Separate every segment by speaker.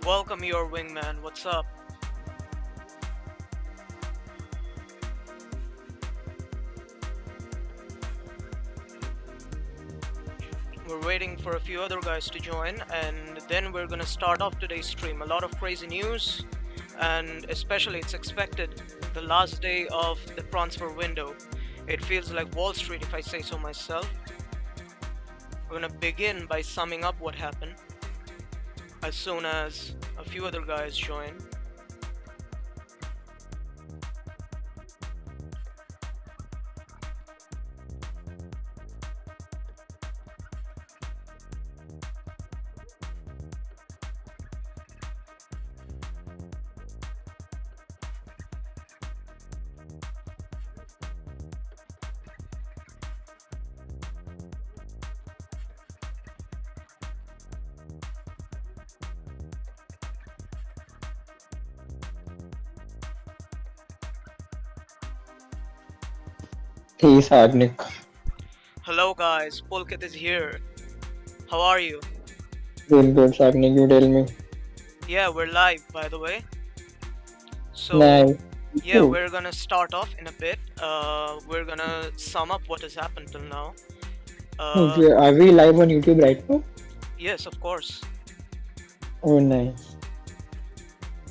Speaker 1: Welcome, your wingman. What's up? We're waiting for a few other guys to join, and then we're gonna start off today's stream. A lot of crazy news, and especially it's expected the last day of the transfer window. It feels like Wall Street, if I say so myself. We're gonna begin by summing up what happened as soon as a few other guys join.
Speaker 2: Hey Sagnik,
Speaker 1: Hello, guys. Pulkit is here. How are you?
Speaker 2: good, good Sagnik, you tell me.
Speaker 1: Yeah, we're live, by the way. So,
Speaker 2: Nice.
Speaker 1: yeah,
Speaker 2: You.
Speaker 1: we're gonna start off in a bit. We're gonna sum up what has happened till now. Uh,
Speaker 2: Are we live on YouTube right now?
Speaker 1: yes, of course.
Speaker 2: Oh, nice.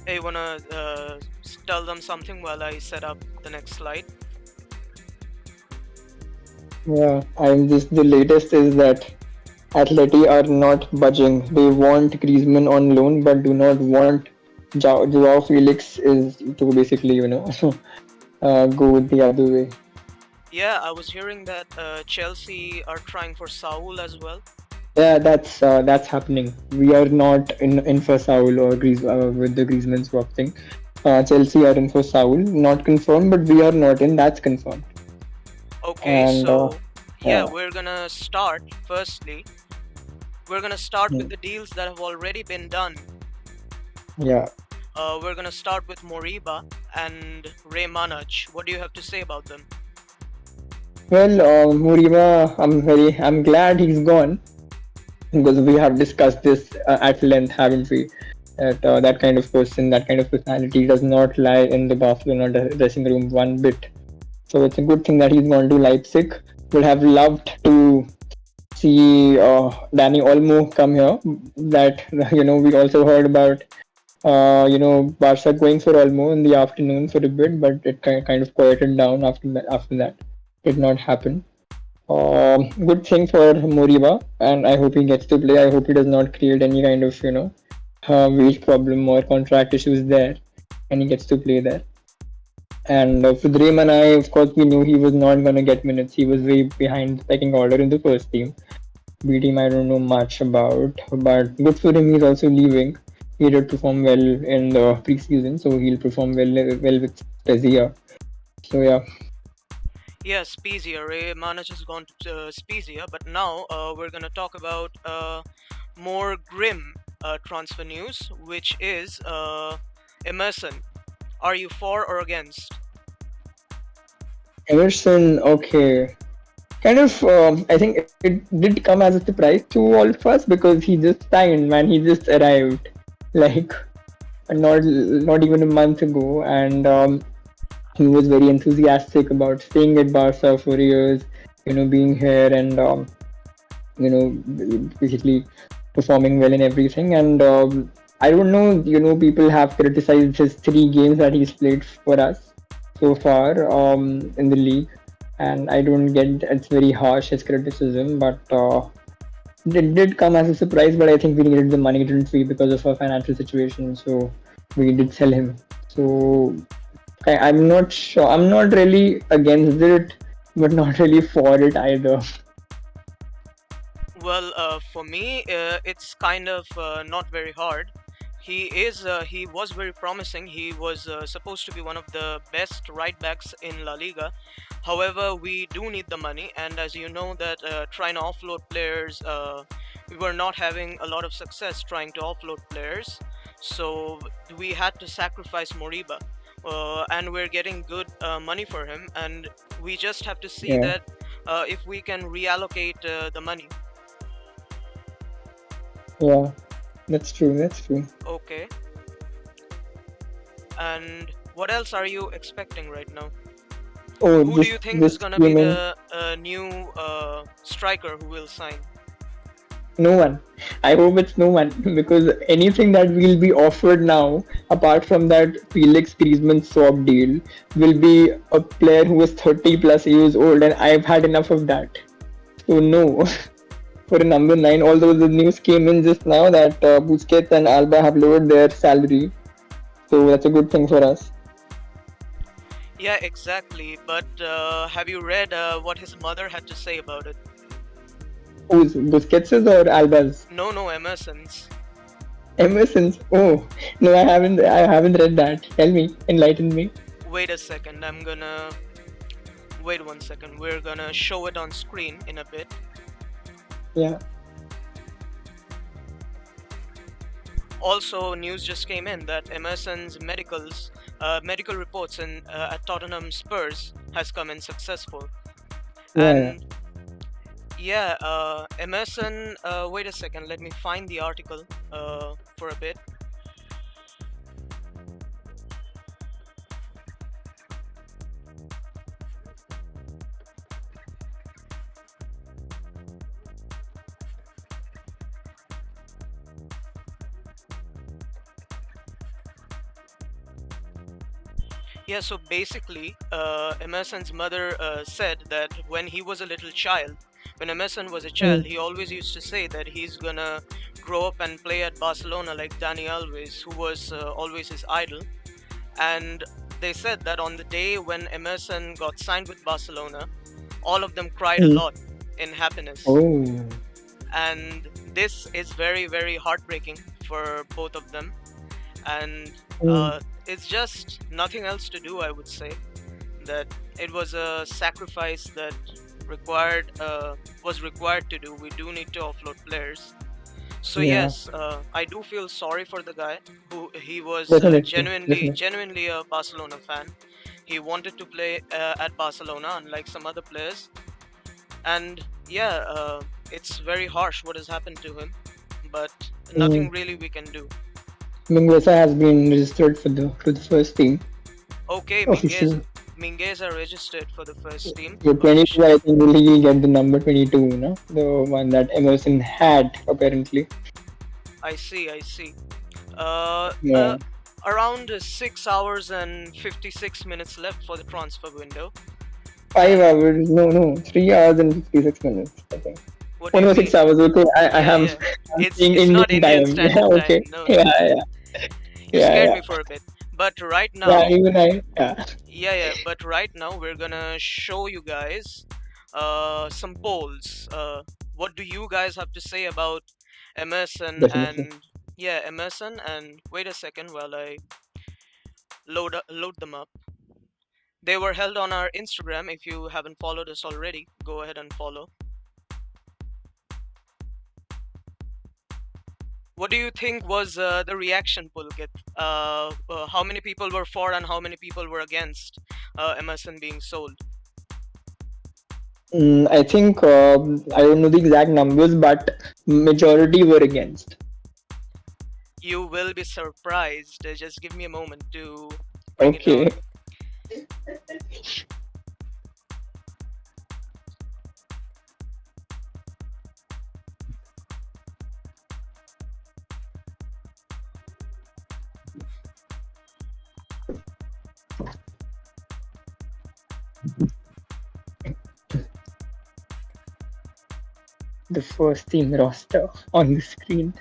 Speaker 1: Hey, wanna tell them something while I set up the next slide?
Speaker 2: Yeah, I'm just the latest is that Atleti are not budging. They want Griezmann on loan, but do not want Joao Felix is to basically, go the other way.
Speaker 1: Yeah, I was hearing that Chelsea are trying for Saul as well.
Speaker 2: Yeah, that's happening. We are not in for Saul or with the Griezmann swap thing. Chelsea are in for Saul, not confirmed, but we are not in. That's confirmed.
Speaker 1: Okay,
Speaker 2: And
Speaker 1: so yeah,
Speaker 2: yeah,
Speaker 1: we're gonna start. Firstly, we're gonna start with
Speaker 2: mm,
Speaker 1: the deals that have already been done.
Speaker 2: yeah.
Speaker 1: We're gonna start with Moriba and Ray Manaj. What do you have to say about them?
Speaker 2: Well, Muriba, I'm glad he's gone because we have discussed this at length, haven't we? That that kind of person, that kind of personality does not lie in the Barcelona dressing room one bit. So it's a good thing that he's gone to Leipzig. Would have loved to see Danny Olmo come here. That we also heard about Barca going for Olmo in the afternoon for a bit, but it kind of quieted down after that. After that, did not happen. Good thing for Moriba, and I hope he gets to play. I hope he does not create any kind of wage problem or contract issues there, and he gets to play there. And with Raymond, of course, we knew he was not going to get minutes. He was way behind the pecking order in the first team. B team, I don't know much about, but good for him. He's also leaving. He did perform well in the preseason, so he'll perform well with Spezia. So yeah,
Speaker 1: Yeah, Spezia. Ray Manaj has gone to Spezia, but now we're gonna talk about more grim transfer news, which is Emerson. Are you for or against?
Speaker 2: Emerson. Okay, kind of. I think it did come as a surprise to all of us because he just signed, man. He just arrived, like not even a month ago, and he was very enthusiastic about staying at Barca for years. Being here and basically performing well in everything. And I don't know. People have criticized his 3 games that he's played for us so far in the league, and I don't get it's very harsh his criticism, but it did come as a surprise. But I think we needed the money, didn't we, because of our financial situation? So we did sell him. So I'm not sure. I'm not really against it, but not really for it either.
Speaker 1: Well, for me, it's kind of not very hard. He was very promising. He was supposed to be one of the best right backs in La Liga. However, we do need the money, and as you know, that trying to offload players, we were not having a lot of success trying to offload players. So we had to sacrifice Moriba, and we're getting good money for him, and we just have to see
Speaker 2: Yeah,
Speaker 1: that if we can reallocate the money.
Speaker 2: yeah. That's true. That's true.
Speaker 1: Okay. And what else are you expecting right now?
Speaker 2: Oh,
Speaker 1: Who do you think is
Speaker 2: just
Speaker 1: gonna be
Speaker 2: came in.
Speaker 1: the new striker who will sign?
Speaker 2: No one. I hope it's no one because anything that will be offered now, apart from that Felix Griezmann swap deal, will be a player who is 30 plus years old, and I've had enough of that. So no, for a number nine. Although the news came in just now that Busquets and Alba have lowered their salary, so that's a good thing for us.
Speaker 1: Yeah, exactly. But have you read what his mother had to say about it?
Speaker 2: Who's Busquets' or Alba's?
Speaker 1: No, no, Emerson's.
Speaker 2: Emerson's. Oh no, I haven't. I haven't read that. Tell me, enlighten me.
Speaker 1: Wait a second. Wait 1 second. We're gonna show it on screen in a bit.
Speaker 2: Yeah.
Speaker 1: Also, news just came in that Emerson's medical reports at Tottenham Spurs has come in successful.
Speaker 2: Yeah. Yeah.
Speaker 1: And yeah, Emerson. Wait a second. Let me find the article for a bit. Yeah, so basically, Emerson's mother said that when he was a little child, when Emerson was a child,
Speaker 2: Mm.
Speaker 1: he always used to say that he's gonna grow up and play at Barcelona like Dani Alves, who was always his idol. And they said that on the day when Emerson got signed with Barcelona, all of them cried a
Speaker 2: Mm.
Speaker 1: lot in happiness.
Speaker 2: Oh.
Speaker 1: And this is very, very heartbreaking for both of them. And
Speaker 2: Mm.
Speaker 1: it's just nothing else to do, I would say. That it was a sacrifice that was required to do. We do need to offload players. So
Speaker 2: Yeah.
Speaker 1: yes, I do feel sorry for the guy who he was
Speaker 2: Definitely.
Speaker 1: genuinely
Speaker 2: Definitely.
Speaker 1: genuinely a Barcelona fan. He wanted to play at Barcelona, unlike some other players. And yeah, it's very harsh what has happened to him, but
Speaker 2: Mm.
Speaker 1: nothing really we can do.
Speaker 2: Mingueza has been registered for the first team
Speaker 1: Okay,
Speaker 2: officially.
Speaker 1: Minguez are registered for the first team
Speaker 2: So 22, I
Speaker 1: officially.
Speaker 2: think will he get the number 22, no? The one that Emerson had apparently.
Speaker 1: I see, I see. Uh,
Speaker 2: Yeah.
Speaker 1: uh, Around 6 hours and 56 minutes left for the transfer window.
Speaker 2: 5
Speaker 1: And
Speaker 2: hours, no, 3 hours and 56 minutes, I think.
Speaker 1: what
Speaker 2: Oh
Speaker 1: do you
Speaker 2: no, 6 hours.
Speaker 1: mean?
Speaker 2: Okay, I
Speaker 1: Yeah,
Speaker 2: am
Speaker 1: yeah.
Speaker 2: I'm
Speaker 1: It's
Speaker 2: seeing
Speaker 1: it's not
Speaker 2: Indian
Speaker 1: Indian
Speaker 2: time. Yeah,
Speaker 1: Standard Time.
Speaker 2: okay.
Speaker 1: No, no.
Speaker 2: Yeah, yeah,
Speaker 1: You
Speaker 2: yeah,
Speaker 1: scared
Speaker 2: yeah.
Speaker 1: me for a bit. But right
Speaker 2: Yeah,
Speaker 1: now,
Speaker 2: even I. Yeah.
Speaker 1: yeah, yeah. But right now, we're gonna show you guys some polls. What do you guys have to say about Emerson
Speaker 2: Definitely.
Speaker 1: and yeah, Emerson? And wait a second while I load them up. They were held on our Instagram. If you haven't followed us already, go ahead and follow. What do you think was the reaction, Pulkit? How many people were for and how many people were against Emerson being sold?
Speaker 2: I think I don't know the exact numbers, but majority were against.
Speaker 1: You will be surprised. Just give me a moment to bring it
Speaker 2: Okay.
Speaker 1: on.
Speaker 2: The first team roster on the screen.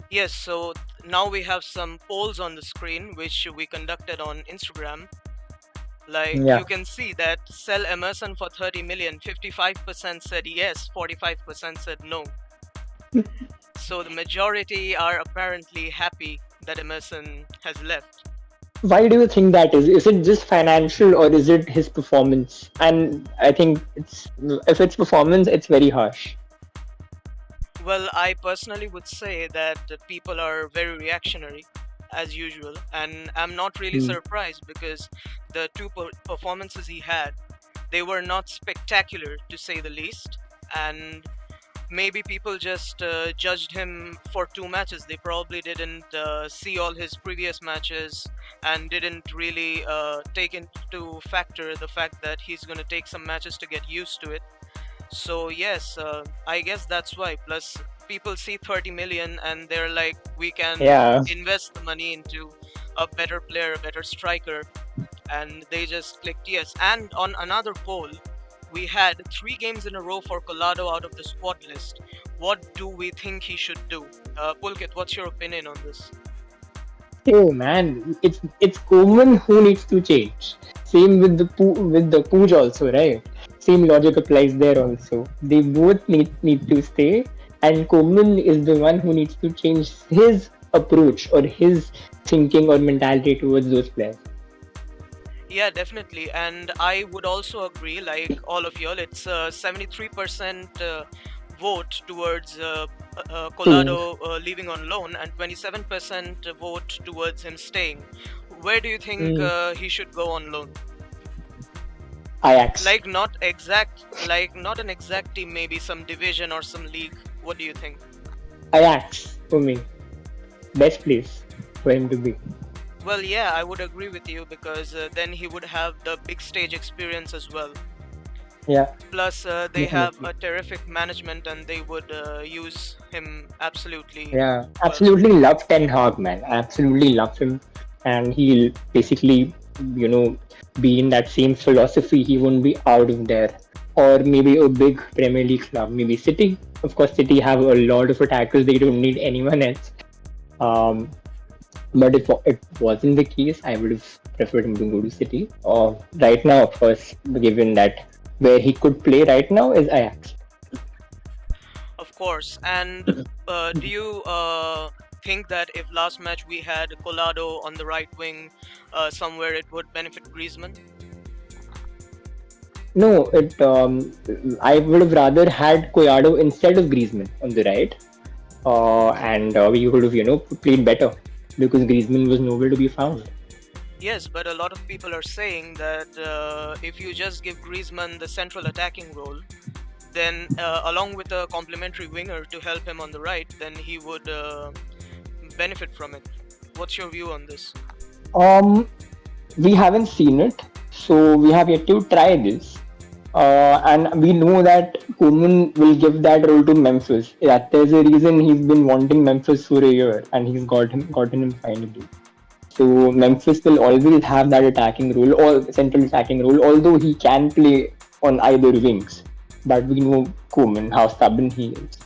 Speaker 1: Yes, so now we have some polls on the screen which we conducted on Instagram. Like
Speaker 2: Yeah.
Speaker 1: you can see that sell Emerson for 30 million, 55% said yes, 45% said no. So the majority are apparently happy that Emerson has left.
Speaker 2: Why do you think that is? Is it just financial or is it his performance? And I think it's if it's performance, it's very harsh.
Speaker 1: Well, I personally would say that the people are very reactionary as usual, and I'm not really
Speaker 2: Hmm.
Speaker 1: surprised because the two performances he had They were not spectacular, to say the least, and maybe people just judged him for 2 matches. They probably didn't see all his previous matches and didn't really take into factor the fact that he's going to take some matches to get used to it. So yes, I guess that's why. Plus, people see 30 million and they're like, we can
Speaker 2: Yeah,
Speaker 1: invest the money into a better player, a better striker, and they just clicked yes. And on another poll, we had 3 games in a row for Collado out of the squad list. What do we think he should do? Pulkit, what's your opinion on this?
Speaker 2: oh man, it's Koeman who needs to change. Same with the Pooj also, right? Same logic applies there also. They both need to stay, and Koeman is the one who needs to change his approach or his thinking or mentality towards those players.
Speaker 1: Yeah, definitely. And I would also agree, like all of y'all, it's 73% vote towards
Speaker 2: Change.
Speaker 1: Collado leaving on loan and 27% vote towards him staying. Where do you think
Speaker 2: Mm,
Speaker 1: he should go on loan?
Speaker 2: Ajax.
Speaker 1: Like not an exact team, maybe some division or some league. What do you think?
Speaker 2: Ajax for me. Best place for him to be.
Speaker 1: Well, yeah, I would agree with you because then he would have the big stage experience as well.
Speaker 2: Yeah,
Speaker 1: Plus, they have
Speaker 2: definitely.
Speaker 1: a terrific management and they would use him absolutely
Speaker 2: Yeah,
Speaker 1: well.
Speaker 2: absolutely love Ten Hag, man. I absolutely love him, and he'll basically, you know, be in that same philosophy. He won't be out of there, or maybe a big Premier League club, maybe City. Of course, City have a lot of attackers. They don't need anyone else. Um, but if it wasn't the case, I would have preferred him to go to City. Right now, of course, given that where he could play right now is Ajax.
Speaker 1: Of course. And do you think that if last match we had Collado on the right wing somewhere, it would benefit Griezmann?
Speaker 2: No, it. I would have rather had Collado instead of Griezmann on the right, and we would have, played better because Griezmann was nowhere to be found.
Speaker 1: Yes, but a lot of people are saying that if you just give Griezmann the central attacking role, then along with a complementary winger to help him on the right, then he would benefit from it. What's your view on this?
Speaker 2: Um, we haven't seen it, so we have yet to try this. And we know that Koeman will give that role to Memphis. Yeah, there's a reason he's been wanting Memphis for a year, and he's gotten him finally. So Memphis will always have that attacking role or central attacking role, although he can play on either wings. But we know Koeman, how stubborn he is.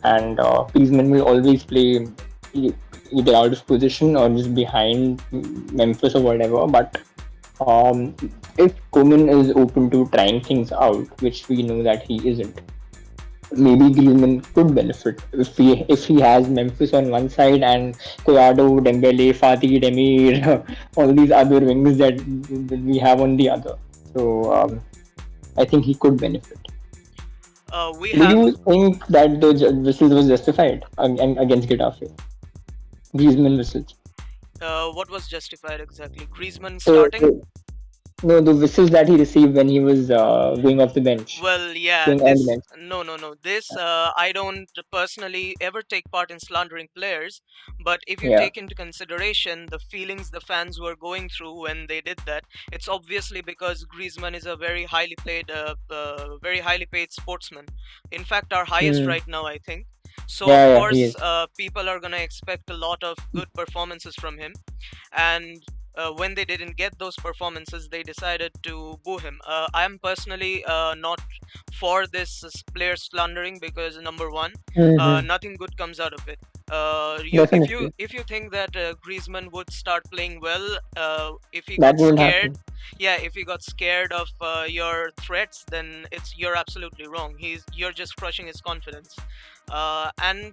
Speaker 2: And Griezmann will always play e- either out of position or just behind Memphis or whatever. But um, if Koeman is open to trying things out, which we know that he isn't, maybe Griezmann could benefit if he has Memphis on one side and Collado, Dembele, Fatih, Demir, all these other wings that we have on the other. So I think he could benefit.
Speaker 1: We
Speaker 2: Do
Speaker 1: have
Speaker 2: you think that the whistle was justified against Getafe? Griezmann whistle.
Speaker 1: what was justified exactly? Griezmann
Speaker 2: So
Speaker 1: starting?
Speaker 2: no, the whistles that he received when he was going off the bench,
Speaker 1: Well, yeah,
Speaker 2: going on the
Speaker 1: this
Speaker 2: bench.
Speaker 1: no, no, no. This I don't personally ever take part in slandering players, but if you
Speaker 2: Yeah.
Speaker 1: take into consideration the feelings the fans were going through when they did that, it's obviously because Griezmann is a very highly paid sportsman. In fact, our highest
Speaker 2: Hmm.
Speaker 1: right now, I think. So of
Speaker 2: Yeah, yeah, he
Speaker 1: course,
Speaker 2: is.
Speaker 1: people are gonna expect a lot of good performances from him, and when they didn't get those performances, they decided to boo him. I am personally not for this player slandering because number one,
Speaker 2: Hmm.
Speaker 1: nothing good comes out of it.
Speaker 2: Definitely,
Speaker 1: If you think that Griezmann would start playing well, if he
Speaker 2: that
Speaker 1: got
Speaker 2: won't
Speaker 1: scared,
Speaker 2: happen.
Speaker 1: yeah, if he got scared of your threats, then you're absolutely wrong. You're just crushing his confidence, and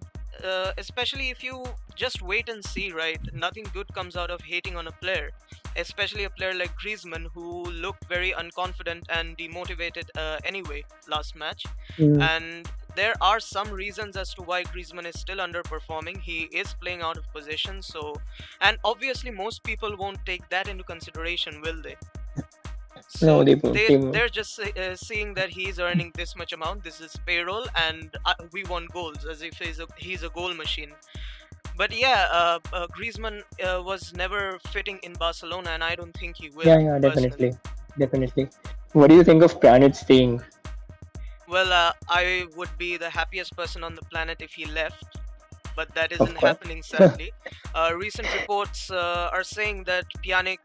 Speaker 1: especially if you just wait and see, right? Nothing good comes out of hating on a player, especially a player like Griezmann, who looked very unconfident and demotivated anyway last match.
Speaker 2: Mm.
Speaker 1: And there are some reasons as to why Griezmann is still underperforming. He is playing out of position, so and obviously most people won't take that into consideration, will they? So
Speaker 2: No, they won't.
Speaker 1: they
Speaker 2: They won't.
Speaker 1: they're just seeing that he's earning this much amount, this is payroll, and we want goals, as if he's a goal machine. But yeah, Griezmann was never fitting in Barcelona, and I don't think he will
Speaker 2: Yeah, yeah,
Speaker 1: personally.
Speaker 2: definitely, definitely. What do you think of Pjanic staying?
Speaker 1: Well, I would be the happiest person on the planet if he left, but that
Speaker 2: Of
Speaker 1: isn't
Speaker 2: course.
Speaker 1: happening sadly. Recent reports are saying that Pjanic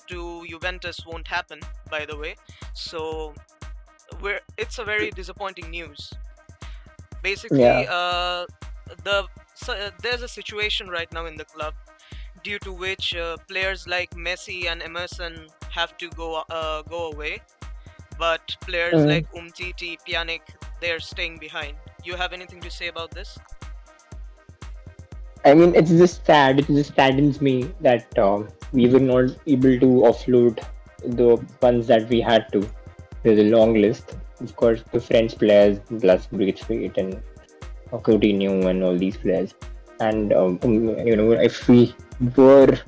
Speaker 1: to Juventus won't happen, by the way. So it's a very disappointing news. Basically,
Speaker 2: Yeah.
Speaker 1: there's a situation right now in the club due to which players like Messi and Emerson have to go away, but players
Speaker 2: Mm.
Speaker 1: like Umtiti, Pjanic, they're staying behind. You have anything to say about this?
Speaker 2: I mean, it's just sad. It just saddens me that we were not able to offload the ones that we had to. There's a long list. Of course, the French players, plus Braithwaite and Coutinho and all these players. And were,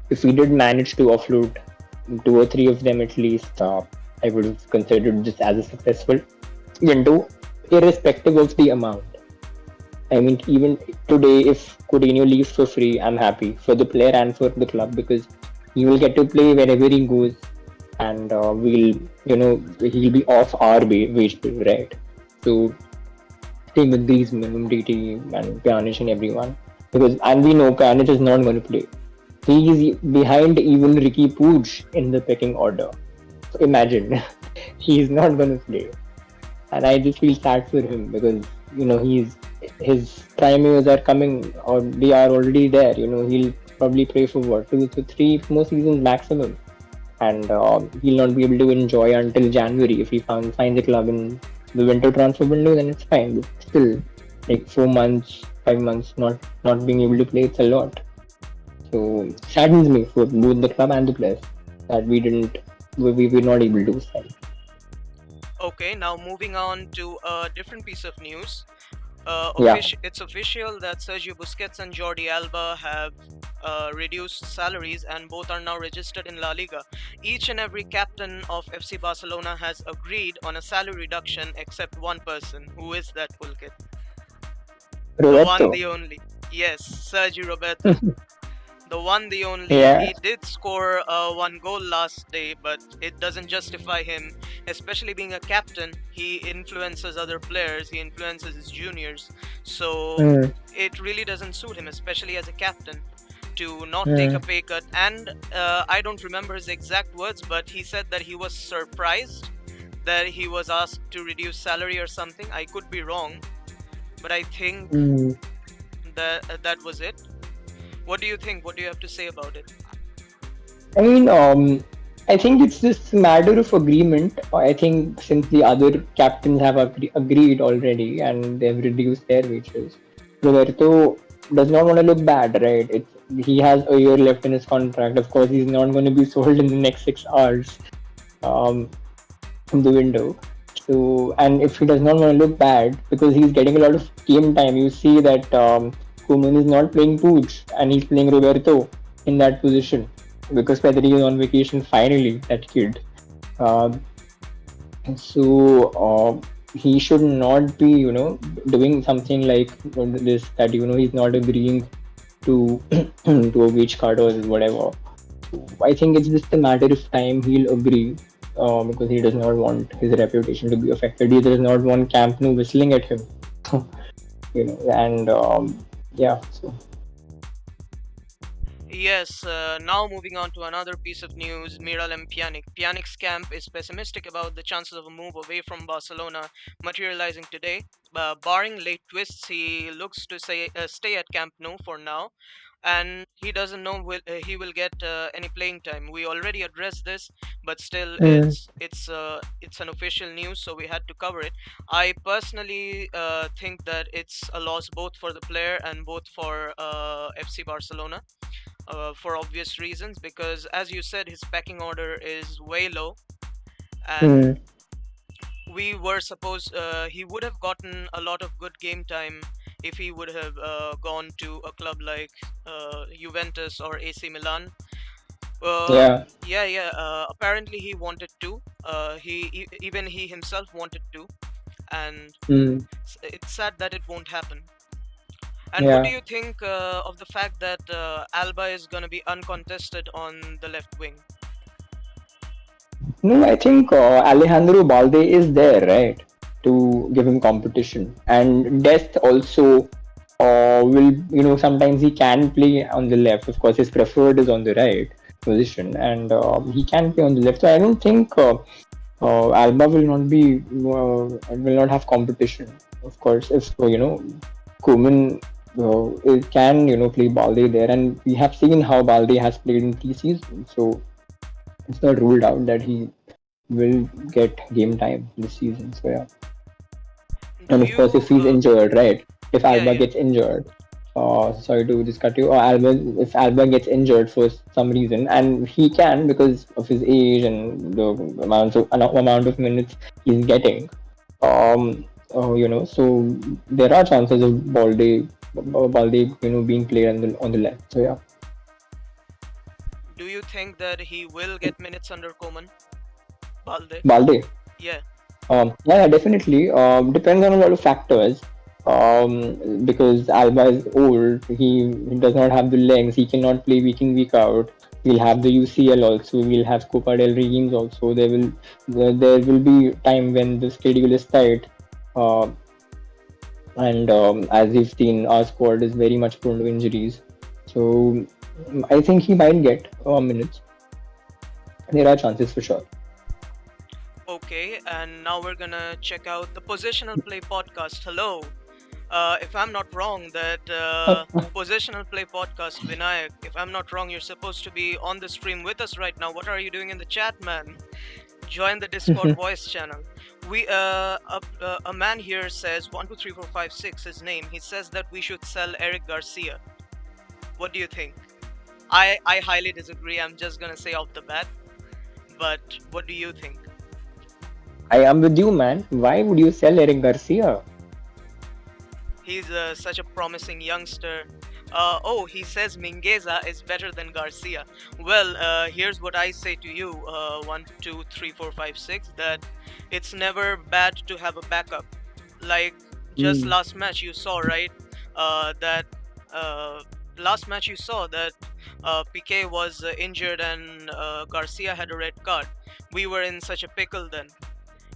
Speaker 2: if we did manage to offload two or three of them at least, I would have considered this as a successful window, irrespective of the amount. I mean, even today, if Coutinho leaves for free, I'm happy for the player and for the club because he will get to play wherever he goes, and he'll be off our wage bill, right? So same with these Umtiti and Pjanic and everyone, because and we know Pjanic is not going to play. He is behind even Ricky Puig in the pecking order. So imagine he's not going to play, and I just feel sad for him because his prime years are coming or they are already there. He'll probably play for what 2 to 3 more seasons maximum, and he'll not be able to enjoy until January if he finds a club in the winter transfer window. Then it's fine, but still, like 4 months, 5 months, not being able to play, it's a lot. So saddens me for both the club and the players that we were not able to sign.
Speaker 1: Okay, now moving on to a different piece of news.
Speaker 2: Yeah.
Speaker 1: It's official that Sergio Busquets and Jordi Alba have reduced salaries, and both are now registered in La Liga. Each and every captain of FC Barcelona has agreed on a salary reduction except one person. Who is that, Pulkit? The one,
Speaker 2: Roberto.
Speaker 1: the only. Yes, Sergio Roberto. The one, the only.
Speaker 2: Yeah.
Speaker 1: He did score one goal last day, but it doesn't justify him. Especially being a captain, he influences other players, he influences his juniors. So
Speaker 2: Mm,
Speaker 1: it really doesn't suit him, especially as a captain, to not take a
Speaker 2: mm,
Speaker 1: pay cut. And I don't remember his exact words, but he said that he was surprised that he was asked to reduce salary or something. I could be wrong, but I think
Speaker 2: mm.
Speaker 1: that was it. What do you think? What do you have to say about it?
Speaker 2: I mean, I think it's just a matter of agreement. I think since the other captains have agreed already and they've reduced their wages, Roberto does not want to look bad, right? He has a year left in his contract. Of course, he's not going to be sold in the next 6 hours um, from the window. So, and if he does not want to look bad because he's getting a lot of game time, you see that Koeman is not playing Pooch and he's playing Roberto in that position because Pedri is on vacation finally, that kid. Um, so he should not be, doing something like this that, he's not agreeing to to a wage cut or whatever. I think it's just a matter of time he'll agree because he does not want his reputation to be affected. He does not want Camp Nou whistling at him, and yeah, so.
Speaker 1: Yes, now moving on to another piece of news, Miralem Pjanić. Pjanic's camp is pessimistic about the chances of a move away from Barcelona materializing today. Barring late twists, he looks to stay at Camp Nou for now, and he doesn't know he will get any playing time. We already addressed this, but still,
Speaker 2: Mm,
Speaker 1: it's an official news, so we had to cover it. I personally think that it's a loss both for the player and both for FC Barcelona, for obvious reasons, because as you said, his pecking order is way low, and
Speaker 2: mm,
Speaker 1: we were supposed he would have gotten a lot of good game time if he would have gone to a club like Juventus or AC Milan. Uh,
Speaker 2: Yeah.
Speaker 1: yeah, yeah. Apparently, he wanted to. Even he himself wanted to, and
Speaker 2: Mm.
Speaker 1: it's sad that it won't happen. And what do
Speaker 2: Yeah.
Speaker 1: you think of the fact that Alba is gonna be uncontested on the left wing?
Speaker 2: No, I think Alejandro Balde is there, right, to give him competition. And Dest also will, sometimes he can play on the left. Of course, his preferred is on the right position, and he can play on the left. So I don't think Alba will not have competition. Of course, if Koeman it can play Balde there, and we have seen how Balde has played in pre-season. So it's not ruled out that he will get game time this season. So yeah,
Speaker 1: Do
Speaker 2: and of course,
Speaker 1: you?
Speaker 2: if he's injured, right? If
Speaker 1: Yeah,
Speaker 2: Alba
Speaker 1: yeah.
Speaker 2: gets injured, sorry to just cut you. Or if Alba gets injured for some reason, and he can because of his age and the amount of minutes he's getting, so there are chances of Balde, being played on the left. So yeah,
Speaker 1: Do you think that he will get minutes under Koeman? Balde?
Speaker 2: Balde.
Speaker 1: Yeah.
Speaker 2: Yeah, definitely. Depends on a lot of factors. Because Alba is old, he does not have the legs. He cannot play week in week out. We'll have the UCL also. We'll have Copa del Rey games also. There will be time when the schedule is tight. Uh, and as we've seen, our squad is very much prone to injuries. So I think he might get minutes. There are chances for sure.
Speaker 1: Okay, and now we're gonna check out the Positional Play podcast. Hello. If I'm not wrong, that Positional Play podcast, Vinayak, if I'm not wrong, you're supposed to be on the stream with us right now. What are you doing in the chat, man? Join the Discord voice channel. A man here says 123456 his name. He says that we should sell Eric Garcia. What do you think? I highly disagree. I'm just gonna say off the bat. But what do you think?
Speaker 2: I am with you, man. Why would you sell Eric Garcia?
Speaker 1: He's such a promising youngster. Oh, he says Mingueza is better than Garcia. Well, here's what I say to you, 1, 2, 3, 4, 5, 6, that it's never bad to have a backup. Like just
Speaker 2: Hmm.
Speaker 1: last match you saw, right? That last match you saw that Piqué was injured and Garcia had a red card. We were in such a pickle then.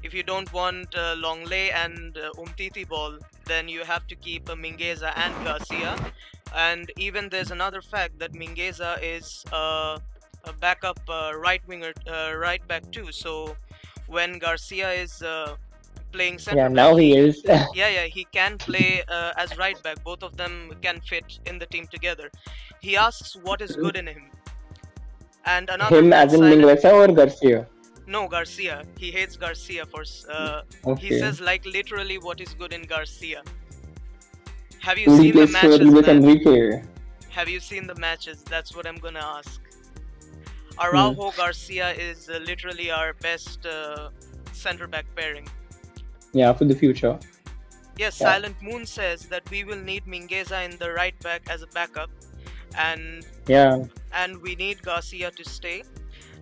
Speaker 1: If you don't want Longley and Umtiti ball, then you have to keep Mingueza and Garcia. And even there's another fact that Mingueza is a backup right winger, right back too. So when Garcia is playing
Speaker 2: Yeah,
Speaker 1: center back,
Speaker 2: now he
Speaker 1: he
Speaker 2: is.
Speaker 1: yeah, yeah, he can play as right back. Both of them can fit in the team together. He asks what is good in him, and another
Speaker 2: Him
Speaker 1: man,
Speaker 2: as in
Speaker 1: Silent
Speaker 2: Mingueza or Garcia?
Speaker 1: no, Garcia. He hates Garcia for. He
Speaker 2: Okay.
Speaker 1: says like literally what is good in Garcia. Have you
Speaker 2: Would he
Speaker 1: seen the
Speaker 2: place for
Speaker 1: matches,
Speaker 2: Luis
Speaker 1: man?
Speaker 2: Enrique?
Speaker 1: Have you seen the matches? That's what I'm gonna ask.
Speaker 2: Hmm.
Speaker 1: Araujo Garcia is literally our best center back pairing.
Speaker 2: Yeah, for the future.
Speaker 1: Yes,
Speaker 2: Yeah.
Speaker 1: Silent Moon says that we will need Mingueza in the right back as a backup, and
Speaker 2: Yeah.
Speaker 1: and we need Garcia to stay.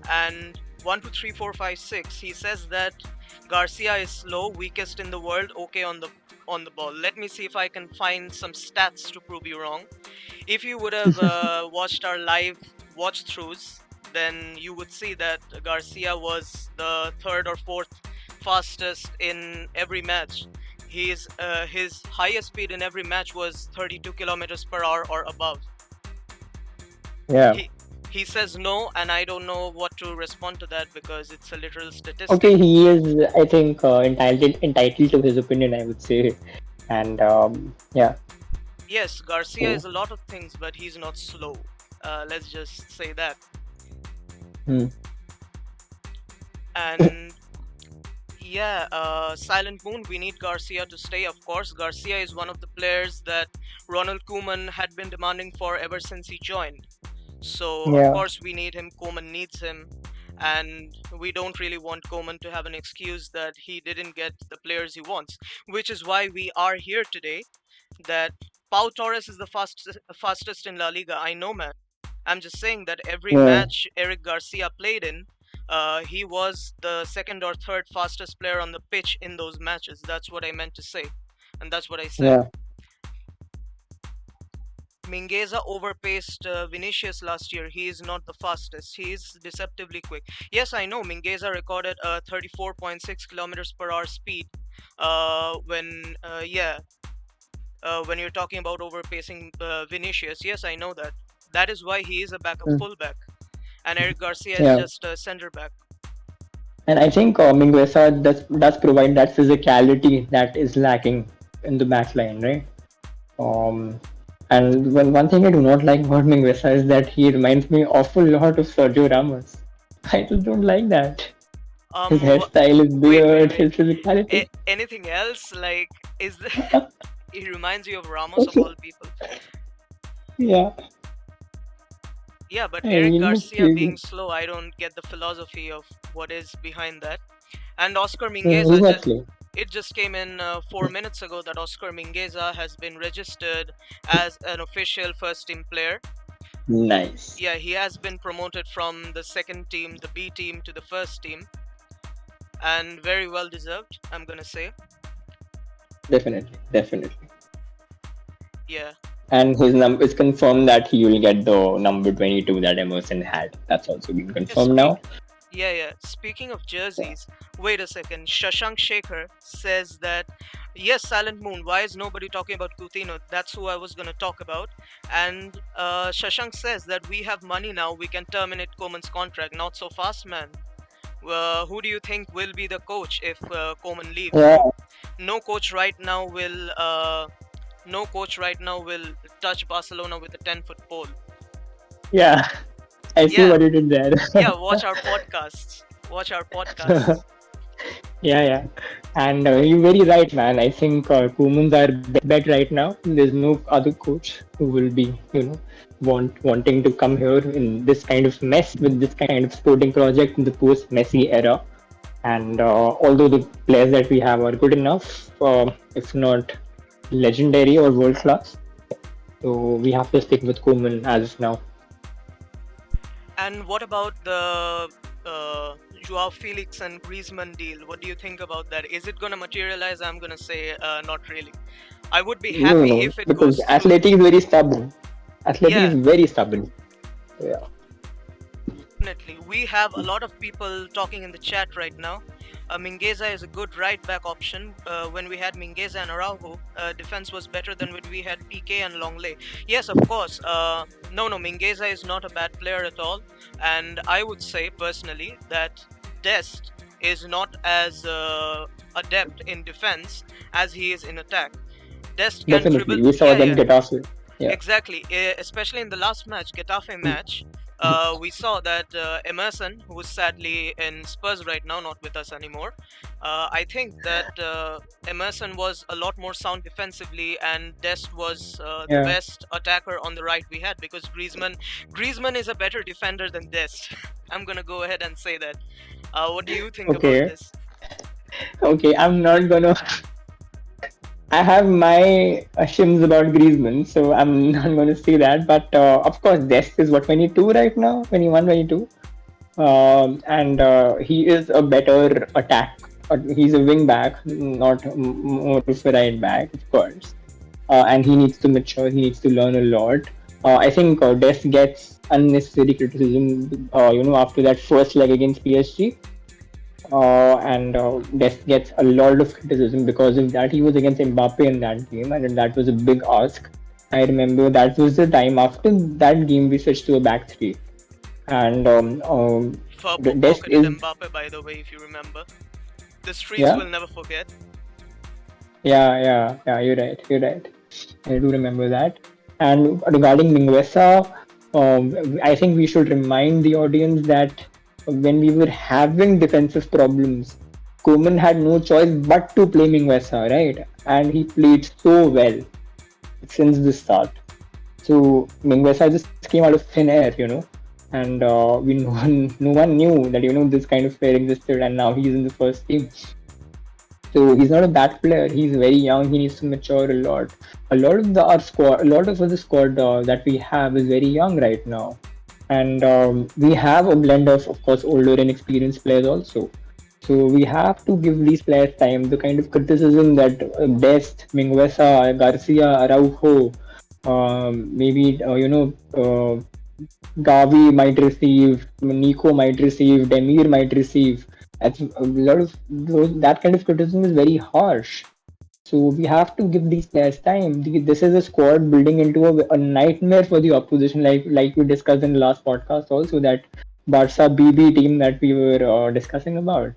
Speaker 1: And 1, 2, 3, 4, 5, 6, he says that Garcia is slow, weakest in the world, okay on the ball. Let me see if I can find some stats to prove you wrong. If you would have watched our live watch throughs, then you would see that Garcia was the third or fourth fastest in every match. His highest speed in every match was 32 kilometers per hour or above.
Speaker 2: Yeah.
Speaker 1: He he says no, and I don't know what to respond to that because it's a literal statistic.
Speaker 2: Okay, he is, I think, entitled to his opinion, I would say. And yeah.
Speaker 1: Yes, Garcia
Speaker 2: So,
Speaker 1: is a lot of things, but he's not slow. Let's just say that.
Speaker 2: hmm.
Speaker 1: And yeah, Silent Moon, we need Garcia to stay. Of course, Garcia is one of the players that Ronald Koeman had been demanding for ever since he joined. So, of
Speaker 2: Yeah.
Speaker 1: course, we need him. Koeman needs him. And we don't really want Koeman to have an excuse that he didn't get the players he wants, which is why we are here today. That Pau Torres is the fastest in La Liga. I know, man. I'm just saying that every
Speaker 2: Yeah,
Speaker 1: match Eric Garcia played in, he was the second or third fastest player on the pitch in those matches. That's what I meant to say, and that's what I said.
Speaker 2: yeah.
Speaker 1: Mingueza overpaced Vinicius last year. He is not the fastest. He is deceptively quick. Yes, I know Mingueza recorded a 34.6 kilometers per hour speed. When you're talking about overpacing Vinicius, yes, I know that. That is why he is a backup
Speaker 2: Mm,
Speaker 1: fullback, and Eric Garcia is
Speaker 2: yeah.
Speaker 1: just a center back.
Speaker 2: And I think Mingueza does provide that physicality that is lacking in the back line, right? Um, and one thing I do not like about Mingueza is that he reminds me awful lot of Sergio Ramos. I just don't like that. His hairstyle, his
Speaker 1: Wait,
Speaker 2: beard,
Speaker 1: wait.
Speaker 2: his physicality.
Speaker 1: Anything else? Like, is the he reminds you of Ramos of all people?
Speaker 2: Yeah,
Speaker 1: Yeah, but
Speaker 2: I
Speaker 1: Eric
Speaker 2: mean, it's
Speaker 1: Garcia being
Speaker 2: crazy.
Speaker 1: slow, I don't get the philosophy of what is behind that. And Oscar
Speaker 2: He's
Speaker 1: Mingueza,
Speaker 2: not slow.
Speaker 1: it just came in 4 minutes ago that Oscar Mingueza has been registered as an official first team player.
Speaker 2: Nice.
Speaker 1: Yeah, he has been promoted from the second team, the B team, to the first team, and very well deserved, I'm gonna say.
Speaker 2: Definitely, definitely.
Speaker 1: Yeah.
Speaker 2: And his number is confirmed that he will get the number 22 that Emerson had. That's also been
Speaker 1: Yeah,
Speaker 2: confirmed now.
Speaker 1: yeah. Speaking of
Speaker 2: Yeah.
Speaker 1: jerseys, wait a second. Shashank Shekhar says that yes, Silent Moon. Why is nobody talking about Coutinho? That's who I was gonna talk about. And Shashank says that we have money now. We can terminate Koeman's contract. Not so fast, man. Who do you think will be the coach if Koeman leaves?
Speaker 2: Yeah.
Speaker 1: No coach right now will. No coach right now will touch Barcelona with a 10-foot pole.
Speaker 2: Yeah. I see
Speaker 1: Yeah,
Speaker 2: what you did there.
Speaker 1: yeah. Watch our podcasts. Watch our podcasts.
Speaker 2: Yeah, yeah. And you're very right, man. I think Koeman's our best bet right now. There's no other coach who will be, wanting to come here in this kind of mess with this kind of sporting project in the post-Messi era. And although the players that we have are good enough, if not legendary or world class, so we have to stick with Koeman as of now.
Speaker 1: And what about the Joao Felix and Griezmann deal? What do you think about that? Is it gonna materialize? I'm gonna say not really. I would be
Speaker 2: No,
Speaker 1: happy
Speaker 2: no,
Speaker 1: if it
Speaker 2: because
Speaker 1: goes through.
Speaker 2: Athletic is very stubborn. Athletic is
Speaker 1: Yeah,
Speaker 2: very stubborn. Yeah.
Speaker 1: definitely. We have a lot of people talking in the chat right now. Mingueza is a good right back option. When we had Mingueza and Araujo, defense was better than when we had PK and Longley. Yes, of course. No, Mingueza is not a bad player at all. And I would say personally that Dest is not as adept in defense as he is in attack. Dest can dribble.
Speaker 2: Definitely. We saw
Speaker 1: Yeah,
Speaker 2: against
Speaker 1: yeah.
Speaker 2: Getafe. Yeah.
Speaker 1: Exactly, especially in the last match, Getafe match, we saw that Emerson, who is sadly in Spurs right now, not with us anymore, I think that Emerson was a lot more sound defensively, and Dest was the
Speaker 2: Yeah.
Speaker 1: best attacker on the right we had because Griezmann is a better defender than Dest. I'm gonna go ahead and say that. What do you think about
Speaker 2: Okay.
Speaker 1: this?
Speaker 2: Okay. I'm not gonna. I have my shims about Griezmann, so I'm not going to say that. But of course, Dest is what, 22 right now, 21, 22, and he is a better attack. He's a wing back, not more of a right back, of course. And he needs to mature. He needs to learn a lot. I think Dest gets unnecessary criticism. After that first leg against PSG, and Dest gets a lot of criticism because of that. He was against Mbappe in that game, and that was a big ask. I remember that was the time after that game we switched to a back three, and Dest
Speaker 1: Pocketed
Speaker 2: is
Speaker 1: Mbappe, by the way, if you remember. The streets
Speaker 2: yeah,
Speaker 1: will never forget.
Speaker 2: yeah. You're right. I do remember that. And regarding Mingueza, I think we should remind the audience that when we were having defensive problems, Koeman had no choice but to play Mingueza, right? And he played so well since the start. So Mingueza just came out of thin air, and no one knew that this kind of player existed, and now he's in the first team. So he's not a bad player. He's very young. He needs to mature a lot. A lot of our squad, a lot of the squad that we have is very young right now. And we have a blend of course, older and experienced players also. So we have to give these players time. The kind of criticism that Dest, Mingueza, Garcia, Araujo, maybe Gavi might receive, Nico might receive, Demir might receive. That's a lot of that kind of criticism is very harsh. So we have to give these players time. This is a squad building into a nightmare for the opposition, like we discussed in the last podcast also, that Barca BB team that we were discussing about.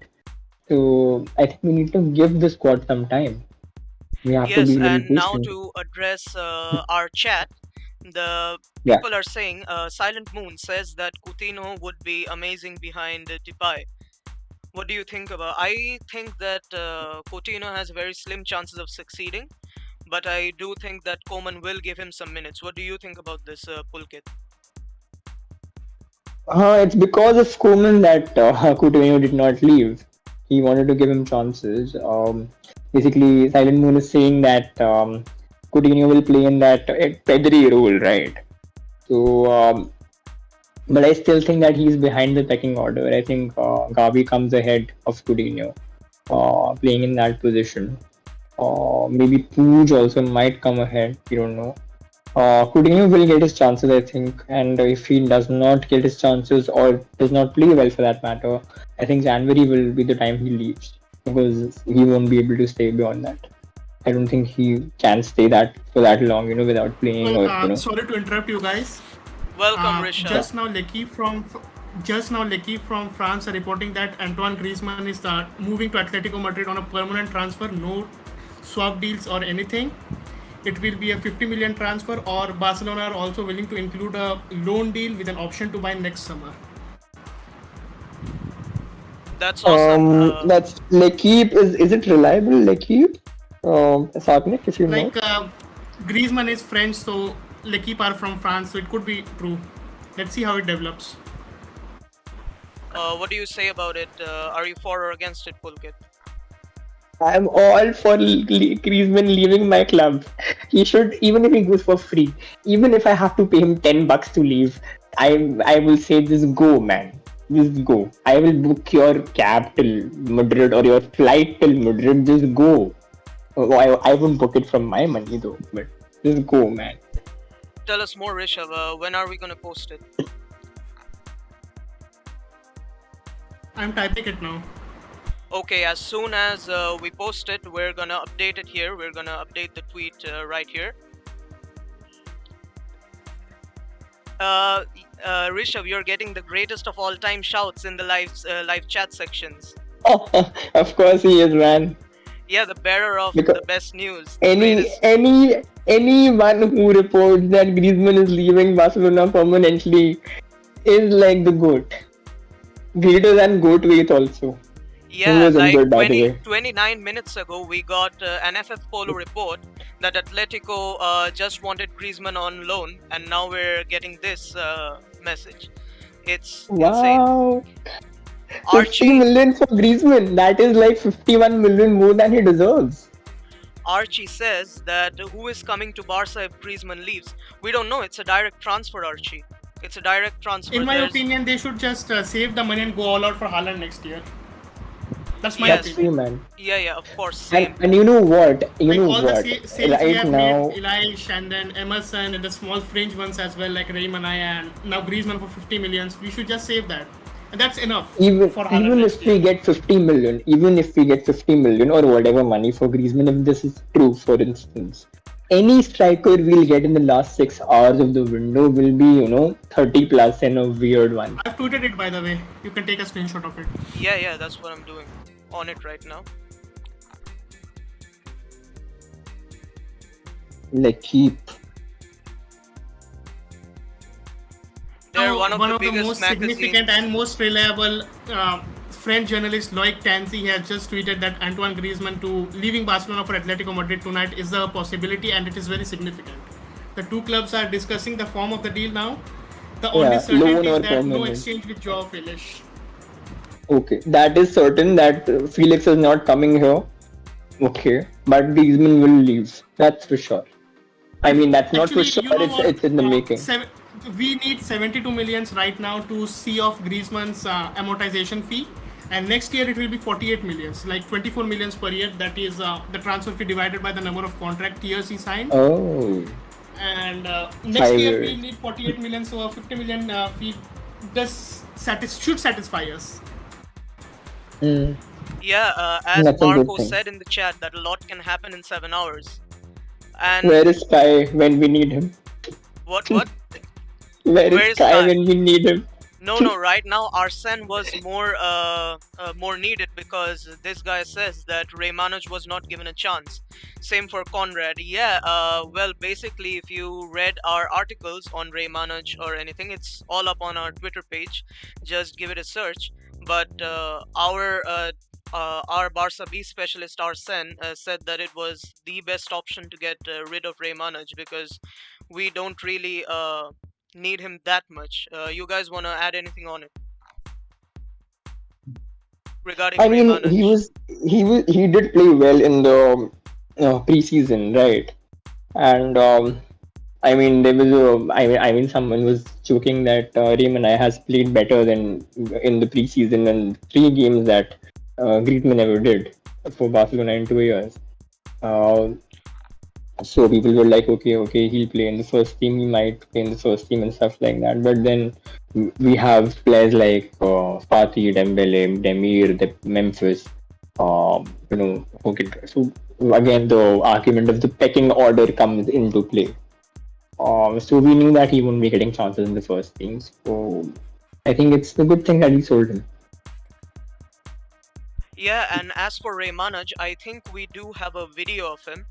Speaker 2: So I think we need to give the squad some time. We have to
Speaker 1: Yes,
Speaker 2: be very
Speaker 1: and now
Speaker 2: patient.
Speaker 1: to address our chat, the
Speaker 2: Yeah.
Speaker 1: people are saying Silent Moon says that Coutinho would be amazing behind Depay. What do you think about? I think that Coutinho has very slim chances of succeeding, but I do think that Koeman will give him some minutes. What do you think about this, Pulkit?
Speaker 2: It's because of Koeman that Coutinho did not leave. He wanted to give him chances. Basically, Silent Moon is saying that Coutinho will play in that Pedri role, right? So, but I still think that he's behind the pecking order. I think Gavi comes ahead of Coutinho, playing in that position. Maybe Puig also might come ahead. We don't know. Coutinho will get his chances, I think, and if he does not get his chances or does not play well for that matter, I think January will be the time he leaves because he won't be able to stay beyond that. I don't think he can stay that for that long, without playing
Speaker 3: Well,
Speaker 2: or
Speaker 3: sorry to interrupt you guys.
Speaker 1: Welcome, Rishabh.
Speaker 3: Just now, Lecky from France are reporting that Antoine Griezmann is moving to Atletico Madrid on a permanent transfer, no swap deals or anything. It will be a 50 million transfer, or Barcelona are also willing to include a loan deal with an option to buy next summer.
Speaker 1: That's awesome.
Speaker 2: That's L'Equipe. Is it reliable, L'Equipe? Sarnik, if you know.
Speaker 3: Like Griezmann is French, so L'Equipe are from France, so it could be true. Let's see how it develops.
Speaker 1: What do you say about it? Are you for or against it, Pulkit?
Speaker 2: I'm all for Griezmann leaving my club. He should, even if he goes for free, even if I have to pay him $10 to leave, I will say just go, man. Just go. I will book your cab till Madrid or your flight till Madrid. Just go. I won't book it from my money though, but just go, man.
Speaker 1: Tell us more, Rishabh. When are we gonna post it?
Speaker 3: I'm typing it now.
Speaker 1: Okay, as soon as we post it, we're gonna update it here. We're gonna update the tweet right here. Rishabh, you're getting the greatest of all time shouts in the live chat sections.
Speaker 2: Of course he is, man.
Speaker 1: Yeah, the bearer of
Speaker 2: Because
Speaker 1: the best news.
Speaker 2: anyone who reports that Griezmann is leaving Barcelona permanently is like the goat. Greater than goat weight also.
Speaker 1: Yeah, like
Speaker 2: injured, by the way.
Speaker 1: 29 minutes ago, we got an FF Polo report that Atletico just wanted Griezmann on loan, and now we're getting this message. It's insane.
Speaker 2: Wow. 50
Speaker 1: Archie,
Speaker 2: million for Griezmann. That is like 51 million more than he deserves.
Speaker 1: Archie says that who is coming to Barca if Griezmann leaves? We don't know. It's a direct transfer, Archie. It's a direct transfer.
Speaker 3: In my opinion, they should just save the money and go all out for Haaland next year. That's my
Speaker 1: Yes.
Speaker 3: opinion.
Speaker 2: True, man.
Speaker 1: Yeah, of course. Same.
Speaker 2: And you know what?
Speaker 3: All the sales we
Speaker 2: Right
Speaker 3: have
Speaker 2: now,
Speaker 3: made, Elias and then Emerson and the small fringe ones as well, like Raymanaya and now Griezmann for 50 millions. We should just save that. And that's enough for Haaland
Speaker 2: even
Speaker 3: next
Speaker 2: if
Speaker 3: year.
Speaker 2: we get 50 million, even if we get 50 million or whatever money for Griezmann, if this is true, for instance, any striker we'll get in the last 6 hours of the window will be, 30 plus and a weird one.
Speaker 3: I've tweeted it, by the way. You can take a screenshot of it.
Speaker 1: Yeah, that's what I'm doing. On it right now.
Speaker 2: L'Equipe.
Speaker 1: They're one of the
Speaker 3: most
Speaker 1: biggest
Speaker 3: significant
Speaker 1: magazines.
Speaker 3: and most reliable French journalist Loic Tanzi has just tweeted that Antoine Griezmann to leaving Barcelona for Atletico Madrid tonight is a possibility, and it is very significant. The two clubs are discussing the form of the deal now. The only certainty is that no exchange with Joao Felix.
Speaker 2: Okay, that is certain that Felix is not coming here. Okay, but Griezmann will leave. That's for sure. I mean, that's not for sure. It's in the making.
Speaker 3: we need 72 millions right now to see off Griezmann's amortization fee, and next year it will be 48 millions, like 24 millions per year. That is the transfer fee divided by the number of contract years he signed.
Speaker 2: Oh,
Speaker 3: And next
Speaker 2: five
Speaker 3: year we
Speaker 2: years.
Speaker 3: need 48 million, so a 50 million fee should satisfy us.
Speaker 2: Mm,
Speaker 1: Yeah, as
Speaker 2: that's a good
Speaker 1: Marco
Speaker 2: thing.
Speaker 1: said in the chat, that a lot can happen in 7 hours. And
Speaker 2: Where is Sky when we need him?
Speaker 1: what?
Speaker 2: Where
Speaker 1: Where
Speaker 2: is
Speaker 1: is
Speaker 2: Sky
Speaker 1: Sky?
Speaker 2: when we need him?
Speaker 1: No. Right now, Arsene was more needed because this guy says that Raymanoj was not given a chance. Same for Conrad. Yeah. Well, basically, if you read our articles on Raymanoj or anything, it's all up on our Twitter page. Just give it a search. But our Barca B specialist Arsene said that it was the best option to get rid of Raymanoj because we don't really need him that much. You guys want to add anything on it regarding
Speaker 2: I mean,
Speaker 1: Raymanoj?
Speaker 2: he did play well in the preseason, right? And I mean, there was I mean, someone was joking that Raymond has played better than in the preseason and 3 games that Griezmann ever did for Barcelona in 2 years. Uh, so people were like, okay, he'll play in the first team. He might play in the first team and stuff like that. But then we have players like Fatih, Dembele, Demir, the Memphis. Okay. So again, the argument of the pecking order comes into play. So we knew that he wouldn't be getting chances in the first team. So I think it's a good thing that he sold him.
Speaker 1: Yeah, and as for Raymanoj, I think we do have a video of him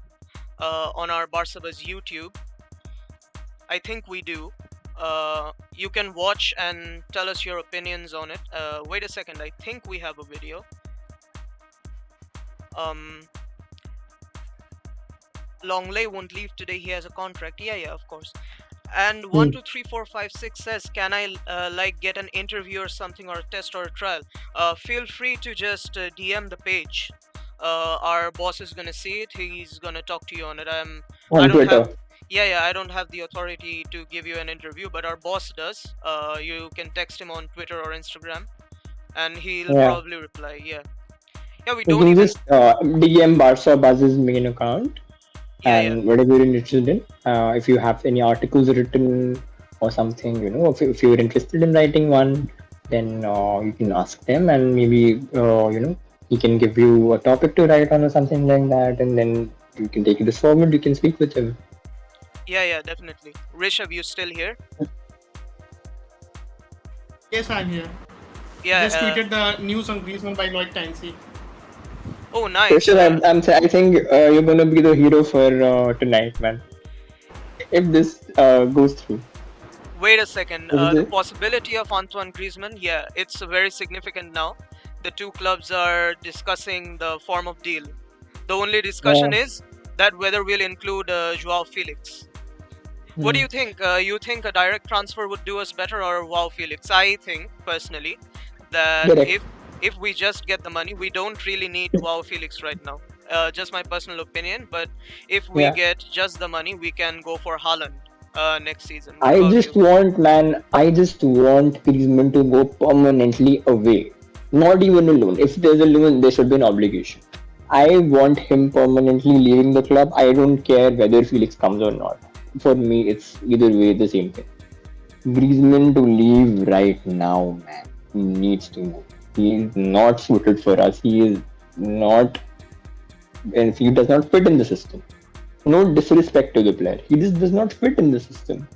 Speaker 1: on our Barca's YouTube. I think we do. You can watch and tell us your opinions on it. Wait a second, I think we have a video. Longley won't leave today. He has a contract. Yeah, of course. And 12345 says, can I get an interview or something, or a test or a trial? Feel free to just DM the page. Our boss is gonna see it. He's gonna talk to you on it. I
Speaker 2: On
Speaker 1: don't
Speaker 2: Twitter.
Speaker 1: have. Yeah, I don't have the authority to give you an interview, but our boss does. You can text him on Twitter or Instagram, and he'll
Speaker 2: Yeah.
Speaker 1: probably reply. Yeah, we
Speaker 2: You
Speaker 1: don't
Speaker 2: can
Speaker 1: even.
Speaker 2: just DM Barca Buzz's main account
Speaker 1: Yeah.
Speaker 2: and whatever you're interested in. If you have any articles written or something, if you're interested in writing one, then you can ask them, and maybe he can give you a topic to write on or something like that, and then you can take this forward. You can speak with him.
Speaker 1: Yeah, definitely. Rishabh, you still here?
Speaker 3: Yes, I'm here.
Speaker 1: Yeah.
Speaker 3: Just tweeted the news on Griezmann by Lloyd Tynesy.
Speaker 1: Oh, nice.
Speaker 2: For sure, I think you're gonna be the hero for tonight, man. If this goes through.
Speaker 1: Wait a second.
Speaker 2: Is
Speaker 1: The
Speaker 2: it?
Speaker 1: possibility of Antoine Griezmann, yeah, it's very significant now. The two clubs are discussing the form of deal. The only discussion is that whether we'll include Joao Felix. What do you think? You think a direct transfer would do us better, or Joao Felix? I think personally that
Speaker 2: Direct.
Speaker 1: if we just get the money, we don't really need Joao Felix right now. Just my personal opinion, but if we
Speaker 2: Yeah.
Speaker 1: get just the money, we can go for Haaland next season. What
Speaker 2: I
Speaker 1: about
Speaker 2: just
Speaker 1: you?
Speaker 2: want Griezmann to go permanently away. Not even a loan. If there's a loan, there should be an obligation. I want him permanently leaving the club. I don't care whether Felix comes or not. For me, it's either way the same thing. Griezmann to leave right now, man. He needs to move. He is not suited for us. He is not, and he does not fit in the system. No disrespect to the player. He just does not fit in the system.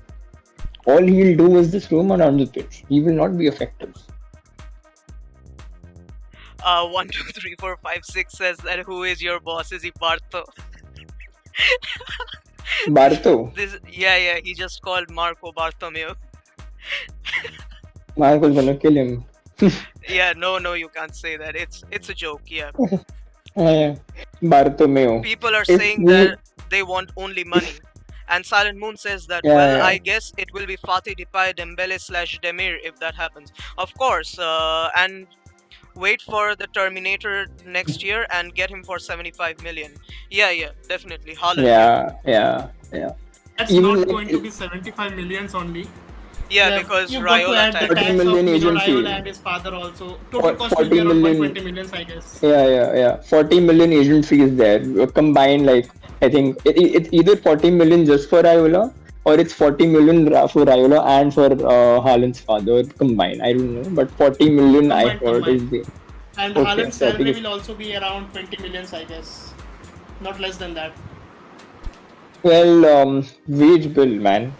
Speaker 2: All he'll do is just roam around the pitch. He will not be effective.
Speaker 1: 12345 says that who is your boss? Is he Barto?
Speaker 2: Barto.
Speaker 1: Yeah, he just called Marco Bartomeu.
Speaker 2: Marco's gonna kill him.
Speaker 1: Yeah, no, you can't say that. It's a joke. Yeah,
Speaker 2: Bartomeu.
Speaker 1: people are
Speaker 2: If
Speaker 1: saying
Speaker 2: we-
Speaker 1: that they want only money. And Silent Moon says that,
Speaker 2: Yeah.
Speaker 1: I guess it will be Fatih Depay, Dembele / Demir if that happens. Of course, and wait for the Terminator next year and get him for 75 million. Yeah, definitely. Haaland.
Speaker 2: Yeah.
Speaker 3: That's
Speaker 2: Even
Speaker 3: not
Speaker 2: like-
Speaker 3: going to be 75 millions only.
Speaker 1: Yeah,
Speaker 3: Yeah,
Speaker 1: because
Speaker 3: you've got to
Speaker 1: Raiola
Speaker 3: add the
Speaker 1: tagged
Speaker 2: 40
Speaker 1: him.
Speaker 3: tax of
Speaker 2: million
Speaker 3: Mino
Speaker 2: agent
Speaker 3: Raiola
Speaker 2: fee.
Speaker 3: and his father also. Total cost will
Speaker 2: 40
Speaker 3: be around
Speaker 2: million.
Speaker 3: 120 millions, I guess.
Speaker 2: Yeah. 40 million agent fees there. Combined, like, I think it's either 40 million just for Raiola, or it's 40 million for Raiola and for Haaland's father combined. I don't know, but 40 million I heard
Speaker 3: Combined.
Speaker 2: is the
Speaker 3: And
Speaker 2: okay.
Speaker 3: Haaland's
Speaker 2: So I think
Speaker 3: salary
Speaker 2: it's
Speaker 3: will also be around 20 millions, I guess. Not less than that.
Speaker 2: well, wage bill, man.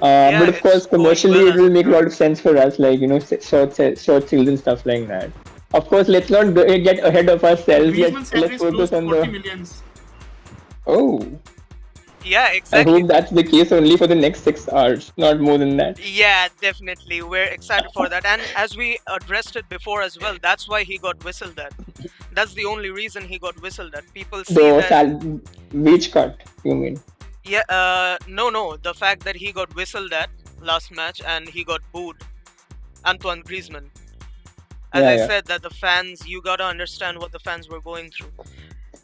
Speaker 1: Yeah,
Speaker 2: But of
Speaker 1: it's
Speaker 2: course,
Speaker 1: going
Speaker 2: commercially,
Speaker 1: well
Speaker 2: it
Speaker 1: as
Speaker 2: will
Speaker 1: of
Speaker 2: make a
Speaker 1: now.
Speaker 2: lot of sense for us, like, short sales and stuff like that. Of course, let's not get ahead of ourselves.
Speaker 3: Griezmann's salary
Speaker 2: Let's
Speaker 3: is close
Speaker 2: focus
Speaker 3: to
Speaker 2: on
Speaker 3: 40
Speaker 2: the.
Speaker 3: millions.
Speaker 2: Oh,
Speaker 1: Yeah,
Speaker 2: I
Speaker 1: exactly.
Speaker 2: hope that's the case only for the next 6 hours, not more than that.
Speaker 1: Yeah, definitely. We're excited for that. And as we addressed it before as well, that's why he got whistled at. That's the only reason he got whistled at. People see
Speaker 2: The
Speaker 1: that,
Speaker 2: wage cut, you mean?
Speaker 1: yeah, no, the fact that he got whistled at last match and he got booed, Antoine Griezmann. As I
Speaker 2: Yeah,
Speaker 1: said, that the fans, you gotta understand what the fans were going through.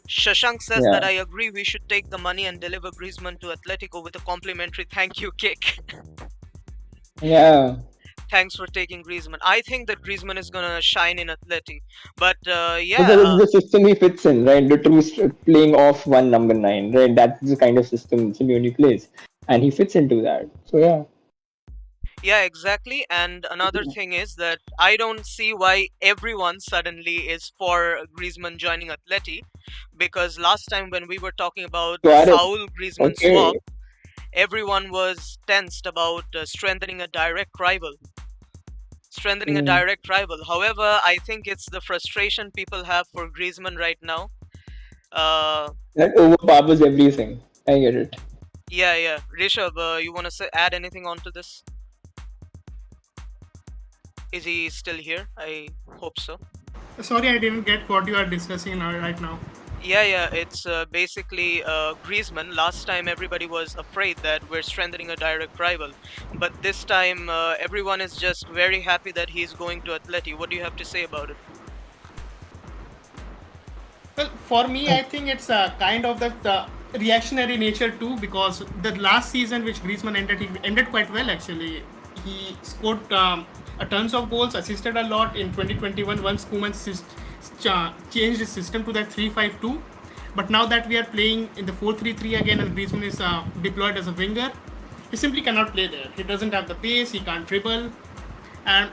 Speaker 1: Shashank says that
Speaker 2: yeah,
Speaker 1: I agree we should take the money and deliver Griezmann to Atletico with a complimentary thank you kick.
Speaker 2: yeah.
Speaker 1: Thanks for taking Griezmann. I think that Griezmann is gonna shine in Atleti, but
Speaker 2: Because
Speaker 1: yeah,
Speaker 2: it's the system he fits in, right? The true playing off one number nine, right? That's the kind of system Simeone plays, and he fits into that. So yeah.
Speaker 1: yeah, exactly. And another thing is that I don't see why everyone suddenly is for Griezmann joining Atleti, because last time when we were talking about
Speaker 2: Suarez.
Speaker 1: Saul Griezmann
Speaker 2: Okay.
Speaker 1: swap, everyone was tensed about strengthening a direct rival. Strengthening a
Speaker 2: Mm.
Speaker 1: direct rival. However, I think it's the frustration people have for Griezmann right now. Uh,
Speaker 2: That overpowers everything. I get it.
Speaker 1: yeah. Rishabh, you want to add anything onto this? Is he still here? I hope so.
Speaker 3: Sorry, I didn't get what you are discussing right now.
Speaker 1: Yeah. It's basically Griezmann. Last time everybody was afraid that we're strengthening a direct rival, but this time everyone is just very happy that he's going to Atleti. What do you have to say about it?
Speaker 3: Well, for me, I think it's kind of the reactionary nature too, because the last season which Griezmann ended, he ended quite well actually. He scored a tons of goals, assisted a lot in 2021 once Koeman changed his system to that 3-5-2. But now that we are playing in the 4-3-3 again and Griezmann is deployed as a winger, he simply cannot play there. He doesn't have the pace, he can't dribble, and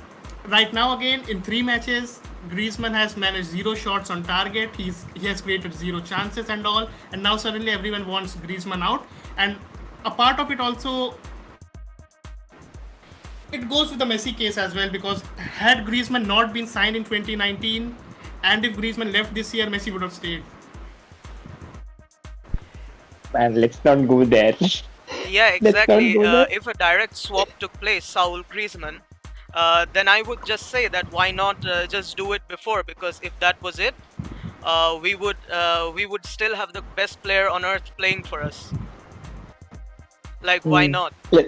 Speaker 3: right now, again, in 3 matches, Griezmann has managed 0 shots on target. He has created 0 chances and all. And now suddenly everyone wants Griezmann out. And a part of it also, it goes with the Messi case as well, because had Griezmann not been signed in 2019, and if Griezmann left this year, Messi would have stayed.
Speaker 2: Man, let's not go there.
Speaker 1: Yeah,
Speaker 2: Let's not
Speaker 1: exactly.
Speaker 2: go there.
Speaker 1: If a direct swap took place, Saul Griezmann, then I would just say that why not just do it before? Because if that was it, we would still have the best player on earth playing for us. Like, why
Speaker 2: Hmm.
Speaker 1: not?
Speaker 2: Let,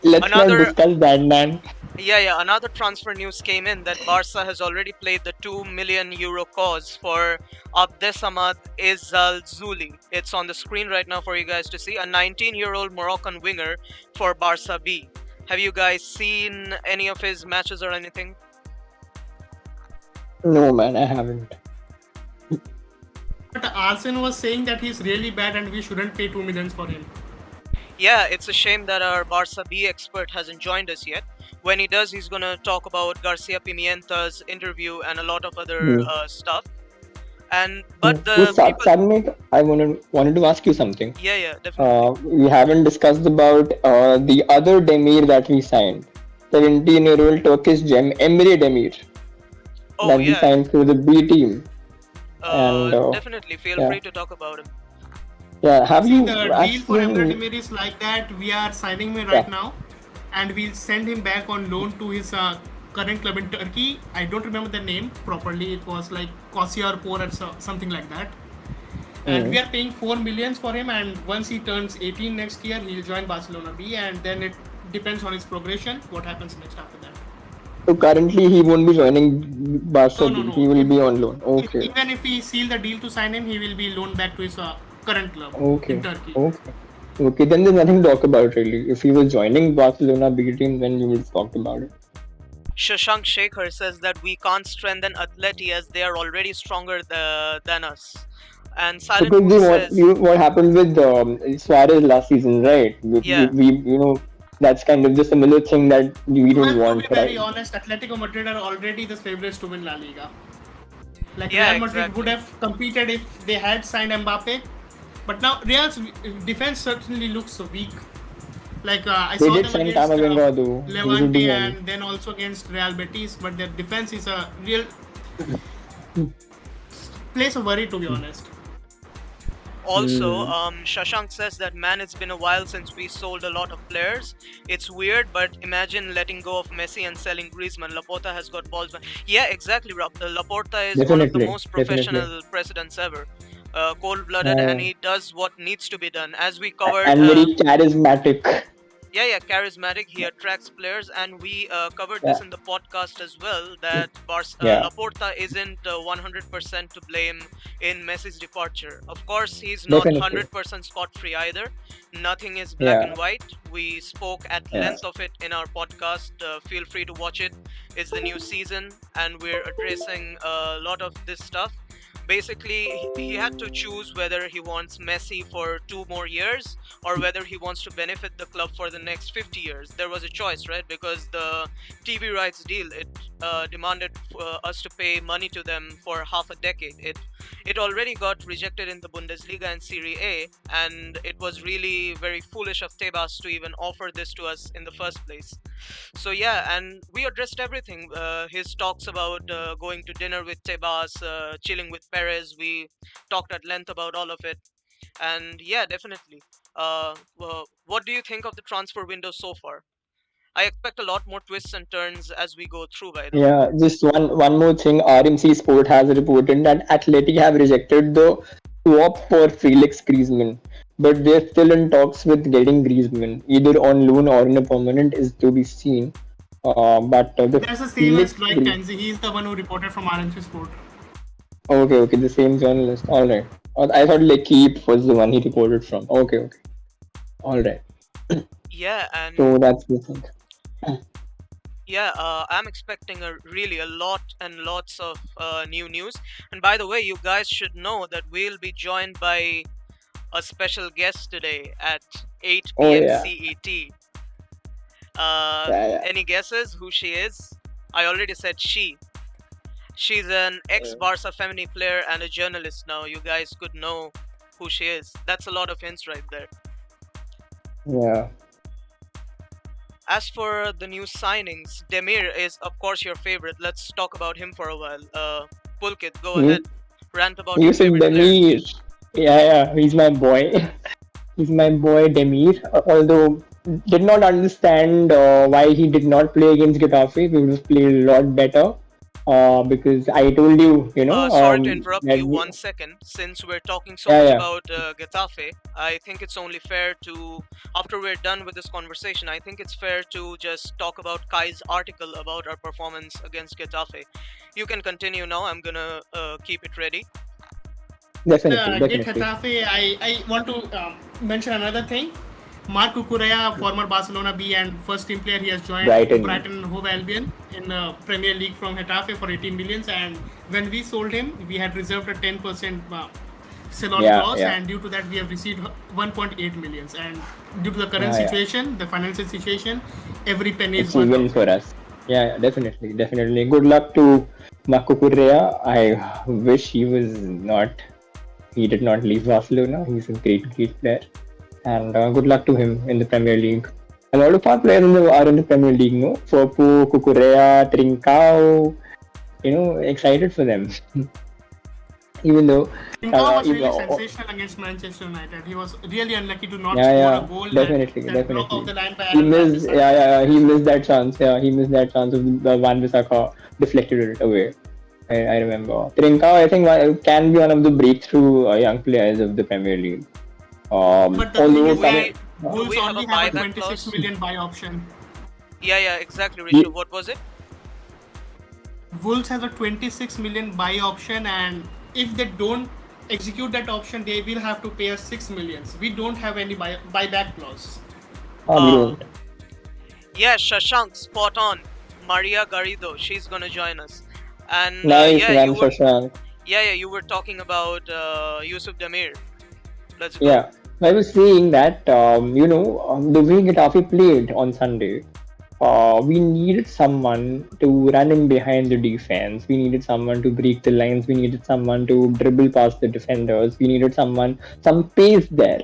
Speaker 2: let's not
Speaker 1: Another
Speaker 2: discuss that, man.
Speaker 1: Yeah. Another transfer news came in that Barca has already played the 2 million euro cause for Abdessamad Ezzalzouli. It's on the screen right now for you guys to see. A 19-year-old Moroccan winger for Barca B. Have you guys seen any of his matches or anything?
Speaker 2: No, man, I haven't.
Speaker 3: But Arsene was saying that he's really bad and we shouldn't pay 2 millions for him.
Speaker 1: Yeah, it's a shame that our Barca B expert hasn't joined us yet. When he does, he's gonna talk about Garcia Pimienta's interview and a lot of other
Speaker 2: Hmm.
Speaker 1: stuff. And
Speaker 2: Hmm.
Speaker 1: but the people,
Speaker 2: Sadnik, I wanted to ask you something.
Speaker 1: yeah, definitely.
Speaker 2: We haven't discussed about the other Demir that we signed. 17-year-old Turkish gem Emre Demir
Speaker 1: Oh
Speaker 2: that we
Speaker 1: yeah,
Speaker 2: signed through the B team. And
Speaker 1: definitely. Feel
Speaker 2: yeah,
Speaker 1: free to talk about him.
Speaker 2: yeah. Have
Speaker 3: See,
Speaker 2: you
Speaker 3: the deal for Emre
Speaker 2: actually?
Speaker 3: Demir is like that. We are signing him
Speaker 2: Yeah.
Speaker 3: right now, and we'll send him back on loan to his current club in Turkey. I don't remember the name properly. It was like Kosyarpor or something like that. And we
Speaker 2: Mm.
Speaker 3: are paying 4 millions for him. And once he turns 18 next year, he'll join Barcelona B. And then it depends on his progression. What happens next after that?
Speaker 2: So currently he won't be joining Barca
Speaker 3: No,
Speaker 2: B.
Speaker 3: no,
Speaker 2: He
Speaker 3: no.
Speaker 2: will be on loan. Okay.
Speaker 3: Even if we seal the deal to sign him, he will be loaned back to his current club
Speaker 2: Okay.
Speaker 3: in Turkey.
Speaker 2: Okay. Okay, then there's nothing to talk about really. If he was joining Barcelona B team, then we would have talked about it.
Speaker 1: Shashank Shekhar says that we can't strengthen Atleti as they are already stronger than us. And Silent
Speaker 2: Because
Speaker 1: Moose says,
Speaker 2: what happened with Suarez last season, right?
Speaker 1: yeah,
Speaker 2: That's kind of the similar thing that we don't
Speaker 3: Well, to be
Speaker 2: want,
Speaker 3: very
Speaker 2: right?
Speaker 3: honest, Atletico Madrid are already the favorites to win La Liga. Like
Speaker 1: yeah,
Speaker 3: Real Madrid would
Speaker 1: exactly.
Speaker 3: have competed if they had signed Mbappe, but now Real's defense certainly looks weak. Like I
Speaker 2: They
Speaker 3: saw
Speaker 2: did
Speaker 3: them
Speaker 2: sign
Speaker 3: against
Speaker 2: Camavinga though. He should do
Speaker 3: Levante
Speaker 2: well.
Speaker 3: and then also against Real Betis, but their defense is a real place of worry, to be honest.
Speaker 1: Also,
Speaker 2: Hmm.
Speaker 1: Shashank says that man, it's been a while since we sold a lot of players. It's weird, but imagine letting go of Messi and selling Griezmann. Laporta has got balls. Yeah, exactly, Rob. Laporta is one of the
Speaker 2: Definitely,
Speaker 1: most
Speaker 2: definitely.
Speaker 1: professional presidents ever. Cold-blooded, and
Speaker 2: Uh,
Speaker 1: he does what needs to be done. As we covered,
Speaker 2: and very charismatic.
Speaker 1: yeah, charismatic. He attracts players, and we covered this
Speaker 2: Yeah,
Speaker 1: in the podcast as well. That
Speaker 2: yeah,
Speaker 1: Laporta isn't 100% to blame in Messi's departure. Of course, he's not
Speaker 2: definitely.
Speaker 1: 100% scot-free either. Nothing is black
Speaker 2: Yeah,
Speaker 1: and white. We spoke at
Speaker 2: yeah.
Speaker 1: length of it in our podcast. Feel free to watch it. It's the new season, and we're addressing a lot of this stuff. Basically, he had to choose whether he wants Messi for 2 more years or whether he wants to benefit the club for the next 50 years. There was a choice, right? Because the TV rights deal, it demanded us to pay money to them for half a decade. It already got rejected in the Bundesliga and Serie A, and it was really very foolish of Tebas to even offer this to us in the first place. So yeah, and we addressed everything. His talks about going to dinner with Tebas, chilling with Perez. We talked at length about all of it, and yeah, definitely. Well, what do you think of the transfer window so far? I expect a lot more twists and turns as we go through, by the way.
Speaker 2: Yeah, just one more thing. RMC Sport has reported that Athletic have rejected the swap for Felix Griezmann, but they're still in talks with getting Griezmann, either on loan or in a permanent, is to be seen. But the
Speaker 3: That's the same as
Speaker 2: Felix
Speaker 3: Troy
Speaker 2: Grie-
Speaker 3: Kanzi. He's the one who reported from RMC Sport.
Speaker 2: okay, the same journalist. All right. I thought L'Equipe was the one he reported from. Okay, all right.
Speaker 1: Yeah, and
Speaker 2: So that's the thing.
Speaker 1: yeah, I'm expecting a lot and lots of new news. And by the way, you guys should know that we'll be joined by a special guest today at
Speaker 2: Oh
Speaker 1: 8 p.m.
Speaker 2: yeah,
Speaker 1: CET.
Speaker 2: yeah.
Speaker 1: Any guesses who she is? I already said she. She's an ex-Barca Femini player and a journalist now. You guys could know who she is. That's a lot of hints right there.
Speaker 2: Yeah.
Speaker 1: As for the new signings, Demir is of course your favorite. Let's talk about him for a while. Pulkit, go
Speaker 2: You
Speaker 1: ahead. Rant about your
Speaker 2: Yusuf
Speaker 1: favorite player.
Speaker 2: Demir. Yeah, he's my boy. He's my boy Demir. Although did not understand why he did not play against Getafe. We would have played a lot better. Because I told you,
Speaker 1: Sorry to interrupt
Speaker 2: that
Speaker 1: you 1 second. Since we're talking so
Speaker 2: yeah,
Speaker 1: much
Speaker 2: yeah,
Speaker 1: about Getafe, I think it's only fair to, after we're done with this conversation, I think it's fair to just talk about Kai's article about our performance against Getafe. You can continue now. I'm gonna keep it ready.
Speaker 2: definitely,
Speaker 3: Get
Speaker 2: definitely.
Speaker 3: Getafe, I want to mention another thing. Marc Cucurella, former Barcelona B and first team player, he has joined
Speaker 2: Brighton.
Speaker 3: Brighton and Hove Albion in Premier League from Getafe for 18 millions. And when we sold him, we had reserved a 10% sell-on
Speaker 2: Yeah,
Speaker 3: clause,
Speaker 2: yeah,
Speaker 3: and due to that, we have received 1.8 millions. And due to the current
Speaker 2: yeah.
Speaker 3: situation, the financial situation, every penny is
Speaker 2: It's a
Speaker 3: worth
Speaker 2: win
Speaker 3: of
Speaker 2: for
Speaker 3: it.
Speaker 2: us. Yeah, definitely, definitely. Good luck to Marco Correa. I wish he did not leave Barcelona. He's a great player. And good luck to him in the Premier League. A lot of our players are in the Premier League, no? Fopu, Cucurella, Trincao, excited for them. Even though,
Speaker 3: Trincao was
Speaker 2: even,
Speaker 3: really sensational against Manchester United. He was really unlucky to not score a
Speaker 2: yeah,
Speaker 3: goal that block off
Speaker 2: definitely.
Speaker 3: the line by
Speaker 2: He
Speaker 3: Aaron
Speaker 2: missed,
Speaker 3: Wan-Bissaka.
Speaker 2: he missed that chance. Yeah, he missed that chance of the Van Bissaka deflected it away. I remember. Trincao, I think, can be one of the breakthrough young players of the Premier League.
Speaker 3: But the thing
Speaker 2: Although
Speaker 1: Do
Speaker 3: is
Speaker 2: coming,
Speaker 3: that
Speaker 1: we do
Speaker 3: Wolves
Speaker 1: we have a
Speaker 3: only have a
Speaker 1: buyback
Speaker 3: 26
Speaker 1: clause?
Speaker 3: million buy option.
Speaker 1: Yeah, exactly, Rishu.
Speaker 2: he,
Speaker 1: What was it?
Speaker 3: Wolves has a 26 million buy option, and if they don't execute that option, they will have to pay us 6 millions. We don't have any buyback clause.
Speaker 2: We
Speaker 1: Uh,
Speaker 2: don't.
Speaker 1: yeah, Shashank, spot on. Maria Garrido, she's gonna join us. And
Speaker 2: Nice one, Shashank.
Speaker 1: you were talking about Yusuf Demir. Let's go.
Speaker 2: Yeah, I was saying that the way Getafe played on Sunday, we needed someone to run in behind the defense. We needed someone to break the lines. We needed someone to dribble past the defenders. We needed some pace there.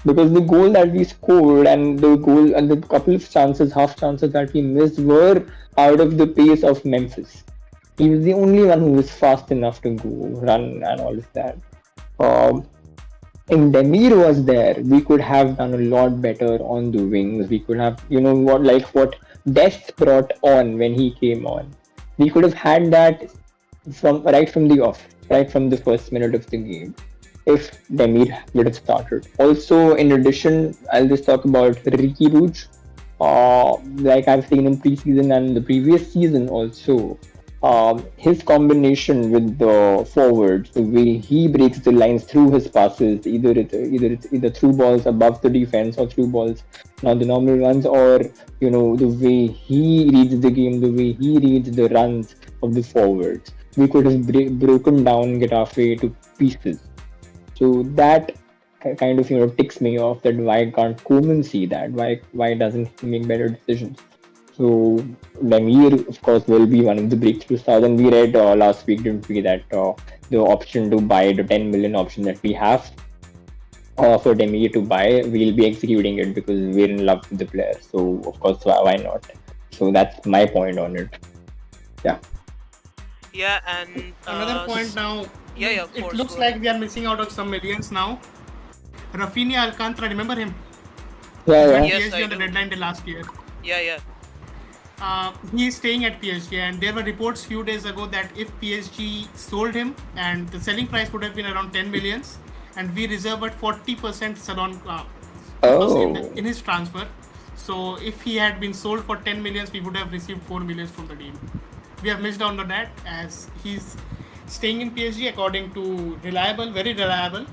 Speaker 2: Because the goal that we scored and the goal and the couple of chances, half chances that we missed were out of the pace of Memphis. He was the only one who was fast enough to go, run, and all of that. Um, if Demir was there, we could have done a lot better on the wings. We could have, what Dest brought on when he came on. We could have had that from the off, right from the first minute of the game, if Demir would have started. Also, in addition, I'll just talk about Ricky Rouge. Like I've seen in preseason and the previous season also, his combination with the forwards, the way he breaks the lines through his passes, either through balls above the defense or through balls, not the normal ones, or the way he reads the game, the way he reads the runs of the forwards, we could have broken down Getafe to pieces. So that kind of ticks me off, that why can't Koeman see that? Why doesn't he make better decisions? So Demir, of course, will be one of the breakthrough stars. And we read last week, didn't we, that the option to buy, the 10 million option that we have for Demir to buy, we'll be executing it because we're in love with the player. So of course, why not? So that's my point on it. Yeah.
Speaker 1: Yeah, and
Speaker 3: Another point now.
Speaker 1: Yeah, of
Speaker 3: it
Speaker 1: course.
Speaker 3: looks like we are missing out on some millions now. Rafinha Alcantara, remember him?
Speaker 2: Yeah.
Speaker 1: Yes,
Speaker 3: PSG
Speaker 1: I
Speaker 3: on the
Speaker 1: do.
Speaker 3: deadline day last year.
Speaker 1: Yeah.
Speaker 3: He is staying at PSG, and there were reports few days ago that if PSG sold him, and the selling price would have been around 10 millions, and we reserved 40% salon in his transfer. So if he had been sold for 10 millions, we would have received 4 millions from the deal. We have missed out on that, as he's staying in PSG according to very reliable,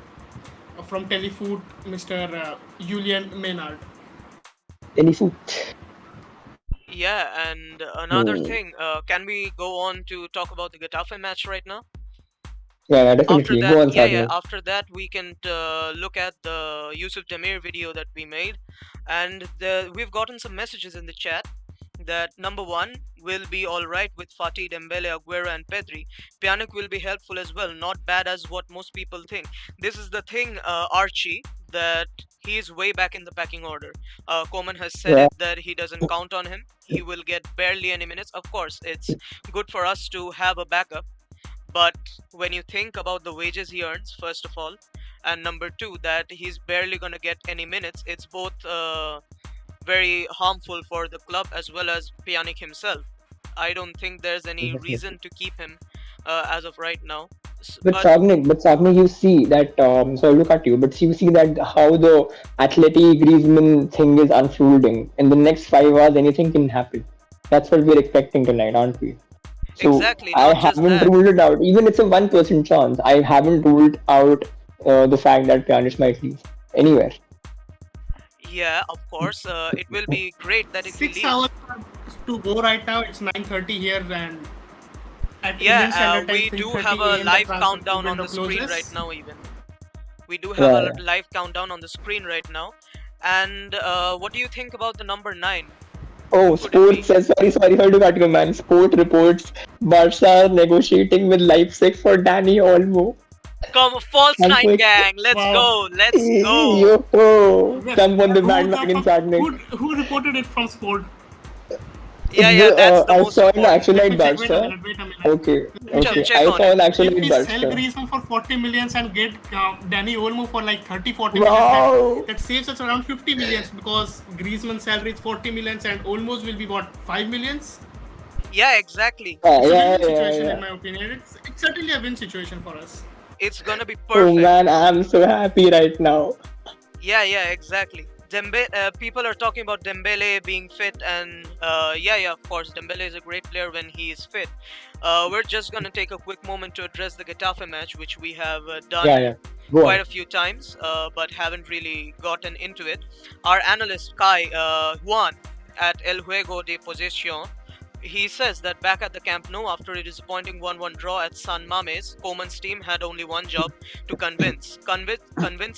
Speaker 3: from Telefoot, Mr. Julian Maynard.
Speaker 2: Telefoot.
Speaker 1: Yeah, and another thing, can we go on to talk about the Getafe match right now?
Speaker 2: Yeah, definitely. Go on, Sadhguru.
Speaker 1: After that, we can look at the Yusuf Demir video that we made, and we've gotten some messages in the chat that number one will be all right with Fatih, Dembele, Aguero, and Pedri. Pjanić will be helpful as well. Not bad as what most people think. This is the thing, Archie, that he is way back in the packing order. Koeman has said it that he doesn't count on him. He will get barely any minutes. Of course, it's good for us to have a backup. But when you think about the wages he earns, first of all, and number two, that he's barely going to get any minutes, it's both very harmful for the club as well as Pjanić himself. I don't think there's any reason to keep him as of right now.
Speaker 2: But Sagnik, you see that, so I look at you, but you see that how the Atleti Griezmann thing is unfolding. In the next 5 hours, anything can happen. That's what we're expecting tonight, aren't we? So
Speaker 1: exactly.
Speaker 2: I haven't ruled it out. Even it's a 1% chance. I haven't ruled out the fact that Pjanić might leave anywhere.
Speaker 1: Yeah, of course. It will be great that if he leaves.
Speaker 3: 6 hours to go right now. It's 9:30 here, and
Speaker 1: we do have a live countdown on the screen right now. Even we do have a live countdown on the screen right now. And what do you think about the number 9?
Speaker 2: Oh, Sport says, sorry to cut you, man. Sport reports Barca negotiating with Leipzig for Dani Olmo.
Speaker 1: Come, false 9 gang. Let's go.
Speaker 2: Yo, jump on the bandwagon, Sagnik.
Speaker 3: Who reported it from Sport?
Speaker 1: Yeah, that's the most
Speaker 2: important. I saw an actual Barca.
Speaker 3: Wait a minute.
Speaker 2: Okay. I saw an actual
Speaker 3: Barca. If we sell Griezmann for 40 millions and get Dani Olmo for like 30-40 millions, that saves us around 50 millions, because Griezmann's salary is 40 millions and Olmo's will be what, 5 millions?
Speaker 1: Yeah, exactly.
Speaker 3: It's a win situation in my opinion. It's certainly a win situation for us.
Speaker 1: It's gonna be perfect.
Speaker 2: Oh man, I'm so happy right now.
Speaker 1: Yeah, exactly. People are talking about Dembele being fit, and yeah, of course, Dembele is a great player when he is fit. We're just gonna take a quick moment to address the Getafe match, which we have
Speaker 2: Yeah,
Speaker 1: done
Speaker 2: yeah. Go
Speaker 1: quite
Speaker 2: on.
Speaker 1: a few times, but haven't really gotten into it. Our analyst Kai Juan at El Juego de Posesión, he says that back at the Camp Nou, after a disappointing 1-1 draw at San Mames, Koeman's team had only one job: to convince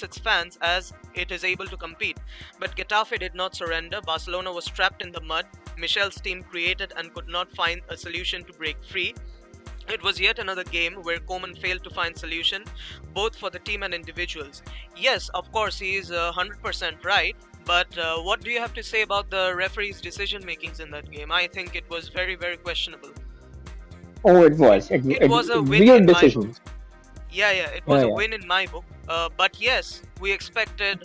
Speaker 1: its fans as it is able to compete. But Getafe did not surrender. Barcelona was trapped in the mud. Michel's team created and could not find a solution to break free. It was yet another game where Koeman failed to find solution, both for the team and individuals. Yes, of course, he is 100% right. But what do you have to say about the referee's decision makings in that game? I think it was very, very questionable.
Speaker 2: Oh, it
Speaker 1: It,
Speaker 2: was.
Speaker 1: it was a win
Speaker 2: Weird
Speaker 1: in my book.
Speaker 2: decisions.
Speaker 1: Yeah, it
Speaker 2: Yeah,
Speaker 1: was a
Speaker 2: yeah.
Speaker 1: win in my book. But yes, we expected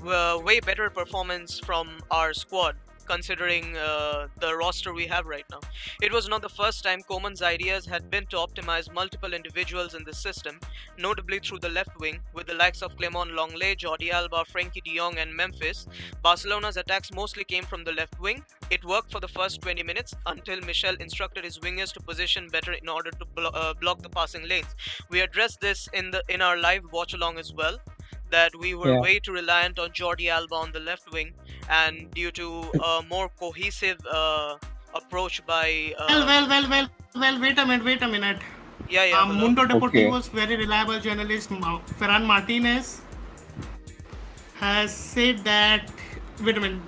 Speaker 1: way better performance from our squad, considering the roster we have right now. It was not the first time Koeman's ideas had been to optimize multiple individuals in the system, notably through the left wing, with the likes of Clement Longley, Jordi Alba, Frenkie de Jong, and Memphis. Barcelona's attacks mostly came from the left wing. It worked for the first 20 minutes until Michel instructed his wingers to position better in order to block the passing lanes. We addressed this in our live watch along as well, that we were
Speaker 2: Yeah.
Speaker 1: way too reliant on Jordi Alba on the left wing, and due to a more cohesive approach by
Speaker 3: Well, wait a minute.
Speaker 1: yeah, Below.
Speaker 3: Mundo
Speaker 2: Okay.
Speaker 3: Deportivo's very reliable journalist Ferran Martinez has said that, wait a minute,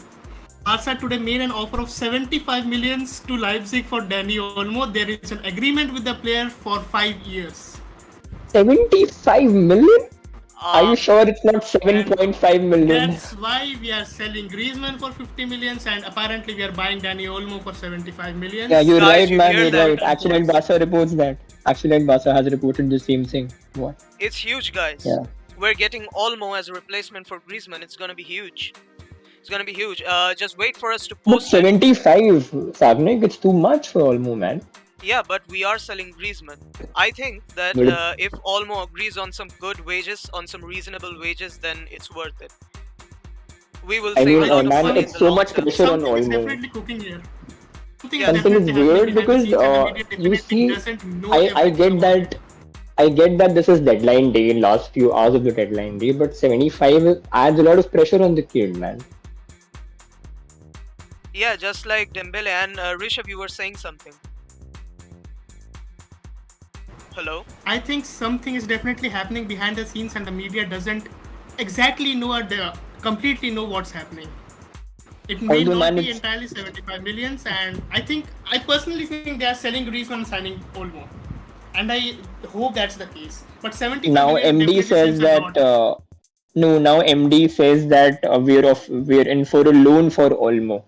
Speaker 3: Barca today made an offer of 75 millions to Leipzig for Dani Olmo. There is an agreement with the player for 5 years.
Speaker 2: 75 million? Are you
Speaker 1: Um,
Speaker 2: sure it's not 7.5 million?
Speaker 3: That's why we are selling Griezmann for 50 millions and apparently we are buying Dani Olmo for 75 millions.
Speaker 2: Yeah, you're
Speaker 1: Guys,
Speaker 2: right,
Speaker 1: you
Speaker 2: man.
Speaker 1: hear
Speaker 2: You're
Speaker 1: that?
Speaker 2: right. Actually, Barca reports that. Actually, Barca has reported the same thing. What?
Speaker 1: It's huge, guys.
Speaker 2: Yeah.
Speaker 1: We're getting Olmo as a replacement for Griezmann. It's gonna be huge. It's gonna be huge. Just wait for us to
Speaker 2: But
Speaker 1: post it.
Speaker 2: 75, Sagnik, it's too much for Olmo, man.
Speaker 1: Yeah, but we are selling Griezmann. I think that
Speaker 2: But
Speaker 1: if Olmo agrees on some good wages, on some reasonable wages, then it's worth it. We will
Speaker 2: I
Speaker 1: save
Speaker 2: mean,
Speaker 1: a lot of
Speaker 2: man,
Speaker 1: money in
Speaker 2: it's
Speaker 1: the
Speaker 2: so
Speaker 1: long
Speaker 2: much
Speaker 1: term.
Speaker 2: pressure on
Speaker 3: Something is
Speaker 2: Olmo.
Speaker 3: definitely cooking here. Something
Speaker 1: Yeah,
Speaker 3: is
Speaker 2: Something is
Speaker 3: definitely
Speaker 2: weird
Speaker 3: happening behind the
Speaker 2: because
Speaker 3: scenes and the media
Speaker 2: you
Speaker 3: definitely
Speaker 2: see,
Speaker 3: doesn't know
Speaker 2: I
Speaker 3: everything
Speaker 2: get
Speaker 3: about
Speaker 2: that.
Speaker 3: it.
Speaker 2: I get that this is deadline day, last few hours of the deadline day, but 75 adds a lot of pressure on the kid, man.
Speaker 1: Yeah, just like Dembele and Rishabh, you were saying something. Hello?
Speaker 3: I think something is definitely happening behind the scenes and the media doesn't exactly know or completely know what's happening. It may
Speaker 2: Although,
Speaker 3: not
Speaker 2: man,
Speaker 3: be
Speaker 2: it's
Speaker 3: entirely 75 millions, and I personally think they are selling Griezmann and signing Olmo, and I hope that's the case. But 75
Speaker 2: now
Speaker 3: million
Speaker 2: MD
Speaker 3: definitely
Speaker 2: says
Speaker 3: seems a
Speaker 2: that
Speaker 3: lot.
Speaker 2: no, now MD says that we're in for a loan for Olmo.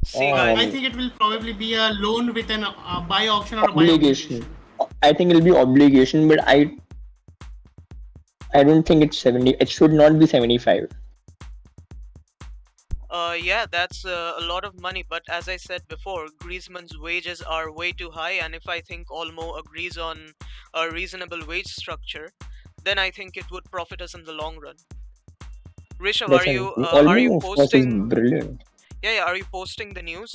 Speaker 1: See, guys.
Speaker 3: I
Speaker 2: Um,
Speaker 3: think it will probably be a loan with an buy option or a buy
Speaker 2: obligation.
Speaker 3: obligation.
Speaker 2: I think it'll be obligation, but I don't think it's 70. It should not be 75.
Speaker 1: Yeah, that's a lot of money, but as I said before, Griezmann's wages are way too high, and if I think Olmo agrees on a reasonable wage structure, then I think it would profit us in the long run. Rishabh,
Speaker 2: Listen,
Speaker 1: are you
Speaker 2: Olmo, of course, is
Speaker 1: posting?
Speaker 2: brilliant.
Speaker 1: Yeah, are you posting the news?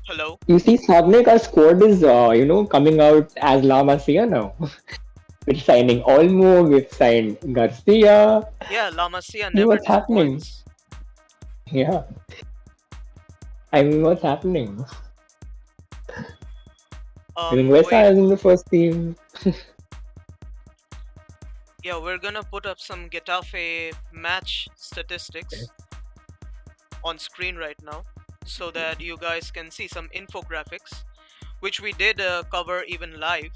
Speaker 1: Hello?
Speaker 2: You see, Sagnik, our squad is, coming out as La Masia now. We're signing Olmo, we've signed Garcia.
Speaker 1: Yeah, La Masia
Speaker 2: I mean,
Speaker 1: never
Speaker 2: what's happening?
Speaker 1: disappoints.
Speaker 2: Yeah. I mean, what's happening? Mingueza
Speaker 1: Wait,
Speaker 2: is in the first team.
Speaker 1: yeah, we're gonna put up some Getafe match statistics on screen right now, so that you guys can see some infographics, which we did cover even live.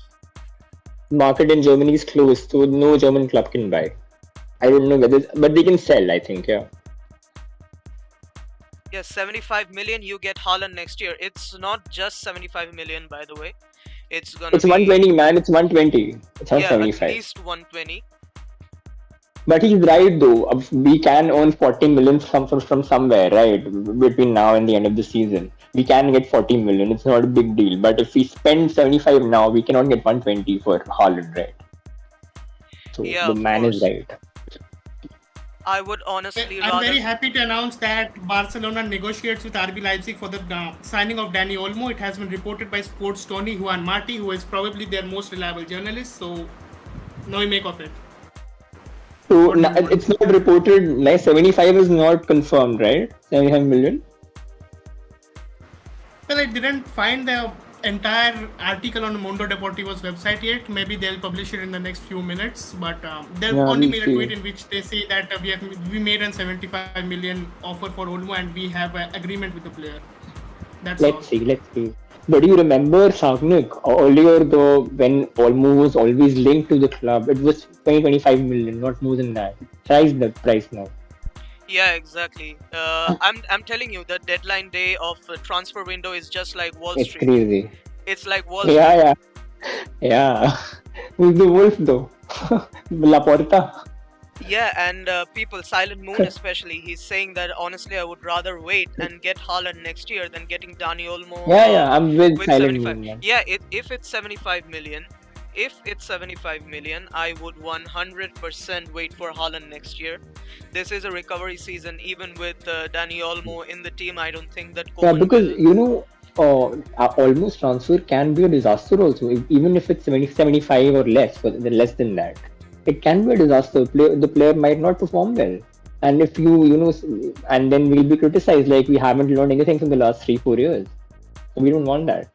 Speaker 2: Market in Germany is closed, so no German club can buy. I don't know whether, but they can sell, I think, yeah.
Speaker 1: Yeah, 75 million, you get Haaland next year. It's not just 75 million, by the way. It's gonna
Speaker 2: It's
Speaker 1: be
Speaker 2: 120, man. It's 120. It's not
Speaker 1: at
Speaker 2: 75.
Speaker 1: least 120.
Speaker 2: But he's right, though. We can earn 40 million from somewhere, right? Between now and the end of the season. We can get 40 million. It's not a big deal. But if we spend 75 now, we cannot get 120 for Haaland, right? So
Speaker 1: Yeah,
Speaker 2: the
Speaker 1: of
Speaker 2: man is
Speaker 1: course.
Speaker 2: right.
Speaker 1: I would honestly
Speaker 3: I'm
Speaker 1: rather.
Speaker 3: very happy to announce that Barcelona negotiates with RB Leipzig for the signing of Dani Olmo. It has been reported by Sports Tony Juan Marti, who is probably their most reliable journalist. So, now you make of it.
Speaker 2: So
Speaker 3: What do you want?
Speaker 2: it's not reported. Like 75 is not confirmed, right? 75 million.
Speaker 3: Well, I didn't find the entire article on Mundo Deportivo's website yet. Maybe they'll publish it in the next few minutes. But they've
Speaker 2: Yeah,
Speaker 3: only
Speaker 2: we'll
Speaker 3: made a tweet
Speaker 2: see.
Speaker 3: in which they say that we made a 75 million offer for Olmo and we have an agreement with the player. That's all.
Speaker 2: Let's see. Let's see. But do you remember Sagnik earlier, though, when Olmo was always linked to the club? It was 25 million, not more than that. Twice the price now.
Speaker 1: Yeah, exactly. I'm telling you, the deadline day of transfer window is just like Wall
Speaker 2: It's
Speaker 1: Street.
Speaker 2: crazy.
Speaker 1: It's like Wall
Speaker 2: Yeah,
Speaker 1: Street.
Speaker 2: yeah, yeah. Who's the wolf though? Laporta.
Speaker 1: Yeah, and people, Silent Moon especially, he's saying that honestly, I would rather wait and get Haaland next year than getting Dani Olmo
Speaker 2: Yeah, yeah. I'm with
Speaker 1: with
Speaker 2: Silent
Speaker 1: 75.
Speaker 2: Moon, man.
Speaker 1: Yeah, if it's 75 million, I would 100% wait for Haaland next year. This is a recovery season. Even with Dani Olmo in the team, I don't think that
Speaker 2: Yeah,
Speaker 1: Koeman
Speaker 2: because
Speaker 1: will.
Speaker 2: almost transfer can be a disaster also. Even if it's 70, 75 or less, but less than that, it can be a disaster. The player might not perform well, and if and then we'll be criticized like we haven't learned anything from the last 3 4 years. So we don't want that.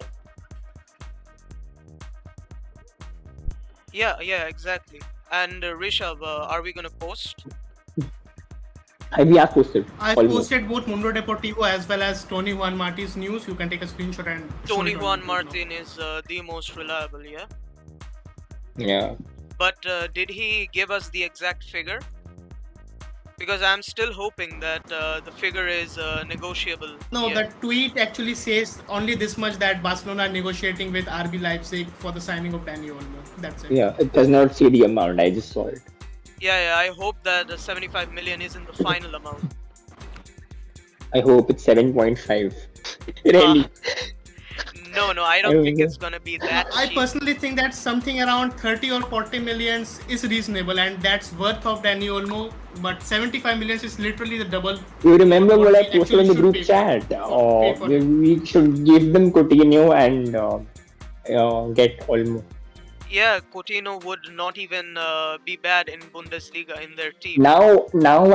Speaker 1: Yeah, exactly. And Rishabh, are we gonna post?
Speaker 2: We have posted
Speaker 3: I've
Speaker 2: almost.
Speaker 3: posted both Mundo Deportivo as well as Tony Juan Marti's news. You can take a screenshot and show
Speaker 1: Tony
Speaker 3: it on
Speaker 1: Juan
Speaker 3: YouTube now.
Speaker 1: Martin is the most reliable, yeah.
Speaker 2: Yeah.
Speaker 1: But did he give us the exact figure? Because I'm still hoping that the figure is negotiable.
Speaker 3: No,
Speaker 1: Yeah.
Speaker 3: the tweet actually says only this much that Barcelona are negotiating with RB Leipzig for the signing of Dani Olmo. That's it.
Speaker 2: Yeah, it does not say the amount. I just saw it.
Speaker 1: Yeah, I hope that the 75 million isn't the final amount.
Speaker 2: I hope it's 7.5.
Speaker 1: Uh,
Speaker 2: Really?
Speaker 1: no, I
Speaker 2: I
Speaker 1: don't think
Speaker 2: mean,
Speaker 1: it's gonna be that
Speaker 3: I
Speaker 1: cheap.
Speaker 3: personally think that something around 30 or 40 millions is reasonable and that's worth of Dani Olmo. But 75 millions is literally the double
Speaker 2: you
Speaker 3: of
Speaker 2: remember
Speaker 3: what
Speaker 2: what I
Speaker 3: we
Speaker 2: posted in
Speaker 3: actually
Speaker 2: the
Speaker 3: should
Speaker 2: group
Speaker 3: pay for.
Speaker 2: chat?
Speaker 3: Pay for
Speaker 2: We should give them Coutinho and get Olmo.
Speaker 1: Yeah, Coutinho would not even be bad in Bundesliga in their team.
Speaker 2: Now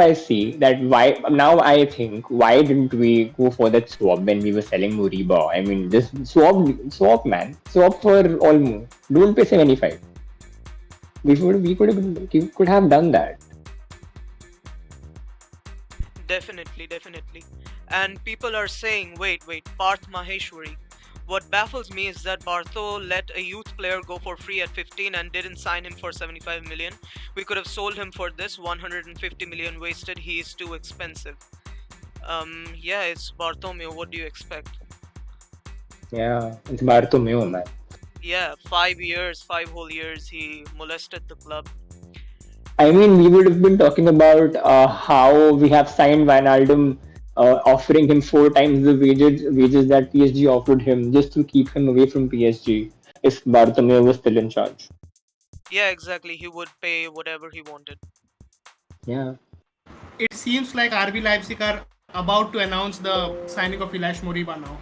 Speaker 2: I see that why. Now I think why didn't we go for that swap when we were selling Moriba? I mean, just swap, man, swap for Olmo. Don't pay 75. We could have done that.
Speaker 1: Definitely. And people are saying, wait, Parth Maheshwari. What baffles me is that Bartho let a youth player go for free at 15 and didn't sign him for 75 million. We could have sold him for this 150 million wasted. He is too expensive. Yeah, it's Bartomeu. What do you expect?
Speaker 2: Yeah, it's Bartomeu, man.
Speaker 1: Yeah, 5 whole years, he molested the club.
Speaker 2: I mean, we would have been talking about how we have signed Wijnaldum, offering him 4 times the wages that PSG offered him just to keep him away from PSG. If Bartomeu was still in charge.
Speaker 1: Yeah, exactly. He would pay whatever he wanted.
Speaker 2: Yeah.
Speaker 3: It seems like RB Leipzig are about to announce the signing of Ilash Moriba now.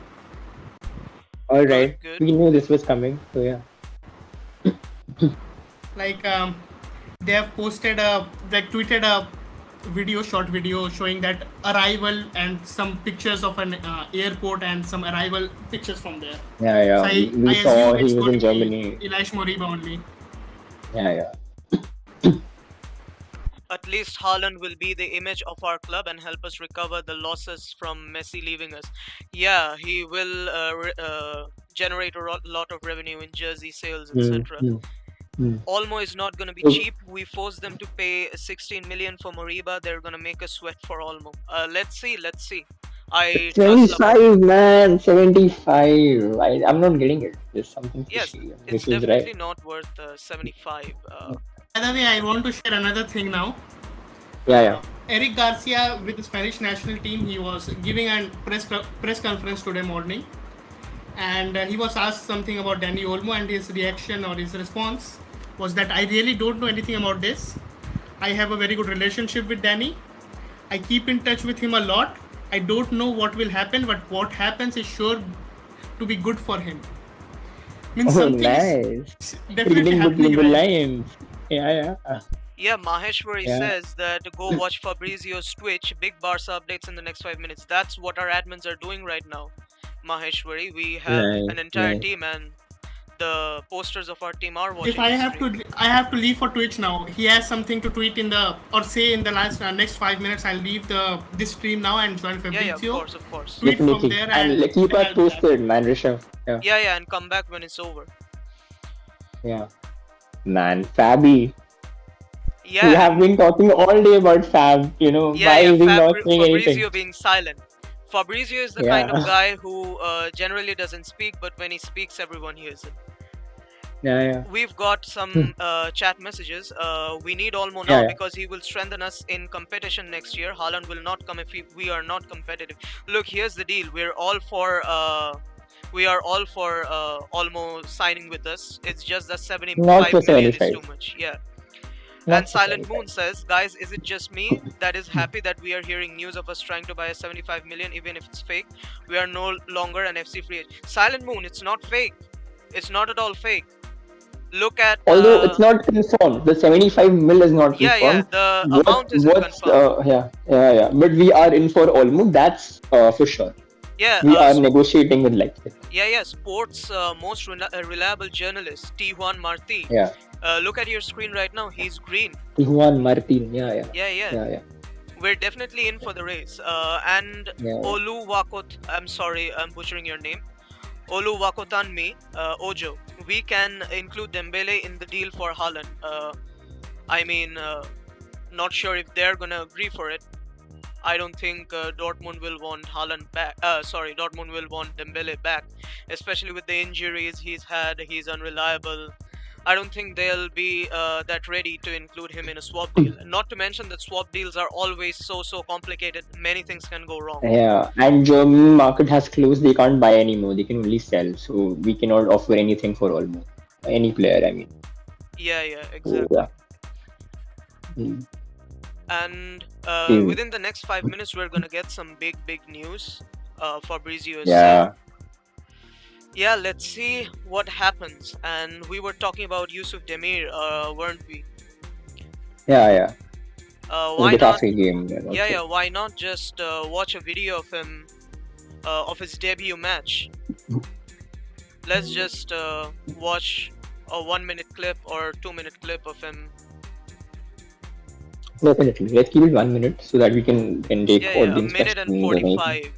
Speaker 2: All right.
Speaker 1: Good.
Speaker 2: We knew this was coming, so yeah.
Speaker 3: Like they have posted tweeted a short video showing that arrival and some pictures of an airport and some arrival pictures from there.
Speaker 2: Yeah.
Speaker 3: So
Speaker 2: We
Speaker 3: I
Speaker 2: saw
Speaker 3: assume
Speaker 2: he
Speaker 3: it's
Speaker 2: was
Speaker 3: going
Speaker 2: in
Speaker 3: to be
Speaker 2: Germany.
Speaker 3: Ilash Moriba only.
Speaker 2: Yeah.
Speaker 1: At least Haaland will be the image of our club and help us recover the losses from Messi leaving us. Yeah, he will generate a lot of revenue in jersey sales, etc. Olmo is not going to be
Speaker 2: So,
Speaker 1: cheap. We forced them to pay 16 million for Moriba. They're going to make us sweat for Olmo. Let's see. I trust Laporta.
Speaker 2: 75, man, 75. I'm not getting it. There's something
Speaker 1: Yes,
Speaker 2: fishy.
Speaker 1: it's
Speaker 2: This is
Speaker 1: definitely
Speaker 2: right.
Speaker 1: not worth 75.
Speaker 3: By the way, I want to share another thing now.
Speaker 2: Yeah.
Speaker 3: Eric Garcia with the Spanish national team, he was giving a press conference today morning, and he was asked something about Dani Olmo and his reaction or his response. was that I really don't know anything about this. I have a very good relationship with Danny. I keep in touch with him a lot. I don't know what will happen, but what happens is sure to be good for him. Means
Speaker 2: Oh,
Speaker 3: something is
Speaker 2: nice.
Speaker 3: definitely
Speaker 2: Reading between
Speaker 3: happening
Speaker 2: the
Speaker 3: right.
Speaker 2: lines. Yeah.
Speaker 1: Yeah, Maheshwari
Speaker 2: Yeah.
Speaker 1: says that go watch Fabrizio's Twitch. Big Barca updates in the next 5 minutes. That's what our admins are doing right now, Maheshwari. We have
Speaker 2: Nice,
Speaker 1: an entire
Speaker 2: nice.
Speaker 1: team, and the posters of our team are
Speaker 3: If
Speaker 1: watching the stream.
Speaker 3: I have to leave for Twitch now. He has something to tweet in the or say in the last next 5 minutes. I'll leave the this stream now and join
Speaker 1: Yeah, of
Speaker 3: Fabrizio.
Speaker 1: course, of course.
Speaker 3: Tweet from
Speaker 2: Definitely.
Speaker 3: there
Speaker 2: And
Speaker 3: and
Speaker 2: keep
Speaker 3: then
Speaker 2: us
Speaker 3: I'll be back.
Speaker 2: posted, man, Rishabh. Yeah.
Speaker 1: Yeah, and come back when it's over.
Speaker 2: Yeah. Man, Fabi. We
Speaker 1: Yeah,
Speaker 2: have been talking all day about Fab, why is he not saying anything?
Speaker 1: Fabrizio being silent. Fabrizio is the kind of
Speaker 2: Yeah.
Speaker 1: guy who generally doesn't speak, but when he speaks, everyone hears him.
Speaker 2: Yeah.
Speaker 1: We've got some chat messages. We need Olmo now
Speaker 2: Yeah.
Speaker 1: because he will strengthen us in competition next year. Haaland will not come if we are not competitive. Look, here's the deal. We are all for Olmo signing with us. It's just that
Speaker 2: Not
Speaker 1: 75
Speaker 2: for
Speaker 1: million is
Speaker 2: 75.
Speaker 1: too much. Yeah.
Speaker 2: Not
Speaker 1: And
Speaker 2: for
Speaker 1: Silent
Speaker 2: 75.
Speaker 1: Moon says, guys, is it just me that is happy that we are hearing news of us trying to buy a 75 million, even if it's fake? We are no longer an FC free agent. Silent Moon, it's not fake. It's not at all fake. Look at.
Speaker 2: Although it's not confirmed. The 75 mil is not
Speaker 1: Yeah,
Speaker 2: confirmed.
Speaker 1: the amount isn't
Speaker 2: What's
Speaker 1: confirmed.
Speaker 2: yeah. But we are in for Olmo, that's for sure.
Speaker 1: Yeah,
Speaker 2: We are negotiating with Leipzig.
Speaker 1: yeah. Sports most reliable journalist, T. Juan Marti.
Speaker 2: Yeah.
Speaker 1: Look at your screen right now. He's green.
Speaker 2: Juan Martin. Yeah.
Speaker 1: Yeah. We're definitely in for the race. And
Speaker 2: Yeah.
Speaker 1: Olu Wakot, I'm sorry, I'm butchering your name. Olu Wakotanmi, Ojo. We can include Dembele in the deal for Haaland. Not sure if they're gonna agree for it. I don't think Dortmund will want Haaland back. Dortmund will want Dembele back, especially with the injuries he's had. He's unreliable. I don't think they'll be that ready to include him in a swap deal. Not to mention that swap deals are always so complicated. Many things can go wrong.
Speaker 2: Yeah, and German market has closed. They can't buy anymore. They can only sell. So we cannot offer anything for Olmo. Any player, I mean.
Speaker 1: Yeah,
Speaker 2: So,
Speaker 1: exactly.
Speaker 2: yeah. Mm.
Speaker 1: And
Speaker 2: Mm.
Speaker 1: within the next 5 minutes, we're gonna get some big news. Fabrizio is
Speaker 2: Yeah.
Speaker 1: yeah, let's see what happens. And we were talking about Yusuf Demir, weren't we?
Speaker 2: Yeah.
Speaker 1: Why
Speaker 2: The
Speaker 1: not?
Speaker 2: Getafe game.
Speaker 1: Yeah. Why not just watch a video of him, of his debut match? Let's just watch a 1 minute clip or 2 minute clip of him.
Speaker 2: Definitely. Let's keep it 1 minute so that we can take
Speaker 1: Yeah, a
Speaker 2: audience
Speaker 1: minute and
Speaker 2: questions and anything.
Speaker 1: 45.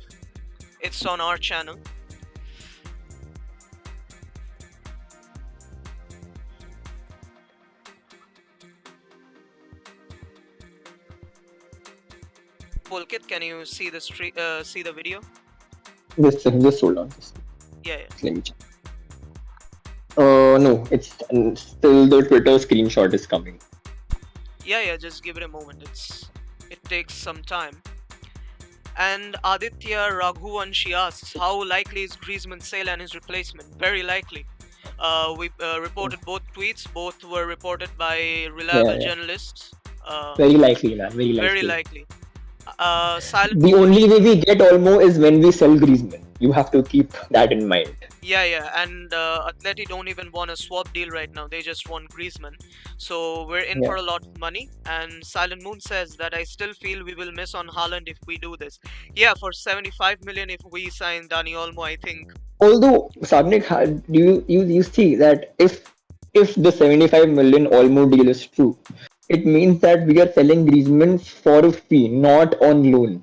Speaker 1: It's on our channel. Pulkit, can you see the see the video?
Speaker 2: Just hold on.
Speaker 1: Yeah.
Speaker 2: Let me check. No, it's still the Twitter screenshot is coming.
Speaker 1: Yeah. Just give it a moment. It takes some time. And Aditya Raghuvanshi asks, how likely is Griezmann's sale and his replacement? Very likely. We reported both tweets. Both were reported by reliable journalists.
Speaker 2: Very likely, man. Very likely.
Speaker 1: Very likely. Silent
Speaker 2: The only way we get Olmo is when we sell Griezmann. You have to keep that in mind.
Speaker 1: Yeah. And Atleti don't even want a swap deal right now. They just want Griezmann. So we're in for a lot of money. And Silent Moon says that I still feel we will miss on Haaland if we do this. Yeah, for 75 million if we sign Dani Olmo, I think.
Speaker 2: Although, Sagnik, do you see that if the 75 million Olmo deal is true, it means that we are selling Griezmann for a fee, not on loan.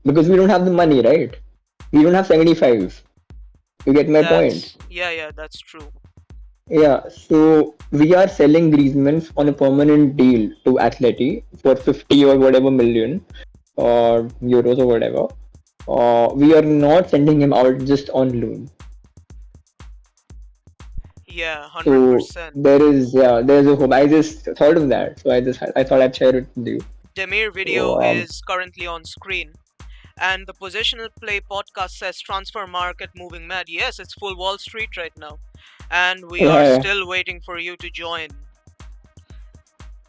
Speaker 2: Because we don't have the money, right? We don't have 75. You get my point?
Speaker 1: Yeah, that's true.
Speaker 2: Yeah, so we are selling Griezmann on a permanent deal to Atleti for 50 or whatever million, or euros or whatever. We are not sending him out just on loan.
Speaker 1: Yeah, 100%.
Speaker 2: So there's a hope. I just thought of that, so I thought I'd share it with you.
Speaker 1: Demir video is currently on screen. And the Positional Play podcast says transfer market moving mad. Yes, it's full Wall Street right now. And we are
Speaker 2: Yeah,
Speaker 1: still waiting for you to join.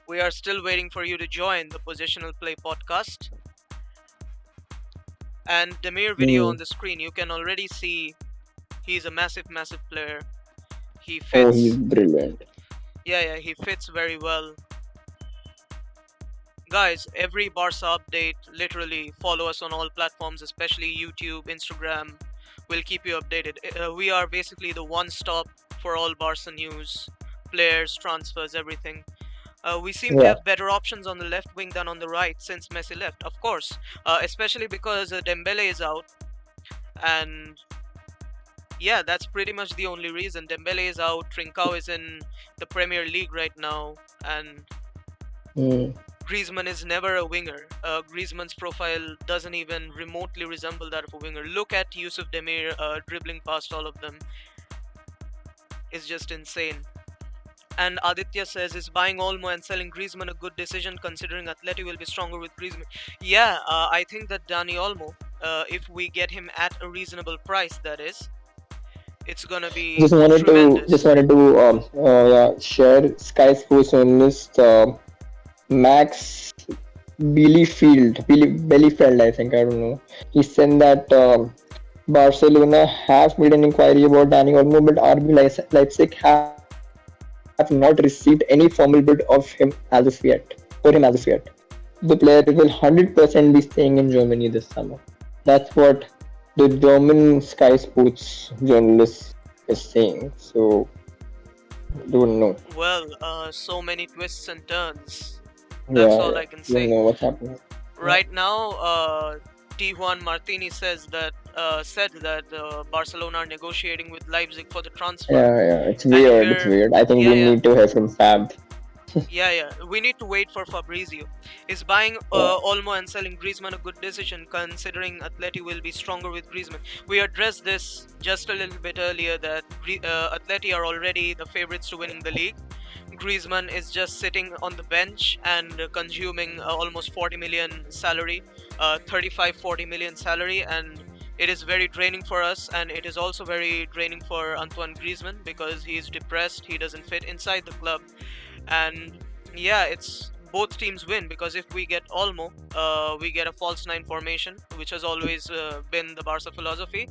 Speaker 1: We are still waiting for you to join the Positional Play podcast. And Demir video on
Speaker 2: mm.
Speaker 1: the screen, you can already see he's a massive, massive player. He
Speaker 2: Oh, he's
Speaker 1: fits.
Speaker 2: brilliant.
Speaker 1: Yeah, he fits very well. Guys, every Barca update, literally follow us on all platforms, especially YouTube, Instagram. We'll keep you updated. We are basically the one stop for all Barca news, players, transfers, everything. We seem to
Speaker 2: Yeah,
Speaker 1: have better options on the left wing than on the right since Messi left, of course, especially because Dembele is out. And yeah, that's pretty much the only reason. Dembele is out, Trincao is in the Premier League right now, and
Speaker 2: mm.
Speaker 1: Griezmann is never a winger. Griezmann's profile doesn't even remotely resemble that of a winger. Look at Yusuf Demir dribbling past all of them. It's just insane. And Aditya says, is buying Olmo and selling Griezmann a good decision considering Atleti will be stronger with Griezmann? Yeah, I think that Dani Olmo, if we get him at a reasonable price, that is, it's gonna be
Speaker 2: Just
Speaker 1: tremendous.
Speaker 2: wanted to yeah, share Sky Sports journalist Max Bielefeld, I think, I don't know. He said that Barcelona have made an inquiry about Dani Olmo, but RB Leipzig have not received any formal bid of him as of yet. The player will 100% be staying in Germany this summer. That's what the German Sky Sports journalist is saying. So, don't know.
Speaker 1: So many twists and turns. That's
Speaker 2: Yeah,
Speaker 1: all
Speaker 2: yeah.
Speaker 1: I can
Speaker 2: Don't
Speaker 1: say.
Speaker 2: know what's happening. Yeah,
Speaker 1: Right now, T. Juan Martini said that Barcelona are negotiating with Leipzig for the transfer,
Speaker 2: yeah. It's
Speaker 1: and
Speaker 2: weird. It's
Speaker 1: here,
Speaker 2: weird. I think
Speaker 1: yeah,
Speaker 2: we
Speaker 1: yeah,
Speaker 2: need to hear from Fab.
Speaker 1: we need to wait for Fabrizio. Is buying
Speaker 2: Yeah,
Speaker 1: Olmo and selling Griezmann a good decision, considering Atleti will be stronger with Griezmann? We addressed this just a little bit earlier that Atleti are already the favorites to winning the league. Griezmann is just sitting on the bench and consuming almost 40 million salary, 35 40 million salary, and it is very draining for us, and it is also very draining for Antoine Griezmann because he is depressed, he doesn't fit inside the club, and yeah, it's both teams win because if we get Olmo, we get a false nine formation, which has always been the Barca philosophy.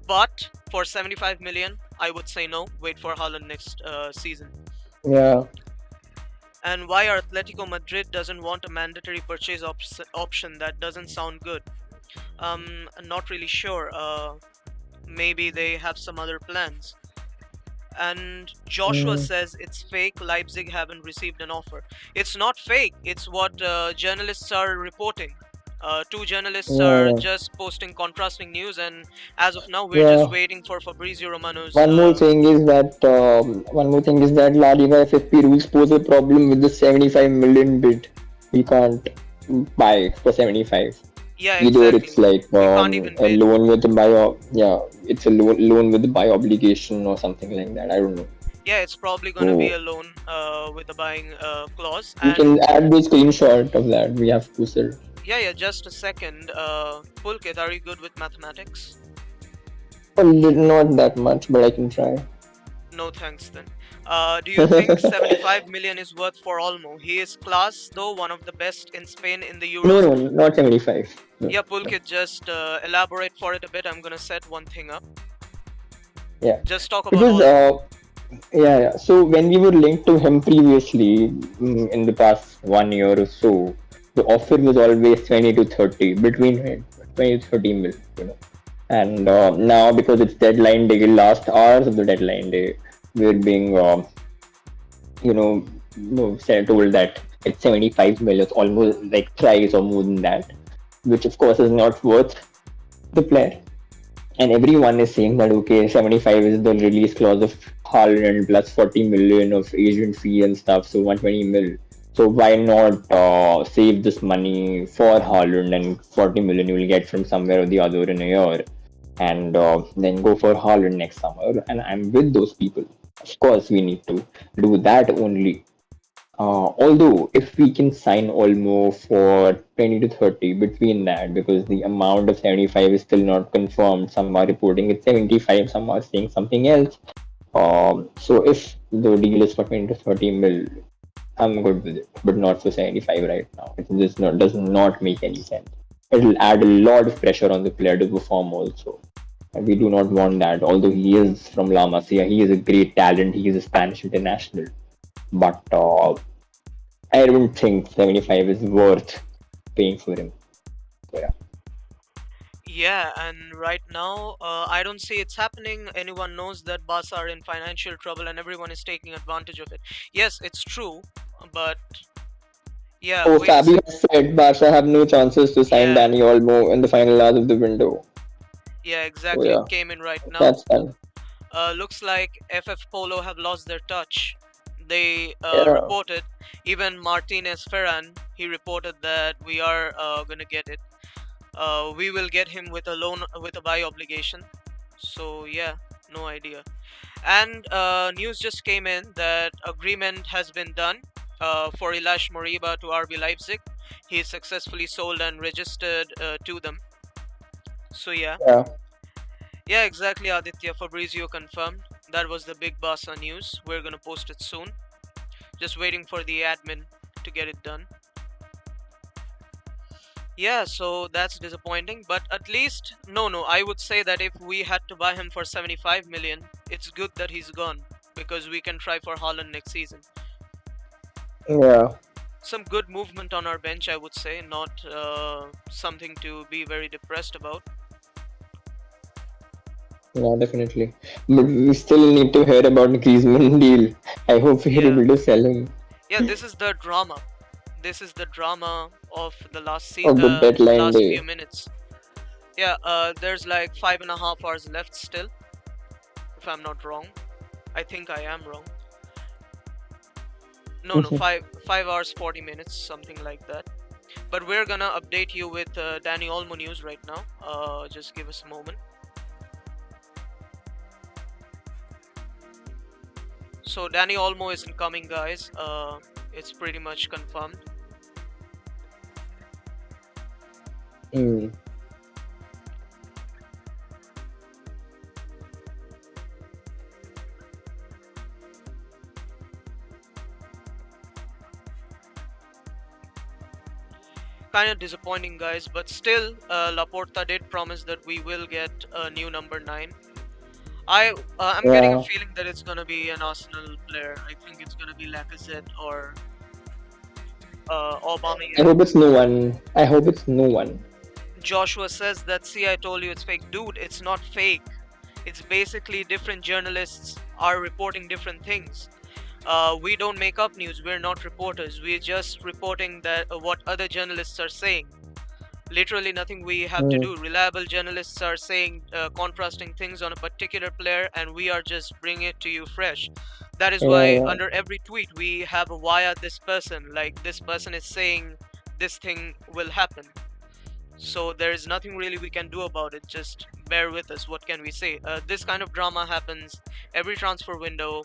Speaker 1: But for 75 million, I would say no. Wait for Haaland next season.
Speaker 2: yeah.
Speaker 1: And why Atletico Madrid doesn't want a mandatory purchase option? That doesn't sound good. I'm not really sure. Maybe they have some other plans. And Joshua
Speaker 2: Mm,
Speaker 1: says it's fake. Leipzig haven't received an offer. It's not fake. It's what journalists are reporting. Two journalists are
Speaker 2: yeah,
Speaker 1: just posting contrasting news, and as of now, we're just
Speaker 2: yeah.
Speaker 1: waiting for Fabrizio Romano's.
Speaker 2: One more thing is that La Liga FFP rules pose a problem with the 75 million bid. We can't buy for 75.
Speaker 1: Yeah,
Speaker 2: Either
Speaker 1: exactly.
Speaker 2: it's like
Speaker 1: We can't even
Speaker 2: a
Speaker 1: bid.
Speaker 2: loan with a yeah, it's a loan with a buy obligation or something like that. I don't know.
Speaker 1: Yeah, it's probably gonna be
Speaker 2: So
Speaker 1: a loan with a buying clause.
Speaker 2: we
Speaker 1: And
Speaker 2: can add the screenshot of that. We have to sir.
Speaker 1: yeah, just a second. Pulkit, are you good with mathematics?
Speaker 2: Not that much, but I can try.
Speaker 1: No thanks then. Do you think 75 million is worth for Olmo? He is class though, one of the best in Spain in the
Speaker 2: No,
Speaker 1: Euros.
Speaker 2: no, not 75. No,
Speaker 1: Yeah,
Speaker 2: no.
Speaker 1: Pulkit, just elaborate for it a bit. I'm gonna set one thing up.
Speaker 2: Yeah,
Speaker 1: Just talk about
Speaker 2: because
Speaker 1: Olmo.
Speaker 2: yeah. So when we were linked to him previously, in the past 1 year or so, the offer was always 20 to 30 between 20 to 30 mil, you know. And now because it's deadline day, last hours of the deadline day, we're being you know, told that it's 75 mil. It's almost like thrice or more than that, which of course is not worth the player. And everyone is saying that okay, 75 is the release clause of Haaland plus 40 million of agent fee and stuff, so 120 mil. So why not save this money for Haaland and 40 million you will get from somewhere or the other in a year, and then go for Haaland next summer? And I'm with those people. Of course, we need to do that only. Although, if we can sign Olmo for 20 to 30 between that, because the amount of 75 is still not confirmed. Some are reporting it's 75, some are saying something else. So if the deal is for 20 to 30 mil, I'm good with it, but not for 75 right now. It just not does not make any sense. It'll add a lot of pressure on the player to perform also. And we do not want that. Although he is from La Masia, he is a great talent. He is a Spanish international. But I don't think 75 is worth paying for him. So, yeah.
Speaker 1: Yeah, and right now, I don't see it's happening. Anyone knows that Barca are in financial trouble and everyone is taking advantage of it. Yes, it's true, but yeah,
Speaker 2: Oh,
Speaker 1: wait a
Speaker 2: Fabi
Speaker 1: sec.
Speaker 2: has said Barca have no chances to sign
Speaker 1: Yeah,
Speaker 2: Dani Olmo in the final hours of the window.
Speaker 1: yeah,
Speaker 2: So
Speaker 1: exactly.
Speaker 2: yeah,
Speaker 1: It came in right now.
Speaker 2: that's fine.
Speaker 1: Looks like FF Polo have lost their touch. They
Speaker 2: Yeah,
Speaker 1: reported, even Martinez Ferran, he reported that we are gonna get it. We will get him with a loan, with a buy obligation. So yeah, no idea. And news just came in that agreement has been done for Ilash Moriba to RB Leipzig. He is successfully sold and registered to them. So yeah,
Speaker 2: yeah.
Speaker 1: yeah, exactly. Aditya, Fabrizio confirmed. That was the big Barca news. We're gonna post it soon. Just waiting for the admin to get it done. Yeah, so that's disappointing, but at least no, I would say that if we had to buy him for 75 million, it's good that he's gone because we can try for Haaland next season.
Speaker 2: Yeah,
Speaker 1: Some good movement on our bench, I would say, not something to be very depressed about.
Speaker 2: yeah, definitely. But we still need to hear about the Griezmann deal. I hope we're
Speaker 1: Yeah,
Speaker 2: able to sell him
Speaker 1: yeah, this is the drama. This is the drama of the
Speaker 2: of the deadline
Speaker 1: last few
Speaker 2: day.
Speaker 1: minutes. Yeah, there's like 5.5 hours left still, if I'm not wrong. I think I am wrong. No, 5 hours 40 minutes, something like that. But we're gonna update you with Danny Olmo news right now. Just give us a moment. So Danny Olmo isn't coming, guys. It's pretty much confirmed.
Speaker 2: Mm.
Speaker 1: Kind of disappointing, guys, but still, Laporta did promise that we will get a new number 9. I'm getting a
Speaker 2: Yeah,
Speaker 1: feeling that it's gonna be an Arsenal player. I think it's gonna be Lacazette or
Speaker 2: I
Speaker 1: Aubameyang.
Speaker 2: hope it's no one. I hope it's no one.
Speaker 1: Joshua says that, see, I told you it's fake. Dude, it's not fake. It's basically different journalists are reporting different things. We don't make up news. We're not reporters. We're just reporting that what other journalists are saying. Literally nothing we have to
Speaker 2: Mm.
Speaker 1: do. Reliable journalists are saying contrasting things on a particular player, and we are just bringing it to you fresh. That is
Speaker 2: Yeah,
Speaker 1: why
Speaker 2: yeah,
Speaker 1: under every tweet we have a via this person. Like, this person is saying this thing will happen. So there is nothing really we can do about it. Just bear with us. What can we say? This kind of drama happens every transfer window.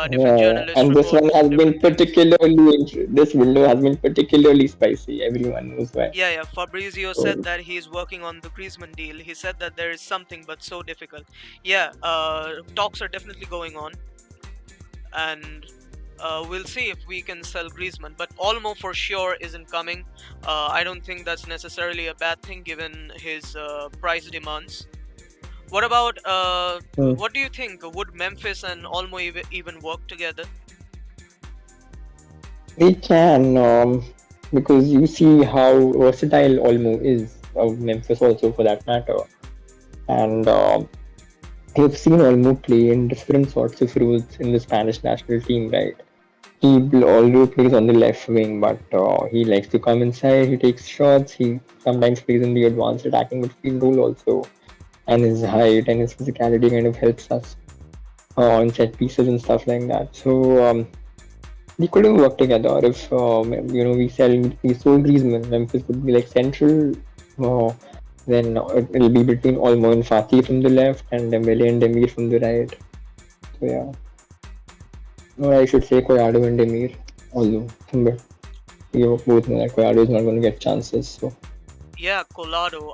Speaker 1: Different
Speaker 2: yeah, yeah.
Speaker 1: journalists
Speaker 2: And this
Speaker 1: report
Speaker 2: one has been
Speaker 1: different things.
Speaker 2: this window has been particularly spicy. Everyone knows why.
Speaker 1: Yeah, yeah. Fabrizio said
Speaker 2: So,
Speaker 1: that he is working on the Griezmann deal. He said that there is something, but so difficult. Yeah, talks are definitely going on, and we'll see if we can sell Griezmann. But Olmo for sure isn't coming. I don't think that's necessarily a bad thing given his price demands. What about
Speaker 2: mm,
Speaker 1: what do you think? Would Memphis and Olmo even work together?
Speaker 2: we can, because you see how versatile Olmo is, Memphis also for that matter. And you've seen Olmo play in different sorts of roles in the Spanish national team, right? Although plays on the left wing, but he likes to come inside. He takes shots. He sometimes plays in the advanced attacking midfield role also, and his height and his physicality kind of helps us on set pieces and stuff like that. So we couldn't work together if we sold Griezmann. Memphis would be like central. Uh, then it'll be between Olmo and Fati from the left, and Dembele and Demir from the right. So yeah, or I should say Collado and Demir. Although, but you both know that Collado is not going to get chances. So
Speaker 1: Yeah, Colado.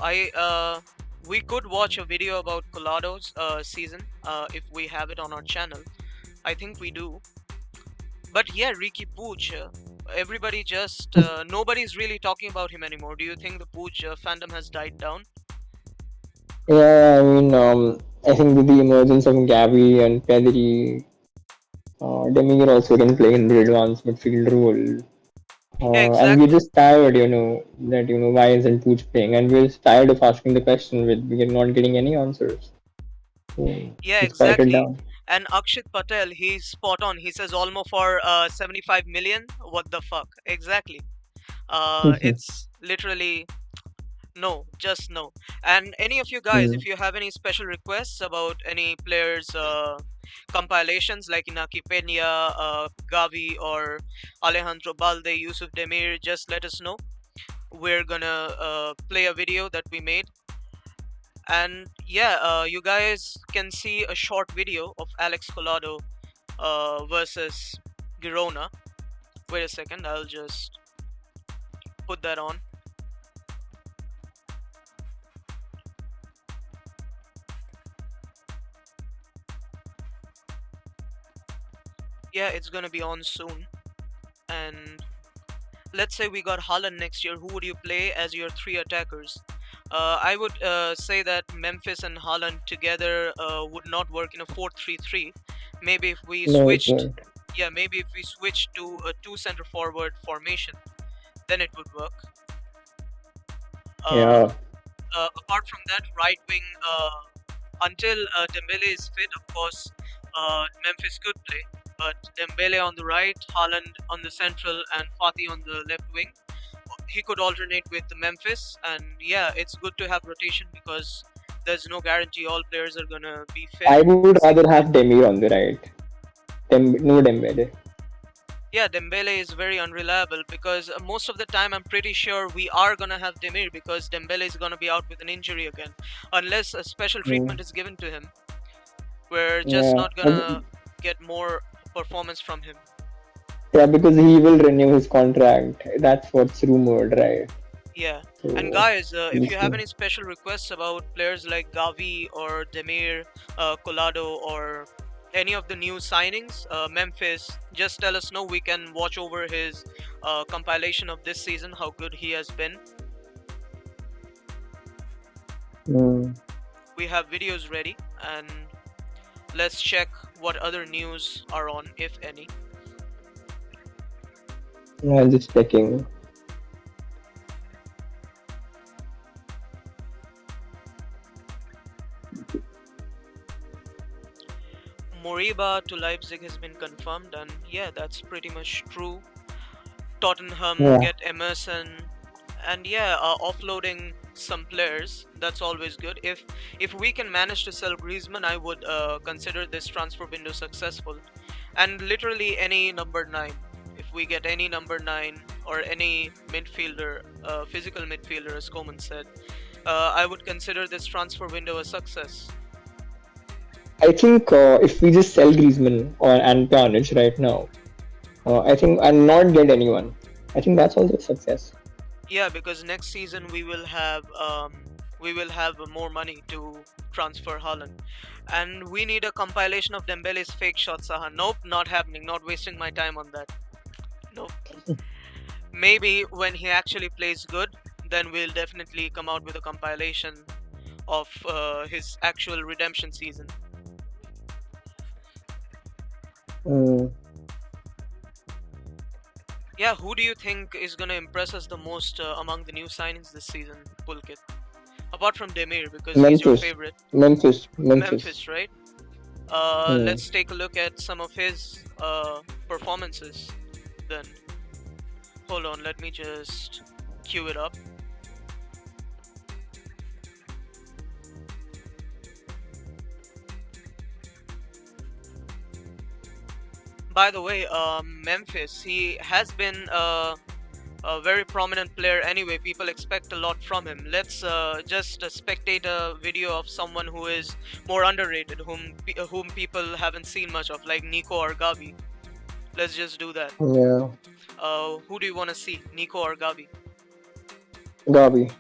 Speaker 1: We could watch a video about Colado's season if we have it on our channel. I think we do. But yeah, Ricky Puig, everybody just nobody's really talking about him anymore. Do you think the Puig fandom has died down?
Speaker 2: Yeah, I mean, I think with the emergence of Gavi and Pedri, Demir also can play in the advanced midfield role.
Speaker 1: Yeah,
Speaker 2: And we're
Speaker 1: exactly.
Speaker 2: just tired, that, why isn't Pooch playing? And we're just tired of asking the question with we're not getting any answers. So
Speaker 1: Yeah,
Speaker 2: let's write it
Speaker 1: exactly.
Speaker 2: down.
Speaker 1: And Akshit Patel, he's spot on. He says almost for 75 million. What the fuck? Exactly. It's literally no, just no. And any of you guys,
Speaker 2: Hmm.
Speaker 1: if you have any special requests about any players' compilations like Inaki Peña, Gavi, or Alejandro Balde, Yusuf Demir, just let us know. We're gonna play a video that we made. And yeah, you guys can see a short video of Alex Collado versus Girona. Wait a second, I'll just put that on. Yeah, it's gonna be on soon. And let's say we got Haaland next year, who would you play as your three attackers? I would say that Memphis and Haaland together would not work in a 4-3-3. Maybe if we
Speaker 2: No, it
Speaker 1: switched,
Speaker 2: won't.
Speaker 1: yeah, maybe if we switched to a two center forward formation, then it would work. Uh,
Speaker 2: Yeah.
Speaker 1: Apart from that, right wing, until Dembele is fit, of course, Memphis could play. But Dembele on the right, Haaland on the central, and Fati on the left wing. He could alternate with the Memphis, and yeah, it's good to have rotation because there's no guarantee all players are gonna be fit
Speaker 2: I
Speaker 1: at
Speaker 2: would
Speaker 1: the same
Speaker 2: rather
Speaker 1: time.
Speaker 2: have Demir on the right. No Dembele.
Speaker 1: Yeah, Dembele is very unreliable because most of the time I'm pretty sure we are gonna have Demir because Dembele is gonna be out with an injury again, unless a special
Speaker 2: Hmm.
Speaker 1: treatment is given to him. We're just
Speaker 2: Yeah.
Speaker 1: not gonna get more performance from him.
Speaker 2: Yeah, because he will renew his contract. That's what's rumored, right?
Speaker 1: Yeah. And
Speaker 2: So
Speaker 1: guys,
Speaker 2: we'll
Speaker 1: if you have
Speaker 2: see.
Speaker 1: any special requests about players like Gavi or Demir, Colado, or any of the new signings, Memphis, just tell us know. We can watch over his compilation of this season, how good he has been.
Speaker 2: Hmm.
Speaker 1: We have videos ready, and let's check what other news are on, if any.
Speaker 2: Yeah, just checking.
Speaker 1: Moriba to Leipzig has been confirmed, and yeah, that's pretty much true. Tottenham
Speaker 2: Yeah.
Speaker 1: get Emerson, and yeah, offloading some players. That's always good. If we can manage to sell Griezmann, I would consider this transfer window successful. And literally any number nine. If we get any number nine or any midfielder, physical midfielder, as Koeman said, I would consider this transfer window a success.
Speaker 2: I think if we just sell Griezmann or and Pjanić right now, I think and not get anyone, I think that's also a success.
Speaker 1: Yeah, because next season we will have more money to transfer Haaland, and we need a compilation of Dembele's fake shots. Saha, nope, not happening. Not wasting my time on that. Nope. Maybe when he actually plays good, then we'll definitely come out with a compilation of his actual redemption season.
Speaker 2: Mm.
Speaker 1: Yeah, who do you think is gonna impress us the most among the new signings this season, Pulkit? Apart from Demir, because he's your
Speaker 2: Memphis,
Speaker 1: favorite.
Speaker 2: Memphis.
Speaker 1: Memphis, right?
Speaker 2: Mm.
Speaker 1: Let's take a look at some of his performances then. Hold on, let me just queue it up. By the way, Memphis, he has been a very prominent player anyway. People expect a lot from him. Let's just spectate a video of someone who is more underrated, whom people haven't seen much of, like Nico or Gavi. Let's just do that.
Speaker 2: Yeah,
Speaker 1: Who do you want to see, Nico or Gavi?
Speaker 2: Gavi.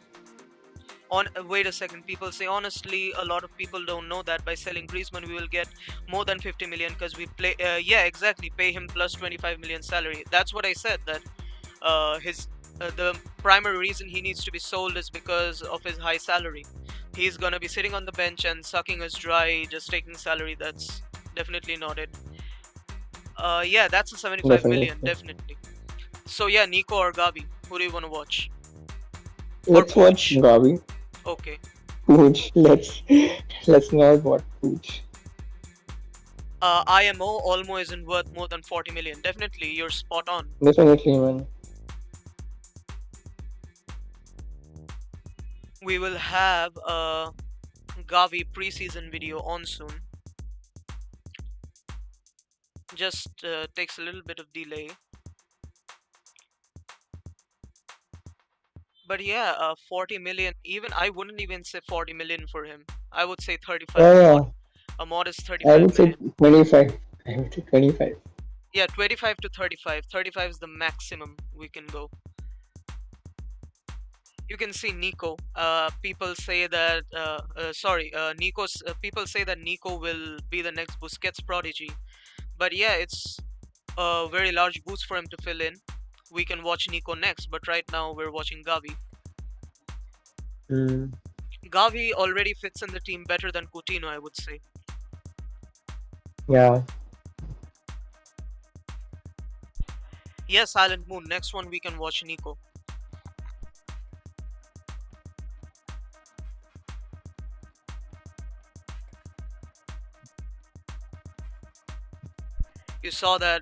Speaker 1: Wait a second. People say honestly, a lot of people don't know that by selling Griezmann, we will get more than 50 million because we play. Yeah, exactly. Pay him plus 25 million salary. That's what I said. That his the primary reason he needs to be sold is because of his high salary. He's gonna be sitting on the bench and sucking us dry, just taking salary. That's definitely not it. Yeah, that's a 75 million,
Speaker 2: Definitely.
Speaker 1: definitely. So yeah, Nico or Gavi, who do you want to watch? Or
Speaker 2: Let's watch
Speaker 1: Pooch?
Speaker 2: Gavi.
Speaker 1: Okay.
Speaker 2: Pooch. Let's not watch Pooch.
Speaker 1: IMO Olmo isn't worth more than 40 million. Definitely, you're spot on.
Speaker 2: Definitely, man.
Speaker 1: We will have a Gavi preseason video on soon. Just takes a little bit of delay. But yeah, 40 million. Even I wouldn't even say 40 million for him. I would say 35.
Speaker 2: Yeah, yeah.
Speaker 1: A modest
Speaker 2: I
Speaker 1: 35
Speaker 2: would say
Speaker 1: million.
Speaker 2: 25. I would say 25.
Speaker 1: Yeah, 25 to 35. 35 is the maximum we can go. You can see Nico. People say that. Nico's. People say that Nico will be the next Busquets prodigy. But yeah, it's a very large boost for him to fill in. We can watch Nico next, but right now we're watching Gavi.
Speaker 2: Mm,
Speaker 1: Gavi already fits in the team better than Coutinho, I would say.
Speaker 2: yeah.
Speaker 1: Yes, Silent Moon. Next one we can watch Nico. You saw that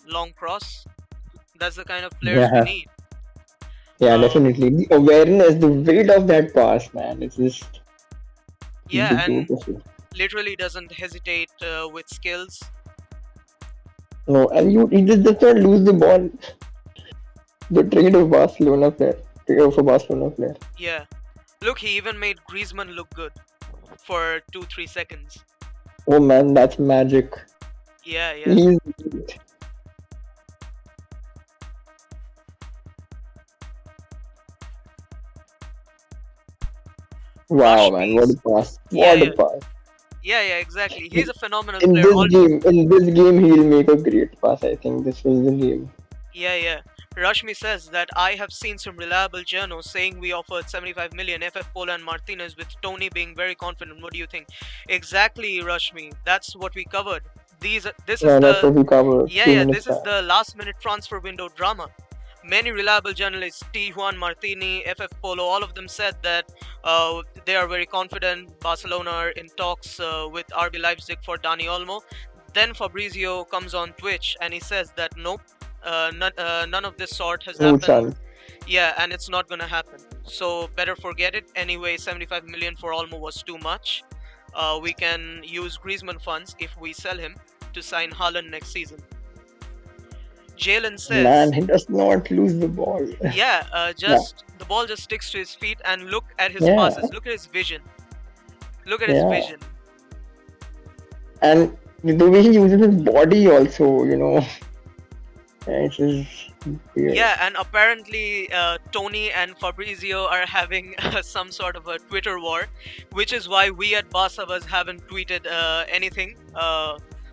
Speaker 1: long cross. That's the kind of players we
Speaker 2: Yeah.
Speaker 1: need.
Speaker 2: Yeah,
Speaker 1: Uh,
Speaker 2: definitely. The awareness, the weight of that pass, man. It's just the
Speaker 1: yeah, and
Speaker 2: joke of it.
Speaker 1: literally doesn't hesitate with skills.
Speaker 2: No, and he just does not lose the ball. The trade of Barcelona player. Trade of a Barcelona player.
Speaker 1: Yeah. Look, he even made Griezmann look good for 2-3 seconds.
Speaker 2: Oh man, that's magic.
Speaker 1: Yeah, yeah.
Speaker 2: He's wow, man. What
Speaker 1: Rashmi's.
Speaker 2: a pass.
Speaker 1: Yeah,
Speaker 2: What a
Speaker 1: yeah.
Speaker 2: pass.
Speaker 1: Yeah, yeah, exactly. He's a phenomenal
Speaker 2: In
Speaker 1: player.
Speaker 2: this game, he'll make a great pass. I think this was the game.
Speaker 1: Yeah, yeah. Rashmi says that I have seen some reliable journals saying we offered 75 million FF Pola and Martinez with Tony being very confident. What do you think? Exactly, Rashmi. That's what we covered. This is
Speaker 2: Yeah, that's
Speaker 1: the
Speaker 2: what we covered
Speaker 1: yeah,
Speaker 2: few
Speaker 1: yeah.
Speaker 2: minutes
Speaker 1: This is
Speaker 2: back.
Speaker 1: the last minute transfer window drama. Many reliable journalists, T. Juan Martini, FF Polo, all of them said that they are very confident. Barcelona are in talks with RB Leipzig for Dani Olmo. Then Fabrizio comes on Twitch and he says that nope, none of this sort has
Speaker 2: No
Speaker 1: happened.
Speaker 2: chance.
Speaker 1: Yeah, and it's not gonna happen. So better forget it. Anyway, 75 million for Olmo was too much. We can use Griezmann funds if we sell him to sign Haaland next season. Jalen
Speaker 2: Man,
Speaker 1: says,
Speaker 2: he does not lose the ball.
Speaker 1: yeah,
Speaker 2: Yeah,
Speaker 1: just the ball just sticks to his feet and look at his
Speaker 2: yeah,
Speaker 1: passes. Look at his vision. Look at his
Speaker 2: yeah.
Speaker 1: vision.
Speaker 2: And the way he uses his body also, it's just weird.
Speaker 1: Yeah, and apparently Tony and Fabrizio are having some sort of a Twitter war, which is why we at Basavas haven't tweeted anything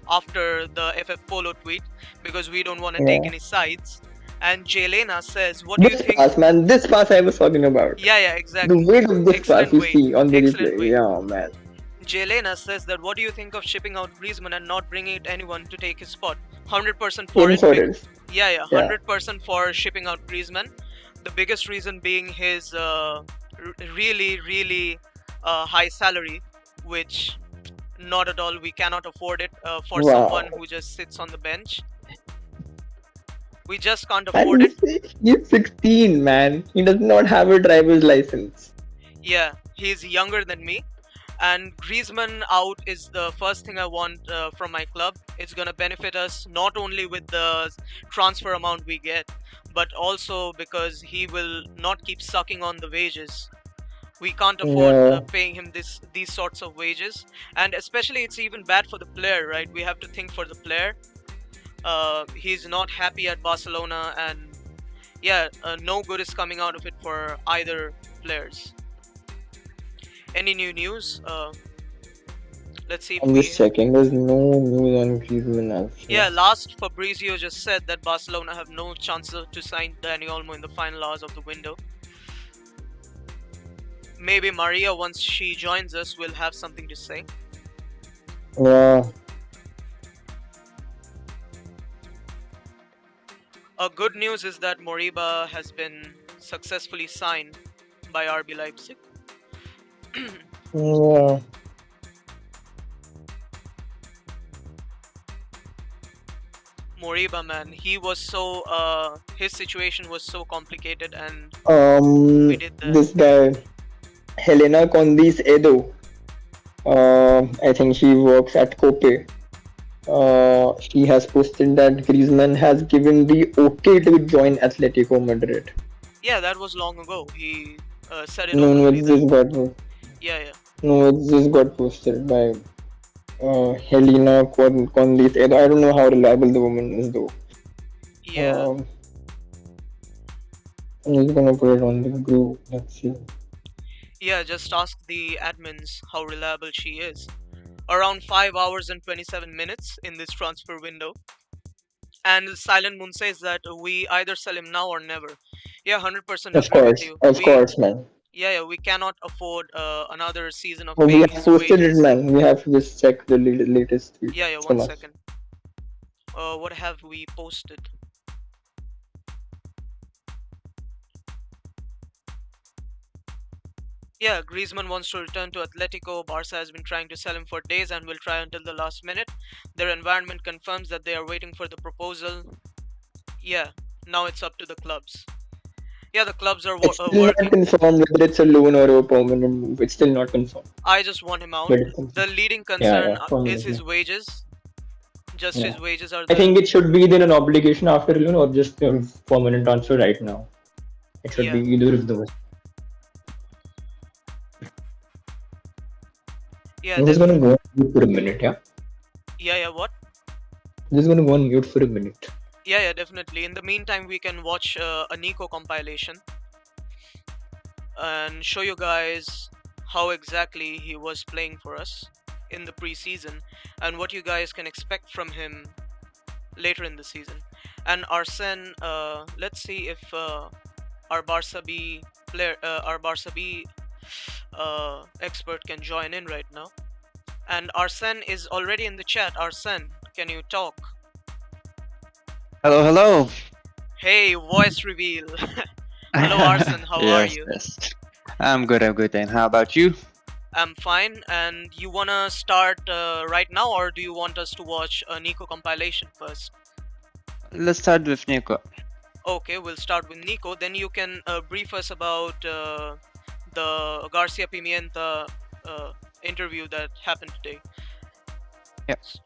Speaker 1: after the FF Polo tweet because we don't want to take
Speaker 2: Yeah.
Speaker 1: any sides. And Jelena says, "What do you
Speaker 2: This
Speaker 1: think?"
Speaker 2: pass, man, this pass I was talking about.
Speaker 1: Yeah, yeah,
Speaker 2: The
Speaker 1: exactly.
Speaker 2: weight of this pass
Speaker 1: Excellent
Speaker 2: you
Speaker 1: weight.
Speaker 2: see on the
Speaker 1: Excellent
Speaker 2: replay.
Speaker 1: weight.
Speaker 2: Yeah, man.
Speaker 1: Jelena says that, "What do you think of shipping out Griezmann and not bringing anyone to take his spot?" 100% for
Speaker 2: In
Speaker 1: it.
Speaker 2: for it.
Speaker 1: Yeah, yeah,
Speaker 2: Yeah.
Speaker 1: 100% for shipping out Griezmann. The biggest reason being his really, really high salary, which not at all, we cannot afford it for someone
Speaker 2: Wow.
Speaker 1: who just sits on the bench. We just can't
Speaker 2: And
Speaker 1: afford it.
Speaker 2: he's 16, man. He does not have a driver's license.
Speaker 1: Yeah, he's younger than me. And Griezmann out is the first thing I want from my club. It's going to benefit us not only with the transfer amount we get, but also because he will not keep sucking on the wages. We can't afford
Speaker 2: Yeah.
Speaker 1: paying him these sorts of wages, and especially it's even bad for the player, right? We have to think for the player. He's not happy at Barcelona, and yeah, no good is coming out of it for either players. Any new news? Let's see if
Speaker 2: I'm
Speaker 1: we.
Speaker 2: just checking. There's no news on Griezmann as
Speaker 1: Yeah,
Speaker 2: well.
Speaker 1: last Fabrizio just said that Barcelona have no chance to sign Dani Olmo in the final hours of the window. Maybe Maria, once she joins us, will have something to say.
Speaker 2: Yeah.
Speaker 1: Good news is that Moriba has been successfully signed by RB Leipzig.
Speaker 2: Yeah.
Speaker 1: Moriba, man, he was so his situation was so complicated, and we did that.
Speaker 2: This guy, Helena Condis Edo. I think she works at Cope. She has posted that Griezmann has given the okay to join Atletico Madrid.
Speaker 1: Yeah, that was long ago. He said it
Speaker 2: No, no,
Speaker 1: openly
Speaker 2: it's
Speaker 1: that.
Speaker 2: just got
Speaker 1: Yeah, yeah.
Speaker 2: no, it's just got posted by Helena Condis Edo. I don't know how reliable the woman is though.
Speaker 1: Yeah.
Speaker 2: I'm just gonna put it on the group. Let's see.
Speaker 1: Yeah, just ask the admins how reliable she is. Around 5 hours and 27 minutes in this transfer window. And Silent Moon says that we either sell him now or never. Yeah, 100% agree with you.
Speaker 2: Of course, man.
Speaker 1: Yeah, we cannot afford another season of
Speaker 2: Oh, we
Speaker 1: paying
Speaker 2: have
Speaker 1: his
Speaker 2: posted it,
Speaker 1: wages.
Speaker 2: man. We have to just check the latest tweet
Speaker 1: Yeah,
Speaker 2: from
Speaker 1: one
Speaker 2: us.
Speaker 1: second. What have we posted? Yeah, Griezmann wants to return to Atletico. Barca has been trying to sell him for days and will try until the last minute. Their environment confirms that they are waiting for the proposal. Yeah, now it's up to the clubs. Yeah, the clubs are
Speaker 2: It's still not
Speaker 1: working.
Speaker 2: confirmed whether it's a loan or a permanent move. It's still not confirmed.
Speaker 1: I just want him out.
Speaker 2: But it's
Speaker 1: The
Speaker 2: confirmed.
Speaker 1: leading
Speaker 2: Yeah,
Speaker 1: concern is
Speaker 2: permanently.
Speaker 1: his wages. Just
Speaker 2: Yeah.
Speaker 1: his wages are
Speaker 2: I
Speaker 1: the.
Speaker 2: think it should be either an obligation after a loan or just a permanent transfer right now. It should be
Speaker 1: Yeah.
Speaker 2: either of those.
Speaker 1: Yeah,
Speaker 2: I'm just gonna go on mute for a minute, yeah?
Speaker 1: yeah, what?
Speaker 2: I'm just gonna go on mute for a minute.
Speaker 1: Yeah, definitely. In the meantime, we can watch a Nico compilation and show you guys how exactly he was playing for us in the preseason and what you guys can expect from him later in the season. And Arsene, let's see if our Barca B player, our Barca B expert can join in right now. And Arsene is already in the chat. Arsene, can you talk?
Speaker 4: Hello, hello.
Speaker 1: Hey, voice reveal. Hello, Arsene. How are
Speaker 4: Yes,
Speaker 1: you?
Speaker 4: yes. I'm good, and how about you?
Speaker 1: I'm fine. And you wanna start right now, or do you want us to watch a Nico compilation first?
Speaker 4: Let's start with Nico.
Speaker 1: Okay, we'll start with Nico. Then you can brief us about the Garcia Pimienta interview that happened today.
Speaker 4: Yes.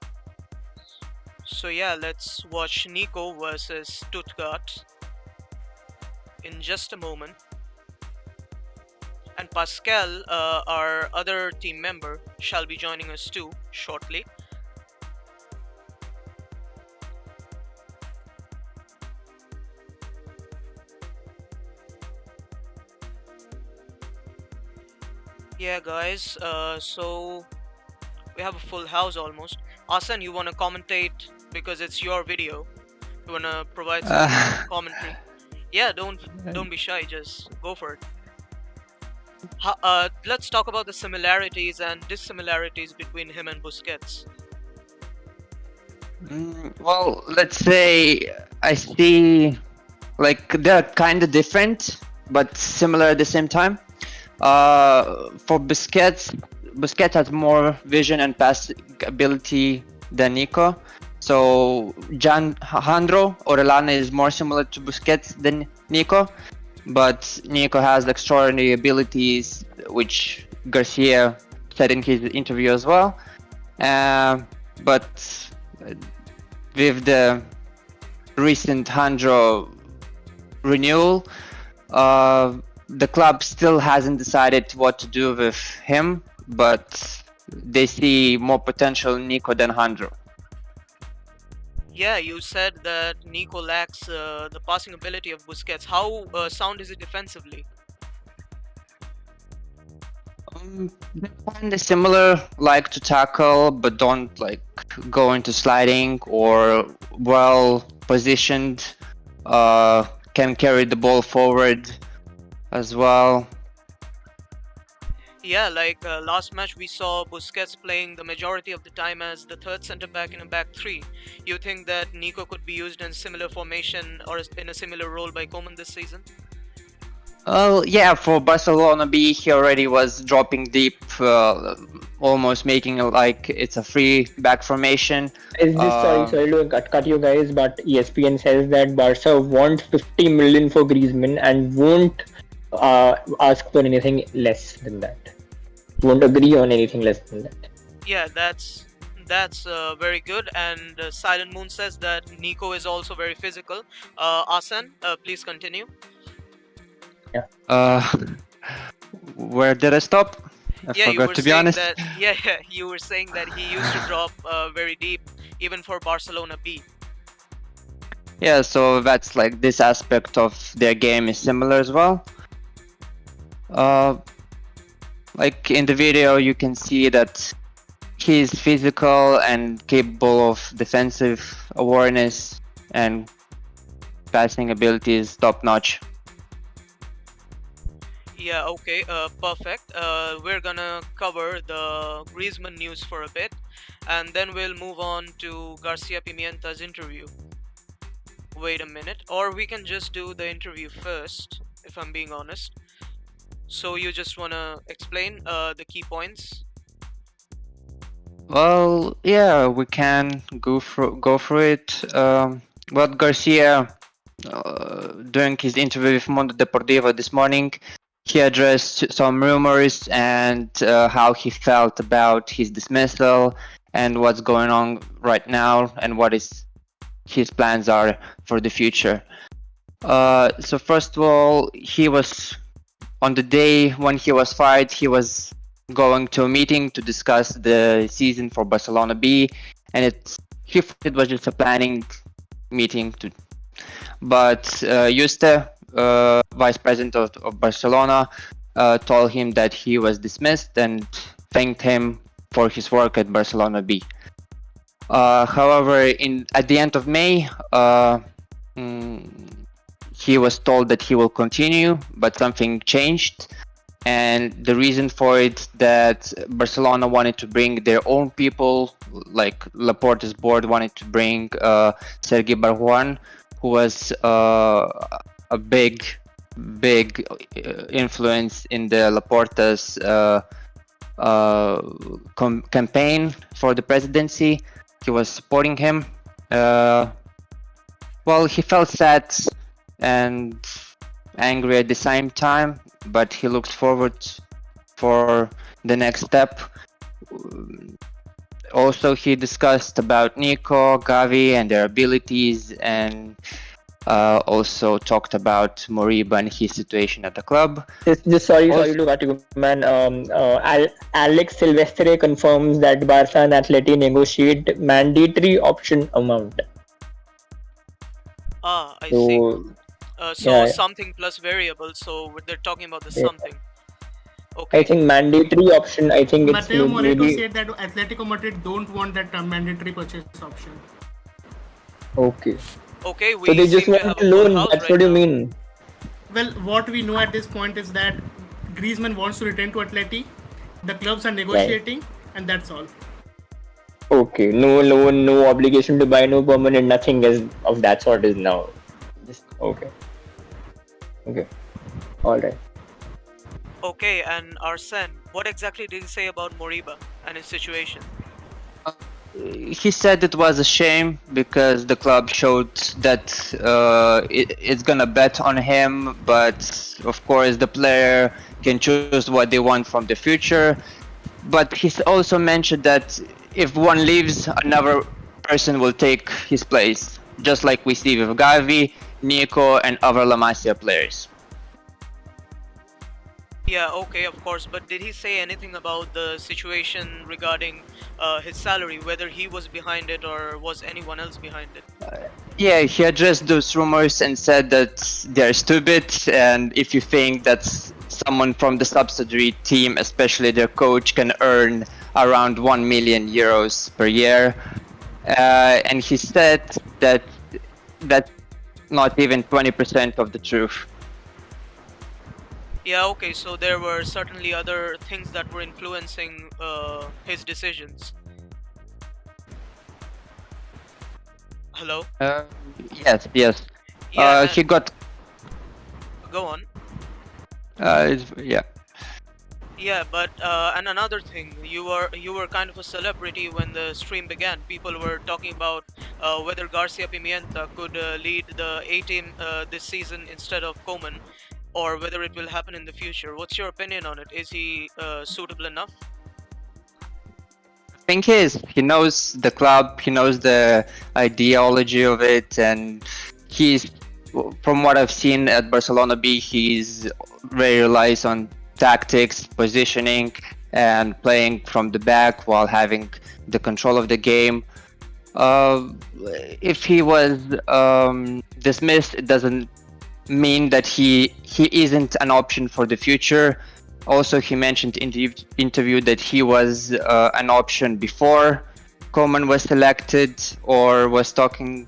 Speaker 1: So yeah, let's watch Nico versus Stuttgart in just a moment. And Pascal, our other team member, shall be joining us too shortly. Yeah, guys, so we have a full house almost. Asan, you wanna commentate because it's your video? You wanna provide some commentary? Yeah, don't be shy. Just go for it. Let's talk about the similarities and dissimilarities between him and Busquets.
Speaker 4: Well, let's say I see like they're kind of different, but similar at the same time. For Busquets has more vision and pass ability than Nico. So Alejandro Orellana is more similar to Busquets than Nico, but Nico has extraordinary abilities, which Garcia said in his interview as well. But with the recent Alejandro renewal, the club still hasn't decided what to do with him, but they see more potential in Nico than Alejandro.
Speaker 1: Yeah, you said that Nico lacks the passing ability of Busquets. How sound is it defensively?
Speaker 4: They're kind of similar, like to tackle, but don't like go into sliding or well positioned. Can carry the ball forward as well.
Speaker 1: Yeah, like last match we saw Busquets playing the majority of the time as the third centre back in a back three. You think that Nico could be used in similar formation or in a similar role by Koeman this season?
Speaker 4: Oh yeah, for Barcelona B, he already was dropping deep, almost making it like it's a free back formation.
Speaker 2: Is this sorry to cut you guys, but ESPN says that Barca wants 50 million for Griezmann and won't ask for anything less than that. Won't agree on anything less than that.
Speaker 1: Yeah, that's very good. And Silent Moon says that Nico is also very physical. Asan, please continue.
Speaker 4: Where did I stop? I
Speaker 1: Yeah, you
Speaker 4: forgot
Speaker 1: were
Speaker 4: to be
Speaker 1: saying
Speaker 4: honest.
Speaker 1: that. Yeah, you were saying that he used to drop very deep, even for Barcelona B.
Speaker 4: Yeah, so that's like this aspect of their game is similar as well. Like in the video, you can see that he's physical and capable of defensive awareness, and passing abilities top notch.
Speaker 1: Yeah, okay, perfect. We're gonna cover the Griezmann news for a bit, and then we'll move on to Garcia Pimienta's interview. Wait a minute, or we can just do the interview first, if I'm being honest. So you just wanna explain the key points?
Speaker 4: Well, yeah, we can go through it. Well, Garcia, during his interview with Mundo Deportivo this morning, he addressed some rumors and how he felt about his dismissal and what's going on right now and what his plans are for the future. So first of all, he was on the day when he was fired, he was going to a meeting to discuss the season for Barcelona B, and it was just a planning meeting. But Yuste, vice president of Barcelona, told him that he was dismissed and thanked him for his work at Barcelona B. However, at the end of May, he was told that he will continue, but something changed. And the reason for it that Barcelona wanted to bring their own people, like Laporta's board wanted to bring Sergi Barjuan, who was a big influence in the Laporta's campaign for the presidency. He was supporting him. Well, he felt sad and angry at the same time, but he looked forward for the next step. Also, he discussed about Nico, Gavi and their abilities, and also talked about Moriba and his situation at the club.
Speaker 2: Just sorry to cut you, man. Alex Silvestre confirms that Barca and Atleti negotiate mandatory option amount.
Speaker 1: Ah, I see. So
Speaker 2: yeah.
Speaker 1: something plus variable. So they're talking about the
Speaker 2: Yeah.
Speaker 1: something. Okay.
Speaker 2: I think mandatory option. I think it's
Speaker 3: Mateo Moreto
Speaker 2: maybe.
Speaker 3: said that Atletico Madrid don't want that mandatory purchase option.
Speaker 2: Okay.
Speaker 1: Okay, we
Speaker 2: So they just
Speaker 1: seem to
Speaker 2: want
Speaker 1: have
Speaker 2: to
Speaker 1: a full
Speaker 2: loan.
Speaker 1: house
Speaker 2: That's
Speaker 1: right
Speaker 2: what you
Speaker 1: now.
Speaker 2: mean.
Speaker 3: Well, what we know at this point is that Griezmann wants to return to Atleti. The clubs are negotiating, and that's all.
Speaker 2: Okay. No loan, no obligation to buy, no permanent, nothing is of that sort is now. Just okay. Okay. All right.
Speaker 1: Okay, and Arsene, what exactly did he say about Moriba and his situation?
Speaker 4: He said it was a shame because the club showed that it's gonna bet on him, but of course the player can choose what they want from the future. But he also mentioned that if one leaves, another person will take his place, just like we see with Gavi, Nico, and other La Masia players.
Speaker 1: Yeah, okay, of course, but did he say anything about the situation regarding his salary, whether he was behind it or was anyone else behind it?
Speaker 4: Yeah, he addressed those rumors and said that they're stupid, and if you think that someone from the subsidiary team, especially their coach, can earn around 1 million euros per year. And he said that that's not even 20% of the truth.
Speaker 1: Yeah, okay, so there were certainly other things that were influencing his decisions. Hello?
Speaker 4: Yes.
Speaker 1: Yeah,
Speaker 4: He got.
Speaker 1: go on.
Speaker 4: Yeah.
Speaker 1: Yeah, but and another thing, you were kind of a celebrity when the stream began. People were talking about whether Garcia Pimienta could lead the A team this season instead of Koeman, or whether it will happen in the future. What's your opinion on it? Is he suitable enough?
Speaker 4: I think he knows the club, he knows the ideology of it, and he's, from what I've seen at Barcelona B, he's very relies on tactics, positioning, and playing from the back while having the control of the game. If he was dismissed, it doesn't mean that he isn't an option for the future. Also, he mentioned in the interview that he was an option before Koeman was selected, or was talking.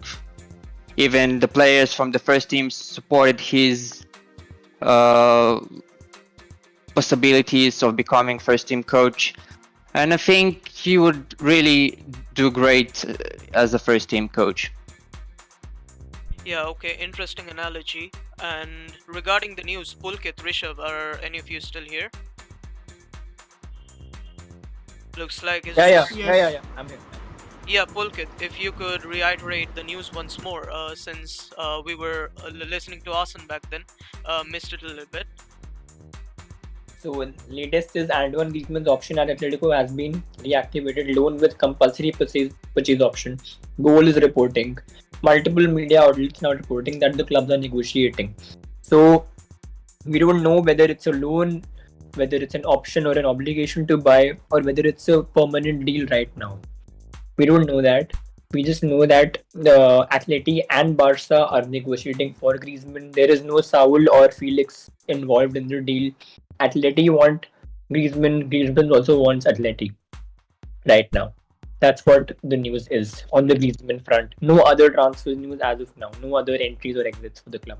Speaker 4: Even the players from the first team supported his possibilities of becoming first team coach. And I think he would really do great as a first team coach.
Speaker 1: Yeah, okay, interesting analogy. And regarding the news, Pulkit, Rishabh, are any of you still here? Looks like it's
Speaker 2: Yeah. I'm here.
Speaker 1: Yeah, Pulkit, if you could reiterate the news once more, since we were listening to Asan back then, missed it a little bit.
Speaker 2: So latest is Antoine Griezmann's option at Atletico has been reactivated. Loan with compulsory purchase option. Goal is reporting. Multiple media outlets now reporting that the clubs are negotiating. So we don't know whether it's a loan, whether it's an option or an obligation to buy, or whether it's a permanent deal right now. We don't know that. We just know that the Atleti and Barca are negotiating for Griezmann. There is no Saul or Felix involved in the deal. Atleti want Griezmann. Griezmann also wants Atleti right now. That's what the news is on the Griezmann front. No other transfer news as of now. No other entries or exits for the club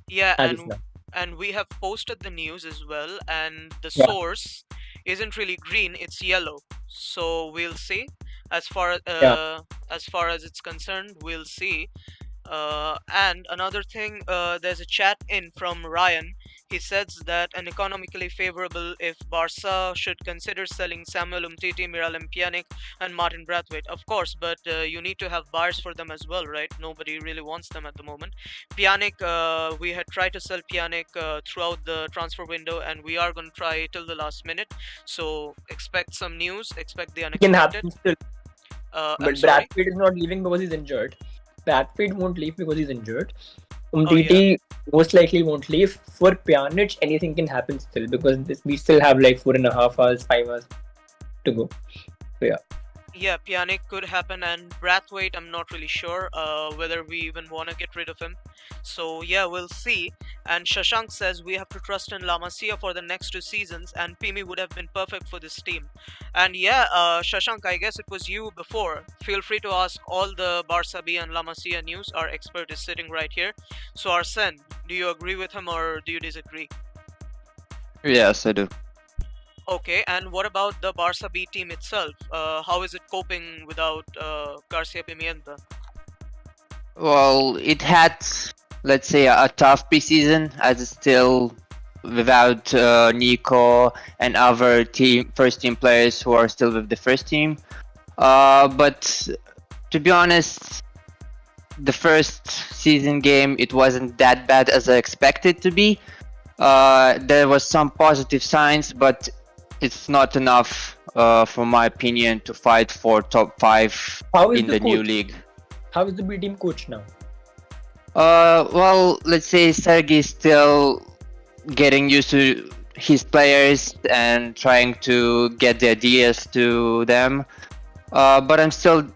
Speaker 1: Yeah,
Speaker 2: as of now.
Speaker 1: and we have posted the news as well, and the
Speaker 2: Yeah.
Speaker 1: source isn't really green, it's yellow. So we'll see. As far as it's concerned, we'll see. And another thing, there's a chat in from Ryan. He says that an economically favorable if Barca should consider selling Samuel Umtiti, Miralem Pjanić, and Martin Braithwaite. Of course, but you need to have buyers for them as well, right? Nobody really wants them at the moment. Pjanić, we had tried to sell Pjanić throughout the transfer window, and we are going to try till the last minute. So expect some news, expect the
Speaker 2: It can
Speaker 1: unexpected.
Speaker 2: happen still.
Speaker 1: I'm
Speaker 2: But
Speaker 1: sorry.
Speaker 2: Braithwaite is not leaving because he's injured. Braithwaite won't leave because he's injured.
Speaker 1: Oh,
Speaker 2: Umtiti most likely won't leave. For Pjanić, anything can happen still because we still have like 4.5 hours, 5 hours to go. So yeah.
Speaker 1: Yeah, Pjanić could happen, and Braithwaite, I'm not really sure whether we even want to get rid of him. So yeah, we'll see. And Shashank says we have to trust in La Masia for the next 2 seasons, and Pimi would have been perfect for this team. And yeah, Shashank, I guess it was you before. Feel free to ask all the Barca B and La Masia news. Our expert is sitting right here. So Arsene, do you agree with him or do you disagree?
Speaker 4: Yes, I do.
Speaker 1: Okay, and what about the Barca B team itself? How is it coping without Garcia Pimienta?
Speaker 4: Well, it had, let's say, a tough preseason, as it's still without Nico and other first team players who are still with the first team. But to be honest, the first season game, it wasn't that bad as I expected to be. There was some positive signs, but it's not enough, for my opinion, to fight for top 5 in the new league.
Speaker 2: How is the B team coach now?
Speaker 4: Well, let's say Sergei is still getting used to his players and trying to get the ideas to them. But I'm still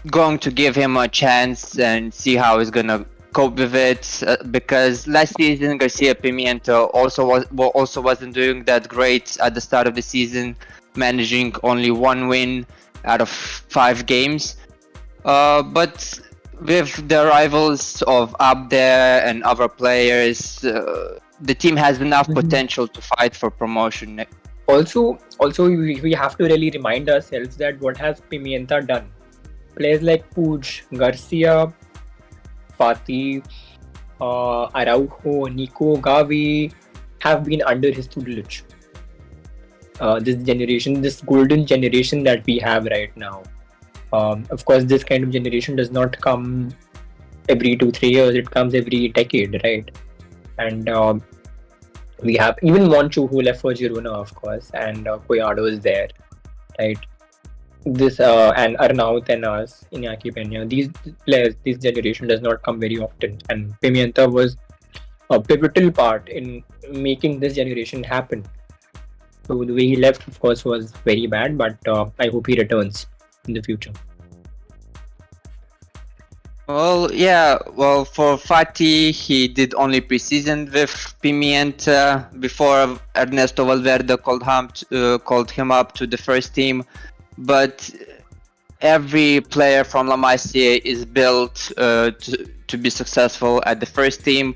Speaker 4: going to give him a chance and see how he's gonna cope with it because last season Garcia Pimienta also wasn't doing that great at the start of the season, managing only 1 win out of 5 games. But with the arrivals of Abde and other players, the team has enough potential to fight for promotion.
Speaker 2: Also, we have to really remind ourselves that what has Pimienta done? Players like Puig, Garcia, Fati, Araujo, Nico, Gavi have been under his tutelage. This generation, this golden generation that we have right now. Of course, this kind of generation does not come every 2-3 years. It comes every decade, right? And we have even Monchu, who left for Girona, of course, and Collado is there, right? This and Arnaut and us, Iñaki Peña. These players, this generation does not come very often, and Pimienta was a pivotal part in making this generation happen. So the way he left, of course, was very bad, but I hope he returns in the future.
Speaker 4: Well, yeah. Well, for Fati, he did only preseason with Pimienta before Ernesto Valverde called him up to the first team. But every player from La Masia is built to be successful at the first team,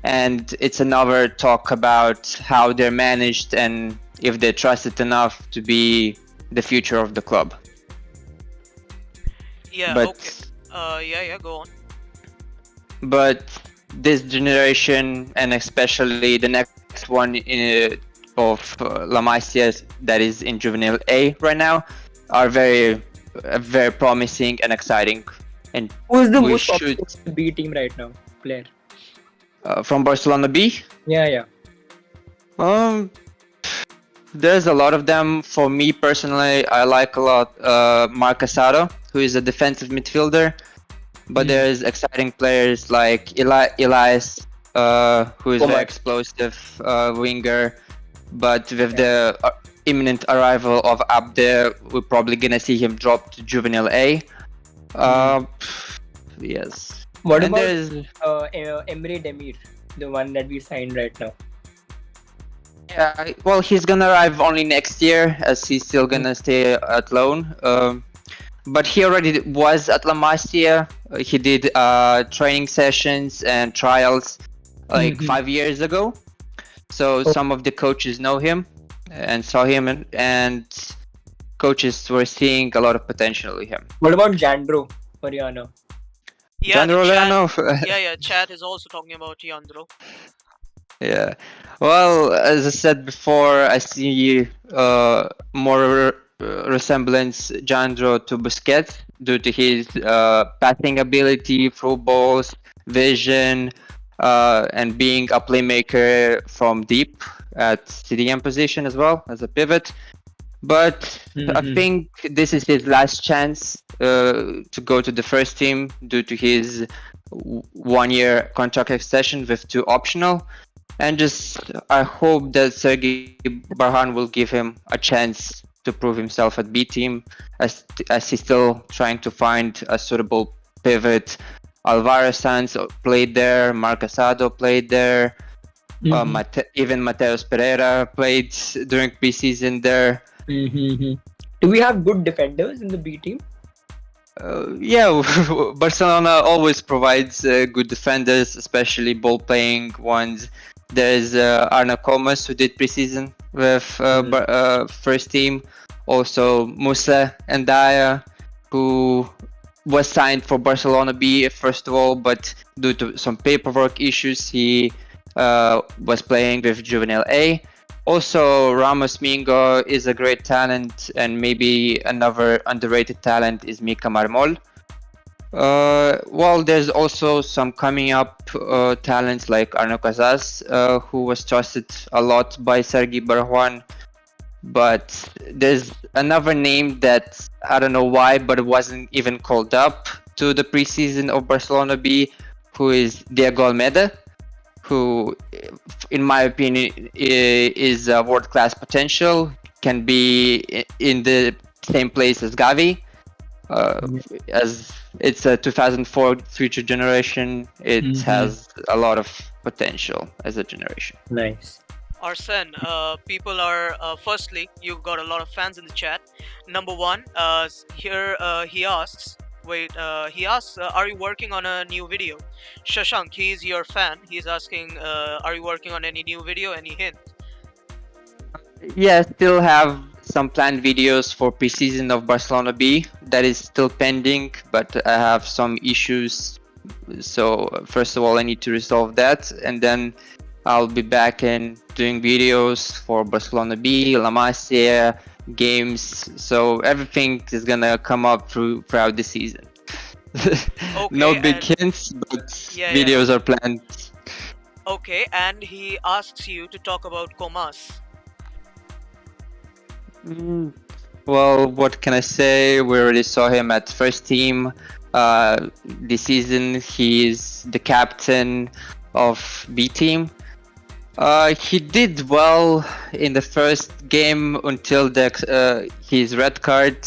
Speaker 4: and it's another talk about how they're managed and if they're trusted enough to be the future of the club.
Speaker 1: Yeah.
Speaker 4: But,
Speaker 1: okay. Yeah. Go on.
Speaker 4: But this generation, and especially the next one of La Masia that is in Juvenile A right now, are very promising and exciting. And
Speaker 2: who is the
Speaker 4: we
Speaker 2: most
Speaker 4: should
Speaker 2: popular B team right now? Player
Speaker 4: from Barcelona B.
Speaker 2: Yeah.
Speaker 4: There's a lot of them. For me personally, I like a lot Marc Asado, who is a defensive midfielder. But there's exciting players like Elias, who is very explosive winger. But with the imminent arrival of Abde, we're probably gonna see him drop to Juvenile A. Yes.
Speaker 2: What
Speaker 4: And
Speaker 2: about Emre Demir, the one that we signed right now?
Speaker 4: Yeah, well, he's gonna arrive only next year, as he's still gonna stay at loan. But he already was at La Masia. He did training sessions and trials like 5 years ago. So some of the coaches know him and saw him, and coaches were seeing a lot of potential in him.
Speaker 2: What about Jandro Mariano?
Speaker 1: Yeah.
Speaker 4: Jandro
Speaker 1: Chat, yeah. Chat is also talking about Jandro.
Speaker 4: Yeah. Well, as I said before, I see more resemblance Jandro to Busquets due to his passing ability, through balls, vision, and being a playmaker from deep at CDM position as well as a pivot. But I think this is his last chance to go to the first team due to his 1-year contract extension with 2 optional. And I hope that Sergei Barhan will give him a chance to prove himself at B team, as he's still trying to find a suitable pivot. Alvaro Sanz played there, Marc Asado played there, even Mateus Pereira played during preseason there.
Speaker 2: Do we have good defenders in the B team?
Speaker 4: Yeah, Barcelona always provides good defenders, especially ball-playing ones. There's Ronald Koeman, who did preseason with first team. Also Musa Ndaya, who was signed for Barcelona B first of all, but due to some paperwork issues, he was playing with Juvenile A. Also, Ramos Mingo is a great talent, and maybe another underrated talent is Mika Marmol. Well, there's also some coming up talents like Arno Casas, who was trusted a lot by Sergi Barjuan. But there's another name that I don't know why, but it wasn't even called up to the preseason of Barcelona B, who is Diego Almeida, who, in my opinion, is a world-class potential, can be in the same place as Gavi. As it's a 2004 future generation, it has a lot of potential as a generation.
Speaker 5: Nice.
Speaker 1: Arsene, people are firstly, you've got a lot of fans in the chat. Number one, here he asks, are you working on a new video? Shashank, he's your fan. He's asking, are you working on any new video? Any hint?
Speaker 4: Yeah, still have some planned videos for pre-season of Barcelona B. That is still pending, but I have some issues. So first of all, I need to resolve that, and then I'll be back and doing videos for Barcelona B, La Masia, games. So everything is gonna come up throughout the season. No big hints, but videos are planned.
Speaker 1: Okay, and he asks you to talk about Comas.
Speaker 4: Well, what can I say? We already saw him at first team this season. He is the captain of B team. He did well in the first game until his red card,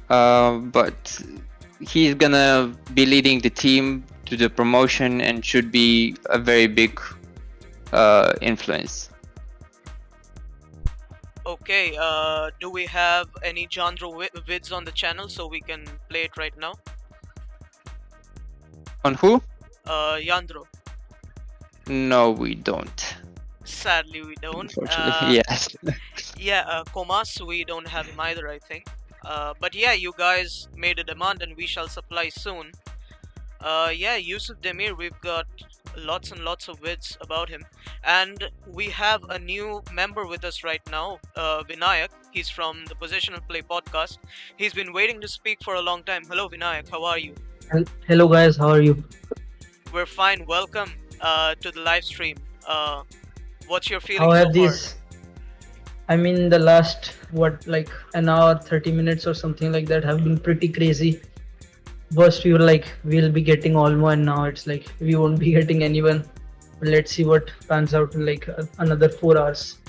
Speaker 4: but he's gonna be leading the team to the promotion and should be a very big influence.
Speaker 1: Okay, do we have any Jandro vids on the channel so we can play it right now?
Speaker 4: On who?
Speaker 1: Jandro.
Speaker 4: No, we don't.
Speaker 1: Sadly, we don't.
Speaker 4: Unfortunately, yes.
Speaker 1: Yeah, Comas, we don't have him either, I think. But yeah, you guys made a demand and we shall supply soon. Yeah, Yusuf Demir, we've got lots and lots of vids about him. And we have a new member with us right now, Vinayak. He's from the Positional Play podcast. He's been waiting to speak for a long time. Hello, Vinayak. How are you?
Speaker 6: Hello guys, how are you?
Speaker 1: We're fine. Welcome to the live stream. What's your feeling
Speaker 6: How
Speaker 1: so
Speaker 6: have
Speaker 1: far?
Speaker 6: these? I mean, the last like an hour, 30 minutes or something like that have been pretty crazy. First we were like, we'll be getting Olmo, and now it's like we won't be getting anyone. Let's see what pans out in like another 4 hours.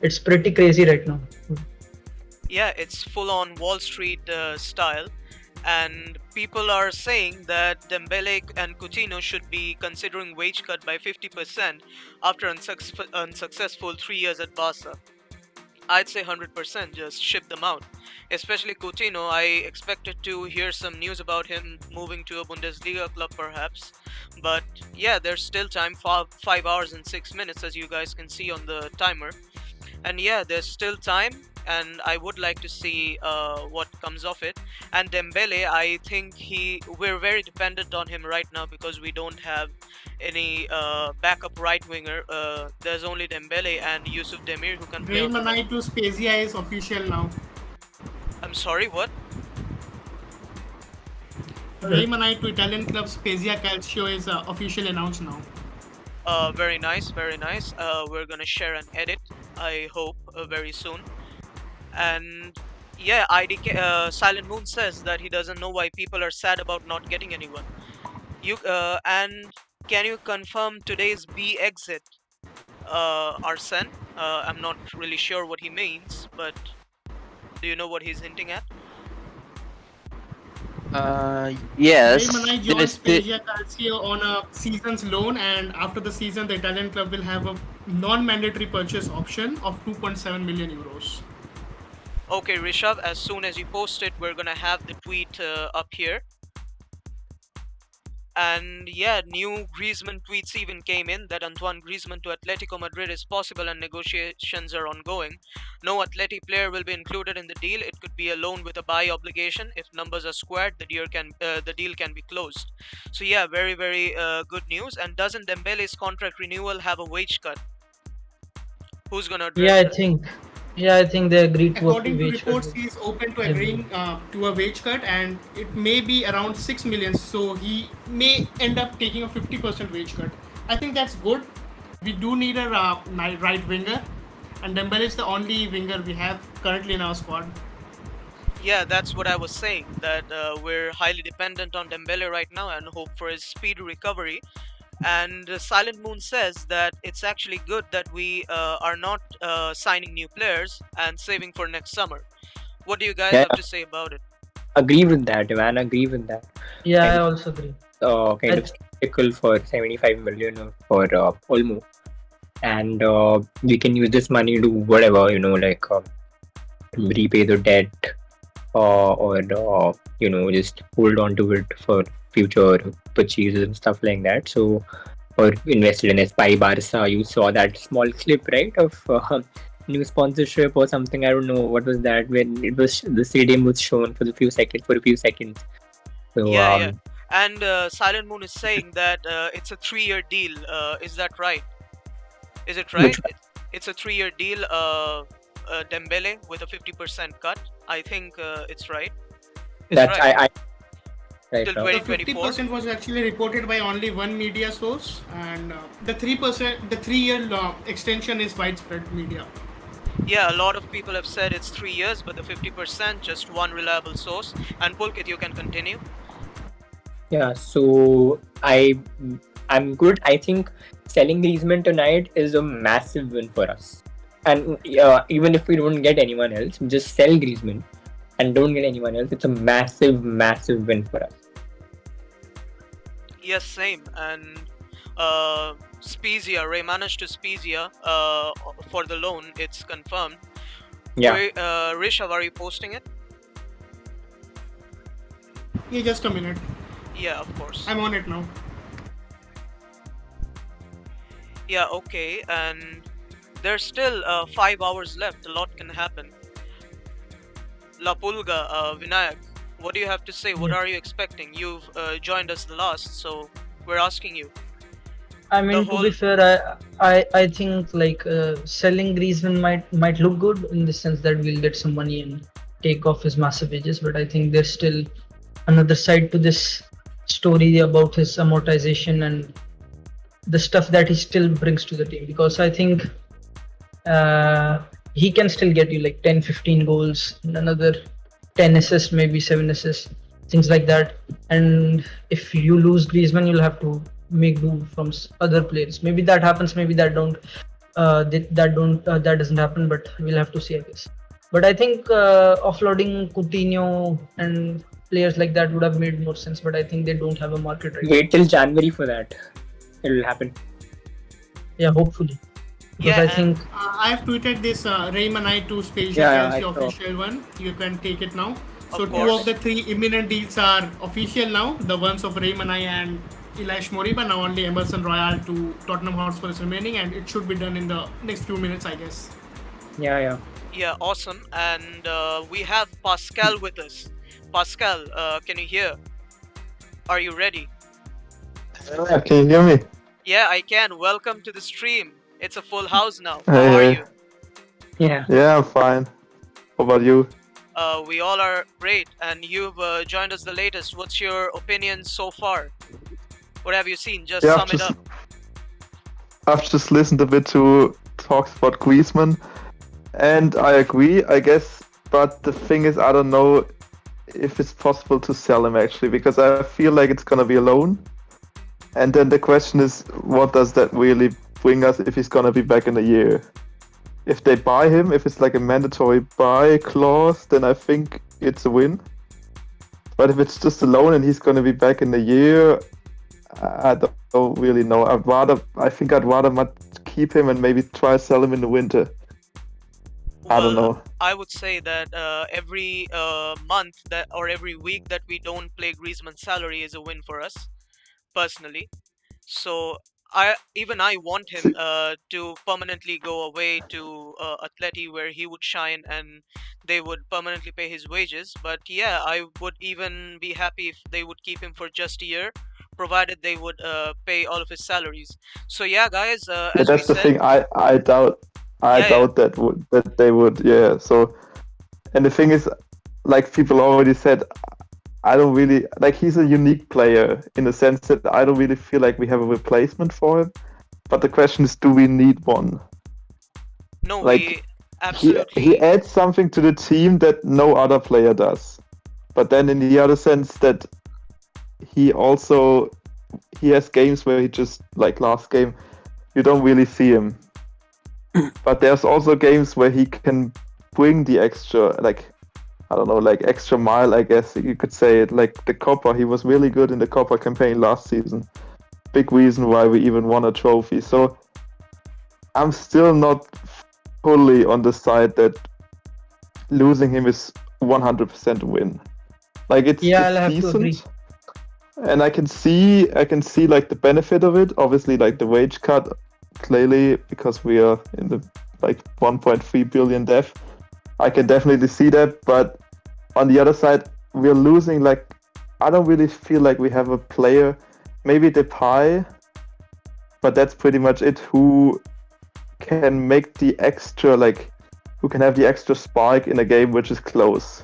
Speaker 6: It's pretty crazy right now.
Speaker 1: Yeah, it's full on Wall Street style. And people are saying that Dembele and Coutinho should be considering wage cut by 50% after unsuccessful 3 years at Barca. I'd say 100%, just ship them out. Especially Coutinho, I expected to hear some news about him moving to a Bundesliga club perhaps. But yeah, there's still time, 5 hours and 6 minutes as you guys can see on the timer. And yeah, there's still time, and I would like to see what comes of it. And Dembele, I think we're very dependent on him right now because we don't have any backup right winger. There's only Dembele and Yusuf Demir who can play.
Speaker 3: Real Madrid to Spezia is official now.
Speaker 1: I'm sorry, what?
Speaker 3: Real Madrid to Italian club Spezia Calcio is officially announced now.
Speaker 1: Very nice, very nice. We're gonna share an edit, I hope, very soon. And yeah, Silent Moon says that he doesn't know why people are sad about not getting anyone. And can you confirm today's B exit, Arsene? I'm not really sure what he means, but do you know what he's hinting at?
Speaker 4: Yes.
Speaker 3: Real Madrid joins Spezia Calcio on a season's loan, and after the season, the Italian club will have a non-mandatory purchase option of 2.7 million euros.
Speaker 1: Okay, Rishabh, as soon as you post it, we're gonna have the tweet up here. And yeah, new Griezmann tweets even came in that Antoine Griezmann to Atletico Madrid is possible and negotiations are ongoing. No Atleti player will be included in the deal. It could be a loan with a buy obligation. If numbers are squared, the deal can be closed. So yeah, very, very good news. And doesn't Dembele's contract renewal have a wage cut? Who's gonna address
Speaker 6: I think they agreed to
Speaker 3: According
Speaker 6: a
Speaker 3: to
Speaker 6: wage
Speaker 3: reports,
Speaker 6: cut.
Speaker 3: he is open to agreeing to a wage cut, and it may be around 6 million. So he may end up taking a 50% wage cut. I think that's good. We do need a right winger, and Dembele is the only winger we have currently in our squad.
Speaker 1: Yeah, that's what I was saying, that we're highly dependent on Dembele right now and hope for his speedy recovery. And Silent Moon says that it's actually good that we are not signing new players and saving for next summer. What do you guys have to say about it?
Speaker 2: agree with that, man. Agree with that.
Speaker 6: Yeah, I
Speaker 2: And
Speaker 6: also agree.
Speaker 2: kind
Speaker 6: I,
Speaker 2: of skeptical for 75 million for Olmo, and we can use this money to whatever, like repay the debt, or just hold on to it for future purchases and stuff like that. So, or invested in SPY Barca. You saw that small clip, right, of new sponsorship or something. I don't know what was that, when it was the stadium was shown for a few seconds. So
Speaker 1: Yeah, yeah. And Silent Moon is saying that it's a 3-year deal. Is that right? Is it right?
Speaker 2: which
Speaker 1: It's a 3-year deal. Dembele with a 50% cut. I think it's right. It's
Speaker 2: that's
Speaker 1: right.
Speaker 2: I right
Speaker 1: Till
Speaker 2: now.
Speaker 3: The
Speaker 1: 2024.
Speaker 3: 50% was actually reported by only one media source, and the 3%, the 3-year extension is widespread media.
Speaker 1: Yeah, a lot of people have said it's 3 years, but the 50% just one reliable source. And Pulkit, you can continue.
Speaker 2: Yeah, so I'm good. I think selling Griezmann tonight is a massive win for us. And even if we don't get anyone else, just sell Griezmann and don't get anyone else. It's a massive, massive win for us.
Speaker 1: Yes, same. And Spezia, Ray managed to Spezia for the loan. It's confirmed.
Speaker 2: Yeah.
Speaker 1: Rishav, are you posting it?
Speaker 3: Yeah, just a minute.
Speaker 1: Yeah, of course.
Speaker 3: I'm on it now.
Speaker 1: Yeah, okay. And there's still 5 hours left. A lot can happen. La Pulga, Vinayak, what do you have to say? What are you expecting? You've joined us the last, so we're asking you.
Speaker 6: I mean, to be fair, I think like selling Griezmann might look good in the sense that we'll get some money and take off his massive wages. But I think there's still another side to this story about his amortization and the stuff that he still brings to the team. Because I think he can still get you like 10, 15 goals, and another 10 assists, maybe 7 assists, things like that. And if you lose Griezmann, you'll have to make do from other players. Maybe that happens, maybe that don't. That doesn't happen, but we'll have to see, I guess. But I think offloading Coutinho and players like that would have made more sense. But I think they don't have a market right now.
Speaker 2: Wait till January for that. It'll happen.
Speaker 6: Yeah, hopefully. Because
Speaker 1: Yeah,
Speaker 6: I think
Speaker 3: I've tweeted this Raymond to Spezia
Speaker 2: Yeah,
Speaker 3: Chelsea
Speaker 2: I saw.
Speaker 3: official one. You can take it now. So
Speaker 1: Of
Speaker 3: two
Speaker 1: course.
Speaker 3: of the 3 imminent deals are official now. The ones of Raymond and Elias Moriba. Now only Emerson Royal to Tottenham Hotspur is remaining, and it should be done in the next few minutes, I guess.
Speaker 2: Yeah.
Speaker 1: yeah, awesome. And we have Pascal with us. Pascal, can you hear? Are you ready?
Speaker 5: Yeah, can you hear me?
Speaker 1: Yeah, I can. Welcome to the stream. It's a full house now. How
Speaker 5: Hey,
Speaker 1: are
Speaker 5: hey.
Speaker 1: you?
Speaker 2: Yeah.
Speaker 5: Yeah, I'm fine. How about you?
Speaker 1: We all are great, and you've joined us the latest. What's your opinion so far? What have you seen? Just
Speaker 5: Yeah,
Speaker 1: sum it up.
Speaker 5: I've just listened a bit to talks about Griezmann, and I agree, I guess. But the thing is, I don't know if it's possible to sell him actually, because I feel like it's gonna be a loan. And then the question is, what does that really bring us if he's gonna be back in a year? If they buy him, if it's like a mandatory buy clause, then I think it's a win. But if it's just a loan and he's gonna be back in a year, I don't really know. I think I'd rather much keep him and maybe try sell him in the winter. I don't know.
Speaker 1: I would say that every month that or every week that we don't play Griezmann's salary is a win for us, personally. So I want him to permanently go away to Atleti, where he would shine and they would permanently pay his wages. But yeah, I would even be happy if they would keep him for just a year, provided they would pay all of his salaries. So yeah, guys,
Speaker 5: Yeah,
Speaker 1: as we
Speaker 5: that's the
Speaker 1: said,
Speaker 5: thing. I doubt
Speaker 1: Yeah,
Speaker 5: doubt that they would. Yeah. So, and the thing is, like people already said, I don't really like. He's a unique player in the sense that I don't really feel like we have a replacement for him. But the question is, do we need one?
Speaker 1: no,
Speaker 5: Like,
Speaker 1: we
Speaker 5: He
Speaker 1: absolutely.
Speaker 5: adds something to the team that no other player does. But then in the other sense that he has games where he just, like last game, you don't really see him. But there's also games where he can bring the extra, like I don't know, like extra mile, I guess you could say it. Like the Copa, he was really good in the Copa campaign last season. Big reason why we even won a trophy. So I'm still not fully on the side that losing him is 100% a win. Like it's
Speaker 6: I'll have to agree.
Speaker 5: decent, and I can see like the benefit of it. Obviously, like the wage cut, clearly because we are in the like 1.3 billion debt. I can definitely see that, but on the other side, we're losing. Like I don't really feel like we have a player, maybe Depay, but that's pretty much it. Who can make the extra, like who can have the extra spark in a game which is close.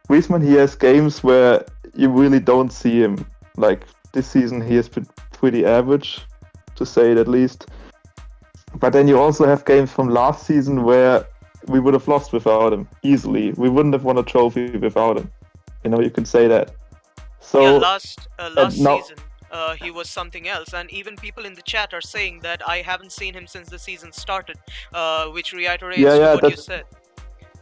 Speaker 5: Griezmann, he has games where you really don't see him. Like this season, he has been pretty average, to say it at least. But then you also have games from last season where we would have lost without him easily. We wouldn't have won a trophy without him. You know, you can say that. So
Speaker 1: Yeah, last
Speaker 5: now,
Speaker 1: season he was something else, and even people in the chat are saying that I haven't seen him since the season started, which reiterates
Speaker 5: yeah,
Speaker 1: what you said.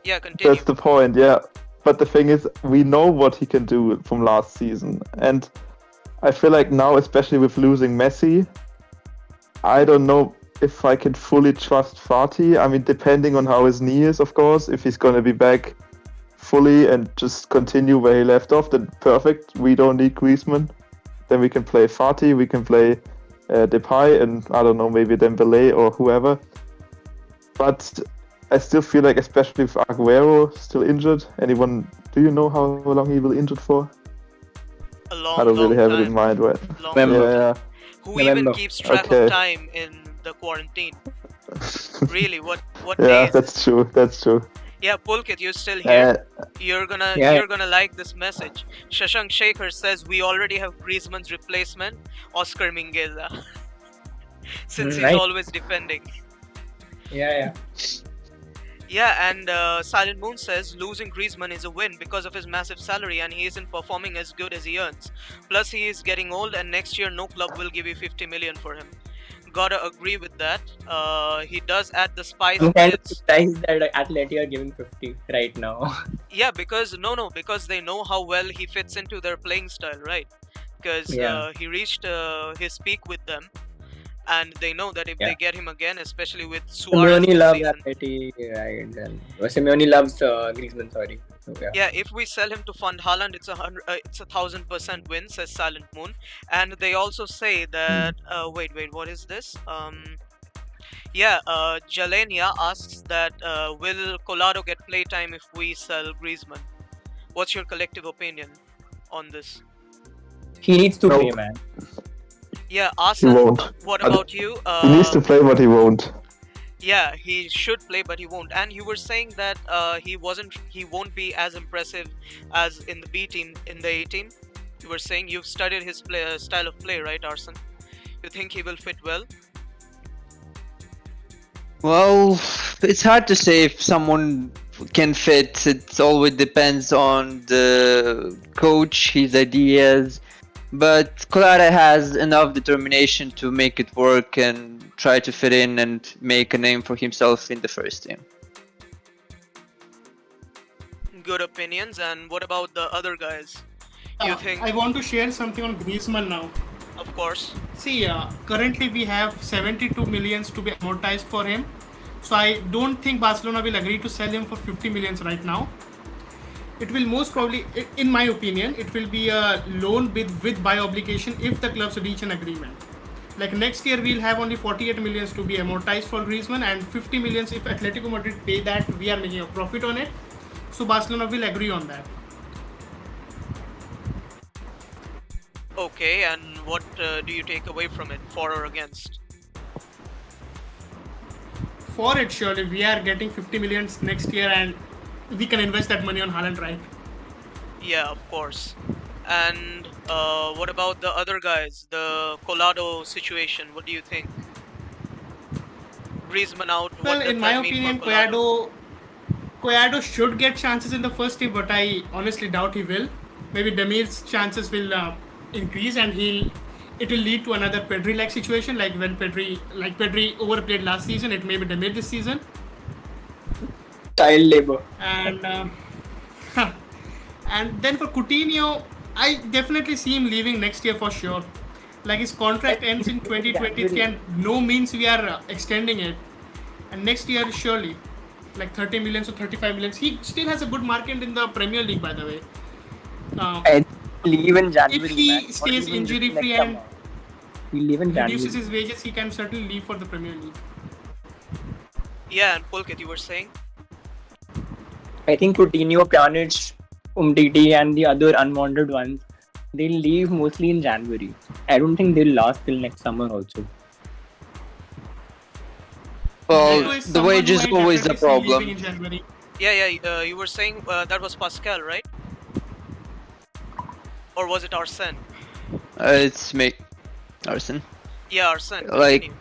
Speaker 1: Yeah, continue.
Speaker 5: that's the point. Yeah, but the thing is, we know what he can do from last season, and I feel like now, especially with losing Messi, I don't know if I can fully trust Fati. I mean, depending on how his knee is, of course. If he's going to be back fully and just continue where he left off, then perfect. We don't need Griezmann. Then we can play Fati, we can play Depay, and I don't know, maybe Dembele or whoever. But I still feel like, especially with Aguero still injured. Anyone? Do you know how long he will be injured for?
Speaker 1: A long,
Speaker 5: I don't really have
Speaker 1: time.
Speaker 5: it in mind, right?
Speaker 1: Long
Speaker 2: November.
Speaker 1: time.
Speaker 5: Yeah.
Speaker 1: Who even
Speaker 2: November.
Speaker 1: keeps track
Speaker 5: Okay.
Speaker 1: of time in the quarantine? Really, what
Speaker 5: Yeah,
Speaker 1: days?
Speaker 5: that's true. That's true.
Speaker 1: Yeah, Pulkit, you're still here.
Speaker 5: Uh,
Speaker 1: You're gonna
Speaker 2: Yeah.
Speaker 1: you're gonna like this message. Shashank Shekhar says we already have Griezmann's replacement, Oscar Mingueza. Since he's
Speaker 2: Right.
Speaker 1: always defending.
Speaker 2: Yeah.
Speaker 1: Yeah, and Silent Moon says losing Griezmann is a win because of his massive salary and he isn't performing as good as he earns. Plus, he is getting old, and next year no club will give you 50 million for him. Gotta agree with that. He does add the spice.
Speaker 2: I'm kind of
Speaker 1: It's-
Speaker 2: surprised that Atleti are giving 50 right now.
Speaker 1: Yeah, because because they know how well he fits into their playing style, right? Because
Speaker 2: Yeah.
Speaker 1: he reached his peak with them, and they know that if
Speaker 2: Yeah.
Speaker 1: they get him again, especially with Suarez
Speaker 2: Simeone
Speaker 1: this
Speaker 2: loves
Speaker 1: season,
Speaker 2: Atleti, right? And Simeone loves Griezmann. Sorry. So, yeah.
Speaker 1: yeah, if we sell him to fund Haaland, it's 1,000% win, says Silent Moon. And they also say that wait, what is this? Jalenia asks that will Colado get playtime if we sell Griezmann? What's your collective opinion on this?
Speaker 2: He needs to
Speaker 5: Nope.
Speaker 2: play, man.
Speaker 1: Yeah,
Speaker 5: he
Speaker 1: Asan,
Speaker 5: won't.
Speaker 1: what
Speaker 5: I-
Speaker 1: about you?
Speaker 5: He needs to play, but he won't.
Speaker 1: Yeah, he should play, but he won't. And you were saying that he won't be as impressive as in the B team, in the A team. You were saying you've studied his style of play, right, Arson? You think he will fit well?
Speaker 4: Well, it's hard to say if someone can fit. It always depends on the coach, his ideas. But Clara has enough determination to make it work and try to fit in and make a name for himself in the first team.
Speaker 1: Good opinions. And what about the other guys? You think?
Speaker 3: I want to share something on Griezmann now.
Speaker 1: Of course.
Speaker 3: See, currently we have 72 millions to be amortized for him. So I don't think Barcelona will agree to sell him for 50 millions right now. It will most probably, in my opinion, it will be a loan with buy obligation if the clubs reach an agreement. Like next year we'll have only 48 millions to be amortized for Griezmann, and 50 millions if Atletico Madrid pay that, we are making a profit on it. So Barcelona will agree on that.
Speaker 1: Okay, and what do you take away from it, for or against?
Speaker 3: For it, surely we are getting 50 millions next year, and we can invest that money on Haaland, right?
Speaker 1: Yeah, of course. And what about the other guys? The Colado situation, what do you think? Griezmann out.
Speaker 3: Well,
Speaker 1: what does
Speaker 3: in my
Speaker 1: that mean
Speaker 3: opinion,
Speaker 1: for Collado?
Speaker 3: Collado should get chances in the first team, but I honestly doubt he will. Maybe Demir's chances will increase, and it will lead to another Pedri-like situation, like when Pedri overplayed last season. It may be Demir this season.
Speaker 2: Child labor.
Speaker 3: And And then for Coutinho, I definitely see him leaving next year for sure. Like his contract ends in 2023, and no means we are extending it. And next year, surely, like 30 millions or 35 millions. He still has a good market in the Premier League, by the way.
Speaker 7: And leave in January.
Speaker 3: If he stays injury free and
Speaker 7: he'll leave in January.
Speaker 3: reduces his wages, he can certainly leave for the Premier League.
Speaker 1: Yeah, and Pulkit, you were saying?
Speaker 7: I think Coutinho, Pjanić, Umtiti and the other unwanted ones, they'll leave mostly in January. I don't think they'll last till next summer also.
Speaker 4: Well, the wage is always the problem.
Speaker 1: Yeah, you were saying that was Pascal, right? Or was it Arsene?
Speaker 4: It's me, Arsene.
Speaker 1: Yeah, Arsene.
Speaker 4: Like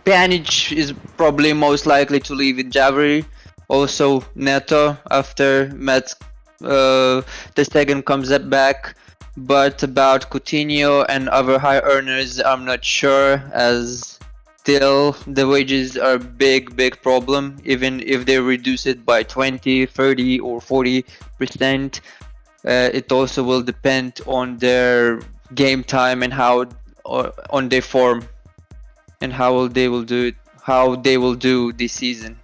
Speaker 4: Pjanić is probably most likely to leave in January. Also Neto after Matt Stegen comes back. But about Coutinho and other high earners, I'm not sure, as still the wages are big problem. Even if they reduce it by 20, 30 or 40%, it also will depend on their game time and how on their form and how they will do this season.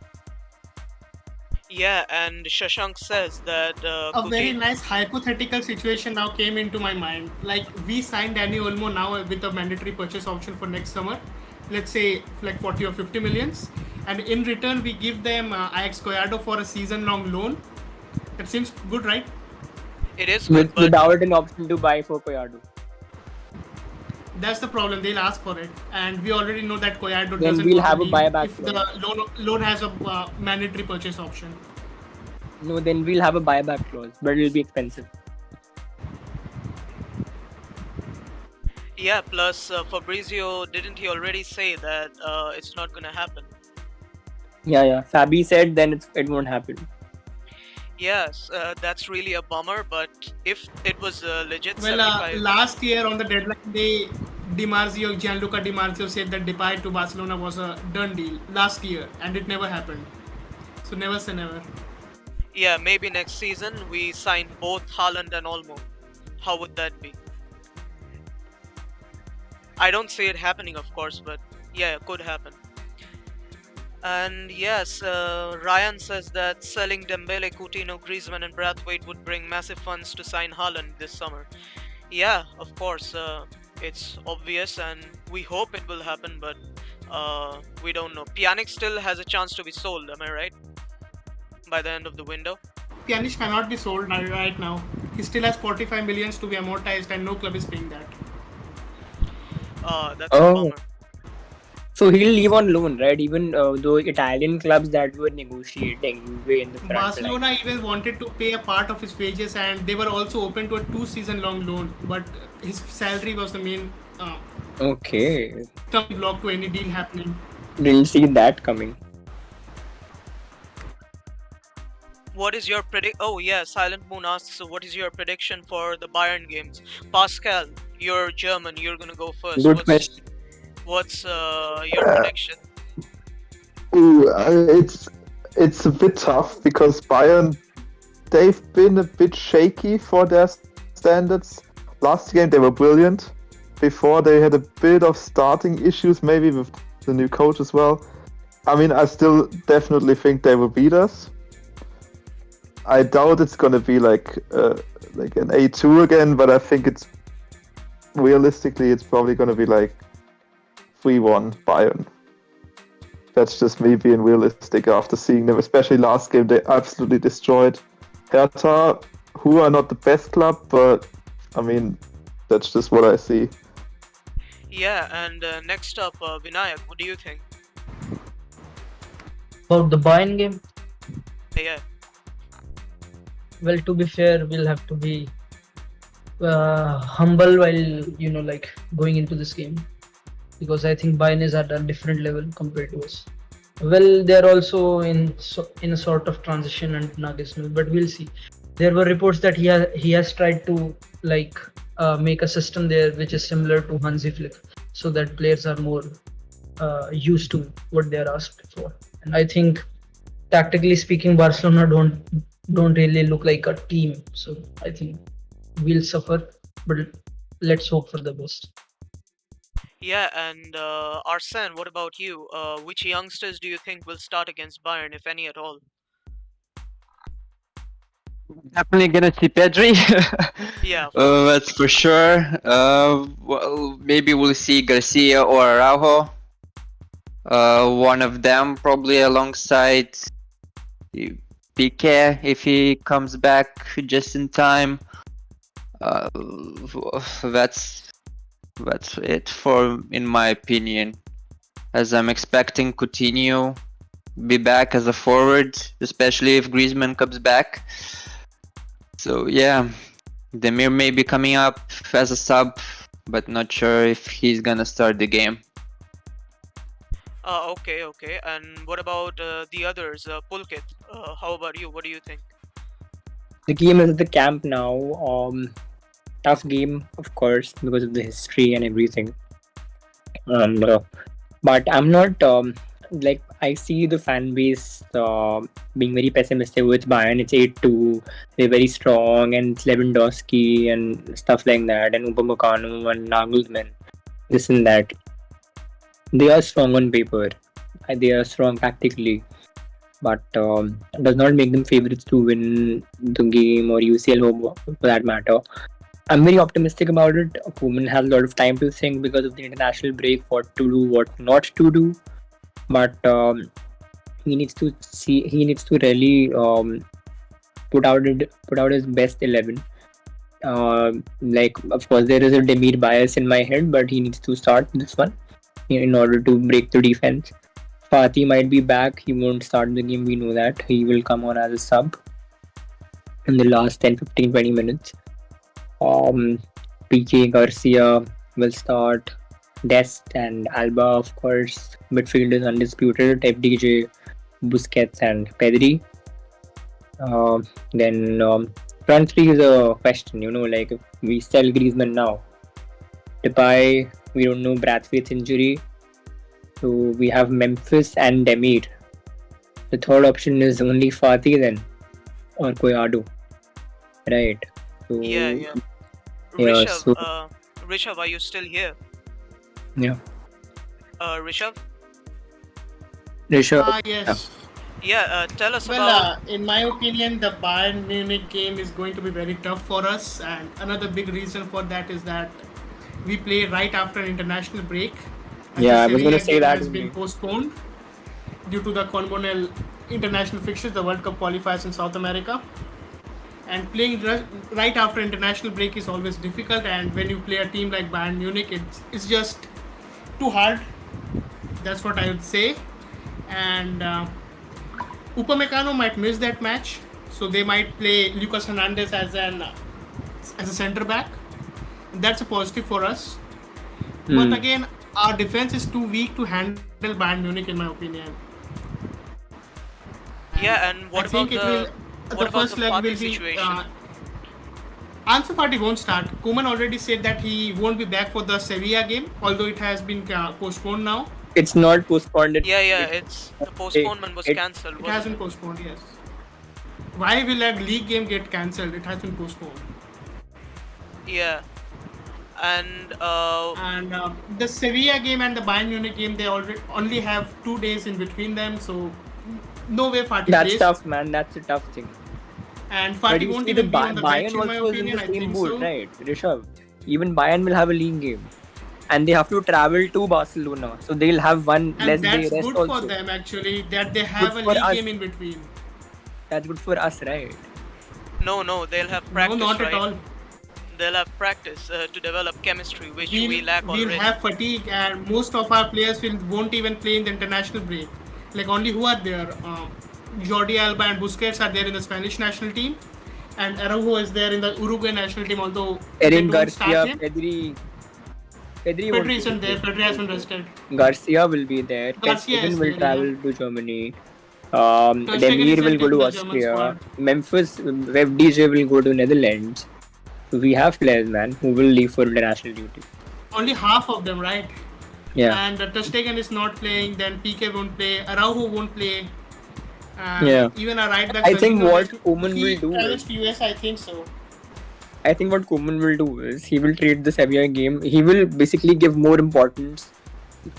Speaker 1: Yeah, and Shashank says that
Speaker 3: a very nice hypothetical situation now came into my mind. Like we signed Danny Olmo now with a mandatory purchase option for next summer. Let's say like 40 or 50 millions, and in return we give them Ajax Collado for a season-long loan. That seems good, right?
Speaker 1: It is good, but
Speaker 7: without an option to buy for Collado.
Speaker 3: That's the problem. They'll ask for it, and we already know that Collado
Speaker 7: Then
Speaker 3: doesn't.
Speaker 7: we'll have a buyback
Speaker 3: if the loan has a mandatory purchase option.
Speaker 7: No, then we'll have a buyback clause, but it'll be expensive.
Speaker 1: yeah, plus Fabrizio, didn't he already say that it's not gonna happen?
Speaker 7: Yeah. Fabi said then it won't happen.
Speaker 1: Yes, that's really a bummer, but if it was legit,
Speaker 3: Well,
Speaker 1: 75...
Speaker 3: last year on the deadline day, Gianluca Di Marzio said that Depay to Barcelona was a done deal last year, and it never happened. So never say never.
Speaker 1: Yeah, maybe next season we sign both Haaland and Olmo. How would that be? I don't see it happening, of course, but yeah, it could happen. And yes, Ryan says that selling Dembele, Coutinho, Griezmann and Braithwaite would bring massive funds to sign Haaland this summer. Yeah, of course, it's obvious and we hope it will happen, but we don't know. Pjanić still has a chance to be sold, am I right? By the end of the window?
Speaker 3: Pjanić cannot be sold right now. He still has 45 millions to be amortized and no club is paying that.
Speaker 1: That's a bummer.
Speaker 7: So he'll leave on loan, right? Even though Italian clubs that were negotiating Juve in the front
Speaker 3: Barcelona even wanted to pay a part of his wages, and they were also open to a 2-season-long loan, but his salary was the main block to any deal happening.
Speaker 7: Didn't see that coming.
Speaker 1: What is your Oh yeah, Silent Moon asks, so what is your prediction for the Bayern games? Pascal, you're German, you're gonna go first.
Speaker 7: Good question.
Speaker 1: What's your prediction?
Speaker 5: It's a bit tough because Bayern, they've been a bit shaky for their standards. Last game they were brilliant. Before they had a bit of starting issues, maybe with the new coach as well. I mean, I still definitely think they will beat us. I doubt it's gonna be like an A2 again, but I think it's realistically it's probably gonna be like 3-1 Bayern. That's just me being realistic after seeing them, especially last game. They absolutely destroyed Hertha, who are not the best club, but I mean, that's just what I see.
Speaker 1: Yeah, and next up, Vinayak, what do you think?
Speaker 6: About the Bayern game?
Speaker 1: Yeah.
Speaker 6: Well, to be fair, we'll have to be humble while going into this game, because I think Bayern is at a different level compared to us. Well, they're also in a sort of transition and Nagelsmann, but we'll see. There were reports that he has tried to make a system there which is similar to Hansi Flick, so that players are more used to what they are asked for. And I think, tactically speaking, Barcelona don't don't really look like a team. So I think we'll suffer, but let's hope for the best.
Speaker 1: Yeah, and Arsene, what about you? Which youngsters do you think will start against Bayern, if any at all?
Speaker 4: Definitely gonna see Pedri.
Speaker 1: Yeah, of course.
Speaker 4: That's for sure. Well, maybe we'll see Garcia or Araujo. One of them probably alongside Piqué if he comes back just in time. Uh, that's it for in my opinion. As I'm expecting Coutinho be back as a forward, especially if Griezmann comes back. So yeah, Demir may be coming up as a sub, but not sure if he's gonna start the game.
Speaker 1: Okay. And what about the others? Pulkit, how about you? What do you think?
Speaker 7: The game is at the camp now. Tough game, of course, because of the history and everything. But I'm not like I see the fan base being very pessimistic with Bayern. It's 8-2. They're very strong, and it's Lewandowski and stuff like that, and Upamecano and Nagelsmann, this and that. They are strong on paper. They are strong tactically, but does not make them favorites to win the game or UCL for that matter. I'm very optimistic about it. Koeman has a lot of time to think because of the international break, what to do, what not to do. But he needs to really put out his best 11. Like, of course, there is a Demir bias in my head, but he needs to start this one in order to break the defense. Fatih might be back. He won't start the game. We know that. He will come on as a sub in the last 10, 15, 20 minutes. PK Garcia will start. Dest and Alba, of course. Midfield is undisputed. FDJ, Busquets, and Pedri. Then front three is a question. Like if we sell Griezmann now, Depay, we don't know Brathwaite's injury. So we have Memphis and Demir. The third option is only Fatih then, or Koyado, right? So,
Speaker 1: Yeah.
Speaker 7: Yeah,
Speaker 1: Rishabh, are you still here?
Speaker 7: Yeah.
Speaker 1: Rishabh?
Speaker 7: Rishabh.
Speaker 3: Yes.
Speaker 1: Yeah, tell us
Speaker 3: Well,
Speaker 1: about.
Speaker 3: in my opinion, the Bayern Munich game is going to be very tough for us, and another big reason for that is that we play right after an international break. As
Speaker 7: Yeah,
Speaker 3: the
Speaker 7: I was
Speaker 3: Sevilla
Speaker 7: gonna say
Speaker 3: game
Speaker 7: that
Speaker 3: has
Speaker 7: only.
Speaker 3: been postponed due to the Conmebol international fixtures, the World Cup qualifiers in South America. And playing right after international break is always difficult, and when you play a team like Bayern Munich, it's just too hard. That's what I would say. And Upamecano might miss that match, so they might play Lucas Hernandez as a centre back. That's a positive for us. But again, our defense is too weak to handle Bayern Munich, in my opinion.
Speaker 1: Yeah, and what
Speaker 3: I
Speaker 1: about
Speaker 3: think it will.
Speaker 1: what
Speaker 3: The
Speaker 1: about
Speaker 3: first
Speaker 1: the
Speaker 3: leg
Speaker 1: Fati
Speaker 3: will be.
Speaker 1: situation?
Speaker 3: Ansu Fati won't start. Koeman already said that he won't be back for the Sevilla game, although it has been postponed now.
Speaker 7: It's not postponed.
Speaker 1: Yeah, it's the postponement was cancelled.
Speaker 3: It has been postponed, yes. Why will a league game get cancelled? It has been postponed.
Speaker 1: Yeah, and
Speaker 3: And the Sevilla game and the Bayern Munich game, they already only have 2 days in between them, so no way Fati
Speaker 7: That's
Speaker 3: plays.
Speaker 7: tough, man. That's a tough thing.
Speaker 3: And
Speaker 7: But
Speaker 3: Fati
Speaker 7: you
Speaker 3: won't
Speaker 7: see, the
Speaker 3: even be on the bench,
Speaker 7: Bayern
Speaker 3: in my
Speaker 7: also is in
Speaker 3: opinion.
Speaker 7: the
Speaker 3: I
Speaker 7: same
Speaker 3: think
Speaker 7: boat,
Speaker 3: so.
Speaker 7: right? Rishabh. Even Bayern will have a league game, and they have to travel to Barcelona, so they'll have one less
Speaker 3: And
Speaker 7: day
Speaker 3: that's
Speaker 7: rest
Speaker 3: good
Speaker 7: also.
Speaker 3: for them, actually, that they have a
Speaker 7: for
Speaker 3: league
Speaker 7: us.
Speaker 3: game in between.
Speaker 7: That's good for us, right?
Speaker 1: no, they'll have practice,
Speaker 3: No, not
Speaker 1: right?
Speaker 3: at all.
Speaker 1: They'll have practice to develop chemistry, which we lack
Speaker 3: We'll
Speaker 1: already.
Speaker 3: have fatigue, and most of our players won't even play in the international break. Like, only who are there? Jordi Alba and Busquets are there in the Spanish national team, and Araujo is there in the Uruguay national team, although they
Speaker 7: Erin
Speaker 3: don't
Speaker 7: Garcia,
Speaker 3: start him.
Speaker 7: Pedri won't
Speaker 3: Pedri
Speaker 7: be
Speaker 3: isn't there.
Speaker 7: there.
Speaker 3: Pedri has been rested.
Speaker 7: Garcia will be there. Ter
Speaker 3: Garcia
Speaker 7: Stegen
Speaker 3: is
Speaker 7: will
Speaker 3: there,
Speaker 7: travel to Germany.
Speaker 3: Ter Stegen
Speaker 7: Demir
Speaker 3: is
Speaker 7: will go
Speaker 3: in
Speaker 7: to
Speaker 3: the German
Speaker 7: Austria.
Speaker 3: squad.
Speaker 7: Memphis, FDJ will go to Netherlands. So we have players, man, who will leave for international duty.
Speaker 3: Only half of them, right?
Speaker 7: Yeah.
Speaker 3: And Ter Stegen is not playing. Then PK won't play. Araujo won't play. and
Speaker 7: Yeah.
Speaker 3: even a right back.
Speaker 7: I think
Speaker 3: Sergio
Speaker 7: what
Speaker 3: Dest,
Speaker 7: Koeman
Speaker 3: he
Speaker 7: will do
Speaker 3: travels
Speaker 7: is,
Speaker 3: to US, I think so.
Speaker 7: I think what Koeman will do is he will treat the Sevilla game. He will basically give more importance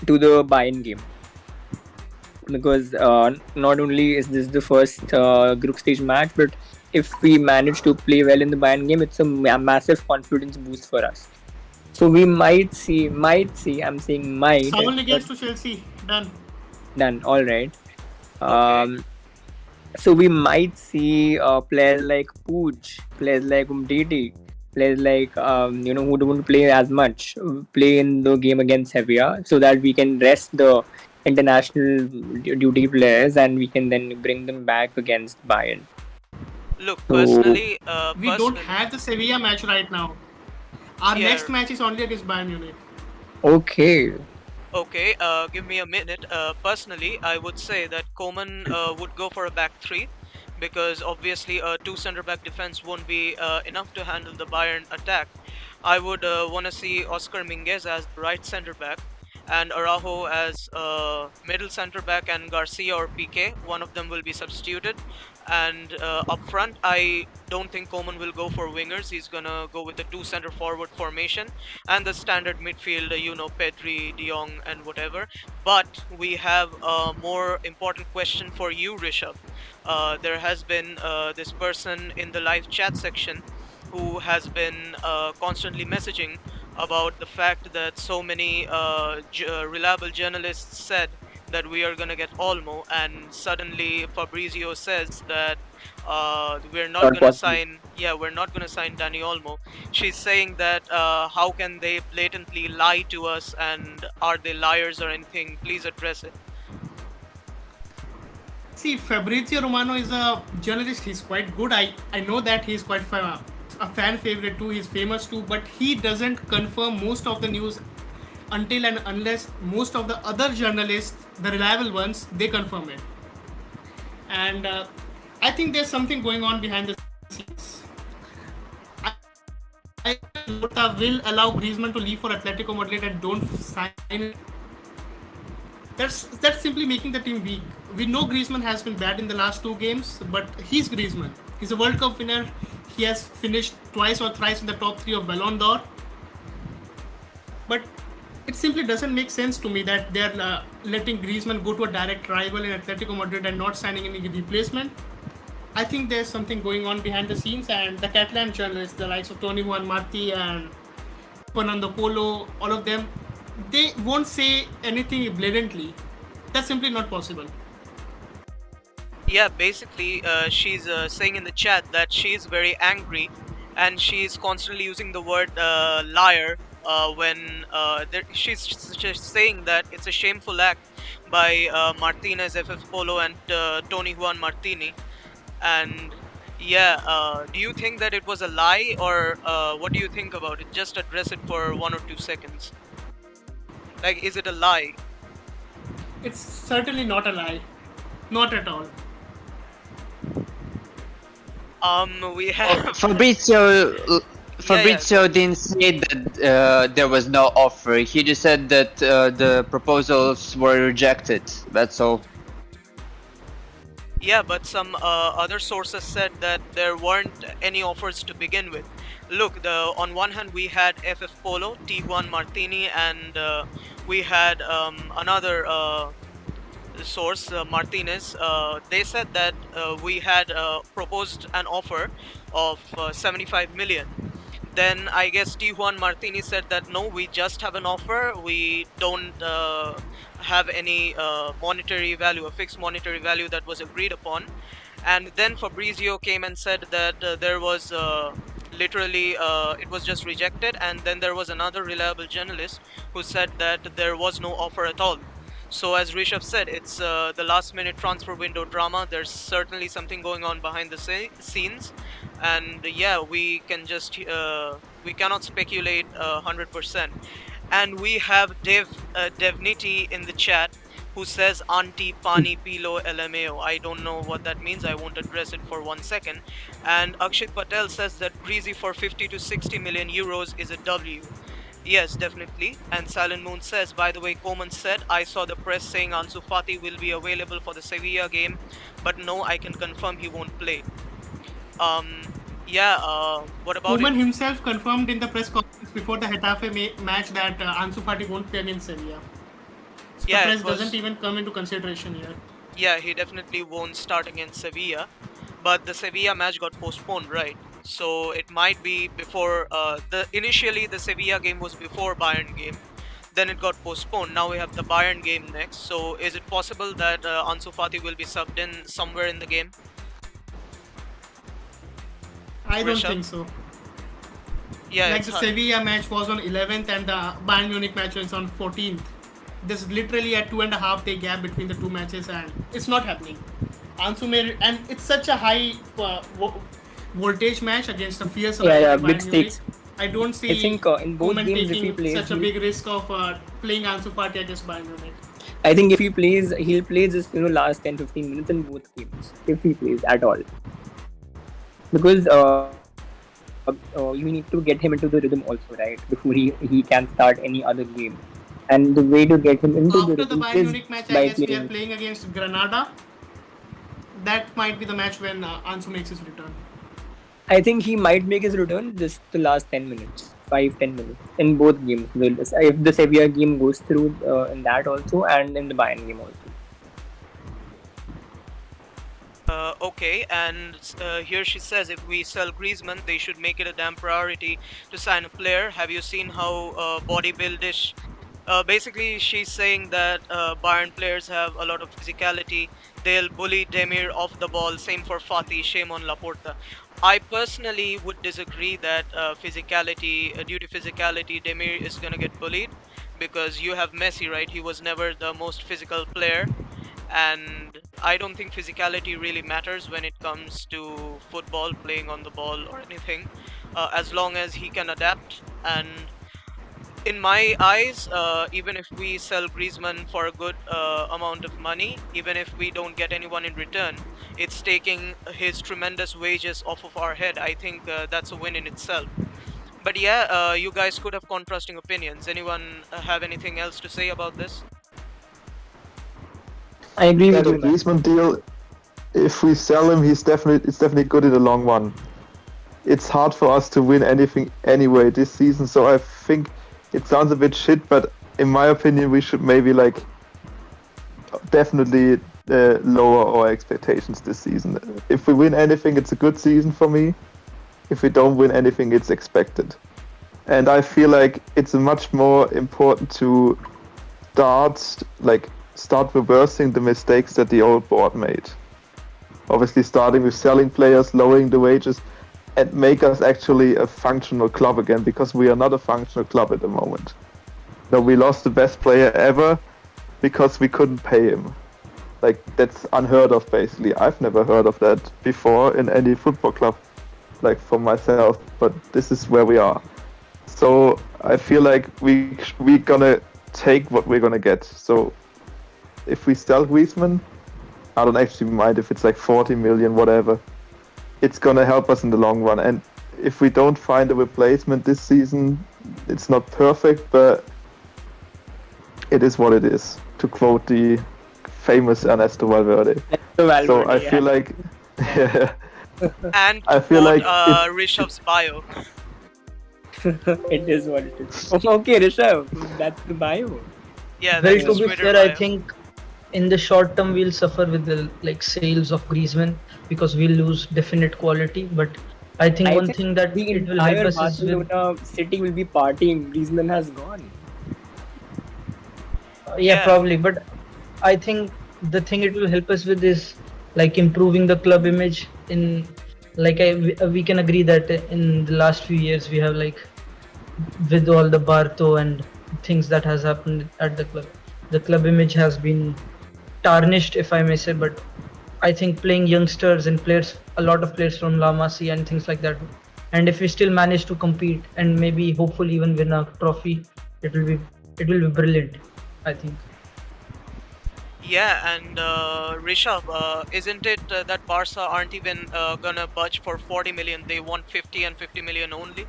Speaker 7: to the Bayern game, because not only is this the first group stage match, but if we manage to play well in the Bayern game, it's a massive confidence boost for us. So we might see. I'm saying might,
Speaker 3: 7
Speaker 7: but
Speaker 3: against to Chelsea. Done.
Speaker 7: done. All right.
Speaker 1: Okay.
Speaker 7: Um, so we might see players like Pooch, players like Umtiti, players like who don't play as much, play in the game against Sevilla, so that we can rest the international duty players and we can then bring them back against Bayern.
Speaker 1: Look,
Speaker 7: So
Speaker 3: We don't
Speaker 1: personally,
Speaker 3: have the Sevilla match right now. Our
Speaker 1: yeah.
Speaker 3: next match is only against Bayern Munich.
Speaker 7: okay,
Speaker 1: Okay, give me a minute. Personally, I would say that Coman would go for a back three because obviously a two center back defense won't be enough to handle the Bayern attack. I would want to see Oscar Minguez as the right center back and Araujo as middle center back and Garcia or PK. One of them will be substituted. And up front, I don't think Coman will go for wingers. He's gonna go with a two center forward formation and the standard midfield, Pedri, De Jong, and whatever. But we have a more important question for you, Rishabh. There has been this person in the live chat section who has been constantly messaging about the fact that so many reliable journalists said that we are gonna get Olmo, and suddenly Fabrizio says that we're not
Speaker 7: not
Speaker 1: gonna
Speaker 7: possible.
Speaker 1: sign. Yeah, we're not gonna sign Dani Olmo. She's saying that how can they blatantly lie to us, and are they liars or anything? Please address it.
Speaker 3: See, Fabrizio Romano is a journalist. He's quite good. I know that he's quite a fan favorite too. He's famous too, but he doesn't confirm most of the news until and unless most of the other journalists, the reliable ones, they confirm it. And I think there's something going on behind the scenes. I Laporta will allow Griezmann to leave for Atletico Madrid and don't sign it. That's simply making the team weak. We know Griezmann has been bad in the last two games, but he's Griezmann. He's a World Cup winner. He has finished twice or thrice in the top 3 of Ballon d'Or. But it simply doesn't make sense to me that they're letting Griezmann go to a direct rival in Atletico Madrid and not signing any replacement. I think there's something going on behind the scenes, and the Catalan journalists, the likes of Tony Juan Martí and Fernando Polo, all of them, they won't say anything blatantly. That's simply not possible.
Speaker 1: Yeah, basically, she's saying in the chat that she's very angry and she's constantly using the word liar when she's just saying that it's a shameful act by Martinez, FF Polo, and Tony Juan Martini. And yeah, do you think that it was a lie, or what do you think about it? Just address it for 1 or 2 seconds. Like, is it a lie?
Speaker 3: It's certainly not a lie. Not at all.
Speaker 1: We have
Speaker 4: Fabrizio
Speaker 1: yeah,
Speaker 4: Fabrizio didn't say that there was no offer. He just said that the proposals were rejected. That's all.
Speaker 1: Yeah, but some other sources said that there weren't any offers to begin with. Look, on one hand we had FF Polo, T1 Martini, and we had another source, Martinez. They said that we had proposed an offer of 75 million. Then I guess T1 Martini said that no, we just have an offer. We don't have any monetary value, a fixed monetary value that was agreed upon. And then Fabrizio came and said that there was literally it was just rejected. And then there was another reliable journalist who said that there was no offer at all. So as Rishabh said, it's the last minute transfer window drama. There's certainly something going on behind the scenes, and yeah, we cannot speculate 100%. And we have Devniti in the chat who says anti pani pilo LMAO. I don't know what that means. I won't address it for 1 second. And Akshit Patel says that Greasy for 50 to 60 million euros is a W. Yes, definitely. And Silent Moon says, by the way, Koeman said, I saw the press saying Ansu Fati will be available for the Sevilla game, but no, I can confirm he won't play. Yeah, what about it?
Speaker 3: Koeman himself confirmed in the press conference before the Getafe match that Ansu Fati won't play against Sevilla. So the
Speaker 1: Yeah, it
Speaker 3: press doesn't
Speaker 1: was.
Speaker 3: even come into consideration here.
Speaker 1: Yeah, he definitely won't start against Sevilla, but the Sevilla match got postponed, right? So it might be before the initially the Sevilla game was before Bayern game, then it got postponed. Now we have the Bayern game next. So is it possible that Ansu Fati will be subbed in somewhere in the game?
Speaker 3: I don't
Speaker 1: Rishabh?
Speaker 3: think so.
Speaker 1: Yeah,
Speaker 3: Like
Speaker 1: it's
Speaker 3: the
Speaker 1: hard.
Speaker 3: Sevilla match was on 11th and the Bayern Munich match was on 14th. There's literally a 2.5 day gap between the two matches, and it's not happening. Ansu may, and it's such a high voltage match against a fierce
Speaker 7: Yeah,
Speaker 3: rival
Speaker 7: yeah,
Speaker 3: like
Speaker 7: big
Speaker 3: Bayern Munich.
Speaker 7: stakes.
Speaker 3: I don't
Speaker 7: I
Speaker 3: see
Speaker 7: think in both
Speaker 3: Koeman
Speaker 7: games, if he
Speaker 3: taking
Speaker 7: plays,
Speaker 3: such a big risk of playing Ansu Fati against Bayern Munich.
Speaker 7: I think if he plays, he'll play just last 10-15 minutes in both games. If he plays at all, because you need to get him into the rhythm also, right? Before he can start any other game, and the way to get him into the
Speaker 3: After the
Speaker 7: rhythm
Speaker 3: Bayern
Speaker 7: is
Speaker 3: Munich match, I
Speaker 7: by
Speaker 3: guess we are
Speaker 7: playing.
Speaker 3: playing against Granada. That might be the match when Ansu makes his return.
Speaker 7: I think he might make his return just the last 10 minutes, 5-10 minutes in both games. If the Sevilla game goes through in that also, and in the Bayern game also.
Speaker 1: Okay, and here she says if we sell Griezmann, they should make it a damn priority to sign a player. Have you seen how bodybuildish? Basically, she's saying that Bayern players have a lot of physicality. They'll bully Demir off the ball. Same for Fati. Shame on Laporta. I personally would disagree that due to physicality, Demir is gonna get bullied because you have Messi, right? He was never the most physical player, and I don't think physicality really matters when it comes to football, playing on the ball or anything, as long as he can adapt. And in my eyes, even if we sell Griezmann for a good amount of money, even if we don't get anyone in return, it's taking his tremendous wages off of our head. I think that's a win in itself. But yeah, you guys could have contrasting opinions. Anyone have anything else to say about this?
Speaker 7: I agree
Speaker 5: Yeah,
Speaker 7: with
Speaker 5: the
Speaker 7: you, man.
Speaker 5: Griezmann deal, it's definitely good in the long run. It's hard for us to win anything anyway this season, so I think it sounds a bit shit, but in my opinion, we should maybe definitely lower our expectations this season. If we win anything, it's a good season for me. If we don't win anything, it's expected. And I feel like it's much more important to start reversing the mistakes that the old board made. Obviously, starting with selling players, lowering the wages, and make us actually a functional club again, because we are not a functional club at the moment. No, we lost the best player ever because we couldn't pay him. Like, that's unheard of, basically. I've never heard of that before in any football club, like for myself, but this is where we are. So I feel like we're gonna take what we're gonna get. So if we sell Griezmann, I don't actually mind if it's like 40 million, whatever. It's gonna help us in the long run. And if we don't find a replacement this season, it's not perfect, but it is what it is, to quote the famous Ernesto Valverde. So I feel like
Speaker 1: And
Speaker 5: I feel like
Speaker 1: Rishabh's bio.
Speaker 7: It is what it is. Okay, Rishabh, that's the bio.
Speaker 1: Yeah,
Speaker 6: Well,
Speaker 1: that's
Speaker 6: to
Speaker 1: his
Speaker 6: be
Speaker 1: Twitter
Speaker 6: fair,
Speaker 1: bio.
Speaker 6: I think in the short term we'll suffer with the sales of Griezmann because we'll lose definite quality. But I think one thing that
Speaker 7: the
Speaker 6: it will help
Speaker 7: entire
Speaker 6: us is with
Speaker 7: Barcelona city will be partying. Griezmann has gone.
Speaker 6: yeah, probably. But I think the thing it will help us with is improving the club image. In we can agree that in the last few years we have with all the Barto and things that has happened at the club image has been tarnished, if I may say. But I think playing youngsters and a lot of players from La Masia and things like that, and if we still manage to compete and maybe hopefully even win a trophy, it will be brilliant, I think.
Speaker 1: Yeah, and Rishabh, isn't it that Barca aren't even gonna budge for 40 million? They want 50 and 50 million only.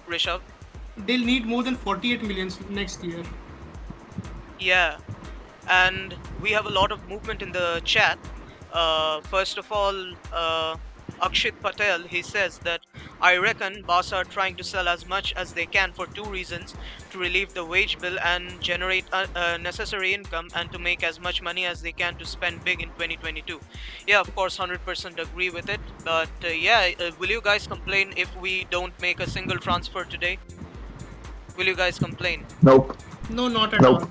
Speaker 1: Rishabh?
Speaker 3: They'll need more than 48 millions next year.
Speaker 1: Yeah, and we have a lot of movement in the chat. First of all, Akshit Patel, he says that I reckon Barca are trying to sell as much as they can for two reasons: to relieve the wage bill and generate necessary income, and to make as much money as they can to spend big in 2022. Yeah, of course, 100% agree with it. But will you guys complain if we don't make a single transfer today? Will you guys complain?
Speaker 5: Nope.
Speaker 3: No, not at
Speaker 5: Nope.
Speaker 3: all.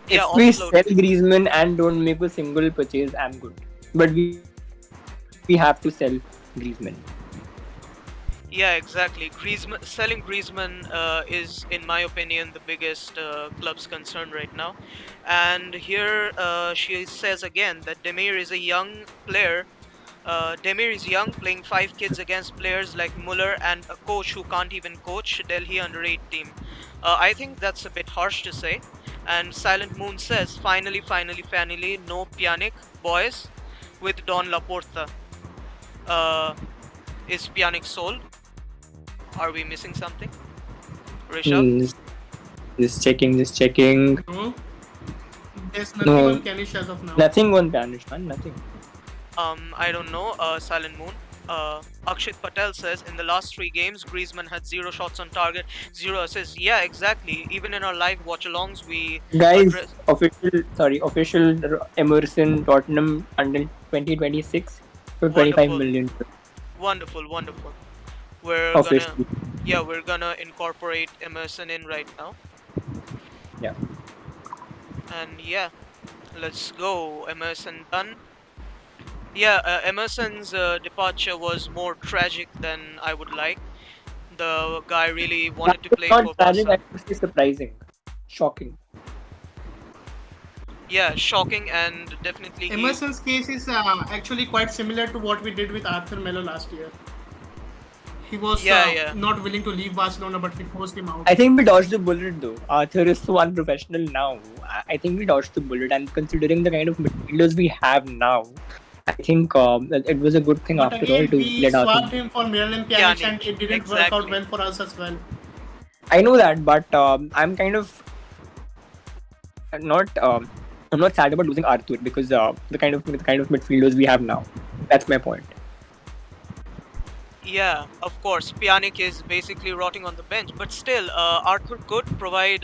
Speaker 1: Yeah,
Speaker 7: If we
Speaker 1: offload
Speaker 7: sell
Speaker 1: it.
Speaker 7: Griezmann and don't make a single purchase, I'm good. But we have to sell Griezmann.
Speaker 1: Yeah, exactly. Selling Griezmann is, in my opinion, the biggest club's concern right now. And here she says again that Demir is a young player. Demir is young, playing 5 kids against players like Muller and a coach who can't even coach Delhi under-8 team. I think that's a bit harsh to say. And Silent Moon says, finally, no Pjanić, boys, with Don Laporta. Is Pjanić sold? Are we missing something? Rishabh?
Speaker 7: Just checking.
Speaker 3: No. There's nothing
Speaker 7: No.
Speaker 3: on Pjanić as of now.
Speaker 7: Nothing on Pjanić, man. Nothing.
Speaker 1: I don't know. Silent Moon. Akshit Patel says in the last 3 games, Griezmann had 0 shots on target, 0 assists. Yeah, exactly. Even in our live watch-alongs, we
Speaker 7: Guys,
Speaker 1: address-
Speaker 7: official Emerson Tottenham until 2026 for 25
Speaker 1: Wonderful.
Speaker 7: million.
Speaker 1: Wonderful. We're
Speaker 7: Officially.
Speaker 1: we're gonna incorporate Emerson in right now.
Speaker 7: Yeah.
Speaker 1: And yeah, let's go. Emerson done. Yeah, Emerson's departure was more tragic than I would like. The guy really wanted to play for
Speaker 7: Not tragic,
Speaker 1: Barca.
Speaker 7: I would say surprising. Shocking.
Speaker 1: Yeah, shocking, and definitely
Speaker 3: Emerson's case is actually quite similar to what we did with Arthur Melo last year. He was
Speaker 1: Yeah.
Speaker 3: not willing to leave Barcelona, but we forced him out.
Speaker 7: I think we dodged the bullet though. Arthur is so unprofessional now. I think we dodged the bullet, and considering the kind of midfielders we have now, I think it was a good thing
Speaker 3: But
Speaker 7: after
Speaker 3: again,
Speaker 7: all to
Speaker 3: we
Speaker 7: let
Speaker 3: swapped
Speaker 7: Arthur.
Speaker 3: him for Miralem Pjanić, and it didn't work out
Speaker 1: exactly.
Speaker 3: well for us as well.
Speaker 7: I know that, but I'm kind of not. I'm not sad about losing Arthur because the kind of midfielders we have now. That's my point.
Speaker 1: Yeah, of course. Pjanić is basically rotting on the bench, but still, Arthur could provide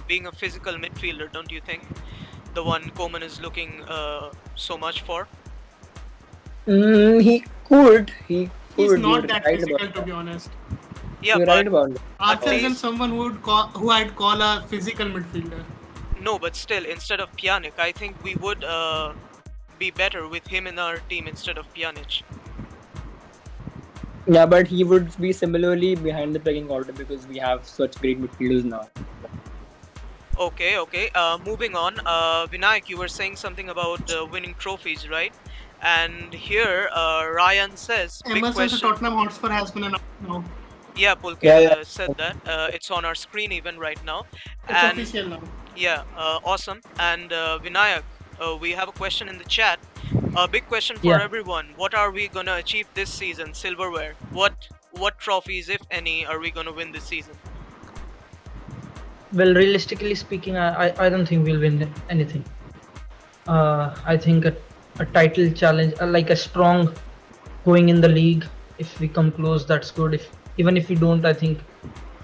Speaker 1: being a physical midfielder, don't you think? The one Koeman is looking so much for.
Speaker 7: He could.
Speaker 3: He's
Speaker 7: You're
Speaker 3: not that
Speaker 7: right
Speaker 3: physical,
Speaker 7: about
Speaker 3: to
Speaker 7: that.
Speaker 3: be honest.
Speaker 1: Yeah,
Speaker 7: You're
Speaker 1: but
Speaker 7: right about that.
Speaker 3: Arthur isn't
Speaker 1: least-
Speaker 3: someone who I'd call a physical midfielder.
Speaker 1: no, but still, instead of Pjanić, I think we would be better with him in our team instead of Pjanić.
Speaker 7: Yeah, but he would be similarly behind the pecking order because we have such great midfielders now.
Speaker 1: Okay. Moving on. Vinayak, you were saying something about winning trophies, right? And here, Ryan says, big
Speaker 3: Emerson's
Speaker 1: question.
Speaker 3: Tottenham Hotspur has been announced now.
Speaker 1: Yeah, Pulkit
Speaker 7: Yeah.
Speaker 1: said that. It's on our screen even right now.
Speaker 3: It's
Speaker 1: And
Speaker 3: official now.
Speaker 1: yeah, awesome. And Vinayak, we have a question in the chat. A big question for
Speaker 6: Yeah.
Speaker 1: everyone. What are we gonna achieve this season? Silverware. What trophies, if any, are we gonna win this season?
Speaker 6: Well, realistically speaking, I don't think we'll win anything. I think a title challenge, like a strong going in the league. If we come close, that's good. Even if we don't, I think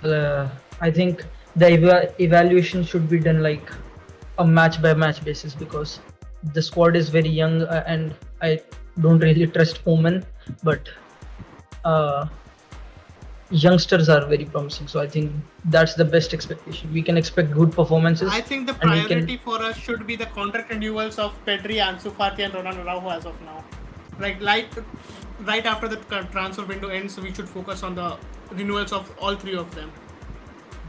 Speaker 6: the evaluation should be done like a match by match basis because the squad is very young and I don't really trust Koeman, but youngsters are very promising. So I think that's the best expectation. We can expect good performances.
Speaker 3: I think the
Speaker 6: and we can-
Speaker 3: priority for us should be the contract renewals of Pedri, Ansu Fati, and Ronald Araujo as of now. Right after the transfer window ends, we should focus on the renewals of all 3 of them.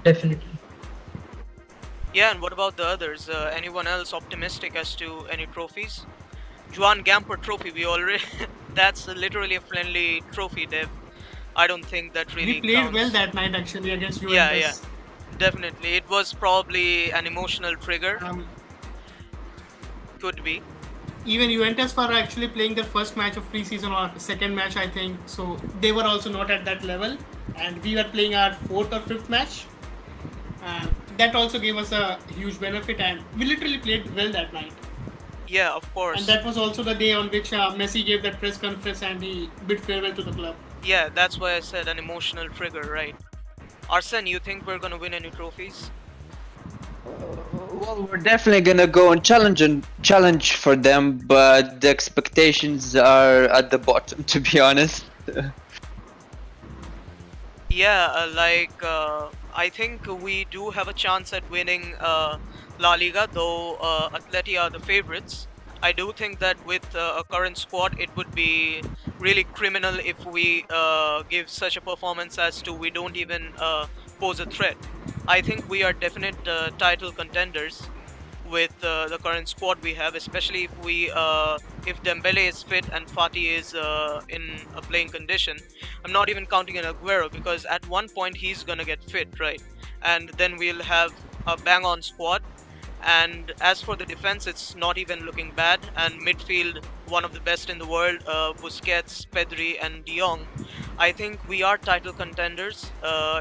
Speaker 6: Definitely.
Speaker 1: Yeah, and what about the others? Anyone else optimistic as to any trophies? Juan Gamper trophy, we already... That's literally a friendly trophy, Dev. I don't think that really
Speaker 3: We played
Speaker 1: counts.
Speaker 3: well that night actually against Juventus.
Speaker 1: Yeah. Definitely. It was probably an emotional trigger. Could be.
Speaker 3: Even Juventus were actually playing their first match of pre-season or second match, I think. So they were also not at that level. and we were playing our fourth or fifth match. That also gave us a huge benefit, and we literally played well that night.
Speaker 1: Yeah, of
Speaker 3: And
Speaker 1: course.
Speaker 3: that was also the day on which Messi gave that press conference and he bid farewell to the club.
Speaker 1: Yeah, that's why I said an emotional trigger, right? Arsene, you think we're gonna win any trophies?
Speaker 4: Well, we're definitely gonna go and challenge for them, but the expectations are at the bottom, to be honest.
Speaker 1: Yeah, I think we do have a chance at winning La Liga, though Atleti are the favorites. I do think that with a current squad, it would be really criminal if we give such a performance as to we don't even pose a threat. I think we are definite title contenders with the current squad we have, especially if Dembele is fit and Fati is in a playing condition. I'm not even counting in Aguero because at one point he's gonna get fit, right? And then we'll have a bang-on squad. And as for the defense, it's not even looking bad. And midfield, one of the best in the world, Busquets, Pedri, and De Jong. I think we are title contenders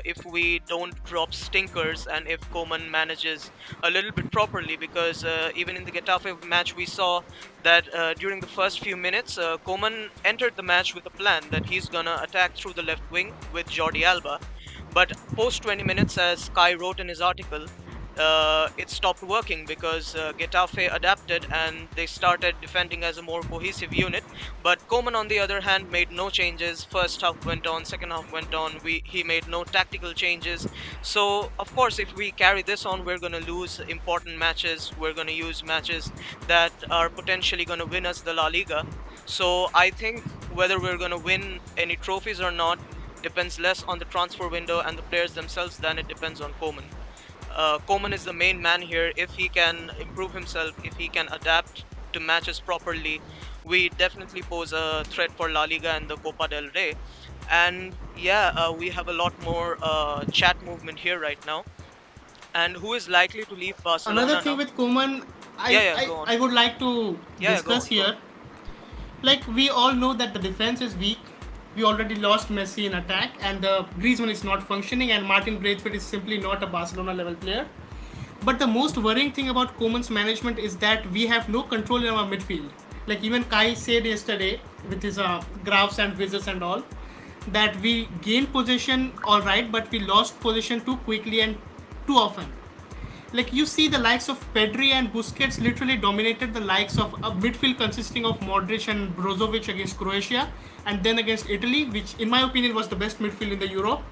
Speaker 1: if we don't drop stinkers and if Koeman manages a little bit properly. Because even in the Getafe match, we saw that during the first few minutes, Koeman entered the match with a plan that he's gonna attack through the left wing with Jordi Alba. But post 20 minutes, as Kai wrote in his article, it stopped working because Getafe adapted and they started defending as a more cohesive unit. But Koeman, on the other hand, made no changes. First half went on, second half went on. He made no tactical changes. So, of course, if we carry this on, we're going to lose important matches. We're going to use matches that are potentially going to win us the La Liga. So, I think whether we're going to win any trophies or not depends less on the transfer window and the players themselves than it depends on Koeman. Koeman is the main man here. If he can improve himself, if he can adapt to matches properly, we definitely pose a threat for La Liga and the Copa del Rey. And yeah, we have a lot more chat movement here right now. And who is likely to leave Barcelona
Speaker 3: Another thing
Speaker 1: now?
Speaker 3: with Koeman,
Speaker 1: Go on.
Speaker 3: I would like to
Speaker 1: Yeah,
Speaker 3: discuss
Speaker 1: go on.
Speaker 3: here. Like, we all know that the defense is weak. We already lost Messi in attack, and Griezmann is not functioning, and Martin Braithwaite is simply not a Barcelona level player. But the most worrying thing about Koeman's management is that we have no control in our midfield. Like even Kai said yesterday with his graphs and visits and all, that we gained possession all right, but we lost possession too quickly and too often. Like you see the likes of Pedri and Busquets literally dominated the likes of a midfield consisting of Modric and Brozovic against Croatia, and then against Italy, which in my opinion was the best midfield in the Euro.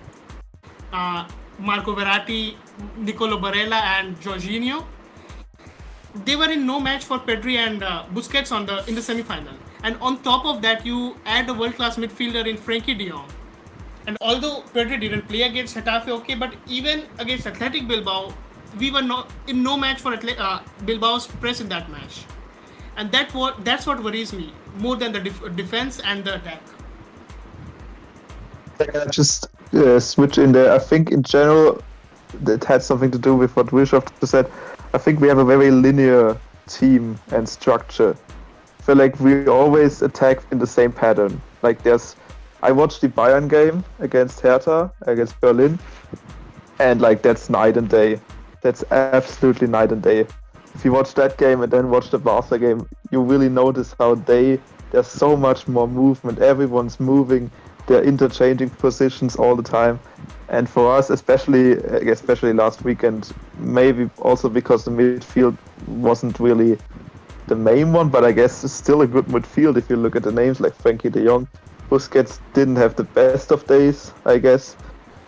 Speaker 3: Marco Verratti, Nicolo Barella, and Jorginho. They were in no match for Pedri and Busquets in the semi-final. And on top of that, you add a world-class midfielder in Frenkie de Jong. And although Pedri didn't play against Getafe, okay, but even against Athletic Bilbao, we were in no match for Bilbao's press in that match. And that's what worries me more than the defense and the attack.
Speaker 5: Can I just switch in there? I think in general that had something to do with what Wishoff said. I think we have a very linear team and structure. I feel like we always attack in the same pattern. Like I watched the Bayern game against Hertha, against Berlin, and like that's night and day. That's absolutely night and day. If you watch that game and then watch the Barca game, you really notice how there's so much more movement. Everyone's moving. They're interchanging positions all the time. And for us, especially last weekend, maybe also because the midfield wasn't really the main one, but I guess it's still a good midfield if you look at the names like Frenkie de Jong. Busquets didn't have the best of days, I guess.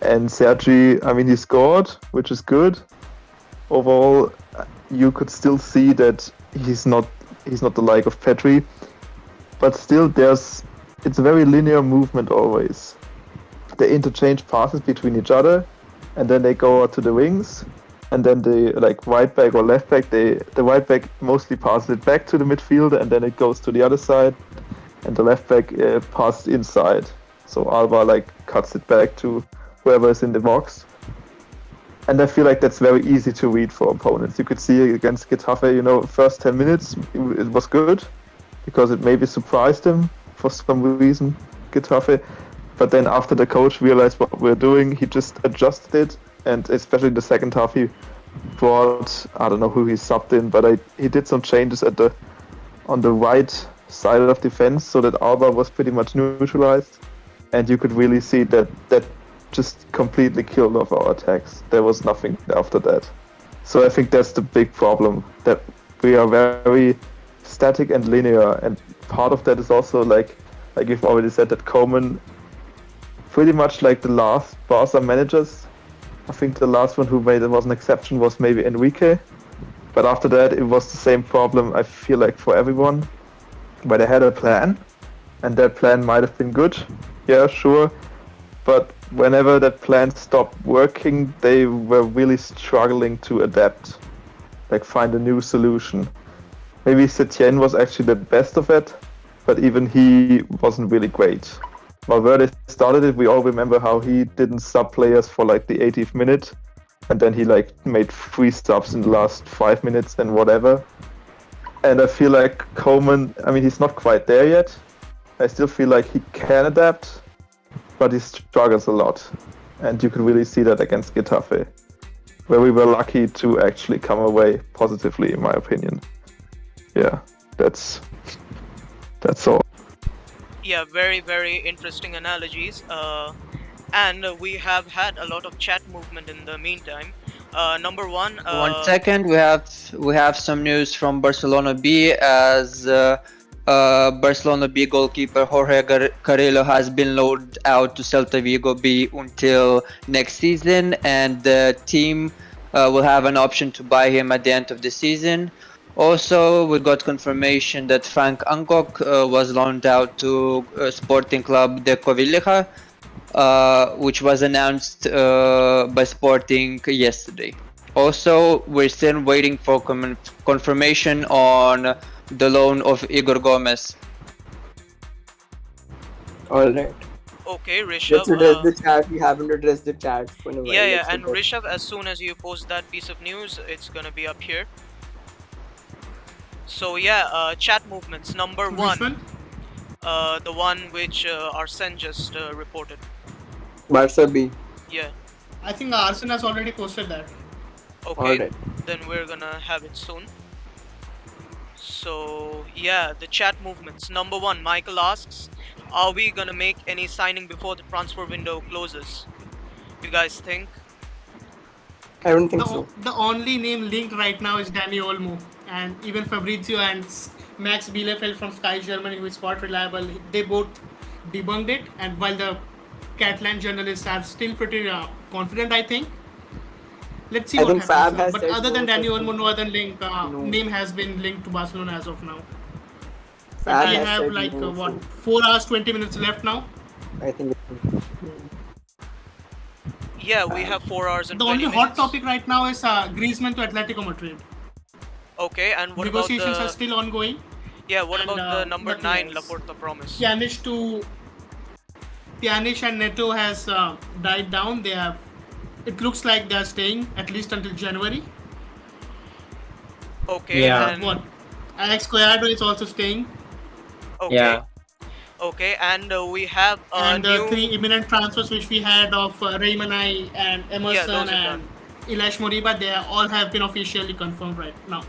Speaker 5: And Sergi, I mean, he scored, which is good. Overall, you could still see that he's not the like of Pedri, but still it's a very linear movement always. They interchange passes between each other, and then they go out to the wings, and then they like right back or left back. The right back mostly passes it back to the midfielder, and then it goes to the other side, and the left back passes inside. So Alba like cuts it back to whoever is in the box. And I feel like that's very easy to read for opponents. You could see against Getafe, first 10 minutes, it was good because it maybe surprised them for some reason, Getafe. But then after the coach realized what we're doing, he just adjusted it, and especially the second half, he brought, I don't know who he subbed in, but he did some changes on the right side of defense so that Alba was pretty much neutralized, and you could really see that just completely killed off our attacks. There was nothing after that. So I think that's the big problem, that we are very static and linear, and part of that is also like you've already said, that Koeman, pretty much like the last Barca managers, I think the last one who made it was an exception was maybe Enrique, but after that it was the same problem, I feel like, for everyone, where they had a plan, and that plan might have been good, yeah, sure, but whenever that plan stopped working, they were really struggling to adapt, like find a new solution. Maybe Setien was actually the best of it, but even he wasn't really great. Valverde started it, we all remember how he didn't sub players for like the 80th minute, and then he like made 3 subs in the last 5 minutes and whatever. And I feel like Koeman, I mean, he's not quite there yet. I still feel like he can adapt, but he struggles a lot. And you could really see that against Getafe, where we were lucky to actually come away positively, in my opinion. Yeah, that's all.
Speaker 1: Yeah, very, very interesting analogies. And we have had a lot of chat movement in the meantime. Number one.
Speaker 4: 1 second, we have some news from Barcelona B, as Barcelona B goalkeeper Jorge Carrillo has been loaned out to Celta Vigo B until next season, and the team will have an option to buy him at the end of the season. Also, we got confirmation that Frank Angok was loaned out to Sporting Club de Covilleja, which was announced by Sporting yesterday. Also, we're still waiting for confirmation on the loan of Igor Gomez.
Speaker 8: Alright.
Speaker 1: Okay,
Speaker 8: Let's
Speaker 1: Rishabh.
Speaker 8: address the chat. We haven't addressed the chat for a while.
Speaker 1: Yeah,
Speaker 8: Let's
Speaker 1: and
Speaker 8: address-
Speaker 1: Rishabh, as soon as you post that piece of news, it's gonna be up here. So yeah, chat movements. Number
Speaker 3: Which
Speaker 1: one,
Speaker 3: one?
Speaker 1: the one which Arsene just reported.
Speaker 8: Barca B.
Speaker 1: Yeah.
Speaker 3: I think Arsene has already posted that.
Speaker 1: Okay.
Speaker 8: Alright.
Speaker 1: Then we're gonna have it soon. So yeah, the chat movements. Number one, Michael asks, are we gonna make any signing before the transfer window closes? You guys think?
Speaker 8: I don't think so.
Speaker 3: The only name linked right now is Danny Olmo, and even Fabrizio and Max Bielefeld from Sky Germany, who is quite reliable, they both debunked it. And while the Catalan journalists are still pretty confident, I think. Let's see
Speaker 8: I
Speaker 3: what
Speaker 8: think Fab
Speaker 3: happens.
Speaker 8: has
Speaker 3: But
Speaker 8: said
Speaker 3: other than
Speaker 8: so,
Speaker 3: Danny
Speaker 8: but-
Speaker 3: Olmo, no other link
Speaker 8: No.
Speaker 3: name has been linked to Barcelona as of now. But
Speaker 8: Fab
Speaker 3: I
Speaker 8: has
Speaker 3: have
Speaker 8: said
Speaker 3: like
Speaker 8: no,
Speaker 3: what,
Speaker 8: so
Speaker 3: 4 hours 20 minutes left now.
Speaker 8: I think
Speaker 1: Yeah, we have 4 hours and
Speaker 3: The
Speaker 1: 20
Speaker 3: only
Speaker 1: minutes.
Speaker 3: hot topic right now is Griezmann to Atletico Madrid.
Speaker 1: Okay, and what
Speaker 3: Negotiations
Speaker 1: about
Speaker 3: are still ongoing.
Speaker 1: yeah, what
Speaker 3: and,
Speaker 1: about the number
Speaker 3: nothing
Speaker 1: 9
Speaker 3: else.
Speaker 1: Laporta promise?
Speaker 3: Pjanić and Neto has died down. They have. It looks like they are staying at least until January.
Speaker 1: Okay,
Speaker 7: Yeah.
Speaker 1: and
Speaker 3: What? Alex Collado is also staying,
Speaker 1: okay.
Speaker 7: Yeah.
Speaker 1: Okay, and we have a
Speaker 3: and
Speaker 1: new
Speaker 3: the 3 imminent transfers which we had of Raymond and Emerson
Speaker 1: those are
Speaker 3: and Ilash Moriba, they all have been officially confirmed right now.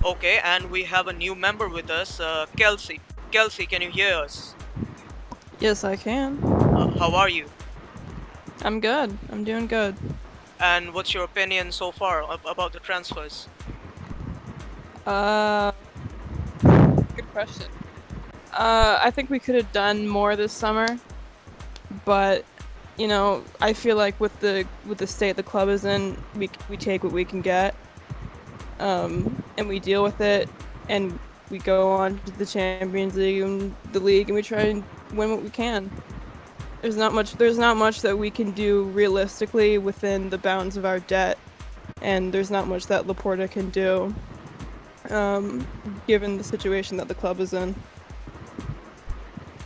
Speaker 1: Okay, and we have a new member with us, Kelsey. Kelsey, can you hear us?
Speaker 9: Yes, I can.
Speaker 1: How are you?
Speaker 9: I'm good. I'm doing good.
Speaker 1: And what's your opinion so far about the transfers?
Speaker 9: Good question. I think we could have done more this summer, but you know, I feel like with the state the club is in, we take what we can get, and we deal with it, and we go on to the Champions League and the league, and we try and win what we can. There's not much that we can do realistically within the bounds of our debt, and there's not much that Laporta can do, given the situation that the club is in.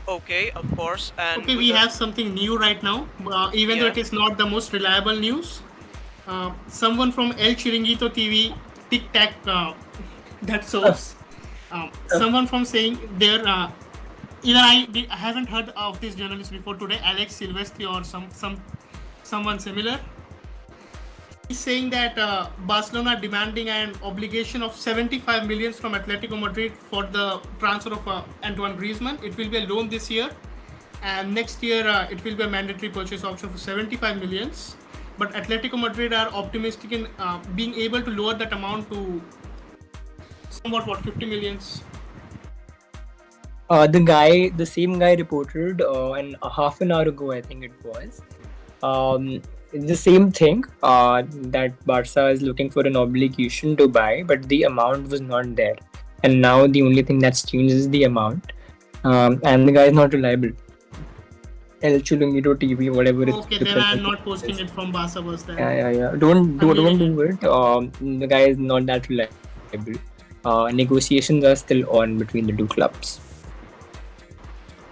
Speaker 1: Okay, of course. And
Speaker 3: Okay,
Speaker 1: with
Speaker 3: we
Speaker 1: the-
Speaker 3: have something new right now, even though
Speaker 1: Yeah.
Speaker 3: it is not the most reliable news. Someone from El Chiringuito TV, Tic Tac, that source, someone from saying their I haven't heard of this journalist before today, Alex Silvestri or someone similar. He's saying that Barcelona demanding an obligation of 75 millions from Atletico Madrid for the transfer of Antoine Griezmann. It will be a loan this year, and next year it will be a mandatory purchase option for 75 millions. But Atletico Madrid are optimistic in being able to lower that amount to somewhat 50 millions.
Speaker 7: The same guy reported, and a half an hour ago, I think it was, the same thing, that Barca is looking for an obligation to buy, but the amount was not there. And now the only thing that's changed is the amount, and the guy is not reliable. El Chulungito TV, whatever it's.
Speaker 3: Okay, then I'm not posting it from Barca was there.
Speaker 7: Yeah. Don't do it. The guy is not that reliable. Negotiations are still on between the two clubs.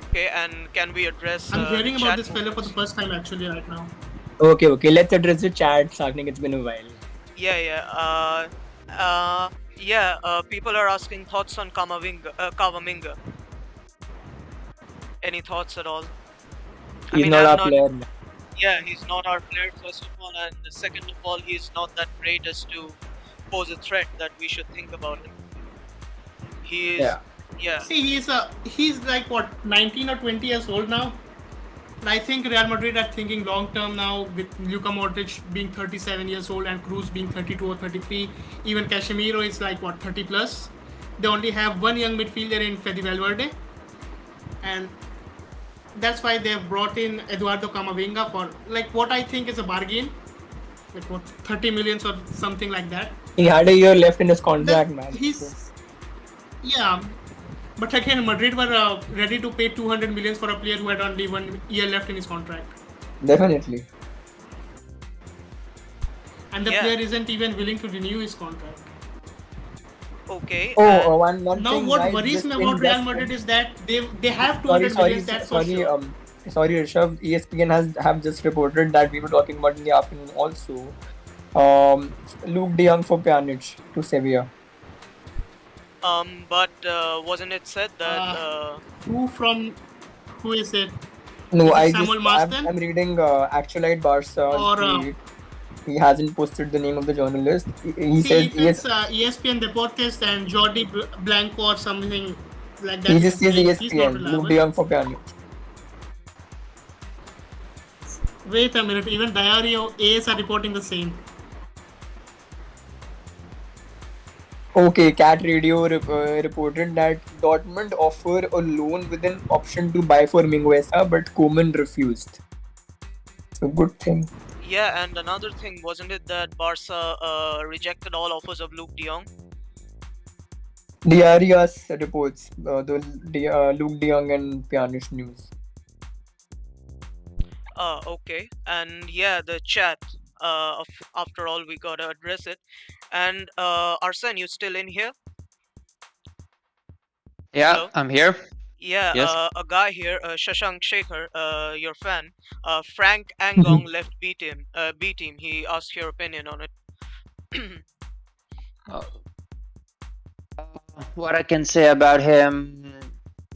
Speaker 1: Okay, and can we address?
Speaker 3: I'm hearing about
Speaker 1: chat
Speaker 3: this fella for the
Speaker 1: moments?
Speaker 3: first time actually right now.
Speaker 7: Okay. Let's address the chat. Sarnik, it's been a while.
Speaker 1: Yeah. People are asking thoughts on Kavaminga. Any thoughts at all?
Speaker 7: He's not our player.
Speaker 1: Yeah, he's not our player, first of all, and second of all, he's not that great as to pose a threat that we should think about him. He is. Yeah.
Speaker 3: See, he's like what, 19 or 20 years old now. And I think Real Madrid are thinking long term now, with Luka Modric being 37 years old and Cruz being 32 or 33. Even Casemiro is like what, 30 plus. They only have one young midfielder in Fede Valverde, and that's why they've brought in Eduardo Camavinga for like what I think is a bargain, like what, 30 millions or something like that.
Speaker 7: He had a year left in his contract, man.
Speaker 3: Yeah, but again, Madrid were ready to pay 200 millions for a player who had only 1 year left in his contract.
Speaker 7: Definitely.
Speaker 3: And the player isn't even willing to renew his contract.
Speaker 1: Okay.
Speaker 7: One
Speaker 3: now
Speaker 7: thing,
Speaker 3: what
Speaker 7: guys,
Speaker 3: worries me
Speaker 7: just
Speaker 3: about
Speaker 7: in
Speaker 3: Real
Speaker 7: just-
Speaker 3: Madrid is that they have 200 millions. That's for sure.
Speaker 7: Sorry, Rishabh. ESPN have just reported that we were talking about in the afternoon also. Luke de Jong for Pjanić to Sevilla.
Speaker 1: But wasn't it said that?
Speaker 3: Who is it?
Speaker 7: No,
Speaker 3: Is it Samuel Marsden?
Speaker 7: I'm reading Actualite Barca.
Speaker 3: Or,
Speaker 7: he hasn't posted the name of the journalist. He
Speaker 3: see,
Speaker 7: says
Speaker 3: if it's ESPN Deportes and Jordi Blanco or something like that.
Speaker 7: he just says
Speaker 3: he's not
Speaker 7: ESPN.
Speaker 3: reliable.
Speaker 7: Luke de Jong for Pjanić.
Speaker 3: Wait a minute, even Diario AS are reporting the same.
Speaker 7: Okay, Cat Radio reported that Dortmund offer a loan with an option to buy for Mingueza, but Koeman refused. So good thing.
Speaker 1: Yeah, and another thing, wasn't it that Barca rejected all offers of Luke de Jong?
Speaker 7: Diarias reports the Luke de Jong and Pjanić news.
Speaker 1: Okay, and yeah, the chat. After all, we gotta address it. And Arsene, you still in here?
Speaker 4: Yeah,
Speaker 1: Hello?
Speaker 4: I'm here.
Speaker 1: Yeah,
Speaker 4: Yes.
Speaker 1: a guy here, Shashank Shekhar, your fan, Frank Angong left B team. He asked your opinion on it.
Speaker 4: What I can say about him,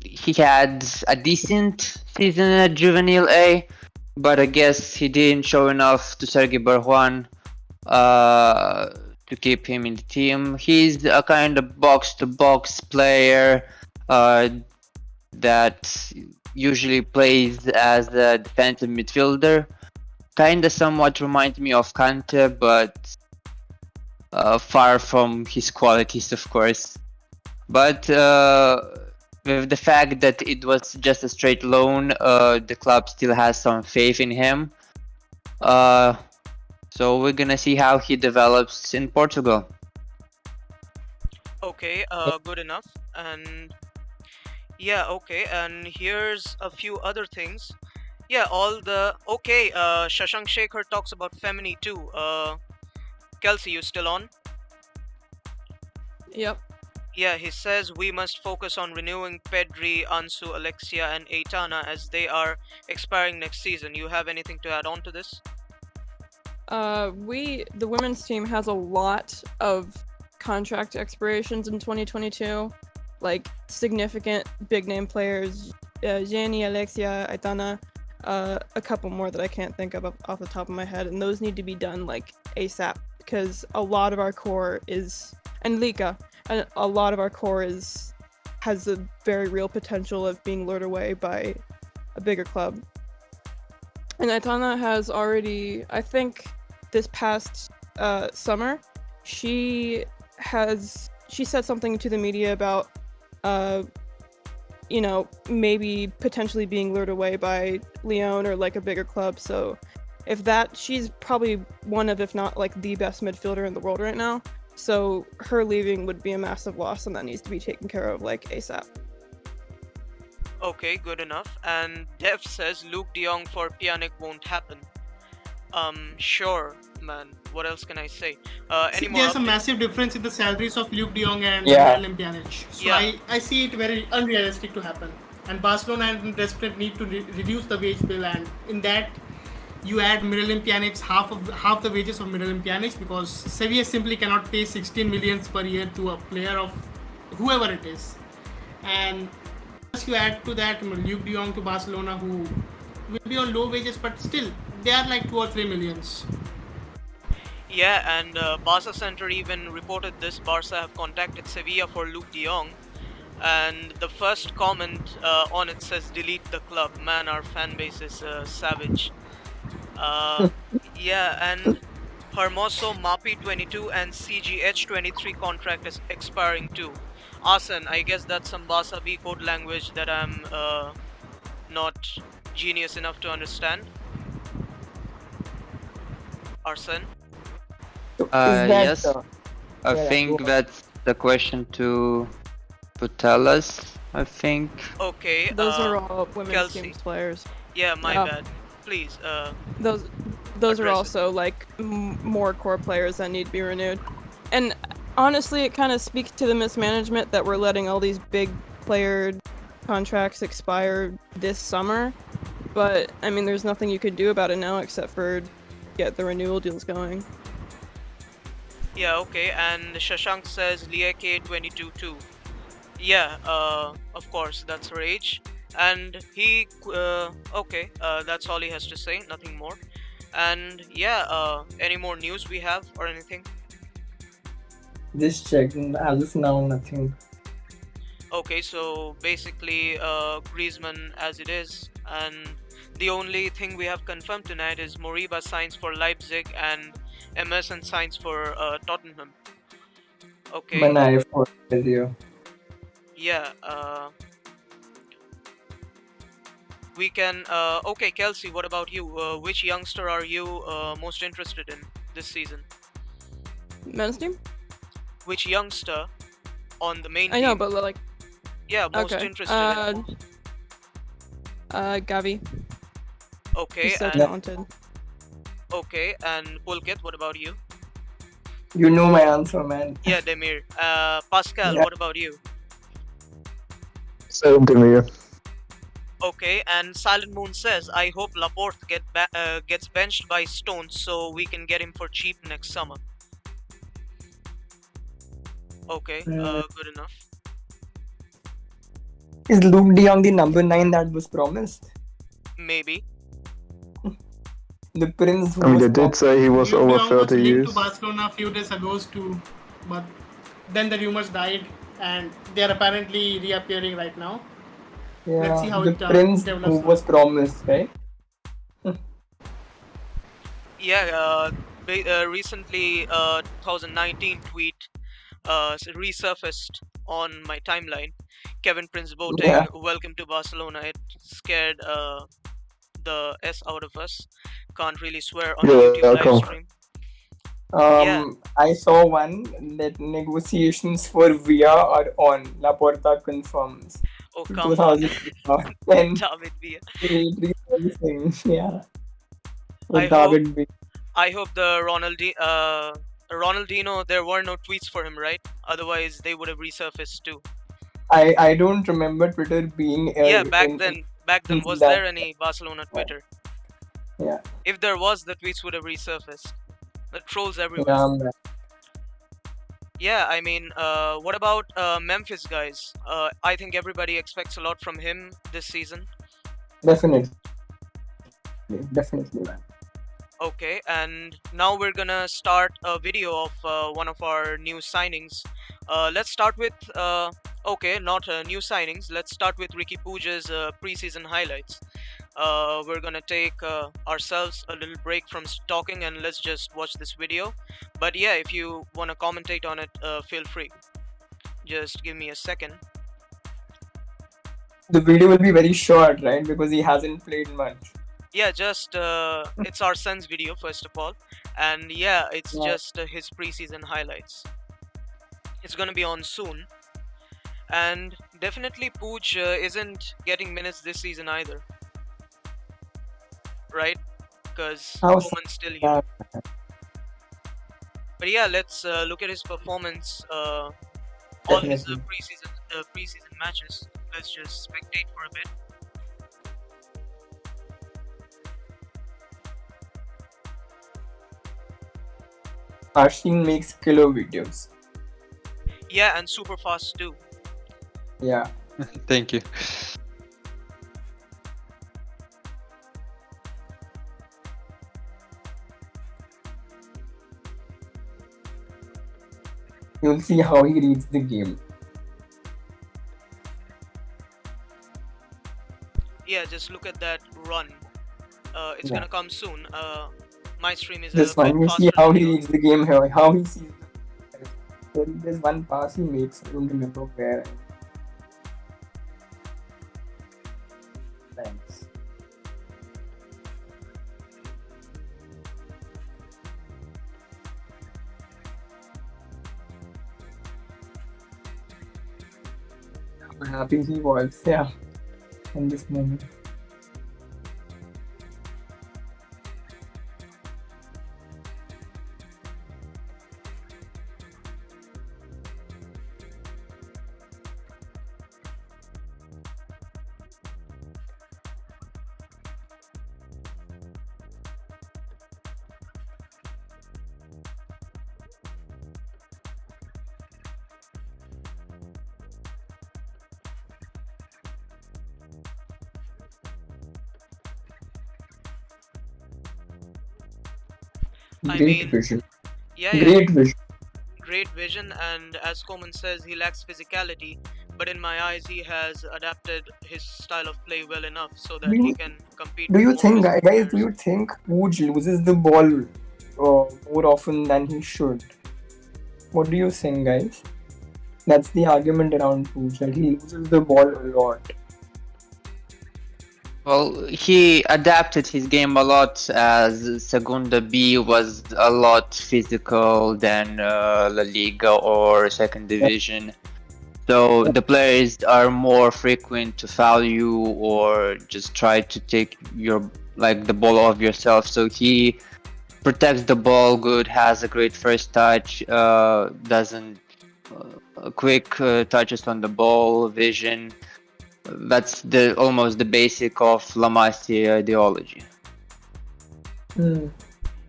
Speaker 4: he had a decent season at Juvenile A, but I guess he didn't show enough to Sergei Barjuan to keep him in the team. He's a kind of box-to-box player that usually plays as a defensive midfielder. Kinda somewhat reminds me of Kante, but far from his qualities, of course. But with the fact that it was just a straight loan, the club still has some faith in him. So we're gonna see how he develops in Portugal.
Speaker 1: Okay, good enough. And yeah, okay, and here's a few other things. Yeah, Shashank Shekhar talks about Femini too. Kelsey, you still on?
Speaker 9: Yep.
Speaker 1: Yeah, he says we must focus on renewing Pedri, Ansu, Alexia, and Aitana as they are expiring next season. You have anything to add on to this?
Speaker 9: The women's team has a lot of contract expirations in 2022, like significant big name players. Gianni, Alexia, Aitana, a couple more that I can't think of off the top of my head, and those need to be done like ASAP because a lot of our core is, and Lika, and a lot of our core has a very real potential of being lured away by a bigger club. And Aitana has already, I think, this past summer, she said something to the media about, maybe potentially being lured away by Lyon or like a bigger club. So she's probably one of, if not like the best midfielder in the world right now. So her leaving would be a massive loss, and that needs to be taken care of like ASAP.
Speaker 1: Okay, good enough. And Dev says Luke de Jong for Pjanić won't happen. Sure, man. What else can I say?
Speaker 3: There's a massive difference in the salaries of Luke de Jong and
Speaker 2: Yeah.
Speaker 3: Miralem Pjanić. So
Speaker 1: Yeah.
Speaker 3: I see it very unrealistic to happen. And Barcelona and Dest need to reduce the wage bill, and in that you add Miralem Pjanić, half the wages of Miralem Pjanić, because Sevilla simply cannot pay 16 millions per year to a player of whoever it is. And plus you add to that Luke de Jong to Barcelona, who will be on low wages, but still they are like 2 or 3 millions.
Speaker 1: Yeah, and Barca Center even reported this. Barca have contacted Sevilla for Luke de Jong, and the first comment on it says delete the club. Man, our fan base is savage. Yeah, and Hermoso, Mapi 22 and CGH 23 contract is expiring too. Asen, I guess that's some Barca B code language that I'm not genius enough to understand. Arsen?
Speaker 4: Yes. I
Speaker 2: yeah,
Speaker 4: think
Speaker 2: go
Speaker 4: that's the question to Putelas, I think.
Speaker 1: Okay,
Speaker 9: Those are all women's
Speaker 1: Kelsey.
Speaker 9: teams players.
Speaker 1: Yeah, my
Speaker 9: Yeah.
Speaker 1: bad. Please,
Speaker 9: Those are
Speaker 1: Address it.
Speaker 9: also like more core players that need to be renewed. And honestly, it kind of speaks to the mismanagement that we're letting all these big player contracts expire this summer. But I mean, there's nothing you could do about it now except for get the renewal deals going.
Speaker 1: yeah, okay, and Shashank says Lieke 22 too. Yeah, of course, that's Rage. And he, okay, that's all he has to say, nothing more. And yeah, any more news we have or anything?
Speaker 8: Just checking. As of now, nothing.
Speaker 1: Okay, so basically, Griezmann as it is, and the only thing we have confirmed tonight is Moriba signs for Leipzig and Emerson signs for Tottenham. Okay,
Speaker 8: Manai for you.
Speaker 1: yeah, we can, okay, Kelsey, what about you? Which youngster are you most interested in this season?
Speaker 9: Men's team?
Speaker 1: Which youngster on the main
Speaker 9: I know,
Speaker 1: team?
Speaker 9: but like,
Speaker 1: Yeah, most
Speaker 9: okay.
Speaker 1: interested in.
Speaker 9: Gavi.
Speaker 1: Okay,
Speaker 9: He's so
Speaker 1: and
Speaker 9: talented.
Speaker 1: okay, and Pulkit, what about you?
Speaker 8: You know my answer, man.
Speaker 1: Yeah, Demir. Pascal,
Speaker 8: Yeah.
Speaker 1: what about you?
Speaker 5: Same to me.
Speaker 1: Okay, and Silent Moon says, I hope Laporta gets benched by Stones so we can get him for cheap next summer. Okay, good enough.
Speaker 8: Is Luke de Jong the number 9 that was promised?
Speaker 1: Maybe.
Speaker 8: The prince who
Speaker 5: I mean,
Speaker 8: was
Speaker 5: they did say he was
Speaker 3: Luke de
Speaker 5: over
Speaker 3: Jong was
Speaker 5: 30
Speaker 3: linked
Speaker 5: years.
Speaker 3: to Barcelona a few days ago too, but then the rumors died, and they are apparently reappearing right now. Let's see
Speaker 8: Yeah,
Speaker 3: how
Speaker 8: the
Speaker 3: it
Speaker 8: prince
Speaker 3: develops
Speaker 8: who
Speaker 3: now.
Speaker 8: was promised, right?
Speaker 1: Yeah, recently 2019 tweet resurfaced on my timeline. Kevin Prince voting,
Speaker 8: Yeah.
Speaker 1: welcome to Barcelona. It scared the S out of us. Can't really swear on a
Speaker 5: Yeah,
Speaker 1: YouTube live
Speaker 5: welcome.
Speaker 1: stream.
Speaker 8: I saw one that negotiations for Villa are on. Laporta confirms.
Speaker 1: Oh, come on.
Speaker 8: 2010
Speaker 1: David Villa.
Speaker 8: resurfacing. Yeah.
Speaker 1: I
Speaker 8: With
Speaker 1: hope-
Speaker 8: David B.
Speaker 1: I hope the Ronaldinho, there were no tweets for him, right? Otherwise, they would have resurfaced too.
Speaker 8: I don't remember Twitter being
Speaker 1: Yeah, back
Speaker 8: in-
Speaker 1: then, was
Speaker 8: that-
Speaker 1: there any Barcelona Twitter?
Speaker 8: Yeah.
Speaker 1: If there was, the tweets would have resurfaced. The trolls everywhere.
Speaker 8: Yeah, man.
Speaker 1: Yeah, I mean, what about Memphis, guys? I think everybody expects a lot from him this season.
Speaker 8: Definitely, man.
Speaker 1: Okay, and now we're gonna start a video of one of our new signings. Let's start with okay, not new signings. Let's start with Ricky Puig's preseason highlights. We're gonna take ourselves a little break from talking and let's just watch this video. But yeah, if you wanna commentate on it, feel free. Just give me a second.
Speaker 8: The video will be very short, right? Because he hasn't played much.
Speaker 1: Yeah, just it's our son's video first of all, and yeah, it's just his preseason highlights. It's gonna be on soon, and definitely Pooch isn't getting minutes this season either, right? Because
Speaker 8: How
Speaker 1: Koeman's still here.
Speaker 8: sad.
Speaker 1: But yeah, let's look at his performance. All his
Speaker 8: Definitely.
Speaker 1: preseason matches. Let's just spectate for a bit.
Speaker 8: Arsene makes killer videos.
Speaker 1: Yeah, and super fast too.
Speaker 8: Yeah.
Speaker 4: Thank you.
Speaker 8: You'll see how he reads the game.
Speaker 1: Yeah, just look at that run. It's
Speaker 8: Yeah.
Speaker 1: gonna come soon. My stream is
Speaker 8: This
Speaker 1: a bit
Speaker 8: one, you see
Speaker 1: faster
Speaker 8: how
Speaker 1: than
Speaker 8: he
Speaker 1: yours.
Speaker 8: reads the game here, how he sees. There's one pass he makes. I don't remember where. Thanks. How happy he was, yeah, in this moment.
Speaker 1: I
Speaker 8: Great
Speaker 1: mean,
Speaker 8: vision.
Speaker 1: yeah,
Speaker 8: Great vision.
Speaker 1: great vision, and as Koeman says, he lacks physicality. But in my eyes, he has adapted his style of play well enough so that he can compete
Speaker 8: Do
Speaker 1: with
Speaker 8: you
Speaker 1: more
Speaker 8: think,
Speaker 1: physical
Speaker 8: guys, do
Speaker 1: players.
Speaker 8: you think Pooj loses the ball more often than he should? What do you think, guys? That's the argument around Pooj, that he loses the ball a lot.
Speaker 4: Well, he adapted his game a lot as Segunda B was a lot physical than La Liga or second division. So the players are more frequent to foul you or just try to take the ball off yourself. So he protects the ball good, has a great first touch, doesn't quick touches on the ball, vision. That's almost the basic of La Masia ideology.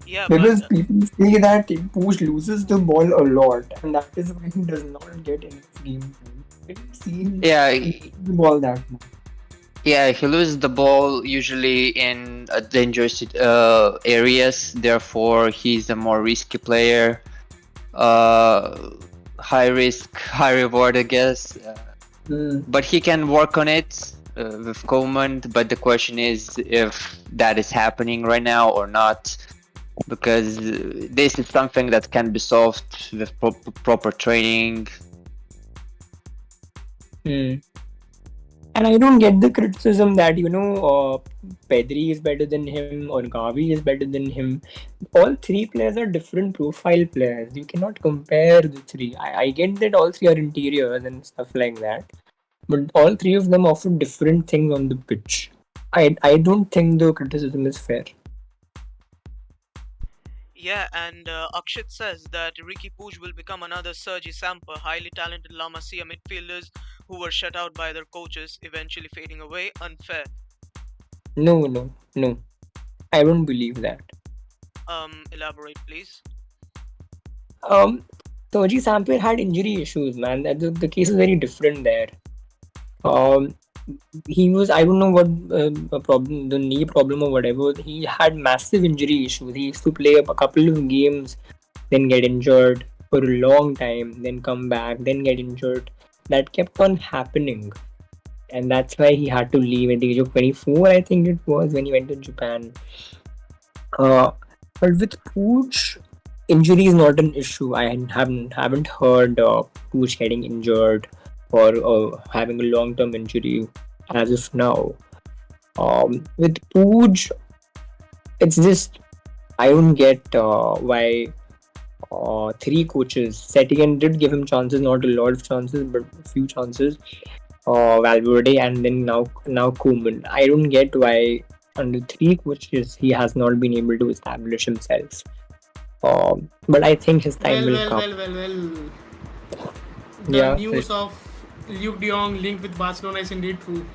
Speaker 1: Yeah,
Speaker 8: Because
Speaker 1: but
Speaker 8: people say that Pooj loses the ball a lot, and that is why he does not get enough game time. I didn't see him
Speaker 4: Yeah,
Speaker 8: lose the ball that much.
Speaker 4: yeah, he loses the ball usually in dangerous areas. Therefore, he's a more risky player. High risk, high reward, I guess. But he can work on it with Koeman. But the question is if that is happening right now or not, because this is something that can be solved with proper training.
Speaker 2: And I don't get the criticism that, Pedri is better than him or Gavi is better than him. All three players are different profile players. You cannot compare the three. I get that all three are interiors and stuff like that. But all three of them offer different things on the pitch. I don't think the criticism is fair.
Speaker 1: yeah, and Akshit says that Ricky Puig will become another Sergi Samper, highly talented La Masia midfielders who were shut out by their coaches, eventually fading away. Unfair.
Speaker 2: No. I don't believe that.
Speaker 1: Elaborate, please.
Speaker 7: Sergi Samper had injury issues, man. The case is very different there. Um, he was, I don't know what a problem, the knee problem or whatever. He had massive injury issues. He used to play a couple of games, then get injured for a long time, then come back, then get injured. That kept on happening, and that's why he had to leave at the age of 24. I think it was when he went to Japan. Uh, but with Pooch, injury is not an issue. I haven't heard Pooch getting injured or having a long-term injury as of now. With Pooch, it's just I don't get why three coaches. Setien did give him chances, not a lot of chances, but a few chances. Valverde and then now Koeman. I don't get why under three coaches he has not been able to establish himself. But I think his time will come.
Speaker 3: Well. The
Speaker 7: Yeah.
Speaker 3: news of Luke de Jong linked with Barcelona is indeed true.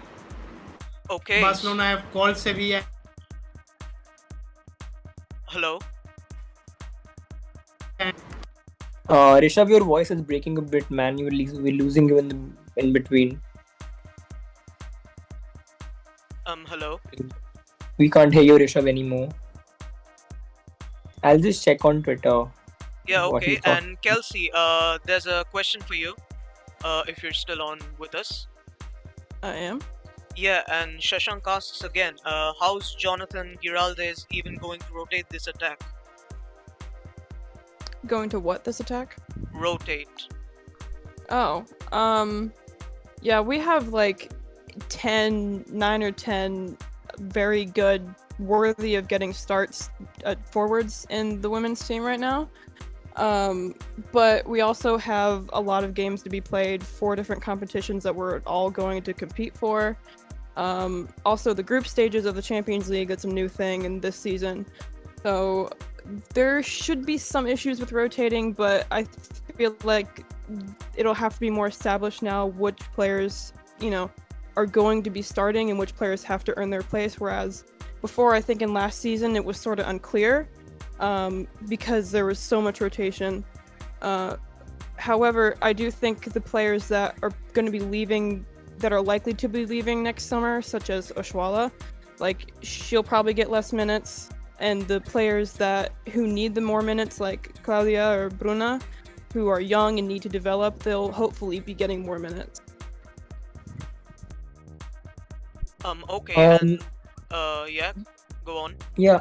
Speaker 1: Okay.
Speaker 3: Barcelona have called Sevilla.
Speaker 1: Hello.
Speaker 7: Rishabh, your voice is breaking a bit, man. We're losing you in between.
Speaker 1: Hello.
Speaker 7: We can't hear you, Rishabh, anymore. I'll just check on Twitter.
Speaker 1: Yeah,
Speaker 7: what
Speaker 1: okay.
Speaker 7: he's talking.
Speaker 1: And Kelsey, there's a question for you. If you're still on with us.
Speaker 9: I am.
Speaker 1: Yeah, and Shashank asks again, how's Jonathan Giraldes even going to rotate this attack?
Speaker 9: Going to what this attack?
Speaker 1: Rotate.
Speaker 9: Oh, yeah, we have like 9 or 10 very good, worthy of getting starts forwards in the women's team right now. But we also have a lot of games to be played, 4 different competitions that we're all going to compete for. Also, the group stages of the Champions League, that's a new thing in this season. So there should be some issues with rotating, but I feel like it'll have to be more established now which players, are going to be starting and which players have to earn their place. Whereas before, I think in last season, it was sort of unclear because there was so much rotation. However, I do think the players that are going to be leaving, that are likely to be leaving next summer, such as Oshuala, like she'll probably get less minutes. And the players who need the more minutes, like Claudia or Bruna, who are young and need to develop, they'll hopefully be getting more minutes.
Speaker 1: Okay, and yeah, go on.
Speaker 7: Yeah,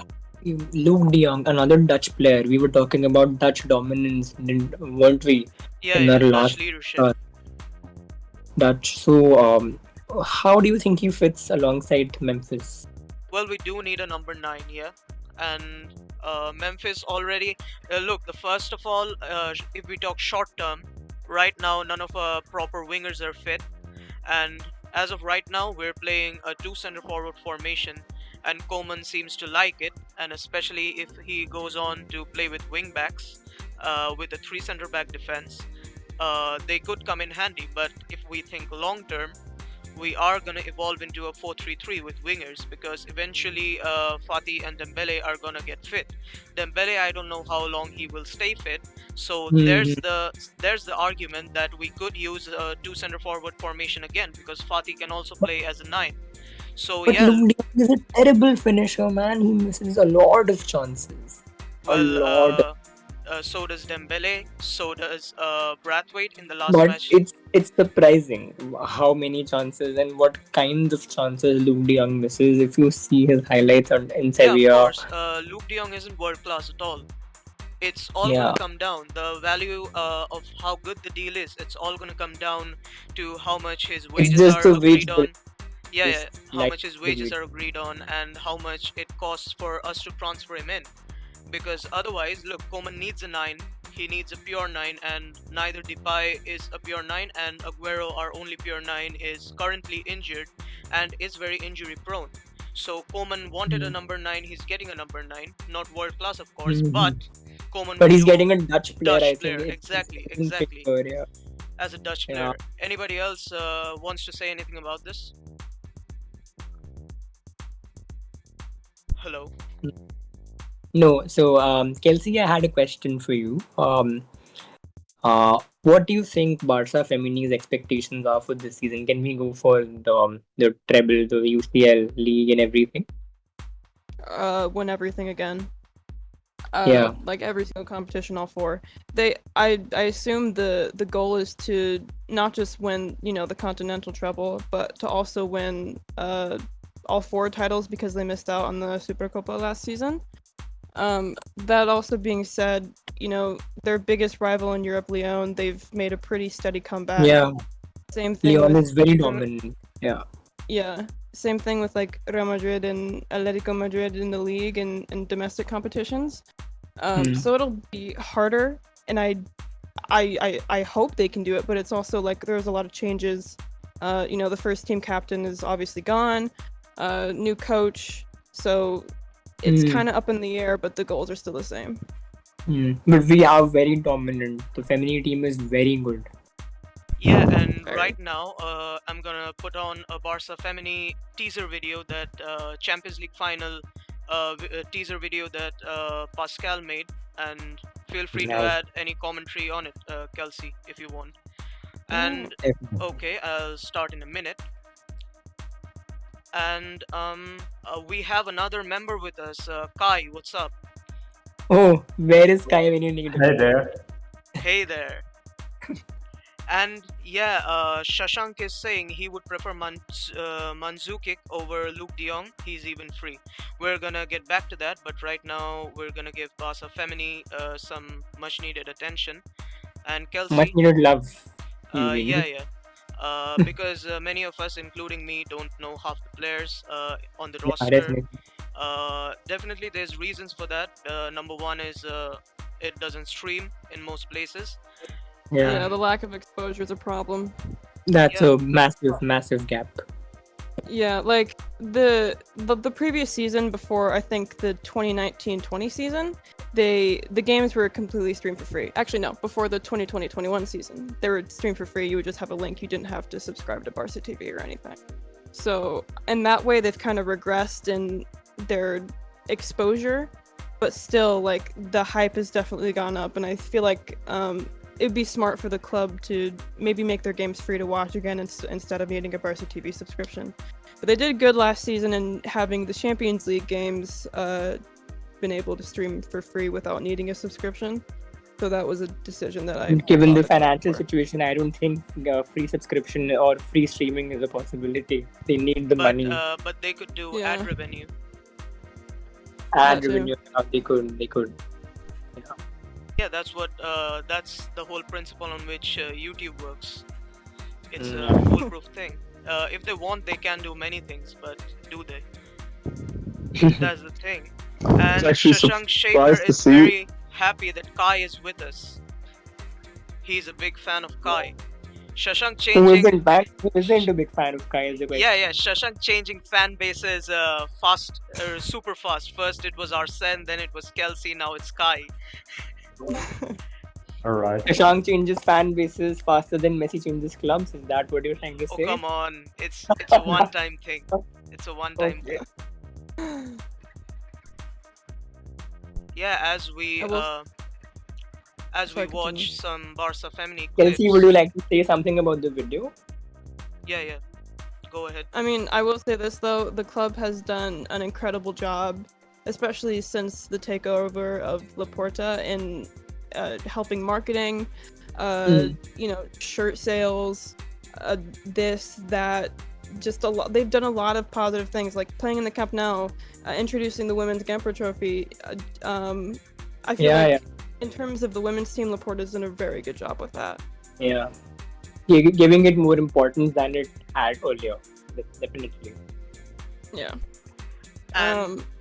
Speaker 7: Luke de Jong, another Dutch player. We were talking about Dutch dominance, weren't we?
Speaker 1: Yeah,
Speaker 7: in our
Speaker 1: Dutch
Speaker 7: last
Speaker 1: leadership.
Speaker 7: Dutch. So, how do you think he fits alongside Memphis?
Speaker 1: Well, we do need a number 9 here, and Memphis already. Look, first of all, if we talk short term, right now none of our proper wingers are fit, and as of right now we're playing a 2 center forward formation, and Koeman seems to like it, and especially if he goes on to play with wing backs, with a 3 center back defense, they could come in handy. But if we think long term, we are going to evolve into a 4-3-3 with wingers, because eventually Fatih and Dembele are going to get fit. Dembele, I don't know how long he will stay fit, so there's the argument that we could use a 2 center forward formation again, because Fatih can also play as a 9. So
Speaker 7: But
Speaker 1: yeah,
Speaker 7: Luke de Jong is a terrible finisher, man. He misses a lot of chances.
Speaker 1: well, so does Dembele, so does Brathwaite in the last
Speaker 7: But
Speaker 1: match.
Speaker 7: it's surprising how many chances and what kinds of chances Luke de Jong misses. If you see his highlights in Sevilla,
Speaker 1: Yeah, of course, Luke de Jong isn't world class at all. It's all going
Speaker 7: Yeah.
Speaker 1: to come down, the value of how good the deal is, it's all going to come down to how much his wages
Speaker 7: just
Speaker 1: are
Speaker 7: the wage
Speaker 1: agreed
Speaker 7: bill.
Speaker 1: on. Yeah,
Speaker 7: Just
Speaker 1: how
Speaker 7: like
Speaker 1: much his
Speaker 7: the
Speaker 1: wages
Speaker 7: wage.
Speaker 1: are agreed on, and how much it costs for us to transfer him in. Because otherwise, look, Koeman needs a 9, he needs a pure 9, and neither Depay is a pure 9, and Aguero, our only pure 9, is currently injured and is very injury prone. So Koeman wanted a number 9, he's getting a number 9, not world class of course, but Koeman
Speaker 7: But
Speaker 1: will
Speaker 7: he's
Speaker 1: do
Speaker 7: getting a Dutch player,
Speaker 1: Dutch
Speaker 7: I think.
Speaker 1: player,
Speaker 7: It's
Speaker 1: exactly,
Speaker 7: in favor, yeah.
Speaker 1: as a Dutch
Speaker 7: Yeah.
Speaker 1: player. Anybody else wants to say anything about this? Hello.
Speaker 7: No, so Kelsey, I had a question for you. What do you think Barca Femini's expectations are for this season? Can we go for the treble, the UCL league, and everything?
Speaker 9: Win everything again.
Speaker 7: Yeah.
Speaker 9: Like every single competition, all four. I assume the goal is to not just win, the continental treble, but to also win all four titles because they missed out on the Supercopa last season. That also being said, their biggest rival in Europe, Lyon, they've made a pretty steady comeback.
Speaker 7: Yeah.
Speaker 9: Same thing.
Speaker 7: Lyon
Speaker 9: with,
Speaker 7: is very dominant. Yeah.
Speaker 9: Yeah. Same thing with like Real Madrid and Atletico Madrid in the league and domestic competitions. So it'll be harder, and I hope they can do it, but it's also like there's a lot of changes. The first team captain is obviously gone, new coach, so it's kind of up in the air, but the goals are still the same.
Speaker 7: But we are very dominant. The feminine team is very good.
Speaker 1: Yeah, and right now, I'm gonna put on a Barca Femini teaser video that Champions League final teaser video that Pascal made, and feel free to add any commentary on it, Kelsey, if you want. And okay, I'll start in a minute. And we have another member with us, Kai. What's up?
Speaker 7: Oh, where is Kai when you need him?
Speaker 10: Hey there.
Speaker 1: Hey there. And yeah, Shashank is saying he would prefer Mandzukic over Luke de Jong. He's even free. We're gonna get back to that, but right now we're gonna give Barca Femini some much needed attention. And Kelsey,
Speaker 7: Much needed love.
Speaker 1: Because many of us, including me, don't know half the players on the roster. Definitely there's reasons for that. Number one is it doesn't stream in most places.
Speaker 9: Yeah, the lack of exposure is a problem.
Speaker 7: That's a massive gap.
Speaker 9: Yeah, like the previous season before, I think the 2019-20 season, the games were completely streamed for free. Actually, no, before the 2020-21 season, they were streamed for free. You would just have a link. You didn't have to subscribe to Barca TV or anything. So, and that way they've kind of regressed in their exposure, but still, like, the hype has definitely gone up, and I feel like it'd be smart for the club to maybe make their games free to watch again instead of needing a Barca TV subscription. But they did good last season in having the Champions League games been able to stream for free without needing a subscription. So that was a decision that I...
Speaker 7: Given the financial situation, I don't think free subscription or free streaming is a possibility. They need the money.
Speaker 1: But they could do ad revenue.
Speaker 7: Ad revenue, they could. Yeah.
Speaker 1: Yeah, that's the whole principle on which YouTube works. It's a foolproof thing. If they want, they can do many things, but do they? That's the thing. And Shashank Shaker is very happy that Kai is with us. He's a big fan of Kai. Shashank changing...
Speaker 7: Who isn't a big fan of Kai?
Speaker 1: Yeah, Shashank changing fan bases fast, super fast. First it was Arsene, then it was Kelsey, now it's Kai.
Speaker 10: Alright.
Speaker 7: Shashank changes fan bases faster than Messi changes clubs. Is that what you're trying to say?
Speaker 1: Oh, come on. It's a one-time thing. It's a one-time thing. Yeah, as we watch some Barca Femini clips.
Speaker 7: Kelsey, would you like to say something about the video?
Speaker 1: Yeah. Go ahead.
Speaker 9: I mean, I will say this though, the club has done an incredible job, especially since the takeover of Laporta in helping marketing, shirt sales, this, that, just a lot. They've done a lot of positive things, like playing in the Camp Nou, introducing the Women's Gamper Trophy. I feel in terms of the women's team, Laporta's done a very good job with that.
Speaker 7: Yeah. Giving it more importance than it had earlier. Definitely.
Speaker 9: Yeah.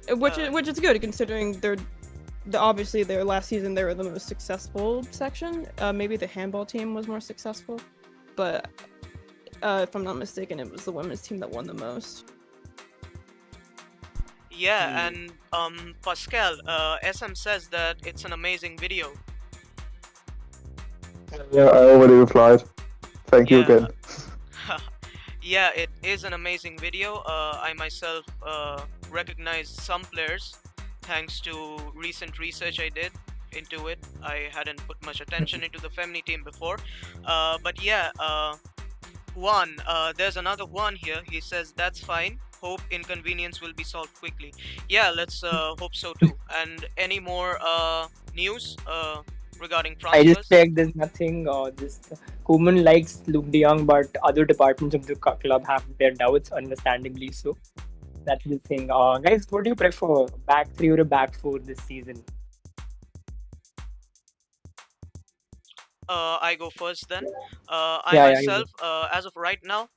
Speaker 9: Which is good considering obviously their last season they were the most successful section. Maybe the handball team was more successful, but if I'm not mistaken, it was the women's team that won the most.
Speaker 1: Yeah, and Pascal, SM says that it's an amazing video.
Speaker 5: Yeah, I already replied. Thank you again.
Speaker 1: Yeah, it is an amazing video. I myself recognize some players thanks to recent research I did into it. I hadn't put much attention into the Femini team before. But yeah, Juan, there's another Juan here. He says that's fine. Hope inconvenience will be solved quickly. Yeah, let's hope so too. And any more news regarding
Speaker 7: I just
Speaker 1: transfers?
Speaker 7: checked. There's nothing. Just Koeman likes Luke De Jong, but other departments of the club have their doubts, understandably so. That's the thing. Guys, what do you prefer, back three or a back four this season?
Speaker 1: I go first then. I
Speaker 7: Yeah, you
Speaker 1: myself, as of right now,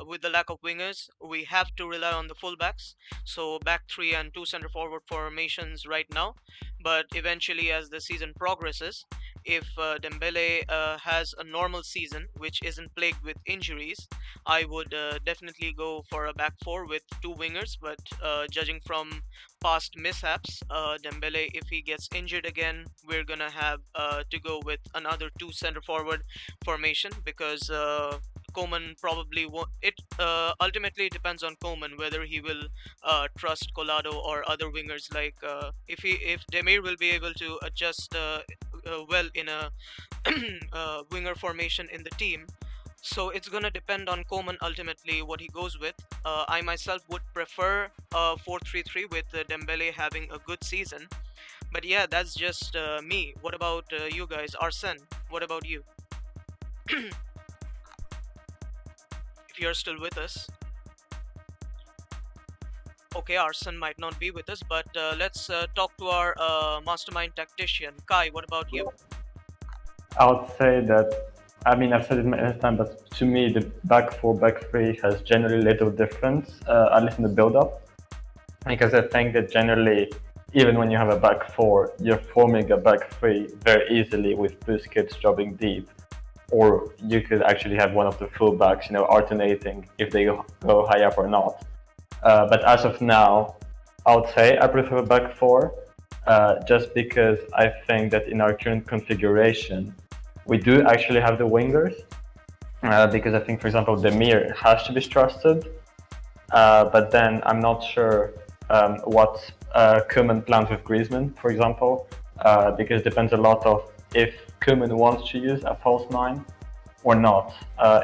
Speaker 1: with the lack of wingers, we have to rely on the fullbacks. So back three and two center forward formations right now. But eventually, as the season progresses, if Dembele has a normal season, which isn't plagued with injuries, I would definitely go for a back four with two wingers. But judging from past mishaps, Dembele, if he gets injured again, we're gonna have to go with another two center forward formation because Koeman probably won't. It ultimately depends on Koeman whether he will trust Colado or other wingers. Like if Demir will be able to adjust well in a winger formation in the team. So it's gonna depend on Koeman ultimately what he goes with. I myself would prefer 4-3-3 with Dembele having a good season. But yeah, that's just me. What about you guys? Arsene, what about you? If you're still with us. Okay, Arsene might not be with us, but let's talk to our mastermind tactician. Kai, what about you?
Speaker 10: I would say that, I mean, I've said it many times, but to me, the back four, back three has generally little difference, at least in the build-up. Because I think that generally, even when you have a back four, you're forming a back three very easily with Busquets dropping deep. Or you could actually have one of the full-backs, alternating if they go high up or not. But as of now, I would say I prefer a back four, just because I think that in our current configuration, we do actually have the wingers, because I think, for example, Demir has to be trusted, but then I'm not sure what Koeman plans with Griezmann, for example, because it depends a lot of if Koeman wants to use a false nine or not.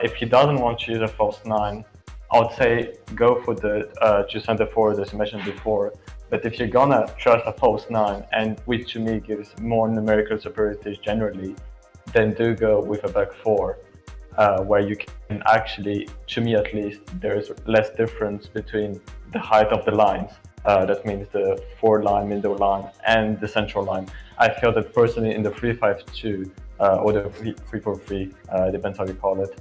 Speaker 10: If he doesn't want to use a false nine, I would say go for the two center forward as I mentioned before. But if you're gonna trust a false nine, and which to me gives more numerical superiority generally, then do go with a back four, where you can actually, to me at least, there's less difference between the height of the lines. That means the forward line, middle line, and the central line. I feel that personally in the 3-5-2 or the 3-4-3, depends how you call it,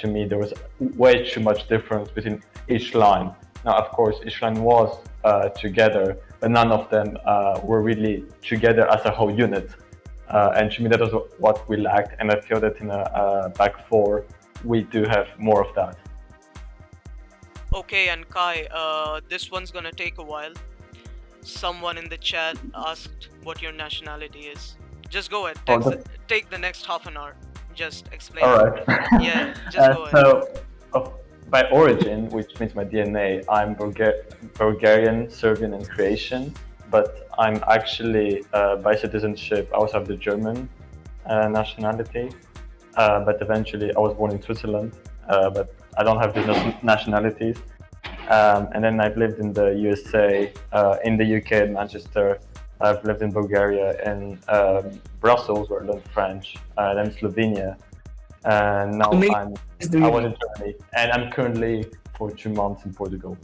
Speaker 10: to me there was way too much difference between each line. Now, of course, each line was together, but none of them were really together as a whole unit. And to me, that was what we lacked. And I feel that in a back four, we do have more of that.
Speaker 1: Okay, and Kai, this one's gonna take a while. Someone in the chat asked what your nationality is. Just go ahead, take the next half an hour. Just explain.
Speaker 10: All right.
Speaker 1: Yeah, just go ahead.
Speaker 10: So, by origin, which means my DNA, I'm Bulgarian, Serbian, and Croatian. But I'm actually, by citizenship, I also have the German nationality. But eventually, I was born in Switzerland, but I don't have these nationalities. And then I've lived in the USA, in the UK, in Manchester. I've lived in Bulgaria, in Brussels, where I learned French, then Slovenia. And now I was in Germany, and I'm currently for 2 months in Portugal.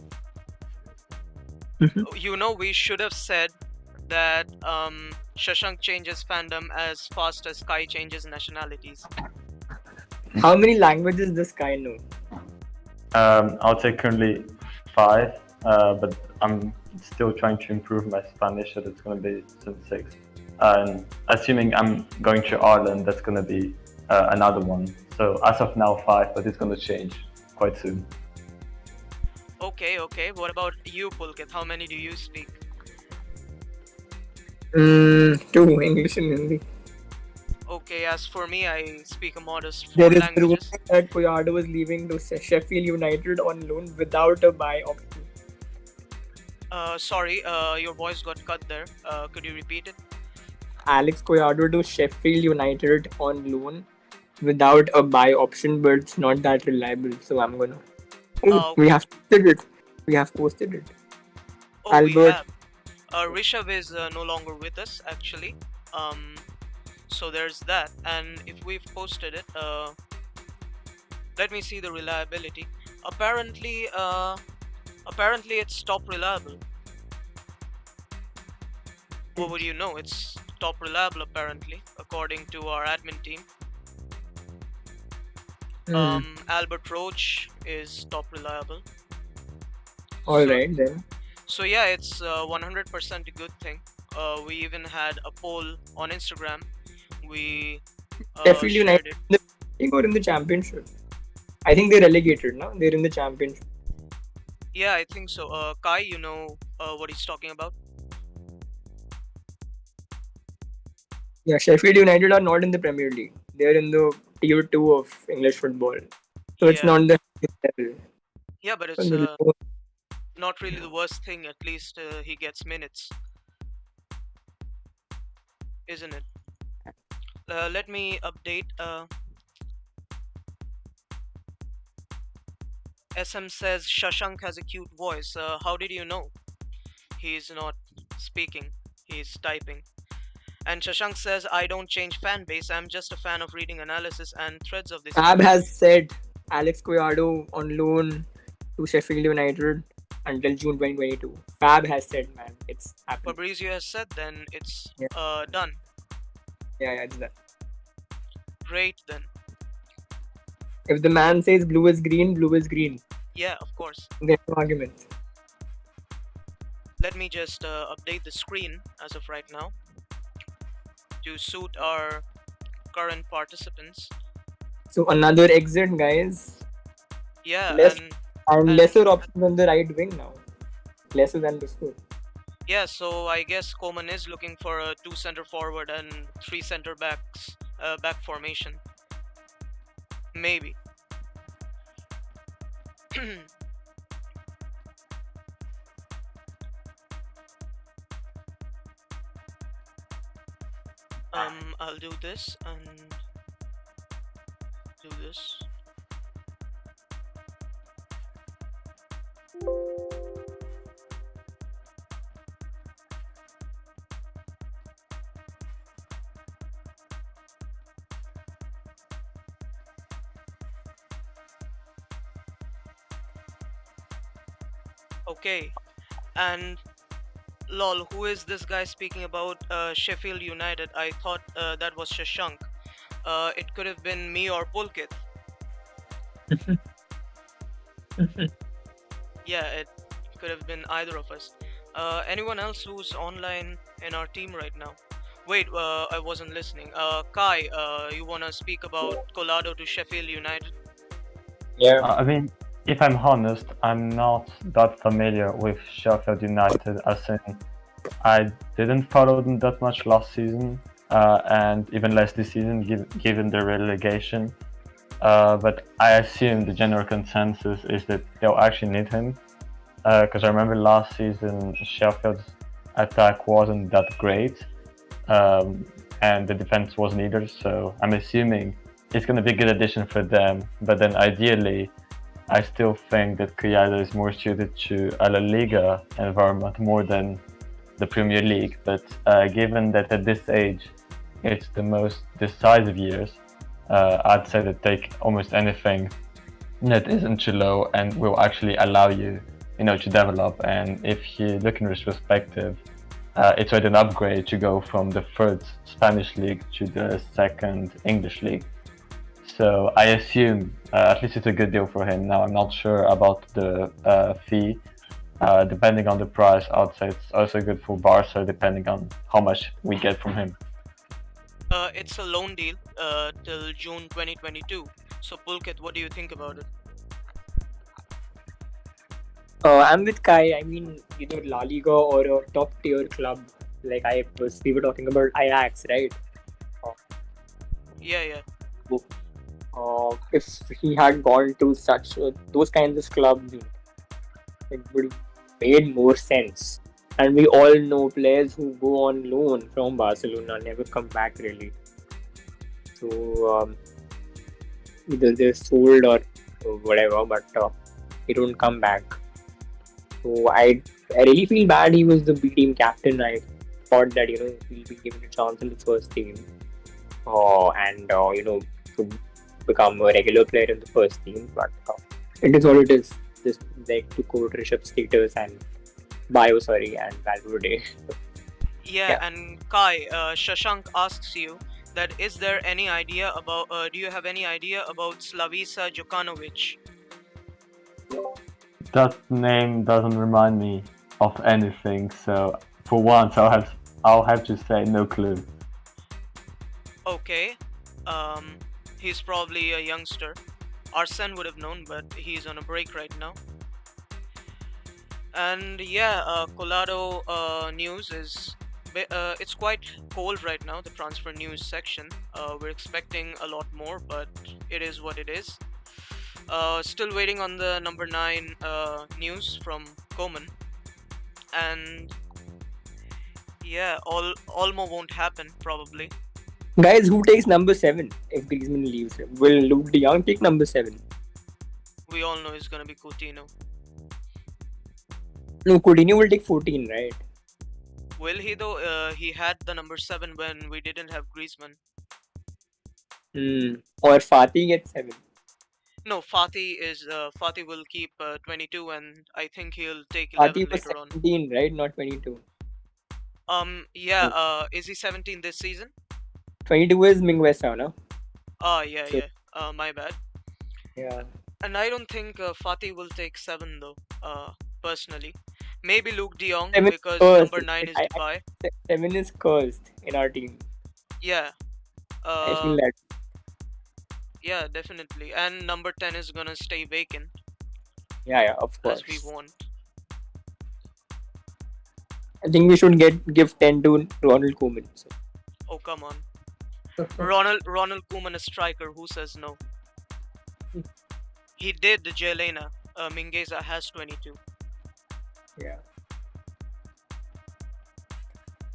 Speaker 1: We should have said that Shashank changes fandom as fast as Kai changes nationalities.
Speaker 7: How many languages does Kai know?
Speaker 10: I would say currently 5, but I'm still trying to improve my Spanish, so it's going to be soon 6. And assuming I'm going to Ireland, that's going to be another one. So as of now 5, but it's going to change quite soon.
Speaker 1: Okay. What about you, Pulkit? How many do you speak?
Speaker 8: 2, English and Hindi.
Speaker 1: Okay, as for me, I speak a modest 4
Speaker 8: There is
Speaker 1: languages.
Speaker 8: rumor that Poyardo was leaving to Sheffield United on loan without a buy option.
Speaker 1: Sorry, your voice got cut there. Could you repeat it?
Speaker 8: Alex Collado to Sheffield United on loan without a buy option, but it's not that reliable. So I'm gonna. Oh, we
Speaker 1: Okay.
Speaker 8: have posted it. We have posted it.
Speaker 1: Oh, we
Speaker 8: Albert.
Speaker 1: have. Rishabh is no longer with us, actually. So there's that. And if we've posted it, let me see the reliability. Apparently, it's top reliable. What would you know? It's top reliable apparently, according to our admin team. Albert Roach is top reliable.
Speaker 8: All right then.
Speaker 1: So yeah, it's 100% a good thing. We even had a poll on Instagram. We
Speaker 8: Sheffield
Speaker 1: shared
Speaker 8: United
Speaker 1: it.
Speaker 8: in the league or in the championship? I think they're relegated now. They're in the championship.
Speaker 1: Yeah, I think so. Kai, you know what he's talking about?
Speaker 8: Yeah, Sheffield United are not in the Premier League. They're in the tier 2 of English football. So it's
Speaker 1: Yeah.
Speaker 8: not the level.
Speaker 1: Yeah, but it's
Speaker 8: On the lower-
Speaker 1: not really the worst thing. At least he gets minutes, isn't it? Let me update. SM says Shashank has a cute voice. How did you know? He's not speaking, he's typing. And Shashank says, I don't change fan base, I'm just a fan of reading analysis and threads of this.
Speaker 8: Fab has said Alex Collado on loan to Sheffield United until June 2022. Fab has said, man, it's happening.
Speaker 1: Fabrizio has said, then it's
Speaker 8: Yeah.
Speaker 1: done.
Speaker 8: Yeah, it's that.
Speaker 1: Great then.
Speaker 8: If the man says blue is green, blue is green.
Speaker 1: Yeah, of course.
Speaker 8: There's no argument.
Speaker 1: Let me just update the screen as of right now to suit our current participants.
Speaker 8: So another exit, guys.
Speaker 1: Yeah,
Speaker 8: and lesser options on the right wing now. Lesser than before.
Speaker 1: Yeah, so I guess Koeman is looking for a 2 center forward and 3 center backs back formation. Maybe. I'll do this and do this. Okay, and lol, who is this guy speaking about Sheffield United? I thought that was Shashank. It could have been me or Pulkit. Yeah, it could have been either of us. Anyone else who's online in our team right now? Wait, I wasn't listening. Kai, you wanna speak about Collado to Sheffield United?
Speaker 8: Yeah.
Speaker 10: I mean, if I'm honest, I'm not that familiar with Sheffield United, as in I didn't follow them that much last season, and even less this season, given the relegation. But I assume the general consensus is that they'll actually need him, because I remember last season Sheffield's attack wasn't that great, and the defense wasn't either. So I'm assuming it's going to be a good addition for them. But then ideally, I still think that Collado is more suited to a La Liga environment more than the Premier League. But given that at this age, it's the most decisive years, I'd say that take almost anything that isn't too low and will actually allow you, to develop. And if you look in retrospective, it's already an upgrade to go from the third Spanish league to the second English league. So I assume at least it's a good deal for him. Now I'm not sure about the fee. Depending on the price, I'd say it's also good for Barca, depending on how much we get from him.
Speaker 1: It's a loan deal till June 2022. So Pulkit, what do you think about it?
Speaker 2: I'm with Kai. I mean, La Liga or a top tier club like we were talking about Ajax, right?
Speaker 1: Yeah.
Speaker 2: If he had gone to such those kinds of clubs, it would have made more sense.
Speaker 7: And we all know players who go on loan from Barcelona never come back really. So either they're sold or whatever, but they don't come back. So I really feel bad he was the B team captain. I thought that he'll be given a chance in the first team, and to become a regular player in the first team. But it is what it is. Just like to quote Rishabh's status and and Valverde.
Speaker 1: Yeah, and Kai, Shashank asks you that is there any idea about? Do you have any idea about Slavica Jokanovic?
Speaker 10: That name doesn't remind me of anything, so for once I'll have to say no clue.
Speaker 1: Okay, he's probably a youngster. Arsene would have known, but he's on a break right now. And yeah, Colado news is it's quite cold right now. The transfer news section. We're expecting a lot more, but it is what it is. Still waiting on the number 9 news from Koeman, and yeah, Olmo won't happen probably.
Speaker 7: Guys, who takes number 7 if Griezmann leaves? Will Luke de Jong take number 7?
Speaker 1: We all know it's gonna be Coutinho.
Speaker 7: No, Coutinho will take 14, right?
Speaker 1: Will he though? He had the number 7 when we didn't have Griezmann.
Speaker 7: Or Fatih gets 7.
Speaker 1: No, Fatih will keep 22, and I think he'll take 11
Speaker 7: Fatih was
Speaker 1: later on.
Speaker 7: 17, right? Not 22.
Speaker 1: Yeah. Is he 17 this season?
Speaker 7: 22 is Mingueza, no?
Speaker 1: Yeah,
Speaker 7: So-
Speaker 1: yeah. My bad.
Speaker 7: Yeah.
Speaker 1: And I don't think Fatih will take 7 though. Personally, maybe Luke De Jong
Speaker 7: 7 is
Speaker 1: because
Speaker 7: cursed.
Speaker 1: number 9 is Depay.
Speaker 7: 7 is cursed in our team.
Speaker 1: Yeah.
Speaker 7: I feel that.
Speaker 1: Yeah, definitely. And number 10 is gonna stay vacant
Speaker 7: Yeah, of course.
Speaker 1: as we want.
Speaker 7: I think we should give 10 to Ronald Koeman. So.
Speaker 1: Oh come on. Ronald Koeman, a striker. Who says no? He did the Jelena. Mingueza has 22.
Speaker 7: Yeah.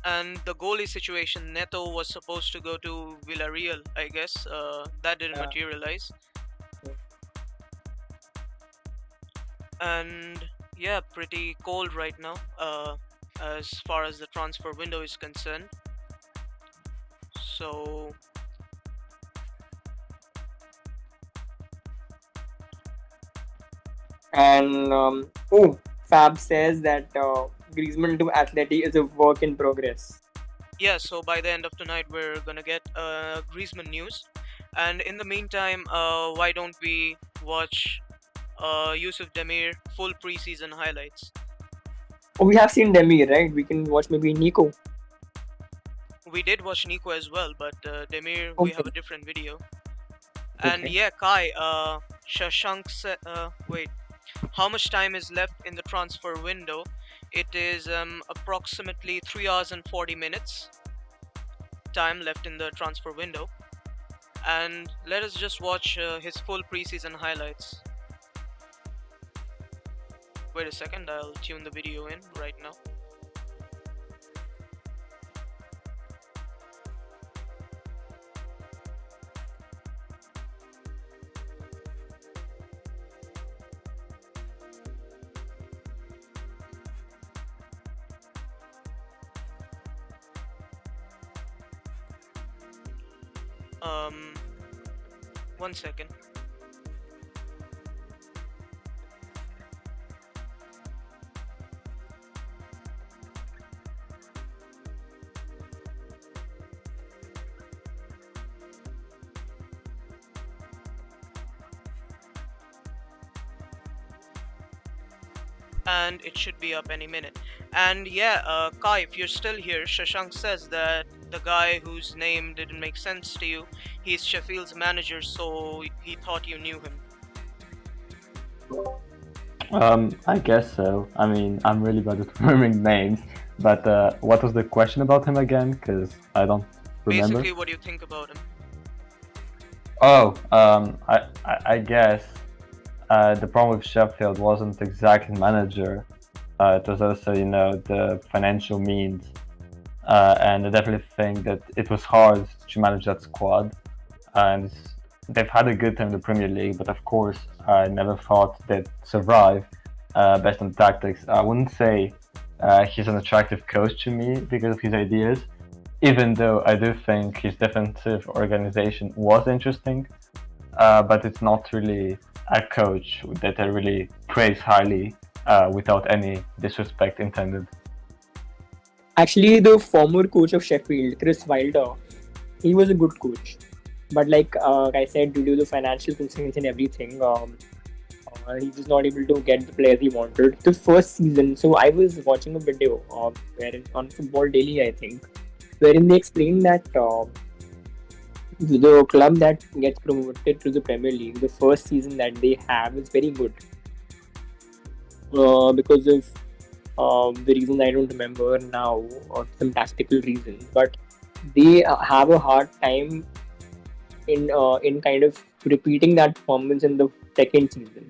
Speaker 1: And the goalie situation, Neto was supposed to go to Villarreal, I guess. That didn't materialize. And yeah, pretty cold right now as far as the transfer window is concerned. So
Speaker 7: And Fab says that Griezmann to Atleti is a work in progress.
Speaker 1: yeah, so by the end of tonight we're gonna get Griezmann news, and in the meantime, why don't we watch Yusuf Demir full preseason highlights?
Speaker 7: Oh, we have seen Demi, right? We can watch maybe Nico.
Speaker 1: We did watch Nico as well, but Demir, we
Speaker 7: Okay.
Speaker 1: have a different video. And
Speaker 7: Okay.
Speaker 1: yeah, Kai, Shashank said, wait, how much time is left in the transfer window? It is approximately 3 hours and 40 minutes time left in the transfer window. And let us just watch his full preseason highlights. Wait a second, I'll tune the video in right now. One second. And it should be up any minute. And yeah, Kai, if you're still here, Shashank says that the guy whose name didn't make sense to you, he's Sheffield's manager, so he thought you knew him.
Speaker 10: I guess so. I mean, I'm really bad at remembering names, but what was the question about him again? Because I don't remember.
Speaker 1: Basically, what do you think about him?
Speaker 10: Oh, I guess the problem with Sheffield wasn't exactly manager. It was also, the financial means. And I definitely think that it was hard to manage that squad. And they've had a good time in the Premier League, but of course, I never thought they'd survive based on tactics. I wouldn't say he's an attractive coach to me because of his ideas, even though I do think his defensive organization was interesting. But it's not really a coach that I really praise highly without any disrespect intended.
Speaker 7: Actually, the former coach of Sheffield, Chris Wilder, he was a good coach. But like I said, due to the financial constraints and everything, he was not able to get the players he wanted. The first season, so I was watching a video wherein on Football Daily, I think, wherein they explained that the club that gets promoted to the Premier League, the first season that they have is very good. Because of the reasons I don't remember now, or some tactical reasons, but they have a hard time in kind of repeating that performance in the second season.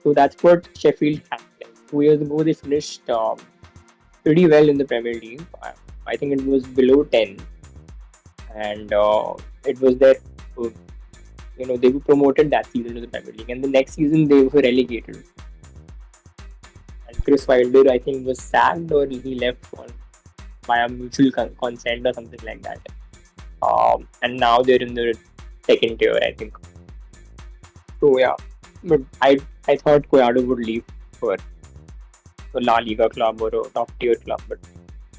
Speaker 7: So that's what Sheffield had. 2 years ago, they finished pretty well in the Premier League. I think it was below 10, and it was their, they were promoted that season to the Premier League, and the next season they were relegated. And Chris Wilder, I think, was sacked or he left by a mutual consent or something like that. And now they're in the second tier, I think. So yeah, but I thought Collado would leave for a La Liga club or a top tier club, but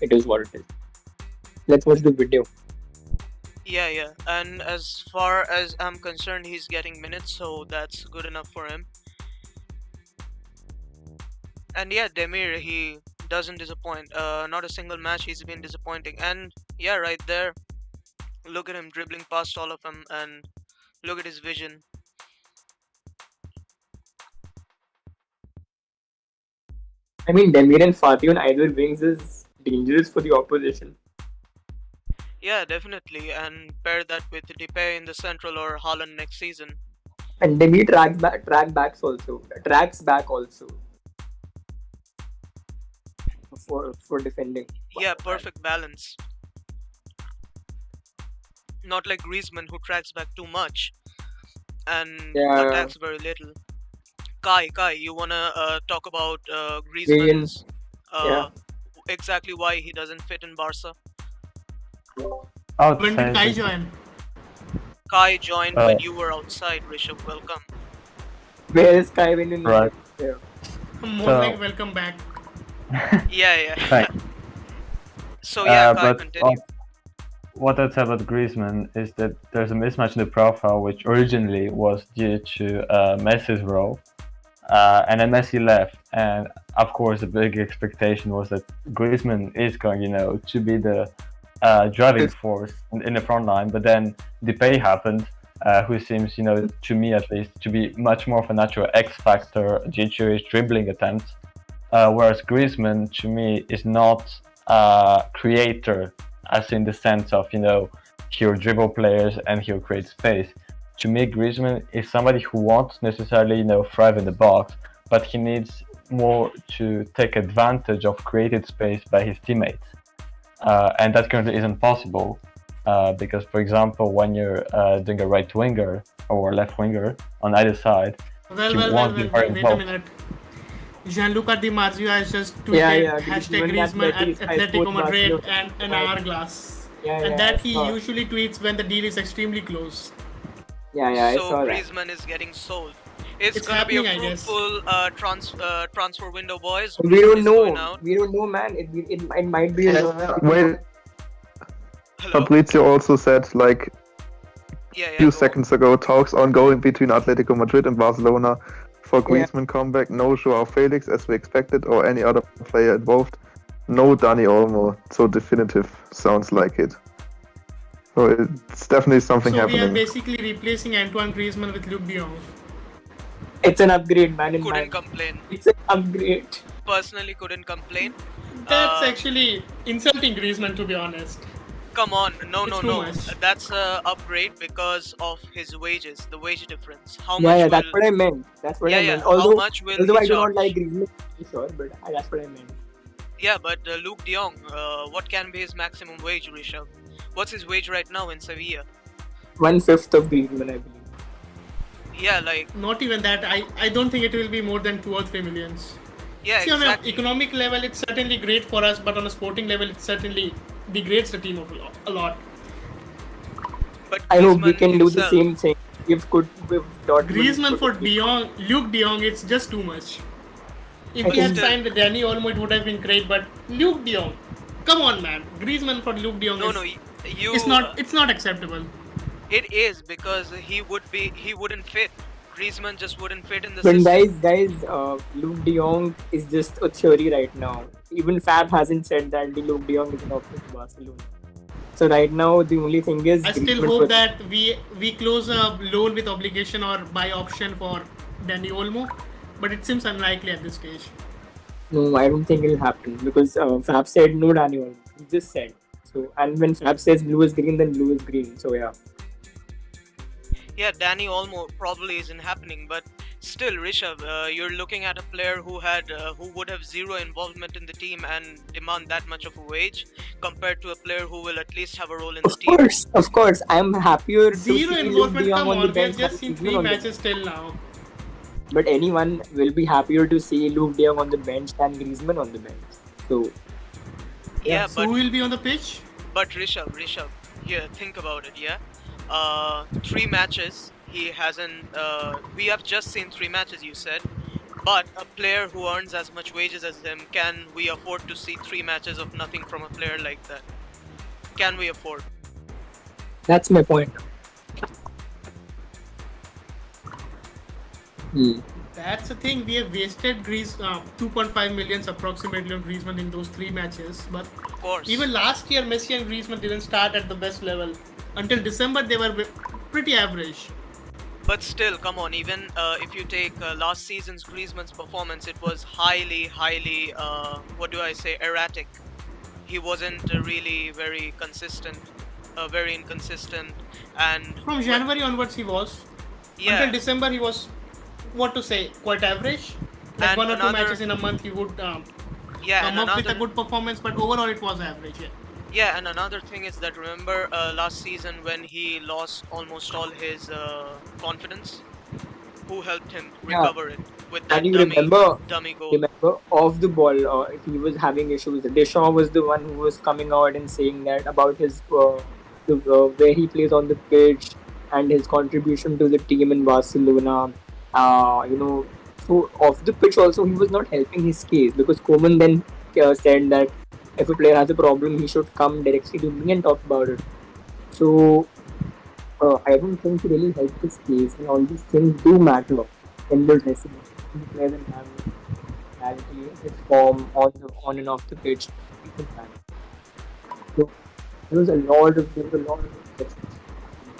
Speaker 7: it is what it is. Let's watch the video.
Speaker 1: Yeah. And as far as I'm concerned, he's getting minutes, so that's good enough for him. And yeah, Demir, he doesn't disappoint. Not a single match he's been disappointing. And yeah, right there, look at him dribbling past all of them, and look at his vision.
Speaker 7: I mean, Demir and Fatih on either wings is dangerous for the opposition.
Speaker 1: Yeah, definitely. And pair that with Depay in the central or Haaland next season.
Speaker 7: And Demir tracks back also for defending.
Speaker 1: Yeah, perfect balance. Not like Griezmann, who tracks back too much and attacks very little. Kai, you wanna talk about Griezmann's exactly why he doesn't fit in Barca?
Speaker 3: When did Kai join?
Speaker 1: Kai joined when you were outside, Rishabh. Welcome.
Speaker 7: Where is Kai when you
Speaker 10: Right.
Speaker 3: More like welcome back.
Speaker 1: Yeah.
Speaker 10: Thanks.
Speaker 1: So yeah, Kai,
Speaker 10: but
Speaker 1: continue.
Speaker 10: what I'd say about Griezmann is that there's a mismatch in the profile, which originally was due to Messi's role, and then Messi left, and of course the big expectation was that Griezmann is going, to be the driving force in the front line. But then Depay happened, who seems, to me at least, to be much more of a natural X factor due to his dribbling attempts, whereas Griezmann, to me, is not a creator, as in the sense of, he'll dribble players and he'll create space. To me, Griezmann is somebody who won't necessarily, thrive in the box, but he needs more to take advantage of created space by his teammates. And that currently isn't possible because, for example, when you're doing a right winger or left winger on either side,
Speaker 3: Well, wait a minute. Gianluca Di Marzio has just tweeted #Griezmann at Atletico Madrid and an hourglass. That he usually tweets when the deal is extremely close.
Speaker 1: So
Speaker 7: I saw
Speaker 1: Griezmann is getting sold. It's gonna
Speaker 3: happening,
Speaker 1: be
Speaker 3: I
Speaker 1: a
Speaker 3: guess.
Speaker 1: fruitful transfer window, boys.
Speaker 7: We don't
Speaker 1: Griezmann is
Speaker 7: know.
Speaker 1: going out.
Speaker 7: We don't know, man. It might be.
Speaker 5: Wait,
Speaker 1: Hello?
Speaker 5: Fabrizio also said, like,
Speaker 1: Yeah,
Speaker 5: a few
Speaker 1: go
Speaker 5: seconds ago, talks ongoing between Atletico Madrid and Barcelona for Griezmann comeback. No Joao Felix as we expected, or any other player involved. No Dani Olmo. So definitive sounds like it. So it's definitely something
Speaker 3: So we are
Speaker 5: happening.
Speaker 3: basically replacing Antoine Griezmann with Luke de Jong.
Speaker 7: It's an upgrade, man.
Speaker 1: on. Couldn't complain.
Speaker 7: It's an upgrade.
Speaker 1: Personally, couldn't complain.
Speaker 3: That's actually insulting Griezmann, to be honest.
Speaker 1: Come on, no,
Speaker 3: It's
Speaker 1: no,
Speaker 3: too
Speaker 1: no.
Speaker 3: much.
Speaker 1: That's a upgrade because of his wages, the wage difference. How
Speaker 8: Yeah,
Speaker 1: much
Speaker 8: yeah,
Speaker 1: will?
Speaker 8: that's what I meant. That's what I
Speaker 1: Yeah.
Speaker 8: meant.
Speaker 1: How
Speaker 8: Although,
Speaker 1: much will
Speaker 8: although
Speaker 1: he
Speaker 8: I do not like
Speaker 1: charge?
Speaker 8: Griezmann, sure, but that's what I meant.
Speaker 1: Yeah, but Luke De Jong, what can be his maximum wage, Rishabh? What's his wage right now in Sevilla?
Speaker 8: 1/5 of Griezmann, I believe.
Speaker 1: Yeah, like
Speaker 3: Not even that. I don't think it will be more than 2 or 3 millions.
Speaker 1: yeah,
Speaker 3: See, on an
Speaker 1: exactly.
Speaker 3: economic level, it's certainly great for us, but on a sporting level, it certainly degrades the team a lot.
Speaker 1: But
Speaker 8: I hope we
Speaker 1: Griezmann
Speaker 8: can do the
Speaker 1: himself,
Speaker 8: same thing. If Dortmund.
Speaker 3: Griezmann for De Jong, Luke De Jong, it's just too much. If we had
Speaker 1: Still-
Speaker 3: signed Danny Olmo, it would have been great. But Luke De Jong, come on, man. Griezmann for Luke De Jong
Speaker 1: no,
Speaker 3: is
Speaker 1: no, you.
Speaker 3: it's not acceptable.
Speaker 1: It is because he wouldn't fit. Griezmann just wouldn't fit in the
Speaker 8: But
Speaker 1: system.
Speaker 8: guys, Luke De Jong is just a theory right now. Even Fab hasn't said that the Luke De Jong is an option to Barcelona. So right now, the only thing is.
Speaker 3: I still
Speaker 8: Griezmann
Speaker 3: hope
Speaker 8: for-
Speaker 3: that we close a loan with obligation or buy option for Danny Olmo, but it seems unlikely at this stage.
Speaker 8: No, I don't think it'll happen because Fab said no, Danny Olmo. He just said. So, and when Fab says blue is green, then blue is green. So yeah.
Speaker 1: Yeah, Danny Olmo probably isn't happening, but still, Rishabh, you're looking at a player who would have zero involvement in the team and demand that much of a wage, compared to a player who will at least have a role in the team.
Speaker 8: Of course, I'm happier to
Speaker 3: Zero
Speaker 8: see Luke
Speaker 3: involvement.
Speaker 8: De Jong
Speaker 3: Come
Speaker 8: on the
Speaker 3: on, we have
Speaker 8: bench.
Speaker 3: just
Speaker 8: than
Speaker 3: seen
Speaker 8: Griezmann
Speaker 3: 3
Speaker 8: on the
Speaker 3: matches till now.
Speaker 8: bench. But anyone will be happier to see Luke De Jong on the bench than Griezmann on the bench. So
Speaker 1: Yeah,
Speaker 3: So who will be on the pitch?
Speaker 1: but Rishabh, here, think about it, yeah? 3 matches, he hasn't, we have just seen 3 matches, you said, but a player who earns as much wages as him, can we afford to see 3 matches of nothing from a player like that? Can we afford?
Speaker 8: that's my point.
Speaker 3: That's the thing. We have wasted 2.5 millions approximately on Griezmann in those 3 matches. But
Speaker 1: Of course.
Speaker 3: even last year, Messi and Griezmann didn't start at the best level. Until December, they were pretty average.
Speaker 1: But still, come on, even if you take last season's Griezmann's performance, it was highly, erratic. He wasn't really very consistent, very inconsistent, and
Speaker 3: From January onwards, he was.
Speaker 1: yeah,
Speaker 3: Until December, he was, quite average. Like
Speaker 1: And
Speaker 3: 1 or 2
Speaker 1: another-
Speaker 3: matches in a month, he would
Speaker 1: yeah,
Speaker 3: come
Speaker 1: and
Speaker 3: up with a
Speaker 1: another,
Speaker 3: good performance, but overall, it was average. Yeah.
Speaker 1: yeah, and another thing is that remember last season when he lost almost all his confidence, who helped him
Speaker 8: Yeah.
Speaker 1: recover it with that
Speaker 8: And you remember
Speaker 1: goal?
Speaker 8: off the ball, he was having issues. Deschamps was the one who was coming out and saying that about his where he plays on the pitch and his contribution to the team in Barcelona. So off the pitch also he was not helping his case because Koeman then said that if a player has a problem, he should come directly to me and talk about it. So I don't think he really helped his case, and all these things do matter in the dressing room. The player will have clarity, his form on and off the pitch. It will matter. So there was a lot of questions.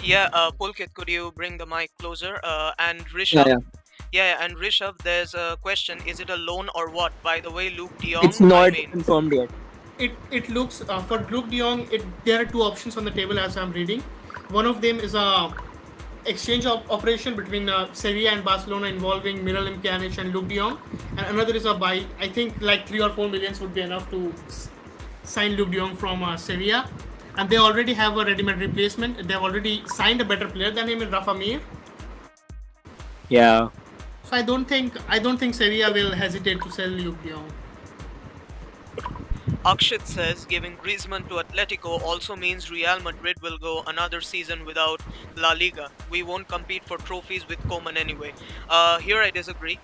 Speaker 1: Yeah, Pulkit, could you bring the mic closer? And Rishabh. Yeah, and Rishabh, there's a question: is it a loan or what? By the way, Luke De Jong.
Speaker 8: It's not confirmed yet.
Speaker 3: It looks for Luke De Jong. There are 2 options on the table as I'm reading. One of them is a exchange operation between Sevilla and Barcelona involving Miralem Pjanić and Luke De Jong, and another is a buy. I think like 3 or 4 millions would be enough to sign Luke De Jong from Sevilla, and they already have a ready-made replacement. They've already signed a better player than him in Rafa Mir.
Speaker 7: Yeah.
Speaker 3: So I don't think Sevilla will hesitate to sell Luke De Jong.
Speaker 1: Akshit says giving Griezmann to Atletico also means Real Madrid will go another season without La Liga. We won't compete for trophies with Koeman anyway. Here I disagree.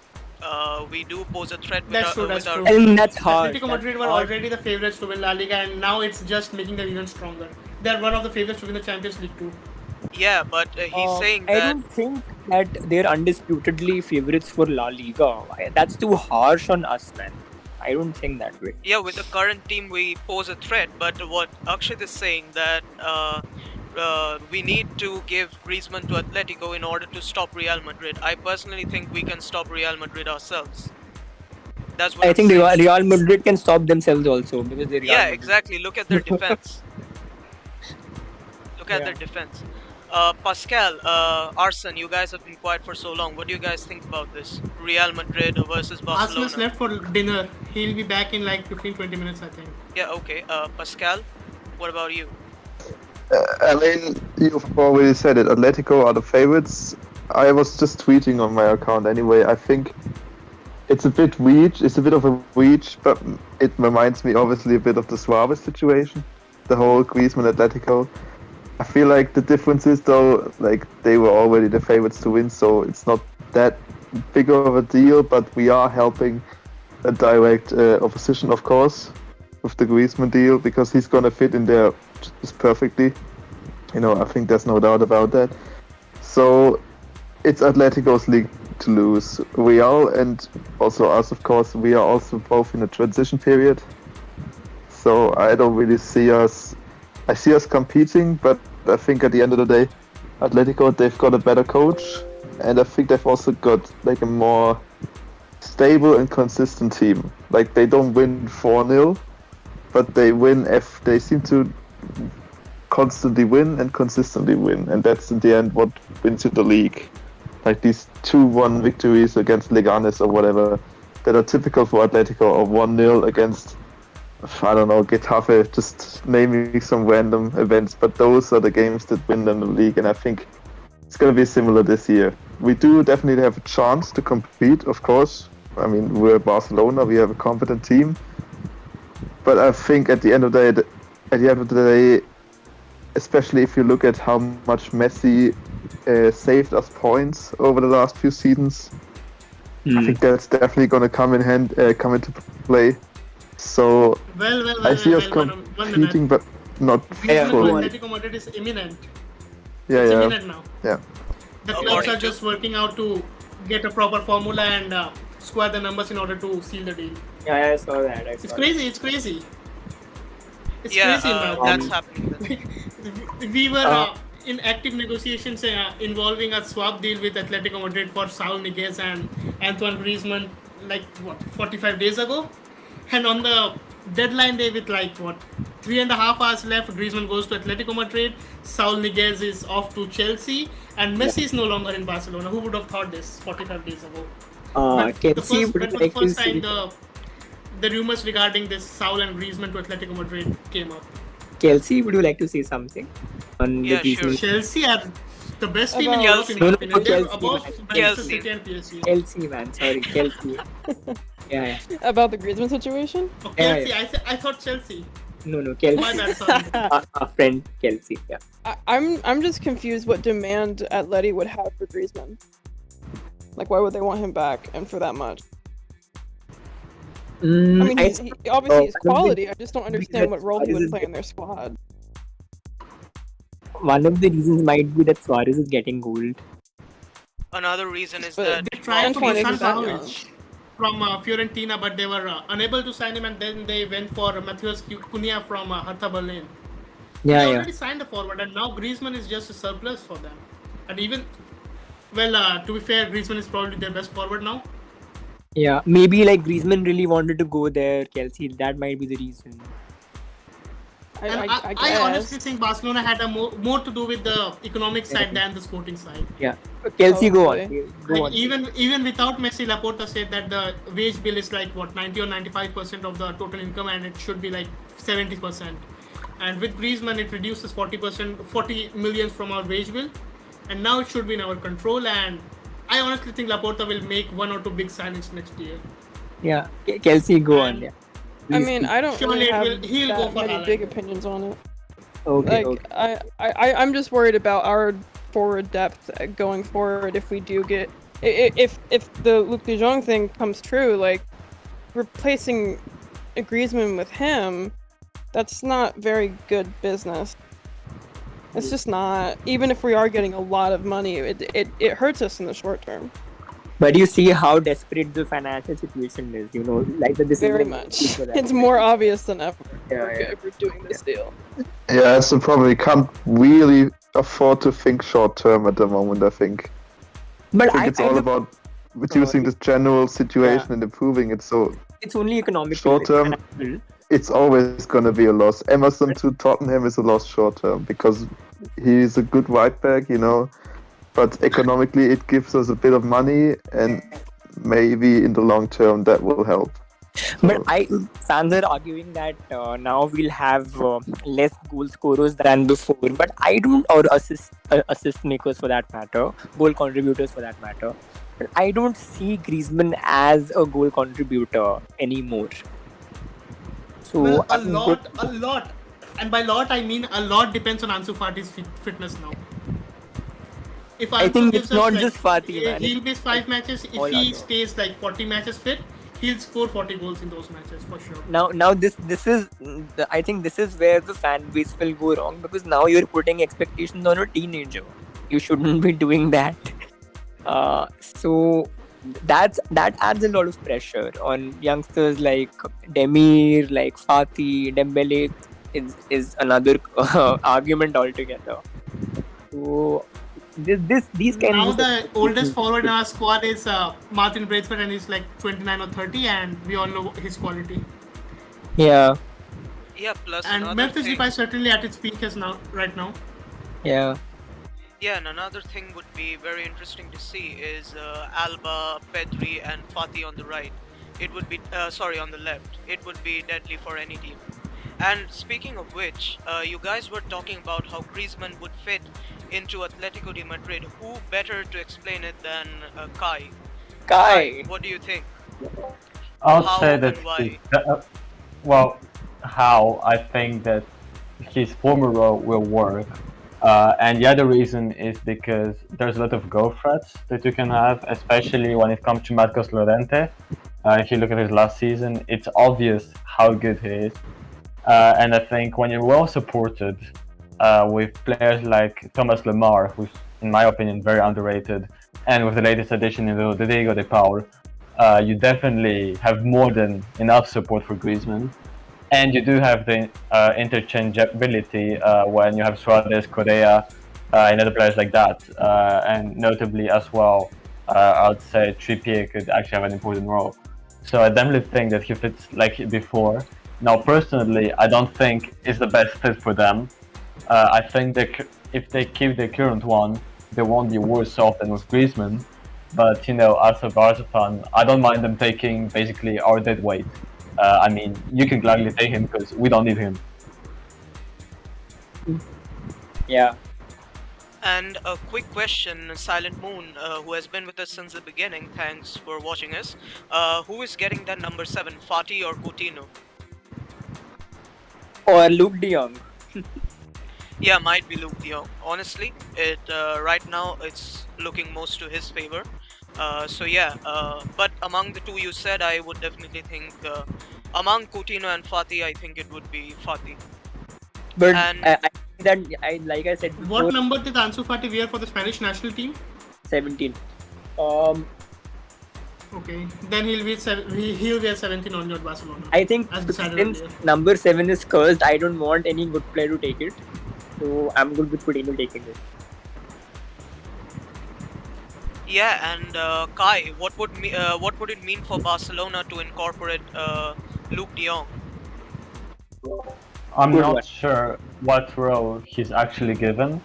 Speaker 1: We do pose a threat with
Speaker 3: That's true.
Speaker 1: with our.
Speaker 8: And that's hard.
Speaker 3: Atletico Madrid were already the favorites to win La Liga, and now it's just making them even stronger. They're one of the favorites to win the Champions League too.
Speaker 1: Yeah, but he's saying
Speaker 7: I
Speaker 1: that.
Speaker 7: don't think that they're undisputedly favorites for La Liga. That's too harsh on us, man. I don't think that way.
Speaker 1: Yeah, with the current team we pose a threat, but what Akshit is saying that we need to give Griezmann to Atletico in order to stop Real Madrid. I personally think we can stop Real Madrid ourselves. That's what
Speaker 7: I
Speaker 1: I'm
Speaker 7: think
Speaker 1: saying.
Speaker 7: Real Madrid can stop themselves also because they.
Speaker 1: Yeah, exactly. Look at their defense. Look at their defense. Pascal, Arsene, you guys have been quiet for so long. What do you guys think about this? Real Madrid versus
Speaker 3: Arsenal's
Speaker 1: Barcelona.
Speaker 3: left for dinner. He'll be back in like 15-20 minutes, I think.
Speaker 1: Yeah, okay. Pascal, what about you?
Speaker 5: I mean, you've already said it. Atletico are the favorites. I was just tweeting on my account anyway. I think it's a bit reach. It's a bit of a reach, but it reminds me obviously a bit of the Suarez situation. The whole Griezmann Atletico. I feel like the difference is though, like they were already the favorites to win, so it's not that big of a deal. But we are helping a direct opposition, of course, with the Griezmann deal because he's gonna fit in there just perfectly. You know, I think there's no doubt about that. So it's Atletico's league to lose. Real and also us, of course, we are also both in a transition period. So I don't really see us. I see us competing, but I think at the end of the day, Atletico, they've got a better coach, and I think they've also got like a more stable and consistent team. Like they don't win 4-0, but they win if they seem to constantly win and consistently win, and that's in the end what wins you the league. Like these 2-1 victories against Leganes or whatever that are typical for Atletico, or 1-0 against, I don't know, Getafe, just naming some random events, but those are the games that win them the league, and I think it's going to be similar this year. We do definitely have a chance to compete, of course. I mean, we're Barcelona, we have a competent team, but I think at the end of the day, especially if you look at how much Messi saved us points over the last few seasons, I think that's definitely going to come into play. So I see us competing, but not fully.
Speaker 3: Atletico Madrid is imminent.
Speaker 5: It's
Speaker 3: imminent now.
Speaker 5: Yeah.
Speaker 3: The clubs are just working out to get a proper formula and square the numbers in order to seal the deal.
Speaker 8: Yeah, I saw that.
Speaker 3: It's crazy. It's crazy. It's
Speaker 1: Yeah,
Speaker 3: crazy now.
Speaker 1: that's happening.
Speaker 3: We were in active negotiations involving a swap deal with Atletico Madrid for Saul Niguez and Antoine Griezmann, 45 days ago. And on the deadline day with 3.5 hours left, Griezmann goes to Atletico Madrid, Saul Niguez is off to Chelsea, and Messi is no longer in Barcelona. Who would have thought this 45 days ago?
Speaker 8: Kelsey would
Speaker 3: the
Speaker 8: like to
Speaker 3: first
Speaker 8: see.
Speaker 3: time the rumors regarding this Saul and Griezmann to Atletico Madrid came up.
Speaker 8: Kelsey, would you like to say something on
Speaker 1: Yeah,
Speaker 8: the
Speaker 1: sure.
Speaker 8: Griezmann?
Speaker 3: Chelsea are the best team in
Speaker 1: Chelsea.
Speaker 3: Europe, in my opinion. They're
Speaker 8: Chelsea,
Speaker 3: above
Speaker 8: man.
Speaker 3: Manchester
Speaker 1: Chelsea.
Speaker 3: City and PSG.
Speaker 8: Kelsey, man. Sorry, Kelsey. Yeah.
Speaker 9: About the Griezmann situation?
Speaker 3: Oh, Chelsea. I thought Chelsea.
Speaker 8: No, Kelsey.
Speaker 3: My bad, sorry.
Speaker 8: Our friend Kelsey. Yeah.
Speaker 9: I'm just confused what demand Atleti would have for Griezmann. Like, why would they want him back and for that much? I mean, obviously he's quality. I just don't understand what role he would play in their squad.
Speaker 8: One of the reasons might be that Suarez is getting old.
Speaker 1: Another reason is
Speaker 9: But
Speaker 1: that
Speaker 3: They tried to
Speaker 9: Antoine
Speaker 3: sign
Speaker 9: isn't that
Speaker 3: Vlahovic from Fiorentina, but they were unable to sign him, and then they went for Matheus Cunha from Hertha Berlin. They already signed a forward, and now Griezmann is just a surplus for them. And even, to be fair, Griezmann is probably their best forward now.
Speaker 8: Yeah, maybe Griezmann really wanted to go there, Kelsey. That might be the reason.
Speaker 3: I honestly think Barcelona had more to do with the economic side than the sporting side.
Speaker 8: Yeah, Kelsey, go on. Go on.
Speaker 3: Even without Messi, Laporta said that the wage bill is 90 or 95% of the total income, and it should be 70%. And with Griezmann, it reduces 40 million from our wage bill, and now it should be in our control. And I honestly think Laporta will make 1 or 2 big signings next year.
Speaker 8: Yeah, Kelsey, go on. Yeah.
Speaker 9: I mean, I don't really have
Speaker 3: he'll go
Speaker 9: that
Speaker 3: for
Speaker 9: many
Speaker 3: Haaland.
Speaker 9: big opinions on it.
Speaker 8: Okay.
Speaker 9: I'm just worried about our forward depth going forward if we do get if the Luc De Jong thing comes true, replacing Griezmann with him, that's not very good business. It's just not. Even if we are getting a lot of money, it hurts us in the short term.
Speaker 8: But you see how desperate the financial situation is, this
Speaker 9: Very
Speaker 8: is
Speaker 9: much. It's more obvious than ever.
Speaker 8: Yeah,
Speaker 9: If we're doing this deal.
Speaker 5: Yeah, so probably can't really afford to think short term at the moment, I think.
Speaker 8: But
Speaker 5: I think it's all about reducing the general situation and improving it. So
Speaker 8: it's only economic.
Speaker 5: Short term, it's always going to be a loss. Emerson to Tottenham is a loss short term because He's a good right back, but economically it gives us a bit of money, and maybe in the long term that will help.
Speaker 11: But fans are arguing that now we'll have less goal scorers than before. But I don't, or assist makers for that matter, goal contributors for that matter. But I don't see Griezmann as a goal contributor anymore. So
Speaker 3: Well, a lot, and by lot I mean a lot depends on Ansu Fati's fitness now. If
Speaker 11: I
Speaker 3: Ansu
Speaker 11: think
Speaker 3: gives
Speaker 11: it's
Speaker 3: us,
Speaker 11: not
Speaker 3: like,
Speaker 11: just Fati, man.
Speaker 3: he'll miss 5 matches. If
Speaker 11: all
Speaker 3: he
Speaker 11: other.
Speaker 3: stays like 40 matches fit, he'll score 40 goals in those matches for sure.
Speaker 11: Now this is I think this is where the fan base will go wrong, because now you're putting expectations on a teenager. You shouldn't be doing that. So that adds a lot of pressure on youngsters like Demir, like Fati, Dembele is another argument altogether. So these kind
Speaker 3: Now
Speaker 11: of
Speaker 3: the oldest forward in our squad is Martin Braithwaite, and he's like 29 or 30, and we all know his quality.
Speaker 11: yeah
Speaker 1: Plus
Speaker 3: And
Speaker 1: another
Speaker 3: Memphis
Speaker 1: thing.
Speaker 3: Depay is certainly at its peak right now.
Speaker 11: yeah
Speaker 1: Yeah, and another thing would be very interesting to see is Alba, Pedri, and Fati on the right. It would be on the left. It would be deadly for any team. And speaking of which, you guys were talking about how Griezmann would fit into Atletico de Madrid. Who better to explain it than Kai?
Speaker 11: Kai.
Speaker 1: What do you think?
Speaker 10: I would
Speaker 1: How
Speaker 10: say
Speaker 1: and
Speaker 10: that
Speaker 1: why?
Speaker 10: how I think that his former role will work. And the other reason is because there's a lot of goal threats that you can have, especially when it comes to Marcos Llorente. If you look at his last season, it's obvious how good he is. And I think when you're well supported with players like Thomas Lemar, who's in my opinion very underrated, and with the latest addition in Rodrigo de Paul, you definitely have more than enough support for Griezmann. And you do have the interchangeability when you have Suarez, Correa, and other players like that. And notably as well, I would say Trippier could actually have an important role. So I definitely think that he fits like before. Now, personally, I don't think it's the best fit for them. I think that if they keep the current one, they won't be worse off than with Griezmann. But, as a Barca fan, I don't mind them taking basically our dead weight. I mean, you can gladly take him because we don't need him.
Speaker 11: Yeah.
Speaker 1: And a quick question, Silent Moon, who has been with us since the beginning, thanks for watching us. Who is getting that number 7, Fati or Coutinho?
Speaker 11: Or Luke de Jong.
Speaker 1: Yeah, might be Luke de Jong. Honestly, right now it's looking most to his favor. But among the two you said, I would definitely think among Coutinho and Fati, I think it would be Fati.
Speaker 11: But
Speaker 1: And-
Speaker 11: I think that like I said before,
Speaker 3: What number did Ansu Fati wear for the Spanish national team?
Speaker 11: 17.
Speaker 3: Okay, then he'll wear 17 on your Barcelona.
Speaker 11: I think
Speaker 3: As decided
Speaker 11: since
Speaker 3: earlier.
Speaker 11: number 7 is cursed, I don't want any good player to take it. So I'm good with Coutinho taking it.
Speaker 1: Yeah, and Kai, what would it mean for Barcelona to incorporate Luke de Jong?
Speaker 10: I'm
Speaker 11: Good
Speaker 10: not
Speaker 11: one.
Speaker 10: sure what role he's actually given,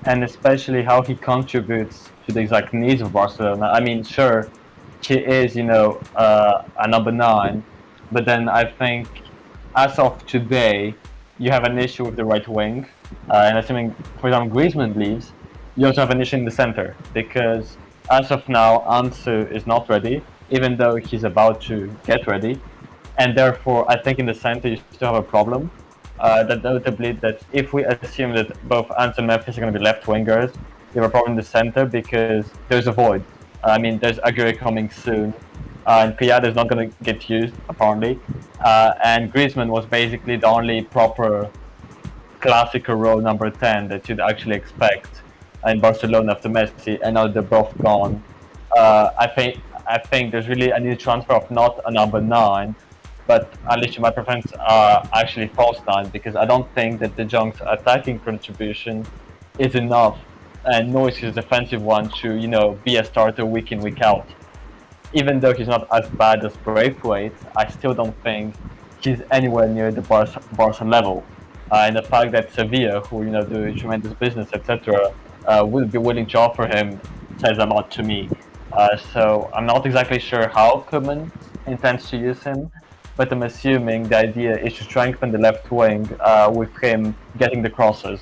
Speaker 10: and especially how he contributes to the exact needs of Barcelona. I mean, sure, he is, a number 9, but then I think as of today, you have an issue with the right wing, and assuming, for example, Griezmann leaves, you also have an issue in the center, because as of now, Ansu is not ready, even though he's about to get ready, and therefore, I think in the center you still have a problem. That notably that if we assume that both Ansu and Memphis are going to be left wingers, you have a problem in the center because there's a void. I mean, there's Aguirre coming soon, and Pjanić is not going to get used apparently, and Griezmann was basically the only proper classical role number 10 that you'd actually expect in Barcelona after Messi, and now they're both gone. I think there's really a new transfer of not a number 9, but at least my preference are actually false 9, because I don't think that de Jong's attacking contribution is enough, and nor is his defensive one to be a starter week in, week out. Even though he's not as bad as Braithwaite, I still don't think he's anywhere near the Barca level. and the fact that Sevilla, who do tremendous business, etc., will be willing to offer him says a lot to me. So I'm not exactly sure how Koeman intends to use him, but I'm assuming the idea is to strengthen the left wing with him getting the crosses.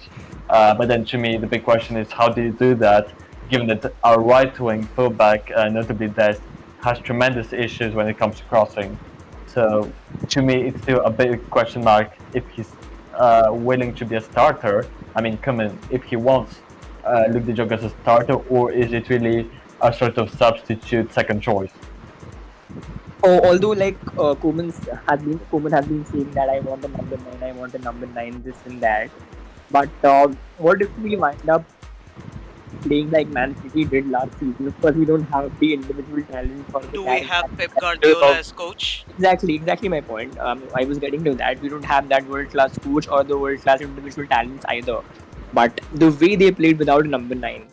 Speaker 10: But then to me, the big question is how do you do that, given that our right wing fullback, notably Dest, has tremendous issues when it comes to crossing. So to me, it's still a big question mark if he's willing to be a starter. I mean, Koeman, if he wants Luke de Jong as a starter, or is it really a sort of substitute second choice?
Speaker 11: Although Koeman has been saying that I want a number nine, this and that. But what if we wind up playing like Man City did last season? Of course, we don't have the individual talent for the
Speaker 1: Do we have Pep Guardiola as coach?
Speaker 11: Exactly my point. I was getting to that. We don't have that world-class coach or the world-class individual talents either. But the way they played without a number 9,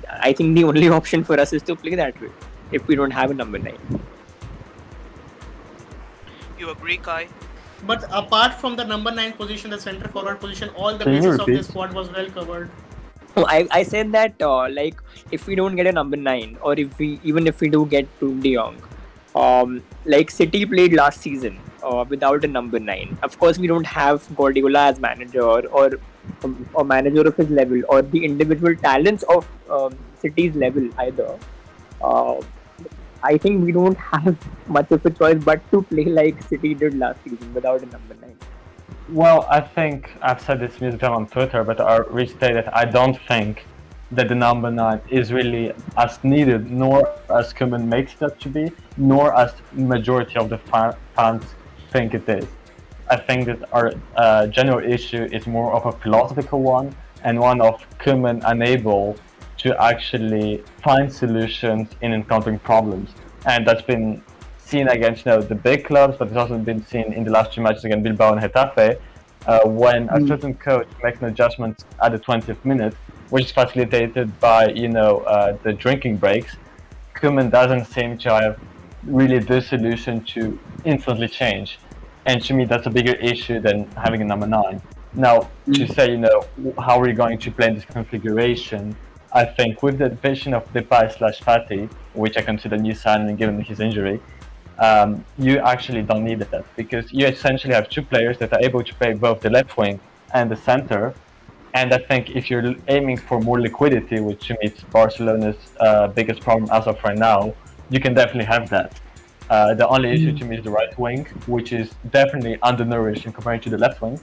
Speaker 11: I think the only option for us is to play that way if we don't have a number 9.
Speaker 1: You agree, Kai?
Speaker 3: But apart from the number 9 position, the centre forward position, all the bases of the squad was well covered.
Speaker 11: No, I said that if we don't get a number 9, or if we do get De Jong, like City played last season without a number 9. Of course, we don't have Guardiola as manager or manager of his level, or the individual talents of City's level either. I think we don't have much of a choice but to play like City did last season without a number 9.
Speaker 10: Well, I think I've said this many times on Twitter, but I'll restate that I don't think that the number 9 is really as needed, nor as Koeman makes it up to be, nor as majority of the fans think it is. I think that our general issue is more of a philosophical one, and one of Koeman unable to actually find solutions in encountering problems. And that's been seen against the big clubs, but it's also been seen in the last 2 matches against Bilbao and Getafe, when a certain coach makes an adjustment at the 20th minute, which is facilitated by the drinking breaks. Koeman doesn't seem to have really the solution to instantly change, and to me that's a bigger issue than having a number 9. Now, to say how are we going to play in this configuration, I think with the addition of Depay/Fati, which I consider new signing given his injury, you actually don't need that, because you essentially have 2 players that are able to play both the left wing and the center. And I think if you're aiming for more liquidity, which to me is Barcelona's biggest problem as of right now, you can definitely have that. The only issue to me is the right wing, which is definitely undernourished in comparison to the left wing.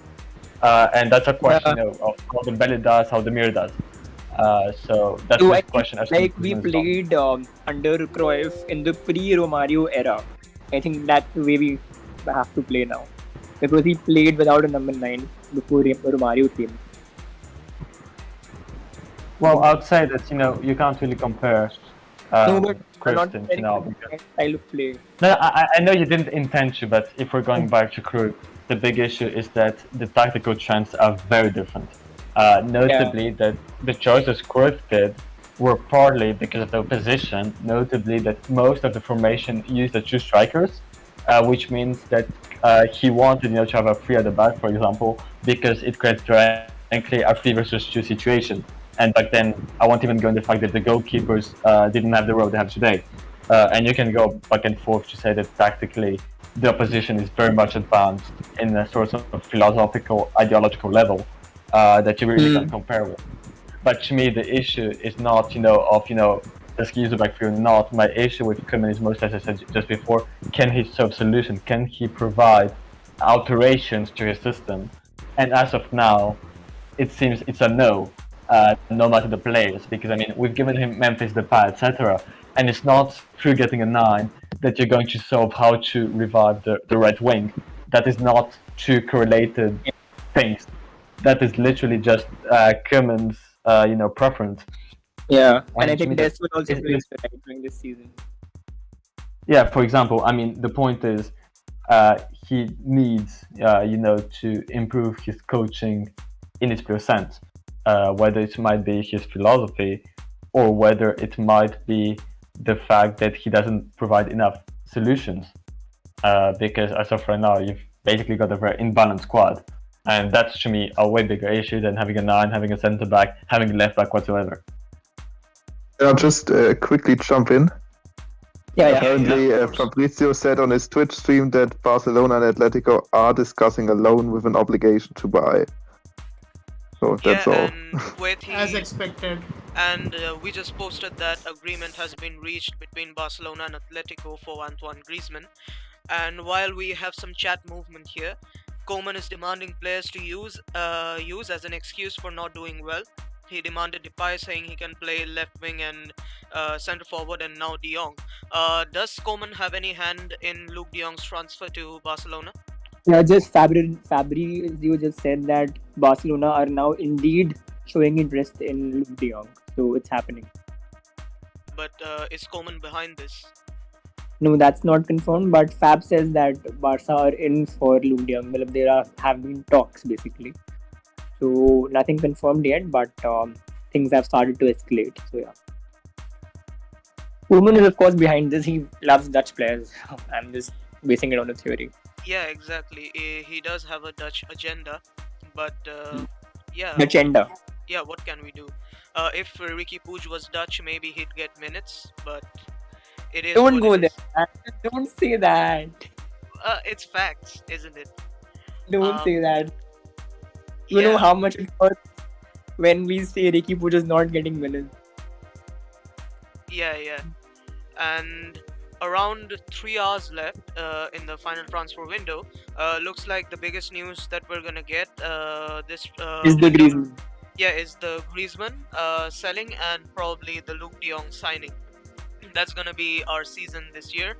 Speaker 10: And that's a question of how the Belly does, how the Mir does. So that's the question.
Speaker 11: Like we played under Cruyff in the pre-Romario era. I think that's the way we have to play now, because he played without a number 9 before Romario came.
Speaker 10: Well, I would say that you can't really compare
Speaker 11: Christian style of play.
Speaker 10: No, I know you didn't intend to, but if we're going back to Cruyff, the big issue is that the tactical trends are very different. Notably, that the choices Cruyff did were partly because of the position, notably that most of the formation used the 2 strikers, which means that he wanted to have a 3 at the back, for example, because it creates directly a 3 versus 2 situation. And back then, I won't even go into the fact that the goalkeepers didn't have the role they have today. And you can go back and forth to say that tactically, the opposition is very much advanced in a sort of philosophical, ideological level that you really can't compare with. But to me, the issue is not, does he use the backfield or not. My issue with Koeman is mostly, as I said just before, can he solve solutions? Can he provide alterations to his system? And as of now, it seems it's a no. No matter the players, because we've given him Memphis, Depay, etc., and it's not through getting a 9 that you're going to solve how to revive the right wing. That is not 2 correlated things. That is literally just Koeman's preference.
Speaker 11: Yeah, and I think Dest will also play during this season.
Speaker 10: Yeah, for example, the point is he needs to improve his coaching in its pure sense. Whether it might be his philosophy, or whether it might be the fact that he doesn't provide enough solutions. Because as of right now, you've basically got a very imbalanced squad. And that's to me a way bigger issue than having a 9, having a centre back, having a left back whatsoever.
Speaker 5: I'll just quickly jump in.
Speaker 11: Yeah,
Speaker 5: Apparently,
Speaker 1: of course.
Speaker 5: Fabrizio said on his Twitch stream that Barcelona and Atletico are discussing a loan with an obligation to buy. So that's all.
Speaker 1: And with
Speaker 3: As expected.
Speaker 1: and we just posted that agreement has been reached between Barcelona and Atletico for Antoine Griezmann. And while we have some chat movement here, Koeman is demanding players to use as an excuse for not doing well. He demanded Depay, saying he can play left wing and centre forward, and now De Jong. Does Koeman have any hand in Luke De Jong's transfer to Barcelona?
Speaker 11: Yeah, just Fabrizio just said that Barcelona are now indeed showing interest in Luke De Jong, so it's happening.
Speaker 1: But is Koeman behind this?
Speaker 11: No, that's not confirmed, but Fab says that Barca are in for Luke De Jong. Well, there have been talks basically, so nothing confirmed yet, but things have started to escalate. So yeah, Koeman is of course behind this. He loves Dutch players. I'm just basing it on a theory.
Speaker 1: Yeah, exactly. He does have a Dutch agenda, but yeah.
Speaker 11: Agenda.
Speaker 1: Yeah, what can we do? If Ricky Puig was Dutch, maybe he'd get minutes, but it is.
Speaker 11: Don't
Speaker 1: what
Speaker 11: go
Speaker 1: it
Speaker 11: there.
Speaker 1: is.
Speaker 11: Man. Don't say that.
Speaker 1: It's facts, isn't it?
Speaker 11: Don't say that. You
Speaker 1: Yeah.
Speaker 11: know how much it hurts when we say Ricky Puig is not getting minutes.
Speaker 1: Yeah. And around 3 hours left in the final transfer window. Looks like the biggest news that we're gonna get this
Speaker 11: Is the
Speaker 1: window,
Speaker 11: Griezmann.
Speaker 1: is the Griezmann selling and probably the Luke De Jong signing. That's gonna be our season this year.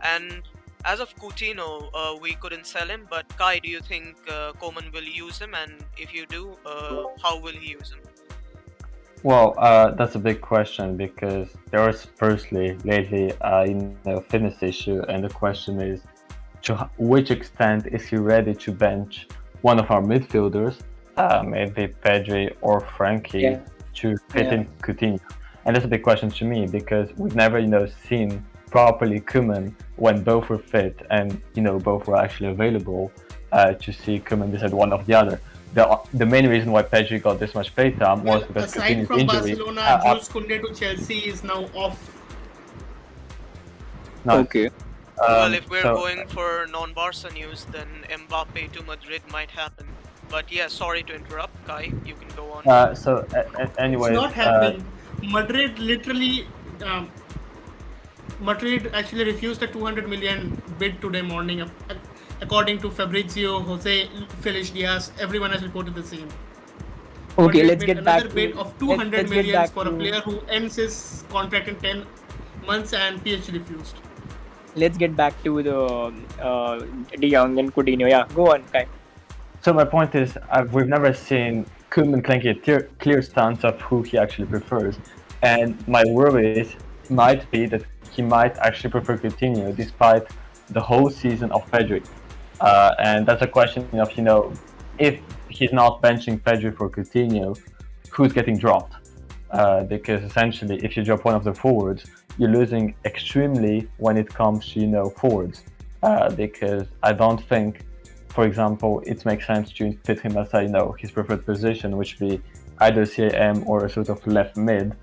Speaker 1: And as of Coutinho, we couldn't sell him. But Kai, do you think Koeman will use him? And if you do, how will he use him?
Speaker 10: Well, that's a big question because there was firstly lately fitness issue, and the question is to which extent is he ready to bench one of our midfielders, maybe Pedri or Frankie, to fit in Coutinho, and that's a big question to me because we've never seen properly Koeman when both were fit and both were actually available to see Koeman decide one of the other. The main reason why Pedri got this much playtime was because
Speaker 3: aside
Speaker 10: Coutinho's
Speaker 3: from
Speaker 10: injury.
Speaker 3: Barcelona, Jules Koundé to Chelsea is now off.
Speaker 11: Okay.
Speaker 1: Well, if we're
Speaker 10: so-
Speaker 1: going for non-Barca news, then Mbappe to Madrid might happen. But yeah, sorry to interrupt, Kai. You can go on.
Speaker 10: Anyways,
Speaker 3: It's not happening. Madrid literally. Madrid actually refused a 200 million bid today morning. According to Fabrizio, Jose, Felix Diaz, everyone has reported the same.
Speaker 11: Okay,
Speaker 3: Madrid
Speaker 11: let's
Speaker 3: made
Speaker 11: get back
Speaker 3: another
Speaker 11: to
Speaker 3: bid of 200
Speaker 11: let's get
Speaker 3: million
Speaker 11: back
Speaker 3: for a
Speaker 11: to-
Speaker 3: player who ends his contract in 10 months, and PSG refused.
Speaker 11: Let's get back to the De Jong and Coutinho. Yeah, go on, Kai.
Speaker 10: So my point is, we've never seen Koeman claiming a clear stance of who he actually prefers, and my worries might be that he might actually prefer Coutinho despite the whole season of Pedri, and that's a question of if he's not benching Pedri for Coutinho, who's getting dropped? Because essentially, if you drop one of the forwards, you're losing extremely when it comes to forwards, because I don't think, for example, it makes sense to fit him as his preferred position, which would be either CAM or a sort of left mid,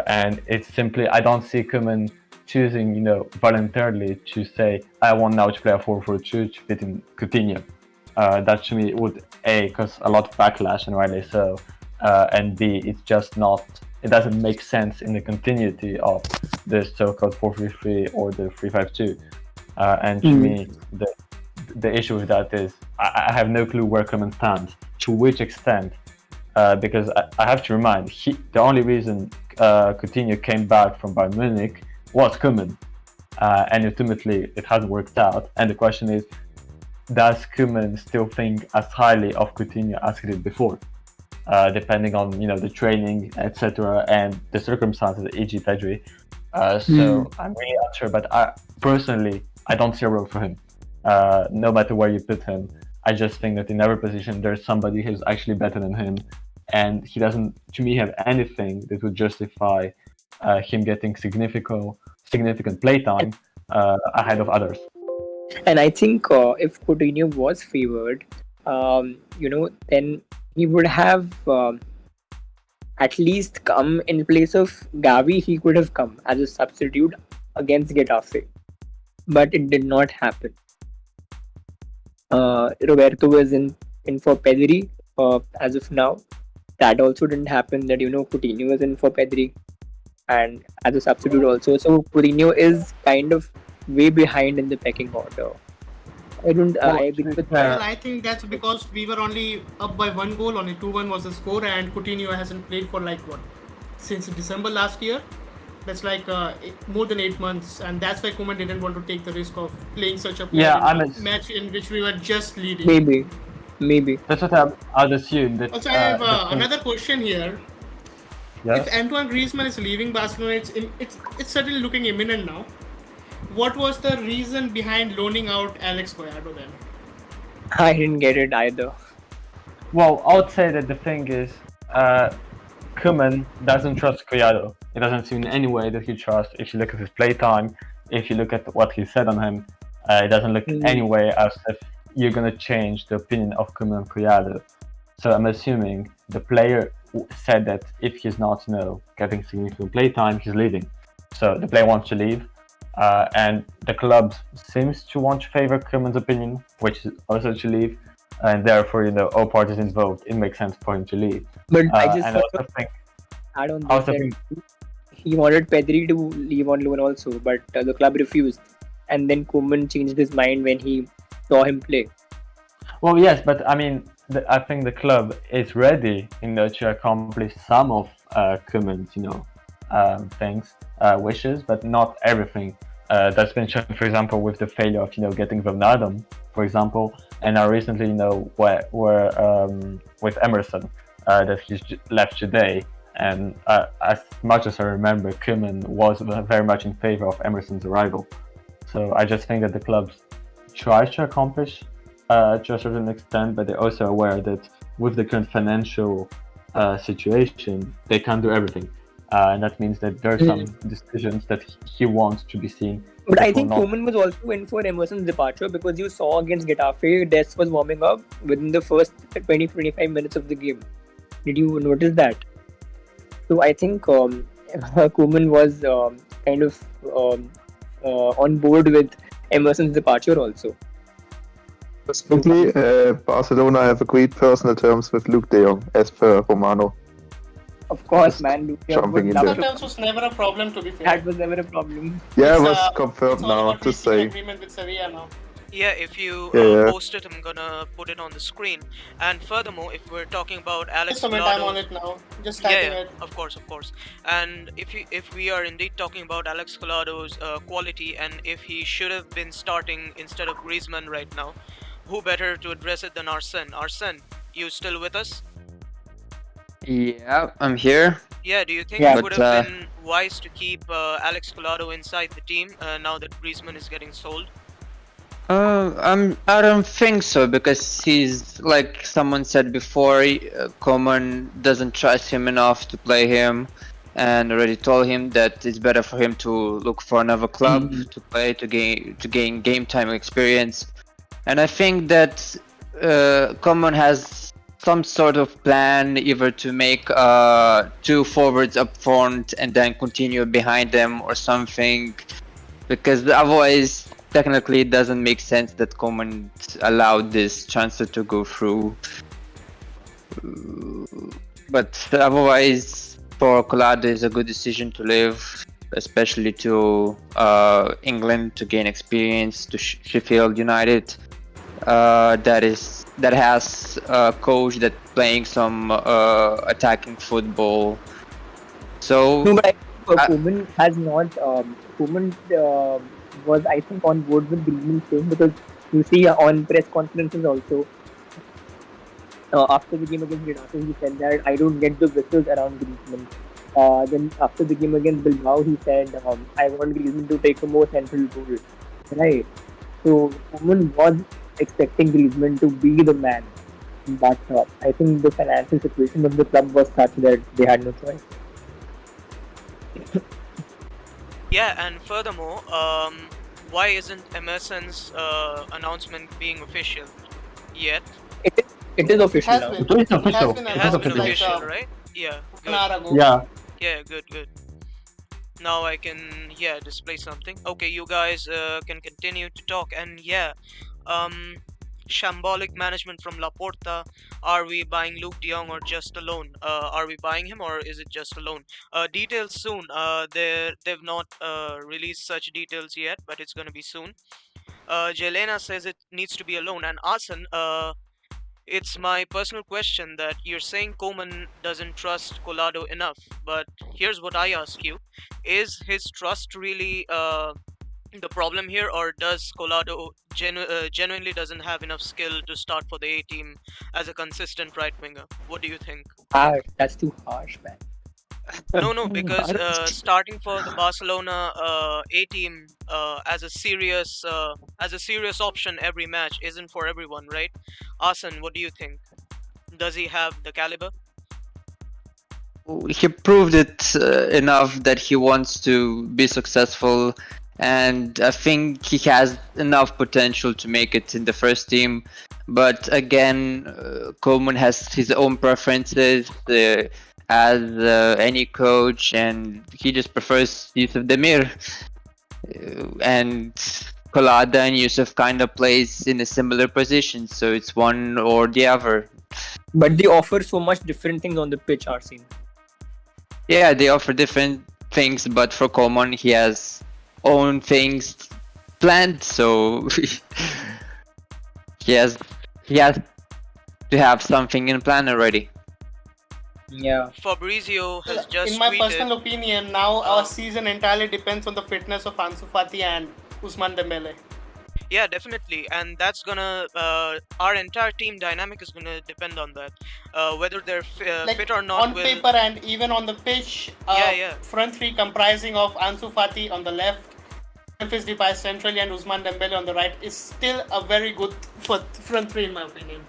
Speaker 10: and it's simply I don't see Koeman choosing voluntarily to say I want now to play a 4-4-2 to fit in Coutinho. That to me would cause a lot of backlash, and rightly so, and B, it's just not. It doesn't make sense in the continuity of the so-called 4-3-3 or the 3-5-2. And to me, the issue with that is I have no clue where Koeman stands, to which extent, because I have to remind, the only reason Coutinho came back from Bayern Munich was Koeman, and ultimately it hasn't worked out. And the question is, does Koeman still think as highly of Coutinho as he did before? Depending on the training, etc., and the circumstances, e.g. Pedri. So I'm really not sure, but personally I don't see a role for him. No matter where you put him, I just think that in every position there's somebody who's actually better than him, and he doesn't, to me, have anything that would justify him getting significant playtime ahead of others.
Speaker 11: And I think if Coutinho was favored,
Speaker 7: then he would have at least come in place of Gavi. He could have come as a substitute against Getafe, but it did not happen. Roberto was in for Pedri as of now. That also didn't happen. That Coutinho was in for Pedri and as a substitute also. So Coutinho is kind of way behind in the pecking order. I agree with that.
Speaker 3: Well, I think that's because we were only up by 1 goal, only 2-1 was the score, and Coutinho hasn't played for since December last year. That's more than 8 months, and that's why Koeman didn't want to take the risk of playing such a match in which we were just leading.
Speaker 7: Maybe.
Speaker 10: That's what I'd assume. That,
Speaker 3: also, I have another question here.
Speaker 10: Yes?
Speaker 3: If Antoine Griezmann is leaving Barcelona, it's certainly looking imminent now. What was the reason behind loaning out Alex Collado then?
Speaker 7: I didn't get it either.
Speaker 10: Well, I would say that the thing is, Koeman doesn't trust Collado. It doesn't seem in any way that he trusts. If you look at his playtime, if you look at what he said on him, it doesn't look any way as if you're going to change the opinion of Koeman and Collado. So I'm assuming the player said that if he's not, getting significant playtime, he's leaving. So the player wants to leave. And the club seems to want to favor Koeman's opinion, which is also to leave, and therefore, all parties involved, it makes sense for him to leave.
Speaker 7: But I just
Speaker 10: think
Speaker 7: he wanted Pedri to leave on loan also, but the club refused, and then Koeman changed his mind when he saw him play.
Speaker 10: Well, yes, but I mean, I think the club is ready, to accomplish some of Koeman's, things, wishes, but not everything. That's been shown, for example, with the failure of getting Ronaldo, for example, and now recently, where with Emerson, that he's left today. And as much as I remember, Koeman was very much in favor of Emerson's arrival. So I just think that the club tries to accomplish to a certain extent, but they're also aware that with the current financial situation, they can't do everything. And that means that there are some decisions that he wants to be seen.
Speaker 7: But I think Koeman was also in for Emerson's departure, because you saw against Getafe, Dest was warming up within the first 20-25 minutes of the game. Did you notice that? So I think Koeman was kind of on board with Emerson's departure also.
Speaker 5: Quickly, Barcelona have agreed personal terms with Luke de Jong, as per Romano.
Speaker 7: Of course, man. Luke de Jong
Speaker 3: terms was never a problem, to be fair.
Speaker 7: That was never a problem.
Speaker 5: Yeah, it was confirmed now, to say.
Speaker 3: Agreement with Sevilla now.
Speaker 1: Yeah, if you post it, I'm gonna put it on the screen. And furthermore, if we're talking about Alex Collado,
Speaker 3: I'm on it now. Just typing it.
Speaker 1: Of course. And if we are indeed talking about Alex Collado's quality, and if he should have been starting instead of Griezmann right now, who better to address it than Arsene? Arsene, you still with us?
Speaker 4: Yeah, I'm here.
Speaker 1: Yeah, do you think it would have been wise to keep Alex Collado inside the team now that Griezmann is getting sold?
Speaker 4: I don't think so, because he's, like someone said before, Koeman doesn't trust him enough to play him, and already told him that it's better for him to look for another club to play, to gain game time experience. And I think that Koeman has some sort of plan, either to make 2 forwards up front and then continue behind them or something, because otherwise technically it doesn't make sense that Koeman allowed this transfer to go through. But otherwise, for Collado, it's a good decision to leave, especially to England to gain experience, to Sheffield United. That has a coach that playing some attacking football. So
Speaker 6: No, but Koeman has not. Koeman was, I think, on board with Griezmann staying, because you see on press conferences also, after the game against Getafe, he said that I don't get the whistles around Griezmann. Then after the game against Bilbao, he said I want Griezmann to take a more central role. Right. So Koeman was expecting Griezmann to be the man, but I think the financial situation of the club was such that they had no choice.
Speaker 1: Yeah, and furthermore, why isn't Emerson's announcement being official yet?
Speaker 11: It is official
Speaker 3: Has
Speaker 11: now.
Speaker 3: been.
Speaker 10: It is
Speaker 3: It
Speaker 10: official.
Speaker 3: has been
Speaker 1: It
Speaker 10: It
Speaker 1: has
Speaker 10: is
Speaker 3: announced
Speaker 1: been
Speaker 3: like
Speaker 1: official, right? Yeah,
Speaker 3: an
Speaker 1: good.
Speaker 3: hour ago.
Speaker 10: Yeah.
Speaker 1: Yeah, good. Now I can, display something. Okay, you guys can continue to talk. And um, shambolic management from Laporta. Are we buying Luke De Jong or just a loan? Are we buying him or is it just a loan? Details soon. They've not released such details yet, but it's gonna be soon. Jelena says it needs to be a loan. And Asan, it's my personal question that you're saying Koeman doesn't trust Colado enough, but here's what I ask you: is his trust really the problem here, or does Colado genuinely doesn't have enough skill to start for the A team as a consistent right winger? What do you think?
Speaker 11: Harsh. That's too harsh, man.
Speaker 1: No, because starting for the Barcelona A team as a serious option every match isn't for everyone, right? Asan, what do you think? Does he have the caliber?
Speaker 4: He proved it enough that he wants to be successful, and I think he has enough potential to make it in the first team. But again, Koeman has his own preferences, as any coach, and he just prefers Yusuf Demir. And Kolada and Yusuf kind of plays in a similar position, so it's one or the other.
Speaker 11: But they offer so much different things on the pitch, Arsene.
Speaker 4: Yeah, they offer different things, but for Koeman, he has own things planned, so he has to have something in plan already.
Speaker 11: Yeah.
Speaker 1: Fabrizio has just
Speaker 3: In my
Speaker 1: tweeted.
Speaker 3: personal opinion, now our season entirely depends on the fitness of Ansu Fati and Ousmane Dembele.
Speaker 1: Yeah, definitely, and that's gonna our entire team dynamic is gonna depend on that. Whether they're
Speaker 3: Like
Speaker 1: fit or not.
Speaker 3: on paper and even on the pitch,
Speaker 1: Yeah.
Speaker 3: front three comprising of Ansu Fati on the left, Memphis Depay centrally, and Ousmane Dembele on the right is still a very good front three in my opinion.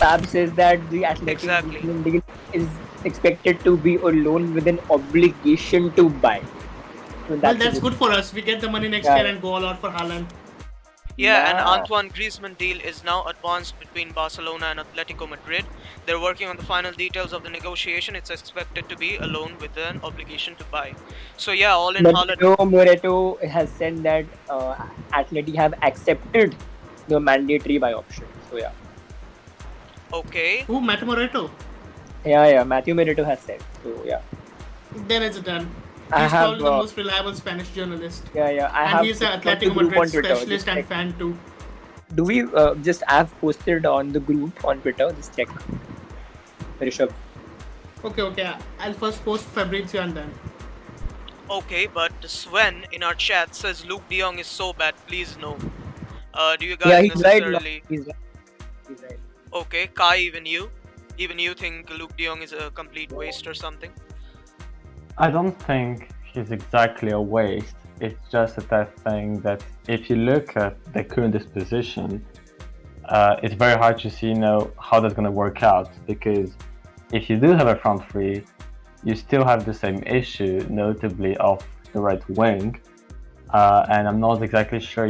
Speaker 11: Fab says that the Athletic
Speaker 1: Exactly.
Speaker 11: deal is expected to be a loan with an obligation to buy. So
Speaker 3: Well, that's good for us. We get the money next year and go all out for Haaland.
Speaker 1: Yeah, and
Speaker 11: Nah.
Speaker 1: Antoine Griezmann deal is now advanced between Barcelona and Atletico Madrid. They're working on the final details of the negotiation. It's expected to be a loan with an obligation to buy. So yeah, all in
Speaker 11: But
Speaker 1: Haaland.
Speaker 11: Moreto has said that Atleti have accepted the mandatory buy option. So yeah.
Speaker 1: Okay.
Speaker 3: Who? Matt Moreto?
Speaker 11: Yeah. Matthew Moreto has said. So yeah.
Speaker 3: Then it's done.
Speaker 11: I
Speaker 3: He's
Speaker 11: have,
Speaker 3: probably the most reliable Spanish journalist.
Speaker 11: Yeah. I
Speaker 3: And
Speaker 11: have
Speaker 3: he's an
Speaker 11: posted on the
Speaker 3: Atletico
Speaker 11: group on
Speaker 3: Madrid
Speaker 11: Twitter.
Speaker 3: specialist
Speaker 11: Just
Speaker 3: and
Speaker 11: check.
Speaker 3: fan too.
Speaker 11: Do we just have posted on the group on Twitter? Just check. Rishabh.
Speaker 3: Okay. I'll first post Fabrizio and then.
Speaker 1: Okay, but Sven in our chat says Luke De Jong is so bad. Please no. Do you
Speaker 11: Yeah,
Speaker 1: guys
Speaker 11: he's right.
Speaker 1: necessarily?
Speaker 11: He's right.
Speaker 1: Okay, Kai, even you think Luke De Jong is a complete waste or something?
Speaker 10: I don't think he's exactly a waste. It's just that thing that if you look at the current disposition, it's very hard to see how that's going to work out, because if you do have a front three, you still have the same issue, notably of the right wing. And I'm not exactly sure,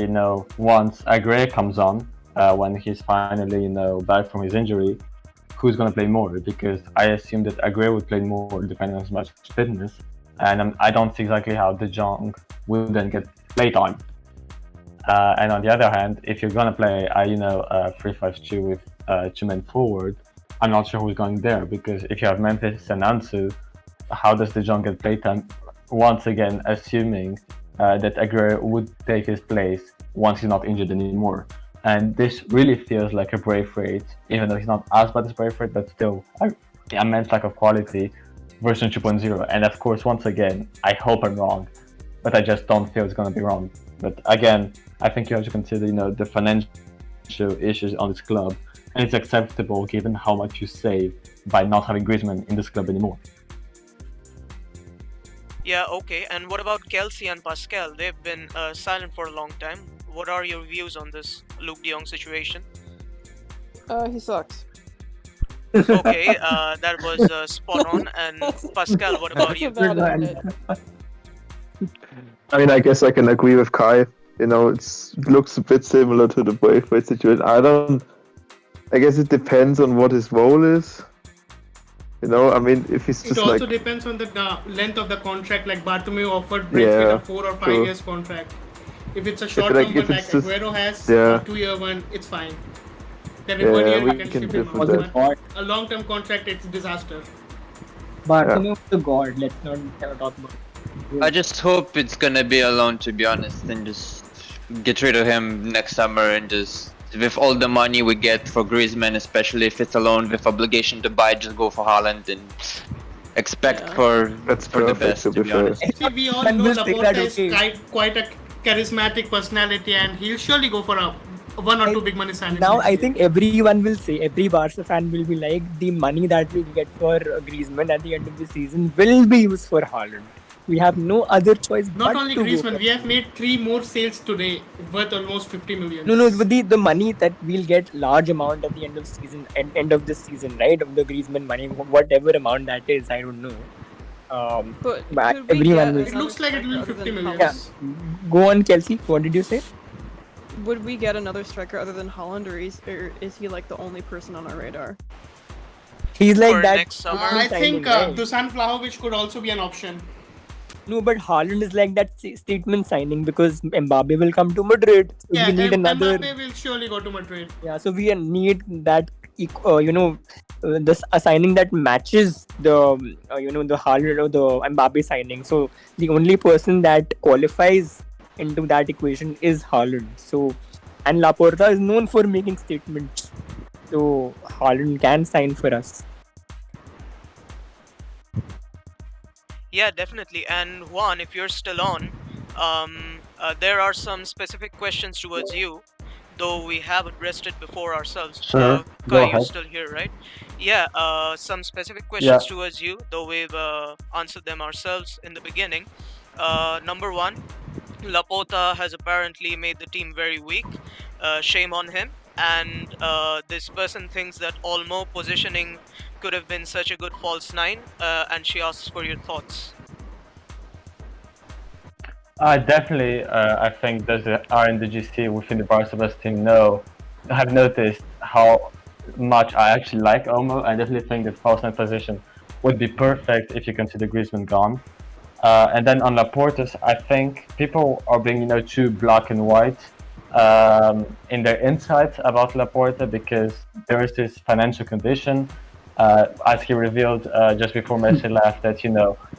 Speaker 10: once Aguirre comes on, when he's finally, back from his injury, who's going to play more? Because I assume that Aguirre would play more depending on his match fitness. And I don't see exactly how De Jong will then get playtime. And on the other hand, if you're going to play, 3-5-2 with 2 men forward, I'm not sure who's going there, because if you have Memphis and Ansu, how does De Jong get playtime? Once again, assuming that Aguirre would take his place once he's not injured anymore. And this really feels like a Braithwaite, even though he's not as bad as Braithwaite, but still an immense lack of quality version 2.0. And of course, once again, I hope I'm wrong, but I just don't feel it's going to be wrong. But again, I think you have to consider, the financial issues on this club, and it's acceptable given how much you save by not having Griezmann in this club anymore.
Speaker 1: Yeah, okay. And what about Kelsey and Pascal? They've been silent for a long time. What are your views on this Luke De Jong situation?
Speaker 9: He sucks.
Speaker 1: Okay, that was spot on. And Pascal, what about you?
Speaker 9: That's about it.
Speaker 5: I mean, I guess I can agree with Kai. It looks a bit similar to the Braithwaite situation. I don't I guess it depends on what his role is. You know, I mean, if he's
Speaker 3: It
Speaker 5: just
Speaker 3: also
Speaker 5: like,
Speaker 3: depends on the length of the contract. Like Bartomeu offered Brentford
Speaker 5: Yeah,
Speaker 3: a 4 or 5
Speaker 5: true.
Speaker 3: years contract. If it's a
Speaker 5: like,
Speaker 3: short-term
Speaker 5: if
Speaker 3: one like
Speaker 5: it's just-
Speaker 3: Aguero has,
Speaker 5: yeah.
Speaker 3: a 2-year one, it's fine. Then
Speaker 5: Yeah,
Speaker 3: in 1 year
Speaker 5: we
Speaker 3: you can
Speaker 5: can
Speaker 3: ship
Speaker 5: live
Speaker 3: him
Speaker 5: with
Speaker 3: out.
Speaker 5: that.
Speaker 3: But a long-term contract, it's disaster.
Speaker 11: Bartomeu was a god. Let's not talk about.
Speaker 4: I just hope it's gonna be a loan, to be honest, and just get rid of him next summer and just with all the money we get for Griezmann, especially if it's a loan with obligation to buy, just go for Haaland and expect
Speaker 9: Yeah.
Speaker 4: for
Speaker 5: That's
Speaker 4: for the
Speaker 5: perfect,
Speaker 4: best,
Speaker 5: to
Speaker 4: to
Speaker 5: be
Speaker 4: be
Speaker 5: fair.
Speaker 4: honest.
Speaker 3: See, we all
Speaker 11: Then
Speaker 3: know
Speaker 11: we'll say that,
Speaker 3: Laporta is
Speaker 11: okay.
Speaker 3: quite a charismatic personality, and he'll surely go for a 1 or 2 big money signings.
Speaker 11: Now
Speaker 3: next
Speaker 11: I
Speaker 3: year.
Speaker 11: think everyone will say, every Barca fan will be like, the money that we get for Griezmann at the end of the season will be used for Haaland. We have no other choice
Speaker 3: Not
Speaker 11: but
Speaker 3: only
Speaker 11: to go
Speaker 3: Griezmann,
Speaker 11: for
Speaker 3: we have made 3 more sales today worth almost 50 million.
Speaker 11: No, but the money that we'll get large amount at the end of season and end of this season, right? Of the Griezmann money, whatever amount that is, I don't know.
Speaker 9: But
Speaker 11: But
Speaker 9: could we
Speaker 11: everyone
Speaker 9: get
Speaker 11: will.
Speaker 3: It
Speaker 9: another
Speaker 3: looks like it will be
Speaker 9: striker other
Speaker 3: 50
Speaker 9: than
Speaker 3: million.
Speaker 11: Yeah.
Speaker 9: Haaland?
Speaker 11: Go on, Kelsey. What did you say?
Speaker 9: Would we get another striker other than Holland, or is he like the only person on our radar?
Speaker 11: He's like
Speaker 1: For
Speaker 11: that.
Speaker 1: next summer?
Speaker 3: I
Speaker 11: signing,
Speaker 3: think
Speaker 11: right?
Speaker 3: Dusan Vlahovic could also be an option.
Speaker 11: No, but Haaland is like that statement signing because Mbappe will come to Madrid. So
Speaker 3: Yeah,
Speaker 11: we need another.
Speaker 3: Mbappe will surely go to Madrid.
Speaker 11: Yeah, so we need that, this a signing that matches the, the Haaland or the Mbappe signing. So the only person that qualifies into that equation is Haaland. So, and Laporta is known for making statements. So Haaland can sign for us.
Speaker 1: Yeah, definitely. And Juan, if you're still on, there are some specific questions towards you, though we have addressed it before ourselves.
Speaker 10: Sure, go
Speaker 1: Kai, you're
Speaker 10: ahead.
Speaker 1: still here, right? Yeah, some specific questions towards you, though we've answered them ourselves in the beginning. Number one, Laporta has apparently made the team very weak. Shame on him. And this person thinks that Olmo positioning could have been such a good false nine, and she asks for your thoughts.
Speaker 10: Definitely, I think those that are in the GC within the Barcelona team have noticed how much I actually like Olmo. I definitely think that false nine position would be perfect if you consider Griezmann gone. And then on Laporta's, I think people are being too black and white in their insights about Laporta because there is this financial condition. As he revealed just before Messi left, that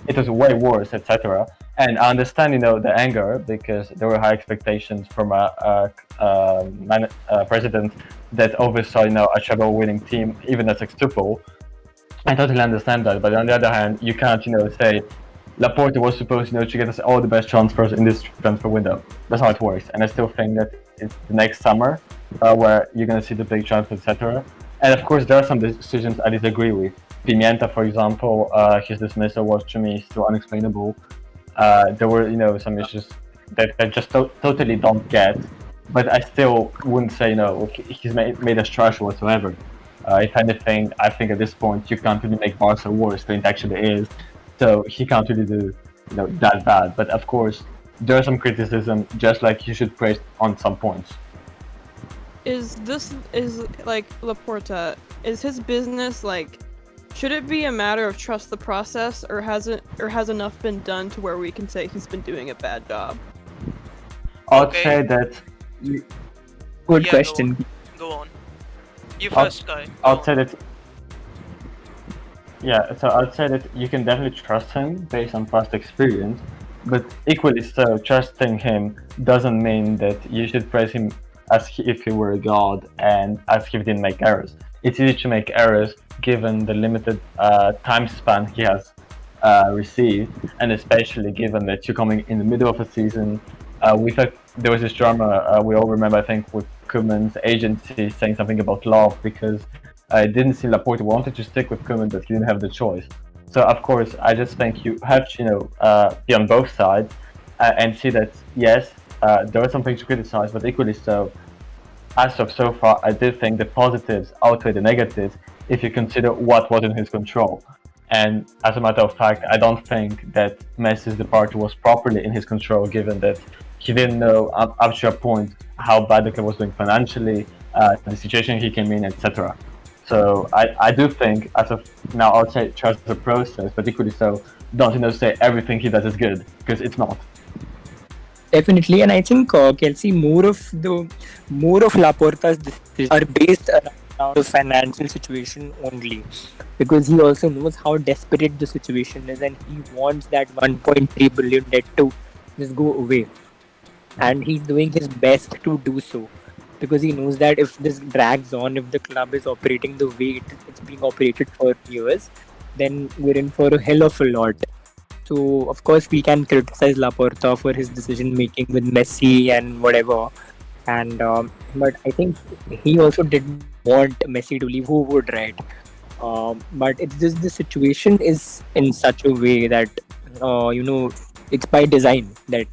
Speaker 10: it was way worse, etc. And I understand the anger because there were high expectations from a president that oversaw a treble-winning team, even a sextuple. I totally understand that, but on the other hand, you can't say Laporta was supposed to get us all the best transfers in this transfer window. That's how it works, and I still think that it's the next summer where you're gonna see the big transfers, etc. And of course, there are some decisions I disagree with. Pimienta, for example, his dismissal was to me still unexplainable. There were some issues that I just totally don't get, but I still wouldn't say he's made us trash whatsoever. If anything, I think at this point you can't really make Barca worse than it actually is. So he can't really do that bad. But of course, there's some criticism, just like you should praise on some points.
Speaker 9: Is like Laporta? Is his business like? Should it be a matter of trust the process, or has enough been done to where we can say he's been doing a bad job?
Speaker 10: I'd say that.
Speaker 11: Good
Speaker 1: Yeah,
Speaker 11: question.
Speaker 1: Go on. You first, Kai.
Speaker 10: I'd say that. Yeah, so I'd say that you can definitely trust him based on past experience, but equally so, trusting him doesn't mean that you should praise him as if he were a god and as if he didn't make errors. It's easy to make errors given the limited time span he has received, and especially given that you're coming in the middle of a season. There was this drama we all remember, I think, with Koeman's agency saying something about love because it didn't seem Laporta wanted to stick with Koeman, but he didn't have the choice. So of course, I just think you have to be on both sides and see that yes, there are some things to criticize, but equally so. As of so far, I did think the positives outweigh the negatives if you consider what was in his control. And as a matter of fact, I don't think that Messi's departure was properly in his control, given that he didn't know up to a point how bad the club was doing financially. the situation he came in, etc. So I do think as of now I would say trust the process, but equally so don't say everything he does is good because it's not.
Speaker 11: Definitely, and I think Kelsey, more of Laporta's decisions are based around the financial situation only, because he also knows how desperate the situation is, and he wants that 1.3 billion debt to just go away, and he's doing his best to do so, because he knows that if this drags on, if the club is operating the way it's being operated for years, then we're in for a hell of a lot. So of course we can criticize Laporta for his decision making with Messi and whatever, and but I think he also didn't want Messi to leave. Who would, right? But it's just the situation is in such a way that it's by design that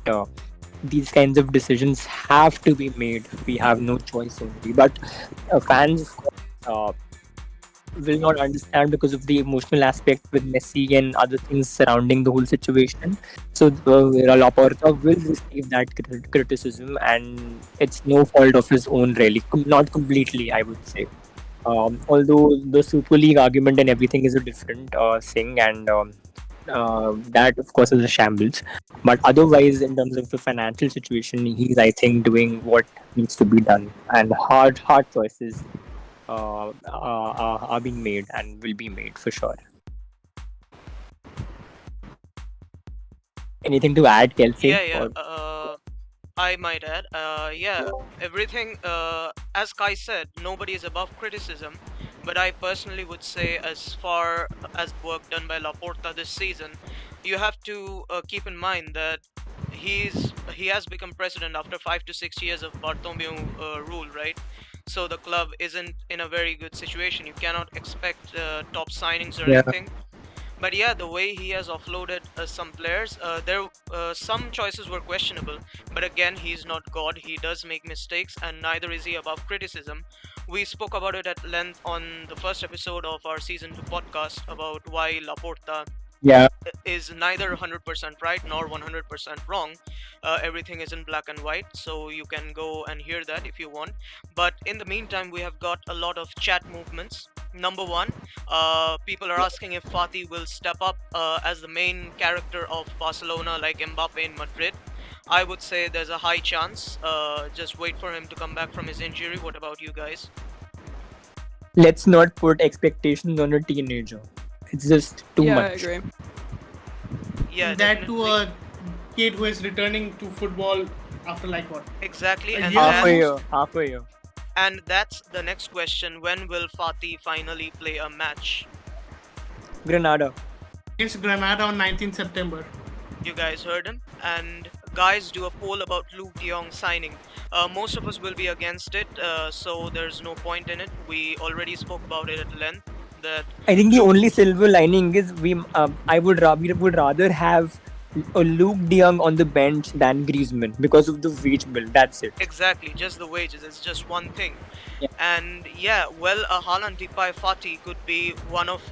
Speaker 11: these kinds of decisions have to be made. We have no choice only. But fans, of course, will not understand because of the emotional aspect with Messi and other things surrounding the whole situation. So Laporta will receive that criticism, and it's no fault of his own, really. Not completely, I would say. Although the Super League argument and everything is a different thing, and that of course is a shambles. But otherwise, in terms of the financial situation, he's, I think, doing what needs to be done, and hard choices are being made and will be made for sure. Anything to add, Kelsey?
Speaker 1: Yeah. I might add. Everything. As Kai said, nobody is above criticism. But I personally would say, as far as work done by Laporta this season, you have to keep in mind that he has become president after 5 to 6 years of Bartomeu rule, right? So the club isn't in a very good situation. You cannot expect top signings or
Speaker 11: Yeah.
Speaker 1: anything. But yeah, the way he has offloaded some players, some choices were questionable. But again, he's not God. He does make mistakes, and neither is he above criticism. We spoke about it at length on the first episode of our season 2 podcast about why Laporta
Speaker 11: Yeah.
Speaker 1: is neither 100% right nor 100% wrong. Everything is in black and white, so you can go and hear that if you want. But in the meantime, we have got a lot of chat movements. Number one, people are asking if Fati will step up as the main character of Barcelona like Mbappe in Madrid. I would say there's a high chance. Just wait for him to come back from his injury. What about you guys?
Speaker 11: Let's not put expectations on a teenager. It's just too
Speaker 9: Yeah,
Speaker 11: much.
Speaker 9: I agree.
Speaker 1: Yeah,
Speaker 3: That to
Speaker 1: definitely.
Speaker 3: a kid who is returning to football after like what?
Speaker 1: Exactly,
Speaker 3: A
Speaker 1: and
Speaker 3: year?
Speaker 11: Half a year.
Speaker 1: and that's the next question. When will Fati finally play a match?
Speaker 11: Granada.
Speaker 3: Against Granada on 19th September.
Speaker 1: You guys heard him. And guys, do a poll about Luke De Jong signing. Most of us will be against it, so there's no point in it. We already spoke about it at length. That
Speaker 11: I think the only silver lining is we would rather have a Luke De Jong on the bench than Griezmann because of the wage bill. That's it.
Speaker 1: exactly, just the wages. It's just one thing.
Speaker 11: Yeah.
Speaker 1: And yeah, well, Haaland, Depay, Fati could be one of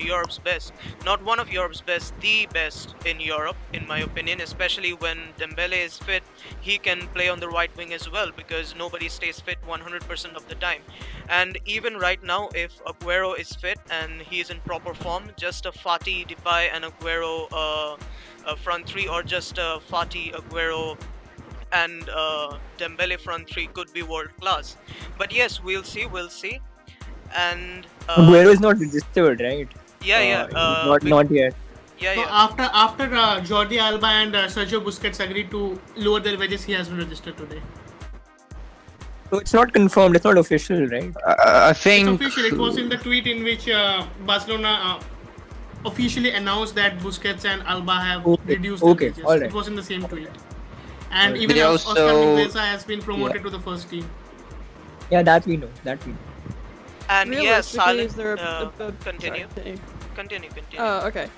Speaker 1: Europe's best. Not one of Europe's best, the best in Europe, in my opinion. Especially when Dembele is fit, he can play on the right wing as well because nobody stays fit 100% of the time. And even right now, if Aguero is fit and he is in proper form, just a Fati, Depay, and Aguero front three, or just Fati, Aguero, and Dembele front three could be world class. But yes, we'll see. And
Speaker 11: Aguero is not registered, right?
Speaker 1: yeah,
Speaker 11: Not yet.
Speaker 1: yeah,
Speaker 3: So
Speaker 1: yeah.
Speaker 3: after Jordi Alba and Sergio Busquets agreed to lower their wages, he has been registered today.
Speaker 11: So it's not confirmed. It's not official, right?
Speaker 4: I
Speaker 3: It's
Speaker 4: think
Speaker 3: official. It was in the tweet in which Barcelona officially announced that Busquets and Alba have reduced their wages.
Speaker 11: Alright.
Speaker 3: It was in the same tweet. And
Speaker 11: Alright.
Speaker 3: even
Speaker 4: They
Speaker 3: Oscar
Speaker 4: also-
Speaker 3: Mingueza has been promoted to the first team.
Speaker 11: Yeah, that we know.
Speaker 1: And yeah,
Speaker 9: Realistically,
Speaker 1: silent.
Speaker 9: is there
Speaker 1: Continue.
Speaker 9: Sorry,
Speaker 1: Continue.
Speaker 9: Oh, okay.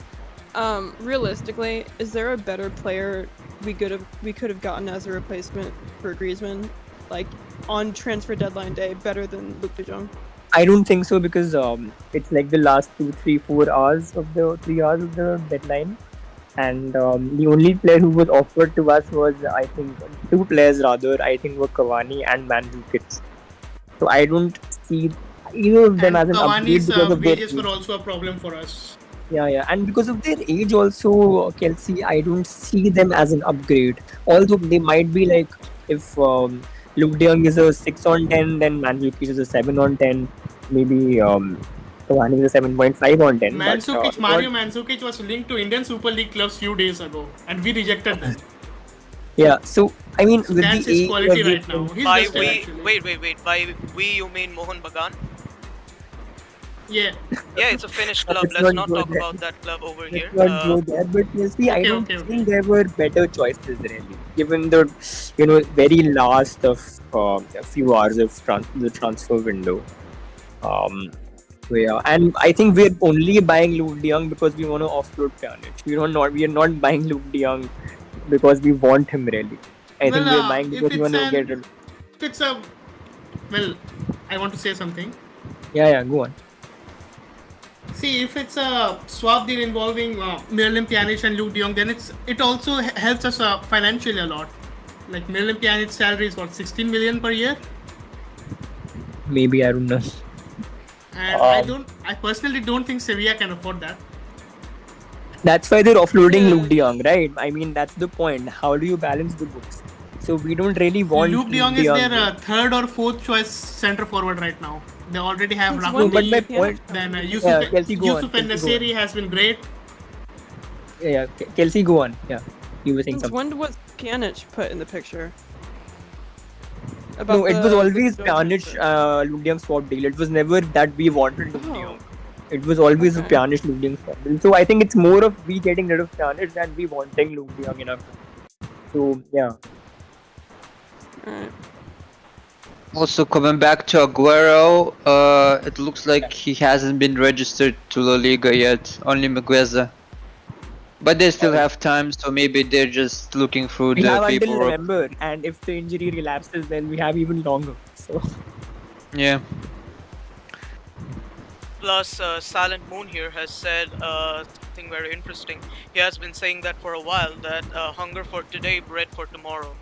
Speaker 9: Realistically, is there a better player we could have gotten as a replacement for Griezmann, like on transfer deadline day, better than Luke De Jong?
Speaker 11: I don't think so because it's like the last 2, 3, 4 hours of the 3 hours of the deadline, and the only player who was offered to us was, I think, two players rather. I think were Cavani and Mandzukic. So I don't see either of them
Speaker 3: And
Speaker 11: as an upgrade
Speaker 3: Cavani's
Speaker 11: because of their
Speaker 3: wages were
Speaker 11: age.
Speaker 3: also a problem for us.
Speaker 11: Yeah, and because of their age also, Kelsey, I don't see them as an upgrade. Although they might be like, if Luke De Jong is a 6 on 10, then Mandzukic is a 7 on 10. Maybe Cavani is a 7.5 on 10. But
Speaker 3: Mario Mandzukic was linked to Indian Super League clubs few days ago, and we rejected that.
Speaker 11: yeah, so I mean,
Speaker 3: So
Speaker 11: with
Speaker 3: that's
Speaker 11: the
Speaker 3: his
Speaker 11: age,
Speaker 3: quality right now. He's
Speaker 1: By
Speaker 3: listed,
Speaker 1: we,
Speaker 3: actually.
Speaker 1: wait. By we, you mean Mohan Bagan?
Speaker 3: Yeah.
Speaker 1: Yeah, it's a Finnish club.
Speaker 11: Let's
Speaker 1: Let's
Speaker 11: not
Speaker 1: not
Speaker 11: go
Speaker 1: talk
Speaker 11: there.
Speaker 1: about that club over here.
Speaker 11: Let's not go there. But Kelsey, I don't
Speaker 3: Okay.
Speaker 11: think there were better choices really, given the very last of a few hours of the transfer window. So yeah, and I think we're only buying Luke De Jong because we want to offload Pjanić. We are not buying Luke De Jong because we want him really. I think we're buying because we want to get rid.
Speaker 3: I want to say something.
Speaker 11: Yeah, go on.
Speaker 3: See, if it's a swap deal involving Miralem Pjanić and Luke De Jong, then it also helps us financially a lot. Like Miralem Pjanic's salary is 16 million per year,
Speaker 11: Maybe, I don't know.
Speaker 3: and I personally don't think Sevilla can afford that.
Speaker 11: That's why they're offloading Luke De Jong, right? I mean, that's the point. How do you balance the books? So we don't really want
Speaker 3: Luke De Jong is their third or fourth choice centre forward right now. They already have
Speaker 9: Since
Speaker 3: Rahul.
Speaker 9: when
Speaker 11: but my
Speaker 9: did
Speaker 11: point.
Speaker 3: Then
Speaker 11: Kelsey, go on.
Speaker 3: Yusuf and Nasiri has been great.
Speaker 11: Yeah, Kelsey, go on. Yeah, you were saying
Speaker 9: Since
Speaker 11: something.
Speaker 9: when was Pjanić put in the picture?
Speaker 11: No, it was always
Speaker 9: the
Speaker 11: Pjanić, Luke De Jong swap deal. It was never that we wanted Luke De Jong. It was always a
Speaker 9: Okay.
Speaker 11: Pjanić Luke De Jong swap deal. So I think it's more of we getting rid of Pjanić than we wanting Luke De Jong enough. So yeah.
Speaker 9: Alright.
Speaker 4: Also, coming back to Aguero, it looks like he hasn't been registered to La Liga yet, only Mingueza. But they still have time, so maybe they're just looking through
Speaker 11: We
Speaker 4: the
Speaker 11: have until
Speaker 4: paperwork.
Speaker 11: November, and if the injury relapses, then we have even longer. So
Speaker 4: Yeah.
Speaker 1: Plus, Silent Moon here has said something very interesting. He has been saying that for a while, that hunger for today, bread for tomorrow.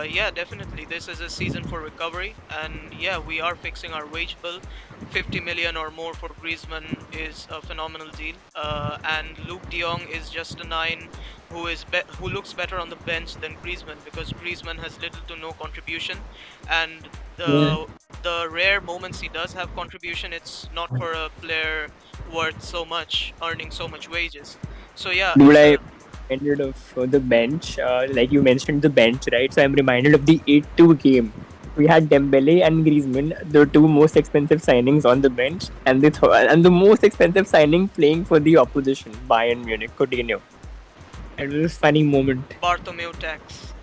Speaker 1: Yeah, definitely. This is a season for recovery, and yeah, we are fixing our wage bill. 50 million or more for Griezmann is a phenomenal deal, and Luke De Jong is just a 9 who looks better on the bench than Griezmann, because Griezmann has little to no contribution, and the rare moments he does have contribution, it's not for a player worth so much, earning so much wages. So yeah.
Speaker 11: dude, I'm reminded of the bench. Like you mentioned the bench, right? So I'm reminded of the 8-2 game. We had Dembele and Griezmann, the two most expensive signings on the bench, and the most expensive signing playing for the opposition, Bayern Munich, Coutinho. It was a funny moment.
Speaker 1: Bartomeu tax.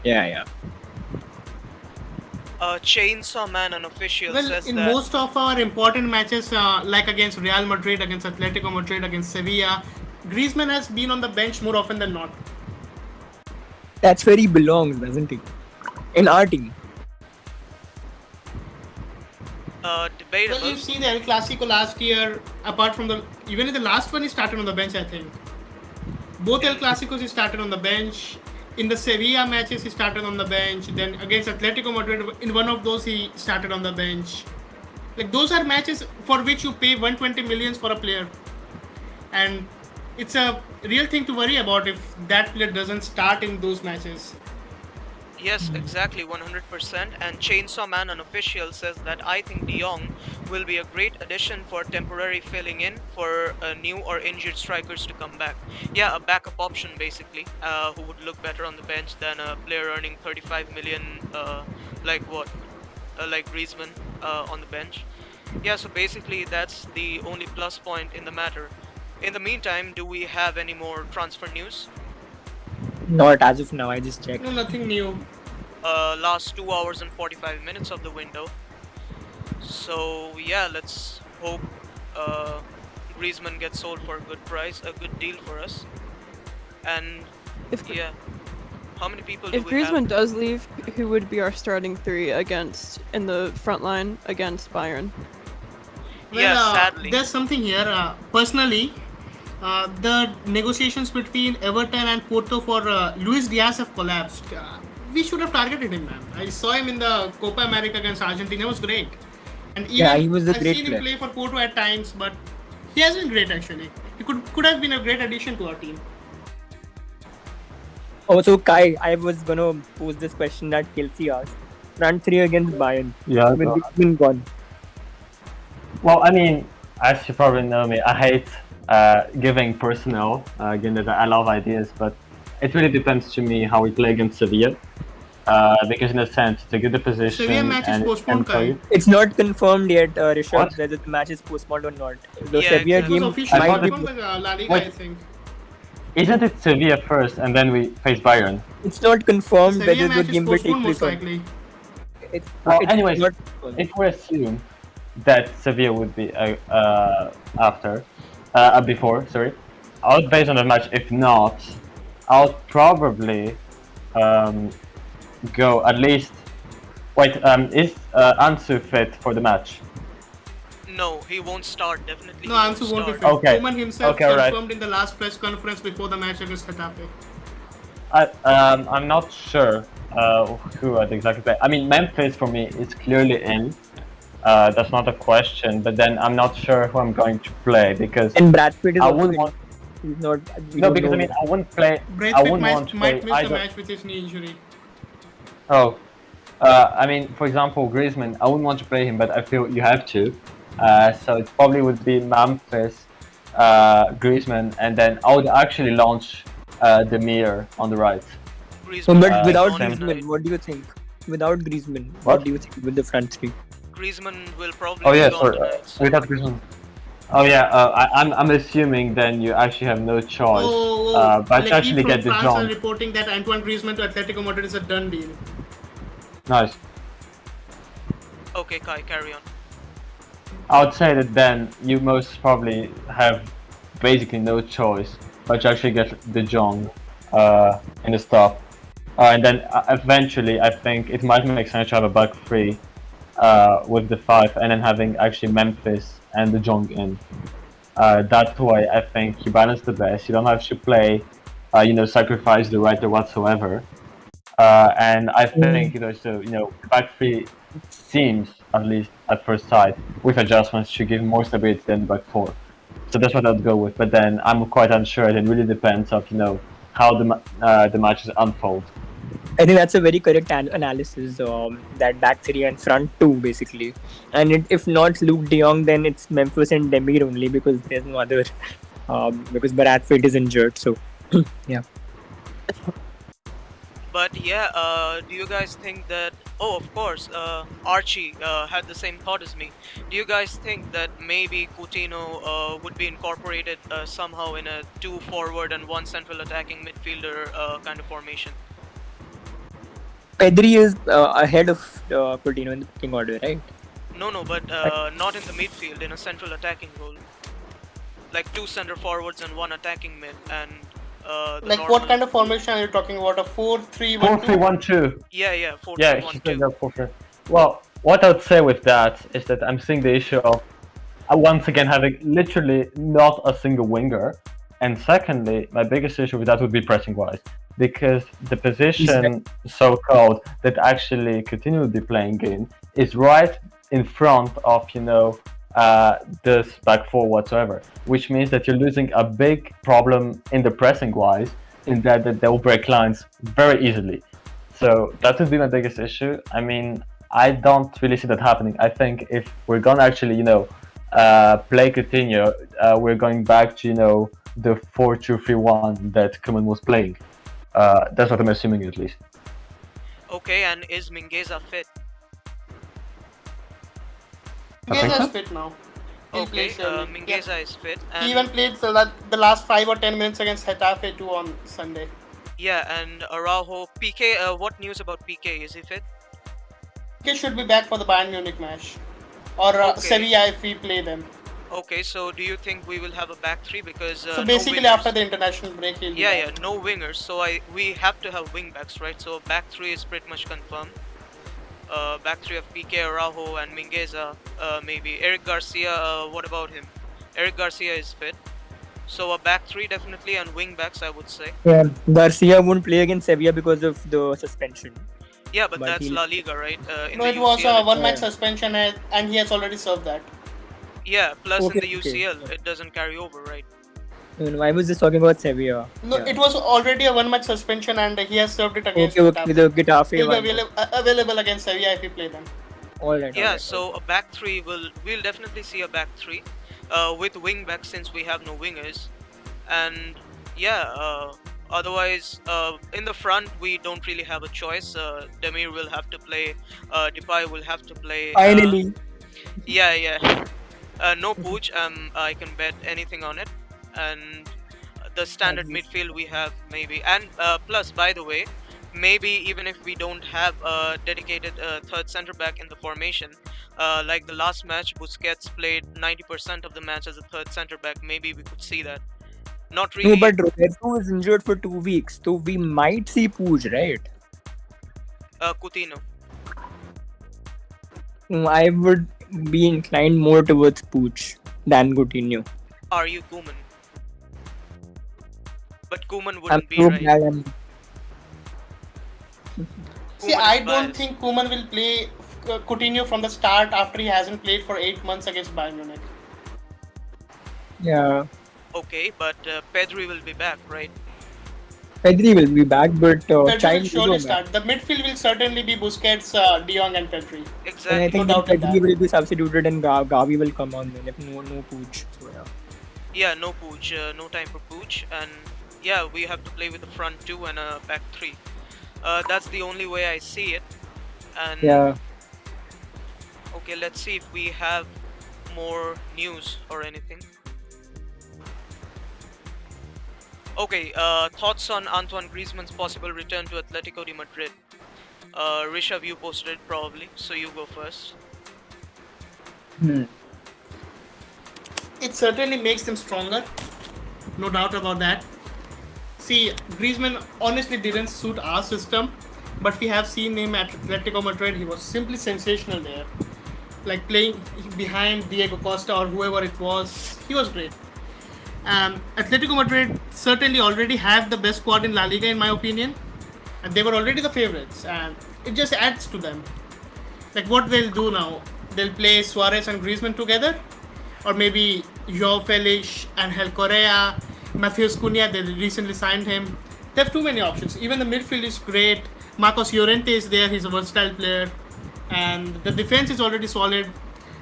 Speaker 11: Yeah.
Speaker 1: Chainsaw Man unofficial
Speaker 3: Well,
Speaker 1: says
Speaker 3: in
Speaker 1: that
Speaker 3: most of our important matches, like against Real Madrid, against Atletico Madrid, against Sevilla, Griezmann has been on the bench more often than not.
Speaker 11: That's where he belongs, doesn't he? In our team.
Speaker 1: debatable.
Speaker 3: Well, you've seen the El Clasico last year, apart from even in the last one, he started on the bench, I think. Both El Clasicos, he started on the bench. In the Sevilla matches, he started on the bench. Then against Atletico Madrid, in one of those, he started on the bench. Like, those are matches for which you pay 120 millions for a player. And it's a real thing to worry about if that player doesn't start in those matches.
Speaker 1: Yes, exactly, 100%. And Chainsaw Man unofficial says that I think De Jong will be a great addition for temporary filling in for new or injured strikers to come back. Yeah, a backup option basically, who would look better on the bench than a player earning 35 million, like Griezmann on the bench. Yeah, so basically that's the only plus point in the matter. In the meantime, do we have any more transfer news?
Speaker 11: Not as of now, I just checked.
Speaker 3: No, nothing new.
Speaker 1: Last 2 hours and 45 minutes of the window. So yeah, let's hope Griezmann gets sold for a good price, a good deal for us. And how many people do
Speaker 9: If
Speaker 1: we have?
Speaker 9: Griezmann does leave, who would be our starting three in the front line against Bayern?
Speaker 3: Well,
Speaker 1: sadly.
Speaker 3: There's something here. Personally, the negotiations between Everton and Porto for Luis Diaz have collapsed. we should have targeted him, man. I saw him in the Copa America against Argentina. It was great. And even
Speaker 6: Yeah, he was a
Speaker 3: I've
Speaker 6: great
Speaker 3: seen him
Speaker 6: player.
Speaker 3: play for Porto at times, but he has been great actually. He could have been a great addition to our team.
Speaker 11: Also, Kai, I was gonna pose this question that Kelsey asked. Front three against Bayern.
Speaker 10: Yeah.
Speaker 11: With Griezmann gone.
Speaker 10: Well, I mean, as you probably know me, I hate giving personnel, given that I love ideas, but it really depends to me how we play against Sevilla. Because in a sense, it's a good position.
Speaker 3: Sevilla match is
Speaker 10: and
Speaker 3: postponed, Kai.
Speaker 11: It's not confirmed yet, Rishabh,
Speaker 10: What?
Speaker 11: whether the match is postponed or not. The
Speaker 1: Yeah,
Speaker 11: Sevilla
Speaker 3: It was
Speaker 11: game
Speaker 3: officially
Speaker 10: I thought
Speaker 11: might
Speaker 10: it
Speaker 11: be.
Speaker 3: confirmed by La Liga,
Speaker 10: Wait.
Speaker 3: I think.
Speaker 10: Isn't it Sevilla first and then we face Bayern?
Speaker 11: It's not confirmed
Speaker 3: Sevilla
Speaker 11: whether the
Speaker 3: match is
Speaker 11: game will take
Speaker 3: postponed
Speaker 11: place
Speaker 3: most
Speaker 11: or
Speaker 3: likely.
Speaker 10: Well,
Speaker 11: it's
Speaker 10: anyways,
Speaker 11: not confirmed.
Speaker 10: if we assume that Sevilla would be before, sorry, I would base on the match. If not, I would probably go at least. Wait, is Ansu fit for the match?
Speaker 1: No, he won't start. Definitely.
Speaker 3: No,
Speaker 1: he
Speaker 3: Ansu won't be
Speaker 1: start.
Speaker 3: fit.
Speaker 10: Okay.
Speaker 3: Koeman himself
Speaker 10: Okay, alright.
Speaker 3: confirmed in the last press conference before the match against Getafe.
Speaker 10: I'm not sure who I'd exactly play. I mean, Memphis for me is clearly in. That's not a question. But then I'm not sure who I'm going to play because
Speaker 11: And Brad Pitt is
Speaker 10: I
Speaker 11: also
Speaker 10: wouldn't
Speaker 11: in.
Speaker 10: want.
Speaker 11: He's not. we
Speaker 10: No,
Speaker 11: don't
Speaker 10: because
Speaker 11: know
Speaker 10: I mean,
Speaker 11: yet.
Speaker 10: I wouldn't play. I
Speaker 3: Braithwaite
Speaker 10: wouldn't want to
Speaker 3: might
Speaker 10: play
Speaker 3: miss the
Speaker 10: either.
Speaker 3: match with his knee injury.
Speaker 10: Oh, I mean, for example, Griezmann, I wouldn't want to play him, but I feel you have to. So it probably would be Memphis, Griezmann, and then I would actually launch Demir on the right.
Speaker 1: Griezmann
Speaker 11: But
Speaker 1: will be
Speaker 11: without
Speaker 1: gone
Speaker 11: Griezmann,
Speaker 1: tonight.
Speaker 11: what do you think? Without Griezmann,
Speaker 10: What?
Speaker 11: what do you think with the front three?
Speaker 1: Griezmann will probably
Speaker 10: Oh
Speaker 1: be
Speaker 10: yeah,
Speaker 1: gone
Speaker 10: sorry.
Speaker 1: tonight. so-
Speaker 10: Without Griezmann. Oh yeah, I'm assuming then you actually have no choice, but to
Speaker 3: Lecky
Speaker 10: actually
Speaker 3: from
Speaker 10: get the
Speaker 3: France are
Speaker 10: Jong.
Speaker 3: reporting that Antoine Griezmann to Atletico Madrid is a done deal.
Speaker 10: Nice.
Speaker 1: Okay, Kai, carry on.
Speaker 10: I would say that then you most probably have basically no choice but to actually get the Jong in the stuff. And then eventually I think it might make sense to have a back three with the five and then having actually Memphis and the Jong in. That way I think you balance the best. You don't have to play, sacrifice the right or whatsoever. And I think, so, back three seems, at least at first sight, with adjustments, to give more stability than the back four. So that's what I'd go with. But then I'm quite unsure. It really depends of, how the matches unfold.
Speaker 11: I think that's a very correct analysis. That back three and front two basically, and if not Luke De Jong, then it's Memphis and Demir only because there's no other. Because Bradford is injured, so yeah.
Speaker 1: But yeah, do you guys think that? Oh, of course, Archie had the same thought as me. Do you guys think that maybe Coutinho would be incorporated somehow in a 2 forward and 1 central attacking midfielder kind of formation?
Speaker 11: Pedri is ahead of Coutinho in the picking order, right?
Speaker 1: No, but not in the midfield, in a central attacking role. Like 2 center forwards and 1 attacking mid, and
Speaker 3: Like what kind of formation are you talking about? A 4-3-1-2?
Speaker 10: 4-3-1-2.
Speaker 1: Yeah, 4
Speaker 10: Yeah,
Speaker 1: 3
Speaker 10: she
Speaker 1: 1
Speaker 10: said
Speaker 1: 2.
Speaker 10: that 4-3. Well, what I would say with that is that I'm seeing the issue of once again having literally not a single winger, and secondly, my biggest issue with that would be pressing wise, because the position so-called that actually Coutinho would be playing in is right in front of this back four whatsoever, which means that you're losing a big problem in the pressing wise, in that they'll break lines very easily. So that would be my biggest issue. I mean, I don't really see that happening. I think if we're gonna actually play Coutinho, we're going back to the 4-2-3-1 that Koeman was playing. That's what I'm assuming, at least.
Speaker 1: Okay, and is Mingueza fit?
Speaker 3: Mingueza is fit now. He
Speaker 1: Okay,
Speaker 3: plays early.
Speaker 1: Mingueza is fit.
Speaker 3: He
Speaker 1: And
Speaker 3: even played the last 5 or 10 minutes against Getafe too on Sunday.
Speaker 1: yeah, and Araujo, PK, what news about PK? Is he fit?
Speaker 3: He should be back for the Bayern Munich match. Or
Speaker 1: Okay.
Speaker 3: Sevilla if we play them.
Speaker 1: Okay, so do you think we will have a back three because
Speaker 3: So
Speaker 1: no
Speaker 3: basically
Speaker 1: wingers.
Speaker 3: after the international break he'll be
Speaker 1: Yeah,
Speaker 3: back.
Speaker 1: no wingers. So we have to have wing backs, right? So back three is pretty much confirmed. Back three of PK, Araujo, and Mingueza. Maybe Eric Garcia. What about him? Eric Garcia is fit. So a back three definitely, and wing backs I would say.
Speaker 11: Yeah, Garcia won't play against Sevilla because of the suspension.
Speaker 1: Yeah, but that's
Speaker 11: he'll-
Speaker 1: La Liga, right? In
Speaker 3: No,
Speaker 1: the
Speaker 3: it was
Speaker 1: UCL,
Speaker 3: a one-match suspension, and he has already served that.
Speaker 1: yeah. Plus in
Speaker 11: Okay,
Speaker 1: the
Speaker 11: okay.
Speaker 1: UCL, it doesn't carry over, right?
Speaker 11: No, I was just talking about Sevilla.
Speaker 3: No,
Speaker 11: Yeah.
Speaker 3: it was already a one-match suspension, and he has served it against
Speaker 11: Okay, with the Getafe
Speaker 3: He'll be
Speaker 11: one.
Speaker 3: available against Sevilla if he play them.
Speaker 11: Alright.
Speaker 1: Yeah. So a back three we'll definitely see a back three, with wing backs since we have no wingers, and yeah. Otherwise, in the front we don't really have a choice. Demir will have to play. Depay will have to play.
Speaker 11: Finally.
Speaker 1: Yeah. No Pooch. I can bet anything on it. And the standard midfield we have maybe. And plus, by the way, maybe even if we don't have a dedicated third center back in the formation, like the last match, Busquets played 90% of the match as a third center back. Maybe we could see that. Not really.
Speaker 11: No, but Roberto is injured for 2 weeks, so we might see Puig, right?
Speaker 1: Coutinho.
Speaker 11: I would be inclined more towards Puig than Coutinho.
Speaker 1: Are you Koeman? But Koeman
Speaker 11: I'm
Speaker 1: wouldn't be
Speaker 11: so
Speaker 1: right.
Speaker 11: glad I'm
Speaker 3: See,
Speaker 1: Koeman
Speaker 3: I
Speaker 1: is
Speaker 3: don't
Speaker 1: biased.
Speaker 3: think Koeman will play Coutinho from the start after he hasn't played for 8 months against Bayern Munich.
Speaker 11: Yeah.
Speaker 1: Okay, but Pedri will be back, right?
Speaker 11: Pedri will be back, but
Speaker 3: Pedri will
Speaker 11: Child
Speaker 3: surely
Speaker 11: will
Speaker 3: start. The midfield will certainly be Busquets, De Jong and Pedri.
Speaker 11: And I
Speaker 1: Exactly.
Speaker 11: think
Speaker 3: No
Speaker 11: that
Speaker 3: doubt in
Speaker 11: Pedri
Speaker 3: that.
Speaker 11: will be substituted and Gavi will come on then if no Puig. So yeah.
Speaker 1: Yeah, no Pooch, no time for Pooch, and yeah, we have to play with the front two and a back three. That's the only way I see it. And
Speaker 11: Yeah.
Speaker 1: okay, let's see if we have more news or anything. Okay, thoughts on Antoine Griezmann's possible return to Atletico de Madrid. Rishabh, you posted it probably, so you go first.
Speaker 3: It certainly makes them stronger, no doubt about that. See, Griezmann honestly didn't suit our system, but we have seen him at Atletico Madrid. He was simply sensational there. Like playing behind Diego Costa or whoever it was, he was great. Atletico Madrid certainly already have the best squad in La Liga, in my opinion, and they were already the favorites, and it just adds to them. Like what they'll do now, they'll play Suarez and Griezmann together, or maybe João Felix and Hel Correa, Matheus Cunha, they recently signed him. They have too many options. Even the midfield is great. Marcos Llorente is there, he's a versatile player, and the defense is already solid.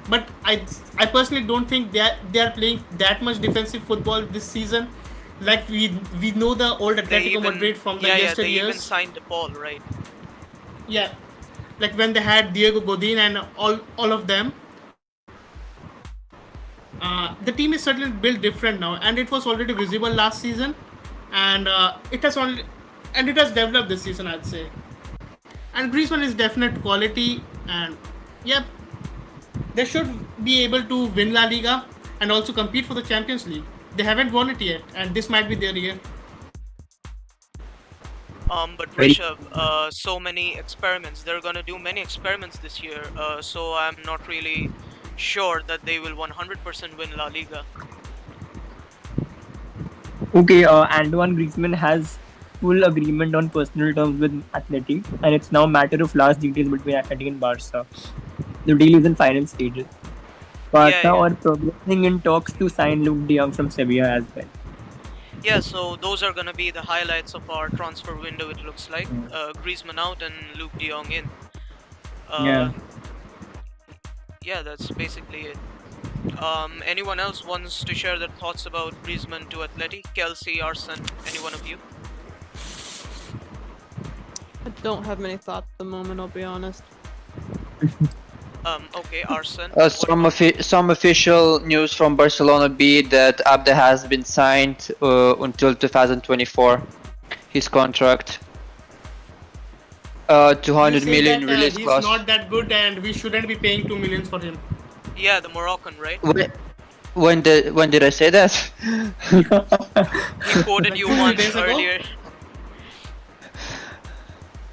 Speaker 3: But I personally don't think they are playing that much defensive football this season. Like we know the old Atletico Madrid from the
Speaker 1: they
Speaker 3: yesteryears.
Speaker 1: even signed De Paul, right?
Speaker 3: Yeah, like when they had Diego Godin and all of them. The team is certainly built different now, and it was already visible last season, and it has developed this season, I'd say. And Griezmann is definite quality, and yeah, they should be able to win La Liga and also compete for the Champions League. They haven't won it yet, and this might be their year.
Speaker 1: But Rishabh, so many experiments. They're gonna do many experiments this year. So I'm not really sure that they will 100% win La Liga.
Speaker 11: Okay, Antoine Griezmann has full agreement on personal terms with Athletic, and it's now a matter of last details between Athletic and Barca. The deal is in final stages. Barca are progressing in talks to sign Luke de Jong from Sevilla as well.
Speaker 1: Yeah, so those are gonna be the highlights of our transfer window. It looks like Griezmann out and Luke de Jong in. Yeah, that's basically it. Anyone else wants to share their thoughts about Griezmann to Atleti? Kelsey, Arsene, any one of you?
Speaker 9: I don't have many thoughts at the moment, I'll be honest.
Speaker 1: Okay, Arsene.
Speaker 4: Some official news from Barcelona B that Abde has been signed until 2024. His contract. 200 million release clause.
Speaker 3: He's not that good, and we shouldn't be paying 2 million for him.
Speaker 1: Yeah, the Moroccan, right?
Speaker 4: When did I say that?
Speaker 1: He quoted you once
Speaker 3: days ago?
Speaker 1: earlier.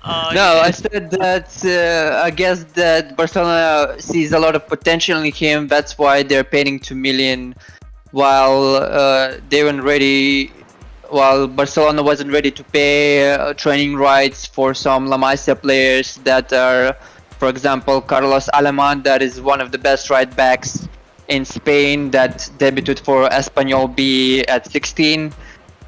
Speaker 4: No, I said that I guess that Barcelona sees a lot of potential in him. That's why they're paying 2 million while they weren't ready. While Barcelona wasn't ready to pay training rights for some La Masia players that are, for example, Carlos Alemany, that is one of the best right backs in Spain, that debuted for Espanyol B at 16.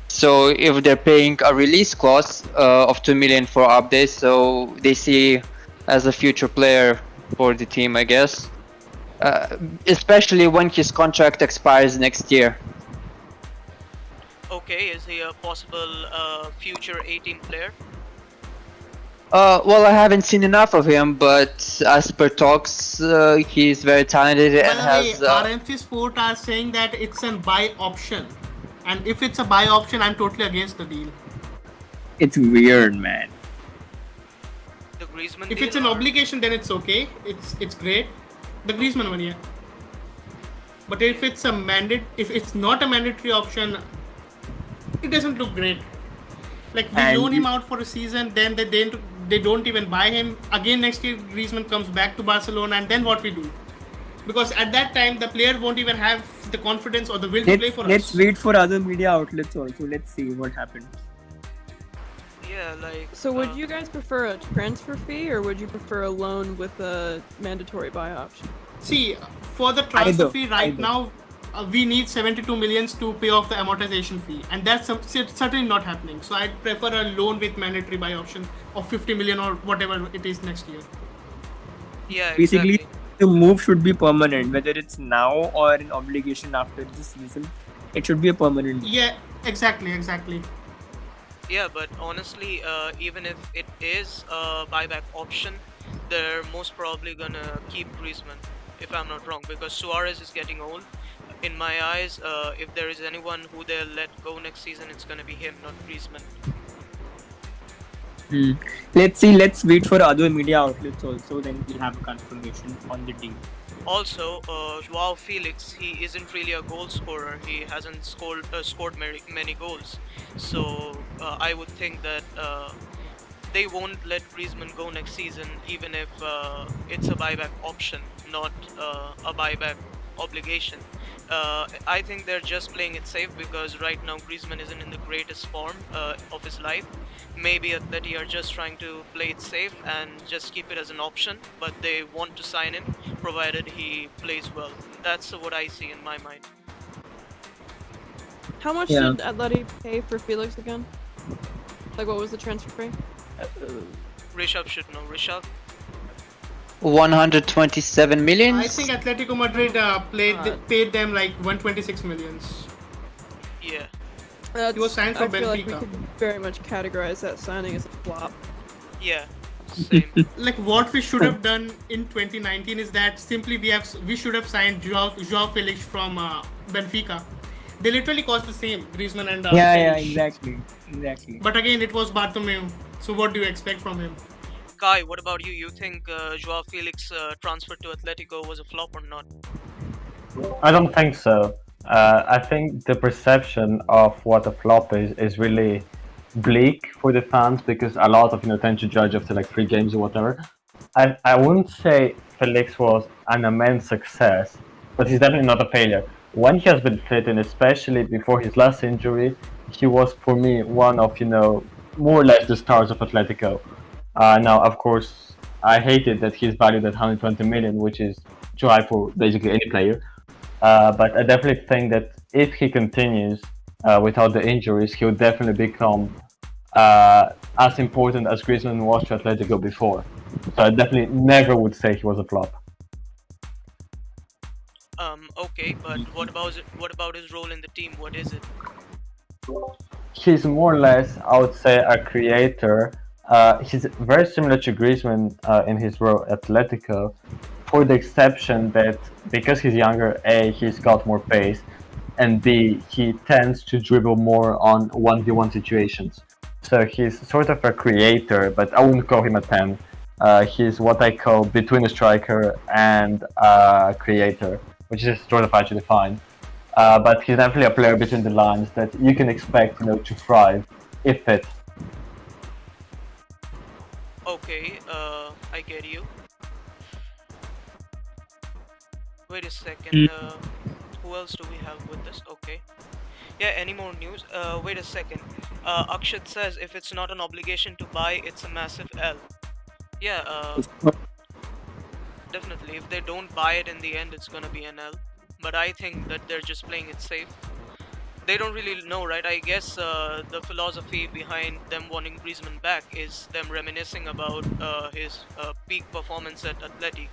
Speaker 4: So if they're paying a release clause of 2 million for Abde, so they see as a future player for the team, I guess. Especially when his contract expires next year.
Speaker 1: Okay, is he a possible future 18 player?
Speaker 4: Well, I haven't seen enough of him, but as per talks, he's very talented
Speaker 3: By
Speaker 4: and
Speaker 3: the
Speaker 4: has.
Speaker 3: way, RMC Sport are saying that it's a buy option. And if it's a buy option, I'm totally against the deal.
Speaker 7: It's weird, man.
Speaker 1: The Griezmann
Speaker 3: If
Speaker 1: deal,
Speaker 3: it's an
Speaker 1: or-
Speaker 3: obligation, then it's okay. It's great. The Griezmann one, yeah. But if it's not a mandatory option, it doesn't look great. Like we
Speaker 7: And
Speaker 3: loan him out for a season, then they don't even buy him. Again next year, Griezmann comes back to Barcelona, and then what we do? Because at that time, the player won't even have the confidence or the will to play for
Speaker 7: Let's
Speaker 3: us.
Speaker 7: wait for other media outlets also. Let's see what happens.
Speaker 1: Yeah, like.
Speaker 9: So would you guys prefer a transfer fee or would you prefer a loan with a mandatory buy option?
Speaker 3: See, for the transfer
Speaker 7: Either,
Speaker 3: fee right
Speaker 7: either.
Speaker 3: now, we need 72 millions to pay off the amortization fee, and that's certainly not happening. So I'd prefer a loan with mandatory buy option of 50 million or whatever it is next year.
Speaker 1: Yeah,
Speaker 7: Basically,
Speaker 1: exactly.
Speaker 7: the move should be permanent, whether it's now or an obligation after the season. It should be a permanent.
Speaker 3: Yeah, exactly.
Speaker 1: Yeah, but honestly, even if it is a buyback option, they're most probably gonna keep Griezmann, if I'm not wrong, because Suarez is getting old. In my eyes, if there is anyone who they'll let go next season, it's gonna be him, not Griezmann.
Speaker 7: Let's see. Let's wait for other media outlets also. Then we'll have a confirmation on the deal.
Speaker 1: Also, Joao Felix, he isn't really a goal scorer. He hasn't scored many goals. So I would think that they won't let Griezmann go next season, even if it's a buyback option, not a buyback obligation. I think they're just playing it safe because right now Griezmann isn't in the greatest form of his life. Maybe Atleti are just trying to play it safe and just keep it as an option, but they want to sign him provided he plays well. That's what I see in my mind.
Speaker 9: How much
Speaker 7: Yeah.
Speaker 9: did Atleti pay for Felix again? Like what was the transfer fee?
Speaker 1: Rishabh should know. Rishabh?
Speaker 4: 127 million.
Speaker 3: I think Atletico Madrid paid them like 126 millions.
Speaker 1: Yeah.
Speaker 9: That's,
Speaker 3: was signed for
Speaker 9: I feel like we
Speaker 3: Benfica.
Speaker 9: could very much categorize that signing as a flop.
Speaker 1: Yeah. Same.
Speaker 3: Like what we should have done in 2019 is that simply we should have signed Joao Felix from Benfica. They literally cost the same, Griezmann and Felix.
Speaker 7: Exactly.
Speaker 3: But again, it was Bartomeu. So what do you expect from him?
Speaker 1: Kai, what about you? You think Joao Felix transfer to Atletico was a flop or not?
Speaker 10: I don't think so. I think the perception of what a flop is really bleak for the fans because a lot of tend to judge after like 3 games or whatever. I wouldn't say Felix was an immense success, but he's definitely not a failure. When he has been fit, and especially before his last injury, he was for me one of more or less the stars of Atletico. Now, of course, I hated that he's valued at 120 million, which is too high for basically any player. But I definitely think that if he continues without the injuries, he'll definitely become as important as Griezmann was to Atletico before. So I definitely never would say he was a flop.
Speaker 1: Okay, but what about his role in the team? What is it?
Speaker 10: He's more or less, I would say, a creator. He's very similar to Griezmann in his role at Atletico, for the exception that because he's younger, A, he's got more pace, and B, he tends to dribble more on 1v1 situations. So he's sort of a creator, but I wouldn't call him a 10. He's what I call between a striker and a creator, which is sort of hard to define. But he's definitely a player between the lines that you can expect, to thrive if fit.
Speaker 1: Okay, I get you. Wait a second. who else do we have with this? Okay. Yeah, any more news? Wait a second. Akshat says if it's not an obligation to buy, it's a massive L. Yeah, definitely. If they don't buy it in the end, it's gonna be an L. But I think that they're just playing it safe. They don't really know, right? I guess the philosophy behind them wanting Griezmann back is them reminiscing about his peak performance at Atleti.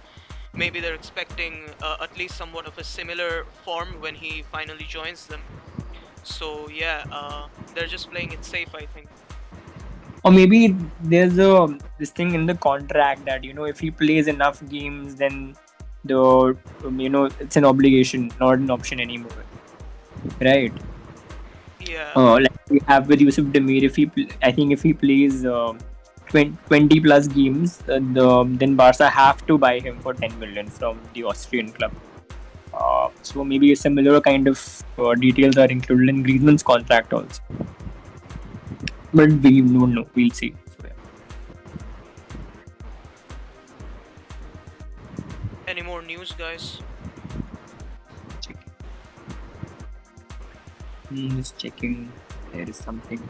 Speaker 1: Maybe they're expecting at least somewhat of a similar form when he finally joins them. So yeah, they're just playing it safe, I think.
Speaker 11: Or maybe there's this thing in the contract that if he plays enough games, then it's an obligation, not an option anymore, right?
Speaker 1: Yeah.
Speaker 11: Like we have with Yusuf Demir, I think if he plays 20 plus games, then Barca have to buy him for 10 million from the Austrian club. So maybe a similar kind of details are included in Griezmann's contract also. But we don't know. We'll see. So, yeah.
Speaker 1: Any more news, guys?
Speaker 11: Just checking. There is something.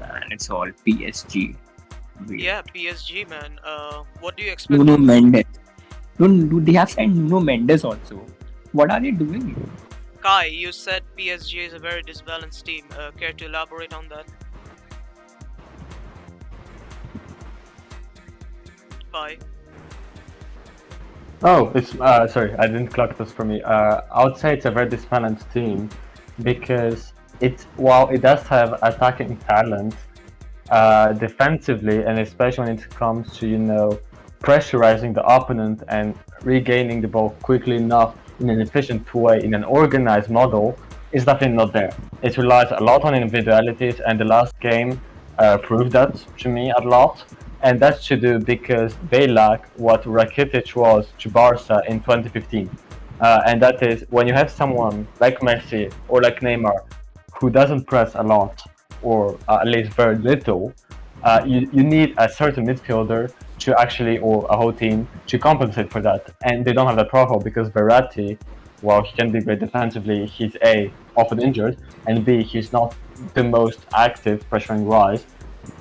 Speaker 11: Man, it's all PSG. Weird.
Speaker 1: Yeah, PSG, man. What do you expect?
Speaker 11: Nuno Mendes. They have signed Nuno Mendes also. What are they doing?
Speaker 1: Kai, you said PSG is a very disbalanced team. Care to elaborate on that? Kai.
Speaker 10: Oh, it's sorry, I didn't clock this for me. I would say it's a very disbalanced team because while it does have attacking talent, defensively, and especially when it comes to pressurizing the opponent and regaining the ball quickly enough in an efficient way in an organized model, is definitely not there. It relies a lot on individualities, and the last game proved that to me a lot. And that's to do because they lack what Rakitic was to Barca in 2015. And that is when you have someone like Messi or like Neymar who doesn't press a lot, or at least very little, you need a certain midfielder to actually, or a whole team, to compensate for that. And they don't have that profile because Verratti, while he can be great defensively, he's A, often injured, and B, he's not the most active pressuring wise.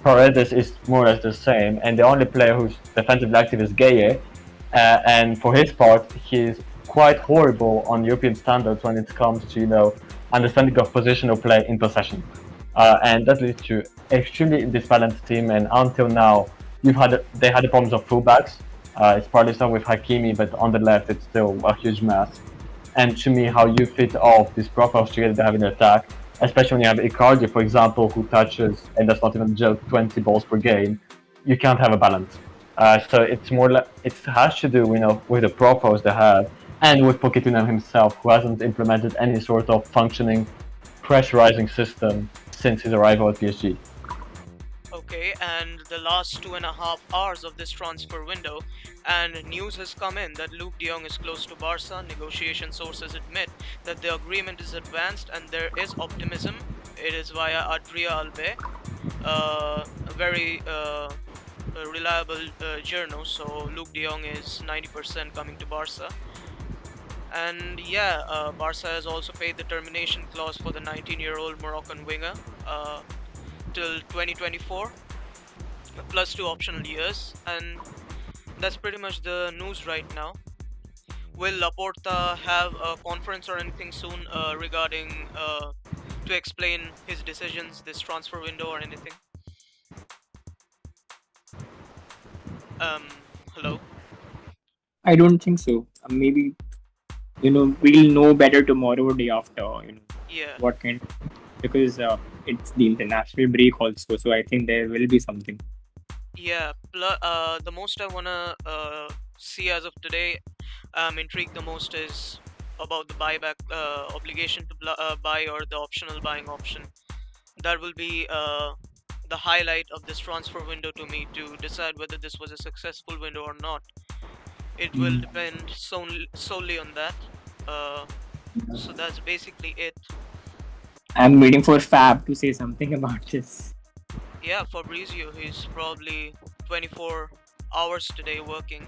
Speaker 10: Paredes is more or less the same, and the only player who's defensively active is Gueye, and for his part, he's quite horrible on European standards when it comes to understanding of positional play in possession, and that leads to extremely disbalanced team. And until now, they had the problems of fullbacks. It's partly so with Hakimi, but on the left, it's still a huge mess. And to me, how you fit all of these profiles together to have an attack, especially when you have Icardi, for example, who touches, and that's not even a joke, 20 balls per game, you can't have a balance. So it's more like it has to do, with the profiles they have, and with Pochettino himself, who hasn't implemented any sort of functioning pressurizing system since his arrival at PSG.
Speaker 1: Okay, and the last 2.5 hours of this transfer window, and news has come in that Luke de Jong is close to Barca. Negotiation sources admit that the agreement is advanced and there is optimism. It is via Adria Albe, a very reliable journal. So Luke de Jong is 90% coming to Barca. And yeah, Barca has also paid the termination clause for the 19-year-old Moroccan winger till 2024, plus 2 optional years, and that's pretty much the news right now. Will Laporta have a conference or anything soon regarding to explain his decisions this transfer window or anything? Hello?
Speaker 11: I don't think so. Maybe we'll know better tomorrow or day after.
Speaker 1: Yeah.
Speaker 11: What kind? Because it's the international break also, so I think there will be something.
Speaker 1: Yeah. The most I wanna see as of today, I'm intrigued the most is about the buyback obligation to buy or the optional buying option. That will be the highlight of this transfer window to me to decide whether this was a successful window or not. It will depend solely on that. So that's basically it.
Speaker 11: I'm waiting for Fab to say something about this.
Speaker 1: Yeah, Fabrizio, he's probably 24 hours today working.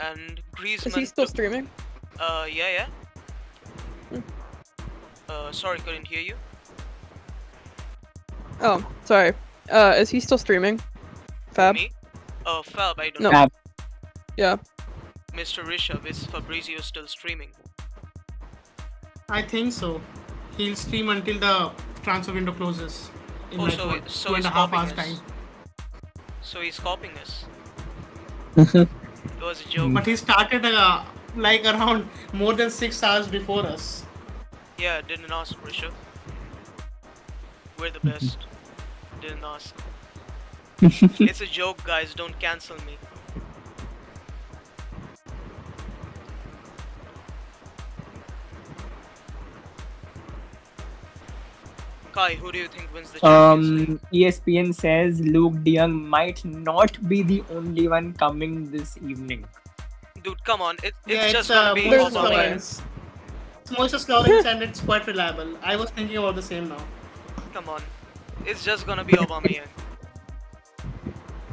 Speaker 1: And Griezmann.
Speaker 9: Is he still streaming?
Speaker 1: Yeah. Sorry, couldn't hear you.
Speaker 9: Oh, sorry. Is he still streaming? Fab?
Speaker 1: Me? Fab, I don't
Speaker 9: No.
Speaker 1: know.
Speaker 7: Fab.
Speaker 9: Yeah.
Speaker 1: Mr. Rishabh, is Fabrizio still streaming?
Speaker 3: I think so. He'll stream until the transfer window closes. In
Speaker 1: Oh,
Speaker 3: like
Speaker 1: so
Speaker 3: what,
Speaker 1: so
Speaker 3: two
Speaker 1: he's
Speaker 3: and a half
Speaker 1: copying
Speaker 3: hours
Speaker 1: us.
Speaker 3: time.
Speaker 1: So he's copying us. It was a joke.
Speaker 3: But he started like around more than 6 hours before us.
Speaker 1: Yeah, didn't ask, Rishabh. We're the best. Didn't ask. It's a joke, guys. Don't cancel me. Kai, who do you think wins the Champions League?
Speaker 7: ESPN says Luke de Jong might not be the only one coming this evening.
Speaker 1: Dude, come on. It's
Speaker 3: Yeah,
Speaker 1: just
Speaker 3: it's
Speaker 1: gonna be
Speaker 3: Moses
Speaker 1: Aubameyang.
Speaker 3: Lawrence. It's Moses Lawrence and it's quite reliable. I was thinking about the same now.
Speaker 1: Come on. It's just gonna be Aubameyang.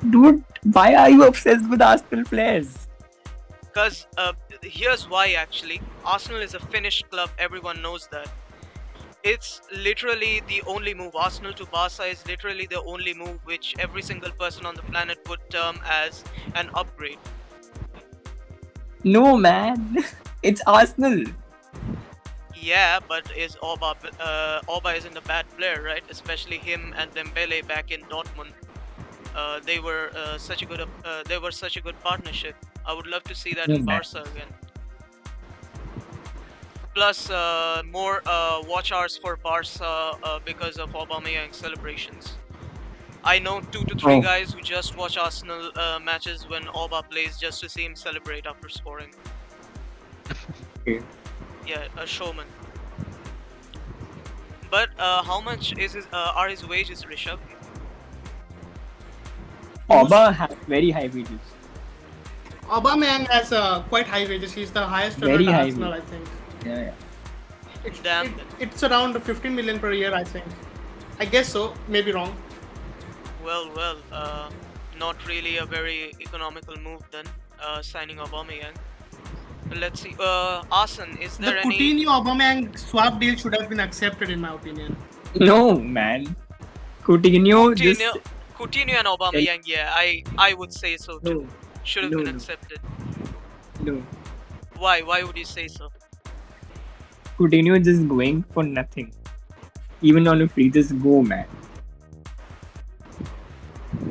Speaker 7: Dude, why are you obsessed with Arsenal players?
Speaker 1: Because here's why actually. Arsenal is a Finnish club, everyone knows that. It's literally the only move. Arsenal to Barca is literally the only move which every single person on the planet would term as an upgrade.
Speaker 7: No, man. It's Arsenal.
Speaker 1: Yeah, but is Auba isn't a bad player, right? Especially him and Dembele back in Dortmund. They were such a good partnership. I would love to see that in Barca again. Plus, more watch hours for Barca because of Aubameyang celebrations. I know 2 to 3 guys who just watch Arsenal matches when Auba plays just to see him celebrate after scoring.
Speaker 7: Okay.
Speaker 1: Yeah, a showman. But how much is are his wages, Rishabh?
Speaker 7: Auba has very high wages.
Speaker 3: Aubameyang has quite high wages. He's the highest earner
Speaker 7: Very
Speaker 3: at
Speaker 7: high
Speaker 3: Arsenal, I think.
Speaker 7: Yeah.
Speaker 3: It's around 15 million per year, I think. I guess so. Maybe wrong.
Speaker 1: Well, not really a very economical move then, signing Aubameyang. But let's see. Arsene, is
Speaker 3: The
Speaker 1: there any?
Speaker 3: Coutinho-Aubameyang swap deal should have been accepted, in my opinion.
Speaker 7: No, man. Coutinho just...
Speaker 1: Coutinho and Aubameyang, yeah, I would say so too.
Speaker 7: No.
Speaker 1: Should have
Speaker 7: No,
Speaker 1: been
Speaker 7: no.
Speaker 1: accepted.
Speaker 7: No.
Speaker 1: Why? Why would you say so?
Speaker 7: Coutinho is just going for nothing. Even on a free, just go, man.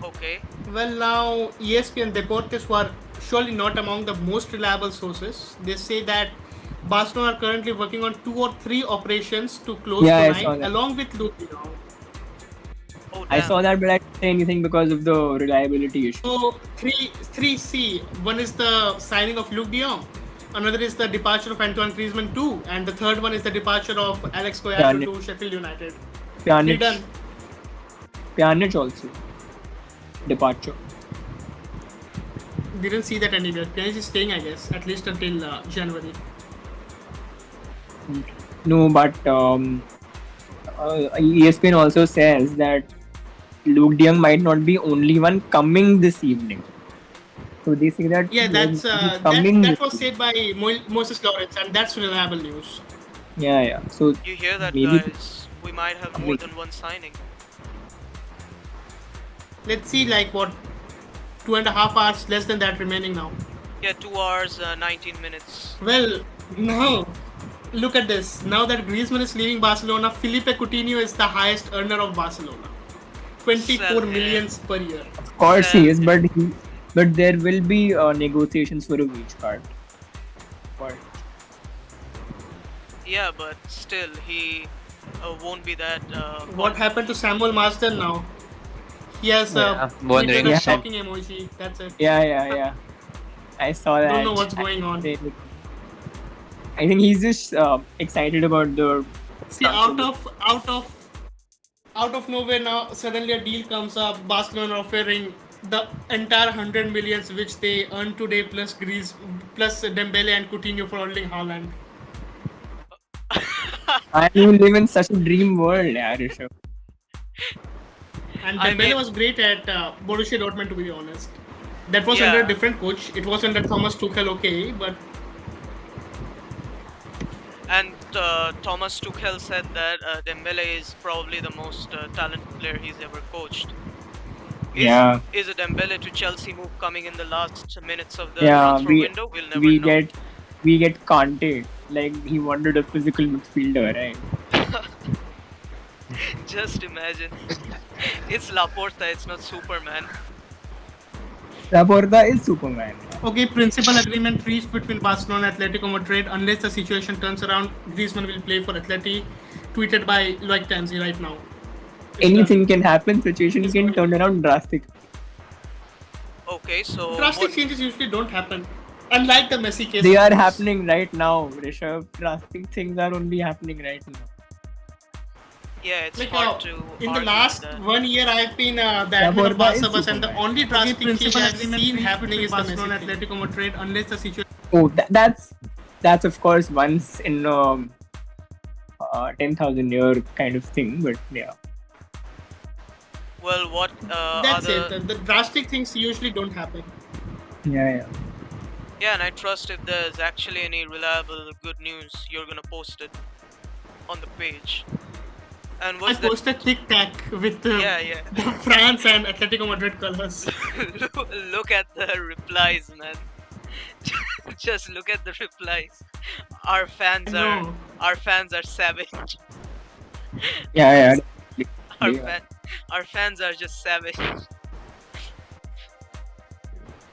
Speaker 1: Okay.
Speaker 3: Well, now ESPN Deportes, who are surely not among the most reliable sources, they say that Barcelona are currently working on 2 or 3 operations to close
Speaker 7: Yeah, I saw
Speaker 3: tonight,
Speaker 7: that.
Speaker 3: along with Luke de Jong.
Speaker 1: Oh,
Speaker 7: I
Speaker 1: damn.
Speaker 7: saw that, but I didn't say anything because of the reliability issue.
Speaker 3: So 3C. One is the signing of Luke de Jong. Another is the departure of Antoine Griezmann too, and the third one is the departure of Alex Koyatu to Sheffield United. Three done.
Speaker 7: Pjanić also. Departure.
Speaker 3: Didn't see that anywhere. Pjanić is staying, I guess, at least until January.
Speaker 7: No, but ESPN also says that Luke de Jong might not be only one coming this evening. So they say that
Speaker 3: Yeah, that's
Speaker 7: he's coming.
Speaker 3: that was said by Moses Lawrence, and that's reliable news.
Speaker 7: Yeah. So
Speaker 1: You hear that,
Speaker 7: maybe
Speaker 1: guys? We might have more than one signing.
Speaker 3: Let's see, like what, 2.5 hours, less than that remaining now.
Speaker 1: Yeah, 2 hours, 19 minutes.
Speaker 3: Well, now look at this. Now that Griezmann is leaving Barcelona, Felipe Coutinho is the highest earner of Barcelona. 24 millions per year.
Speaker 7: of course he is, but there will be negotiations for a wage card. But
Speaker 1: Yeah, but still, he won't be that.
Speaker 3: What happened to Samuel Marsden now? He has
Speaker 4: wondering.
Speaker 3: tweeted a shocking emoji. That's it.
Speaker 7: yeah. I saw that.
Speaker 3: Don't know what's going on.
Speaker 7: I think he's just excited about the.
Speaker 3: See, out of nowhere now, suddenly a deal comes up. Barcelona offering the entire 100 millions which they earned today, plus Dembele and Coutinho for Erling Haaland.
Speaker 7: I live in such a dream world, yeah, Rishabh.
Speaker 3: And
Speaker 1: I
Speaker 3: Dembele
Speaker 1: mean-
Speaker 3: was great at Borussia Dortmund, to be honest. That was under a different coach. It was under Thomas Tuchel, okay, but
Speaker 1: And Thomas Tuchel said that Dembele is probably the most talented player he's ever coached. Is a Dembele to Chelsea move coming in the last minutes of the transfer window? We'll never know.
Speaker 7: We get Conte. Like, he wanted a physical midfielder, right?
Speaker 1: Just imagine. It's Laporta, it's not Superman.
Speaker 7: Laporta is Superman.
Speaker 3: okay, principal agreement reached between Barcelona and Atletico Madrid. Unless the situation turns around, Griezmann will play for Atleti. Tweeted by Loic Tanzi right now.
Speaker 7: Anything can happen. Situations can turn around drastic.
Speaker 1: Okay, so
Speaker 3: drastic changes usually don't happen. Unlike the Messi case.
Speaker 7: They are happening right now, Rishabh. Drastic things are only happening right now.
Speaker 1: Yeah, it's hard to.
Speaker 3: In the last 1 year, I've been the admin of Barca, and the only drastic change I've seen happening is Barcelona and Atletico Madrid. Unless the situation.
Speaker 7: Oh, that's of course once in 10,000 year kind of thing, but yeah.
Speaker 1: Well, what?
Speaker 3: That's it. The drastic things usually don't happen.
Speaker 7: Yeah.
Speaker 1: Yeah, and I trust if there's actually any reliable good news, you're gonna post it on the page. And
Speaker 3: I posted Tic Tac with the France and Atletico Madrid colors.
Speaker 1: Look at the replies, man. Just look at the replies. Our fans are savage.
Speaker 7: Yeah.
Speaker 1: Our fans are just savage.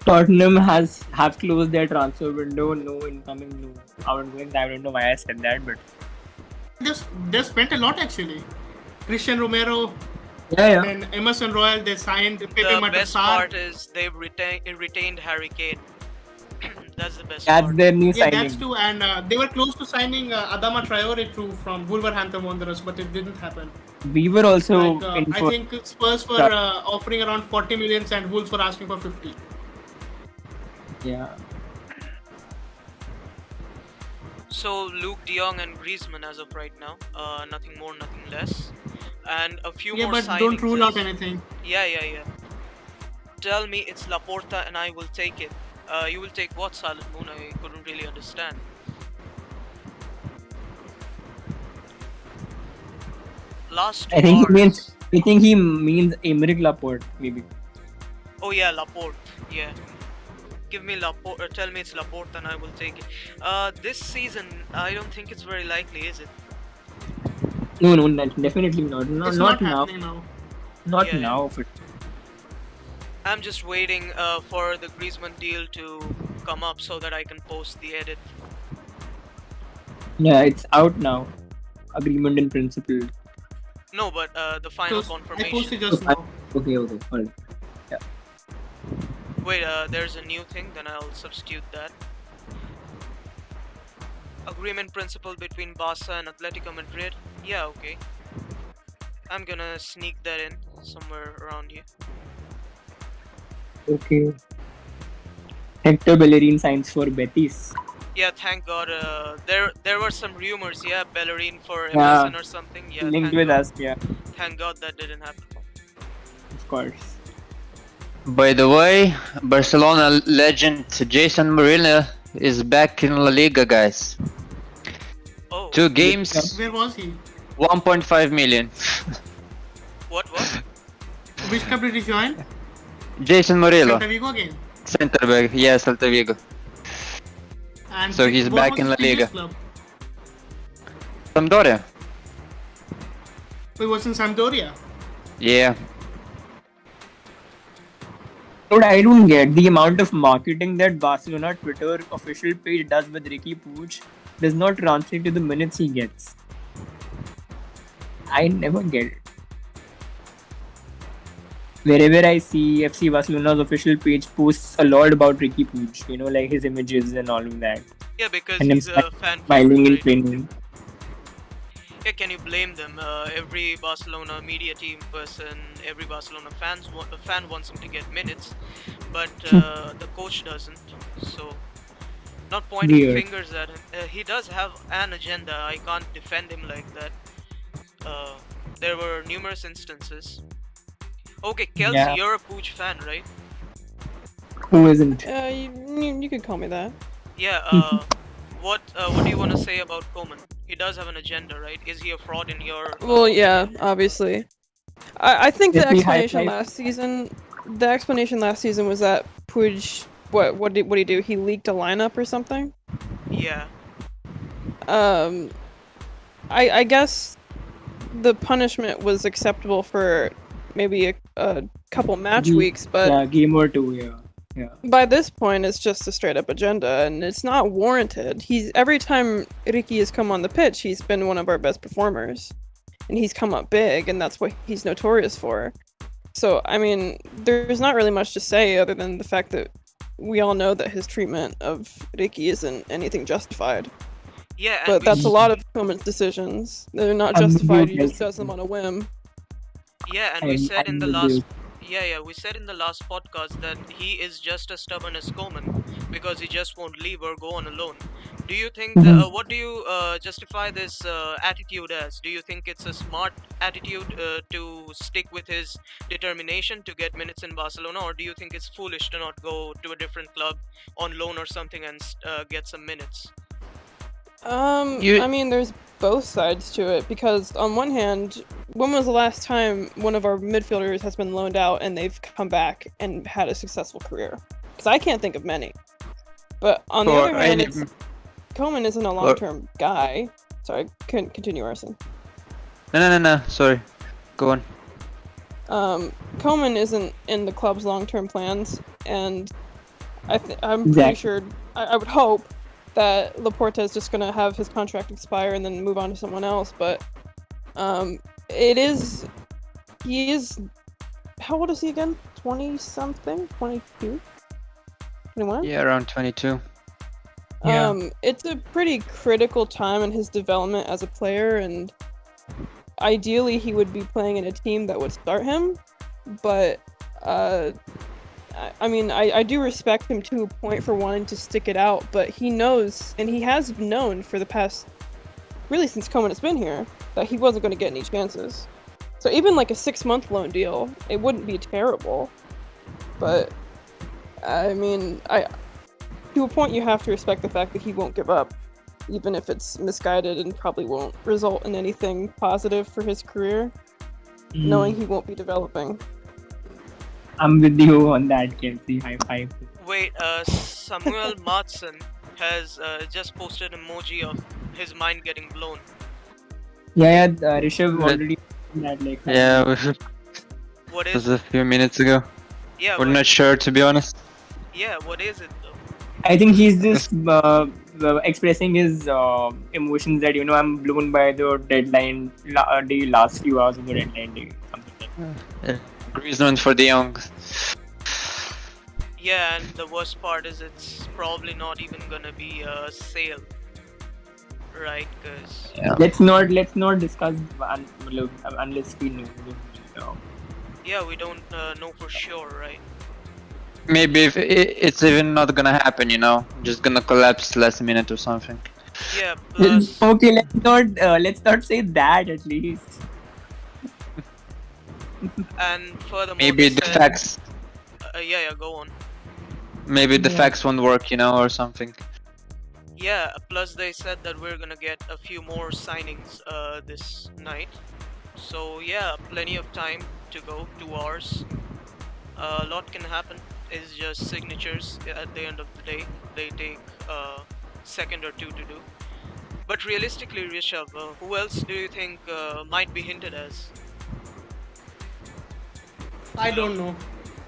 Speaker 7: Tottenham have closed their transfer window. No incoming, no outgoing. I don't know why I said that, but
Speaker 3: they spent a lot actually. Cristiano Romero, and Emerson Royal. They signed Pepe Matasar.
Speaker 1: The best part is they've retained Harry Kane. That's the best.
Speaker 7: That's
Speaker 1: part.
Speaker 7: their new signing.
Speaker 3: Yeah, that's true. And they were close to signing Adama Traore too from Wolverhampton Wanderers, but it didn't happen.
Speaker 7: We were also.
Speaker 3: I think Spurs were offering around 40 million, and Wolves were asking for 50.
Speaker 7: Yeah.
Speaker 1: So Luke De Jong and Griezmann as of right now, nothing more, nothing less, and a few more signings.
Speaker 3: Yeah, but don't rule out anything.
Speaker 1: Yeah. Tell me it's Laporta and I will take it. You will take what, Silent Moon? I couldn't really understand. Last two hours.
Speaker 7: I think he means Aymeric Laporte, maybe.
Speaker 1: Oh yeah, Laporte. Yeah. Give me Laporte. Tell me it's Laporte, and I will take it. This season, I don't think it's very likely, is it?
Speaker 7: No, definitely not. Not now. Not now.
Speaker 1: I'm just waiting for the Griezmann deal to come up so that I can post the edit.
Speaker 7: Yeah, it's out now. Agreement in principle.
Speaker 1: No, but the final confirmation.
Speaker 3: I posted just now.
Speaker 7: Okay. Alright. Yeah.
Speaker 1: Wait, there's a new thing, then I'll substitute that. Agreement principle between Barca and Atletico Madrid. Yeah, okay. I'm gonna sneak that in somewhere around here.
Speaker 7: Okay. Héctor Bellerin signs for Betis.
Speaker 1: Yeah, thank God. There were some rumors, Bellerin for Emerson or something. Yeah,
Speaker 7: linked with us,
Speaker 1: Thank God that didn't happen.
Speaker 7: Of course.
Speaker 4: By the way, Barcelona legend Jason Murillo is back in La Liga, guys.
Speaker 1: Oh.
Speaker 4: 2 games.
Speaker 3: Where was he?
Speaker 4: 1.5 million.
Speaker 1: What?
Speaker 3: Which club did he join?
Speaker 4: Jason Murillo.
Speaker 3: Celta Vigo again.
Speaker 4: Center back, Celta Vigo.
Speaker 3: And
Speaker 4: so he's back in La Liga.
Speaker 3: Club?
Speaker 4: Sampdoria.
Speaker 3: He was in Sampdoria.
Speaker 4: Yeah.
Speaker 7: But I don't get the amount of marketing that Barcelona Twitter official page does with Ricky Puig does not translate to the minutes he gets. I never get it. Wherever I see FC Barcelona's official page posts a lot about Ricky Puig, like his images and all of that.
Speaker 1: Yeah, because
Speaker 7: and
Speaker 1: he's a fan.
Speaker 7: Smiling in training.
Speaker 1: Yeah, can you blame them? Every Barcelona media team person, every Barcelona fan wants him to get minutes, but the coach doesn't. So, not pointing fingers at him. He does have an agenda. I can't defend him like that. There were numerous instances. Okay, Kelsey, you're a Puig fan, right?
Speaker 6: Who isn't?
Speaker 9: You could call me that.
Speaker 1: Yeah. What do you want to say about Koeman? He does have an agenda, right? Is he a fraud in your?
Speaker 9: Well, yeah, obviously. I think the
Speaker 6: Let me
Speaker 9: explanation
Speaker 6: highlight-
Speaker 9: last season was that Puig, what did he do? He leaked a lineup or something.
Speaker 1: Yeah.
Speaker 9: I guess the punishment was acceptable for maybe a couple match weeks, but
Speaker 6: Yeah, game or two. Yeah.
Speaker 9: by this point it's just a straight up agenda and it's not warranted. Every time Ricky has come on the pitch, he's been one of our best performers. And he's come up big, and that's what he's notorious for. So, I mean, there's not really much to say other than the fact that we all know that his treatment of Ricky isn't anything justified.
Speaker 1: Yeah. And
Speaker 9: But
Speaker 1: we
Speaker 9: that's a lot of Koeman's decisions. They're not justified, he just does them on a whim.
Speaker 1: Yeah, and we said in the last we said in the last podcast that he is just as stubborn as Koeman because he just won't leave or go on a loan. Do you think what do you justify this attitude as? Do you think it's a smart attitude to stick with his determination to get minutes in Barcelona, or do you think it's foolish to not go to a different club on loan or something and get some minutes?
Speaker 9: I mean, there's both sides to it because on one hand, when was the last time one of our midfielders has been loaned out and they've come back and had a successful career? Because I can't think of many. But on the other hand, Koeman isn't a long-term guy. Sorry, continue, Arson.
Speaker 4: No. Sorry. Go on.
Speaker 9: Koeman isn't in the club's long-term plans, and I'm pretty sure, I would hope, that Laporta is just going to have his contract expire and then move on to someone else, but he is, how old is he again? 20-something? 22? 21?
Speaker 4: Yeah, around 22.
Speaker 9: It's a pretty critical time in his development as a player, and ideally he would be playing in a team that would start him, but I mean, I do respect him to a point for wanting to stick it out, but he knows, and he has known for the past, really since Koeman has been here, that he wasn't going to get any chances. So even like a 6-month loan deal, it wouldn't be terrible. But, I mean, to a point you have to respect the fact that he won't give up, even if it's misguided and probably won't result in anything positive for his career, knowing he won't be developing.
Speaker 6: I'm with you on that, Kelsey. High five.
Speaker 1: Wait, Samuel Matson has just posted an emoji of his mind getting blown.
Speaker 6: Yeah, Rishabh already that like.
Speaker 4: Yeah,
Speaker 1: What
Speaker 4: it
Speaker 1: is
Speaker 4: was a few minutes ago.
Speaker 1: Yeah,
Speaker 4: We're not sure, to be honest.
Speaker 1: Yeah, what is it though?
Speaker 6: I think he's just expressing his emotions that, I'm blown by the deadline, the last few hours of the deadline day. Something like that.
Speaker 4: Griezmann for the young.
Speaker 1: Yeah, and the worst part is it's probably not even gonna be a sale, right? Because
Speaker 6: Let's not discuss unless we know.
Speaker 1: yeah, we don't know for sure, right?
Speaker 4: Maybe if it's even not gonna happen, just gonna collapse last minute or something.
Speaker 1: Yeah. Plus,
Speaker 6: Okay, let's not say that at least.
Speaker 1: and furthermore,
Speaker 4: Maybe
Speaker 1: they
Speaker 4: the
Speaker 1: said-
Speaker 4: facts.
Speaker 1: Yeah, go on.
Speaker 4: Maybe the facts won't work, or something.
Speaker 1: Yeah, plus they said that we're gonna get a few more signings this night. So yeah, plenty of time to go, 2 hours. A lot can happen. It's just signatures at the end of the day. They take a second or two to do. But realistically, Rishabh, who else do you think might be hinted as?
Speaker 3: I don't know.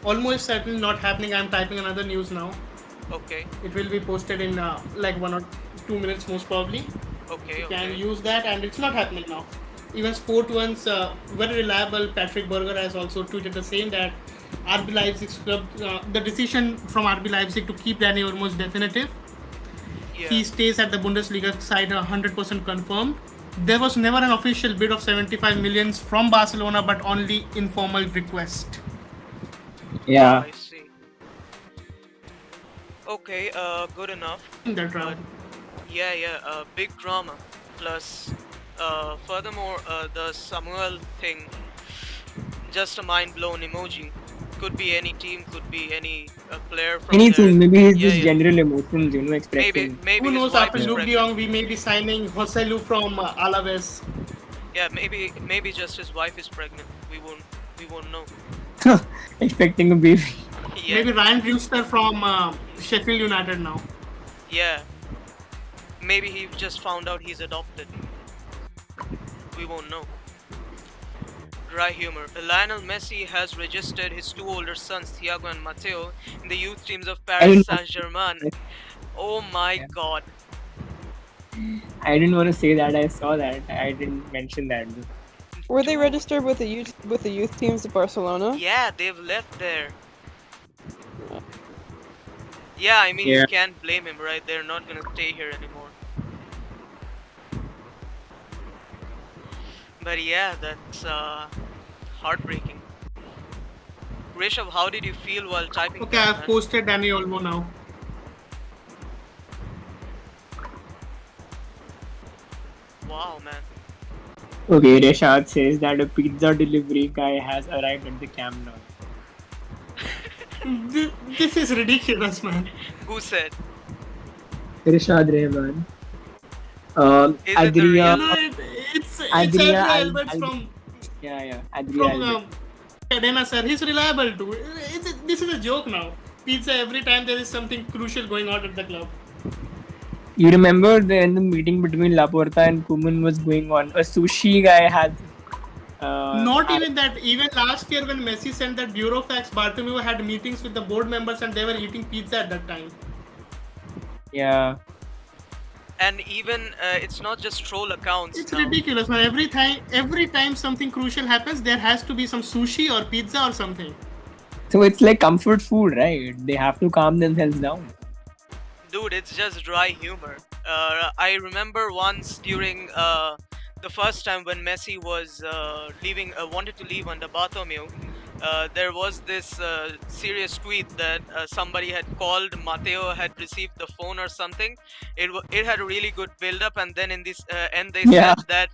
Speaker 3: Almost certainly not happening. I'm typing another news now.
Speaker 1: Okay,
Speaker 3: It will be posted in like 1 or 2 minutes most probably.
Speaker 1: okay,
Speaker 3: You can
Speaker 1: okay.
Speaker 3: use that, and it's not happening now. Even Sport One's very reliable Patrick Berger has also tweeted the same, that RB Leipzig's club, the decision from RB Leipzig to keep Dani Olmo is definitive.
Speaker 1: Yeah.
Speaker 3: He stays at the Bundesliga side 100% confirmed. There was never an official bid of 75 millions from Barcelona, but only informal request.
Speaker 6: Yeah.
Speaker 1: I see. Okay, good enough.
Speaker 3: That round.
Speaker 1: Yeah, big drama. Plus, furthermore, the Samuel thing, just a mind-blown emoji. Could be any team, could be any player from
Speaker 7: Anything,
Speaker 1: there.
Speaker 7: maybe it's
Speaker 1: Yeah,
Speaker 7: just
Speaker 1: yeah.
Speaker 7: general emotions, you know,
Speaker 1: Maybe
Speaker 7: expressing.
Speaker 1: maybe
Speaker 3: Who
Speaker 1: his
Speaker 3: knows?
Speaker 1: wife
Speaker 3: After
Speaker 1: is
Speaker 3: Luke De
Speaker 1: pregnant.
Speaker 3: Jong, we may be signing Joselu from Alaves.
Speaker 1: Yeah, maybe just his wife is pregnant. We won't know.
Speaker 7: Expecting a baby.
Speaker 1: Yeah,
Speaker 3: Maybe Ryan Brewster from Sheffield United now.
Speaker 1: yeah. Maybe he just found out he's adopted. We won't know. Dry humor. Lionel Messi has registered his two older sons, Thiago and Matteo, in the youth teams of
Speaker 7: I
Speaker 1: Paris
Speaker 7: didn't
Speaker 1: Saint-Germain. Oh my
Speaker 7: Yeah.
Speaker 1: god.
Speaker 7: I didn't want to say that. I saw that. I didn't mention that.
Speaker 9: Were they
Speaker 1: Dude.
Speaker 9: registered with the youth teams of Barcelona?
Speaker 1: Yeah, they've left there. Yeah, I mean,
Speaker 7: Yeah.
Speaker 1: you can't blame him, right? They're not gonna stay here anymore. But yeah, that's heartbreaking. Rishabh, how did you feel while typing
Speaker 3: Okay,
Speaker 1: that,
Speaker 3: I've
Speaker 1: man?
Speaker 3: posted Danny Olmo now.
Speaker 1: Wow, man.
Speaker 7: Okay, Rashad says that a pizza delivery guy has arrived at the camp now.
Speaker 3: This is ridiculous, man.
Speaker 1: Who said?
Speaker 7: Rashad Rehman.
Speaker 1: Is it the
Speaker 7: Adria.
Speaker 1: real-
Speaker 3: It's
Speaker 7: Adria
Speaker 3: Andrew Alberts
Speaker 7: Al-
Speaker 3: from
Speaker 7: Yeah. Adria. Albert.
Speaker 3: Cadena, sir. He's reliable too. This is a joke now. Pizza every time there is something crucial going on at the club.
Speaker 7: You remember in the meeting between Laporta and Koeman was going on. A sushi guy had.
Speaker 3: Not even that. Even last year when Messi sent that Burofax, Bartomeu had meetings with the board members and they were eating pizza at that time.
Speaker 7: Yeah.
Speaker 1: And even it's not just troll accounts.
Speaker 3: It's
Speaker 1: now.
Speaker 3: ridiculous, man. Every time something crucial happens, there has to be some sushi or pizza or something.
Speaker 7: So it's like comfort food, right? They have to calm themselves down.
Speaker 1: Dude, it's just dry humor. I remember once during the first time when Messi was wanted to leave under Bartomeu, there was this serious tweet that somebody had called Matteo, had received the phone or something. It had a really good build-up, and then in this end they
Speaker 7: Yeah.
Speaker 1: said that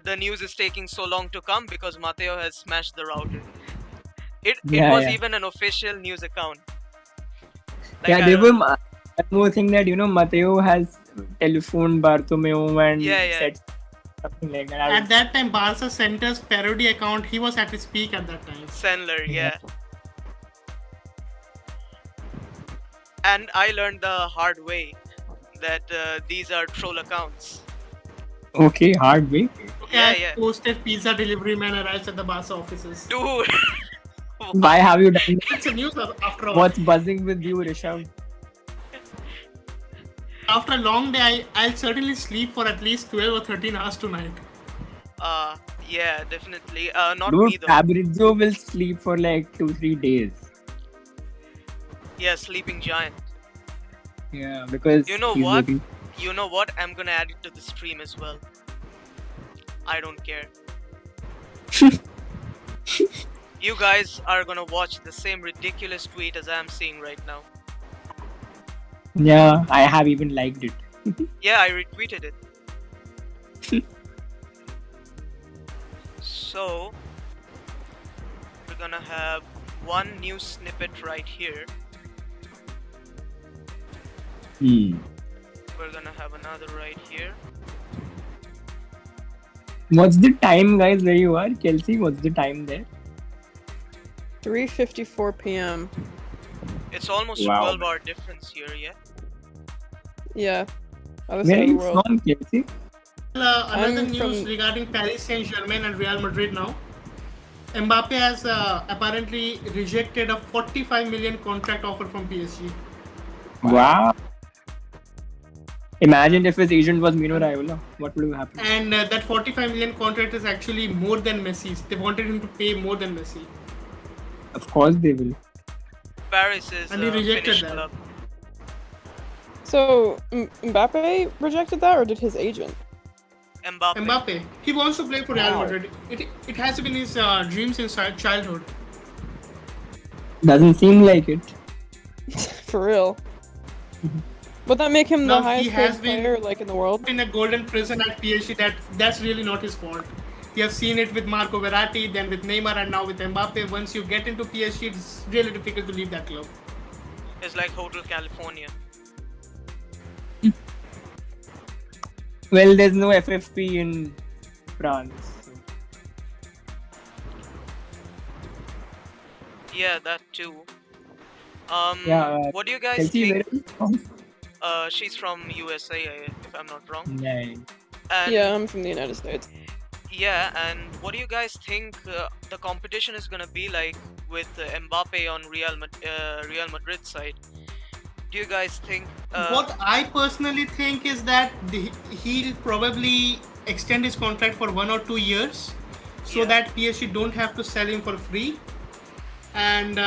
Speaker 1: the news is taking so long to come because Matteo has smashed the router. It was even an official news account. Like,
Speaker 7: Yeah,
Speaker 1: I
Speaker 7: they
Speaker 1: don't-
Speaker 7: were. One more thing that Matteo has telephoned Bartomeu and
Speaker 1: Yeah.
Speaker 7: said something like that.
Speaker 3: At that time, Barca Center's parody account, he was at his peak at that time.
Speaker 1: Sandler, yeah. And I learned the hard way that these are troll accounts.
Speaker 7: Okay, hard way.
Speaker 3: Okay,
Speaker 1: Yeah,
Speaker 3: I
Speaker 1: yeah.
Speaker 3: posted pizza delivery man arrives at the Barca offices.
Speaker 1: Dude!
Speaker 7: Why have you done that?
Speaker 3: It's a news after all.
Speaker 7: What's buzzing with you, Rishabh?
Speaker 3: After a long day, I'll certainly sleep for at least 12 or 13 hours tonight.
Speaker 1: Yeah, definitely. Not me
Speaker 7: Dude,
Speaker 1: though.
Speaker 7: Fabrizio will sleep for like 2-3 days.
Speaker 1: Yeah, sleeping giant.
Speaker 7: Yeah, because
Speaker 1: You know
Speaker 7: he's
Speaker 1: what?
Speaker 7: working.
Speaker 1: You know what? I'm gonna add it to the stream as well. I don't care. You guys are gonna watch the same ridiculous tweet as I'm seeing right now.
Speaker 7: Yeah, I have even liked it.
Speaker 1: Yeah, I retweeted it. So, we're gonna have one new snippet right here. We're gonna have another right here.
Speaker 7: What's the time, guys, where you are? Kelsey, what's the time there?
Speaker 9: 3:54 p.m.
Speaker 1: It's almost
Speaker 7: Wow.
Speaker 1: 12-hour difference here, yeah?
Speaker 9: Yeah. Other
Speaker 7: Where
Speaker 9: side
Speaker 7: are
Speaker 9: of the
Speaker 7: you
Speaker 9: world.
Speaker 7: from, Kelsey?
Speaker 3: Another
Speaker 9: I'm
Speaker 3: news
Speaker 9: from-
Speaker 3: regarding Paris Saint-Germain and Real Madrid now. Mbappe has apparently rejected a 45 million contract offer from PSG.
Speaker 7: Wow. Imagine if his agent was Mino Raiola. What would have happened?
Speaker 3: And that 45 million contract is actually more than Messi's. They wanted him to pay more than Messi.
Speaker 7: Of course they will.
Speaker 1: Paris is
Speaker 3: And he
Speaker 1: a
Speaker 3: rejected
Speaker 1: Finnish
Speaker 3: that.
Speaker 1: club.
Speaker 9: So Mbappe rejected that, or did his agent?
Speaker 1: Mbappe.
Speaker 3: He wants to play for Real
Speaker 9: Wow.
Speaker 3: Madrid. It has been his dream since childhood.
Speaker 7: Doesn't seem like it.
Speaker 9: For real. Would that make him
Speaker 3: Now,
Speaker 9: the
Speaker 3: he
Speaker 9: highest
Speaker 3: has
Speaker 9: paid
Speaker 3: been-
Speaker 9: player like in the world?
Speaker 3: In a golden prison at PSG, that's really not his fault. We have seen it with Marco Verratti, then with Neymar, and now with Mbappe. Once you get into PSG, it's really difficult to leave that club.
Speaker 1: It's like Hotel California.
Speaker 7: Well, there's no FFP in France.
Speaker 1: Yeah, that too. What do you guys
Speaker 7: Chelsea,
Speaker 1: think?
Speaker 7: where is it from?
Speaker 1: She's from USA, if I'm not wrong.
Speaker 7: Yeah.
Speaker 1: And
Speaker 9: Yeah, I'm from the United States.
Speaker 1: yeah, and what do you guys think the competition is gonna be like with Mbappe on Real Madrid side? Do you guys think?
Speaker 3: What I personally think is that he'll probably extend his contract for 1 or 2 years, so that PSG don't have to sell him for free, and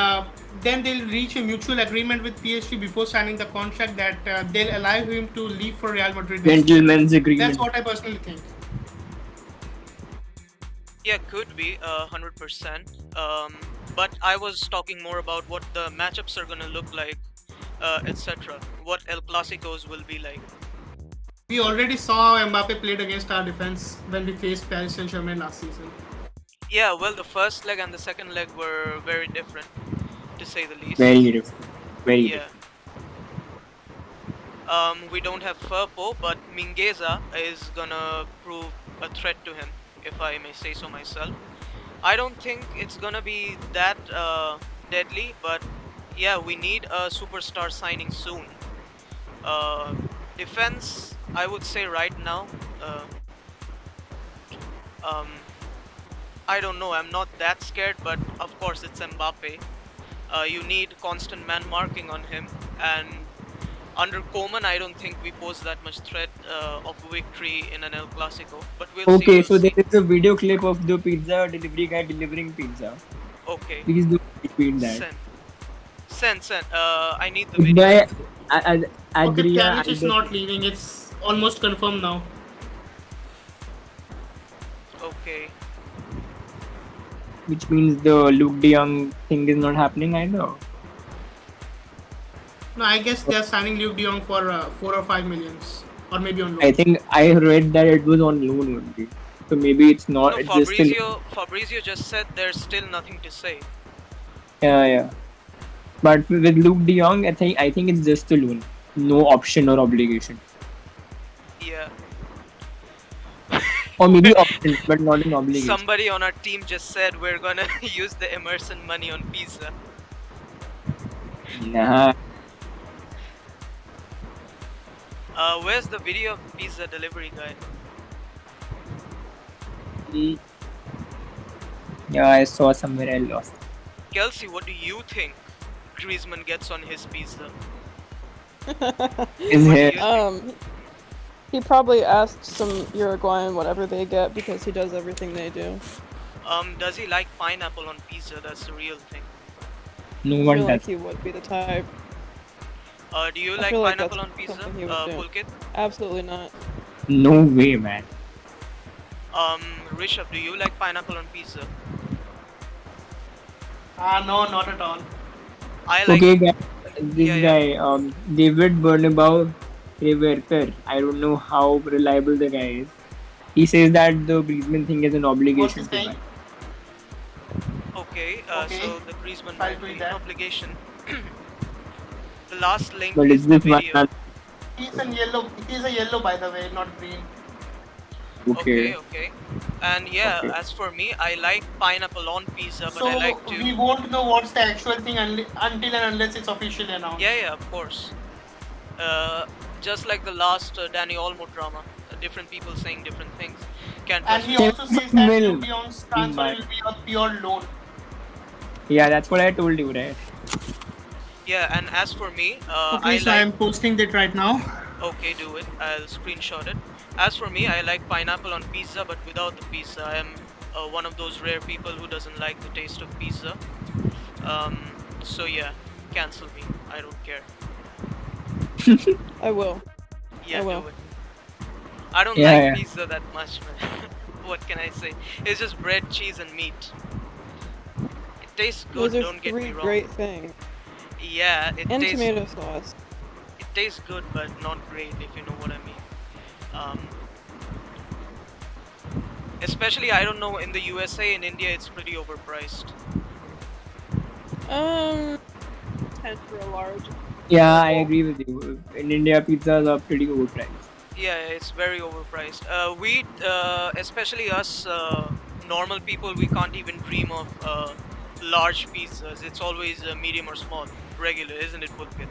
Speaker 3: then they'll reach a mutual agreement with PSG before signing the contract that they'll allow him to leave for Real Madrid.
Speaker 7: Gentleman's agreement.
Speaker 3: That's what I personally think.
Speaker 1: Yeah, could be 100%. But I was talking more about what the matchups are gonna look like, etc. What El Clasicos will be like.
Speaker 3: We already saw how Mbappe played against our defense when we faced Paris Saint-Germain last season.
Speaker 1: Yeah, well, the first leg and the second leg were very different, to say the least.
Speaker 7: Very different. Very
Speaker 1: Yeah. We don't have Firpo, but Mingueza is gonna prove a threat to him, if I may say so myself. I don't think it's gonna be that deadly, but yeah, we need a superstar signing soon. Defense, I would say right now, I don't know, I'm not that scared, but of course it's Mbappe. You need constant man marking on him, and under Koeman, I don't think we pose that much threat of victory in an El Clasico, but we'll see.
Speaker 7: Okay, so there is a video clip of the pizza delivery guy delivering pizza.
Speaker 1: Okay.
Speaker 7: Please do repeat that.
Speaker 1: Send. I need the video.
Speaker 7: Guy,
Speaker 3: Okay,
Speaker 7: Adria,
Speaker 3: Pjanić is not leaving. It's almost confirmed now.
Speaker 1: Okay.
Speaker 7: which means the Luke De Jong thing is not happening either.
Speaker 3: No, I guess they're signing Luke De Jong for 4 or 5 millions, or maybe on loan.
Speaker 7: I think I read that it was on loan only, so maybe it's not.
Speaker 1: No,
Speaker 7: it's
Speaker 1: Fabrizio just said there's still nothing to say.
Speaker 7: Yeah. But with Luke De Jong, I think it's just a loan, no option or obligation.
Speaker 1: Yeah.
Speaker 7: Or maybe option, but not an obligation.
Speaker 1: Somebody on our team just said we're gonna use the Emerson money on pizza.
Speaker 7: Nah.
Speaker 1: Where's the video of pizza delivery guy?
Speaker 7: Yeah, I saw somewhere, I lost.
Speaker 1: Kelsey, what do you think Griezmann gets on his pizza?
Speaker 7: His hair.
Speaker 9: He probably asked some Uruguayan whatever they get because he does everything they do.
Speaker 1: Does he like pineapple on pizza? That's the real thing.
Speaker 7: No
Speaker 9: I
Speaker 7: one
Speaker 9: feel
Speaker 7: does.
Speaker 9: like he would be the type.
Speaker 1: Do you
Speaker 9: I
Speaker 1: like
Speaker 9: feel like
Speaker 1: pineapple
Speaker 9: that's
Speaker 1: on pizza,
Speaker 9: something he would do.
Speaker 1: Pulkit?
Speaker 9: Absolutely not.
Speaker 7: No way, man.
Speaker 1: Rishabh, do you like pineapple on pizza?
Speaker 3: No, not at all.
Speaker 1: I like.
Speaker 7: Okay, guy, guy, David Bernabeu Reverter. I don't know how reliable the guy is. He says that the Griezmann thing is an obligation to buy.
Speaker 1: Okay,
Speaker 3: Okay.
Speaker 1: so the Griezmann
Speaker 3: I'll
Speaker 1: might
Speaker 3: do
Speaker 1: be an
Speaker 3: that.
Speaker 1: obligation. The last link
Speaker 7: But
Speaker 1: is
Speaker 7: is
Speaker 1: the
Speaker 7: this one
Speaker 1: video.
Speaker 7: man?
Speaker 3: He's a yellow, by the way, not green.
Speaker 7: Okay.
Speaker 1: Okay. And yeah,
Speaker 7: Okay.
Speaker 1: as for me, I like pineapple on pizza, but
Speaker 3: So
Speaker 1: I like to.
Speaker 3: we won't know what's the actual thing until and unless it's officially announced.
Speaker 1: Yeah, of course. Just like the last Danny Olmo drama, different people saying different things. Can't
Speaker 3: And
Speaker 1: trust
Speaker 3: he
Speaker 1: me.
Speaker 3: also says that
Speaker 7: Will
Speaker 3: Luke De Jong's transfer
Speaker 7: buy.
Speaker 3: will be a pure loan.
Speaker 7: Yeah, that's what I told you, right?
Speaker 1: Yeah, and as for me,
Speaker 3: Okay,
Speaker 1: I
Speaker 3: so
Speaker 1: like.
Speaker 3: I'm posting that right now.
Speaker 1: Okay, do it. I'll screenshot it. As for me, I like pineapple on pizza, but without the pizza. I am one of those rare people who doesn't like the taste of pizza. So yeah, cancel me. I don't care.
Speaker 9: I will.
Speaker 1: Yeah,
Speaker 9: I will.
Speaker 1: do it. I don't
Speaker 7: Yeah,
Speaker 1: like
Speaker 7: yeah.
Speaker 1: pizza that much, man. What can I say? It's just bread, cheese, and meat. It tastes good.
Speaker 9: Those are
Speaker 1: Don't get me
Speaker 9: three
Speaker 1: wrong.
Speaker 9: great things.
Speaker 1: Yeah, it
Speaker 9: And
Speaker 1: tastes.
Speaker 9: tomato sauce.
Speaker 1: It tastes good, but not great, if you know what I mean. Especially, I don't know, in the USA, in India, it's pretty overpriced.
Speaker 9: 10 for a large.
Speaker 7: Yeah, I agree with you. In India, pizzas are pretty overpriced.
Speaker 1: Yeah, it's very overpriced. Especially us normal people, we can't even dream of large pizzas. It's always medium or small, regular, isn't it, Pulkit?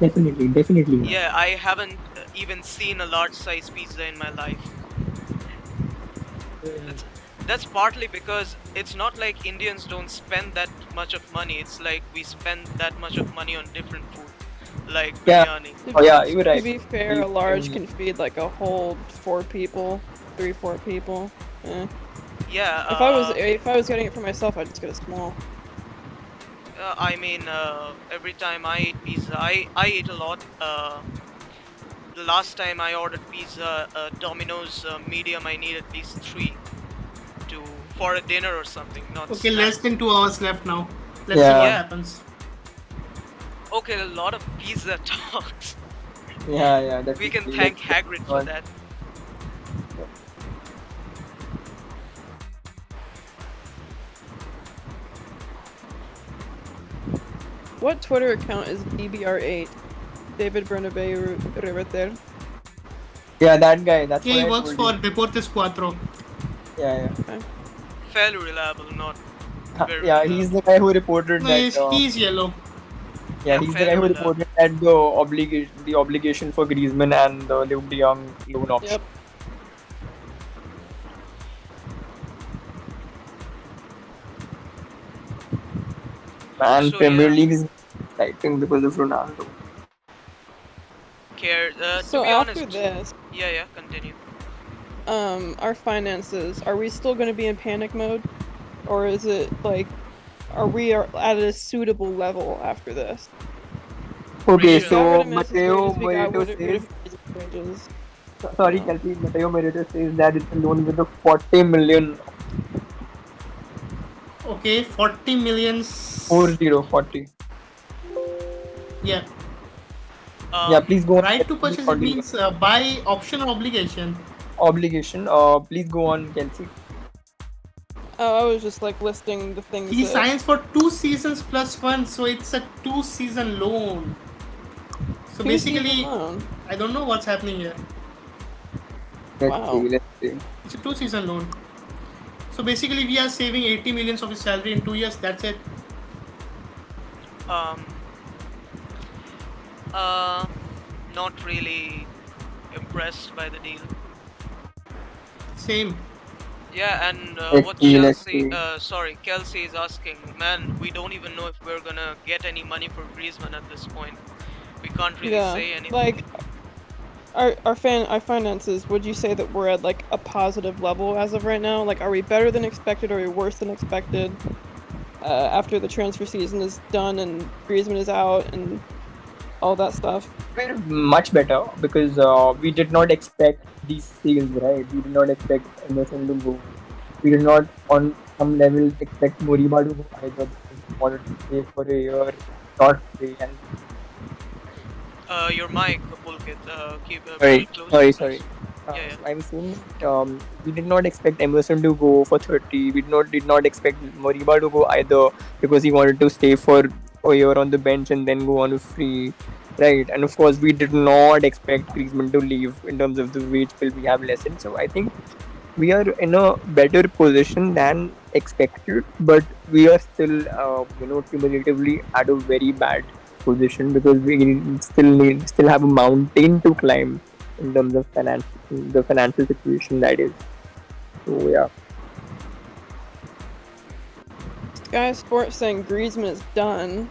Speaker 7: Definitely. Man.
Speaker 1: Yeah, I haven't even seen a large size pizza in my life. That's partly because it's not like Indians don't spend that much of money. It's like we spend that much of money on different food, like biryani.
Speaker 7: Oh yeah, you're right.
Speaker 9: To be fair, a large can feed like a whole 4 people, 3-4 people.
Speaker 1: Yeah.
Speaker 9: If I was getting it for myself, I'd just get a small.
Speaker 1: I mean, every time I eat pizza, I eat a lot. The last time I ordered pizza, Domino's medium, I need at least 3 for a dinner or something. Not
Speaker 3: Okay,
Speaker 1: snack.
Speaker 3: less than 2 hours left now. Let's see what happens.
Speaker 1: Okay, a lot of pizza talks.
Speaker 7: Yeah.
Speaker 1: We can thank Hagrid for that.
Speaker 9: What Twitter account is BBR8? David Bernabeu Riveter.
Speaker 7: Yeah, that guy. That's
Speaker 3: Yeah,
Speaker 7: what
Speaker 3: he
Speaker 7: I
Speaker 3: works
Speaker 7: told
Speaker 3: for Deportes Cuatro.
Speaker 7: Yeah.
Speaker 9: Okay.
Speaker 1: Fairly reliable, not very
Speaker 7: Yeah,
Speaker 1: reliable.
Speaker 7: he's the guy who reported
Speaker 3: No,
Speaker 7: that.
Speaker 3: he's yellow.
Speaker 7: Yeah, he's the guy who reported that the obligation for Griezmann and the Luke de Jong loan option.
Speaker 9: Yep.
Speaker 7: Man,
Speaker 1: So,
Speaker 7: Premier
Speaker 1: yeah.
Speaker 7: League is exciting because of Ronaldo.
Speaker 9: So
Speaker 1: to be
Speaker 9: after
Speaker 1: honest,
Speaker 9: this,
Speaker 1: yeah, continue.
Speaker 9: our finances, are we still going to be in panic mode, or is it like, are we at a suitable level after this?
Speaker 7: Okay,
Speaker 1: Regional.
Speaker 7: so
Speaker 9: Got rid of Messi's
Speaker 7: Matteo
Speaker 9: wages, we got
Speaker 7: Moreto
Speaker 9: rid of
Speaker 7: says.
Speaker 9: Griezmann's wages.
Speaker 7: Sorry, Kelsey. Matteo Moreto says that it's a loan with a 40 million.
Speaker 3: Okay, 40 million.
Speaker 7: 40.
Speaker 3: Yeah.
Speaker 7: Yeah, please go on.
Speaker 3: Right to purchase it means by option or obligation.
Speaker 7: Obligation. Please go on, Kelsey.
Speaker 9: Oh, I was just like listing the things.
Speaker 3: He
Speaker 9: that...
Speaker 3: signs for 2 seasons plus 1, so it's a 2-season loan. So basically, I don't know what's happening here.
Speaker 7: Let's see.
Speaker 3: It's a 2-season loan. So basically, we are saving 80 millions of his salary in 2 years. That's it.
Speaker 1: Not really impressed by the deal.
Speaker 3: Same.
Speaker 1: Yeah, and what
Speaker 7: let's see.
Speaker 1: Kelsey is asking, man, we don't even know if we're gonna get any money for Griezmann at this point. We can't really say anything.
Speaker 9: Like our finances, would you say that we're at like a positive level as of right now? Like, are we better than expected, or are we worse than expected after the transfer season is done and Griezmann is out and all that stuff?
Speaker 7: We're much better because we did not expect these sales, right? We did not expect Emerson to go. We did not, on some level, expect Moriba to go either because he wanted to stay for a year, not stay. And
Speaker 1: your mic, Pulkit, keep very close.
Speaker 7: Sorry.
Speaker 1: Yeah.
Speaker 7: I'm saying we did not expect Emerson to go for 30. We did not expect Moriba to go either because he wanted to stay for a year on the bench and then go on a free. Right, and of course we did not expect Griezmann to leave in terms of the wage bill we have lessened. So I think we are in a better position than expected, but we are still, cumulatively at a very bad position because we still have a mountain to climb in terms of the financial situation that is. So yeah.
Speaker 9: Sky Sports saying Griezmann is done.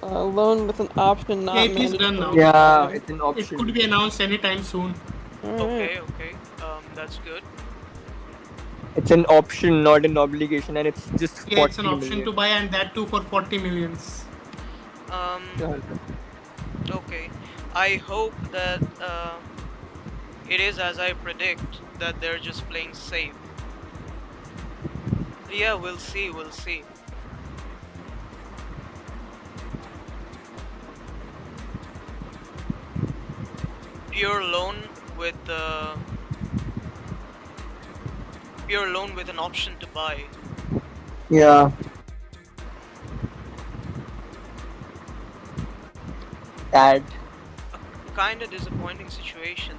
Speaker 9: Loan with an option not
Speaker 3: it is done now.
Speaker 7: Yeah, it's an option.
Speaker 3: It could be announced anytime soon.
Speaker 1: Okay. That's good.
Speaker 7: It's an option, not an obligation, and it's just 40
Speaker 3: it's an option
Speaker 7: million.
Speaker 3: to buy, and that too for 40 millions.
Speaker 1: Okay. I hope that it is as I predict, that they're just playing safe. Yeah, we'll see. Your loan with pure loan with an option to buy.
Speaker 11: Yeah. That.
Speaker 1: Kinda disappointing situation.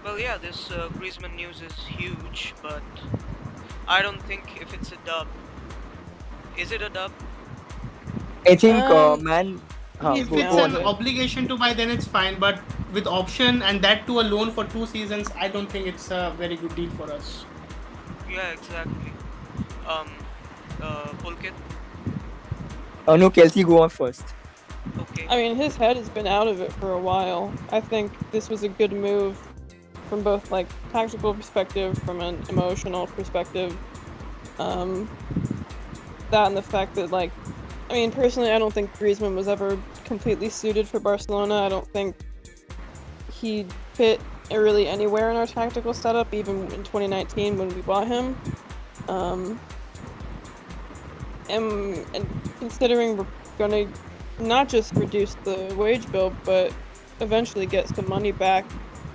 Speaker 1: Well, yeah, this Griezmann news is huge, but I don't think if it's a dub. Is it a dub?
Speaker 11: I think,
Speaker 9: Um,
Speaker 3: If
Speaker 9: he's
Speaker 3: it's
Speaker 11: go
Speaker 3: an
Speaker 11: on.
Speaker 9: it.
Speaker 3: obligation to buy, then it's fine. But with option and that to a loan for 2 seasons, I don't think it's a very good deal for us.
Speaker 1: Yeah, exactly. Pulkit?
Speaker 11: Oh no, Kelsey, go on first.
Speaker 1: Okay.
Speaker 9: I mean, his head has been out of it for a while. I think this was a good move from both like tactical perspective, from an emotional perspective. That and the fact that like, I mean, personally, I don't think Griezmann was ever completely suited for Barcelona. I don't think he fit really anywhere in our tactical setup, even in 2019 when we bought him. And considering we're gonna not just reduce the wage bill, but eventually get some money back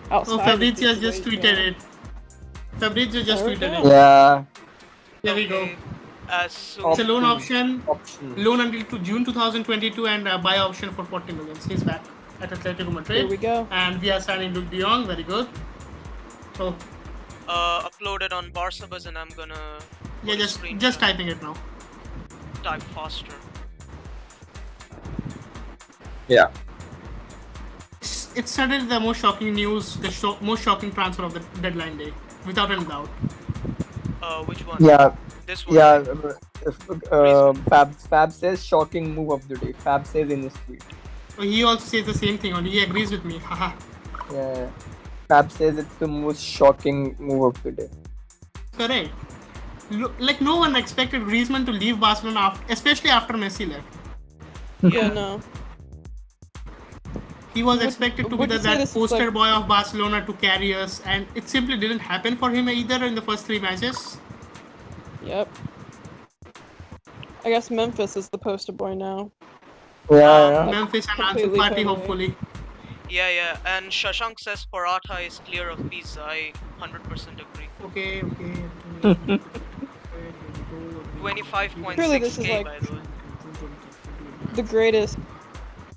Speaker 9: outside.
Speaker 3: Oh, Fabrizio just tweeted it. Fabrizio just
Speaker 9: There we
Speaker 3: tweeted
Speaker 9: go.
Speaker 3: it.
Speaker 11: Yeah.
Speaker 3: There we go.
Speaker 1: Okay. As soon
Speaker 3: It's a loan option.
Speaker 11: Option.
Speaker 3: Loan until to June 2022 and a buy option for 40 million. He's back at Atletico Madrid.
Speaker 9: There we go.
Speaker 3: And we are signing Luke de Jong. Very good. So
Speaker 1: uploaded on Barca Buzz, and I'm gonna
Speaker 3: yeah,
Speaker 1: put a
Speaker 3: just
Speaker 1: screenshot.
Speaker 3: typing it now.
Speaker 1: Type faster.
Speaker 11: Yeah.
Speaker 3: It's certainly the most shocking news, the most shocking transfer of the deadline day, without any doubt.
Speaker 1: Which one?
Speaker 11: Yeah.
Speaker 1: This one.
Speaker 11: Yeah.
Speaker 1: Griezmann.
Speaker 11: Fab says shocking move of the day. Fab says in his tweet.
Speaker 3: So he also says the same thing. Only he agrees with me. Haha.
Speaker 11: Yeah. Fab says it's the most shocking move of the day.
Speaker 3: Correct. Like no one expected Griezmann to leave Barcelona, especially after Messi left.
Speaker 9: Yeah, no.
Speaker 3: He was expected to be
Speaker 9: would you say
Speaker 3: that
Speaker 9: this is
Speaker 3: poster
Speaker 9: like-
Speaker 3: boy of Barcelona to carry us, and it simply didn't happen for him either in the first 3 matches.
Speaker 9: Yep. I guess Memphis is the poster boy now.
Speaker 11: Yeah.
Speaker 3: Memphis and Ansu
Speaker 9: Completely,
Speaker 3: Fati,
Speaker 9: totally.
Speaker 3: hopefully.
Speaker 1: Yeah. And Shashank says Paratha is clear of pizza. I 100% agree.
Speaker 3: Okay.
Speaker 1: 25.6k
Speaker 9: Truly, this is like-
Speaker 1: by the way.
Speaker 9: The greatest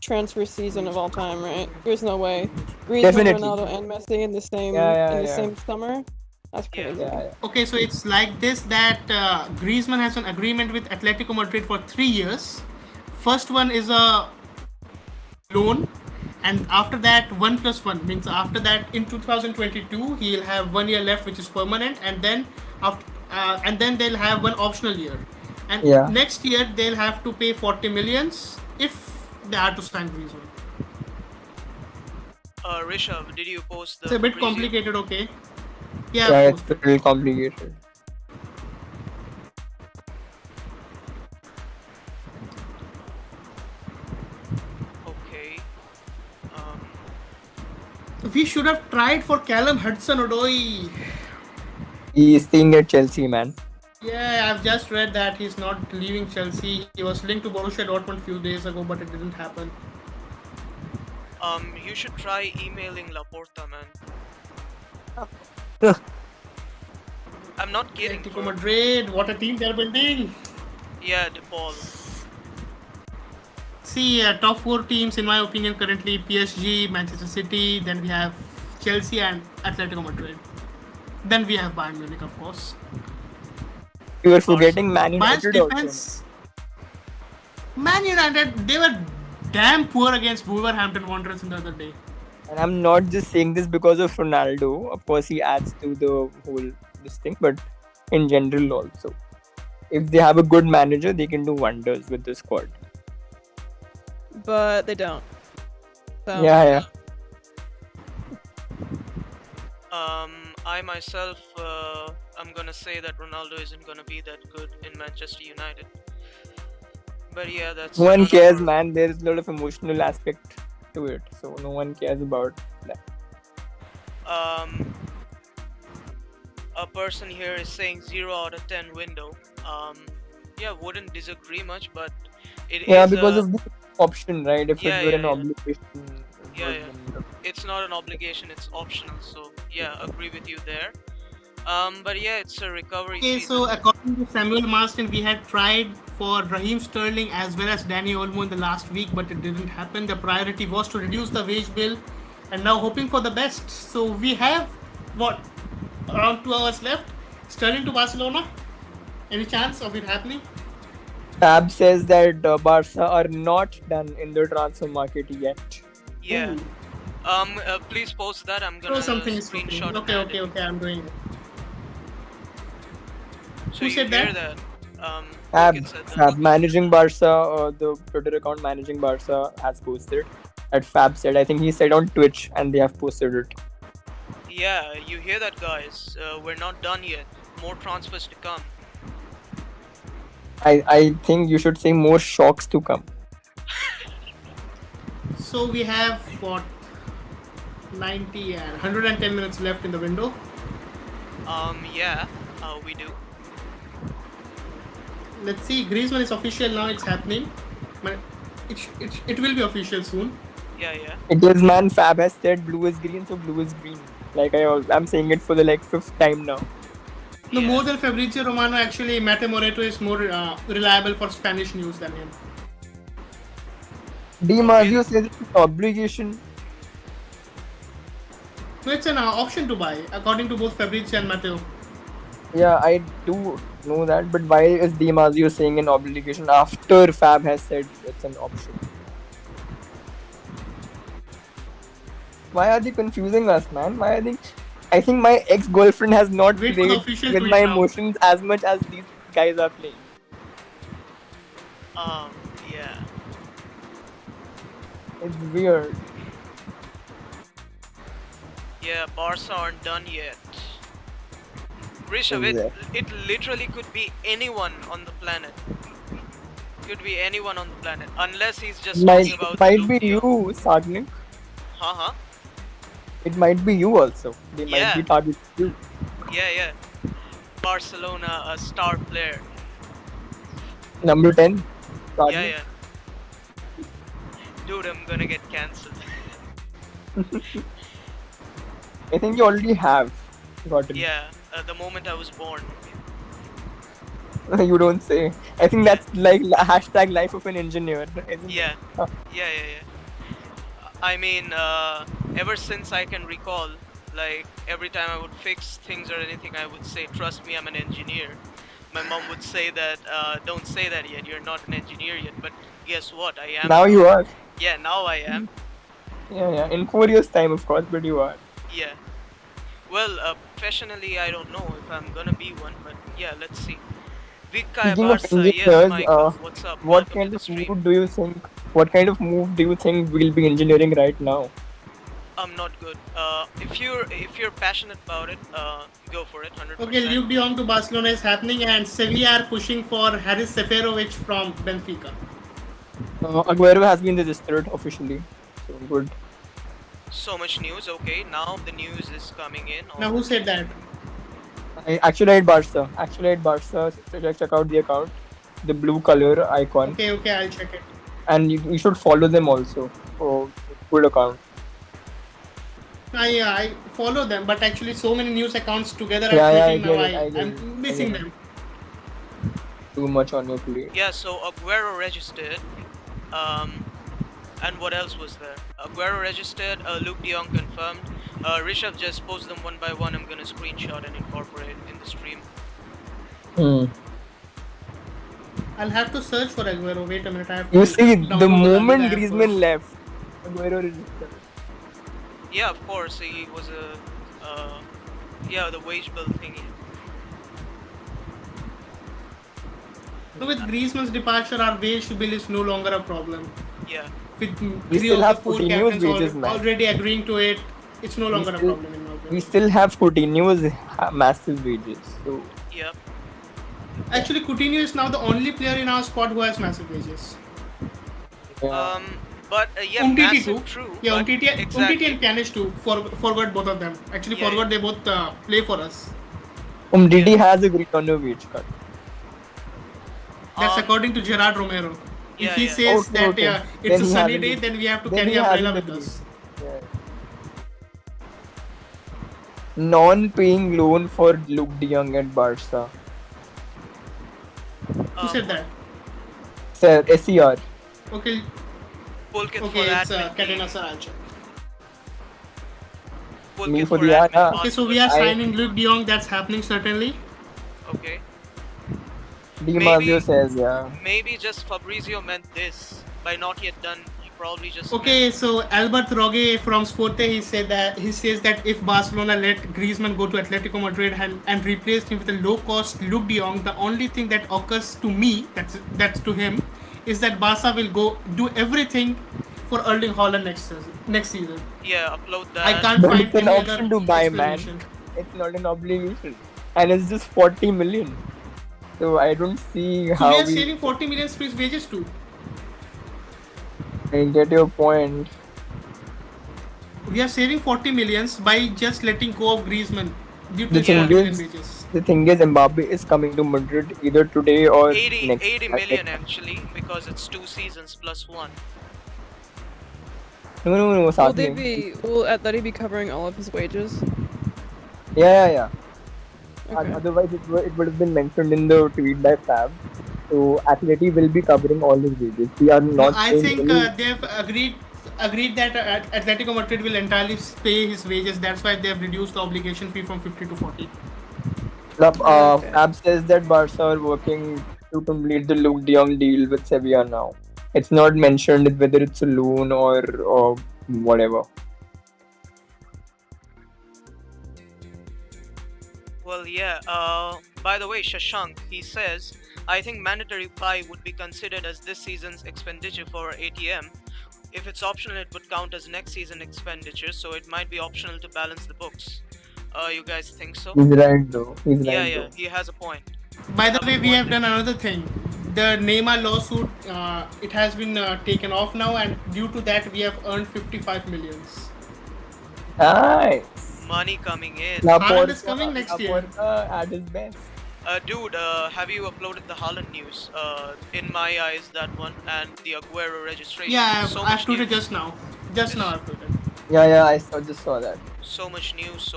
Speaker 9: transfer season of all time, right? There's no way. Griezmann,
Speaker 11: Definitely.
Speaker 9: Ronaldo, and Messi in the same
Speaker 11: Yeah.
Speaker 9: same summer. That's
Speaker 1: Yeah.
Speaker 9: crazy.
Speaker 11: Yeah.
Speaker 3: Okay, so it's like this that Griezmann has an agreement with Atletico Madrid for 3 years. First one is a loan, and after that 1+1 means after that in 2022 he'll have 1 year left, which is permanent, and then they'll have one optional year, and
Speaker 11: Yeah.
Speaker 3: next year they'll have to pay 40 millions if they are to sign Griezmann.
Speaker 1: Rishabh, did you post the
Speaker 3: It's a bit
Speaker 1: preview?
Speaker 3: complicated, okay?
Speaker 11: Yeah,
Speaker 3: Yeah,
Speaker 11: it's a little complicated.
Speaker 1: Okay.
Speaker 3: we should have tried for Callum Hudson-Odoi.
Speaker 11: He's staying at Chelsea, man.
Speaker 3: Yeah, I've just read that he's not leaving Chelsea. He was linked to Borussia Dortmund few days ago, but it didn't happen.
Speaker 1: You should try emailing Laporta, man. I'm not kidding.
Speaker 3: Atletico
Speaker 1: bro.
Speaker 3: Madrid, what a team they're building.
Speaker 1: Yeah, DePaul.
Speaker 3: See, top 4 teams in my opinion currently: PSG, Manchester City, then we have Chelsea and Atletico Madrid. Then we have Bayern Munich, of course.
Speaker 11: You were forgetting Man
Speaker 3: Bayern's
Speaker 11: United also.
Speaker 3: defense. Man United, they were damn poor against Wolverhampton Wanderers the other day.
Speaker 11: And I'm not just saying this because of Ronaldo. Of course, he adds to the whole this thing, but in general also. If they have a good manager, they can do wonders with the squad.
Speaker 9: But they don't. So,
Speaker 11: Yeah.
Speaker 1: I myself, I'm gonna say that Ronaldo isn't gonna be that good in Manchester United. But yeah, that's.
Speaker 11: No one
Speaker 1: another-
Speaker 11: cares, man. There's a lot of emotional aspect to it, so no one cares about that.
Speaker 1: A person here is saying 0 out of 10 window. Yeah, wouldn't disagree much, but it is.
Speaker 11: Yeah, because of the option, right? If
Speaker 1: Yeah,
Speaker 11: it were
Speaker 1: yeah,
Speaker 11: an
Speaker 1: yeah.
Speaker 11: obligation. it
Speaker 1: Yeah,
Speaker 11: wouldn't have
Speaker 1: It's not an obligation, it's optional. So yeah, agree with you there. But yeah, it's a recovery
Speaker 3: Okay,
Speaker 1: season.
Speaker 3: so according to Samuel Marston, we had tried for Raheem Sterling as well as Danny Olmo in the last week, but it didn't happen. The priority was to reduce the wage bill, and now hoping for the best. So we have around 2 hours left. Sterling to Barcelona. Any chance of it happening?
Speaker 11: Tab says that Barca are not done in the transfer market yet.
Speaker 1: Yeah.
Speaker 3: Ooh.
Speaker 1: Please post that. I'm
Speaker 3: Throw
Speaker 1: gonna
Speaker 3: something
Speaker 1: screenshot.
Speaker 3: Okay, I'm doing it.
Speaker 1: So
Speaker 3: Who
Speaker 1: you
Speaker 3: said
Speaker 1: hear
Speaker 3: that?
Speaker 1: that? Look, it said that.
Speaker 11: Fab managing Barca, the Twitter account managing Barca has posted. That Fab said, I think he said on Twitch, and they have posted it.
Speaker 1: Yeah, you hear that, guys? We're not done yet. More transfers to come.
Speaker 11: I think you should say more shocks to come.
Speaker 3: So we have 90 and 110 minutes left in the window.
Speaker 1: Yeah, we do.
Speaker 3: Let's see. Griezmann is official now. It's happening. But it will be official soon.
Speaker 1: Yeah.
Speaker 11: It is, man. Fab has said blue is green, so blue is green. Like I'm saying it for the 5th time now.
Speaker 3: No,
Speaker 1: Yeah.
Speaker 3: more than Fabrizio Romano, actually, Mate Moreto is more reliable for Spanish news than him.
Speaker 11: Di Marzio says it's an obligation.
Speaker 3: No, it's an option to buy, according to both Fabrizio and Matteo.
Speaker 11: Yeah, I do know that, but why is Di Marzio saying an obligation after Fab has said it's an option? Why are they confusing us, man? Why are they? I think my ex-girlfriend has not
Speaker 3: Wait for the
Speaker 11: played
Speaker 3: official
Speaker 11: with
Speaker 3: tweet
Speaker 11: my
Speaker 3: now.
Speaker 11: emotions as much as these guys are playing.
Speaker 1: Yeah.
Speaker 11: It's weird.
Speaker 1: Yeah, Barca aren't done yet. Rishabh, it literally could be anyone on the planet. Could be anyone on the planet, unless he's just talking about
Speaker 11: Might be
Speaker 1: Luke de
Speaker 11: you,
Speaker 1: Jong.
Speaker 11: Sagnik.
Speaker 1: Huh?
Speaker 11: It might be you also. They might
Speaker 1: Yeah.
Speaker 11: be targeting you.
Speaker 1: Yeah. Barcelona, a star player.
Speaker 11: Number 10. Sagnik.
Speaker 1: Yeah. Dude, I'm gonna get cancelled.
Speaker 11: I think you already have gotten.
Speaker 1: Yeah, the moment I was born.
Speaker 11: You don't say. I think that's like hashtag life of an engineer. Isn't
Speaker 1: Yeah.
Speaker 11: it?
Speaker 1: Yeah. I mean, ever since I can recall, like every time I would fix things or anything, I would say, "Trust me, I'm an engineer." My mom would say that, "Don't say that yet. You're not an engineer yet." But guess what? I am.
Speaker 11: Now you are.
Speaker 1: Yeah, now I am.
Speaker 11: Yeah. In 4 years' time, of course, but you are.
Speaker 1: Yeah. Well, professionally, I don't know if I'm gonna be one, but yeah, let's see. Vikaya
Speaker 11: Speaking of
Speaker 1: Barca, yes,
Speaker 11: engineers,
Speaker 1: Michael, what's up?
Speaker 11: what
Speaker 1: Welcome
Speaker 11: kind
Speaker 1: to
Speaker 11: of
Speaker 1: the stream.
Speaker 11: move do you think? What kind of move do you think we'll be engineering right now?
Speaker 1: I'm not good. If you're passionate about it, go for it, 100%.
Speaker 3: Okay, Luke de Jong to Barcelona is happening, and Sevilla are pushing for Haris Seferovic from Benfica.
Speaker 11: Aguero has been registered officially, so good.
Speaker 1: So much news. Okay, now the news is coming in.
Speaker 3: Now, who said that?
Speaker 11: I actually at Barca. So check out the account, the blue color icon,
Speaker 3: Okay, I'll check it.
Speaker 11: and you should follow them also. Oh, good account.
Speaker 3: I follow them, but actually so many news accounts together
Speaker 11: Yeah,
Speaker 3: are
Speaker 11: I
Speaker 3: tweeting
Speaker 11: get
Speaker 3: now.
Speaker 11: it, I get
Speaker 3: I'm
Speaker 11: it.
Speaker 3: missing them.
Speaker 11: Too much on your plate.
Speaker 1: Yeah, so Aguero registered. And what else was there? Aguero registered. Luke de Jong confirmed. Rishabh just post them one by one. I'm gonna screenshot and incorporate in the stream.
Speaker 3: I'll have to search for Aguero. Wait a minute, I have to
Speaker 11: You see,
Speaker 3: download
Speaker 11: the
Speaker 3: La
Speaker 11: moment
Speaker 3: Liga app
Speaker 11: Griezmann
Speaker 3: first.
Speaker 11: left, Aguero registered.
Speaker 1: Yeah, of course, he was a the wage bill thingy.
Speaker 3: So with Griezmann's departure, our wage bill is no longer a problem.
Speaker 1: Yeah.
Speaker 3: With
Speaker 11: We
Speaker 3: three
Speaker 11: still
Speaker 3: of
Speaker 11: have
Speaker 3: the four
Speaker 11: Coutinho's
Speaker 3: captains
Speaker 11: wages, man.
Speaker 3: already agreeing to it, it's no longer a
Speaker 11: still-
Speaker 3: problem in my
Speaker 11: We
Speaker 3: opinion.
Speaker 11: still have Coutinho's massive wages. So
Speaker 1: Yep.
Speaker 3: Actually, Coutinho is now the only player in our squad who has massive wages.
Speaker 1: But yeah,
Speaker 3: Umtiti
Speaker 1: massive,
Speaker 3: too.
Speaker 1: true.
Speaker 3: Yeah,
Speaker 1: but
Speaker 3: Umtiti
Speaker 1: exactly.
Speaker 3: and Pjanić too. Forward both of them. Actually,
Speaker 1: Yeah,
Speaker 3: forward they both play for us.
Speaker 11: Umtiti has agreed on a wage cut.
Speaker 3: That's according to Gerard Romero.
Speaker 1: Yeah,
Speaker 3: If he
Speaker 1: yeah.
Speaker 3: says
Speaker 11: Okay,
Speaker 3: that
Speaker 11: okay.
Speaker 3: it's
Speaker 11: Then
Speaker 3: a
Speaker 11: he
Speaker 3: sunny
Speaker 11: hasn't
Speaker 3: day,
Speaker 11: agreed.
Speaker 3: then we have to
Speaker 11: Then
Speaker 3: carry
Speaker 11: he
Speaker 3: umbrella
Speaker 11: hasn't
Speaker 3: with
Speaker 11: agreed.
Speaker 3: us.
Speaker 11: Yeah. Non-paying loan for Luke de Jong at Barca.
Speaker 3: Who said that?
Speaker 11: Sir, SER.
Speaker 3: Okay,
Speaker 1: Pulkit for
Speaker 3: okay, it's
Speaker 1: admin.
Speaker 3: Katerina Saralcha.
Speaker 11: Me
Speaker 1: Pulkit
Speaker 11: for
Speaker 1: for
Speaker 11: the
Speaker 1: admin.
Speaker 11: Ana.
Speaker 3: Okay, so
Speaker 1: password.
Speaker 3: we are
Speaker 11: I-
Speaker 3: signing Luke de Jong. That's happening certainly.
Speaker 1: Okay.
Speaker 11: Di
Speaker 1: Maybe-
Speaker 11: Marzio says, yeah.
Speaker 1: Maybe just Fabrizio meant this. By not yet done, he probably just
Speaker 3: Okay,
Speaker 1: meant,
Speaker 3: so Albert Roge from Sporte, he says that if Barcelona let Griezmann go to Atletico Madrid and replaced him with a low-cost Luke de Jong, the only thing that occurs to me, that's to him, is that Barca will go do everything for Erling Haaland next season.
Speaker 1: yeah, upload that.
Speaker 3: I can't
Speaker 11: But
Speaker 3: find
Speaker 11: it's an
Speaker 3: any
Speaker 11: option
Speaker 3: other
Speaker 11: to buy, man.
Speaker 3: explanation.
Speaker 11: It's not an obligation. And it's just 40 million. So I don't see
Speaker 3: So
Speaker 11: how
Speaker 3: we are saving 40 million for his wages too.
Speaker 11: I get your point.
Speaker 3: We are saving 40 millions by just letting go of Griezmann due to
Speaker 11: The
Speaker 3: his
Speaker 11: thing
Speaker 3: 40 million
Speaker 11: is,
Speaker 3: wages.
Speaker 11: the thing is, Mbappe is coming to Madrid either today or
Speaker 1: 80
Speaker 11: next.
Speaker 1: 80 million actually, because it's 2 seasons plus 1.
Speaker 11: No,
Speaker 9: Will
Speaker 11: साथ
Speaker 9: they
Speaker 11: में.
Speaker 9: be? Will Atleti be covering all of his wages?
Speaker 11: Yeah.
Speaker 9: Okay.
Speaker 11: Otherwise, it would have been mentioned in the tweet by Fab. So Atleti will be covering all his wages. We are
Speaker 3: No,
Speaker 11: not.
Speaker 3: I
Speaker 11: paying
Speaker 3: think
Speaker 11: any-
Speaker 3: they've agreed that Atletico Madrid will entirely pay his wages. That's why they have reduced the obligation fee from 50 to 40.
Speaker 9: Okay.
Speaker 11: Fab says that Barca are working to complete the Luke de Jong deal with Sevilla now. It's not mentioned whether it's a loan or whatever.
Speaker 1: Well, yeah. By the way, Shashank, he says, I think mandatory pie would be considered as this season's expenditure for ATM. If it's optional, it would count as next season expenditure, so it might be optional to balance the books. You guys think so?
Speaker 11: He's right though.
Speaker 1: Yeah, he has a point.
Speaker 3: By the
Speaker 1: Another
Speaker 3: way, we
Speaker 1: point
Speaker 3: have done another thing. The Neymar lawsuit, it has been taken off now, and due to that, we have earned 55 millions.
Speaker 11: Nice.
Speaker 1: Money coming in.
Speaker 3: Haaland is coming next year.
Speaker 11: Laporta at his best.
Speaker 1: Dude, have you uploaded the Haaland news? In my eyes, that one, and the Aguero registration.
Speaker 3: Yeah,
Speaker 1: so
Speaker 3: I've
Speaker 1: much
Speaker 3: tweeted
Speaker 1: news.
Speaker 3: just now. Just now I've tweeted.
Speaker 11: Yeah, I just saw that.
Speaker 1: So much news.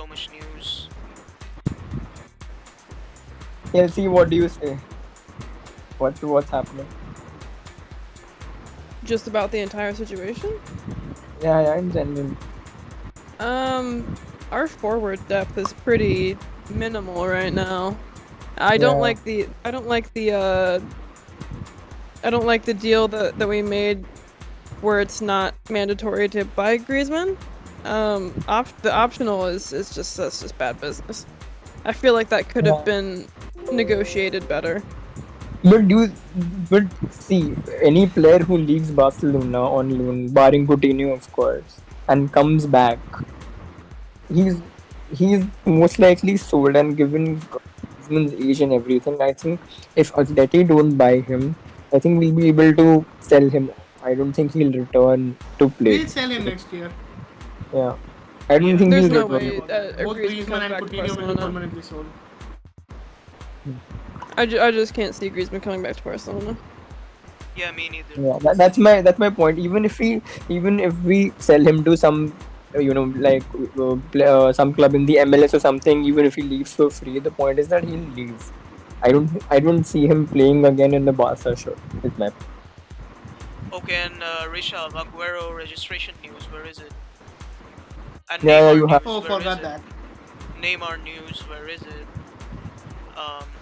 Speaker 11: Chelsea, what do you say? What's happening?
Speaker 9: Just about the entire situation?
Speaker 11: Yeah, in general.
Speaker 9: Our forward depth is pretty minimal right now. I don't
Speaker 11: Yeah.
Speaker 9: like the deal that we made where it's not mandatory to buy Griezmann. The optional is just bad business. I feel like that could have been negotiated better.
Speaker 11: But see, any player who leaves Barcelona on loan, barring Coutinho of course, and comes back, he's most likely sold, and given Griezmann's age and everything, I think if Atleti don't buy him, I think we'll be able to sell him. I don't think he'll return to play.
Speaker 3: We'll sell him next year.
Speaker 11: Yeah. I don't think
Speaker 9: There's
Speaker 11: he'll
Speaker 9: no
Speaker 11: return.
Speaker 9: way that
Speaker 3: Both
Speaker 9: Griezmann
Speaker 3: Griezmann
Speaker 9: comes
Speaker 3: and
Speaker 9: back to
Speaker 3: Coutinho will be
Speaker 9: Barcelona.
Speaker 3: permanently sold.
Speaker 9: I just can't see Griezmann coming back to Barcelona.
Speaker 1: Yeah, me neither.
Speaker 11: Yeah, that's my point. Even if we sell him to some, some club in the MLS or something, even if he leaves for free, the point is that he'll leave. I don't see him playing again in the Barca shirt. Is my point.
Speaker 1: Okay, and Rishabh, Aguero registration news, where is it? And
Speaker 11: Yeah,
Speaker 1: Neymar
Speaker 11: you have-
Speaker 1: news,
Speaker 3: Oh,
Speaker 1: where is
Speaker 3: forgot
Speaker 1: it?
Speaker 3: that.
Speaker 1: Neymar news, where is it?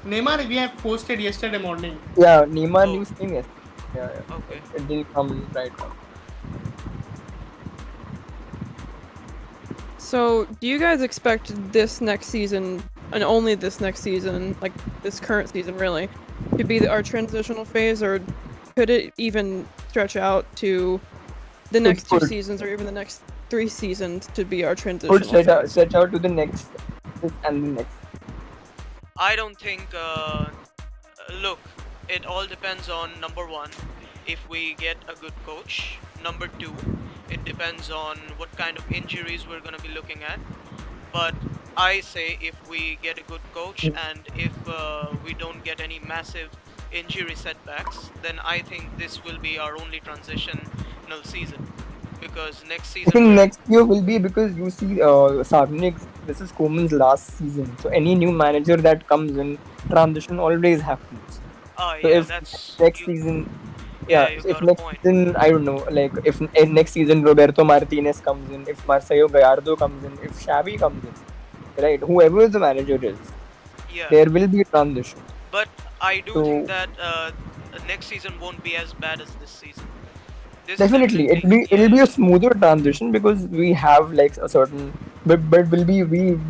Speaker 3: Neymar, we have posted yesterday morning.
Speaker 11: Yeah, Neymar
Speaker 1: Oh.
Speaker 11: news came yesterday. Yeah.
Speaker 1: Okay.
Speaker 11: It didn't come right now.
Speaker 9: So, do you guys expect this next season, and only this next season, like this current season really, to be our transitional phase, or could it even stretch out to the next two
Speaker 11: could.
Speaker 9: seasons, or even the next 3 seasons to be our transitional
Speaker 11: Could
Speaker 9: phase?
Speaker 11: stretch out to the next and the next.
Speaker 1: I don't think. Look, it all depends on number one, if we get a good coach. Number two, it depends on what kind of injuries we're gonna be looking at. But I say if we get a good coach and if we don't get any massive injury setbacks, then I think this will be our only transitional season. Because next
Speaker 11: I
Speaker 1: season,
Speaker 11: think next year will be because you see, Sarnik this is Koeman's last season. So any new manager that comes in, transition always happens.
Speaker 1: Oh
Speaker 11: So
Speaker 1: yeah,
Speaker 11: if
Speaker 1: that's
Speaker 11: next
Speaker 1: you.
Speaker 11: season,
Speaker 1: Yeah,
Speaker 11: yeah,
Speaker 1: you
Speaker 11: if
Speaker 1: got a
Speaker 11: next
Speaker 1: point.
Speaker 11: season, I don't know, like if in next season Roberto Martinez comes in, if Marcelo Gallardo comes in, if Xavi comes in, right, whoever the manager is,
Speaker 1: Yeah,
Speaker 11: there will be a transition.
Speaker 1: but I do think
Speaker 11: So
Speaker 1: that next season won't be as bad as this season. This is
Speaker 11: definitely
Speaker 1: definitely,
Speaker 11: it'll
Speaker 1: yeah,
Speaker 11: be a
Speaker 1: yeah,
Speaker 11: smoother transition because we have like a certain, but we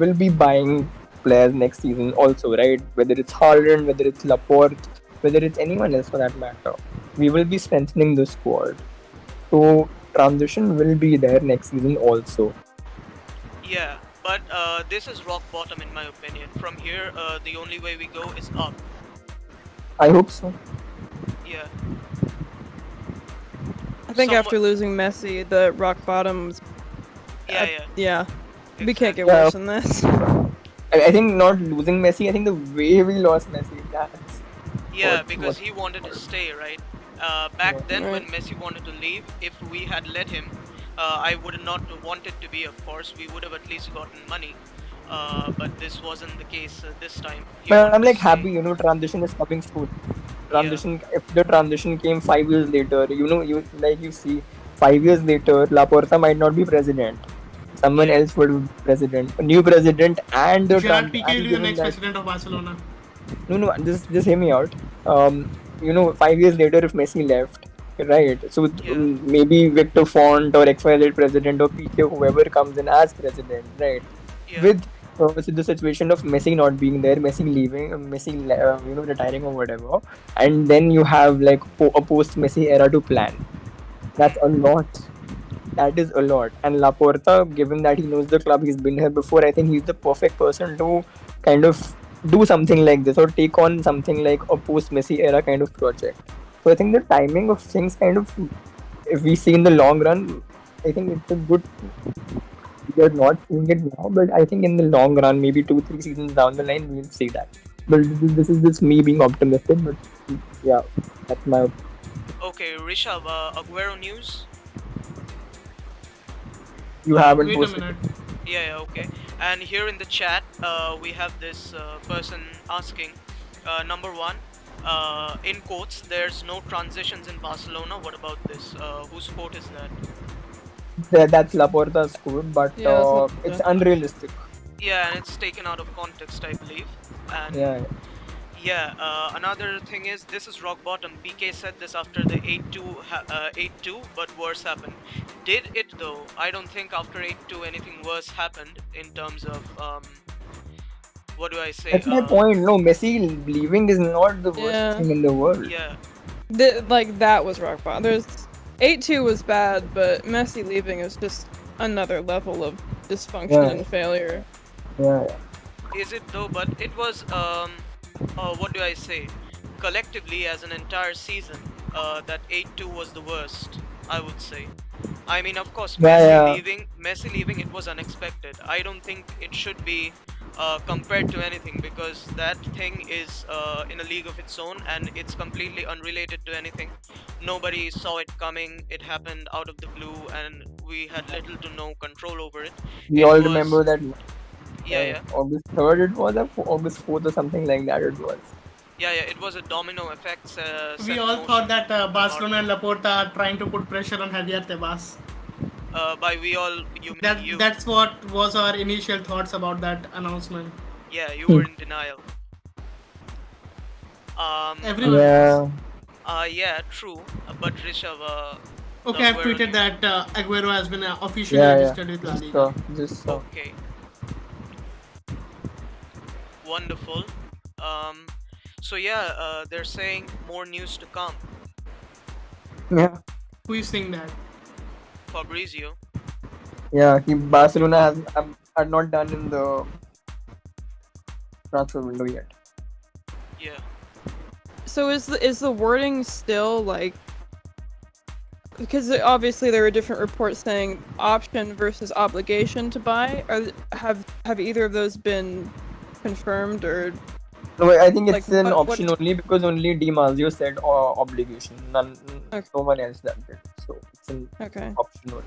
Speaker 11: will be buying players next season also, right? Whether it's Haaland, whether it's Laporte, whether it's anyone else for that matter, we will be strengthening the squad. So transition will be there next season also.
Speaker 1: yeah. But this is rock bottom in my opinion. From here, the only way we go is up.
Speaker 11: I hope so.
Speaker 1: Yeah.
Speaker 9: I think
Speaker 1: Somewhat.
Speaker 9: after losing Messi, the rock bottom's.
Speaker 1: Yeah, yeah.
Speaker 9: Yeah. We can't get
Speaker 1: Exactly.
Speaker 9: worse than this.
Speaker 11: I think not losing Messi. I think the way we lost Messi, that's
Speaker 1: Yeah,
Speaker 11: what
Speaker 1: because he wanted to stay, right?
Speaker 11: Yeah.
Speaker 1: Back then, when
Speaker 9: Right.
Speaker 1: Messi wanted to leave, if we had let him, I would not wanted to be. Of course, we would have at least gotten money. But this wasn't the case this time. He
Speaker 11: But I'm
Speaker 1: wanted to
Speaker 11: like
Speaker 1: stay.
Speaker 11: happy, transition is coming soon.
Speaker 1: Yeah,
Speaker 11: Transition, if the transition came 5 years later, you like you see, 5 years later, Laporta might not be president. Someone
Speaker 1: yeah,
Speaker 11: else would be president, a new president, and
Speaker 3: Gerard Piqué will
Speaker 11: and
Speaker 3: be the
Speaker 11: given
Speaker 3: next
Speaker 11: that
Speaker 3: president of Barcelona.
Speaker 11: no, just hear me out. 5 years later, if Messi left, right? So
Speaker 1: yeah,
Speaker 11: maybe Victor Font or XYZ president or PK, whoever comes in as president, right?
Speaker 1: yeah,
Speaker 11: With so the situation of Messi not being there, Messi leaving, retiring or whatever, and then you have like a post-Messi era to plan. That's a lot. That is a lot. And Laporta, given that he knows the club, he's been here before, I think he's the perfect person to kind of do something like this or take on something like a post-Messi era kind of project. So I think the timing of things kind of, if we see in the long run, I think it's a good. We are not seeing it now, but I think in the long run, maybe 2-3 seasons down the line, we'll see that. But this is just me being optimistic. But yeah, that's my.
Speaker 1: Okay, Rishabh, Aguero news.
Speaker 11: You haven't
Speaker 3: Wait a
Speaker 11: posted.
Speaker 3: minute.
Speaker 1: Yeah, yeah, okay. And here in the chat, we have this person asking, number one, in quotes, there's no transitions in Barcelona. What about this? Whose quote is that?
Speaker 11: That's Laporta's quote, but
Speaker 9: Yeah, that's not
Speaker 11: it's
Speaker 9: good.
Speaker 11: unrealistic.
Speaker 1: Yeah, and it's taken out of context, I believe. And
Speaker 11: Yeah,
Speaker 1: yeah, another thing is this is rock bottom. PK said this after the 8-2, but worse happened. Did it though? I don't think after 8-2 anything worse happened in terms of what do I say?
Speaker 11: that's my point. No, Messi leaving is not the worst
Speaker 9: Yeah.
Speaker 11: thing in the world.
Speaker 1: Yeah,
Speaker 9: Like that was rock bottom. There's 8-2 was bad, but Messi leaving is just another level of dysfunction
Speaker 11: Yeah.
Speaker 9: and failure.
Speaker 11: Yeah,
Speaker 1: is it though? But it was what do I say? Collectively, as an entire season, that 8-2 was the worst. I would say. I mean, of course,
Speaker 11: yeah.
Speaker 1: Messi leaving, it was unexpected. I don't think it should be compared to anything because that thing is in a league of its own and it's completely unrelated to anything. Nobody saw it coming. It happened out of the blue, and we had little to no control over it.
Speaker 11: We
Speaker 1: It
Speaker 11: all
Speaker 1: was,
Speaker 11: remember that
Speaker 1: yeah, yeah,
Speaker 11: August 3rd it was, or August 4th or something like that it was.
Speaker 1: yeah, yeah. It was a domino effect. Set
Speaker 3: We
Speaker 1: in
Speaker 3: all
Speaker 1: motion
Speaker 3: thought that
Speaker 1: on
Speaker 3: Barcelona and
Speaker 1: Arsenal.
Speaker 3: Laporta are trying to put pressure on Javier Tebas.
Speaker 1: By we all, you mean you?
Speaker 3: That's what was our initial thoughts about that announcement.
Speaker 1: Yeah, you were in denial.
Speaker 3: Everyone was.
Speaker 11: Yeah.
Speaker 1: Yeah, true. But Rishabh,
Speaker 3: Okay, I've
Speaker 1: Aguero
Speaker 3: tweeted
Speaker 1: news.
Speaker 3: that Aguero has been officially
Speaker 11: Yeah,
Speaker 3: registered with La
Speaker 11: Just
Speaker 3: Liga.
Speaker 11: just
Speaker 1: Okay, wonderful. So yeah, they're saying more news to come.
Speaker 11: yeah.
Speaker 3: Who is saying that?
Speaker 1: Fabrizio.
Speaker 11: Yeah, Barcelona has are not done in the transfer window yet.
Speaker 1: Yeah.
Speaker 9: So is the wording still like? Because obviously there were different reports saying option versus obligation to buy. Have either of those been confirmed or?
Speaker 11: No, I think
Speaker 9: Like,
Speaker 11: it's an
Speaker 9: what-
Speaker 11: option only because only Di Marzio said obligation.
Speaker 9: Okay.
Speaker 11: No one else that did. So it's an
Speaker 9: Okay.
Speaker 11: option only.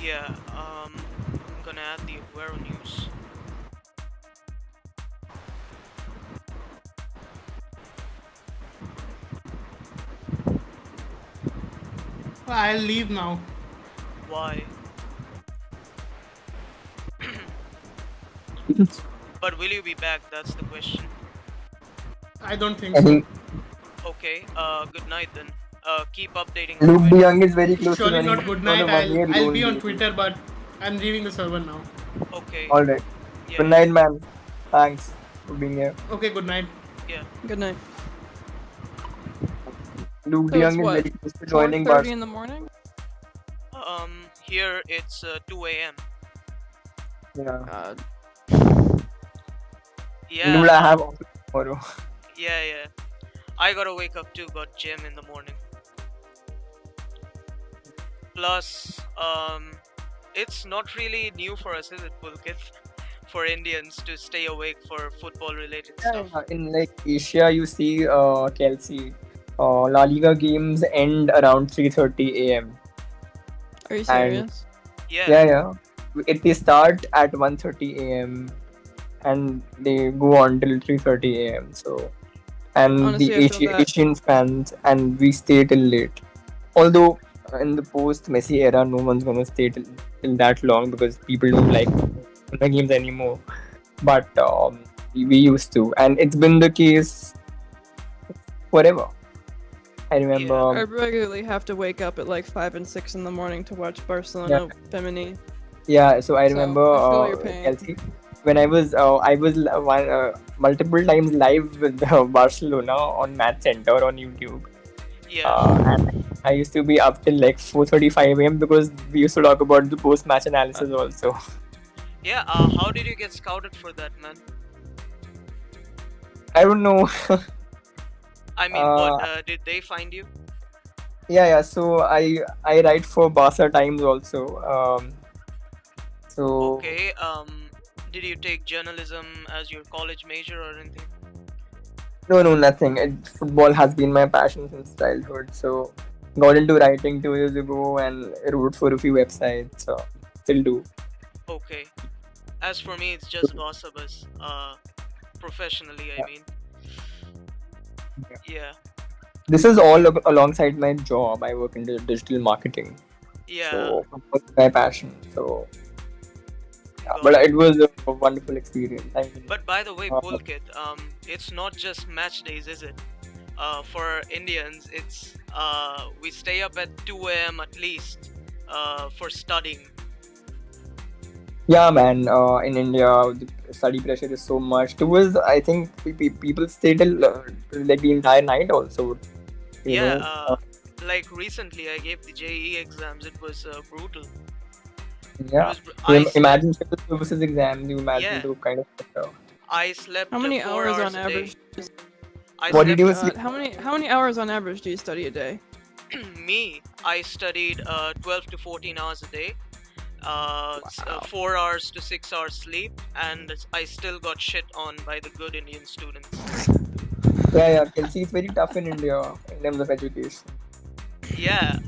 Speaker 1: Yeah, I'm gonna add the Aguero news.
Speaker 3: I'll leave now.
Speaker 1: Why? But will you be back? That's the question.
Speaker 3: I don't think
Speaker 2: I
Speaker 3: so.
Speaker 2: think
Speaker 1: Okay, good night then. Keep updating
Speaker 2: Luke
Speaker 1: on
Speaker 2: De
Speaker 1: Twitter.
Speaker 2: Jong is very close to
Speaker 3: Surely
Speaker 2: running
Speaker 3: not good
Speaker 2: on a
Speaker 3: night.
Speaker 2: one-year
Speaker 3: I'll
Speaker 2: loan
Speaker 3: be on
Speaker 2: deal.
Speaker 3: Twitter, but I'm leaving the server now.
Speaker 1: Okay.
Speaker 2: All right.
Speaker 1: Yeah,
Speaker 2: Good night, man. Thanks for being here.
Speaker 3: Okay, good night.
Speaker 1: yeah.
Speaker 9: Good night.
Speaker 2: Luke
Speaker 9: So
Speaker 2: De
Speaker 9: it's
Speaker 2: Jong is
Speaker 9: what,
Speaker 2: very close to joining
Speaker 9: 4:30
Speaker 2: Barcelona.
Speaker 9: in the morning?
Speaker 1: Here it's 2 a.m.
Speaker 2: Yeah.
Speaker 9: God.
Speaker 1: Yeah,
Speaker 2: Dude, I have office tomorrow.
Speaker 1: yeah. I gotta wake up too. Got gym in the morning. Plus, it's not really new for us, is it, Pulkit? For Indians to stay awake for football-related stuff.
Speaker 2: In like Asia, you see Kelsey. La Liga games end around 3:30 a.m.
Speaker 9: Are you
Speaker 2: And
Speaker 9: serious?
Speaker 1: Yeah.
Speaker 2: yeah. They start at 1:30 a.m. and they go on till 3:30 a.m. So, and
Speaker 9: Honestly,
Speaker 2: the
Speaker 9: I feel that.
Speaker 2: Asian fans, and we stay till late. Although in the post-Messi era, no one's gonna stay till that long because people don't like the games anymore. But we used to, and it's been the case forever. I remember.
Speaker 9: I regularly have to wake up at like 5 and 6 in the morning to watch Barcelona Femini.
Speaker 2: Yeah, so I
Speaker 9: So,
Speaker 2: remember
Speaker 9: I feel your pain.
Speaker 2: Kelsey, when I was multiple times live with Barcelona on Match Center on YouTube.
Speaker 1: Yeah.
Speaker 2: And I used to be up till like 4:35 a.m. because we used to talk about the post-match analysis also.
Speaker 1: Yeah. How did you get scouted for that, man?
Speaker 2: I don't know.
Speaker 1: I mean, what did they find you?
Speaker 2: Yeah. So I write for Barca Times also. So
Speaker 1: Okay. Did you take journalism as your college major or anything?
Speaker 2: no, nothing. Football has been my passion since childhood. So got into writing 2 years ago and wrote for a few websites. So still do.
Speaker 1: Okay. As for me, it's just gossipers. Professionally, I mean. Yeah.
Speaker 2: This is all alongside my job. I work in digital marketing.
Speaker 1: Yeah.
Speaker 2: So it's my passion. So yeah,
Speaker 1: Got
Speaker 2: but
Speaker 1: it.
Speaker 2: it was a wonderful experience. I mean,
Speaker 1: But by the way, Pulkit, it's not just match days, is it? For Indians, it's we stay up at 2 a.m. at least for studying.
Speaker 2: yeah, man. In India, the study pressure is so much. Towards, I think people stay till like the entire night also. You
Speaker 1: Yeah.
Speaker 2: know,
Speaker 1: Like recently, I gave the JEE exams. It was brutal.
Speaker 2: yeah.
Speaker 1: It was,
Speaker 2: Imagine civil services exams. You imagine
Speaker 1: Yeah.
Speaker 2: the kind of pressure.
Speaker 1: I slept
Speaker 9: How many
Speaker 1: 4
Speaker 9: hours
Speaker 1: hours
Speaker 9: on
Speaker 1: a day.
Speaker 9: average?
Speaker 1: I
Speaker 2: What did
Speaker 1: slept
Speaker 2: you
Speaker 9: God,
Speaker 2: sleep?
Speaker 9: how many hours on average do you study a day?
Speaker 1: Me, I studied 12 to 14 hours a day.
Speaker 9: Wow.
Speaker 1: 4 hours to 6 hours sleep, and I still got shit on by the good Indian students.
Speaker 2: Yeah. Kelsey, it's very tough in India in terms of education.
Speaker 1: Yeah,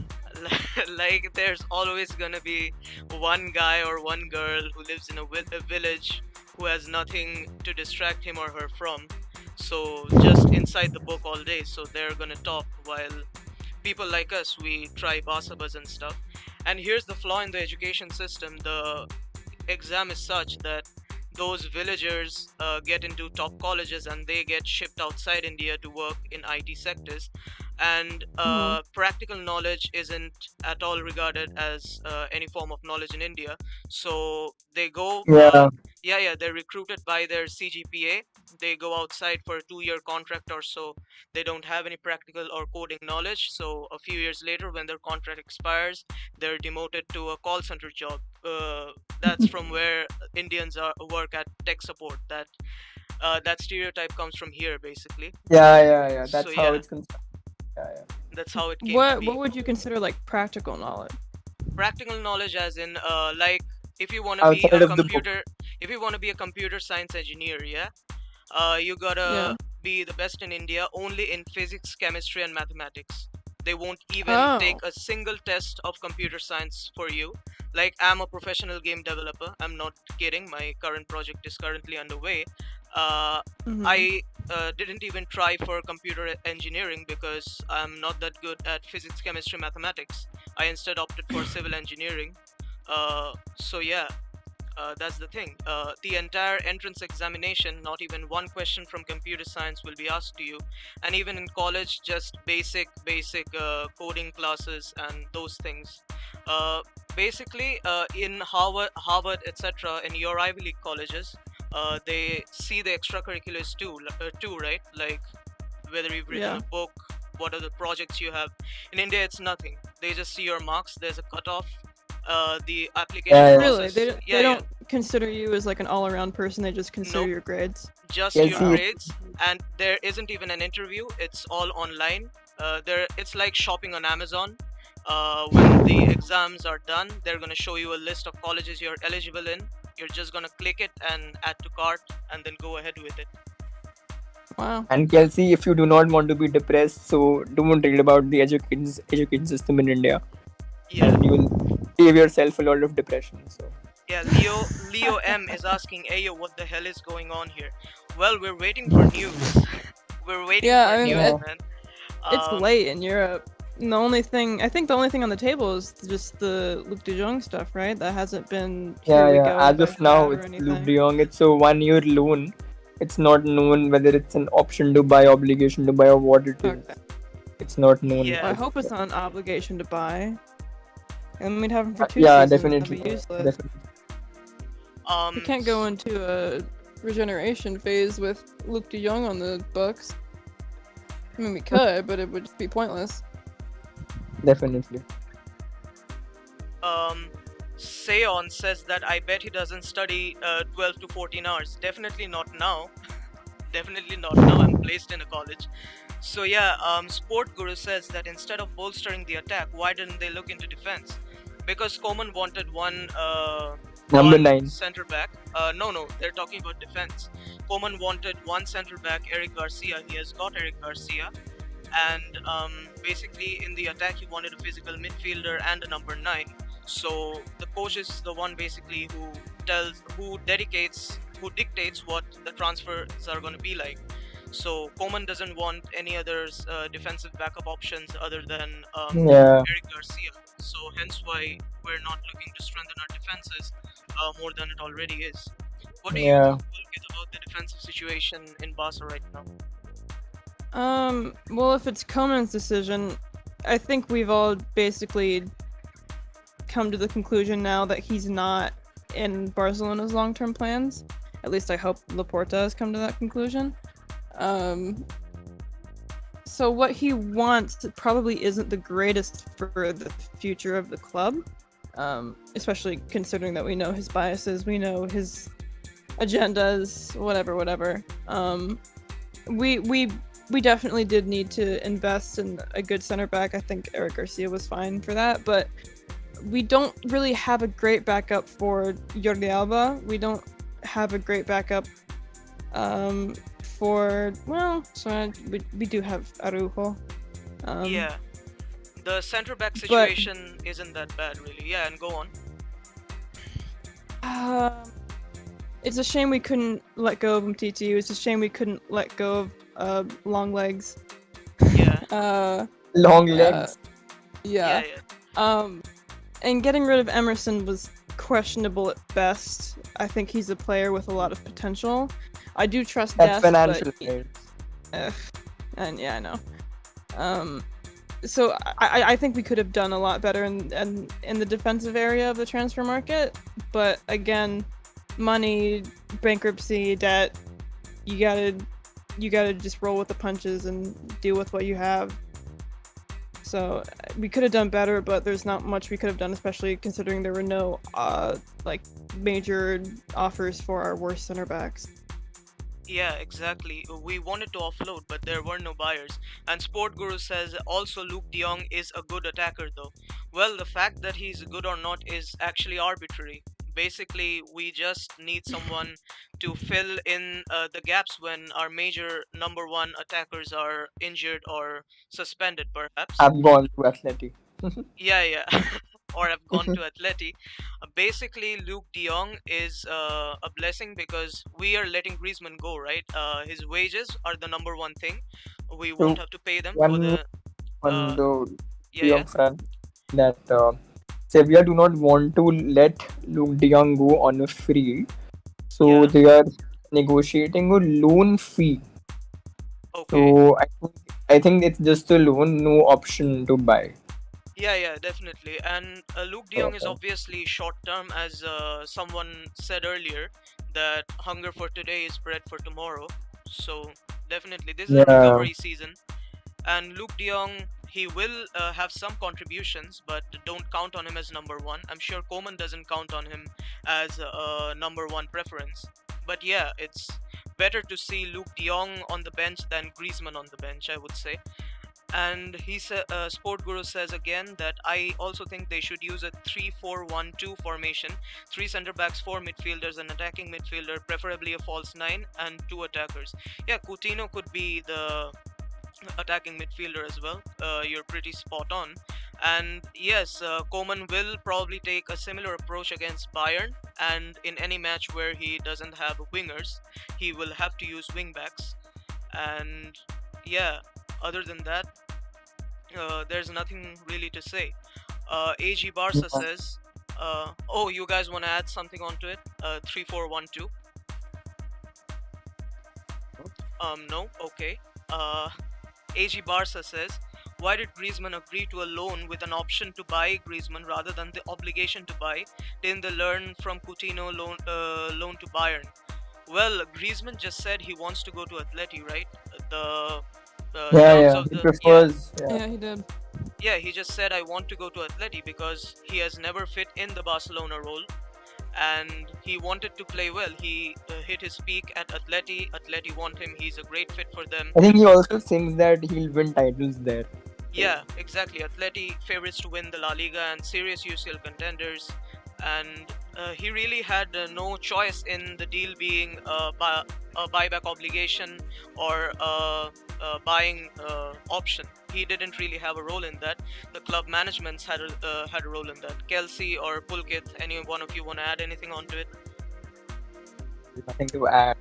Speaker 1: like there's always gonna be one guy or one girl who lives in a village who has nothing to distract him or her from, so just inside the book all day, so they're gonna talk while people like us, we try basabas and stuff. And here's the flaw in the education system: the exam is such that those villagers get into top colleges and they get shipped outside India to work in IT sectors, and practical knowledge isn't at all regarded as any form of knowledge in India. So they go, they're recruited by their CGPA. They go outside for a 2-year contract or so. They don't have any practical or coding knowledge. So a few years later, when their contract expires, they're demoted to a call center job. That's from where Indians work at tech support. That stereotype comes from here, basically.
Speaker 2: Yeah.
Speaker 1: So
Speaker 2: That's how
Speaker 1: yeah,
Speaker 2: it's constructed. Yeah.
Speaker 1: that's how it came to
Speaker 9: What
Speaker 1: be.
Speaker 9: would you consider like practical knowledge?
Speaker 1: Practical knowledge, as in like if you want to be
Speaker 2: Outside
Speaker 1: a
Speaker 2: of the book.
Speaker 1: computer science engineer, yeah, you gotta
Speaker 9: Yeah.
Speaker 1: be the best in India only in physics, chemistry, and mathematics. They won't even take
Speaker 9: Oh.
Speaker 1: a single test of computer science for you. Like, I'm a professional game developer. I'm not kidding. My current project is currently underway. I didn't even try for computer engineering because I'm not that good at physics, chemistry, mathematics. I instead opted for civil engineering. So yeah, that's the thing. The entire entrance examination, not even one question from computer science will be asked to you, and even in college, just basic coding classes and those things. Uh, Basically, in Harvard, etc., in your Ivy League colleges, they see the extracurriculars too, right? Like whether you've written
Speaker 9: Yeah.
Speaker 1: a book, what are the projects you have. In India, it's nothing. They just see your marks. There's a cutoff. The application
Speaker 2: Yeah, yeah.
Speaker 9: Really,
Speaker 1: process.
Speaker 9: they
Speaker 1: Yeah,
Speaker 9: don't consider you as like an all-around person. They just consider
Speaker 1: Nope.
Speaker 9: your grades.
Speaker 1: Just
Speaker 2: Yeah,
Speaker 1: your
Speaker 2: see,
Speaker 1: grades, and there isn't even an interview. It's all online. It's like shopping on Amazon. When the exams are done, they're gonna show you a list of colleges you're eligible in. You're just gonna click it and add to cart, and then go ahead with it.
Speaker 9: Wow.
Speaker 11: And Kelsey, if you do not want to be depressed, so don't read about the education system in India,
Speaker 1: Yeah,
Speaker 11: and you will save yourself a lot of depression. So
Speaker 1: yeah. Leo M is asking, "Ayo, what the hell is going on here?" Well, we're waiting for news. We're waiting
Speaker 9: Yeah,
Speaker 1: for
Speaker 9: I mean,
Speaker 1: news,
Speaker 11: yeah,
Speaker 1: man.
Speaker 9: it's
Speaker 1: Um,
Speaker 9: late in Europe. And the only thing on the table is just the Luke De Jong stuff, right? That hasn't been here
Speaker 11: yeah,
Speaker 9: we
Speaker 11: yeah.
Speaker 9: go
Speaker 11: As
Speaker 9: by
Speaker 11: of now,
Speaker 9: Vlad or
Speaker 11: it's Luke De
Speaker 9: anything.
Speaker 11: Jong. It's a 1 year loan. It's not known whether it's an option to buy, obligation to buy, or what it is.
Speaker 9: Okay.
Speaker 11: It's not known
Speaker 1: yeah.
Speaker 9: Well, I
Speaker 11: as of
Speaker 9: hope it's
Speaker 11: yet.
Speaker 9: not an obligation to buy. And we'd have him for 2
Speaker 11: Yeah,
Speaker 9: seasons. That'd
Speaker 11: definitely,
Speaker 9: be useless.
Speaker 11: definitely.
Speaker 9: We can't go into a regeneration phase with Luke De Jong on the books. I mean, we could, but it would just be pointless.
Speaker 11: Definitely.
Speaker 1: Seon says that I bet he doesn't study 12 to 14 hours. Definitely not now. Definitely not now. I'm placed in a college. So yeah, Sport Guru says that instead of bolstering the attack, why didn't they look into defense? Because Koeman wanted
Speaker 11: Number
Speaker 1: one
Speaker 11: 9.
Speaker 1: center back. No, they're talking about defense. Koeman wanted one center back, Eric Garcia. He has got Eric Garcia, and basically in the attack he wanted a physical midfielder and a number 9. So the coach is the one basically who dictates what the transfers are going to be like. So Koeman doesn't want any other defensive backup options other than
Speaker 11: Yeah.
Speaker 1: Eric Garcia. So hence why we're not looking to strengthen our defenses more than it already is. What do you
Speaker 11: Yeah.
Speaker 1: think, Pulkit, about the defensive situation in Barca right now?
Speaker 9: Well, if it's Koeman's decision, I think we've all basically come to the conclusion now that he's not in Barcelona's long-term plans. At least I hope Laporta has come to that conclusion. So what he wants probably isn't the greatest for the future of the club, especially considering that we know his biases, we know his agendas, whatever. We definitely did need to invest in a good center back. I think Eric Garcia was fine for that, but we don't really have a great backup for Jordi Alba. We don't have a great backup we do have Araujo.
Speaker 1: Yeah, the center back situation isn't that bad, really. Yeah, and go on.
Speaker 9: It's a shame we couldn't let go of Umtiti. It's a shame we couldn't let go of long legs.
Speaker 1: Yeah.
Speaker 11: Long legs.
Speaker 9: Yeah. And getting rid of Emerson was questionable at best. I think he's a player with a lot of potential. I do trust
Speaker 11: That's
Speaker 9: Dest,
Speaker 11: financial.
Speaker 9: and yeah, I know. So I think we could have done a lot better in the defensive area of the transfer market, but again, money, bankruptcy, debt, you gotta just roll with the punches and deal with what you have. So we could have done better, but there's not much we could have done, especially considering there were no major offers for our worst center backs.
Speaker 1: Yeah, exactly. We wanted to offload, but there were no buyers. And Sport Guru says also Luke De Jong is a good attacker, though. Well, the fact that he's good or not is actually arbitrary. Basically, we just need someone to fill in the gaps when our major number 1 attackers are injured or suspended, perhaps.
Speaker 11: I've gone to Athletic.
Speaker 1: Yeah. or have gone to Atleti. Basically, Luke De Jong is a blessing because we are letting Griezmann go, right? His wages are the number one thing. We
Speaker 6: So
Speaker 1: won't have to pay them for
Speaker 6: one
Speaker 1: the.
Speaker 6: on
Speaker 1: Uh,
Speaker 6: the
Speaker 1: yeah,
Speaker 6: De
Speaker 1: yeah.
Speaker 6: Jong front that Sevilla do not want to let Luke De Jong go on a free, so
Speaker 1: Yeah.
Speaker 6: they are negotiating a loan fee.
Speaker 1: Okay.
Speaker 6: So I think it's just a loan, no option to buy.
Speaker 1: Yeah, yeah, definitely. And Luke De Jong is obviously short term, as someone said earlier, that hunger for today is bread for tomorrow. So definitely, this is a
Speaker 6: Yeah,
Speaker 1: recovery season, and Luke De Jong, he will have some contributions, but don't count on him as number one. I'm sure Koeman doesn't count on him as a number one preference. But yeah, it's better to see Luke De Jong on the bench than Griezmann on the bench, I would say. And he said, Sport Guru says again that I also think they should use a 3-4-1-2 formation, three center backs, four midfielders, an attacking midfielder, preferably a false nine, and two attackers. Yeah, Coutinho could be the attacking midfielder as well. You're pretty spot on. And yes, Koeman will probably take a similar approach against Bayern, and in any match where he doesn't have wingers, he will have to use wing backs. And yeah, other than that, there's nothing really to say. AG Barca says, oh, you guys want to add something onto it? 3-4-1-2. No, okay. AG Barca says, why did Griezmann agree to a loan with an option to buy Griezmann rather than the obligation to buy? Didn't they learn from Coutinho loan to Bayern? Well, Griezmann just said he wants to go to Atleti, right? The terms
Speaker 6: yeah.
Speaker 1: of
Speaker 6: He
Speaker 1: the yeah,
Speaker 6: prefers. Yeah.
Speaker 9: Yeah, he did.
Speaker 1: yeah, he just said I want to go to Atleti because he has never fit in the Barcelona role, and he wanted to play well. He hit his peak at Atleti. Atleti want him. He's a great fit for them.
Speaker 6: I think he also thinks that he'll win titles there.
Speaker 1: Yeah, exactly. Atleti favorites to win the La Liga and serious UCL contenders. And he really had no choice in the deal being a buyback obligation or a buying option. He didn't really have a role in that. The club managements had a role in that. Kelsey or Pulkit, any one of you want to add anything onto it?
Speaker 6: Nothing to add.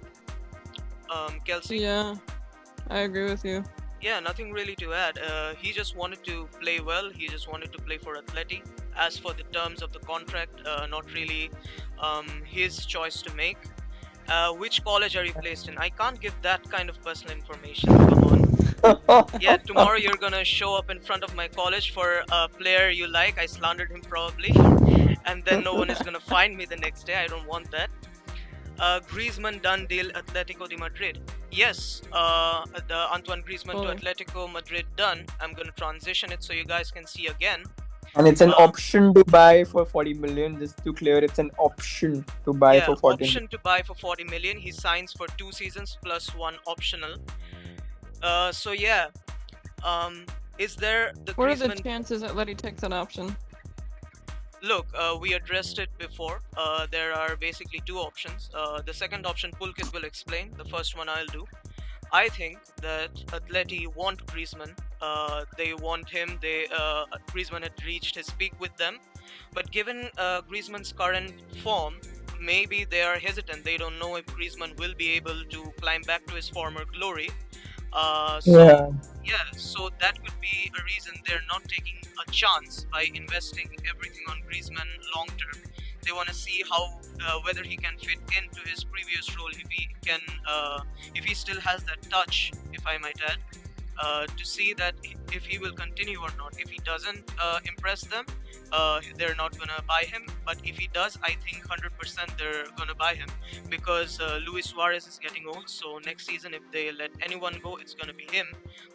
Speaker 1: Kelsey?
Speaker 9: Yeah, I agree with you.
Speaker 1: Yeah, nothing really to add. He just wanted to play well. He just wanted to play for Atleti. As for the terms of the contract, not really his choice to make. Which college are you placed in? I can't give that kind of personal information. Come on. Yeah, tomorrow you're gonna show up in front of my college for a player you like. I slandered him probably, and then no one is gonna find me the next day. I don't want that. Griezmann done deal Atletico de Madrid. Yes, the Antoine Griezmann to Atletico Madrid done. I'm gonna transition it so you guys can see again.
Speaker 6: And it's an option to buy for 40 million. Just to clear, it's an option to buy for 40 million.
Speaker 1: Option to buy for 40 million. He signs for 2 seasons plus 1 optional. So yeah, is there the
Speaker 9: What
Speaker 1: Griezmann...
Speaker 9: are the chances that Letty takes an option?
Speaker 1: Look, we addressed it before. There are basically 2 options. The second option Pulkit will explain. The first one I'll do. I think that Atleti want Griezmann. They want him. Griezmann had reached his peak with them. But given Griezmann's current form, maybe they are hesitant. They don't know if Griezmann will be able to climb back to his former glory. So that could be a reason they're not taking a chance by investing everything on Griezmann long term. They want to see how whether he can fit into his previous role, if he still has that touch, if I might add, to see that if he will continue or not. If he doesn't impress them, they're not gonna buy him. But if he does, I think 100% they're gonna buy him because Luis Suarez is getting old. So next season, if they let anyone go, it's gonna be him.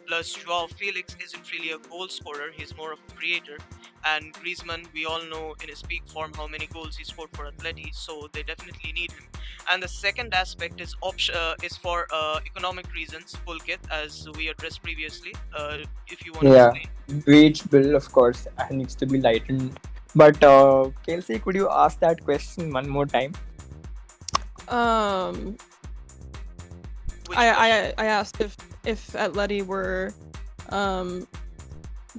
Speaker 1: Plus, Joao Felix isn't really a goal scorer; he's more of a creator. And Griezmann, we all know in his peak form how many goals he scored for Atleti, so they definitely need him. And the second aspect is for economic reasons, Pulkit, as we addressed previously. If you want to explain.
Speaker 6: Wage bill, of course, needs to be lightened. But Kelsey, could you ask that question one more time?
Speaker 9: I asked if Atleti were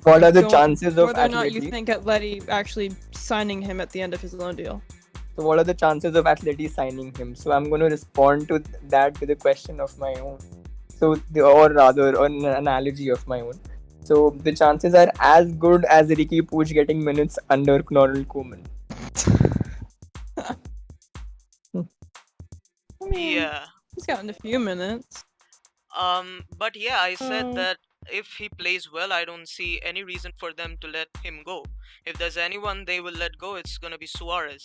Speaker 11: What are the
Speaker 9: Going-
Speaker 11: chances of
Speaker 9: whether or not you
Speaker 11: Atleti?
Speaker 9: think Atleti actually signing him at the end of his loan deal.
Speaker 11: So what are the chances of Atleti signing him? So I'm going to respond to that with a question of my own. So, or rather, an analogy of my own. So the chances are as good as Ricky Puig getting minutes under Ronald Koeman.
Speaker 9: I mean,
Speaker 1: Yeah.
Speaker 9: he's gotten a few minutes.
Speaker 1: But yeah, I said
Speaker 9: Oh.
Speaker 1: that if he plays well, I don't see any reason for them to let him go. If there's anyone they will let go, it's gonna be Suarez.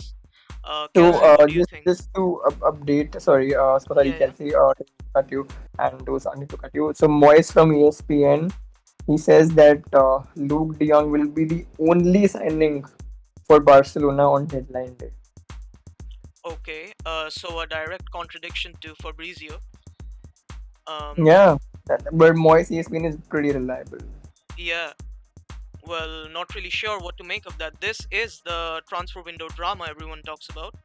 Speaker 11: So
Speaker 1: Kelsey, what do you think?
Speaker 11: just to update, sorry,
Speaker 1: Yeah, yeah.
Speaker 11: Kelsey, to cut you and to Sani to cut you. So Moise from ESPN, he says that Luke De Jong will be the only signing for Barcelona on deadline day.
Speaker 1: Okay. So a direct contradiction to Fabrizio.
Speaker 11: Yeah, but Moise ESPN is pretty reliable.
Speaker 1: Yeah. Well, not really sure what to make of that. This is the transfer window drama everyone talks about.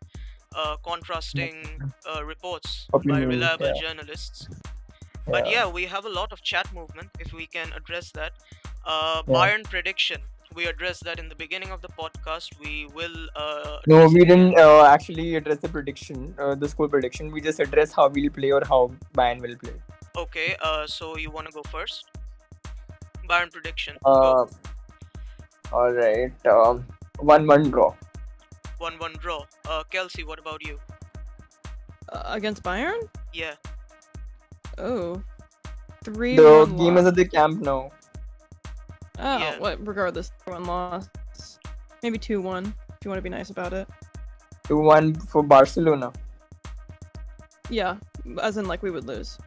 Speaker 1: Contrasting reports by
Speaker 11: Opinions,
Speaker 1: reliable
Speaker 11: yeah.
Speaker 1: journalists. But
Speaker 11: Yeah.
Speaker 1: yeah, we have a lot of chat movement if we can address that.
Speaker 11: Yeah.
Speaker 1: Bayern prediction. We addressed that in the beginning of the podcast. We will.
Speaker 11: No,
Speaker 1: address
Speaker 11: we
Speaker 1: it again.
Speaker 11: didn't actually address the prediction, the score prediction. We just address how we'll play or how Bayern will play.
Speaker 1: Okay. So you want to go first? Bayern prediction. Go.
Speaker 11: All right. 1-1 draw.
Speaker 1: 1-1 draw. Kelsey, what about you?
Speaker 9: Against Bayern?
Speaker 1: Yeah.
Speaker 9: Oh.
Speaker 11: The
Speaker 9: 3-1
Speaker 11: game is
Speaker 9: loss.
Speaker 11: at the camp now.
Speaker 9: Oh,
Speaker 1: Yeah.
Speaker 9: regardless, 1 loss. Maybe 2-1, if you want to be nice about it.
Speaker 11: 2-1 for Barcelona.
Speaker 9: Yeah, as in like we would lose.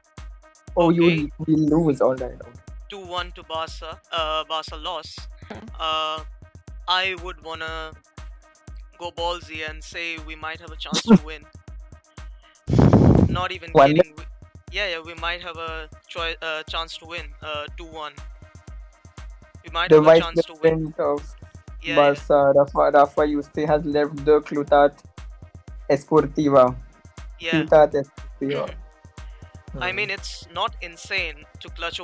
Speaker 11: Oh,
Speaker 1: Okay.
Speaker 11: you lose. All right.
Speaker 1: 2-1 to Barca. Barca loss. I would wanna go ballsy and say we might have a chance to win. Not even
Speaker 11: 1-1.
Speaker 1: kidding. Yeah, we might have a chance to win. 2-1. We might
Speaker 11: The
Speaker 1: have a
Speaker 11: vice
Speaker 1: chance to win.
Speaker 11: president of
Speaker 1: Yeah,
Speaker 11: Barca, Rafa Yuste, has left the Ciutat Esportiva.
Speaker 1: yeah.
Speaker 11: Ciutat Esportiva.
Speaker 1: I mean, it's not insane to clutch a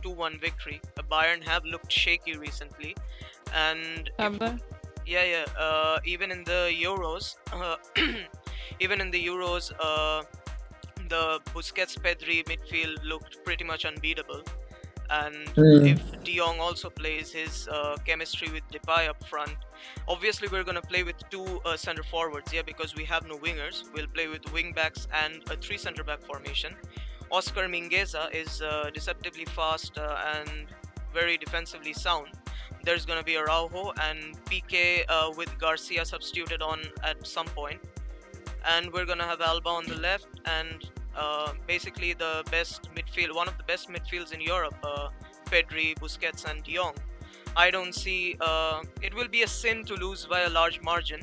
Speaker 1: 2-1 victory. Bayern have looked shaky recently, and
Speaker 9: Have they?
Speaker 1: yeah. Even in the Euros, the Busquets-Pedri midfield looked pretty much unbeatable. And if De Jong also plays, his chemistry with Depay up front. Obviously, we're gonna play with two center forwards, yeah, because we have no wingers. We'll play with wing backs and a 3 center back formation. Oscar Mingueza is deceptively fast and very defensively sound. There's gonna be Araujo and PK with Garcia substituted on at some point. And we're gonna have Alba on the left and basically the best midfield, one of the best midfields in Europe, Pedri, Busquets, and De Jong. I don't see. It will be a sin to lose by a large margin.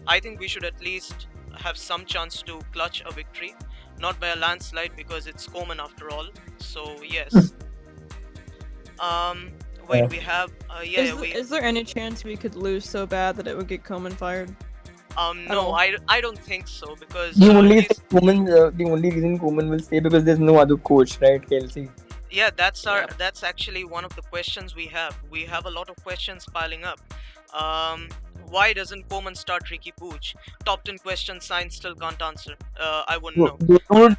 Speaker 1: I think we should at least have some chance to clutch a victory, not by a landslide because it's Koeman after all. So yes. Wait, we have.
Speaker 9: Is there any chance we could lose so bad that it would get Koeman fired?
Speaker 1: No,
Speaker 9: all?
Speaker 1: I don't think so because
Speaker 11: The only reason Koeman will stay because there's no other coach, right, Kelsey?
Speaker 1: yeah, that's actually one of the questions we have. We have a lot of questions piling up. Why doesn't Koeman start Ricky Puig? Top 10 questions science still can't answer. I wouldn't know.
Speaker 11: Dude,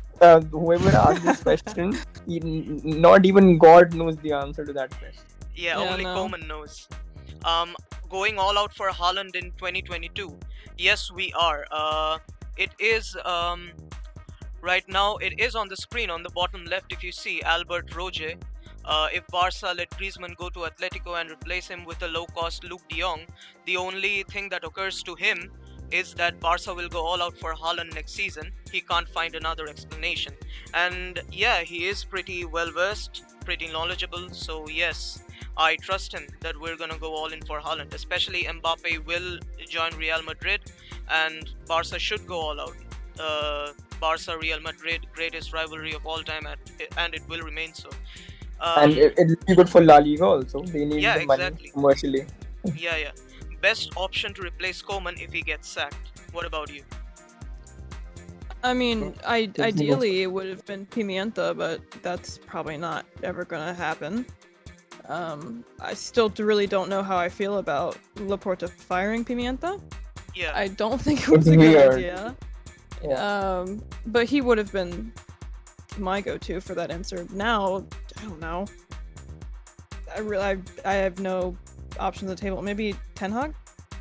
Speaker 11: whoever asked this question, not even God knows the answer to that question.
Speaker 1: Yeah,
Speaker 9: Yeah,
Speaker 1: only
Speaker 9: no.
Speaker 1: Koeman knows. Going all out for Haaland in 2022. Yes, we are. It is right now. It is on the screen on the bottom left. If you see Albert Roger, if Barca let Griezmann go to Atletico and replace him with a low-cost Luke De Jong, the only thing that occurs to him is that Barca will go all out for Haaland next season. He can't find another explanation. And yeah, he is pretty well versed, pretty knowledgeable. So yes, I trust him that we're gonna go all in for Haaland. Especially Mbappe will join Real Madrid, and Barca should go all out. Barca Real Madrid, greatest rivalry of all time, and it will remain so.
Speaker 11: And it'll be good for La Liga also. They need
Speaker 1: Yeah,
Speaker 11: the money
Speaker 1: exactly.
Speaker 11: commercially.
Speaker 1: Yeah. Best option to replace Koeman if he gets sacked. What about you?
Speaker 9: I mean, ideally it would have been Pimienta, but that's probably not ever gonna happen. I still really don't know how I feel about Laporta firing Pimienta.
Speaker 1: Yeah.
Speaker 9: I don't think it was
Speaker 2: It's
Speaker 9: a good
Speaker 2: weird.
Speaker 9: idea.
Speaker 2: Yeah.
Speaker 9: But he would have been my go-to for that answer. Now, I don't know. I have no options on the table. Maybe Ten Hag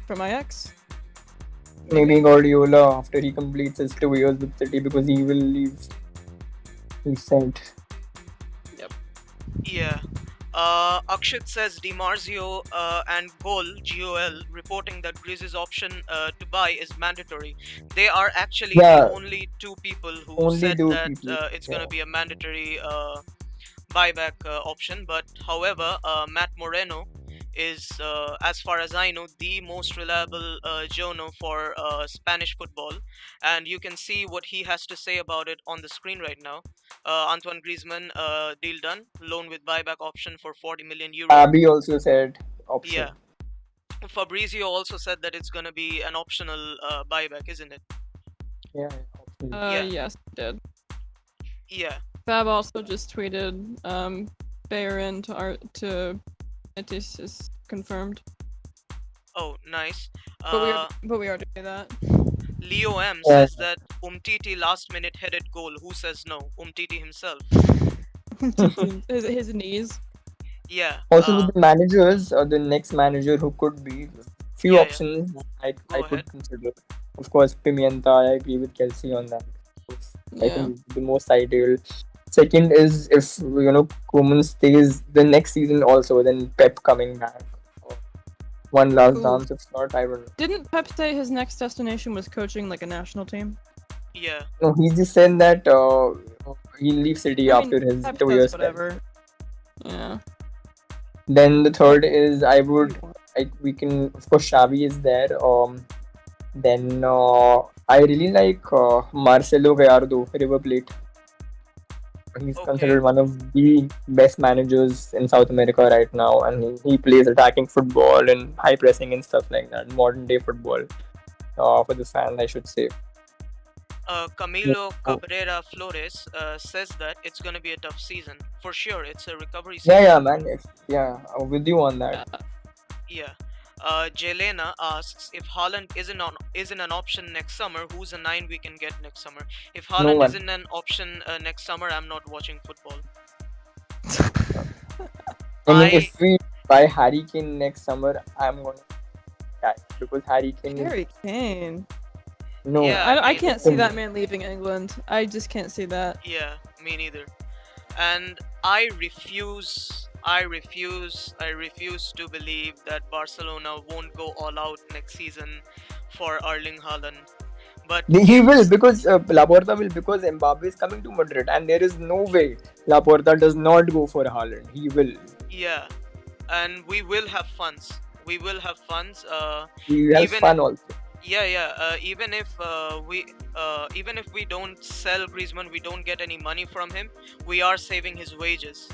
Speaker 9: from my ex.
Speaker 2: Maybe Guardiola after he completes his 2 years with City because he will leave. He said.
Speaker 1: Yeah. Akshit says DiMarzio and GOL reporting that Greece's option to buy is mandatory. They are actually
Speaker 2: Yeah.
Speaker 1: the only two people who
Speaker 2: Only
Speaker 1: said
Speaker 2: two
Speaker 1: that
Speaker 2: people.
Speaker 1: it's going to be a mandatory buyback option. But however, Matt Moreno is, as far as I know, the most reliable journo for Spanish football, and you can see what he has to say about it on the screen right now. Antoine Griezmann, deal done, loan with buyback option for 40 million euro.
Speaker 2: Abby also said option.
Speaker 1: Yeah. Fabrizio also said that it's going to be an optional buyback, isn't it?
Speaker 2: Yeah. Option.
Speaker 1: Yeah.
Speaker 9: Yes, I did.
Speaker 1: Yeah.
Speaker 9: Fab also just tweeted Bellerin to Betis is confirmed.
Speaker 1: Oh, nice.
Speaker 9: But we are doing that.
Speaker 1: Leo M
Speaker 2: Yeah.
Speaker 1: says that Umtiti last minute headed goal. Who says no? Umtiti himself.
Speaker 9: his knees.
Speaker 1: Yeah.
Speaker 2: Also, with the managers, the next manager who could be, few
Speaker 1: Yeah, yeah.
Speaker 2: options I
Speaker 1: Go
Speaker 2: could
Speaker 1: ahead.
Speaker 2: consider. Of course, Pimienta, I agree with Kelsey on that. I
Speaker 9: Yeah.
Speaker 2: think the most ideal. Second is if Koeman stays the next season also, then Pep coming back. One last
Speaker 9: Ooh.
Speaker 2: dance, if not, I don't know.
Speaker 9: Didn't Pep say his next destination was coaching like a national team?
Speaker 1: Yeah.
Speaker 2: No, he just said that he'll leave City
Speaker 9: I
Speaker 2: after
Speaker 9: mean,
Speaker 2: his
Speaker 9: Pep
Speaker 2: 2
Speaker 9: does
Speaker 2: years.
Speaker 9: whatever. Yeah.
Speaker 2: Then the third is we can, of course, Xavi is there. Then I really like Marcelo Gallardo, River Plate. He's
Speaker 1: Okay.
Speaker 2: considered one of the best managers in South America right now, and he plays attacking football and high pressing and stuff like that. Modern day football for the fans, I should say.
Speaker 1: Camilo
Speaker 2: Oh.
Speaker 1: Cabrera Flores says that it's going to be a tough season. For sure, it's a recovery season.
Speaker 2: Yeah, man. I'm with you on that.
Speaker 1: Yeah. Jelena asks if Haaland isn't an option next summer, who's a 9 we can get next summer? If Haaland
Speaker 2: one.
Speaker 1: isn't an option next summer, I'm not watching football.
Speaker 2: I mean,
Speaker 1: I-
Speaker 2: if we buy Harry Kane next summer, I'm gonna die because Harry Kane is
Speaker 9: Harry Kane.
Speaker 2: no.
Speaker 1: Yeah.
Speaker 9: I can't see that man leaving England. I just can't see that.
Speaker 1: Yeah, me neither. And I refuse to believe that Barcelona won't go all out next season for Erling Haaland. But
Speaker 2: He will because Laporta will, because Mbappe is coming to Madrid, and there is no way Laporta does not go for Haaland. He will.
Speaker 1: yeah, and we will have funds. We will have funds.
Speaker 2: He has
Speaker 1: Even-
Speaker 2: fun also.
Speaker 1: Yeah. Even if we don't sell Griezmann, we don't get any money from him. We are saving his wages.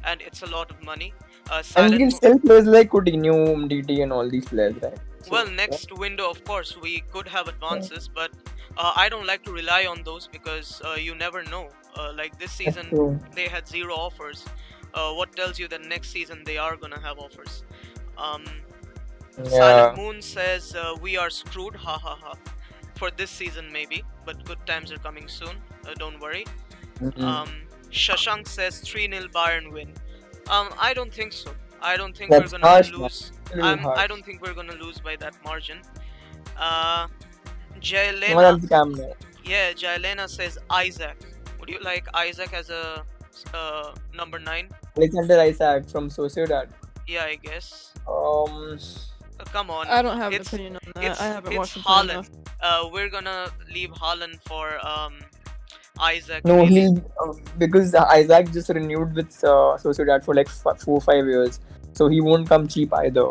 Speaker 1: And it's a lot of money.
Speaker 2: And we
Speaker 1: Silent
Speaker 2: can
Speaker 1: Mo-
Speaker 2: still players like Coutinho, DT, and all these players, right? So,
Speaker 1: Well, next window, of course, we could have advances, but I don't like to rely on those because you never know. Like this season,
Speaker 2: true.
Speaker 1: they had 0 offers. What tells you that next season they are gonna have offers?
Speaker 2: Yeah.
Speaker 1: Silent Moon says we are screwed, ha ha ha. For this season, maybe, but good times are coming soon. Don't worry.
Speaker 2: Mhm.
Speaker 1: Shashank says 3-0 Bayern win. I don't think so. I don't think
Speaker 2: That's
Speaker 1: we're gonna
Speaker 2: harsh, man.
Speaker 1: lose.
Speaker 2: Really harsh.
Speaker 1: I don't think we're gonna lose by that margin.
Speaker 2: What
Speaker 1: Jailena,
Speaker 2: else can we-
Speaker 1: yeah, Jailena says Isaac. Would you like Isaac as a number 9?
Speaker 2: Alexander Isaac from Sociedad.
Speaker 1: Yeah, I guess. Come on.
Speaker 9: I don't have an
Speaker 1: It's-
Speaker 9: opinion on that.
Speaker 1: It's,
Speaker 9: I haven't
Speaker 1: it's
Speaker 9: watched him play
Speaker 1: Haaland.
Speaker 9: enough.
Speaker 1: We're gonna leave Haaland for Isaac.
Speaker 2: No,
Speaker 1: maybe.
Speaker 2: he'll because Isaac just renewed with Sociedad for like 4 or 5 years, so he won't come cheap either.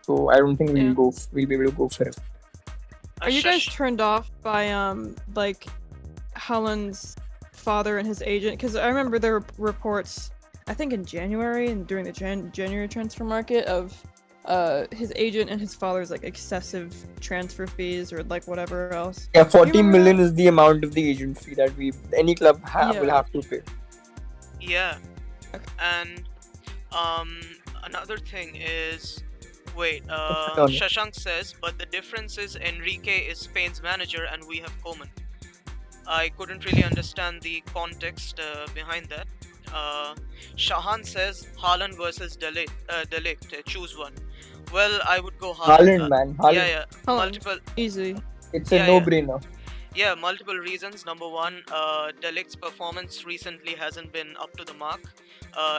Speaker 2: So I don't think
Speaker 9: Yeah.
Speaker 2: we'll be able to go for him.
Speaker 9: Are you guys
Speaker 1: Shash-
Speaker 9: turned off by like Haaland's father and his agent? Because I remember there were reports, I think in January and during the January transfer market of his agent and his father's like excessive transfer fees or like whatever else.
Speaker 2: Yeah, 40
Speaker 9: remember
Speaker 2: million
Speaker 9: that?
Speaker 2: is the amount of the agent fee that any club will
Speaker 9: Yeah.
Speaker 2: have to pay.
Speaker 1: Yeah. And another thing is, wait,
Speaker 2: on.
Speaker 1: Shashank says, but the difference is Enrique is Spain's manager and we have Koeman. I couldn't really understand the context behind that. Shahan says Haaland versus Delict. Choose one. Well, I would go Haaland.
Speaker 2: Haaland, man. Haaland.
Speaker 1: Yeah,
Speaker 9: Haaland.
Speaker 1: multiple.
Speaker 9: Easy.
Speaker 2: It's a
Speaker 1: Yeah,
Speaker 2: no-brainer.
Speaker 1: Yeah, multiple reasons. Number one, Delict's performance recently hasn't been up to the mark,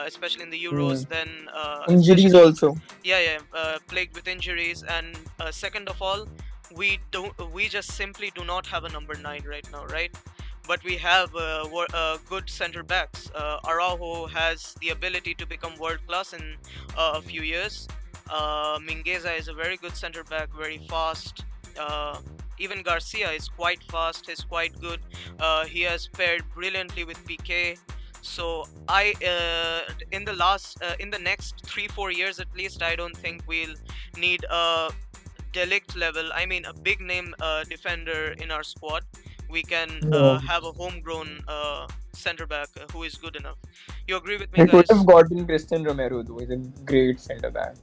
Speaker 1: especially in the Euros. Then
Speaker 2: Injuries
Speaker 1: especially-
Speaker 2: also.
Speaker 1: plagued with injuries. And second of all, we just simply do not have a number 9 right now, right? But we have good center backs. Araujo has the ability to become world class in a few years. Mingueza is a very good center back, very fast. Even Garcia is quite fast, he's quite good. He has paired brilliantly with PK. So in the next 3-4 years at least, I don't think we'll need a Delict level. I mean, a big name defender in our squad. We can have a homegrown center back who is good enough. You agree with me,
Speaker 2: We could
Speaker 1: guys?
Speaker 2: have gotten Cristiano Romero, though. He's a great centre back.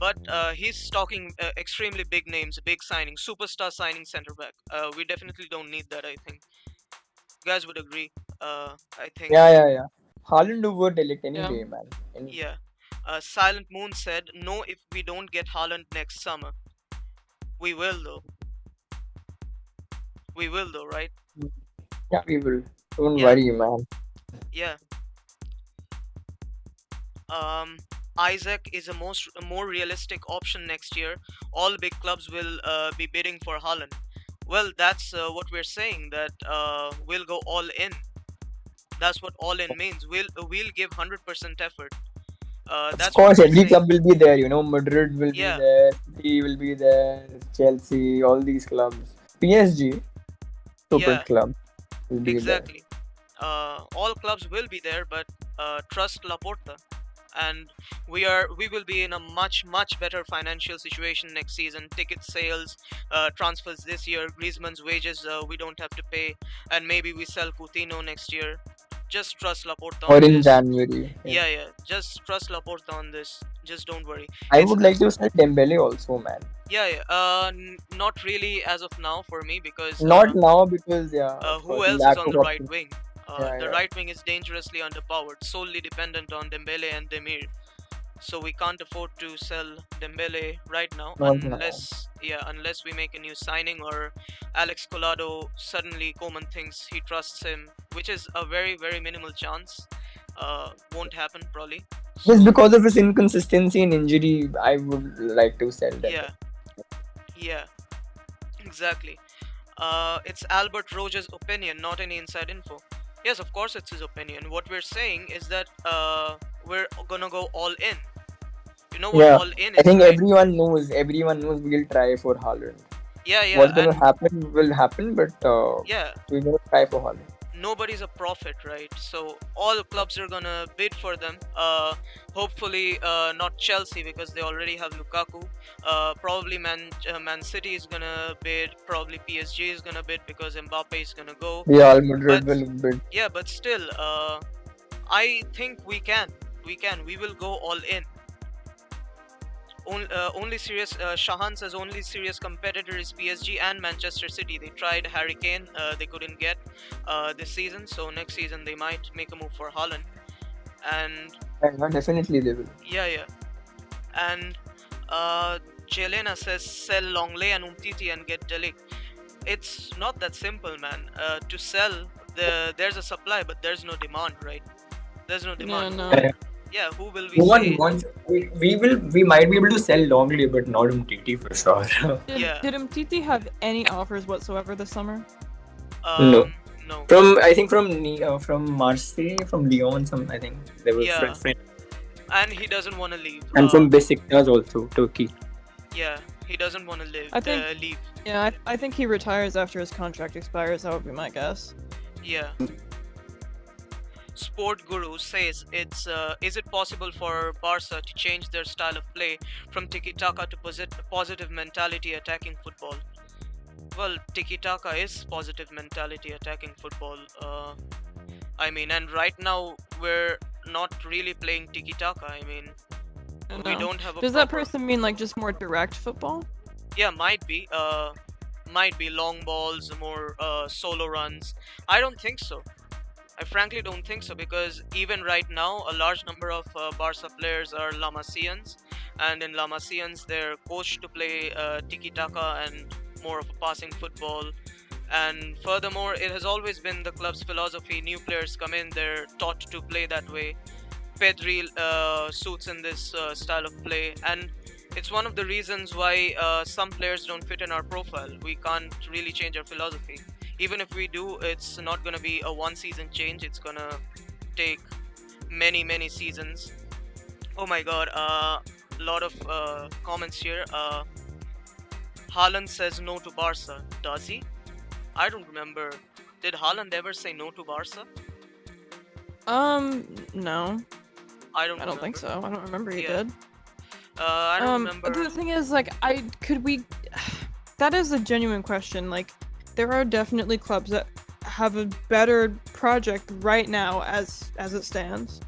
Speaker 1: But he's talking extremely big names, big signings, superstar signing center back. We definitely don't need that, I think. You guys would agree. I think.
Speaker 2: Yeah. Haaland over Delict any
Speaker 9: Yeah.
Speaker 2: day, man.
Speaker 1: Yeah. Silent Moon said, no, if we don't get Haaland next summer. We will, though. We will, though, right?
Speaker 2: Yeah, we will. Don't
Speaker 1: Yeah.
Speaker 2: worry, man.
Speaker 1: Yeah. Isaac is a more realistic option next year. All big clubs will be bidding for Haaland. Well, that's what we're saying, that we'll go all in. That's what all in means. We'll give 100% effort.
Speaker 2: Of
Speaker 1: That's
Speaker 2: course,
Speaker 1: what we're
Speaker 2: every
Speaker 1: saying.
Speaker 2: club will be there. Madrid will
Speaker 1: Yeah.
Speaker 2: be there, City will be there, Chelsea, all these clubs. PSG, super
Speaker 1: Yeah.
Speaker 2: club, will be
Speaker 1: Exactly. All clubs will be there, but trust Laporta, and we will be in a much better financial situation next season. Ticket sales, transfers this year, Griezmann's wages we don't have to pay, and maybe we sell Coutinho next year. Just trust Laporta
Speaker 2: there. Or
Speaker 1: on
Speaker 2: in
Speaker 1: this.
Speaker 2: January.
Speaker 1: Yeah. Just trust Laporta on this. Just don't worry.
Speaker 2: I
Speaker 1: It's-
Speaker 2: would like to sell Dembele also, man.
Speaker 1: Not really as of now for me, because
Speaker 2: Not now because of
Speaker 1: who
Speaker 2: course,
Speaker 1: else
Speaker 2: lack
Speaker 1: is on
Speaker 2: of
Speaker 1: the right
Speaker 2: options.
Speaker 1: wing?
Speaker 2: Yeah,
Speaker 1: The
Speaker 2: yeah.
Speaker 1: right wing is dangerously underpowered, solely dependent on Dembele and Demir. So we can't afford to sell Dembele right now,
Speaker 2: Not now.
Speaker 1: unless we make a new signing, or Alex Collado suddenly Koeman thinks he trusts him, which is a very minimal chance. Won't happen probably.
Speaker 2: Just because of his inconsistency and injury, I would like to sell them.
Speaker 1: Yeah, exactly. It's Albert Roger's opinion, not any inside info. Yes, of course it's his opinion. What we're saying is that we're gonna go all in. You know what
Speaker 2: Yeah,
Speaker 1: all in is,
Speaker 2: I think
Speaker 1: right?
Speaker 2: everyone knows we'll try for Haaland.
Speaker 1: Yeah,
Speaker 2: What's gonna
Speaker 1: and
Speaker 2: happen will happen, but
Speaker 1: yeah,
Speaker 2: we're gonna try for Haaland.
Speaker 1: nobody's a prophet, right? So all the clubs are gonna bid for them. Hopefully not Chelsea, because they already have Lukaku. Probably Man City is gonna bid. Probably PSG is gonna bid because Mbappe is gonna go.
Speaker 2: Real Madrid
Speaker 1: But-
Speaker 2: will bid.
Speaker 1: Yeah, but still, I think we can. We will go all in. Only serious. Shahan says only serious competitor is PSG and Manchester City. They tried Harry Kane. They couldn't get this season. So next season they might make a move for Haaland. And
Speaker 2: Yeah, definitely they will.
Speaker 1: yeah. And Jelena says sell Longley and Umtiti and get Delic. It's not that simple, man. To sell, there's a supply, but there's no demand, right? There's no demand.
Speaker 9: no.
Speaker 1: Yeah, who will we
Speaker 6: No one
Speaker 1: say?
Speaker 6: wants. We might be able to sell Longley, but not Umtiti for sure.
Speaker 1: Yeah.
Speaker 9: Did Umtiti have any offers whatsoever this summer?
Speaker 2: No.
Speaker 1: No.
Speaker 6: I think from Marseille, from Lyon, I think they were
Speaker 1: Yeah.
Speaker 6: friends.
Speaker 1: And he doesn't want to leave.
Speaker 7: And from Besiktas also, Turkey.
Speaker 1: Yeah, he doesn't want to
Speaker 9: I think-
Speaker 1: leave.
Speaker 9: Yeah, I think he retires after his contract expires. That would be my guess.
Speaker 1: Yeah. Sport Guru says is it possible for Barca to change their style of play from tiki-taka to positive mentality attacking football? Well, tiki-taka is positive mentality attacking football. I mean, and right now we're not really playing tiki-taka. I mean,
Speaker 9: I
Speaker 1: we
Speaker 9: know.
Speaker 1: don't have a
Speaker 9: Does that
Speaker 1: proper...
Speaker 9: person mean like just more direct football?
Speaker 1: Yeah, might be. Might be long balls, more solo runs. I don't think so. I frankly don't think so, because even right now, a large number of Barca players are La Masians, and in La Masians, they're coached to play tiki-taka and more of a passing football. And furthermore, it has always been the club's philosophy. New players come in, they're taught to play that way. Pedri suits in this style of play, and it's one of the reasons why some players don't fit in our profile. We can't really change our philosophy. Even if we do, it's not gonna be a one-season change. It's gonna take many seasons. Oh my God! Lot of comments here. Haaland says no to Barca. Does he? I don't remember. Did Haaland ever say no to Barca?
Speaker 9: No.
Speaker 1: I don't.
Speaker 9: I don't think so. I don't remember he
Speaker 1: Yeah.
Speaker 9: did.
Speaker 1: I don't remember.
Speaker 9: The thing is, like, that is a genuine question. Like, there are definitely clubs that have a better project right now as it stands.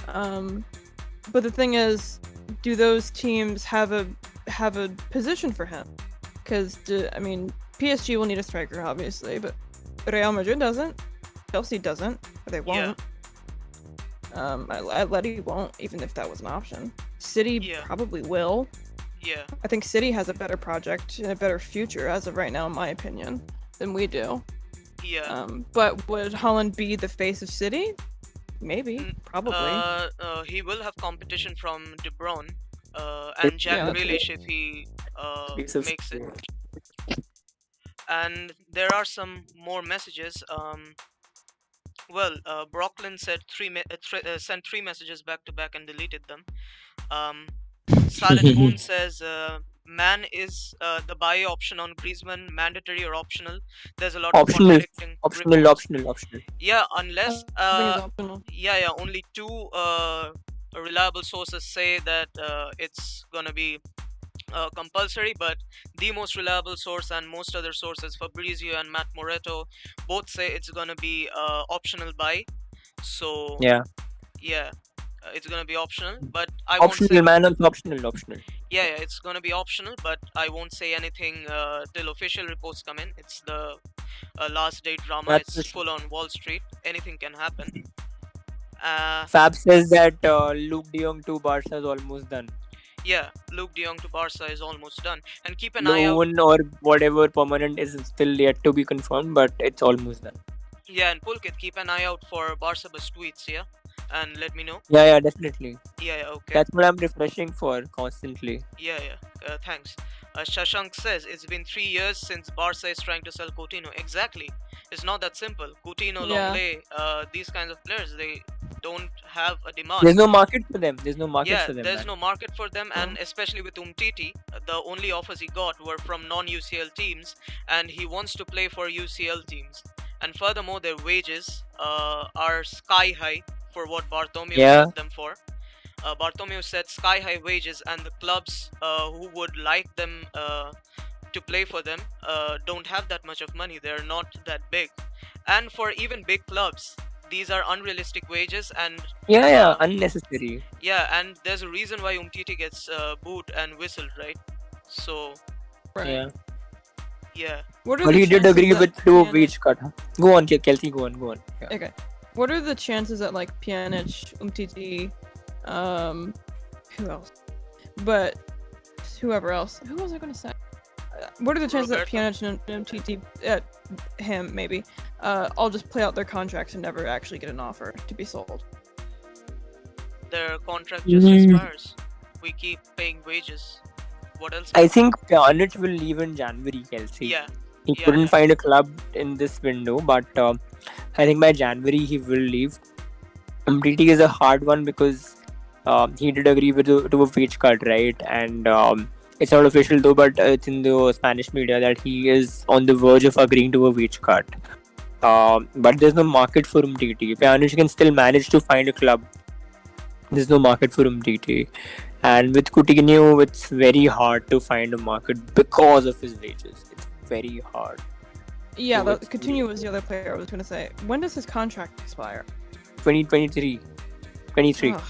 Speaker 9: But the thing is, do those teams have a position for him? Because I mean, PSG will need a striker, obviously, but Real Madrid doesn't. Chelsea doesn't. Or they won't. Atleti won't, even if that was an option. City probably will.
Speaker 1: Yeah.
Speaker 9: I think City has a better project and a better future as of right now, in my opinion, than we do.
Speaker 1: Yeah.
Speaker 9: But would Haaland be the face of City? Maybe. Probably.
Speaker 1: He will have competition from De Bruyne and Jack Grealish if he makes it. And there are some more messages. Well, Brooklyn said sent 3 messages back to back and deleted them. Silent Moon says, "Man, is the buy option on Griezmann mandatory or optional?" There's a lot of contradicting reports.
Speaker 11: Optional.
Speaker 1: Yeah, unless
Speaker 9: optional.
Speaker 1: only 2 reliable sources say that it's gonna be compulsory, but the most reliable source and most other sources, Fabrizio and Matt Moretto, both say it's gonna be optional buy. So
Speaker 11: Yeah.
Speaker 1: It's gonna be optional, but I won't say.
Speaker 11: Optional.
Speaker 1: Yeah, it's gonna be optional, but I won't say anything till official reports come in. It's the last day drama. It's full on Wall Street. Anything can happen.
Speaker 11: Fab says that Luke De Jong to Barca is almost done.
Speaker 1: Yeah, Luke De Jong to Barca is almost done, and keep an eye out.
Speaker 11: Loan or whatever permanent is still yet to be confirmed, but it's almost done.
Speaker 1: Yeah, and Pulkit, keep an eye out for Barca Bus tweets, yeah, and let me know.
Speaker 11: Yeah, definitely.
Speaker 1: Yeah, okay.
Speaker 11: That's what I'm refreshing for constantly.
Speaker 1: Yeah. Thanks. Shashank says it's been 3 years since Barca is trying to sell Coutinho. Exactly. It's not that simple. Coutinho, Longley, these kinds of players, they don't have a demand.
Speaker 11: There's no market for them. There's no
Speaker 1: market for them, and especially with Umtiti, the only offers he got were from non-UCL teams, and he wants to play for UCL teams. And furthermore, their wages are sky high for what Bartomeu set them for. Bartomeu set sky high wages, and the clubs who would like them to play for them don't have that much of money. They're not that big, and for even big clubs, these are unrealistic wages, and
Speaker 11: unnecessary.
Speaker 1: Yeah, and there's a reason why Umtiti gets booed and whistled, right? So yeah.
Speaker 11: But he did agree with 2 wage cut. Go on, Kelsey. Go on. Yeah.
Speaker 9: Okay. What are the chances that like Pjanić, Umtiti, who else? But whoever else. Who was I going to say? What are the chances that Pjanić and Umtiti, him maybe, all just play out their contracts and never actually get an offer to be sold?
Speaker 1: Their contract just expires. We keep paying wages. What else?
Speaker 11: I think Pjanić will leave in January, Kelsey.
Speaker 1: Yeah.
Speaker 11: He couldn't find a club in this window, but I think by January he will leave. Umtiti is a hard one because he did agree to a wage cut, right? And it's not official though, but it's in the Spanish media that he is on the verge of agreeing to a wage cut. But there's no market for Umtiti. Pjanić can still manage to find a club. There's no market for Umtiti. And with Coutinho, it's very hard to find a market because of his wages. It's very hard.
Speaker 9: Yeah, Coutinho was the other player I was going to say. When does his contract expire?
Speaker 11: 2023. 23.
Speaker 9: Ugh,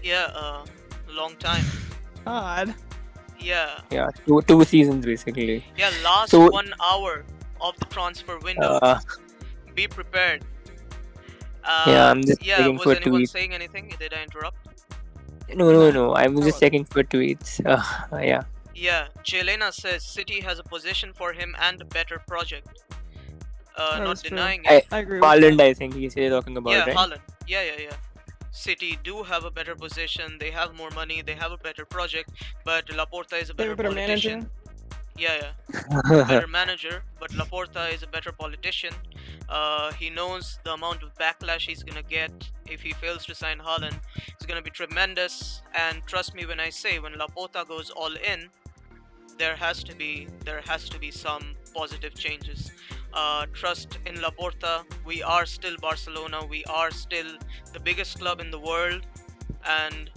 Speaker 1: Yeah, long time.
Speaker 9: God.
Speaker 1: Yeah,
Speaker 11: Yeah, two seasons basically.
Speaker 1: yeah. Last
Speaker 11: So
Speaker 1: 1 hour of the transfer window.
Speaker 11: uh,
Speaker 1: Be prepared.
Speaker 11: yeah, I'm just
Speaker 1: Yeah.
Speaker 11: checking
Speaker 1: Was
Speaker 11: for
Speaker 1: anyone
Speaker 11: tweets.
Speaker 1: saying anything? Did I interrupt?
Speaker 11: No. I'm
Speaker 9: That
Speaker 11: just
Speaker 9: was
Speaker 11: checking for tweets. Yeah.
Speaker 1: Yeah. Jelena says City has a position for him and a better project.
Speaker 9: that
Speaker 1: Not
Speaker 9: is true.
Speaker 1: denying it.
Speaker 9: I agree with
Speaker 11: Haaland,
Speaker 9: that.
Speaker 11: I think he's talking about,
Speaker 1: Yeah,
Speaker 11: right?
Speaker 1: Haaland. Yeah. City do have a better position. They have more money. They have a better project. But Laporta is a
Speaker 9: They have
Speaker 1: better
Speaker 9: a better
Speaker 1: politician.
Speaker 9: manager.
Speaker 1: Yeah. Better manager, but Laporta is a better politician. He knows the amount of backlash he's gonna get if he fails to sign Haaland. It's gonna be tremendous. And trust me when I say, when Laporta goes all in, there has to be some positive changes. Trust in Laporta. We are still Barcelona. We are still the biggest club in the world, and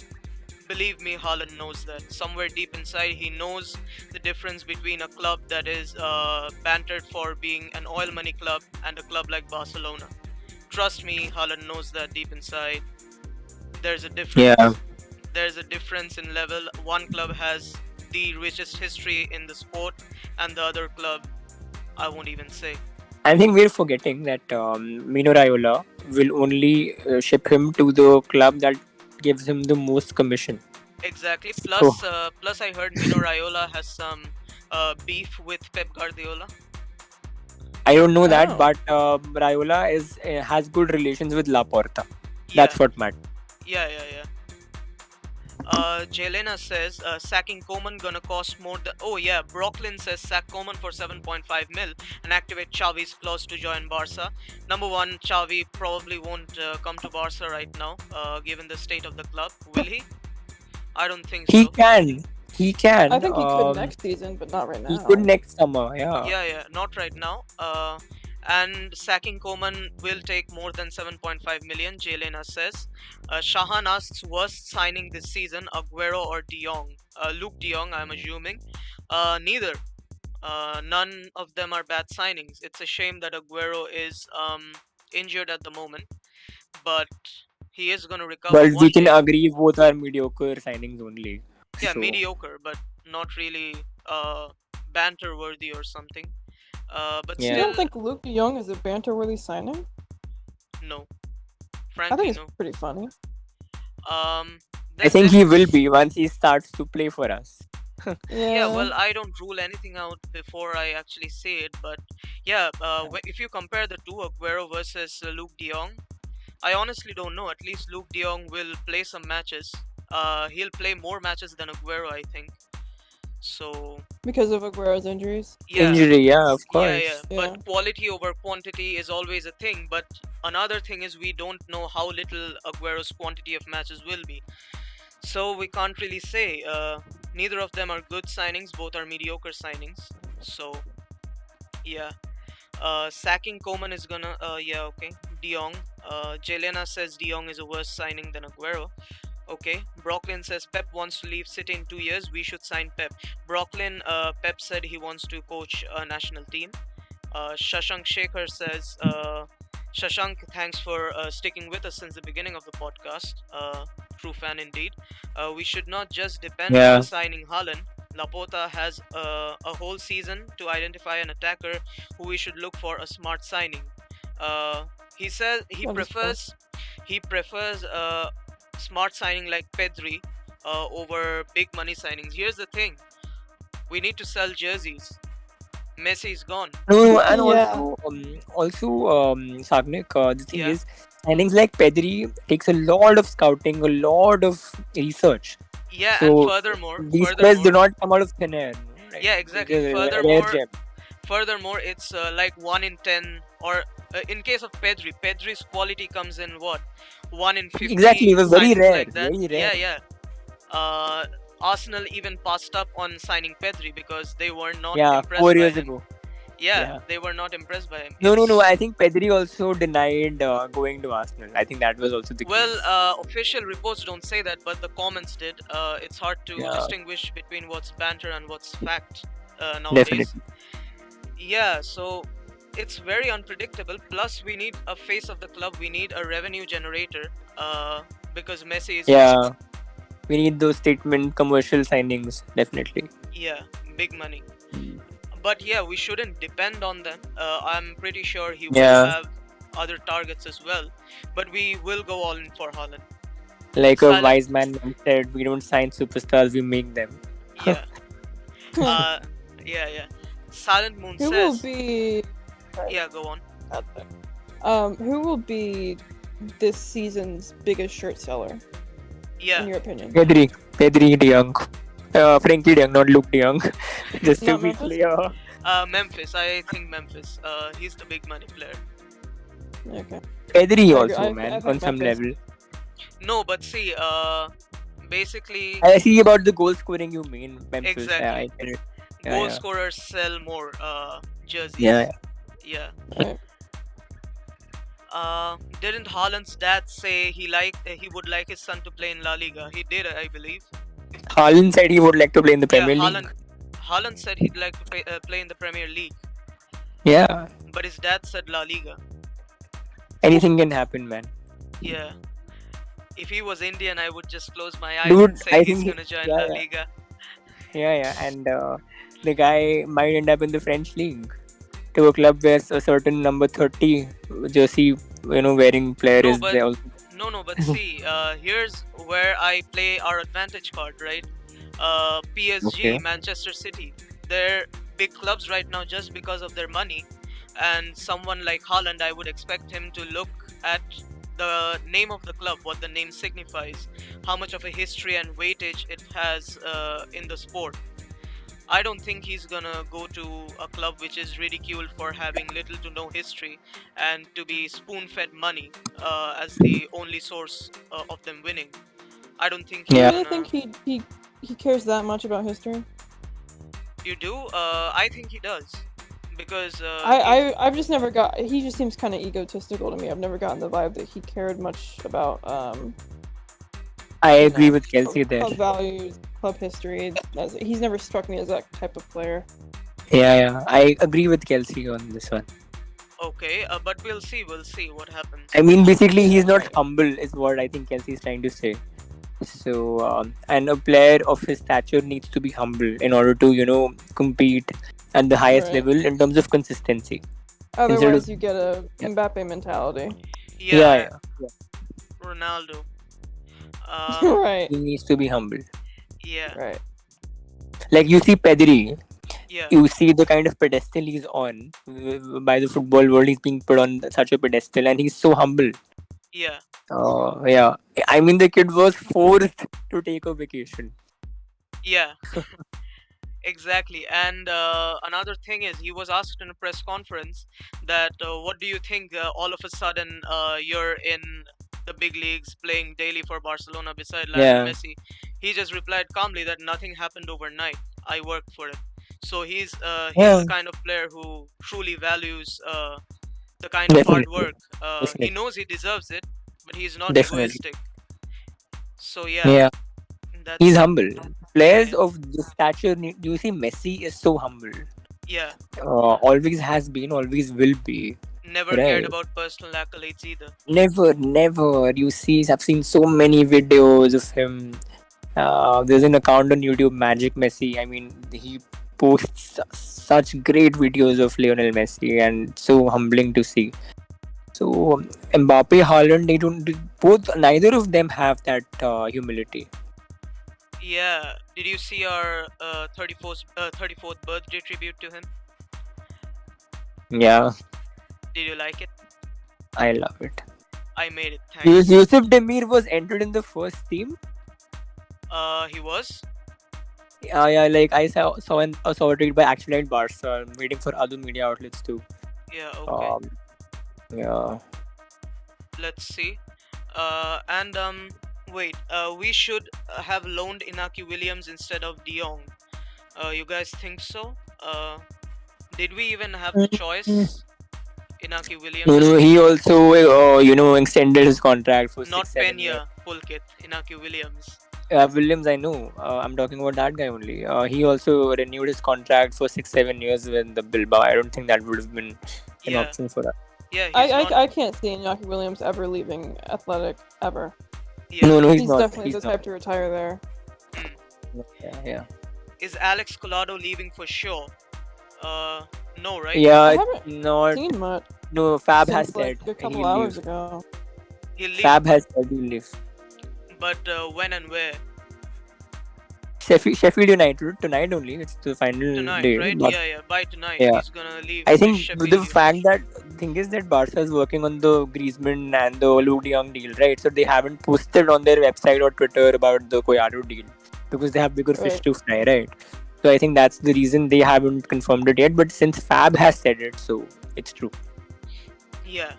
Speaker 1: believe me, Haaland knows that. Somewhere deep inside, he knows the difference between a club that is bantered for being an oil money club and a club like Barcelona. Trust me, Haaland knows that deep inside. There's a difference.
Speaker 11: Yeah.
Speaker 1: There's a difference in level. One club has the richest history in the sport, and the other club, I won't even say.
Speaker 11: I think we're forgetting that Mino Raiola will only ship him to the club that gives him the most commission.
Speaker 1: Exactly.
Speaker 11: So
Speaker 1: Plus, I heard Mino Raiola has some beef with Pep Guardiola.
Speaker 11: I don't know that,
Speaker 9: Oh.
Speaker 11: but Raiola has good relations with Laporta.
Speaker 1: Yeah,
Speaker 11: That's what matters.
Speaker 1: yeah. Jelena says sacking Koeman gonna cost more than. Oh yeah, Brooklyn says sack Koeman for 7.5 mil and activate Xavi's clause to join Barca. Number one, Xavi probably won't come to Barca right now, given the state of the club. Will he? I don't think
Speaker 11: He
Speaker 1: so.
Speaker 11: can. He can.
Speaker 9: I think he could next season, but not right now.
Speaker 11: He could next summer. Yeah.
Speaker 1: Yeah, not right now. And sacking Koeman will take more than 7.5 million, Jelena says. Shahan asks, worst signing this season, Aguero or De Jong? Luke De Jong, I'm assuming. Neither. None of them are bad signings. It's a shame that Aguero is injured at the moment, but he is going to recover
Speaker 11: But
Speaker 1: one
Speaker 11: we can
Speaker 1: day.
Speaker 11: agree both are mediocre signings only.
Speaker 1: Yeah,
Speaker 11: So,
Speaker 1: mediocre, but not really banter worthy or something. But
Speaker 11: Yeah.
Speaker 9: You
Speaker 1: still,
Speaker 9: don't think Luke De Jong is a banter-worthy signing?
Speaker 1: no.
Speaker 9: I
Speaker 1: Frankly,
Speaker 9: think it's
Speaker 1: no.
Speaker 9: pretty funny.
Speaker 1: Um,
Speaker 11: I think he will be once he starts to play for us.
Speaker 1: Yeah, well, I don't rule anything out before I actually say it, but yeah, if you compare the two, Aguero versus Luke De Jong, I honestly don't know. At least Luke De Jong will play some matches. He'll play more matches than Aguero, I think. So
Speaker 9: Because of Aguero's injuries.
Speaker 1: yeah,
Speaker 11: Injury, yeah, of
Speaker 1: yeah.
Speaker 11: course.
Speaker 9: Yeah.
Speaker 1: But quality over quantity is always a thing. But another thing is we don't know how little Aguero's quantity of matches will be. So we can't really say. Neither of them are good signings. Both are mediocre signings. So yeah. Sacking Koeman is gonna. Yeah, okay. De Jong. Jelena says De Jong is a worse signing than Aguero. Okay. Brooklyn says Pep wants to leave City in 2 years. We should sign Pep. Brooklyn. Pep said he wants to coach a national team. Shashank Shekhar says. Shashank, thanks for sticking with us since the beginning of the podcast. True fan indeed. We should not just depend
Speaker 11: Yeah.
Speaker 1: on signing Haaland. Laporta has a whole season to identify an attacker who we should look for a smart signing. He says he
Speaker 9: That is fair.
Speaker 1: prefers smart signing like Pedri over big money signings. Here's the thing: we need to sell jerseys. Messi's gone.
Speaker 11: No, and
Speaker 9: Yeah.
Speaker 11: also, Sagnik, the thing
Speaker 1: Yeah.
Speaker 11: is, signings like Pedri takes a lot of scouting, a lot of research.
Speaker 1: Yeah,
Speaker 11: So
Speaker 1: and furthermore,
Speaker 11: these players do not come out of thin air. No? Right?
Speaker 1: Yeah, exactly.
Speaker 11: They're a rare
Speaker 1: Furthermore,
Speaker 11: gem.
Speaker 1: Furthermore, it's like 1 in 10, or in case of Pedri's quality comes in what? 1 in 50.
Speaker 11: Exactly, it was very
Speaker 1: signings
Speaker 11: rare,
Speaker 1: like that.
Speaker 11: very rare.
Speaker 1: Yeah. Arsenal even passed up on signing Pedri because they were not
Speaker 11: Yeah,
Speaker 1: impressed
Speaker 11: 4
Speaker 1: by
Speaker 11: years
Speaker 1: him.
Speaker 11: ago.
Speaker 1: Yeah,
Speaker 11: Yeah.
Speaker 1: they were not impressed by him.
Speaker 11: No.
Speaker 1: It's-
Speaker 11: I think Pedri also denied going to Arsenal. I think that was also the
Speaker 1: Well,
Speaker 11: case.
Speaker 1: official reports don't say that, but the comments did. It's hard to
Speaker 11: Yeah.
Speaker 1: distinguish between what's banter and what's fact nowadays.
Speaker 11: Definitely.
Speaker 1: Yeah, so it's very unpredictable. Plus, we need a face of the club. We need a revenue generator. because Messi is
Speaker 11: Yeah,
Speaker 1: just
Speaker 11: we need those statement commercial signings, definitely.
Speaker 1: big money. But yeah, we shouldn't depend on them. I'm pretty sure he will
Speaker 11: Yeah,
Speaker 1: have other targets as well, but we will go all in for Haaland.
Speaker 11: like a
Speaker 1: Silent,
Speaker 11: wise man once said, we don't sign superstars, we make them.
Speaker 1: yeah, uh, yeah. Silent Moon
Speaker 9: Who will
Speaker 1: says,
Speaker 9: be?
Speaker 1: yeah, go on.
Speaker 9: Who will be this season's biggest shirt seller,
Speaker 1: Yeah,
Speaker 9: in your opinion?
Speaker 11: Pedri de Jong. Frankie de Jong, not Luke de Jong. Just to
Speaker 9: Not
Speaker 11: be
Speaker 9: Memphis?
Speaker 11: clear.
Speaker 1: Memphis. I think Memphis. He's the big money player.
Speaker 9: Okay.
Speaker 11: Pedri
Speaker 9: I
Speaker 11: also,
Speaker 9: think
Speaker 11: man, on some
Speaker 9: Memphis.
Speaker 11: level.
Speaker 1: No, but see, basically,
Speaker 11: I see about the goal scoring you mean, Memphis.
Speaker 1: exactly.
Speaker 11: I get it.
Speaker 1: Goal
Speaker 11: Yeah.
Speaker 1: scorers sell more jerseys.
Speaker 11: Yeah.
Speaker 1: Yeah.
Speaker 9: Right.
Speaker 1: Didn't Haaland's dad say he would like his son to play in La Liga? He did, I believe.
Speaker 11: Haaland said he would like to play in the
Speaker 1: Yeah,
Speaker 11: Premier League.
Speaker 1: Haaland said he'd like to play in the Premier League,
Speaker 11: Yeah.
Speaker 1: but his dad said La Liga.
Speaker 11: Anything can happen, man.
Speaker 1: Yeah. If he was Indian, I would just close my eyes
Speaker 11: Dude,
Speaker 1: and say
Speaker 11: I
Speaker 1: he's
Speaker 11: think
Speaker 1: gonna join
Speaker 11: yeah,
Speaker 1: La
Speaker 11: yeah.
Speaker 1: Liga.
Speaker 11: Yeah. And the guy might end up in the French league to a club where a certain number 30 jersey, wearing player
Speaker 1: No,
Speaker 11: is
Speaker 1: but
Speaker 11: there.
Speaker 1: but see, here's where I play our advantage card, right? PSG,
Speaker 11: Okay.
Speaker 1: Manchester City, they're big clubs right now just because of their money. And someone like Haaland, I would expect him to look at the name of the club, what the name signifies, how much of a history and weightage it has in the sport. I don't think he's gonna go to a club which is ridiculed for having little to no history and to be spoon-fed money as the only source of them winning. I don't think
Speaker 9: Do you
Speaker 1: he's
Speaker 11: Yeah.
Speaker 9: really
Speaker 1: gonna.
Speaker 9: think he cares that much about history?
Speaker 1: You do? I think he does because
Speaker 9: I've just never got. He just seems kind of egotistical to me. I've never gotten the vibe that he cared much about
Speaker 11: I agree with Kelsey there.
Speaker 9: club values, club history. He's never struck me as that type of player.
Speaker 11: Yeah. I agree with Kelsey on this one.
Speaker 1: okay, but we'll see. We'll see what happens.
Speaker 11: I mean, basically, he's not
Speaker 9: Right.
Speaker 11: humble, is what I think Kelsey is trying to say. So, and a player of his stature needs to be humble in order to, compete at the highest
Speaker 9: Right.
Speaker 11: level in terms of consistency.
Speaker 9: Otherwise, you get a Mbappe mentality.
Speaker 1: Yeah, Ronaldo.
Speaker 9: Right.
Speaker 11: He needs to be humble.
Speaker 1: Yeah,
Speaker 9: Right.
Speaker 11: Like you see Pedri,
Speaker 1: yeah,
Speaker 11: you see the kind of pedestal he's on by the football world. He's being put on such a pedestal, and he's so humble.
Speaker 1: yeah.
Speaker 11: Yeah. I mean, the kid was forced to take a vacation.
Speaker 1: Yeah, exactly. And another thing is, he was asked in a press conference that what do you think all of a sudden you're in the big leagues playing daily for Barcelona beside Lionel
Speaker 11: Yeah.
Speaker 1: Messi? He just replied calmly that nothing happened overnight. I worked for it. So he's
Speaker 11: Yeah.
Speaker 1: the kind of player who truly values the kind of hard
Speaker 11: Definitely.
Speaker 1: work. He
Speaker 11: Definitely.
Speaker 1: knows he deserves it, but he's not
Speaker 11: Definitely.
Speaker 1: egoistic. So yeah,
Speaker 11: Yeah.
Speaker 1: that's
Speaker 11: He's humble. Players
Speaker 1: Yeah.
Speaker 11: of this stature, you see, Messi is so humble.
Speaker 1: yeah.
Speaker 11: Always has been, always will be.
Speaker 1: Never cared
Speaker 11: Right.
Speaker 1: about personal accolades either.
Speaker 11: Never. You see, I've seen so many videos of him. There's an account on YouTube, Magic Messi. I mean, he posts such great videos of Lionel Messi, and so humbling to see. So Mbappe, Haaland, neither of them have that humility.
Speaker 1: Yeah. Did you see our 34th birthday tribute to him?
Speaker 11: Yeah,
Speaker 1: Did you like it?
Speaker 11: I love it.
Speaker 1: I made it. Thanks.
Speaker 11: Yusuf Demir was entered in the first team.
Speaker 1: He was.
Speaker 11: Yeah, like I saw a tweet by Accident Barca. I'm waiting for other media outlets too.
Speaker 1: Yeah. Okay.
Speaker 11: Yeah.
Speaker 1: Let's see. And wait. We should have loaned Inaki Williams instead of De Jong. You guys think so? Did we even have the choice? Inaki Williams.
Speaker 11: No, he also extended his contract for
Speaker 1: Not
Speaker 11: 6-7 years.
Speaker 1: Pena Pulkit. Inaki Williams.
Speaker 11: Williams, I know. I'm talking about that guy only. He also renewed his contract for 6-7 years with the Bilbao. I don't think that would have been an
Speaker 1: Yeah.
Speaker 11: option for that.
Speaker 1: Yeah. He's not.
Speaker 9: I can't see Iñaki Williams ever leaving Athletic ever.
Speaker 1: Yeah.
Speaker 11: No, he's
Speaker 9: He's
Speaker 11: not.
Speaker 9: definitely
Speaker 11: He's
Speaker 9: the
Speaker 11: not.
Speaker 9: type to retire there.
Speaker 11: Yeah.
Speaker 1: Is Alex Collado leaving for sure? No, right?
Speaker 9: I
Speaker 11: Yeah,
Speaker 9: haven't
Speaker 11: not.
Speaker 9: seen much
Speaker 11: No, Fab has
Speaker 9: since like
Speaker 11: said
Speaker 9: a couple
Speaker 11: he'll
Speaker 9: hours
Speaker 11: leave.
Speaker 9: ago.
Speaker 1: He'll leave,
Speaker 11: Fab has said he'll leave.
Speaker 1: but when and where?
Speaker 11: Sheffield United tonight only. It's the final
Speaker 1: Tonight,
Speaker 11: day.
Speaker 1: right?
Speaker 11: But
Speaker 1: Yeah. By tonight,
Speaker 11: yeah,
Speaker 1: he's gonna leave.
Speaker 11: I think
Speaker 1: Sheffield
Speaker 11: the
Speaker 1: United.
Speaker 11: fact that thing is that Barca is working on the Griezmann and the Luke de Jong deal, right? So they haven't posted on their website or Twitter about the Collado deal because they have bigger fish
Speaker 9: Right.
Speaker 11: to fry, right? So I think that's the reason they haven't confirmed it yet. But since Fab has said it, so it's true.
Speaker 1: Yeah.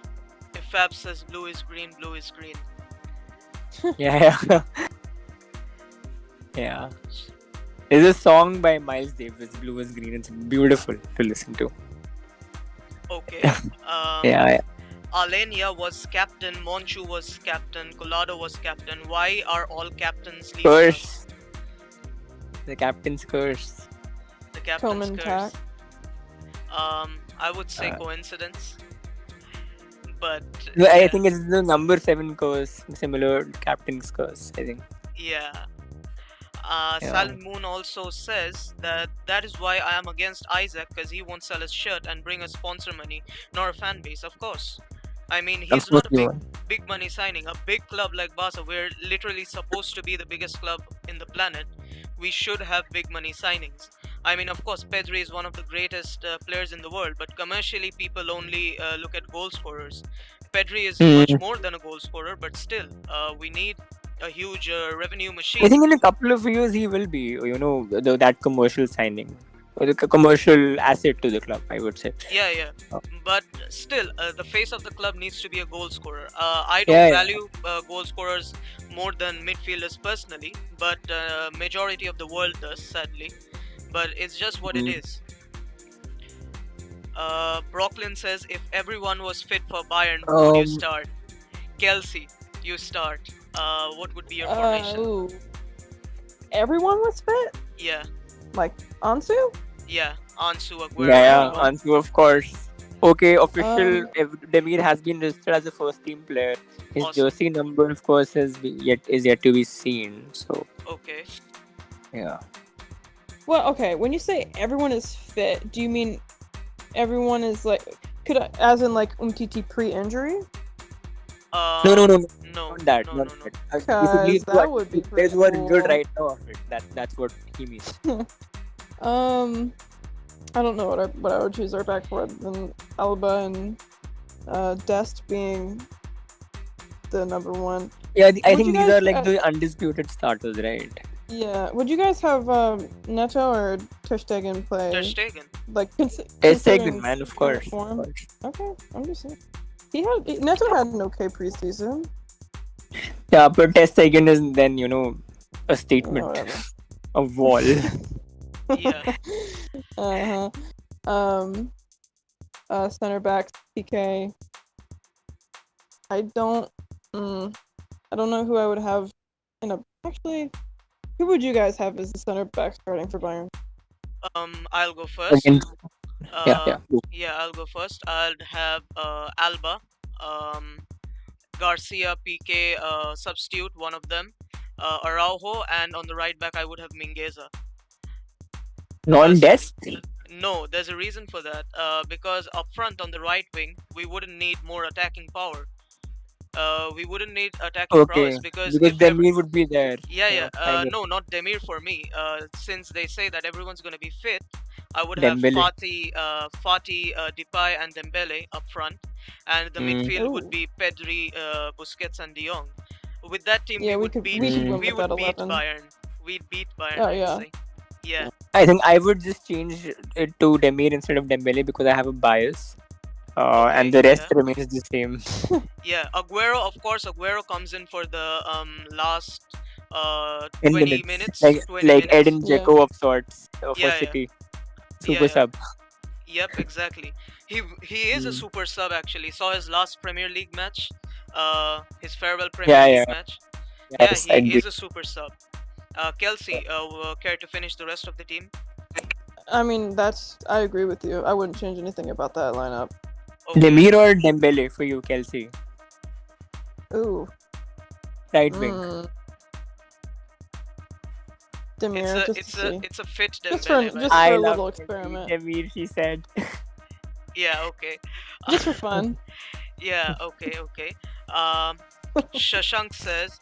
Speaker 1: If Fab says blue is green, blue is green.
Speaker 11: Yeah. Yeah. There's a song by Miles Davis, Blue is Green. It's beautiful to listen to.
Speaker 1: Okay.
Speaker 11: Yeah.
Speaker 1: Alenia was captain, Monchu was captain, Collado was captain. Why are all captains leaving
Speaker 11: Curse.
Speaker 1: us?
Speaker 11: The captain's curse.
Speaker 1: The captain's
Speaker 9: Koeman
Speaker 1: curse.
Speaker 9: tack.
Speaker 1: I would say coincidence. But
Speaker 11: No, I
Speaker 1: yeah,
Speaker 11: think it's the number 7 curse, similar to captain's curse, I think.
Speaker 1: yeah.
Speaker 11: Yeah.
Speaker 1: Salim Moon also says that is why I am against Isaac, because he won't sell his shirt and bring us sponsor money nor a fan base. Of course, I mean he's not a big money signing. A big club like Barca, we're literally supposed to be the biggest club in the planet. We should have big money signings. I mean, of course, Pedri is one of the greatest players in the world, but commercially, people only look at goal scorers. Pedri is much more than a goal scorer, but still, we need a huge revenue machine.
Speaker 11: I think in a couple of years he will be, that commercial signing. Or the commercial asset to the club, I would say.
Speaker 1: Yeah. But still, the face of the club needs to be a goal scorer. I don't value goal scorers more than midfielders personally, but majority of the world does, sadly. But it's just what it is. Brooklyn says, if everyone was fit for Bayern, who would you start? Kelsey, you start. What would be your formation?
Speaker 9: Ooh. Everyone was fit?
Speaker 1: Yeah.
Speaker 9: Like Ansu?
Speaker 1: Yeah, Ansu, Aguero.
Speaker 11: Yeah,
Speaker 1: everyone.
Speaker 11: Ansu, of course. Okay, official. Demir has been listed as a first team player. His jersey number, of course, is yet to be seen. So.
Speaker 1: Okay.
Speaker 11: Yeah.
Speaker 9: Well, okay. When you say everyone is fit, do you mean everyone is like as in like Umtiti pre-injury?
Speaker 11: No.
Speaker 1: Not
Speaker 11: that.
Speaker 9: Because that would be
Speaker 11: players who are injured
Speaker 9: cool.
Speaker 11: right now of it. That's what he means.
Speaker 9: I don't know what I would choose our back for than Alba and Dest being the number one.
Speaker 11: Yeah, I
Speaker 9: Would
Speaker 11: think
Speaker 9: you
Speaker 11: these
Speaker 9: guys,
Speaker 11: are like the undisputed starters, right?
Speaker 9: Yeah. Would you guys have Neto or Ter Stegen play?
Speaker 1: Ter Stegen.
Speaker 9: Like
Speaker 11: Ter Stegen, man, of course.
Speaker 9: Okay, I'm just saying. Neto had an okay preseason.
Speaker 11: Yeah, but Ter Stegen is then a statement,
Speaker 9: Whatever.
Speaker 11: a wall.
Speaker 1: Yeah.
Speaker 9: Center back PK. I don't know who I would have actually. Who would you guys have as the center back starting for Bayern?
Speaker 1: I'll go first.
Speaker 11: Yeah.
Speaker 1: I'll go first. I'd have Alba, Garcia, PK, substitute, one of them, Araujo, and on the right back I would have Mingueza.
Speaker 11: Non-Dest?
Speaker 1: No, there's a reason for that. Because up front on the right wing, we wouldn't need more attacking power. We wouldn't need attacking prowess because
Speaker 11: Demir would be there.
Speaker 1: Yeah. No, not Demir for me. Since they say that everyone's going to be fit, I would have Fati, Depay, and Dembele up front, and the midfield would be Pedri, Busquets, and De Jong. With that team, we would beat Bayern. We'd beat Bayern.
Speaker 9: Oh, yeah.
Speaker 1: Yeah.
Speaker 11: I think I would just change it to Demir instead of Dembele because I have a bias. And the rest remains the same.
Speaker 1: Yeah, Aguero, of course, comes in for the last 20 minutes.
Speaker 11: Like Edin Dzeko of sorts for City. Super sub.
Speaker 1: Yep, exactly. He is a super sub actually. Saw his last Premier League match. His farewell Premier League match.
Speaker 11: Yes,
Speaker 1: he is a super sub. Kelsey, care to finish the rest of the team?
Speaker 9: I mean, I agree with you. I wouldn't change anything about that lineup.
Speaker 11: Okay. Demir or Dembele for you, Kelsey?
Speaker 9: Ooh.
Speaker 11: right wing.
Speaker 9: Demir, just to see.
Speaker 1: It's a fit
Speaker 9: Just for
Speaker 1: Dembele, right?
Speaker 9: just
Speaker 11: I
Speaker 9: for a
Speaker 11: love
Speaker 9: little experiment.
Speaker 11: Demir, she said.
Speaker 1: Yeah, okay.
Speaker 9: Just for fun.
Speaker 1: Yeah, okay. Shashank says,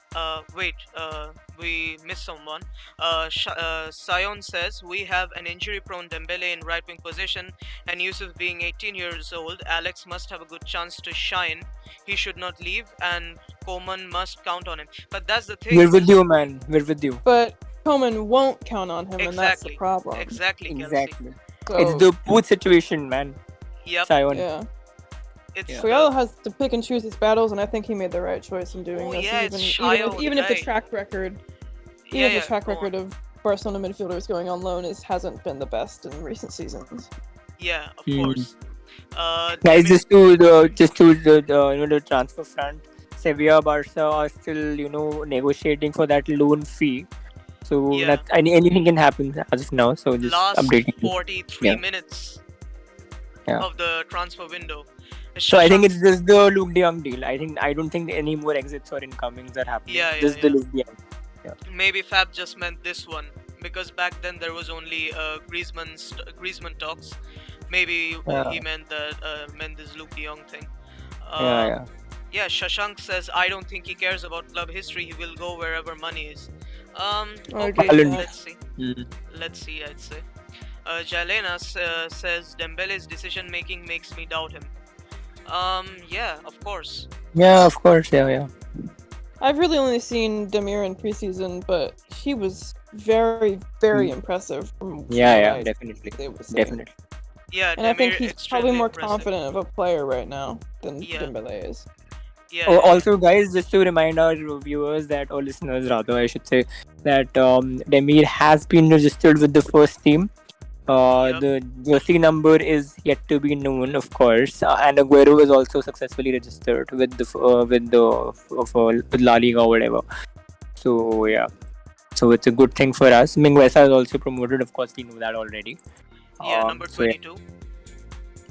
Speaker 1: we missed someone. Sion says, we have an injury-prone Dembele in right-wing position, and Yusuf being 18 years old, Alex must have a good chance to shine. He should not leave, and Koeman must count on him. But that's the thing.
Speaker 11: We're with you, man. We're with you.
Speaker 9: But Koeman won't count on him, and that's the
Speaker 1: Exactly.
Speaker 9: problem.
Speaker 1: Exactly, Kelsey.
Speaker 11: Exactly.
Speaker 9: So,
Speaker 11: It's the boot situation, man.
Speaker 1: Yep.
Speaker 11: Sion.
Speaker 9: yeah.
Speaker 1: It's
Speaker 9: Royal has to pick and choose his battles, and I think he made the right choice in doing
Speaker 1: Oh,
Speaker 9: this.
Speaker 1: yeah, it's
Speaker 9: Even if the
Speaker 1: Sion,
Speaker 9: track record,
Speaker 1: Yeah,
Speaker 9: the track
Speaker 1: go on.
Speaker 9: record of Barcelona midfielders going on loan hasn't been the best in recent seasons.
Speaker 1: Yeah, of
Speaker 11: Hmm.
Speaker 1: course.
Speaker 11: Guys,
Speaker 1: Demi-
Speaker 11: just to the transfer front, Sevilla, Barca are still negotiating for that loan fee. So
Speaker 1: Yeah.
Speaker 11: anything can happen as of now. So just
Speaker 1: last
Speaker 11: updating.
Speaker 1: 43
Speaker 11: Yeah.
Speaker 1: minutes
Speaker 11: Yeah.
Speaker 1: of the transfer window.
Speaker 11: So I think
Speaker 1: Shashank-
Speaker 11: it's just the Luke De Jong deal. I don't think any more exits or incomings are happening.
Speaker 1: Yeah,
Speaker 11: just the
Speaker 1: yeah.
Speaker 11: Luke De Jong.
Speaker 1: maybe Fab just meant this one because back then there was only Griezmann talks. Maybe
Speaker 11: Yeah.
Speaker 1: he meant this Luke De Jong thing.
Speaker 11: Yeah.
Speaker 1: Yeah, Shashank says, I don't think he cares about club history. He will go wherever money is. Okay,
Speaker 11: Haaland.
Speaker 1: let's see. Let's see, I'd say. Jalena says, Dembele's decision making makes me doubt him. Yeah, of course.
Speaker 11: Yeah, of course. Yeah.
Speaker 9: I've really only seen Demir in preseason, but he was very, very impressive. From
Speaker 11: Yeah,
Speaker 9: what
Speaker 11: definitely.
Speaker 9: they were saying.
Speaker 11: Definitely.
Speaker 1: Yeah,
Speaker 9: And I think
Speaker 1: Demir,
Speaker 9: he's
Speaker 1: extremely
Speaker 9: probably more
Speaker 1: impressive.
Speaker 9: confident of a player right now than
Speaker 1: Yeah.
Speaker 9: Dembele is.
Speaker 1: Yeah,
Speaker 11: Oh,
Speaker 1: yeah,
Speaker 11: also, guys, just to remind our viewers or listeners rather, I should say, that Demir has been registered with the first team.
Speaker 1: Yep.
Speaker 11: The jersey number is yet to be known, of course, and Aguero is also successfully registered with with La Liga or whatever. So yeah, so it's a good thing for us. Mingueza is also promoted, of course, we know that already.
Speaker 1: Yeah, number
Speaker 11: so, yeah.
Speaker 1: 22.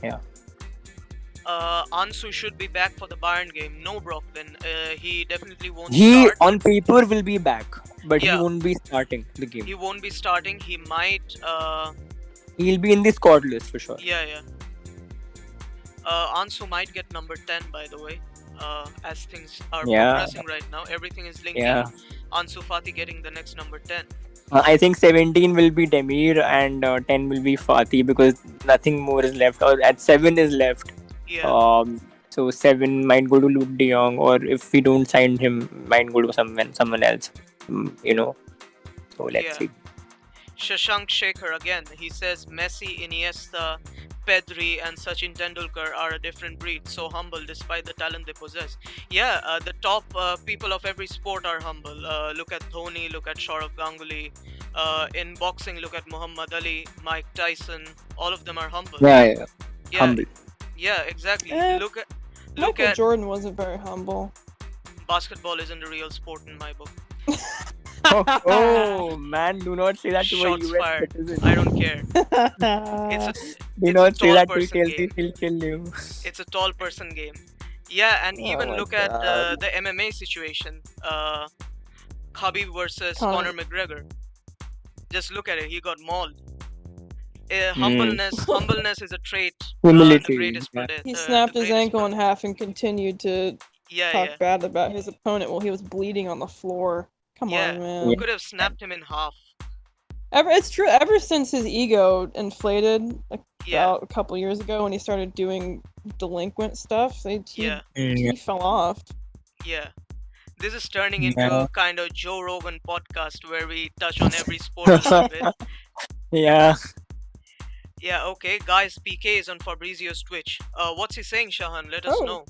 Speaker 11: Yeah.
Speaker 1: Ansu should be back for the Bayern game. No Brooklyn. He definitely won't
Speaker 11: He
Speaker 1: start.
Speaker 11: on paper will be back, but
Speaker 1: Yeah.
Speaker 11: he won't be starting the game.
Speaker 1: He won't be starting. He might.
Speaker 11: He'll be in the squad list for sure.
Speaker 1: Yeah. Ansu might get number 10, by the way. As things are
Speaker 11: Yeah.
Speaker 1: progressing right now, everything is linking
Speaker 11: Yeah.
Speaker 1: Ansu Fati getting the next number 10.
Speaker 11: I think 17 will be Demir and 10 will be Fatih because nothing more is left. Or at 7 is left.
Speaker 1: Yeah.
Speaker 11: So 7 might go to Luke De Jong, or if we don't sign him, might go to someone else. So let's
Speaker 1: Yeah.
Speaker 11: see.
Speaker 1: Shashank Shekhar again. He says Messi, Iniesta, Pedri, and Sachin Tendulkar are a different breed. So humble despite the talent they possess. Yeah, the top people of every sport are humble. Look at Dhoni. Look at Saurav Ganguly. In boxing, look at Muhammad Ali, Mike Tyson. All of them are humble.
Speaker 11: Yeah.
Speaker 1: Yeah,
Speaker 11: Humble.
Speaker 1: Yeah, exactly.
Speaker 9: Eh,
Speaker 1: Look
Speaker 9: Michael
Speaker 1: at
Speaker 9: Jordan wasn't very humble.
Speaker 1: basketball isn't a real sport in my book.
Speaker 11: Oh man, do not say that to a
Speaker 1: Shots
Speaker 11: US
Speaker 1: fired.
Speaker 11: citizen.
Speaker 1: I don't care. It's a
Speaker 11: Do
Speaker 1: it's
Speaker 11: not
Speaker 1: a
Speaker 11: say
Speaker 1: tall
Speaker 11: that to
Speaker 1: person
Speaker 11: Chelsea,
Speaker 1: game.
Speaker 11: he'll kill you.
Speaker 1: It's a tall person game. Yeah, and
Speaker 9: Oh
Speaker 1: even
Speaker 9: my
Speaker 1: look at
Speaker 9: God.
Speaker 1: the MMA situation. Khabib versus
Speaker 9: Conor.
Speaker 1: Conor McGregor. Just look at it. He got mauled. Humbleness is a trait.
Speaker 11: Humility,
Speaker 1: The greatest
Speaker 11: yeah.
Speaker 9: He
Speaker 1: the
Speaker 9: snapped his
Speaker 1: greatest
Speaker 9: ankle in half and continued to
Speaker 1: Yeah,
Speaker 9: talk
Speaker 1: yeah.
Speaker 9: bad about his opponent while he was bleeding on the floor. Come
Speaker 1: Yeah.
Speaker 9: on,
Speaker 1: He
Speaker 9: man.
Speaker 1: could have snapped him in half.
Speaker 9: It's true. Ever since his ego inflated
Speaker 1: Yeah.
Speaker 9: about a couple years ago when he started doing delinquent stuff,
Speaker 1: Yeah.
Speaker 9: he fell off.
Speaker 1: Yeah. This is turning into
Speaker 11: Yeah.
Speaker 1: a kind of Joe Rogan podcast where we touch on every sport a little bit.
Speaker 11: Yeah.
Speaker 1: Yeah, okay. Guys, PK is on Fabrizio's Twitch. What's he saying, Shahan? Let us
Speaker 9: Oh.
Speaker 1: know.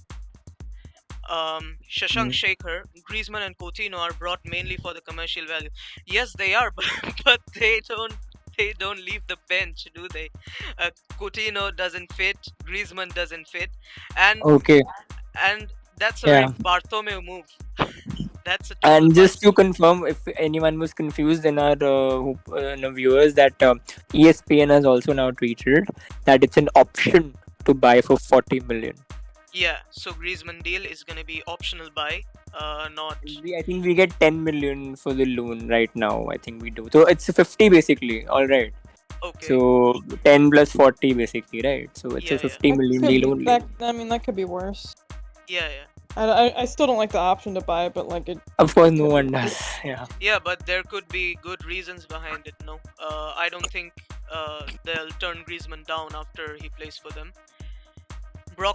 Speaker 1: Shashank Shekhar, Griezmann and Coutinho are brought mainly for the commercial value. Yes, they are, but they don't leave the bench, do they? Coutinho doesn't fit, Griezmann doesn't fit, and
Speaker 11: Okay.
Speaker 1: that's a
Speaker 11: Yeah.
Speaker 1: very Bartomeu move. That's a total
Speaker 11: And just to
Speaker 1: Bartomeu.
Speaker 11: confirm, if anyone was confused in our viewers, that ESPN has also now tweeted that it's an option to buy for 40 million.
Speaker 1: Yeah, so Griezmann deal is gonna be optional buy, not
Speaker 11: I think we get 10 million for the loan right now. I think we do. So it's 50 basically. All right.
Speaker 1: okay.
Speaker 11: So 10 plus 40 basically, right? So it's a
Speaker 1: Yeah,
Speaker 11: 50
Speaker 9: That
Speaker 11: million
Speaker 9: could
Speaker 11: deal
Speaker 9: be
Speaker 11: only.
Speaker 9: that. I mean, that could be worse.
Speaker 1: yeah, yeah.
Speaker 9: I still don't like the option to buy it, but like it.
Speaker 11: Of course, no one does. Yeah.
Speaker 1: Yeah, but there could be good reasons behind it. No, I don't think they'll turn Griezmann down after he plays for them.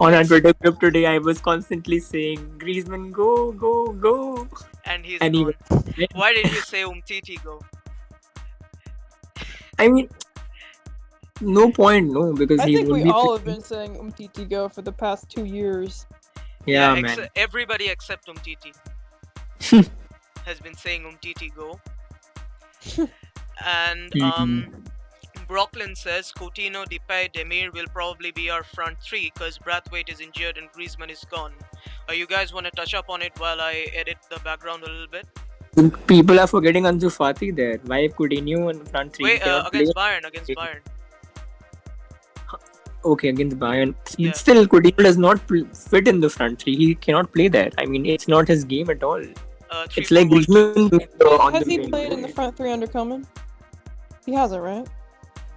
Speaker 11: On our
Speaker 1: Brooklyn's,
Speaker 11: Twitter group today, I was constantly saying, Griezmann, go, go, go.
Speaker 1: and he's
Speaker 11: And he
Speaker 1: gone.
Speaker 11: went.
Speaker 1: Why did you say Umtiti go?
Speaker 11: I mean, no point, no, because
Speaker 9: I
Speaker 11: he
Speaker 9: think
Speaker 11: won't
Speaker 9: we
Speaker 11: be.
Speaker 9: all have been saying Umtiti go for the past 2 years.
Speaker 11: Yeah, man.
Speaker 1: Everybody except Umtiti has been saying Umtiti go. And Brooklyn says Coutinho, Depay, Demir will probably be our front three because Brathwaite is injured and Griezmann is gone. You guys want to touch up on it while I edit the background a little bit?
Speaker 11: People are forgetting Ansu Fati there. Why Coutinho and front three?
Speaker 1: Wait,
Speaker 11: cannot
Speaker 1: against
Speaker 11: play?
Speaker 1: Bayern.
Speaker 11: Okay, against Bayern.
Speaker 1: Yeah.
Speaker 11: Still, Coutinho does not fit in the front three. He cannot play there. I mean, it's not his game at all. It's like Griezmann on
Speaker 9: Has
Speaker 11: the
Speaker 9: he
Speaker 11: wing.
Speaker 9: played in the front three under Koeman? He hasn't, right?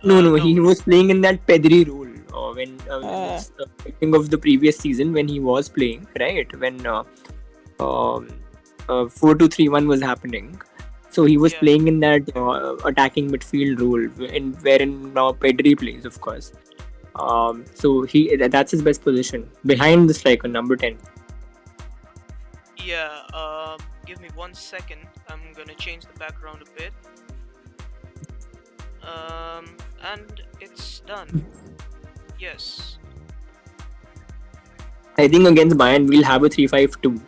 Speaker 11: No, he was playing in that Pedri role when thinking of the previous season when he was playing, right? When 4-2-3-1 was happening. So he was playing in that attacking midfield role, wherein now Pedri plays, of course. So that's his best position behind the striker, number 10.
Speaker 1: Yeah. Give me 1 second. I'm gonna change the background a bit. And it's done. Yes.
Speaker 11: I think against Bayern we'll have a 3-5-2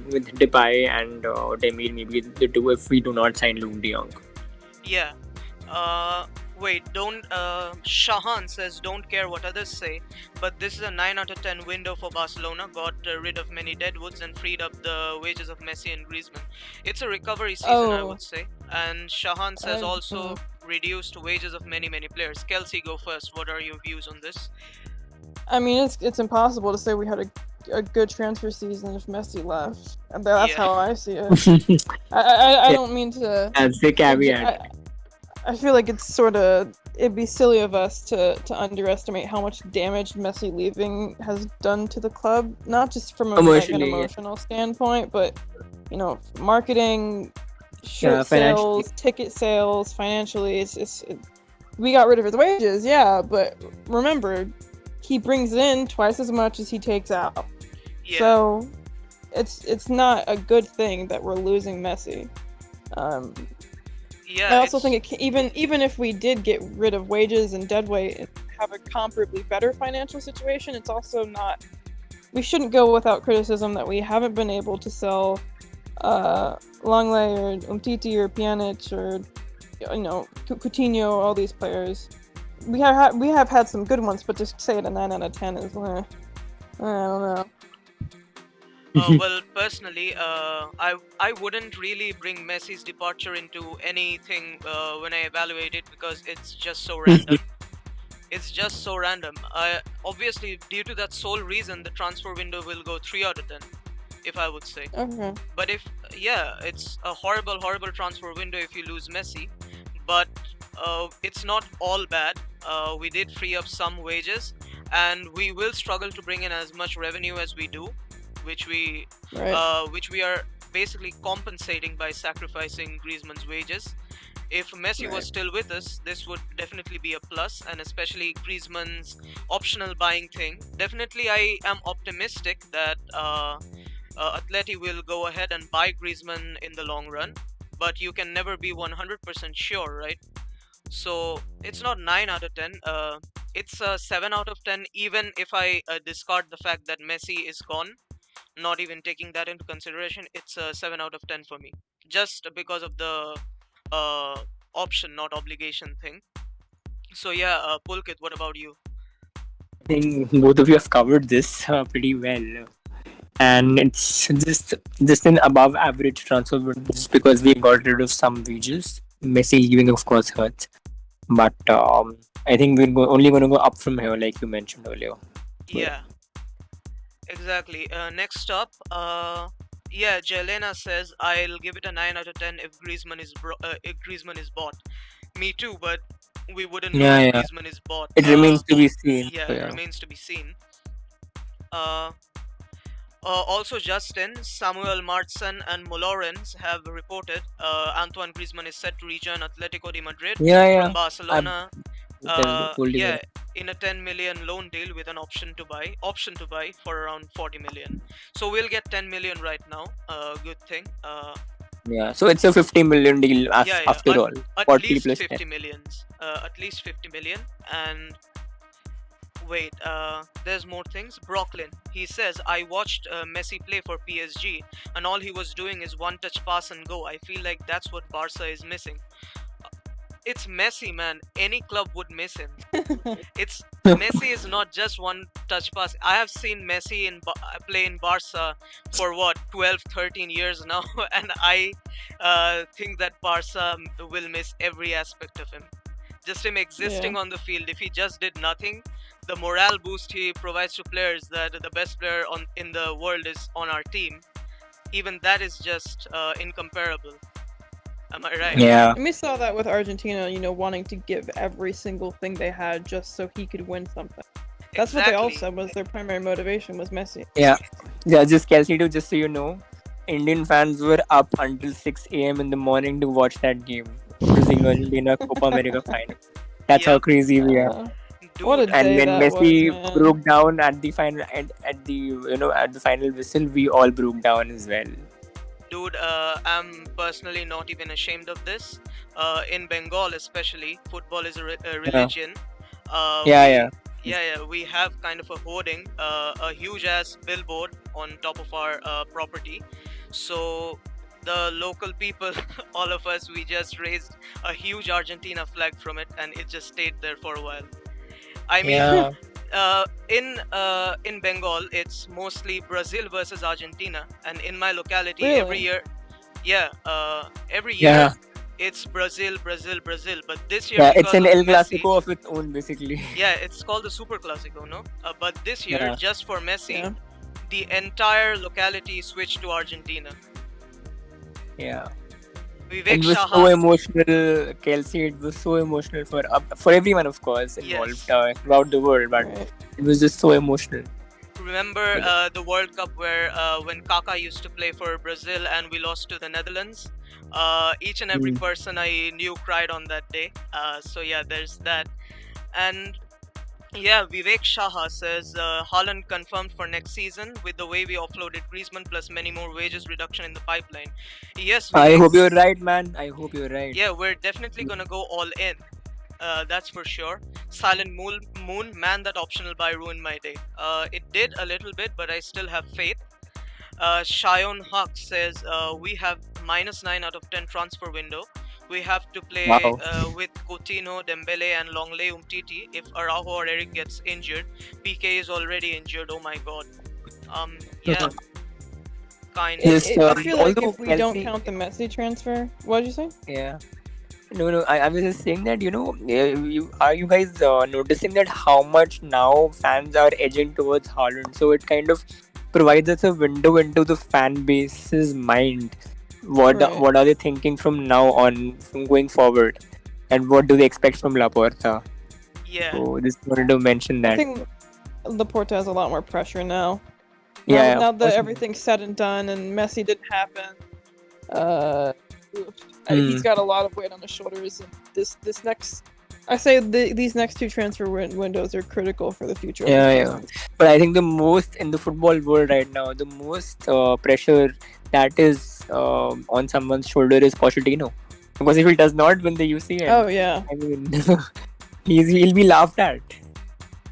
Speaker 11: with Depay and Demir, maybe the two if we do not sign Luke de Jong.
Speaker 1: Yeah. Wait, don't. Shahan says, don't care what others say, but this is a 9 out of 10 window for Barcelona. Got rid of many deadwoods and freed up the wages of Messi and Griezmann. It's a recovery season, I would say. And Shahan says also reduced wages of many players. Kelsey, go first. What are your views on this?
Speaker 9: I mean, it's impossible to say we had a good transfer season if Messi left. And that's how I see it. I don't mean to.
Speaker 11: That's the caveat.
Speaker 9: I feel like it'd be silly of us to underestimate how much damage Messi leaving has done to the club, not just from an emotional standpoint, but marketing, shirt sales, ticket sales, financially. We got rid of his wages, but remember, he brings in twice as much as he takes out. Yeah. So it's not a good thing that we're losing Messi. I also think even if we did get rid of wages and deadweight and have a comparably better financial situation, it's also not. We shouldn't go without criticism that we haven't been able to sell Longley or Umtiti or Pjanić or Coutinho, all these players. We have had some good ones, but to say it a 9 out of 10 is I don't know.
Speaker 1: Well, personally, I wouldn't really bring Messi's departure into anything when I evaluate it because it's just so random. It's just so random. Obviously, due to that sole reason, the transfer window will go 3 out of 10, if I would say.
Speaker 9: Okay.
Speaker 1: But it's a horrible transfer window if you lose Messi. But it's not all bad. We did free up some wages, and we will struggle to bring in as much revenue as we do. Which we are basically compensating by sacrificing Griezmann's wages. If Messi was still with us, this would definitely be a plus, and especially Griezmann's optional buying thing. Definitely, I am optimistic that Atleti will go ahead and buy Griezmann in the long run, but you can never be 100% sure, right? So it's not 9 out of 10. It's a 7 out of 10, even if I discard the fact that Messi is gone. Not even taking that into consideration, it's a 7 out of 10 for me, just because of the option not obligation thing. So Pulkit, what about you?
Speaker 11: I think both of you have covered this pretty well, and it's just an above average transfer just because we got rid of some wages. Messi leaving of course hurts, but I think we're only going to go up from here, like you mentioned earlier.
Speaker 1: Yeah. Exactly. Next up, yeah, Jelena says I'll give it a 9 out of 10 if Griezmann is bought. Me too, but we wouldn't know
Speaker 11: Yeah,
Speaker 1: if
Speaker 11: yeah.
Speaker 1: Griezmann is bought.
Speaker 11: It remains to be seen.
Speaker 1: Yeah,
Speaker 11: So,
Speaker 1: it
Speaker 11: yeah.
Speaker 1: remains to be seen. Uh, Also, Justin, Samuel Martson, and Molorens have reported Antoine Griezmann is set to rejoin Atletico de Madrid
Speaker 11: Yeah,
Speaker 1: from
Speaker 11: yeah. I've
Speaker 1: Barcelona.
Speaker 11: told you
Speaker 1: Yeah,
Speaker 11: that.
Speaker 1: in a 10 million loan deal with an option to buy for around 40 million. So we'll get 10 million right now. Good thing.
Speaker 11: Yeah. So it's a 50 million deal
Speaker 1: Yeah, yeah.
Speaker 11: after all.
Speaker 1: At
Speaker 11: 40
Speaker 1: least
Speaker 11: plus 10.
Speaker 1: 50 millions. At least 50 million. And wait, there's more things. Brooklyn. He says, I watched Messi play for PSG, and all he was doing is one touch pass and go. I feel like that's what Barca is missing. It's Messi, man. Any club would miss him. It's Messi is not just one touch pass. I have seen Messi play in Barca for what 12, 13 years now, and I think that Barca will miss every aspect of him. Just him existing on the field. If he just did nothing, the morale boost he provides to players that the best player in the world is on our team. Even that is just incomparable. Am I right?
Speaker 11: Yeah.
Speaker 9: And we saw that with Argentina, wanting to give every single thing they had just so he could win something. That's what they all said was their primary motivation was Messi.
Speaker 11: Yeah. Yeah, just Kelsey too, just so you know, Indian fans were up until 6 a.m. in the morning to watch that game. Brazil Argentina Copa America final. That's how crazy we are.
Speaker 9: What a day
Speaker 11: And when
Speaker 9: that
Speaker 11: Messi
Speaker 9: was, man.
Speaker 11: broke down at the final at the final whistle, we all broke down as well.
Speaker 1: Dude, I'm personally not even ashamed of this. In Bengal, especially, football is a religion.
Speaker 11: Yeah.
Speaker 1: We have kind of a hoarding, a huge ass billboard on top of our property. So the local people, all of us, we just raised a huge Argentina flag from it, and it just stayed there for a while. I mean,
Speaker 11: Yeah.
Speaker 1: in Bengal, it's mostly Brazil versus Argentina, and in my locality,
Speaker 9: Really?
Speaker 1: every year, every
Speaker 11: Yeah.
Speaker 1: year it's Brazil. But this year,
Speaker 11: Yeah, it's
Speaker 1: because
Speaker 11: an
Speaker 1: of
Speaker 11: El
Speaker 1: Messi,
Speaker 11: Clasico of its own, basically.
Speaker 1: yeah, it's called the Super Clasico, no? But this year,
Speaker 11: Yeah.
Speaker 1: just for Messi,
Speaker 9: Yeah.
Speaker 1: the entire locality switched to Argentina.
Speaker 11: Yeah.
Speaker 1: Vivek
Speaker 11: It was
Speaker 1: Shah.
Speaker 11: so emotional, Kelsey. It was so emotional for everyone, of course, involved throughout the world. But
Speaker 9: Right.
Speaker 11: it was just so emotional.
Speaker 1: Remember the World Cup where when Kaká used to play for Brazil and we lost to the Netherlands? Each and every person I knew cried on that day. So yeah, there's that. And yeah, Vivek Shah says Haaland confirmed for next season with the way we offloaded Griezmann plus many more wages reduction in the pipeline. Yes,
Speaker 11: I
Speaker 1: Vivek,
Speaker 11: hope you're right, man. I hope you're right.
Speaker 1: yeah, we're definitely gonna go all in. That's for sure. Silent Moon, man, that optional buy ruined my day. It did a little bit, but I still have faith. Shion Huck says we have -9 out of 10 transfer window. We have to play
Speaker 11: Wow.
Speaker 1: with Coutinho, Dembele, and Longley Umtiti. If Araujo or Eric gets injured, PK is already injured. Oh my god. Yeah, kind of.
Speaker 11: Yes,
Speaker 9: I feel like
Speaker 11: although
Speaker 9: if we don't
Speaker 11: Kelsey-
Speaker 9: count the Messi transfer, what did you say?
Speaker 11: Yeah. No. I was just saying that are you guys noticing that how much now fans are edging towards Haaland? So it kind of provides us a window into the fan base's mind. What are they thinking from now on, from going forward, and what do they expect from Laporta?
Speaker 1: Yeah.
Speaker 11: So just wanted to mention
Speaker 9: I
Speaker 11: that.
Speaker 9: think Laporta has a lot more pressure now.
Speaker 11: Yeah,
Speaker 9: Now
Speaker 11: of
Speaker 9: that
Speaker 11: course.
Speaker 9: everything's said and done and Messi didn't happen,
Speaker 11: Hmm.
Speaker 9: he's got a lot of weight on his shoulders. And these next two transfer windows are critical for the future. of
Speaker 11: Yeah,
Speaker 9: this
Speaker 11: yeah.
Speaker 9: business.
Speaker 11: But I think the most in the football world right now, the most pressure that is on someone's shoulder is Pochettino. Because if he does not win the UCL,
Speaker 9: Oh yeah.
Speaker 11: I mean, he'll be laughed at.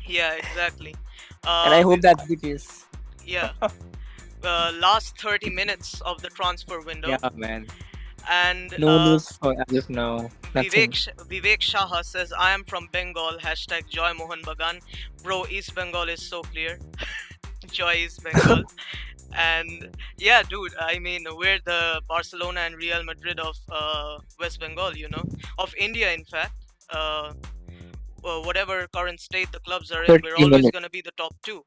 Speaker 1: Yeah, exactly.
Speaker 11: And I hope that's the case.
Speaker 1: Yeah. Last 30 minutes of the transfer window.
Speaker 11: Yeah, man.
Speaker 1: And
Speaker 11: No news for as of now. Nothing.
Speaker 1: Vivek Shah says, I am from Bengal. #Joy Mohan Bagan. Bro, East Bengal is so clear. Joy East Bengal. And yeah, dude, I mean, we're the Barcelona and Real Madrid of West Bengal, of India, in fact. Whatever current state the clubs are in,
Speaker 11: 30
Speaker 1: we're always
Speaker 11: minutes.
Speaker 1: going to be the top two.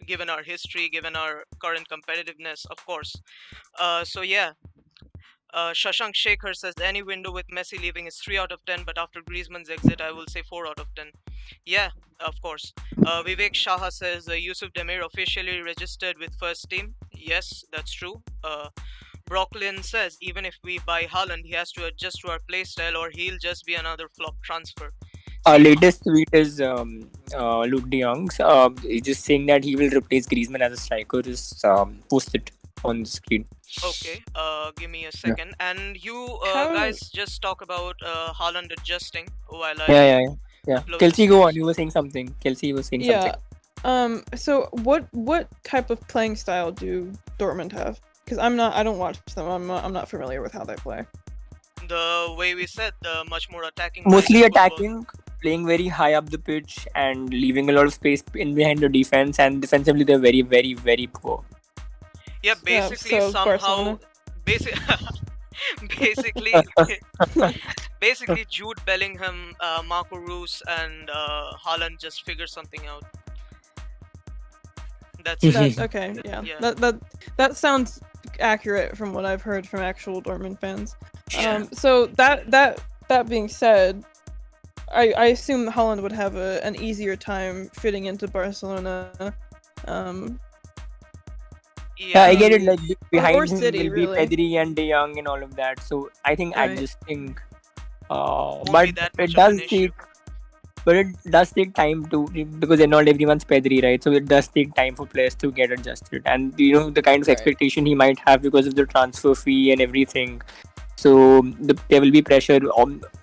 Speaker 1: given our history, given our current competitiveness, of course. So yeah, Shashank Shekhar says any window with Messi leaving is 3 out of 10, but after Griezmann's exit, I will say 4 out of 10. Yeah, of course. Vivek Shaha says Yusuf Demir officially registered with first team. Yes, that's true. Brooklyn says even if we buy Haaland, he has to adjust to our playstyle or he'll just be another flop transfer.
Speaker 11: Our
Speaker 1: See,
Speaker 11: latest tweet is Luke De Jong's. He's just saying that he will replace Griezmann as a striker. Just post it on the screen.
Speaker 1: okay, give me a
Speaker 11: Yeah.
Speaker 1: second. And you
Speaker 9: How?
Speaker 1: guys just talk about Haaland adjusting while I
Speaker 11: Yeah.
Speaker 1: upload
Speaker 11: Kelsey,
Speaker 1: this
Speaker 11: go
Speaker 1: news.
Speaker 11: on. You were saying something. Kelsey was saying
Speaker 9: Yeah.
Speaker 11: something.
Speaker 9: So what type of playing style do Dortmund have? Because I don't watch them. I'm not familiar with how they play.
Speaker 1: The way we said, the much more attacking.
Speaker 11: Mostly
Speaker 1: minded football.
Speaker 11: attacking, playing very high up the pitch, and leaving a lot of space in behind the defense. And defensively, they're very, very, very poor.
Speaker 1: Yeah, basically
Speaker 9: so
Speaker 1: somehow,
Speaker 9: Barcelona.
Speaker 1: basically, basically Jude Bellingham, Marco Reus, and Haaland just figure something out. That's it.
Speaker 9: That, okay, yeah.
Speaker 1: Yeah.
Speaker 9: That sounds accurate from what I've heard from actual Dortmund fans.
Speaker 1: Yeah.
Speaker 9: So that being said, I assume Haaland would have an easier time fitting into Barcelona.
Speaker 11: Yeah, I get it. Like behind
Speaker 9: or
Speaker 11: him
Speaker 9: City,
Speaker 11: will be
Speaker 9: really.
Speaker 11: Pedri and De Jong and all of that. So I think
Speaker 9: Right.
Speaker 11: adjusting.
Speaker 1: Won't
Speaker 11: But
Speaker 1: be that
Speaker 11: it
Speaker 1: much of
Speaker 11: does
Speaker 1: an issue.
Speaker 11: take. But it does take time to, because not everyone's Pedri, right? So it does take time for players to get adjusted, and the kind of
Speaker 9: Right.
Speaker 11: expectation he might have because of the transfer fee and everything. So there will be pressure.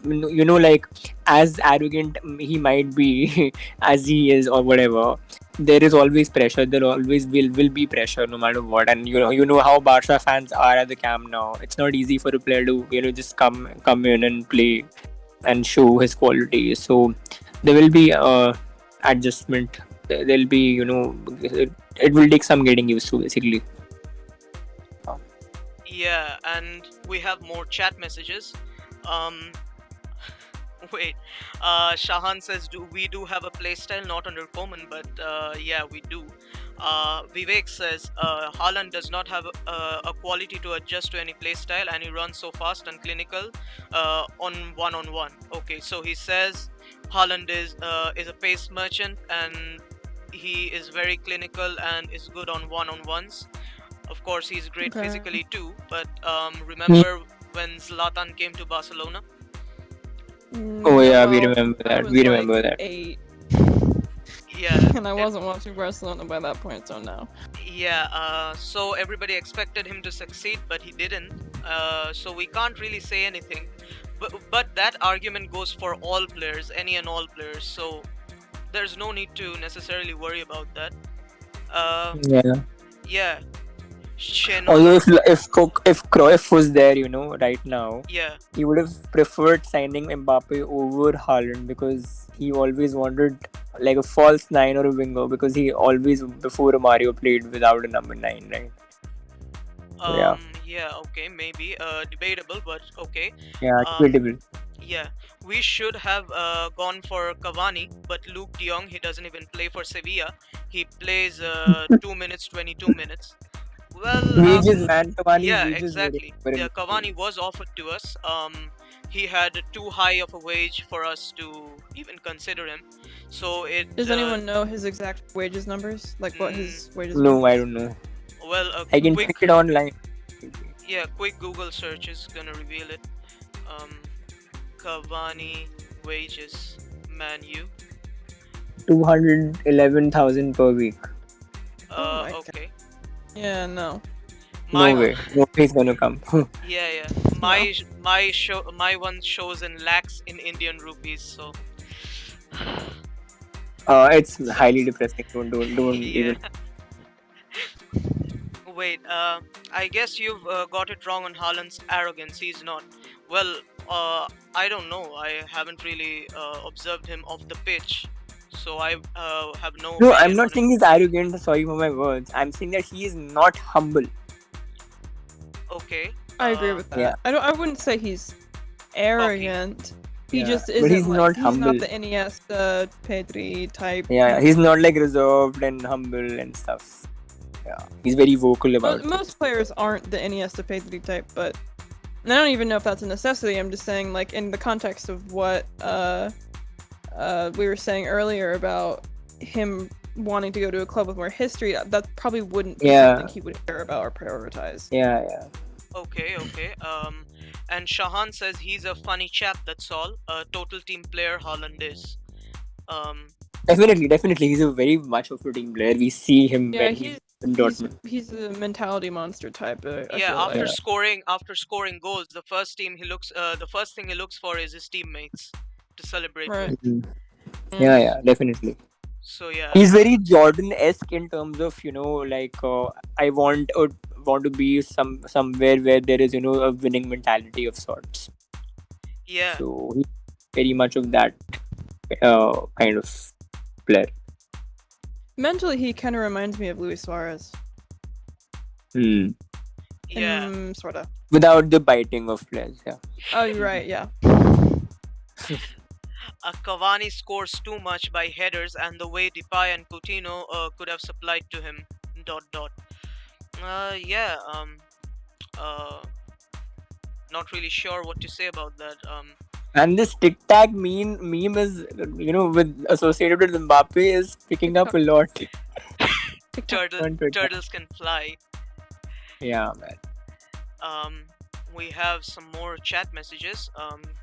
Speaker 11: Like as arrogant he might be as he is or whatever, there is always pressure. There always will be pressure no matter what. And you know how Barca fans are at the camp now. It's not easy for a player to just come in and play and show his quality. So there will be adjustment. There'll be it will take some getting used to, basically.
Speaker 1: Yeah, and we have more chat messages. Wait, Shahan says, we do have a playstyle, not under Koeman, but yeah, we do. Vivek says, Haaland does not have a quality to adjust to any playstyle, and he runs so fast and clinical on one-on-one. Okay, so he says Haaland is a pace merchant, and he is very clinical and is good on one-on-ones. Of course, he's great
Speaker 9: Okay.
Speaker 1: physically too, but remember when Zlatan came to Barcelona?
Speaker 11: Oh yeah, we
Speaker 9: Well,
Speaker 11: remember
Speaker 9: I
Speaker 11: that.
Speaker 9: was
Speaker 11: We
Speaker 9: like
Speaker 11: remember that.
Speaker 9: 8,
Speaker 1: Yeah,
Speaker 9: and I wasn't watching Barcelona by that point, so no.
Speaker 1: yeah. So everybody expected him to succeed, but he didn't. So we can't really say anything. But that argument goes for all players, any and all players. So there's no need to necessarily worry about that.
Speaker 11: Yeah.
Speaker 1: Yeah. Sheno,
Speaker 11: Although if Cruyff was there, right now,
Speaker 1: yeah.
Speaker 11: he would have preferred signing Mbappe over Haaland, because he always wanted like a false 9 or a winger, because he always before Mario played without a number 9, right? Yeah.
Speaker 1: Yeah. Okay. Maybe. Debatable, but okay.
Speaker 11: Yeah,
Speaker 1: Um,
Speaker 11: debatable.
Speaker 1: Yeah, we should have gone for Cavani, but Luke De Jong, he doesn't even play for Sevilla. He plays 2 minutes, 22 minutes. Well,
Speaker 11: Wages, man. Cavani's
Speaker 1: yeah,
Speaker 11: wages were
Speaker 1: exactly.
Speaker 11: very
Speaker 1: Yeah, Cavani was offered to us. He had too high of a wage for us to even consider him. So it.
Speaker 9: Does anyone know his exact wages numbers? Like what his wages
Speaker 11: No,
Speaker 9: were?
Speaker 11: I don't know.
Speaker 1: Well,
Speaker 11: I can
Speaker 1: quick.
Speaker 11: check it online.
Speaker 1: Yeah, quick Google search is gonna reveal it. Cavani wages, Man U.
Speaker 11: 211,000 per week.
Speaker 9: Oh my
Speaker 1: Okay.
Speaker 9: Yeah, no.
Speaker 1: My
Speaker 11: No way. No way he's gonna come.
Speaker 1: Yeah. My one shows in lakhs in Indian rupees. So
Speaker 11: It's highly depressing. Don't
Speaker 1: yeah.
Speaker 11: even.
Speaker 1: Wait. I guess you've got it wrong on Haaland's arrogance. He's not. Well, I don't know. I haven't really observed him off the pitch, so I have no.
Speaker 11: No,
Speaker 1: opinion
Speaker 11: I'm
Speaker 1: on
Speaker 11: not
Speaker 1: him.
Speaker 11: saying he's arrogant. Sorry for my words. I'm saying that he is not humble.
Speaker 1: Okay.
Speaker 9: I agree with that.
Speaker 11: Yeah.
Speaker 9: I wouldn't say he's arrogant. He just
Speaker 11: but
Speaker 9: isn't
Speaker 11: he's
Speaker 9: like
Speaker 11: not
Speaker 9: he's
Speaker 11: humble.
Speaker 9: not the Iniesta, Pedri type.
Speaker 11: Yeah, he's not like reserved and humble and stuff. Yeah, he's very vocal about it.
Speaker 9: Most players aren't the Iniesta, Pedri type, but and I don't even know if that's a necessity. I'm just saying, like in the context of what we were saying earlier about him wanting to go to a club with more history, that probably wouldn't be something he would care about or prioritize.
Speaker 11: Yeah.
Speaker 1: Okay. And Shahan says he's a funny chap, that's all. A total team player, Haaland is.
Speaker 11: Definitely. He's a very much of a team player. We see him
Speaker 9: Yeah,
Speaker 11: when he's in Dortmund.
Speaker 9: he's a mentality monster type.
Speaker 1: After scoring goals, the first thing he looks for is his teammates to celebrate with.
Speaker 11: Yeah, definitely.
Speaker 1: So yeah,
Speaker 11: he's very Jordan-esque in terms of like I want to be somewhere where there is a winning mentality of sorts.
Speaker 1: Yeah.
Speaker 11: So he's very much of that kind of player.
Speaker 9: Mentally, he kind of reminds me of Luis Suarez.
Speaker 1: Yeah.
Speaker 9: Sort of.
Speaker 11: Without the biting of players, yeah.
Speaker 9: Oh, you're right, yeah.
Speaker 1: Cavani scores too much by headers, and the way Depay and Coutinho could have supplied to him. ... Not really sure what to say about that.
Speaker 11: And this tic tac meme is with associated with Mbappe is picking up a lot.
Speaker 1: Turtles can fly.
Speaker 11: Yeah, man.
Speaker 1: We have some more chat messages.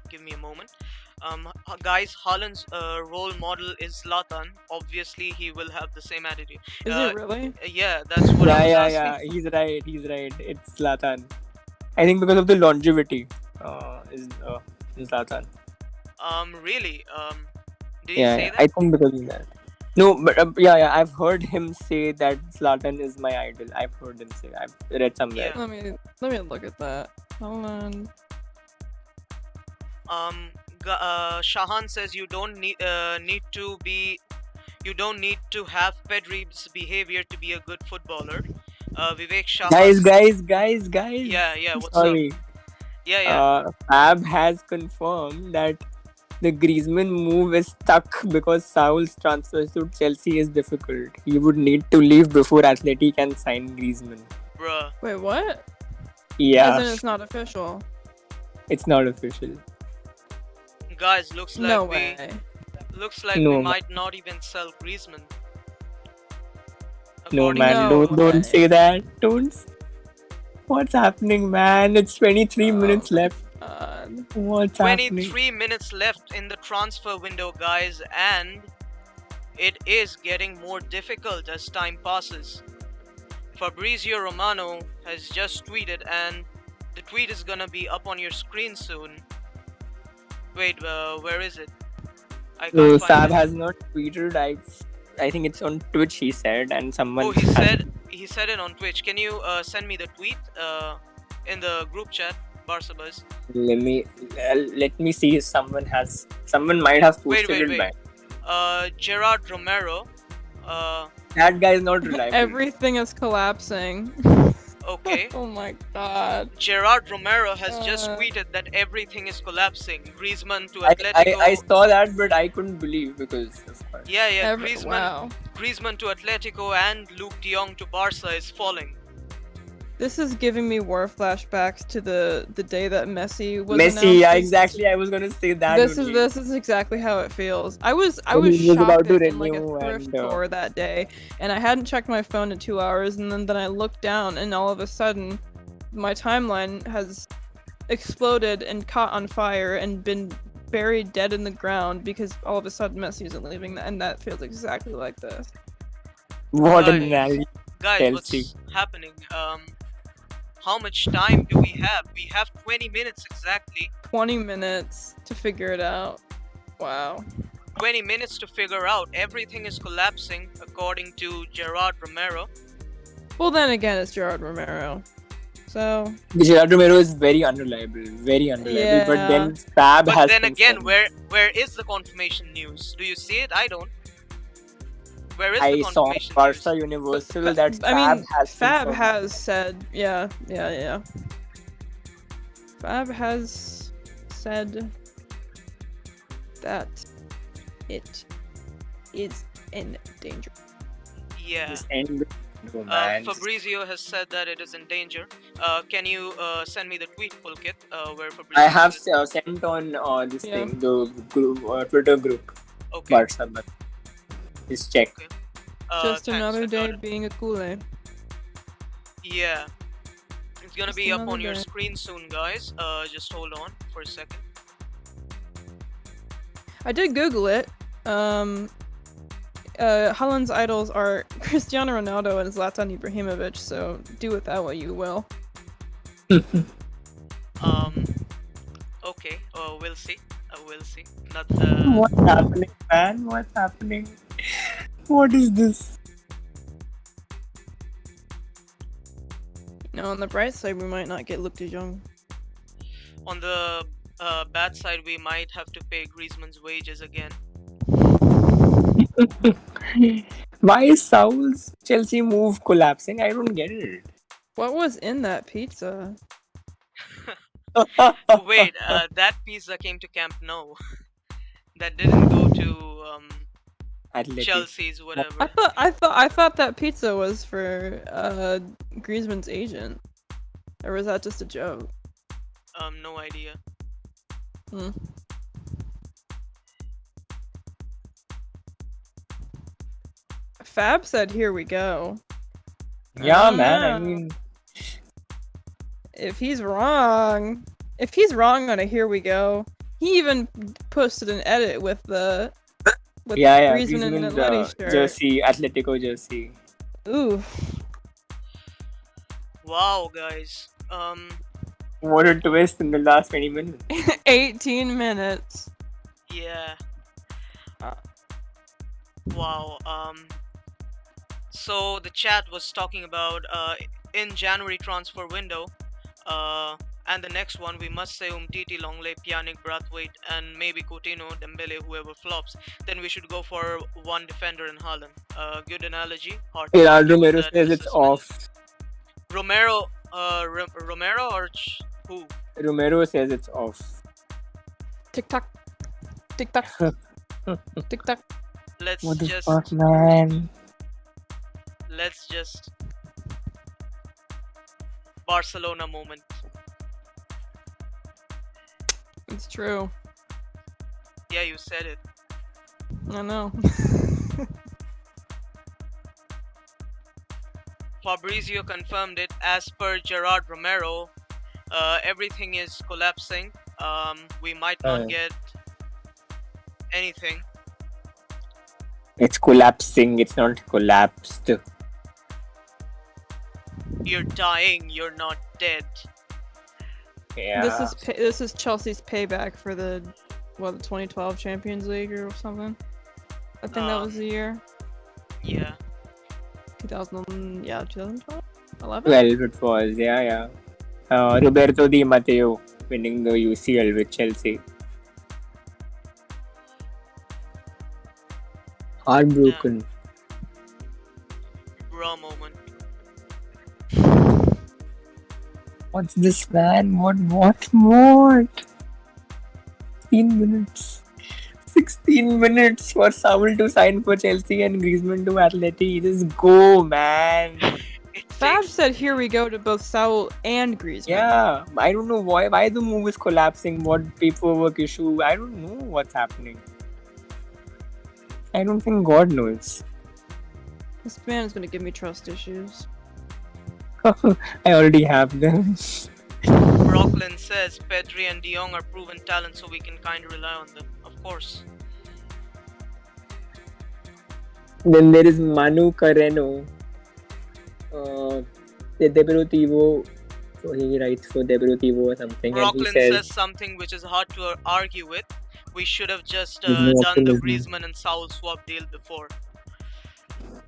Speaker 1: Give me a moment. Guys, Haaland's role model is Zlatan. Obviously, he will have the same attitude.
Speaker 9: Is it really?
Speaker 1: Yeah, that's what I was asking.
Speaker 11: He's right. It's Zlatan. I think because of the longevity is Zlatan.
Speaker 1: Really? Did he say that?
Speaker 11: I think because of that. No, but I've heard him say that Zlatan is my idol. I've heard him say. I've read somewhere.
Speaker 1: Yeah.
Speaker 9: Let me look at that. Hold on.
Speaker 1: Shahan says you don't need to have Pedri's behavior to be a good footballer. Vivek Shahan.
Speaker 11: Guys.
Speaker 1: Yeah. What's
Speaker 11: Sorry.
Speaker 1: up? Yeah.
Speaker 11: Fab has confirmed that the Griezmann move is stuck because Saul's transfer to Chelsea is difficult. He would need to leave before Athletic can sign Griezmann.
Speaker 1: Bruh.
Speaker 9: Wait, what?
Speaker 11: Yeah.
Speaker 9: As in it's not official.
Speaker 11: It's not official.
Speaker 1: Guys, looks like we might not even sell Griezmann.
Speaker 11: No, man, don't say that. Don't. What's happening, man? It's 23 minutes left. What's
Speaker 1: 23 minutes left in the transfer window, guys, and it is getting more difficult as time passes. Fabrizio Romano has just tweeted, and the tweet is gonna be up on your screen soon. Wait, where is it? I can't find
Speaker 11: Fab
Speaker 1: it.
Speaker 11: has not tweeted. I think it's on Twitch. He said, and someone.
Speaker 1: Oh, he said it on Twitch. Can you send me the tweet in the group chat, Barca Buzz?
Speaker 11: Let me see. Someone might have posted it back.
Speaker 1: Gerard Romero.
Speaker 11: That guy is not reliable.
Speaker 9: Everything is collapsing.
Speaker 1: Okay.
Speaker 9: Oh my god.
Speaker 1: Gerard Romero has just tweeted that everything is collapsing. Griezmann to Atletico.
Speaker 11: I saw that, but I couldn't believe because of course.
Speaker 1: Yeah.
Speaker 9: Wow.
Speaker 1: Griezmann to Atletico and Luke de Jong to Barca is falling.
Speaker 9: This is giving me war flashbacks to the day that Messi was
Speaker 11: Messi, yeah,
Speaker 9: announced.
Speaker 11: exactly. I was gonna say that.
Speaker 9: This is exactly how it feels. I was
Speaker 11: he was about
Speaker 9: shocked
Speaker 11: to
Speaker 9: in like a
Speaker 11: renew
Speaker 9: thrift
Speaker 11: and,
Speaker 9: store that day, and I hadn't checked my phone in 2 hours, and then I looked down, and all of a sudden, my timeline has exploded and caught on fire and been buried dead in the ground because all of a sudden Messi isn't leaving, and that feels exactly like this.
Speaker 11: What an analogy.
Speaker 1: Guys, what's happening? How much time do we have? We have 20 minutes exactly.
Speaker 9: 20 minutes to figure it out. Wow.
Speaker 1: 20 minutes to figure out. Everything is collapsing according to Gerard Romero.
Speaker 9: Well, then again, it's Gerard Romero. So...
Speaker 11: Gerard Romero is very unreliable.
Speaker 9: Yeah.
Speaker 11: But then Fab has...
Speaker 1: But then again, where is the confirmation news? Do you see it? I don't. Where is the
Speaker 11: saw
Speaker 1: confirmation
Speaker 11: Barca
Speaker 1: news?
Speaker 11: Universal that
Speaker 9: Fab has said, yeah. Fab has said that it is in danger.
Speaker 1: Yeah.
Speaker 11: Just end the video, man.
Speaker 1: Fabrizio has said that it is in danger. Can you send me the tweet, Pulkit, where Fabrizio
Speaker 11: I have
Speaker 1: said-
Speaker 11: sent on this
Speaker 9: Yeah.
Speaker 11: thing, the group, Twitter group.
Speaker 1: Okay.
Speaker 11: Barca. Just check.
Speaker 1: Okay.
Speaker 9: Just
Speaker 1: Thanks,
Speaker 9: another
Speaker 1: I
Speaker 9: day
Speaker 1: got it.
Speaker 9: being a Kool-Aid.
Speaker 1: Yeah. It's gonna
Speaker 9: Just
Speaker 1: be up
Speaker 9: another
Speaker 1: on your
Speaker 9: day.
Speaker 1: screen soon, guys. Just hold on for a second.
Speaker 9: I did Google it. Holland's idols are Cristiano Ronaldo and Zlatan Ibrahimovic, so do with that what you will.
Speaker 1: Okay. We'll see. We'll see. Not.
Speaker 11: What's happening, man? What's happening? What is this?
Speaker 9: You know, on the bright side, we might not get Luc de Jong.
Speaker 1: On the bad side, we might have to pay Griezmann's wages again.
Speaker 11: Why is Saul's Chelsea move collapsing? I don't get it.
Speaker 9: What was in that pizza?
Speaker 1: Wait, that pizza came to Camp Nou. That didn't go to
Speaker 11: Athletic.
Speaker 1: Chelsea's whatever.
Speaker 9: I thought that pizza was for Griezmann's agent, or was that just a joke?
Speaker 1: No idea.
Speaker 9: Hmm. Fab said, "Here we go."
Speaker 11: Yeah, man. I
Speaker 9: Ah.
Speaker 11: mean,
Speaker 9: If he's wrong on a "Here we go," he even posted an edit with the
Speaker 11: yeah.
Speaker 9: Griezmann and
Speaker 11: Griezmann's
Speaker 9: Atleti shirt.
Speaker 11: jersey, Atletico jersey.
Speaker 9: Ooh,
Speaker 1: Wow, guys.
Speaker 11: What a twist in the last 20 minutes.
Speaker 9: 18 minutes.
Speaker 1: Yeah. Wow. So the chat was talking about in January transfer window, and the next one we must say Umtiti, Longley, Pjanić, Brathwaite, and maybe Coutinho, Dembele, whoever flops. Then we should go for one defender in Haaland. Good analogy. Hard to argue with
Speaker 11: Romero
Speaker 1: that
Speaker 11: says it's
Speaker 1: assessment.
Speaker 11: off.
Speaker 1: Romero, Romero or who?
Speaker 11: Romero says it's off.
Speaker 9: Tick tock, tick tock, tick tock.
Speaker 1: Let's
Speaker 11: What the
Speaker 1: just
Speaker 11: fuck, man?
Speaker 1: let's just Barcelona moment.
Speaker 9: It's true.
Speaker 1: Yeah, you said it.
Speaker 9: I know.
Speaker 1: Fabrizio confirmed it. As per Gerard Romero, everything is collapsing. We might not get anything.
Speaker 11: It's collapsing. It's not collapsed.
Speaker 1: You're dying. You're not dead.
Speaker 11: Yeah.
Speaker 9: This is Chelsea's payback for the 2012 Champions League or something. I think that was the year.
Speaker 1: Yeah.
Speaker 9: 2012, 11.
Speaker 11: 12 it was. Yeah. Roberto Di Matteo winning the UCL with Chelsea. Heartbroken.
Speaker 1: Raw moment.
Speaker 11: What's this, man? What? 16 minutes. 16 minutes for Saul to sign for Chelsea and Griezmann to Atleti. Just go, man.
Speaker 9: Fab said, "Here we go" to both Saul and Griezmann.
Speaker 11: Yeah, I don't know why the move is collapsing. What paperwork issue? I don't know what's happening. I don't think God knows.
Speaker 9: This man is gonna give me trust issues.
Speaker 11: I already have them.
Speaker 1: Brooklyn says Pedri and De Jong are proven talent, so we can kind of rely on them. Of course.
Speaker 11: Then there is Manu Carreno. Deportivo. So he writes for Deportivo or something,
Speaker 1: Brooklyn
Speaker 11: and he
Speaker 1: says something which is hard to argue with. We should have just
Speaker 11: There's no
Speaker 1: done the
Speaker 11: optimism.
Speaker 1: Griezmann and Saul swap deal before.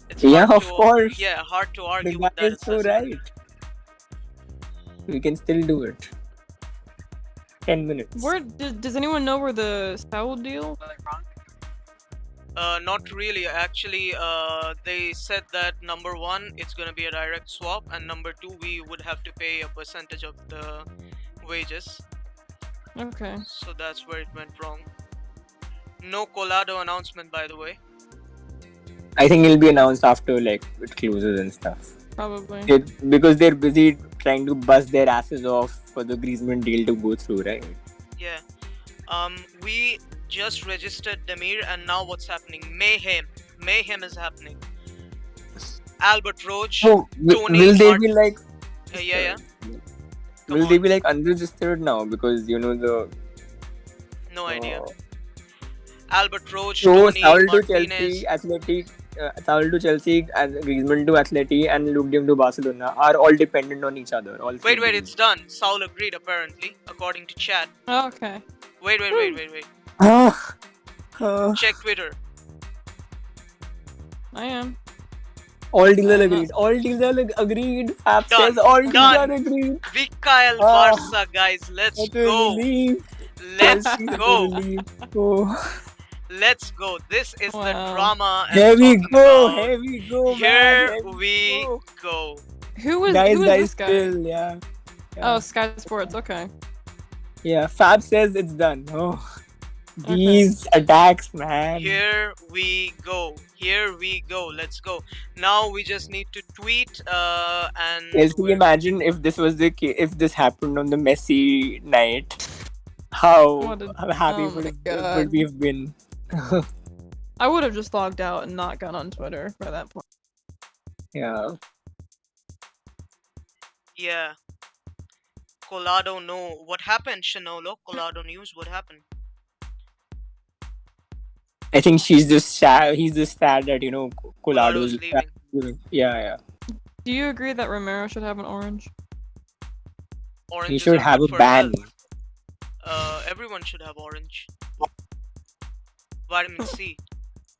Speaker 1: It's
Speaker 11: Yeah,
Speaker 1: hard
Speaker 11: of
Speaker 1: to-
Speaker 11: course.
Speaker 1: Yeah, hard to
Speaker 11: The
Speaker 1: argue
Speaker 11: guy
Speaker 1: with that
Speaker 11: is so
Speaker 1: assessment.
Speaker 11: right. We can still do it. 10 minutes.
Speaker 9: Where does anyone know where the Saul deal went wrong?
Speaker 1: Not really. Actually, they said that number one, it's gonna be a direct swap, and number two, we would have to pay a percentage of the wages.
Speaker 9: Okay.
Speaker 1: So that's where it went wrong. No Colado announcement, by the way.
Speaker 11: I think it'll be announced after like it closes and stuff.
Speaker 9: Probably.
Speaker 11: Because they're busy trying to bust their asses off for the Griezmann deal to go through, right?
Speaker 1: Yeah. We just registered Demir, and now what's happening? Mayhem is happening. Albert Roach,
Speaker 11: So
Speaker 1: Tony
Speaker 11: will they
Speaker 1: Hart-
Speaker 11: be like?
Speaker 1: yeah.
Speaker 11: Will
Speaker 1: Come
Speaker 11: they
Speaker 1: on.
Speaker 11: be like unregistered now because the
Speaker 1: No idea. Albert Roach,
Speaker 11: so
Speaker 1: Tony
Speaker 11: Saul to
Speaker 1: Martinez.
Speaker 11: Chelsea, Athletic, Saul to Chelsea, and Griezmann to Atleti, and Luke Diam to Barcelona are all dependent on each other. All three
Speaker 1: Wait,
Speaker 11: teams.
Speaker 1: it's done. Saul agreed apparently, according to chat.
Speaker 9: Oh, okay.
Speaker 1: Wait.
Speaker 11: Ah,
Speaker 1: Check Twitter.
Speaker 9: I am.
Speaker 11: all deals are agreed. All deals are agreed. Fab
Speaker 1: Done.
Speaker 11: says all deals
Speaker 1: Done.
Speaker 11: are agreed.
Speaker 1: Mikael
Speaker 11: Ah.
Speaker 1: Barca, guys. Let's
Speaker 11: What a
Speaker 1: go.
Speaker 11: relief.
Speaker 1: Let's
Speaker 11: Chelsea, what a
Speaker 1: go.
Speaker 11: relief. Oh.
Speaker 1: Let's go. This is the
Speaker 9: Wow.
Speaker 1: drama. I'm
Speaker 11: Here we
Speaker 1: talking
Speaker 11: go.
Speaker 1: about.
Speaker 11: Here we go,
Speaker 1: Here
Speaker 11: man. Here
Speaker 1: we
Speaker 11: go.
Speaker 1: go.
Speaker 9: Who was
Speaker 11: Guys,
Speaker 9: this guy?
Speaker 11: still, yeah.
Speaker 9: Oh, Sky Sports. Okay.
Speaker 11: Yeah, Fab says it's done. Oh,
Speaker 9: Okay.
Speaker 11: these attacks, man.
Speaker 1: Here we go. Let's go. Now we just need to tweet and
Speaker 11: Yes, can you imagine if this was the case, if this happened on the Messi night? How happy
Speaker 9: oh my
Speaker 11: would
Speaker 9: God.
Speaker 11: we have been?
Speaker 9: I would have just logged out and not gone on Twitter by that point.
Speaker 11: Yeah.
Speaker 1: yeah. Colado, no. What happened, Shanolo? Colado news. What happened?
Speaker 11: I think she's just sad. He's just sad that Colado's
Speaker 1: Colado's leaving.
Speaker 11: Yeah.
Speaker 9: Do you agree that Romero should have an orange?
Speaker 1: Orange
Speaker 11: He
Speaker 1: is
Speaker 11: should have
Speaker 1: good
Speaker 11: a
Speaker 1: for
Speaker 11: ban.
Speaker 1: health. Everyone should have orange. Vitamin C.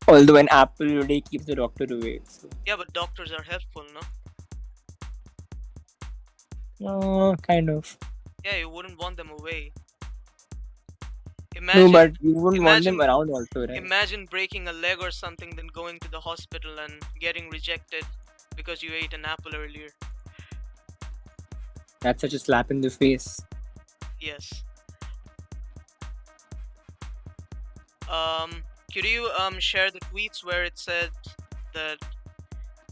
Speaker 11: Although an apple a day keeps the doctor away. So.
Speaker 1: Yeah, but doctors are helpful, no?
Speaker 11: Kind of.
Speaker 1: Yeah, you wouldn't want them away.
Speaker 11: No, but you wouldn't want them around also, right?
Speaker 1: Imagine breaking a leg or something, then going to the hospital and getting rejected because you ate an apple earlier.
Speaker 11: That's such a slap in the face.
Speaker 1: Yes. Could you share the tweets where it said that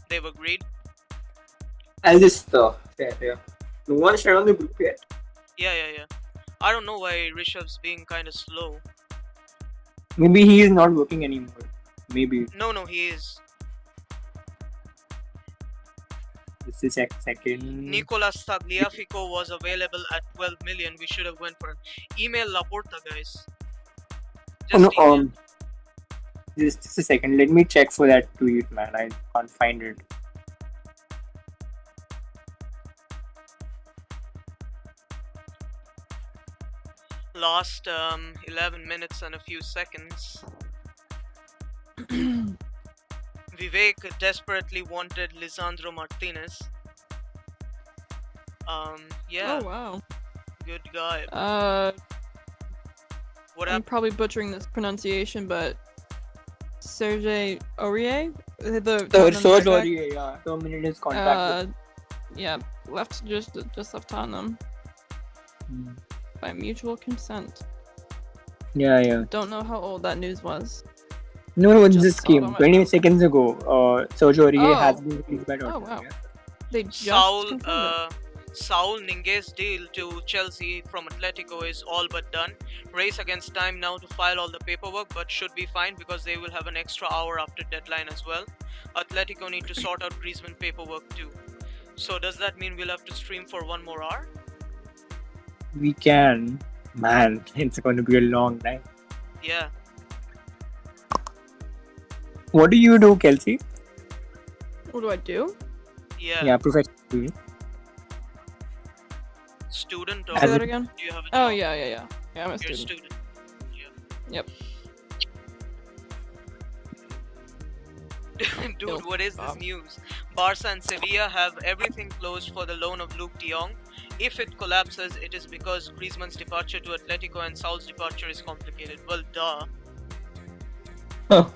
Speaker 1: they've agreed?
Speaker 11: I'll just share. No one shared on the group yet.
Speaker 1: Yeah. I don't know why Rishabh's being kind of slow.
Speaker 11: Maybe he is not working anymore. Maybe.
Speaker 1: No, he is.
Speaker 11: Just a second.
Speaker 1: Nicolas Tagliafico was available at 12 million. We should have went for him. Email Laporta, guys.
Speaker 11: Just a second. Let me check for that tweet, man. I can't find it.
Speaker 1: Last 11 minutes and a few seconds. Vivek desperately wanted Lisandro Martinez. Yeah.
Speaker 9: Oh wow.
Speaker 1: Good guy. What
Speaker 9: I'm
Speaker 1: happened?
Speaker 9: probably butchering this pronunciation, but Serge Aurier,
Speaker 11: Serge
Speaker 9: Aurier,
Speaker 11: Aurier, yeah, terminated his contract.
Speaker 9: Yeah, just left Tottenham by mutual consent.
Speaker 11: Yeah.
Speaker 9: Don't know how old that news was.
Speaker 11: No, it
Speaker 9: Just
Speaker 11: just
Speaker 9: saw it
Speaker 11: came
Speaker 9: on my
Speaker 11: 20
Speaker 9: phone.
Speaker 11: seconds ago. Serge Aurier
Speaker 9: Oh.
Speaker 11: has been released by
Speaker 9: Oh
Speaker 11: Tottenham.
Speaker 9: wow.
Speaker 11: Yeah.
Speaker 9: They just
Speaker 1: Saul
Speaker 9: confirmed it.
Speaker 1: Saul Ninguez deal to Chelsea from Atletico is all but done. Race against time now to file all the paperwork, but should be fine because they will have an extra hour after deadline as well. Atletico need to sort out Griezmann paperwork too. So does that mean we'll have to stream for 1 more hour?
Speaker 11: We can. Man, it's going to be a long night.
Speaker 1: Yeah.
Speaker 11: What do you do, Kelsey?
Speaker 9: What do I do?
Speaker 1: Yeah.
Speaker 11: Professionally.
Speaker 1: Student
Speaker 9: Say
Speaker 1: or
Speaker 9: that again?
Speaker 1: do you have a
Speaker 9: Oh
Speaker 1: job?
Speaker 9: yeah. Yeah, I'm a
Speaker 1: You're a
Speaker 9: student.
Speaker 1: student.
Speaker 9: Yep.
Speaker 1: Dude,
Speaker 9: Nope.
Speaker 1: what is this news? Barca and Sevilla have everything closed for the loan of Luke de Jong. If it collapses, it is because Griezmann's departure to Atletico and Saul's departure is complicated. Well, duh.
Speaker 11: Huh.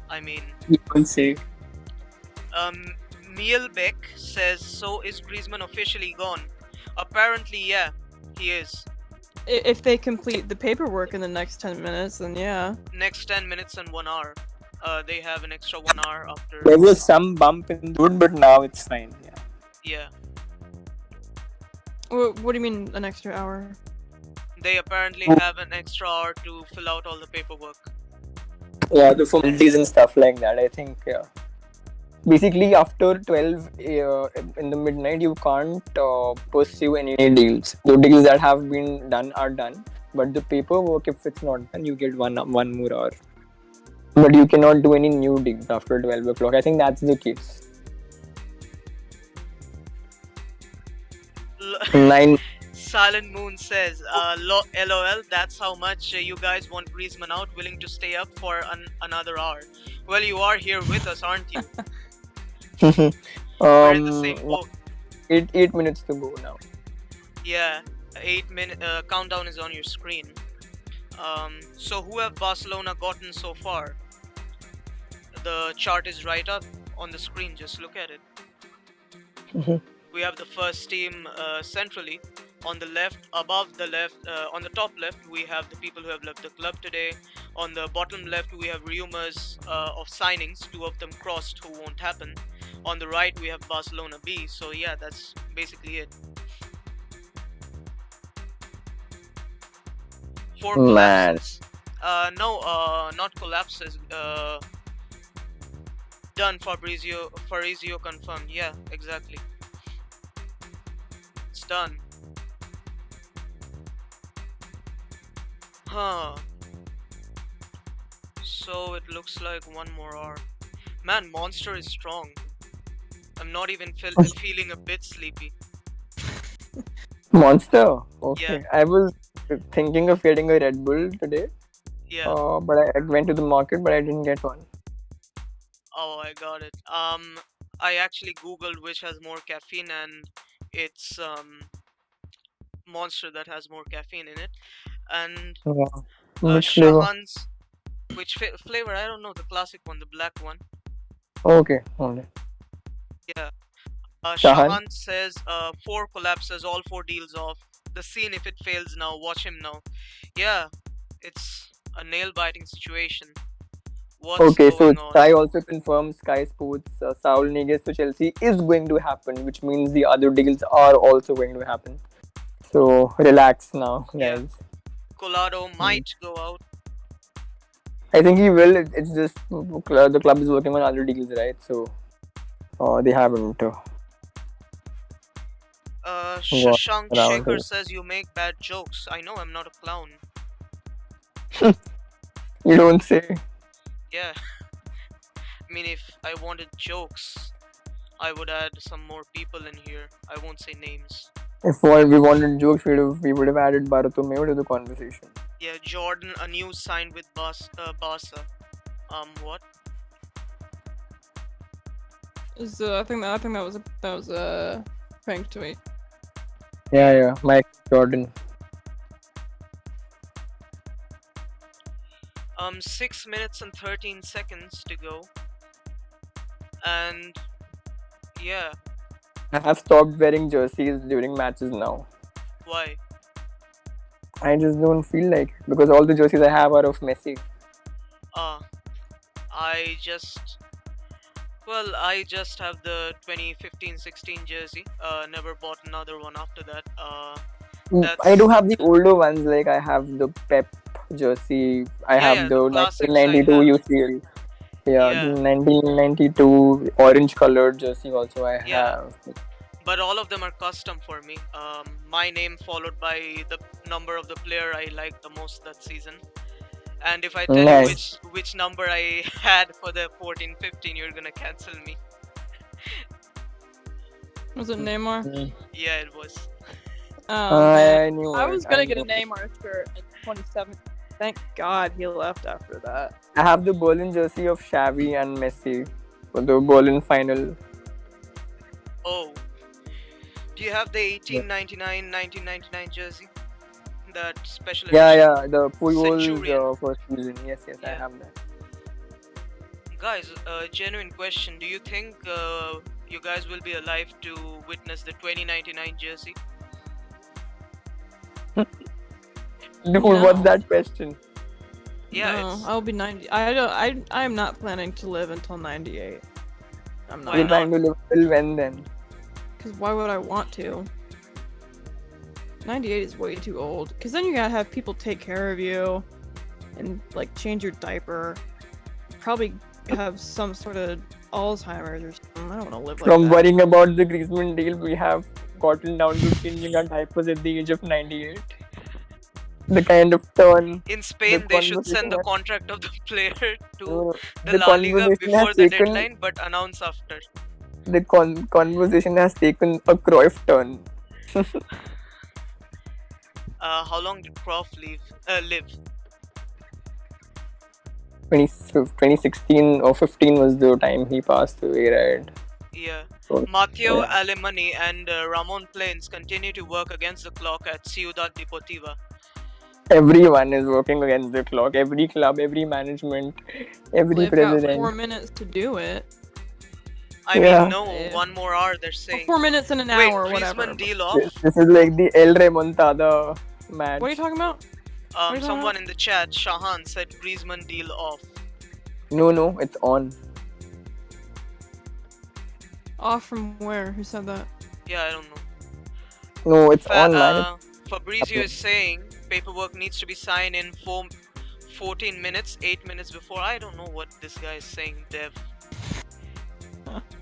Speaker 1: I mean,
Speaker 11: You don't say.
Speaker 1: Mielbeck says, so is Griezmann officially gone? Apparently, yeah, he is.
Speaker 9: If they complete the paperwork in the next 10 minutes, then yeah.
Speaker 1: Next 10 minutes and 1 hour. They have an extra 1 hour after.
Speaker 11: There was some bump in the road, but now it's fine. Yeah.
Speaker 1: Yeah.
Speaker 9: What do you mean an extra hour?
Speaker 1: They apparently have an extra hour to fill out all the paperwork.
Speaker 11: Yeah, the formalities and stuff like that. I think. Yeah. Basically, after 12 in the midnight, you can't pursue any deals. The deals that have been done are done, but the paperwork, if it's not done, you get one more hour. But you cannot do any new deals after 12 o'clock. I think that's the case. 9.
Speaker 1: Silent Moon says, LOL, that's how much you guys want Griezmann out, willing to stay up for another hour. Well, you are here with us, aren't you? We're in the same boat.
Speaker 11: 8 minutes to go now.
Speaker 1: Yeah, 8-minute countdown is on your screen. So who have Barcelona gotten so far? The chart is right up on the screen, just look at it. We have the first team centrally. On the left, above the left, on the top left, we have the people who have left the club today. On the bottom left, we have rumors of signings. 2 of them crossed who won't happen. On the right, we have Barcelona B. So yeah, that's basically it. 4 collapses. No, not collapses. Done. Fabrizio confirmed. Yeah, exactly. It's done. Huh. So it looks like 1 more hour. Man, Monster is strong. I'm not even feeling a bit sleepy.
Speaker 11: Monster? Okay.
Speaker 1: Yeah.
Speaker 11: I was thinking of getting a Red Bull today.
Speaker 1: Yeah.
Speaker 11: But I went to the market, but I didn't get one.
Speaker 1: Oh, I got it. I actually googled which has more caffeine, and it's Monster that has more caffeine in it. And
Speaker 11: Which flavor?
Speaker 1: Shahan's, which flavor? I don't know. The classic one, the black one.
Speaker 11: Okay. Only.
Speaker 1: Yeah.
Speaker 11: Shahan?
Speaker 1: Shahan says 4 collapses, all 4 deals off. The scene if it fails now. Watch him now. Yeah, it's a nail-biting situation. What's
Speaker 11: Okay, so
Speaker 1: going on?
Speaker 11: Sky also confirms Sky Sports Saul Niguez to Chelsea is going to happen, which means the other deals are also going to happen. So relax now,
Speaker 1: Yeah.
Speaker 11: guys.
Speaker 1: Collado might go out.
Speaker 11: I think he will. It's just the club is working on other deals, right? So they haven't.
Speaker 1: Shashank
Speaker 11: around
Speaker 1: Shekhar
Speaker 11: it.
Speaker 1: says you make bad jokes. I know I'm not a clown.
Speaker 11: You don't say.
Speaker 1: Yeah. I mean, if I wanted jokes, I would add some more people in here. I won't say names.
Speaker 11: If we wanted jokes, we would have added Bartomeu to the conversation.
Speaker 1: Yeah, Jordan, a new signed with Barca. What?
Speaker 9: I think that was a prank tweet.
Speaker 11: Yeah, Mike Jordan.
Speaker 1: 6 minutes and 13 seconds to go. And yeah,
Speaker 11: I have stopped wearing jerseys during matches now.
Speaker 1: why?
Speaker 11: I just don't feel like it because all the jerseys I have are of Messi.
Speaker 1: I just have the 2015-16 jersey. Never bought another one after that.
Speaker 11: I do have the older ones, like I have the Pep jersey. I have the
Speaker 1: classics
Speaker 11: 1992
Speaker 1: I have.
Speaker 11: UCL. Yeah, the 1992 orange colored jersey also I have.
Speaker 1: But all of them are custom for me. My name followed by the number of the player I liked the most that season. And if I tell you which number I had for the 14-15, you're gonna cancel me.
Speaker 9: Was it Neymar?
Speaker 1: Yeah, it was.
Speaker 11: I knew
Speaker 9: I
Speaker 11: it.
Speaker 9: was gonna get a Neymar shirt in 27. Thank God he left after that.
Speaker 11: I have the Berlin jersey of Xavi and Messi for the Berlin final.
Speaker 1: Oh. Do you have the 1999 jersey? That special edition?
Speaker 11: Yeah, the Puyol's
Speaker 1: Centurion.
Speaker 11: first season. Yes, I
Speaker 1: Yeah.
Speaker 11: have that.
Speaker 1: Guys, genuine question. Do you think you guys will be alive to witness the 2099 jersey?
Speaker 11: Dude,
Speaker 9: No.
Speaker 11: what's that question?
Speaker 1: Yeah,
Speaker 9: No,
Speaker 1: it's
Speaker 9: I'll be 90. I am not planning to live until 98. I'm
Speaker 1: Why
Speaker 11: You're
Speaker 9: not.
Speaker 1: not?
Speaker 11: trying to live till when then?
Speaker 9: Because why would I want to? 98 is way too old. Because then you gotta have people take care of you and like change your diaper. Probably have some sort of Alzheimer's or something. I don't want to live like
Speaker 11: From
Speaker 9: that.
Speaker 11: worrying about the Griezmann deal, we have gotten down to changing our diapers at the age of 98. The kind of turn
Speaker 1: In Spain, they should send the
Speaker 11: conversation
Speaker 1: contract of the player to the
Speaker 11: the
Speaker 1: La Liga
Speaker 11: conversation has
Speaker 1: before the
Speaker 11: taken
Speaker 1: deadline, but announce after.
Speaker 11: the conversation has taken a Cruyff turn.
Speaker 1: How long did Cruyff live?
Speaker 11: 2016 or 15 was the time he passed away, right?
Speaker 1: Yeah.
Speaker 11: So,
Speaker 1: Matteo
Speaker 11: yeah.
Speaker 1: Alemany and Ramon Plains continue to work against the clock at Ciudad Deportiva.
Speaker 11: Everyone is working against the clock. Every club, every management, every
Speaker 9: They've got 4
Speaker 11: president.
Speaker 9: minutes to do it.
Speaker 1: I
Speaker 11: Yeah.
Speaker 1: mean, no,
Speaker 9: Yeah.
Speaker 1: 1 more hour, they're saying.
Speaker 9: 4 minutes and an
Speaker 1: Wait,
Speaker 9: hour or whatever.
Speaker 1: Griezmann deal off?
Speaker 11: This is like the El Remontada match.
Speaker 9: What are you talking about? are you talking
Speaker 1: Someone
Speaker 9: about?
Speaker 1: in the chat, Shahan, said Griezmann deal off.
Speaker 11: No, it's on.
Speaker 9: Off from where? Who said that?
Speaker 1: Yeah, I don't know.
Speaker 11: No, it's on, man.
Speaker 1: Fabrizio is saying paperwork needs to be signed in 14 minutes, 8 minutes before. I don't know what this guy is saying, Dev.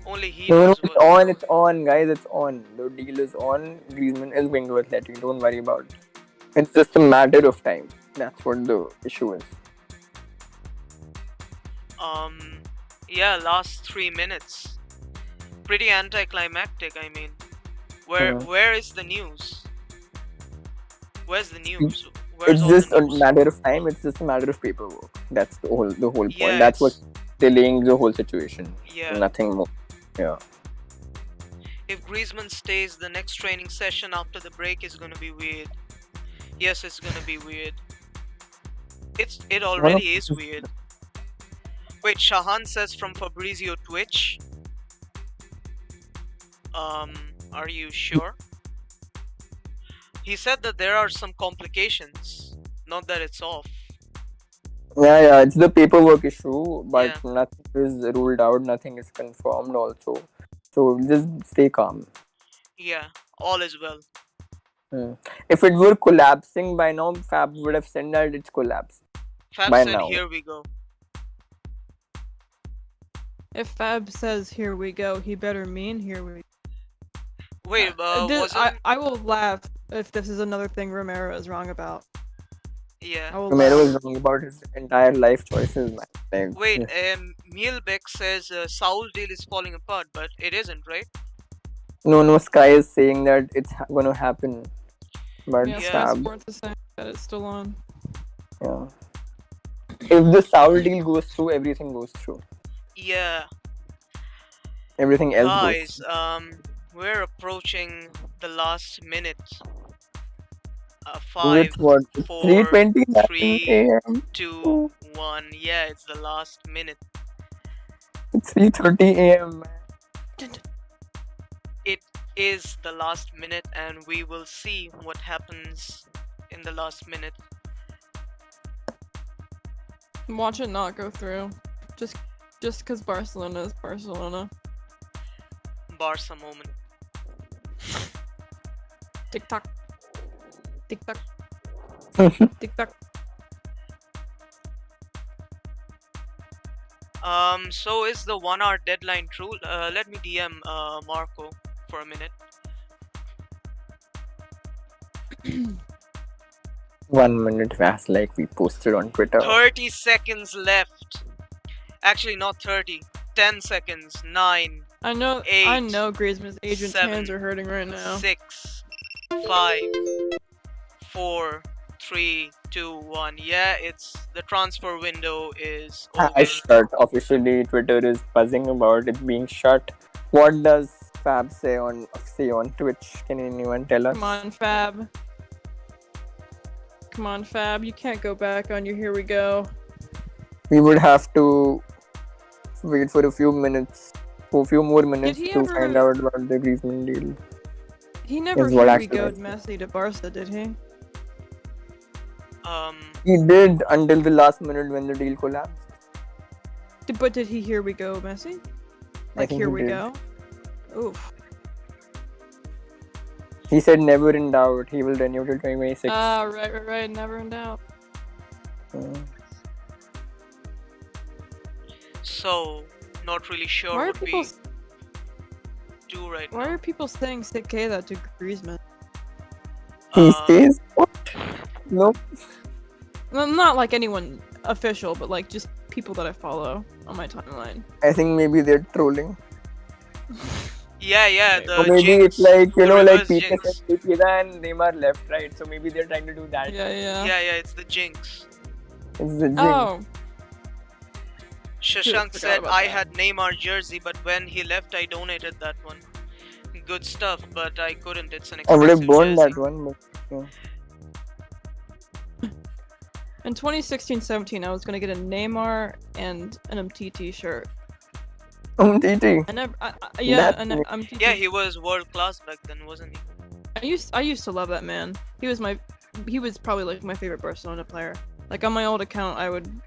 Speaker 1: Only he
Speaker 11: No,
Speaker 1: knows what.
Speaker 11: it's on, guys. It's on. The deal is on. Griezmann is going to Atletico. Don't worry about it. It's just a matter of time. That's what the issue is.
Speaker 1: Yeah, last 3 minutes. Pretty anticlimactic, I mean. Where is the news? Where's the news? Where's
Speaker 11: It's
Speaker 1: all
Speaker 11: just
Speaker 1: the
Speaker 11: a
Speaker 1: news?
Speaker 11: matter of time. It's just a matter of paperwork. That's the whole point.
Speaker 1: Yeah,
Speaker 11: That's what's delaying the whole situation.
Speaker 1: Yeah.
Speaker 11: Nothing more. Yeah.
Speaker 1: If Griezmann stays, the next training session after the break is gonna be weird. Yes, it's gonna be weird. It already is weird. Wait, Shahan says from Fabrizio Twitch. Are you sure? He said that there are some complications, not that it's off.
Speaker 11: Yeah, it's the paperwork issue, but
Speaker 1: Yeah.
Speaker 11: nothing is ruled out, nothing is confirmed also. So just stay calm.
Speaker 1: Yeah, all is well.
Speaker 11: If it were collapsing by now, Fab would have said that it's collapsed.
Speaker 1: Fab
Speaker 11: By
Speaker 1: said,
Speaker 11: now.
Speaker 1: here we go.
Speaker 9: If Fab says here we go, he better mean here we
Speaker 1: Wait, wasn't...
Speaker 9: I will laugh if this is another thing Romero is wrong about.
Speaker 1: Yeah.
Speaker 9: I will
Speaker 11: Romero
Speaker 9: laugh.
Speaker 11: is wrong about his entire life choices, man. Like,
Speaker 1: Wait, Mielbeck says Saul deal is falling apart, but it isn't, right?
Speaker 11: No, Sky is saying that it's gonna happen. But
Speaker 9: Yeah,
Speaker 11: Fab,
Speaker 9: Sports is saying that it's still on.
Speaker 11: yeah. If the Saul deal goes through, everything goes through.
Speaker 1: Yeah.
Speaker 11: Everything else goes
Speaker 1: Guys,
Speaker 11: through.
Speaker 1: we're approaching the last minute.
Speaker 11: With
Speaker 1: 5,
Speaker 11: what?
Speaker 1: 4,
Speaker 11: 3:29
Speaker 1: 3,
Speaker 11: a.m.
Speaker 1: 2, 1. Yeah, it's the last minute.
Speaker 11: It's 3:30 a.m. man.
Speaker 1: It is the last minute, and we will see what happens in the last minute.
Speaker 9: Watch it not go through. Just because Barcelona is Barcelona.
Speaker 1: Barca moment.
Speaker 9: Tick tock. Tick tock. Tick tock.
Speaker 1: So is the 1 hour deadline true? Let me DM Marco for a minute.
Speaker 11: 1 minute fast, like we posted on Twitter.
Speaker 1: 30 seconds left. Actually, not 30. 10 seconds. 9.
Speaker 9: I know
Speaker 1: 8,
Speaker 9: Griezmann's agent's
Speaker 1: 7,
Speaker 9: hands are hurting right now.
Speaker 1: 6, 5, 4, 3, 2, 1. Yeah, it's the transfer window is over.
Speaker 11: Shut. Officially, Twitter is buzzing about it being shut. What does Fab say on Twitch? Can anyone tell us?
Speaker 9: Come on, Fab. Come on, Fab. You can't go back on your here we go.
Speaker 11: We would have to wait for a few more minutes to find out about the Griezmann deal.
Speaker 9: He never
Speaker 11: Is what
Speaker 9: here we
Speaker 11: actually
Speaker 9: go'd
Speaker 11: is.
Speaker 9: Messi to Barca, did he?
Speaker 11: He did until the last minute when the deal collapsed.
Speaker 9: But did he here we go, Messi?
Speaker 11: I
Speaker 9: Like
Speaker 11: think
Speaker 9: here
Speaker 11: he
Speaker 9: we
Speaker 11: did.
Speaker 9: go? Oof.
Speaker 11: He said never in doubt. He will renew till 2026.
Speaker 9: Right. Never in doubt.
Speaker 1: So, not really sure
Speaker 9: Why are
Speaker 1: what
Speaker 9: people
Speaker 1: we do right
Speaker 9: Why
Speaker 1: now.
Speaker 9: are people saying Cicada to Griezmann?
Speaker 11: He stays? What? No.
Speaker 9: Well, not like anyone official, but like just people that I follow on my timeline.
Speaker 11: I think maybe they're trolling.
Speaker 1: Yeah,
Speaker 11: Or
Speaker 1: the
Speaker 11: maybe
Speaker 1: jinx,
Speaker 11: it's like,
Speaker 1: the
Speaker 11: like
Speaker 1: reverse
Speaker 11: Peter
Speaker 1: jinx.
Speaker 11: said Cicada and Neymar left, right? So maybe they're trying to do that.
Speaker 9: Yeah.
Speaker 1: It's the jinx.
Speaker 11: It's the jinx.
Speaker 9: Oh.
Speaker 1: Shashank
Speaker 9: forgot
Speaker 1: said
Speaker 9: about
Speaker 1: I
Speaker 9: that.
Speaker 1: had Neymar jersey, but when he left, I donated that one. Good stuff, but I couldn't. It's an
Speaker 11: I would have
Speaker 1: expensive
Speaker 11: burned
Speaker 1: jersey.
Speaker 11: that one, but yeah.
Speaker 9: In 2016-17, I was gonna get a Neymar and an MTT shirt.
Speaker 11: TT.
Speaker 9: I never.
Speaker 11: That's
Speaker 9: an
Speaker 11: me.
Speaker 9: MTT.
Speaker 1: Yeah, he was world class back then, wasn't he?
Speaker 9: I used to love that man. He was probably like my favorite Barcelona player. Like on my old account,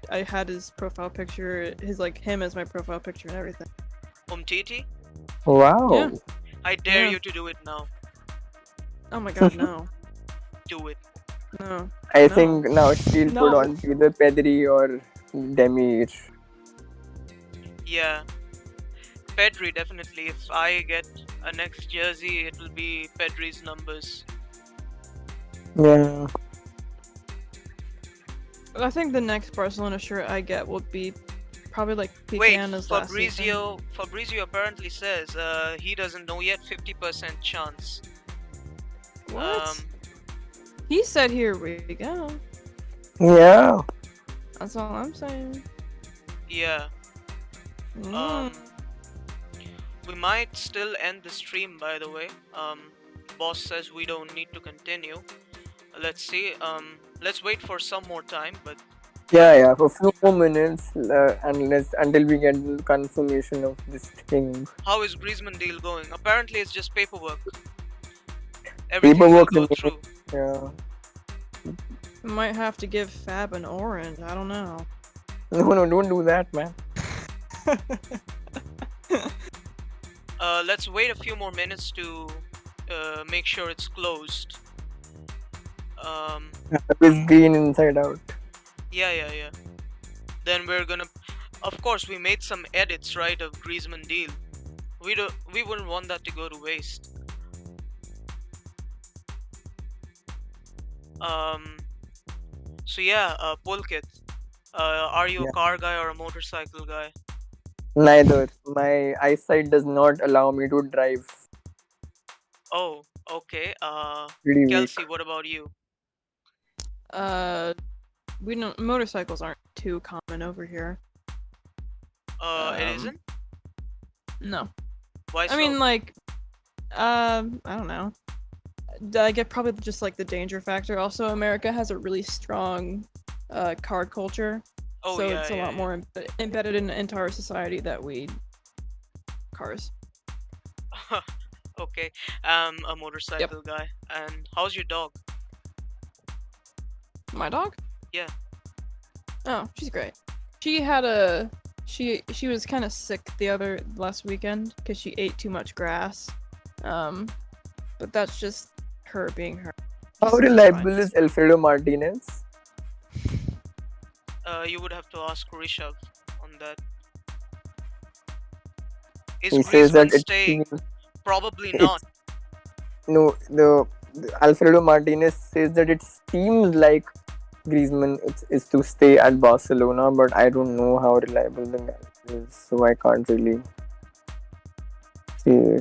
Speaker 9: I had his profile picture, him as my profile picture and everything.
Speaker 1: Umtiti?
Speaker 11: Wow.
Speaker 9: Yeah.
Speaker 1: I dare
Speaker 9: Yeah.
Speaker 1: you to do it now.
Speaker 9: Oh my god, no.
Speaker 1: Do it.
Speaker 9: No.
Speaker 11: I
Speaker 9: No.
Speaker 11: think now she'll put
Speaker 9: No.
Speaker 11: on either Pedri or Demir.
Speaker 1: Yeah. Pedri, definitely. If I get a next jersey, it will be Pedri's numbers.
Speaker 11: Yeah.
Speaker 9: I think the next Barcelona shirt I get will be probably like
Speaker 1: Wait,
Speaker 9: Pique's last season.
Speaker 1: Fabrizio apparently says he doesn't know yet, 50% chance.
Speaker 9: What? He said here we go.
Speaker 11: Yeah.
Speaker 9: That's all I'm saying.
Speaker 1: Yeah.
Speaker 9: Mm.
Speaker 1: We might still end the stream, by the way. Boss says we don't need to continue. Let's see. Let's wait for some more time, but
Speaker 11: Yeah, for a few more minutes, until we get the confirmation of this thing.
Speaker 1: how is Griezmann deal going? Apparently, it's just paperwork. Everything will go through.
Speaker 11: Yeah.
Speaker 9: Might have to give Fab an orange. I don't know.
Speaker 11: No, don't do that, man.
Speaker 1: Let's wait a few more minutes to make sure it's closed.
Speaker 11: It's green inside out.
Speaker 1: Yeah. Then we're gonna, of course, we made some edits, right, of Griezmann deal. We wouldn't want that to go to waste. So yeah, Pulkit, are you a car guy or a motorcycle guy?
Speaker 11: Neither. My eyesight does not allow me to drive.
Speaker 1: Oh, okay.
Speaker 11: Pretty weak.
Speaker 1: Kelsey, what about you?
Speaker 9: We don't. Motorcycles aren't too common over here.
Speaker 1: It isn't?
Speaker 9: No.
Speaker 1: Why so?
Speaker 9: I mean, like, I don't know. I get probably just like the danger factor. Also, America has a really strong car culture.
Speaker 1: Oh,
Speaker 9: so
Speaker 1: yeah,
Speaker 9: it's a
Speaker 1: yeah,
Speaker 9: lot more embedded into our society that we cars.
Speaker 1: Okay, I'm a motorcycle guy. And how's your dog?
Speaker 9: My dog?
Speaker 1: Yeah.
Speaker 9: Oh, she's great. She had she was kind of sick last weekend because she ate too much grass. But that's just her being her.
Speaker 11: How reliable is Alfredo Martinez?
Speaker 1: You would have to ask Rishabh on that. Is
Speaker 11: He says that
Speaker 1: Griezmann staying? Probably not.
Speaker 11: No, the Alfredo Martinez says that it seems like Griezmann is to stay at Barcelona, but I don't know how reliable the guy is, so I can't really say.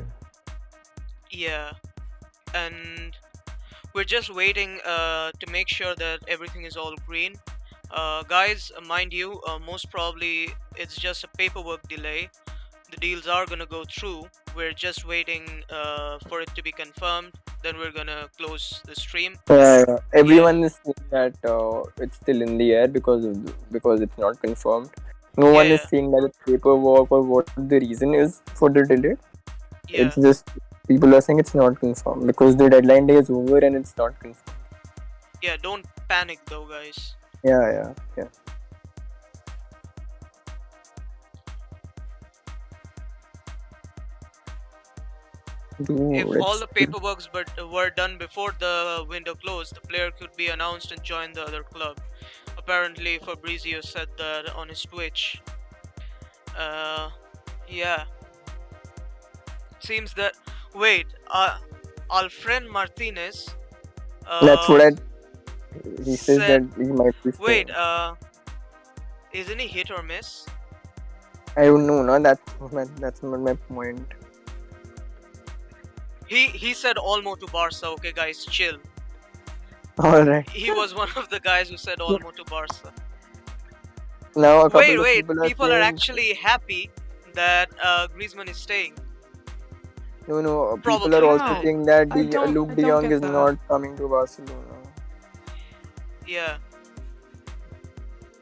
Speaker 1: Yeah, and we're just waiting to make sure that everything is all green. Guys, mind you, most probably it's just a paperwork delay. The deals are gonna go through. We're just waiting for it to be confirmed. Then we're gonna close the stream.
Speaker 11: Everyone is saying that it's still in the air because it's not confirmed. No one is saying that it's paperwork or what the reason is for the delay. It's just people are saying it's not confirmed because the deadline day is over and it's not confirmed.
Speaker 1: Yeah, don't panic though, guys.
Speaker 12: Yeah.
Speaker 1: If all
Speaker 12: Let's
Speaker 1: the paperworks were done before the window closed, the player could be announced and join the other club. Apparently, Fabrizio said that on his Twitch. Yeah. Seems that. Wait, Alfred Martinez.
Speaker 12: That's what he says that
Speaker 1: Said.
Speaker 12: he might be
Speaker 1: Wait,
Speaker 12: staying.
Speaker 1: isn't he hit or miss?
Speaker 12: I don't know, no, that's not my point.
Speaker 1: He said Olmo to Barca. Okay, guys, chill.
Speaker 12: Alright.
Speaker 1: He was one of the guys who said Olmo to Barca.
Speaker 12: Now a couple
Speaker 1: Wait,
Speaker 12: of
Speaker 1: people are
Speaker 12: saying,
Speaker 1: actually happy that Griezmann is staying.
Speaker 12: no,
Speaker 1: Probably.
Speaker 12: people are also
Speaker 9: How?
Speaker 12: saying that
Speaker 9: I don't-
Speaker 12: Luke
Speaker 9: I
Speaker 12: De
Speaker 9: don't
Speaker 12: Jong
Speaker 9: get
Speaker 12: is
Speaker 9: that.
Speaker 12: not coming to Barcelona.
Speaker 1: Yeah.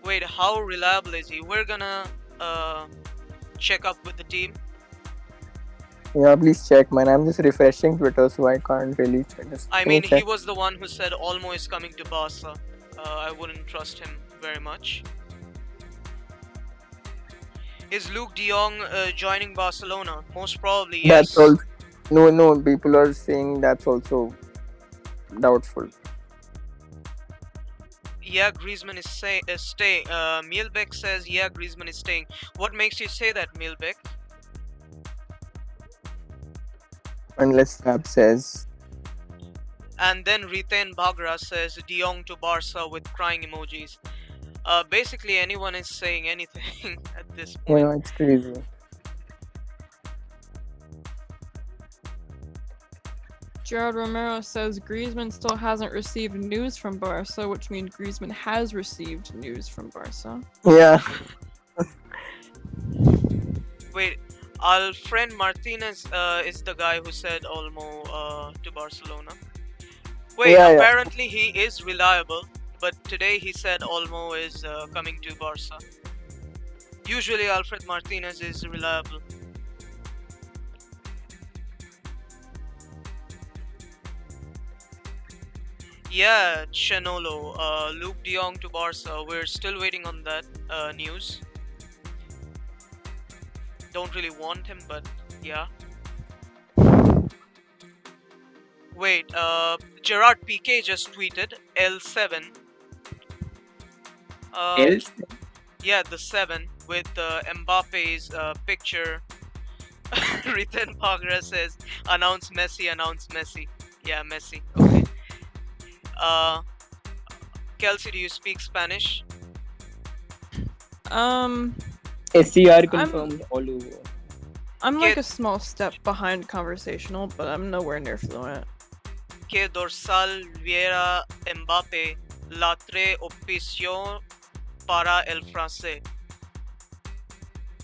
Speaker 1: Wait, how reliable is he? We're gonna check up with the team.
Speaker 12: Yeah, please check, man. I'm just refreshing Twitter, so I can't really check this.
Speaker 1: I
Speaker 12: Can you
Speaker 1: mean, he
Speaker 12: check?
Speaker 1: was the one who said Olmo is coming to Barca. I wouldn't trust him very much. Is Luke De Jong joining Barcelona? Most probably, yes.
Speaker 12: That's all. No, people are saying that's also doubtful.
Speaker 1: Yeah, Griezmann is staying. Mielbeck says, yeah, Griezmann is staying. What makes you say that, Mielbeck?
Speaker 12: Unless Fab says.
Speaker 1: And then Riten Bagra says De Jong to Barca with crying emojis. Basically, anyone is saying anything at this point.
Speaker 12: Yeah, it's crazy.
Speaker 9: Gerard Romero says Griezmann still hasn't received news from Barca, which means Griezmann has received news from Barca.
Speaker 12: Yeah.
Speaker 1: Wait, Alfred Martinez is the guy who said Olmo to Barcelona. Wait,
Speaker 12: Yeah.
Speaker 1: apparently he is reliable, but today he said Olmo is coming to Barca. Usually Alfred Martinez is reliable. Yeah, Chenolo, Luke De Jong to Barca. We're still waiting on that news. Don't really want him, but yeah. Wait, Gerard Piqué just tweeted L7.
Speaker 7: Else?
Speaker 1: Yeah, the 7 with Mbappe's picture. Riten Pagra says, announce Messi, announce Messi. Yeah, Messi. Okay. Kelsey, do you speak Spanish?
Speaker 7: SCR confirmed all over.
Speaker 9: I'm like a small step behind conversational, but I'm nowhere near fluent.
Speaker 1: Que dorsal viera Mbappé la tres opción para el francés.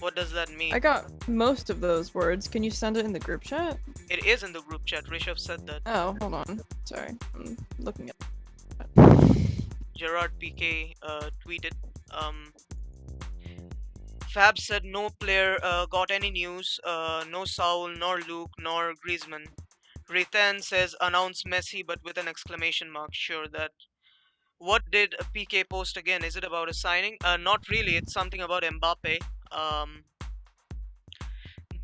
Speaker 1: What does that mean?
Speaker 9: I got most of those words. Can you send it in the group chat?
Speaker 1: It is in the group chat. Rishabh said that.
Speaker 9: Oh, hold on. Sorry, I'm looking at.
Speaker 1: Gerard Piqué tweeted. Fab said no player got any news. No Saul, nor Luke, nor Griezmann. Riten says announce Messi, but with an exclamation mark. Sure that. What did PK post again? Is it about a signing? Not really. It's something about Mbappe.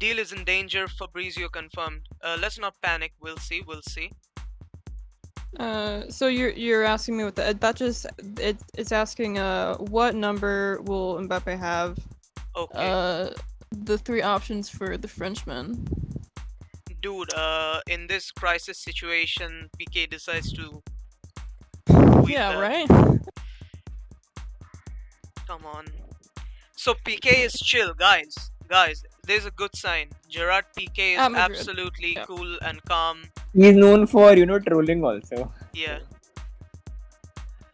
Speaker 1: Deal is in danger. Fabrizio confirmed. Let's not panic. We'll see. We'll see.
Speaker 9: So you're asking me what that just it's asking what number will Mbappe have?
Speaker 1: Okay.
Speaker 9: The 3 options for the Frenchman.
Speaker 1: Dude, in this crisis situation, PK decides to.
Speaker 9: Yeah, right.
Speaker 1: Come on. So PK is chill, guys. Guys, there's a good sign. Gerard PK is
Speaker 9: At Madrid.
Speaker 1: absolutely cool and calm.
Speaker 7: He's known for, trolling also.
Speaker 1: Yeah.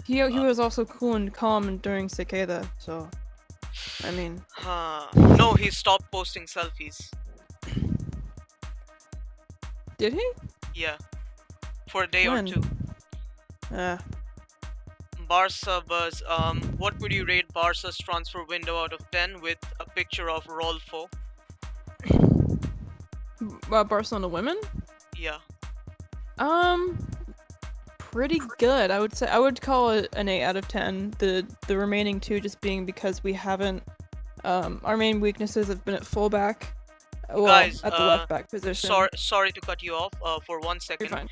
Speaker 9: He was also cool and calm during Cicada, so I mean.
Speaker 1: No, he stopped posting selfies.
Speaker 9: Did he?
Speaker 1: Yeah. For a day
Speaker 9: When?
Speaker 1: or 2. Barca buzz. What would you rate Barca's transfer window out of 10 with a picture of Rolfo?
Speaker 9: Barcelona women?
Speaker 1: Yeah.
Speaker 9: pretty good. I would say I would call it an 8 out of 10. The remaining 2 just being because we haven't our main weaknesses have been at fullback. Well,
Speaker 1: Guys,
Speaker 9: at the left back position.
Speaker 1: sorry to cut you off for 1
Speaker 9: You're
Speaker 1: second.
Speaker 9: fine.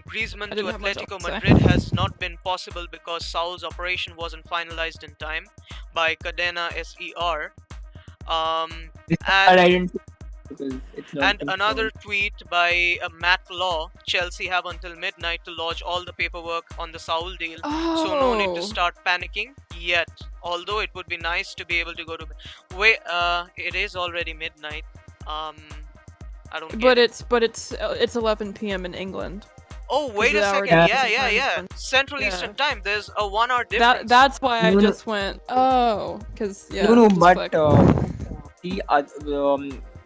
Speaker 1: Griezmann
Speaker 9: I
Speaker 1: to
Speaker 9: didn't have much else
Speaker 1: Atletico
Speaker 9: to say.
Speaker 1: Madrid has not been possible because Saul's operation wasn't finalized in time by Cadena SER.
Speaker 11: And
Speaker 1: And
Speaker 11: I didn't because it's not
Speaker 1: And
Speaker 11: confirmed.
Speaker 1: another tweet by Matt Law: Chelsea have until midnight to lodge all the paperwork on the Saul deal, so no need to
Speaker 9: Oh.
Speaker 1: start panicking yet. Although it would be nice to be able to go to wait. It is already midnight. I don't.
Speaker 9: But
Speaker 1: Get it.
Speaker 9: it's 11 p.m. in England.
Speaker 1: Oh, wait a
Speaker 9: the hour
Speaker 1: second.
Speaker 9: difference
Speaker 1: Yeah,
Speaker 9: in
Speaker 1: yeah,
Speaker 9: time
Speaker 1: yeah. Central
Speaker 9: Yeah.
Speaker 1: Eastern Time. There's a 1 hour difference.
Speaker 9: That's why I
Speaker 11: No, no.
Speaker 9: just went, oh, because yeah.
Speaker 11: No,
Speaker 9: just
Speaker 11: but
Speaker 9: clicked.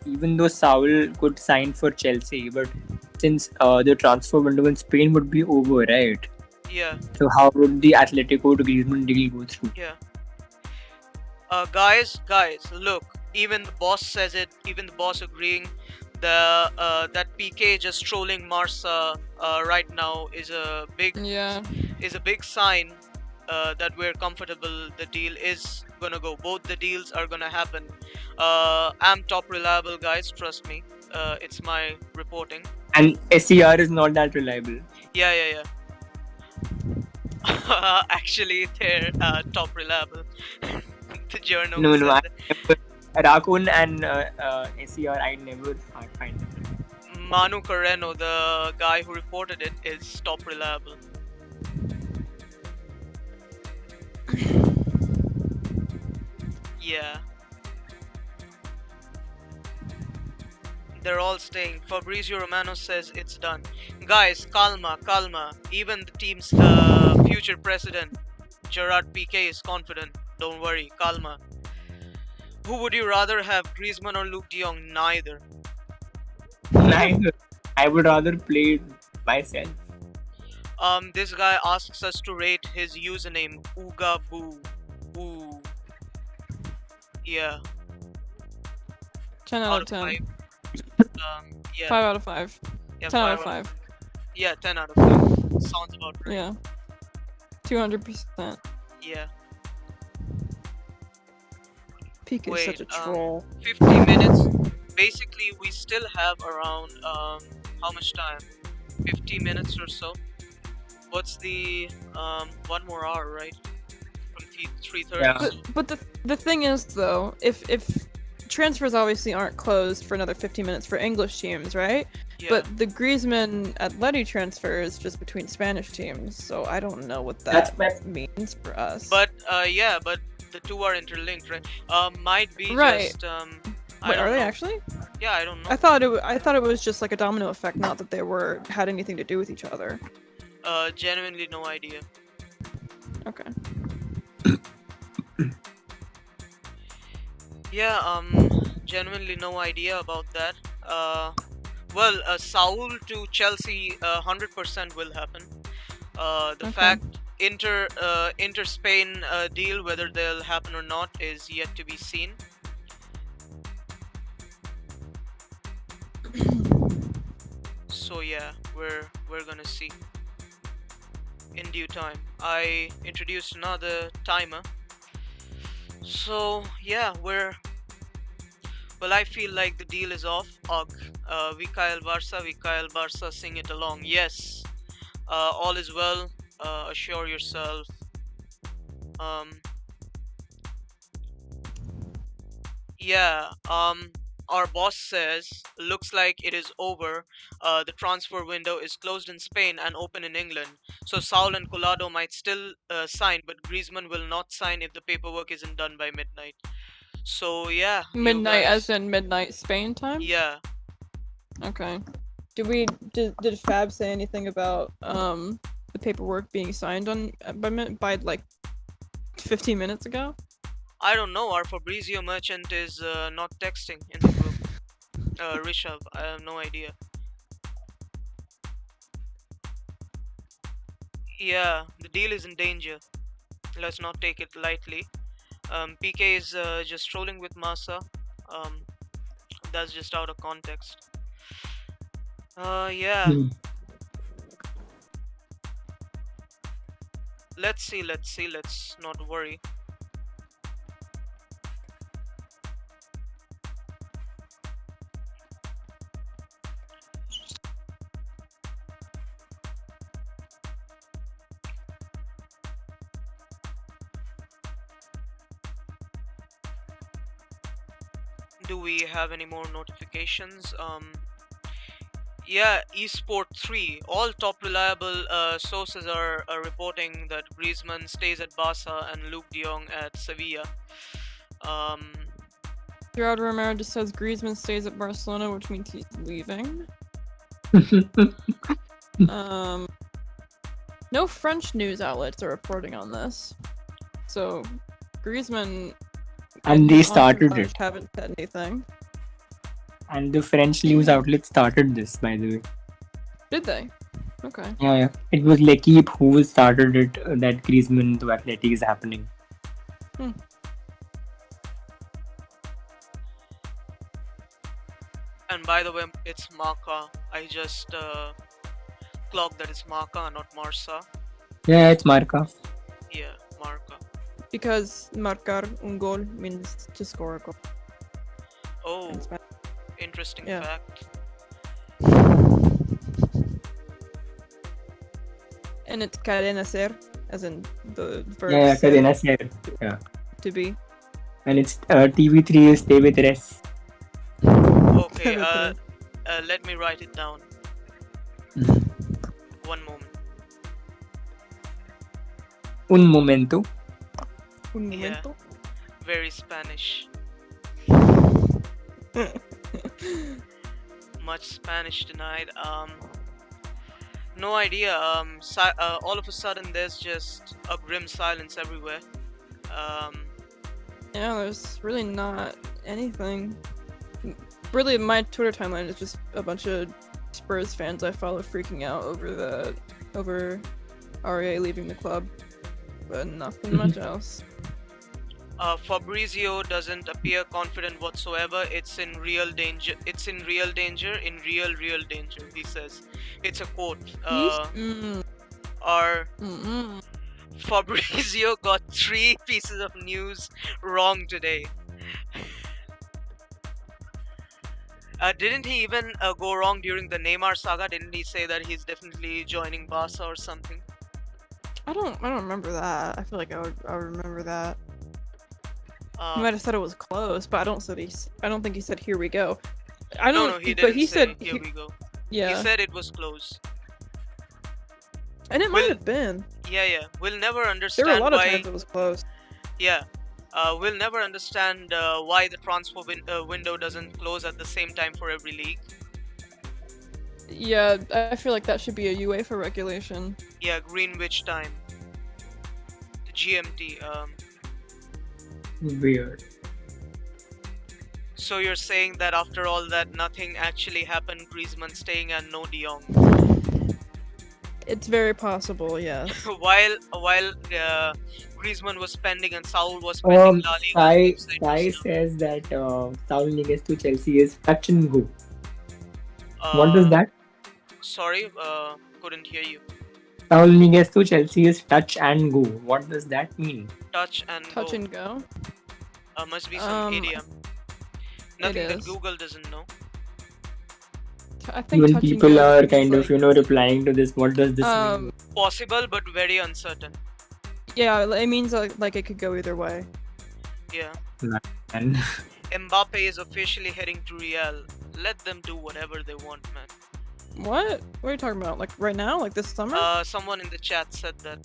Speaker 11: even though Saul could sign for Chelsea, but since the transfer window in Spain would be over, right?
Speaker 1: Yeah,
Speaker 11: So how would the Atletico to Griezmann deal go through?
Speaker 1: yeah. Guys, look. Even the boss says it. Even the boss agreeing. That PK just trolling Marsa right now is a big sign that we're comfortable. The deal is gonna go. Both the deals are gonna happen. I'm top reliable, guys. Trust me. It's my reporting.
Speaker 11: And SER is not that reliable.
Speaker 1: Yeah. Actually, they're top reliable. The journal
Speaker 11: No,
Speaker 1: says that.
Speaker 11: Rakun and SER, I never find them.
Speaker 1: Manu Carreno, the guy who reported it, is top reliable. Yeah. They're all staying. Fabrizio Romano says it's done. Guys, calma. Even the team's future president, Gerard Piqué, is confident. Don't worry, calma. Who would you rather have, Griezmann or Luke de Jong? Neither.
Speaker 11: Neither. I would rather play myself.
Speaker 1: This guy asks us to rate his username, Ooga Boo. Ooh. Yeah.
Speaker 9: 10 out of 10.
Speaker 1: 5. Yeah.
Speaker 9: 5 out of 5.
Speaker 1: Yeah,
Speaker 9: 10 out of
Speaker 1: 5
Speaker 9: 5.
Speaker 1: Yeah, 10 out of 5. Sounds about right.
Speaker 9: Yeah. 200%.
Speaker 1: Yeah.
Speaker 9: Peak is such a troll.
Speaker 1: 50 minutes. Basically, we still have around how much time? 50 minutes or so. What's the 1 more hour, right? From 3:30.
Speaker 11: Yeah.
Speaker 9: But the thing is though, if transfers obviously aren't closed for another 50 minutes for English teams, right?
Speaker 1: Yeah.
Speaker 9: But the Griezmann Atleti transfer is just between Spanish teams, so I don't know what that means for us.
Speaker 1: But but the two are interlinked, right? Might be
Speaker 9: Right.
Speaker 1: just
Speaker 9: Wait, are they
Speaker 1: know.
Speaker 9: actually?
Speaker 1: Yeah, I don't know.
Speaker 9: I thought it was just like a domino effect, not that they had anything to do with each other.
Speaker 1: Genuinely no idea.
Speaker 9: Okay.
Speaker 1: Yeah, genuinely no idea about that. Saul to Chelsea, 100% will happen. The fact Inter Spain deal, whether they'll happen or not, is yet to be seen. So yeah, we're gonna see in due time. I introduced another timer. So yeah, I feel like the deal is off. Vikael Barca, sing it along. Yes, all is well. Assure yourself. Our boss says, looks like it is over. The transfer window is closed in Spain and open in England. So Saul and Collado might still sign, but Griezmann will not sign if the paperwork isn't done by midnight. So yeah.
Speaker 9: Midnight as in midnight Spain time?
Speaker 1: Yeah.
Speaker 9: Okay. Did Fab say anything about the paperwork being signed by like 15 minutes ago?
Speaker 1: I don't know. Our Fabrizio merchant is not texting in the group. Rishabh, I have no idea. Yeah, the deal is in danger. Let's not take it lightly. PK is just trolling with Masa. That's just out of context. Yeah. Let's see. Let's not worry. Do we have any more notifications? Yeah, Esport 3. All top reliable sources are reporting that Griezmann stays at Barca and Luke de Jong at Sevilla.
Speaker 9: Gerard Romero just says Griezmann stays at Barcelona, which means he's leaving. No French news outlets are reporting on this. So, Griezmann
Speaker 7: And they
Speaker 9: and
Speaker 7: started
Speaker 9: Entourage
Speaker 7: it.
Speaker 9: haven't said anything.
Speaker 7: And the French news outlet started this, by the way.
Speaker 9: Did they? Okay.
Speaker 7: Yeah. It was L'Equipe who started it, that Griezmann to Athletic is happening.
Speaker 1: And by the way, it's Marca. I just clocked that it's Marca, not Marsa.
Speaker 7: Yeah, it's Marca.
Speaker 1: Yeah, Marca.
Speaker 9: Because marcar un gol means to score a goal.
Speaker 1: Oh,
Speaker 9: in Spanish.
Speaker 1: interesting
Speaker 9: Yeah.
Speaker 1: fact.
Speaker 9: And it's cadena ser, as in the verb
Speaker 7: Yeah,
Speaker 9: ser,
Speaker 7: Cadena Ser. Yeah.
Speaker 9: to be.
Speaker 7: And it's TV3 is Stay With Res.
Speaker 1: Okay, let me write it down. One moment.
Speaker 7: Un momento.
Speaker 9: Un
Speaker 1: Yeah.
Speaker 9: momento.
Speaker 1: Very Spanish. Much Spanish tonight. No idea. All of a sudden, there's just a grim silence everywhere.
Speaker 9: Yeah, there's really not anything. Really, my Twitter timeline is just a bunch of Spurs fans I follow freaking out over RA leaving the club, but nothing much else.
Speaker 1: Fabrizio doesn't appear confident whatsoever. It's in real danger. It's in real danger. In real danger. He says. It's a quote. Fabrizio got 3 pieces of news wrong today. Didn't he even go wrong during the Neymar saga? Didn't he say that he's definitely joining Barca or something?
Speaker 9: I don't remember that. I feel like I would remember that. He might have said it was close, but I don't think he said here we go.
Speaker 1: No, he didn't
Speaker 9: but he
Speaker 1: say
Speaker 9: said
Speaker 1: here we go.
Speaker 9: Yeah.
Speaker 1: He said it was close.
Speaker 9: And it might have been.
Speaker 1: Yeah. We'll never understand
Speaker 9: There were a lot
Speaker 1: why.
Speaker 9: of times it was close.
Speaker 1: Yeah. We'll never understand why the transfer window doesn't close at the same time for every league.
Speaker 9: Yeah, I feel like that should be a UEFA regulation.
Speaker 1: Yeah, Greenwich time. The GMT.
Speaker 7: Weird.
Speaker 1: So you're saying that after all that, nothing actually happened. Griezmann staying and no De Jong.
Speaker 9: It's very possible, yes.
Speaker 1: while Griezmann was spending and Saul was spending La Liga.
Speaker 7: Sai says that Saul Niguez to Chelsea is touch and go. What does that?
Speaker 1: Sorry, couldn't hear you.
Speaker 7: Saul Niguez to Chelsea is touch and go. What does that mean?
Speaker 1: Touch and
Speaker 9: go.
Speaker 1: Must be some idiom. Nothing that
Speaker 9: is.
Speaker 1: Google doesn't know.
Speaker 9: I think
Speaker 7: Even
Speaker 9: touch and
Speaker 7: people
Speaker 9: go
Speaker 7: are
Speaker 9: means,
Speaker 7: kind
Speaker 9: like,
Speaker 7: of, replying to this. What does this mean?
Speaker 1: Possible, but very uncertain.
Speaker 9: Yeah, it means like it could go either way.
Speaker 1: Yeah.
Speaker 7: And
Speaker 1: Mbappe is officially heading to Real. Let them do whatever they want, man.
Speaker 9: What? What are you talking about? Like right now? Like this summer?
Speaker 1: Someone in the chat said that.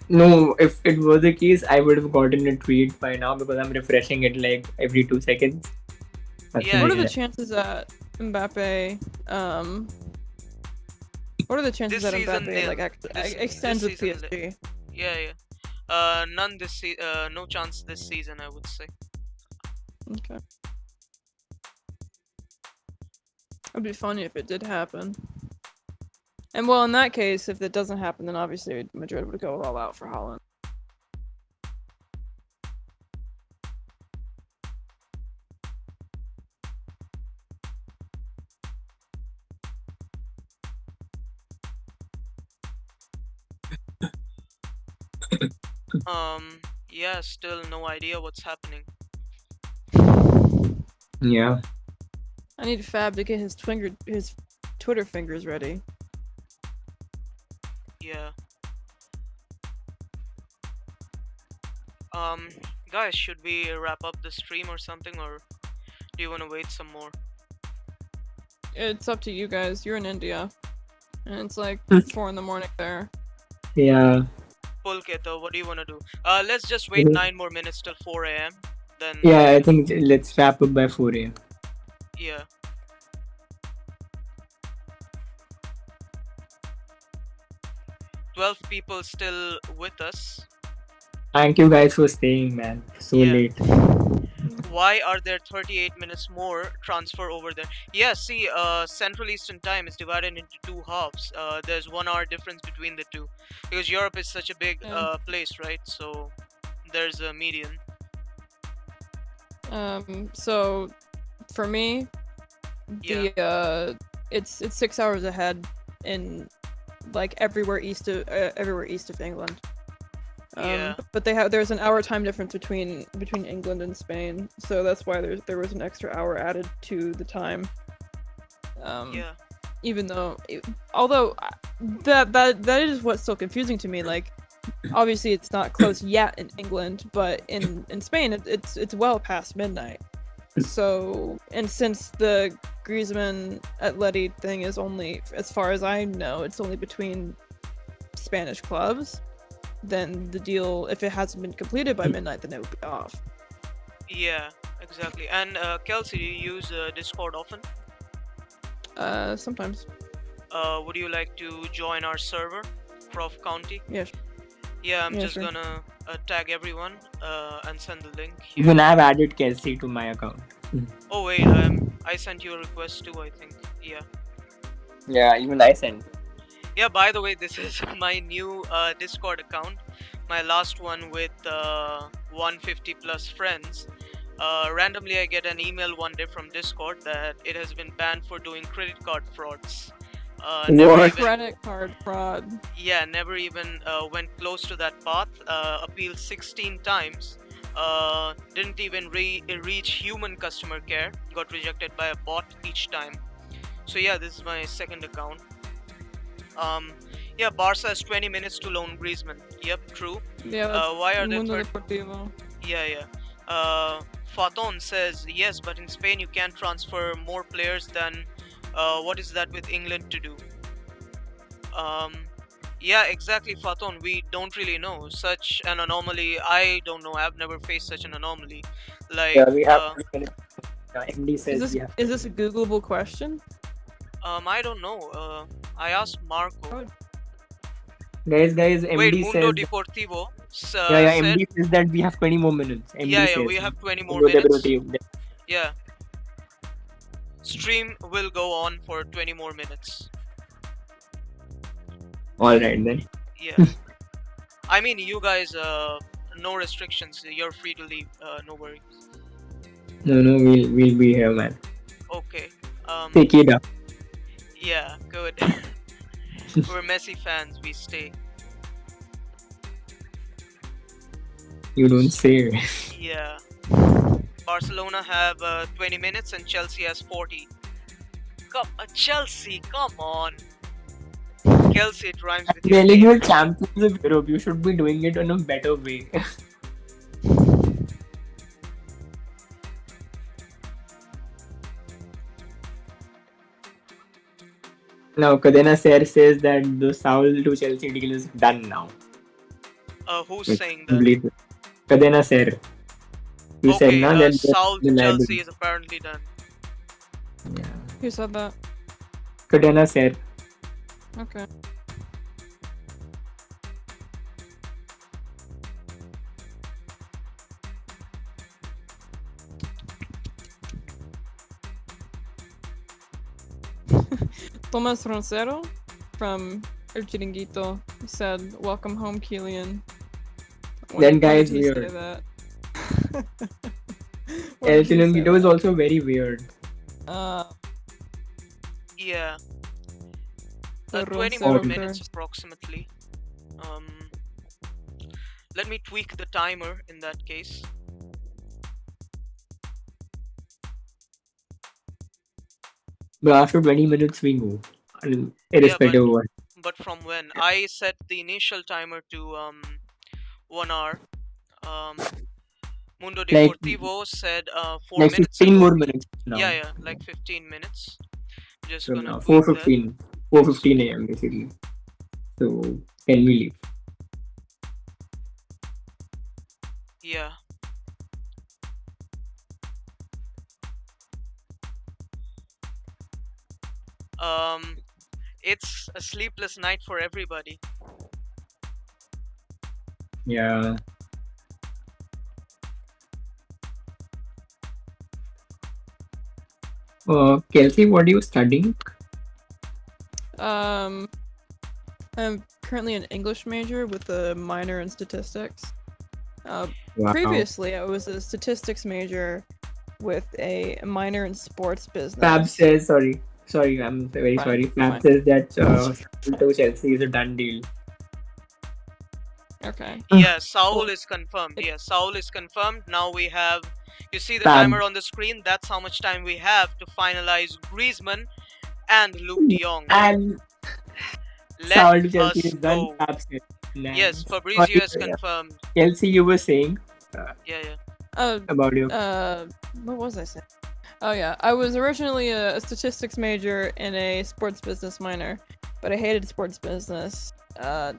Speaker 7: No, if it was the case, I would have gotten a tweet by now because I'm refreshing it like every 2 seconds.
Speaker 9: What are the chances that Mbappe, what are the chances that Mbappe extends with PSG?
Speaker 1: Yeah. None this no chance this season, I would say.
Speaker 9: Okay. It'd be funny if it did happen. And well, in that case, if it doesn't happen, then obviously Madrid would go all out for Haaland.
Speaker 1: Yeah, still no idea what's happening.
Speaker 7: Yeah.
Speaker 9: I need Fab to get his Twitter fingers ready.
Speaker 1: Yeah. Guys, should we wrap up the stream or something, or do you want to wait some more?
Speaker 9: It's up to you guys. You're in India, and it's like 4 in the morning there.
Speaker 7: Yeah.
Speaker 1: Pulketo, what do you want to do? Let's just wait 9 more minutes till 4 a.m. Then.
Speaker 7: Yeah, I think let's wrap up by 4 a.m.
Speaker 1: Yeah. "12 people still with us.
Speaker 7: Thank you guys for staying, man. So late.
Speaker 1: Why are there 38 minutes more transfer over there?" Yeah, see, Central Eastern Time is divided into 2 halves. There's 1 hour difference between the two, because Europe is such a big place, right? So there's a median.
Speaker 9: So for me, it's 6 hours ahead in like everywhere east of England. But there's an hour time difference between England and Spain, so that's why there was an extra hour added to the time. Even though, although that is what's so confusing to me. Like, obviously it's not close yet in England, but in Spain it's well past midnight. So, and since the Griezmann Atleti thing is only, as far as I know, it's only between Spanish clubs, then the deal, if it hasn't been completed by midnight, then it would be off.
Speaker 1: Yeah, exactly. And Kelsey, do you use Discord often?
Speaker 9: Sometimes.
Speaker 1: Would you like to join our server, Prof County?
Speaker 9: Yes.
Speaker 1: Yeah, I'm just gonna tag everyone and send the link here.
Speaker 7: Even I've added Kelsey to my account.
Speaker 1: Oh wait, I sent you a request too, I think. Yeah.
Speaker 12: Yeah, even I sent.
Speaker 1: Yeah, by the way, this is my new Discord account. My last one with 150 plus friends. Randomly I get an email one day from Discord that it has been banned for doing credit card frauds.
Speaker 9: Credit card fraud.
Speaker 1: Yeah, never even went close to that path. Appealed 16 times. Didn't even reach human customer care. Got rejected by a bot each time. So yeah, this is my second account. Yeah, Barca has 20 minutes to loan Griezmann. Yep, true.
Speaker 9: Yeah,
Speaker 1: why are they
Speaker 9: Mundo Deportivo.
Speaker 1: Yeah. Faton says yes, but in Spain you can't transfer more players than what is that with England to do? Yeah, exactly, Faton. We don't really know. Such an anomaly, I don't know. I've never faced such an anomaly. Like,
Speaker 12: Yeah, we have. MD says
Speaker 9: is this a Googleable question?
Speaker 1: I don't know. I asked Marco.
Speaker 7: Guys,
Speaker 1: Wait,
Speaker 7: MD
Speaker 1: Mundo
Speaker 7: says.
Speaker 1: Deportivo.
Speaker 7: MD says that we have 20 more minutes. MD
Speaker 1: Yeah,
Speaker 7: says
Speaker 1: we have 20 more minutes. Yeah. Stream will go on for 20 more minutes.
Speaker 7: Alright then.
Speaker 1: Yeah. I mean, you guys, no restrictions. You're free to leave. No worries.
Speaker 7: No, we'll be here, man.
Speaker 1: Okay.
Speaker 7: Take it up.
Speaker 1: Yeah, good. We're Messi fans. We stay.
Speaker 7: You don't say.
Speaker 1: Yeah. Barcelona have 20 minutes and Chelsea has 40. Chelsea, come on. Kelsey, it rhymes with you.
Speaker 7: Telling you champions of Europe, you should be doing it in a better way. Now, Cadena Ser says that the Saul to Chelsea deal is done now.
Speaker 1: Who's saying that?
Speaker 7: Cadena Ser. You said now that
Speaker 1: Saul to Chelsea is apparently done.
Speaker 7: Yeah.
Speaker 9: Who said that?
Speaker 7: Cadena Ser.
Speaker 9: Okay. Tomas Roncero from El Chiringuito said, "Welcome home, Kylian."
Speaker 7: That guy is weird. El Chiringuito is also very weird.
Speaker 1: Yeah. 20 more minutes approximately. Let me tweak the timer in that case.
Speaker 7: But after 20 minutes, we go. I mean,
Speaker 1: Yeah,
Speaker 7: irrespective of what.
Speaker 1: but from when? I set the initial timer to 1 hour. Mundo
Speaker 7: Like,
Speaker 1: Deportivo said 4 minutes
Speaker 7: 15
Speaker 1: ago.
Speaker 7: more minutes now.
Speaker 1: Yeah, like 15 minutes. Just
Speaker 7: From
Speaker 1: gonna
Speaker 7: now,
Speaker 1: tweak that.
Speaker 7: 4:15 a.m. basically. So, can we leave?
Speaker 1: Yeah. It's a sleepless night for everybody.
Speaker 7: Yeah. Kelsey, what are you studying?
Speaker 9: I'm currently an English major with a minor in statistics.
Speaker 7: Wow.
Speaker 9: Previously, I was a statistics major with a minor in sports business.
Speaker 7: Fab says, sorry, I'm very
Speaker 9: Fine,
Speaker 7: sorry. Fab
Speaker 9: fine.
Speaker 7: says that to Chelsea is a done deal.
Speaker 9: Okay.
Speaker 1: Yeah, Saul
Speaker 9: Well,
Speaker 1: is confirmed. Yeah, Saul is confirmed. Now we have, you see the
Speaker 7: Fab.
Speaker 1: timer on the screen? That's how much time we have to finalize Griezmann and Luke de Jong.
Speaker 7: And Saul to Chelsea is done.
Speaker 1: go.
Speaker 7: Fab says,
Speaker 1: Yes,
Speaker 7: nice.
Speaker 1: Fabrizio has
Speaker 7: Sorry,
Speaker 1: confirmed.
Speaker 7: Kelsey, you were saying
Speaker 1: Yeah.
Speaker 7: about your.
Speaker 9: What was I saying? Oh yeah, I was originally a statistics major and a sports business minor, but I hated sports business.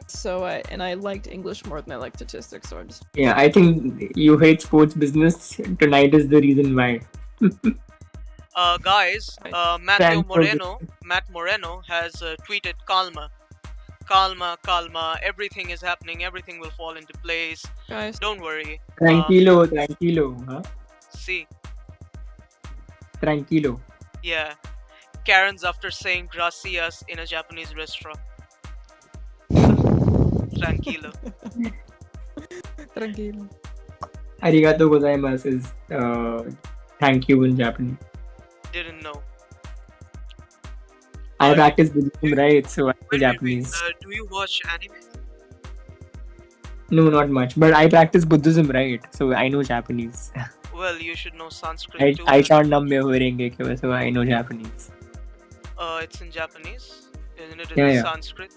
Speaker 9: So I liked English more than I liked statistics, so I just.
Speaker 7: Yeah, I think you hate sports business. Tonight is the reason why.
Speaker 1: Guys, Matt Moreno has tweeted calma, everything is happening, everything will fall into place.
Speaker 9: Guys,
Speaker 1: don't worry.
Speaker 7: Tranquilo, huh?
Speaker 1: See.
Speaker 7: Tranquilo.
Speaker 1: Yeah. Karen's after saying gracias in a Japanese restaurant. Tranquilo.
Speaker 9: Tranquilo.
Speaker 7: Arigato gozaimasu is thank you in Japanese.
Speaker 1: Didn't know.
Speaker 7: I practice Buddhism, right? So I know Japanese.
Speaker 1: Do you watch anime?
Speaker 7: No, not much. But I practice Buddhism, right? So I know Japanese.
Speaker 1: Well, you should know Sanskrit too.
Speaker 7: I can't remember, so I know Japanese.
Speaker 1: It's in Japanese, isn't it?
Speaker 7: Yeah,
Speaker 1: In
Speaker 7: yeah.
Speaker 1: Sanskrit.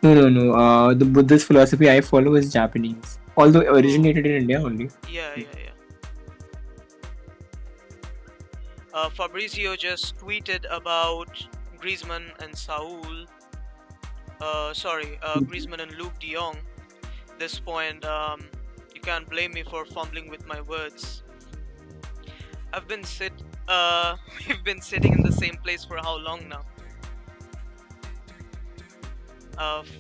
Speaker 7: No. The Buddhist philosophy I follow is Japanese, although originated in India only.
Speaker 1: Yeah. Fabrizio just tweeted about Griezmann and Saul. Griezmann and Luke de Jong. This point, you can't blame me for fumbling with my words. We've been sitting in the same place for how long now?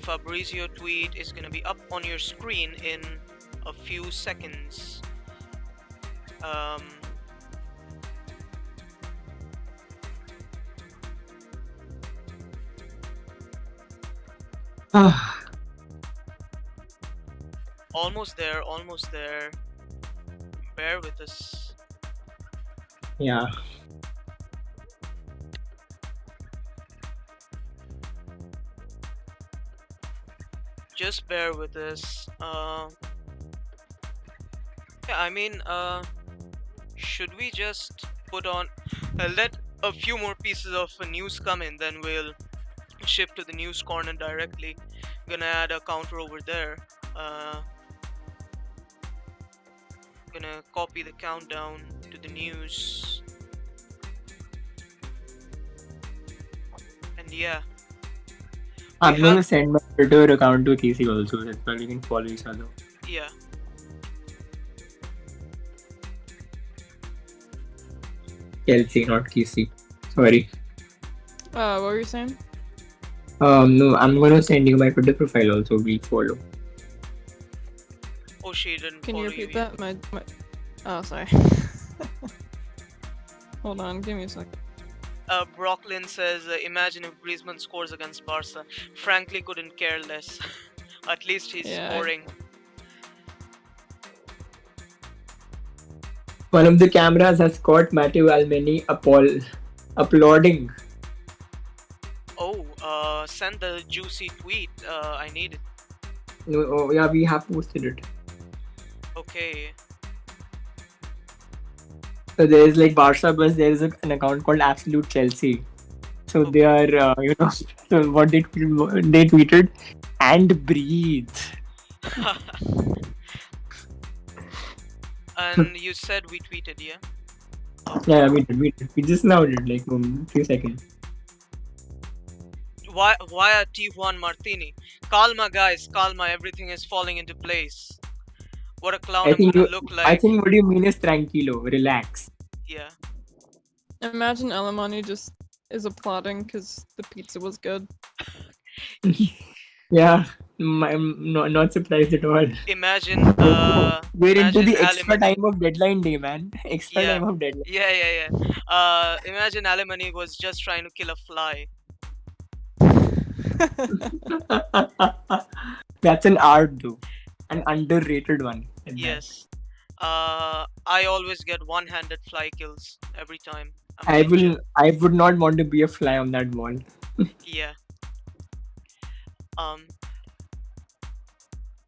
Speaker 1: Fabrizio tweet is gonna be up on your screen in a few seconds. Almost there. Bear with us.
Speaker 7: Yeah.
Speaker 1: Just bear with us. Should we just put on let a few more pieces of news come in, then we'll shift to the news corner directly. Gonna add a counter over there. Gonna copy the countdown to the news. And yeah.
Speaker 7: I'm gonna send my Twitter account to Casey also, that's why we can follow each other.
Speaker 1: Yeah.
Speaker 7: Kelsey, not Casey. Sorry.
Speaker 9: What were you saying?
Speaker 7: No, I'm gonna send you my Twitter profile also. We follow.
Speaker 1: Oh, she didn't.
Speaker 9: Can you repeat that? My. Oh, sorry. Hold on, give me a second.
Speaker 1: Brooklyn says, imagine if Griezmann scores against Barca. Frankly, couldn't care less. At least he's scoring.
Speaker 7: One of the cameras has caught Matthew Alemany applauding.
Speaker 1: Oh, send the juicy tweet. I need it.
Speaker 11: No, oh, yeah, we have posted it.
Speaker 1: Okay.
Speaker 11: So there is like Barca Bus. There is an account called Absolute Chelsea. So they are, so what they tweeted, and breathe.
Speaker 1: And you said we tweeted, yeah?
Speaker 11: Yeah, we did. We just now did like few seconds.
Speaker 1: Why are T1 Martini? Calma, guys, calma. Everything is falling into place. What a clown I'm gonna look like.
Speaker 11: I think what you mean is tranquilo, relax.
Speaker 1: Yeah.
Speaker 9: Imagine Alemany just is applauding because the pizza was good.
Speaker 11: Yeah, I'm not surprised at all.
Speaker 1: Imagine.
Speaker 11: We're into
Speaker 1: imagine
Speaker 11: the extra
Speaker 1: Alemany.
Speaker 11: time of deadline day, man. Extra
Speaker 1: Yeah.
Speaker 11: time of deadline.
Speaker 1: Yeah. Imagine Alemany was just trying to kill a fly.
Speaker 11: That's an art, though. An underrated one.
Speaker 1: Yes. I always get one-handed fly kills every time.
Speaker 11: I would not want to be a fly on that wall.
Speaker 1: Yeah.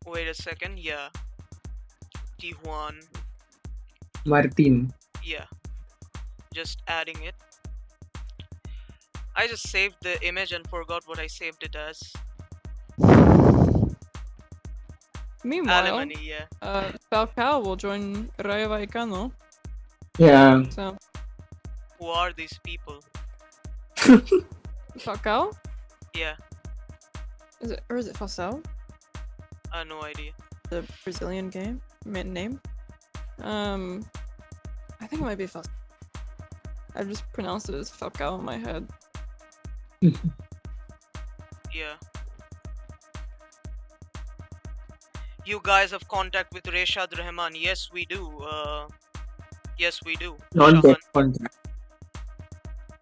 Speaker 1: Wait a second. Yeah. T1.
Speaker 11: Martin.
Speaker 1: Yeah. Just adding it. I just saved the image and forgot what I saved it as.
Speaker 9: Meanwhile,
Speaker 1: Alemany, yeah.
Speaker 9: Falcao will join Rayo Vallecano.
Speaker 11: Yeah.
Speaker 9: So.
Speaker 1: Who are these people?
Speaker 9: Falcao?
Speaker 1: Yeah.
Speaker 9: Is it Falcao?
Speaker 1: No idea.
Speaker 9: The Brazilian name? I think it might be Falcao. I just pronounced it as Falcao in my head.
Speaker 1: Yeah. You guys have contact with Reshad Rahman. Yes, we do. Yes, we do.
Speaker 11: Non-debt contract.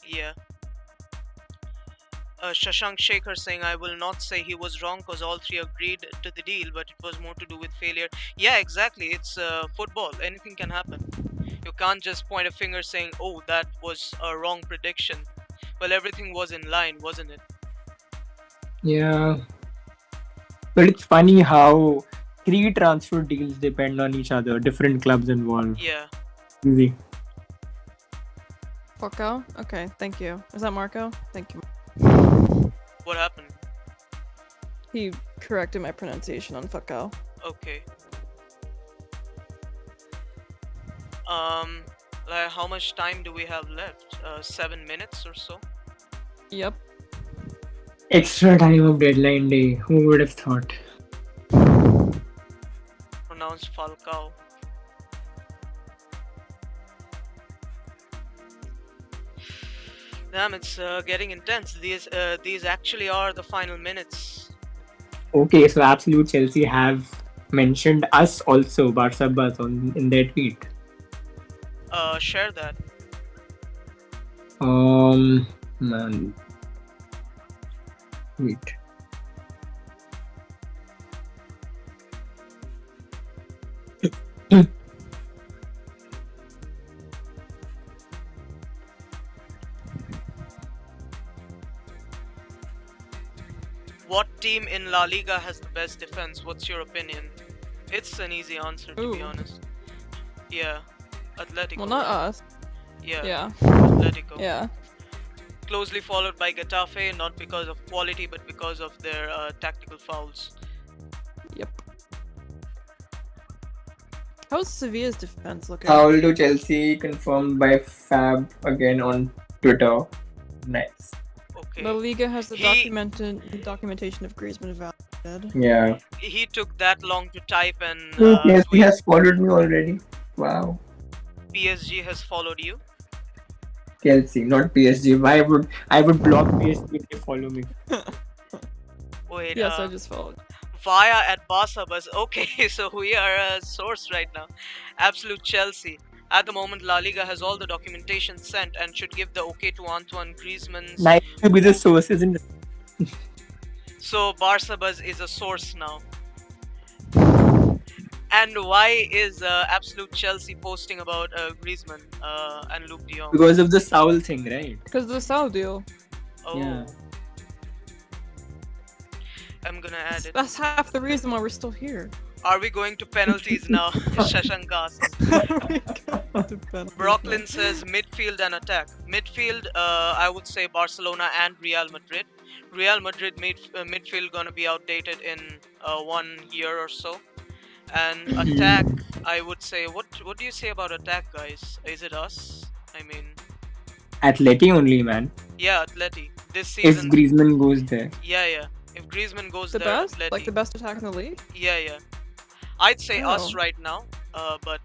Speaker 1: Yeah. Shashank Shekhar saying, I will not say he was wrong because all three agreed to the deal, but it was more to do with failure. Yeah, exactly. It's football. Anything can happen. You can't just point a finger saying, oh, that was a wrong prediction. Well, everything was in line, wasn't it?
Speaker 11: Yeah. But it's funny how 3 transfer deals depend on each other, different clubs involved.
Speaker 1: Yeah.
Speaker 11: Easy.
Speaker 9: Falcao? Okay, thank you. Is that Marco? Thank you.
Speaker 1: What happened?
Speaker 9: He corrected my pronunciation on Falcao.
Speaker 1: Okay. Like how much time do we have left? 7 minutes or so?
Speaker 9: Yep.
Speaker 11: Extra time of deadline day. Who would have thought?
Speaker 1: Pronounced Falcao. Damn, it's getting intense. These actually are the final minutes.
Speaker 11: Okay, so Absolute Chelsea have mentioned us also, Barca Buzz, in their tweet.
Speaker 1: Share that.
Speaker 11: Man. Wait.
Speaker 1: What team in La Liga has the best defense? What's your opinion? It's an easy answer, to be honest. Yeah. Atletico.
Speaker 9: Well, not us.
Speaker 1: Yeah. Atletico.
Speaker 9: Yeah.
Speaker 1: Closely followed by Getafe, not because of quality, but because of their tactical fouls.
Speaker 9: Yep. How's Sevilla's defense looking?
Speaker 11: Foul to Chelsea confirmed by Fab again on Twitter. Nice.
Speaker 1: Okay.
Speaker 9: La Liga has the documentation of Griezmann valid.
Speaker 11: Yeah.
Speaker 1: He took that long to type and.
Speaker 11: Yes, he has followed me already. Wow.
Speaker 1: PSG has followed you.
Speaker 11: Chelsea, not PSG. Why would I block PSG if they follow me?
Speaker 1: Wait.
Speaker 9: Yes, I just followed.
Speaker 1: Via at Barca Buzz. Okay, so we are a source right now. Absolute Chelsea. At the moment, La Liga has all the documentation sent and should give the okay to Antoine Griezmann's.
Speaker 11: Nice to be the source, isn't it?
Speaker 1: So Barca Buzz is a source now. And why is Absolute Chelsea posting about Griezmann and Luke de Jong?
Speaker 11: Because of the Saul thing, right?
Speaker 9: Because of the Saul deal.
Speaker 1: Oh.
Speaker 11: Yeah.
Speaker 1: I'm gonna add it.
Speaker 9: That's half the reason why we're still here.
Speaker 1: Are we going to penalties now? Shashank asks. Brooklyn says midfield and attack. Midfield, I would say Barcelona and Real Madrid. Real Madrid midfield gonna be outdated in 1 year or so. And attack, I would say, what do you say about attack, guys? Is it us? I mean,
Speaker 7: Atleti only, man.
Speaker 1: yeah, Atleti. This
Speaker 7: If
Speaker 1: season,
Speaker 7: Griezmann goes there.
Speaker 1: yeah. If Griezmann goes
Speaker 9: The
Speaker 1: there,
Speaker 9: best?
Speaker 1: Atleti.
Speaker 9: Like the best attack in the league?
Speaker 1: Yeah. I'd say us
Speaker 9: Oh.
Speaker 1: right now. But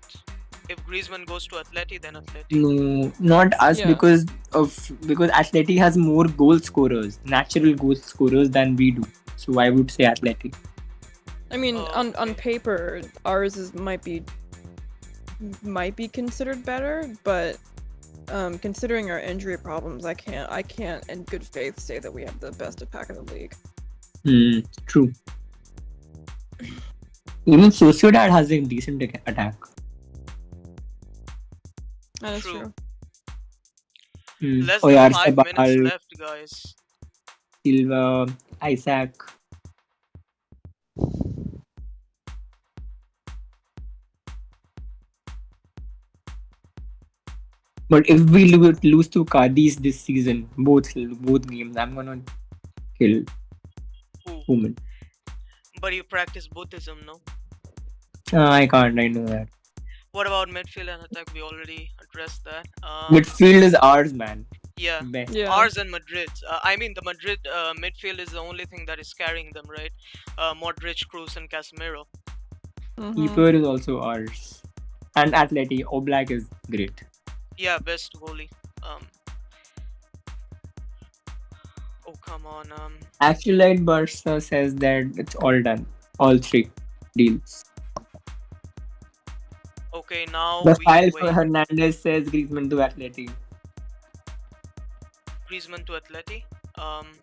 Speaker 1: if Griezmann goes to Atleti, then Atleti.
Speaker 7: No, not us
Speaker 9: Yeah.
Speaker 7: because Atleti has more goal scorers, natural goal scorers than we do. So I would say Atleti.
Speaker 9: I mean,
Speaker 1: Oh,
Speaker 9: on
Speaker 1: okay.
Speaker 9: paper, ours might be considered better, but considering our injury problems, I can't in good faith say that we have the best attack in the league.
Speaker 7: True. Even Sociedad has a decent attack.
Speaker 9: That is
Speaker 1: True.
Speaker 9: true.
Speaker 1: Less than 5 minutes
Speaker 7: Oyarzabal,
Speaker 1: left, guys.
Speaker 7: Silva, Isaac. But if we lose to Cadiz this season, both games, I'm gonna kill
Speaker 1: Who?
Speaker 7: Koeman.
Speaker 1: But you practice Buddhism, no?
Speaker 7: I can't. I know that.
Speaker 1: What about midfield and attack? We already addressed that.
Speaker 7: Midfield is ours, man.
Speaker 1: Yeah.
Speaker 7: Best.
Speaker 9: Yeah.
Speaker 1: Ours and Madrid's. I mean, the Madrid midfield is the only thing that is carrying them, right? Modric, Kroos, and Casemiro.
Speaker 9: Mhm.
Speaker 7: Keeper is also ours. And Atleti, Oblak is great.
Speaker 1: Yeah, best goalie. Oh, come on.
Speaker 7: Actually, Barca says that it's all done. All three deals.
Speaker 1: Okay, now
Speaker 7: The
Speaker 1: we
Speaker 7: file for
Speaker 1: wait.
Speaker 7: Hernandez says Griezmann to Atleti.
Speaker 1: Griezmann to Atleti.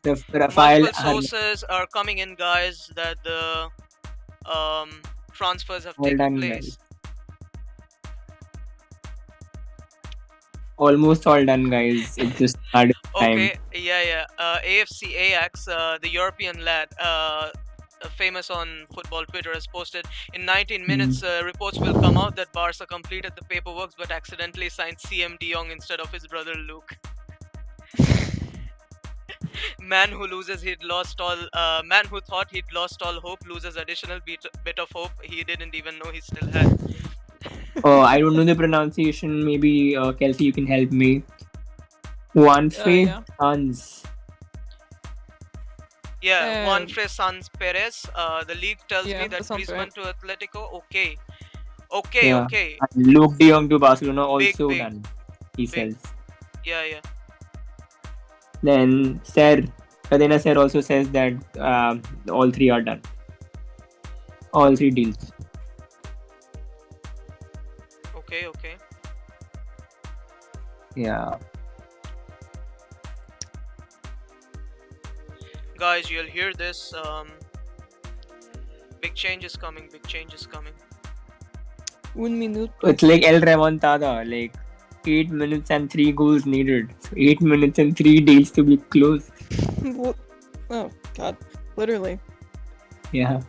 Speaker 7: The Rafael
Speaker 1: Multiple sources are coming in, guys, that the transfers have
Speaker 7: all
Speaker 1: taken
Speaker 7: done,
Speaker 1: place.
Speaker 7: guys. Almost all done, guys. It's just hard time.
Speaker 1: Okay, yeah. AFC Ajax, the European lad, famous on football Twitter, has posted in 19 minutes. Reports will come out that Barca completed the paperwork but accidentally signed CM De Jong instead of his brother Luke. Man who thought he'd lost all hope loses additional bit of hope he didn't even know he still had.
Speaker 7: Oh, I don't know the pronunciation. Maybe Kelsey, you can help me. Juanfe
Speaker 9: yeah.
Speaker 7: Sanz.
Speaker 1: Yeah, Juanfre Sanz Perez. The league tells
Speaker 9: Yeah,
Speaker 1: me that
Speaker 9: that sounds
Speaker 1: Griezmann
Speaker 9: right.
Speaker 1: to Atletico. Okay.
Speaker 7: Yeah.
Speaker 1: Okay.
Speaker 7: And Luke De Jong to Barcelona also
Speaker 1: Big.
Speaker 7: done. He says.
Speaker 1: Yeah.
Speaker 7: Then Cadena Ser also says that all three are done. All three deals.
Speaker 1: Okay.
Speaker 7: Yeah.
Speaker 1: Guys, you'll hear this. Big change is coming.
Speaker 9: Un minuto.
Speaker 7: It's like El Remontada, like 8 minutes and 3 goals needed. So 8 minutes and 3 deals to be closed.
Speaker 9: Oh God, literally.
Speaker 7: Yeah.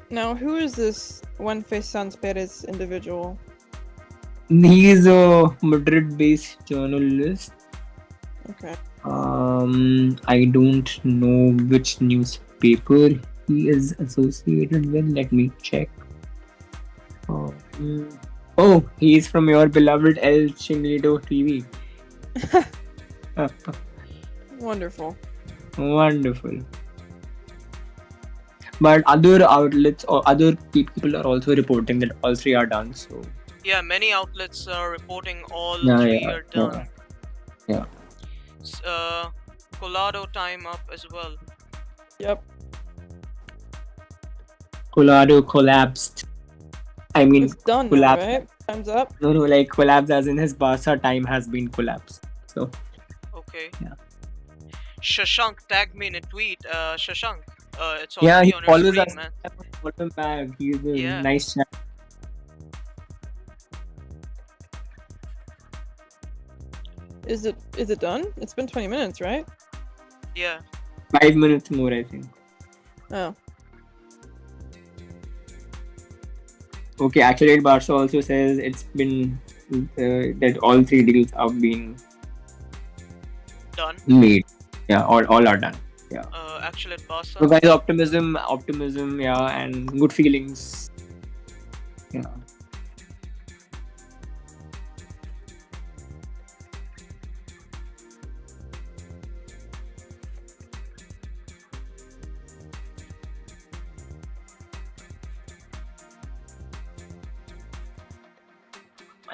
Speaker 9: Now, who is this Juanfe Sanz Perez individual?
Speaker 7: He is a Madrid-based journalist.
Speaker 9: Okay.
Speaker 7: I don't know which newspaper he is associated with. Let me check. Oh, he is from your beloved El Chinglito TV.
Speaker 9: Wonderful.
Speaker 7: Wonderful. But other outlets or other people are also reporting that all three are done. So
Speaker 1: Yeah, many outlets are reporting all three are done.
Speaker 7: Yeah.
Speaker 1: Colado time up as well.
Speaker 9: Yep.
Speaker 7: Colado collapsed. I mean,
Speaker 9: It's done now,
Speaker 7: collapsed.
Speaker 9: right? Time's up.
Speaker 7: No, like collapsed as in his Barca time has been collapsed. So
Speaker 1: Okay.
Speaker 7: Yeah.
Speaker 1: Shashank tagged me in a tweet. Shashank, it's
Speaker 7: yeah,
Speaker 1: already
Speaker 7: he
Speaker 1: on your
Speaker 7: follows
Speaker 1: screen,
Speaker 7: us.
Speaker 1: man.
Speaker 7: Follow him back. He's a
Speaker 1: Yeah.
Speaker 7: nice chap.
Speaker 9: Is it done? It's been 20 minutes, right?
Speaker 1: Yeah.
Speaker 7: 5 minutes more, I think.
Speaker 9: Oh.
Speaker 7: Okay, Accelerate Barca also says it's been that all 3 deals have been
Speaker 1: Done.
Speaker 7: made. Yeah, all are done. Yeah.
Speaker 1: Actually, at Barca.
Speaker 7: So guys, optimism, yeah, and good feelings. Yeah.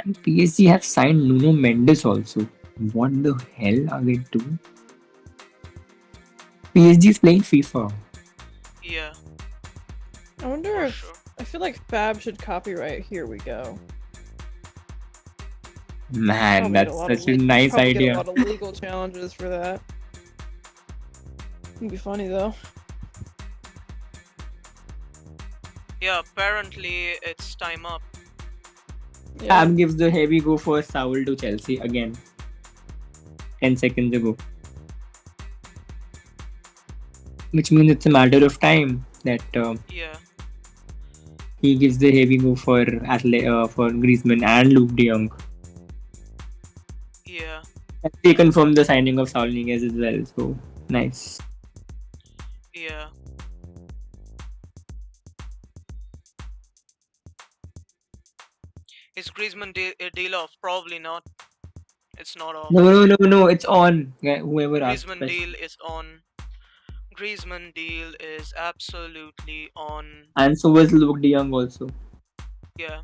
Speaker 7: And PSG have signed Nuno Mendes also. What the hell are they doing? PSG is playing FIFA.
Speaker 1: Yeah.
Speaker 9: I wonder if I feel like Fab should copyright Here We Go.
Speaker 7: Man, that's such a nice
Speaker 9: Probably
Speaker 7: idea.
Speaker 9: get a lot of legal challenges for that. It'd be funny though.
Speaker 1: Yeah, apparently it's time up.
Speaker 9: Yeah.
Speaker 7: Fab gives the heavy go for Saul to Chelsea again. 10 seconds ago. Which means it's a matter of time that
Speaker 1: Yeah.
Speaker 7: he gives the heavy go for Griezmann and Luke de Jong.
Speaker 1: Yeah.
Speaker 7: And they confirmed the signing of Saul Niguez as well, so nice.
Speaker 1: Yeah. Is Griezmann deal off? Probably not. It's not off.
Speaker 7: No, it's on. Yeah, whoever asked.
Speaker 1: Griezmann deal is on. Griezmann deal is absolutely on.
Speaker 7: And so was Luke de Jong also.
Speaker 1: Yeah.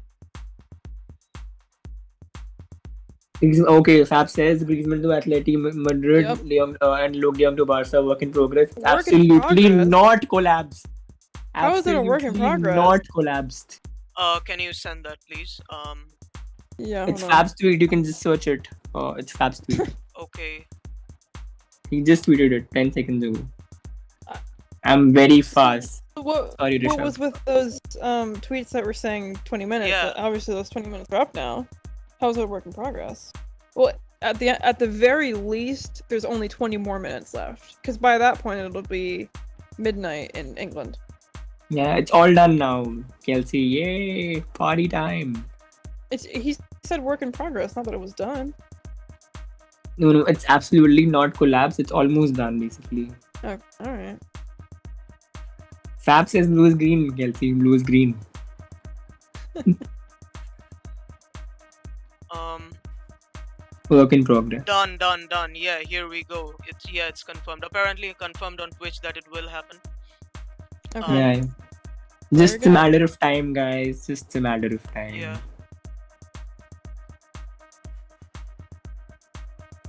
Speaker 7: Okay, Fab says Griezmann to Atleti Madrid,
Speaker 9: Yep.
Speaker 7: de Jong, and Luke de Jong to Barca, work in progress.
Speaker 9: Work in
Speaker 7: Absolutely
Speaker 9: progress?
Speaker 7: not collapsed.
Speaker 9: How is it a work in
Speaker 7: Absolutely
Speaker 9: progress?
Speaker 7: not collapsed.
Speaker 1: Can you send that, please?
Speaker 9: Yeah.
Speaker 7: It's
Speaker 9: hold on.
Speaker 7: Fab's tweet, you can just search it. It's Fab's tweet.
Speaker 1: Okay.
Speaker 7: He just tweeted it 10 seconds ago. I'm very fast.
Speaker 9: What
Speaker 7: Sorry, Rishabh.
Speaker 9: was with those tweets that were saying 20 minutes?
Speaker 1: Yeah.
Speaker 9: Obviously, those 20 minutes are up now. How is it a work in progress? Well, at the very least, there's only 20 more minutes left. Because by that point, it'll be midnight in England.
Speaker 7: Yeah, it's all done now. Kelsey, yay! Party time.
Speaker 9: He said work in progress, not that it was done.
Speaker 7: No, it's absolutely not collapsed. It's almost done, basically.
Speaker 9: Oh, all right.
Speaker 7: Fab says blue is green, Kelsey. Blue is green. Work in progress.
Speaker 1: Done. Yeah, here we go. It's confirmed. Apparently confirmed on Twitch that it will happen.
Speaker 9: Okay.
Speaker 7: Yeah. Just a matter of time, guys. Just a matter of time.
Speaker 1: Yeah.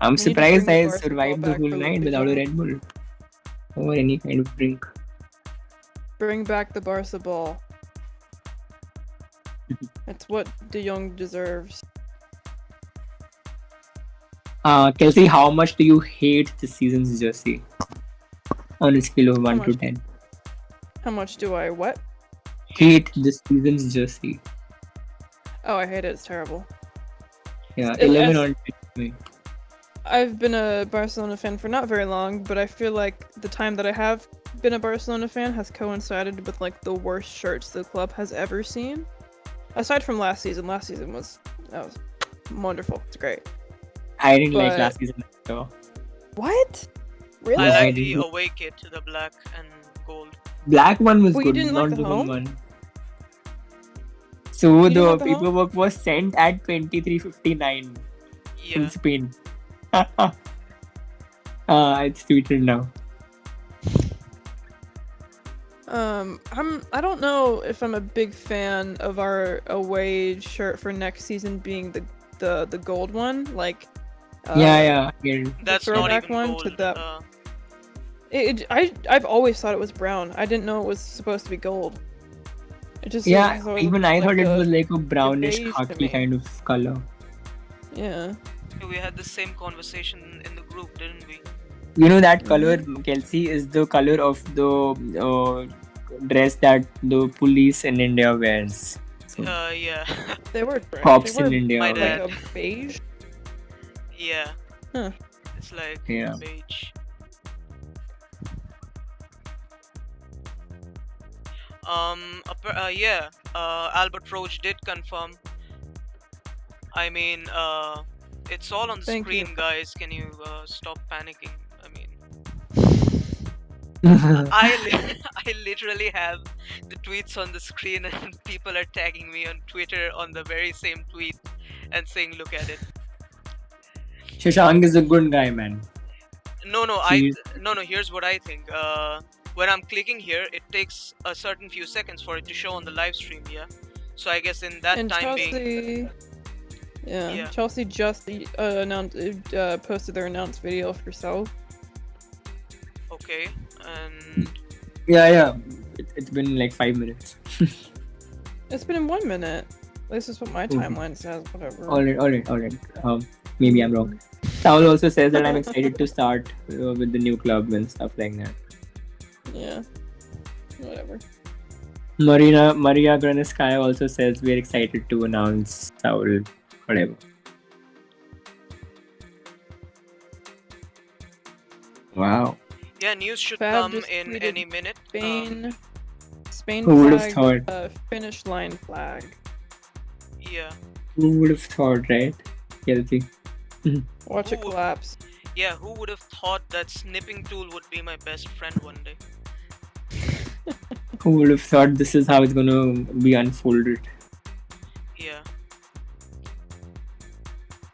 Speaker 7: I'm
Speaker 9: We need to
Speaker 7: surprised
Speaker 9: bring
Speaker 7: I
Speaker 9: the Barca
Speaker 7: survived
Speaker 9: ball
Speaker 7: the whole
Speaker 9: back for
Speaker 7: night
Speaker 9: Luke
Speaker 7: without
Speaker 9: de
Speaker 7: a
Speaker 9: Jong.
Speaker 7: Red Bull or any kind of drink.
Speaker 9: Bring back the Barca ball. It's what De Jong deserves.
Speaker 7: Kelsey, how much do you hate this season's jersey? On a scale of 1 to
Speaker 9: much?
Speaker 7: 10.
Speaker 9: How much do I what?
Speaker 7: Hate this season's jersey.
Speaker 9: Oh, I hate it. It's terrible.
Speaker 7: Yeah,
Speaker 9: It-
Speaker 7: 11
Speaker 9: it's-
Speaker 7: on 10.
Speaker 9: I've been a Barcelona fan for not very long, but I feel like the time that I have been a Barcelona fan has coincided with like the worst shirts the club has ever seen. Aside from last season was wonderful. It's great.
Speaker 7: I didn't like
Speaker 9: But-
Speaker 7: last season. So.
Speaker 9: What? Really?
Speaker 1: I
Speaker 7: I
Speaker 1: like the
Speaker 7: didn't-
Speaker 1: away kit, the black and gold.
Speaker 7: Black one was
Speaker 9: Well, you
Speaker 7: good,
Speaker 9: didn't
Speaker 7: not
Speaker 9: like the
Speaker 7: the
Speaker 9: home?
Speaker 7: one. So
Speaker 9: You didn't
Speaker 7: the
Speaker 9: like the home?
Speaker 7: paperwork was sent at 23:59 in
Speaker 1: Yeah.
Speaker 7: Spain. It's tweeted now.
Speaker 9: I don't know if I'm a big fan of our away shirt for next season being the gold one. Like,
Speaker 7: Yeah. Again.
Speaker 1: That's not
Speaker 9: throwback
Speaker 1: even
Speaker 9: one
Speaker 1: gold.
Speaker 9: to that- I've always thought it was brown. I didn't know it was supposed to be gold. It just
Speaker 7: Yeah,
Speaker 9: has always
Speaker 7: even
Speaker 9: looked
Speaker 7: I thought
Speaker 9: like
Speaker 7: it was like a brownish
Speaker 9: beige to
Speaker 7: khaki
Speaker 9: me.
Speaker 7: kind of color.
Speaker 9: Yeah.
Speaker 1: We had the same conversation in the group, didn't we?
Speaker 7: You know that color, Kelsey, is the color of the dress that the police in India wears. So,
Speaker 1: Yeah.
Speaker 9: They were
Speaker 7: cops
Speaker 9: they were
Speaker 7: in India.
Speaker 1: My
Speaker 9: like
Speaker 1: dad.
Speaker 9: a beige.
Speaker 1: Yeah.
Speaker 9: Huh.
Speaker 1: It's like
Speaker 7: Yeah.
Speaker 1: beige. Yeah. Albert Roach did confirm. I mean, it's all on the
Speaker 9: Thank you.
Speaker 1: screen, guys. Can you stop panicking? I mean, I literally have the tweets on the screen, and people are tagging me on Twitter on the very same tweet and saying, "Look at it."
Speaker 7: Shashank is a good guy, man.
Speaker 1: No,
Speaker 7: He's-
Speaker 1: Here's what I think. When I'm clicking here, it takes a certain few seconds for it to show on the live stream. Yeah. So I guess in that
Speaker 9: And
Speaker 1: time
Speaker 9: Chelsea,
Speaker 1: being,
Speaker 9: yeah, Chelsea just posted their announced video for South.
Speaker 1: okay, and
Speaker 7: Yeah. It's been like 5 minutes.
Speaker 9: It's been in 1 minute. This is what my timeline says. Whatever.
Speaker 7: All right. Maybe I'm wrong. Saul also says that I'm excited to start with the new club and stuff like that.
Speaker 9: Yeah. Whatever.
Speaker 7: Maria Graniskaya also says we're excited to announce Saul. Whatever. Wow.
Speaker 1: yeah, news should
Speaker 9: Fab
Speaker 1: come
Speaker 9: just
Speaker 1: in
Speaker 9: tweeted
Speaker 1: any minute.
Speaker 9: Spain
Speaker 7: Who would have
Speaker 9: flagged
Speaker 7: thought?
Speaker 9: finish line flag.
Speaker 1: Yeah.
Speaker 7: Who would have thought, right? Kelsey.
Speaker 9: Watch it
Speaker 1: Who-
Speaker 9: collapse.
Speaker 1: Yeah, who would have thought that snipping tool would be my best friend one day?
Speaker 7: Who would have thought this is how it's gonna be unfolded?
Speaker 1: Yeah.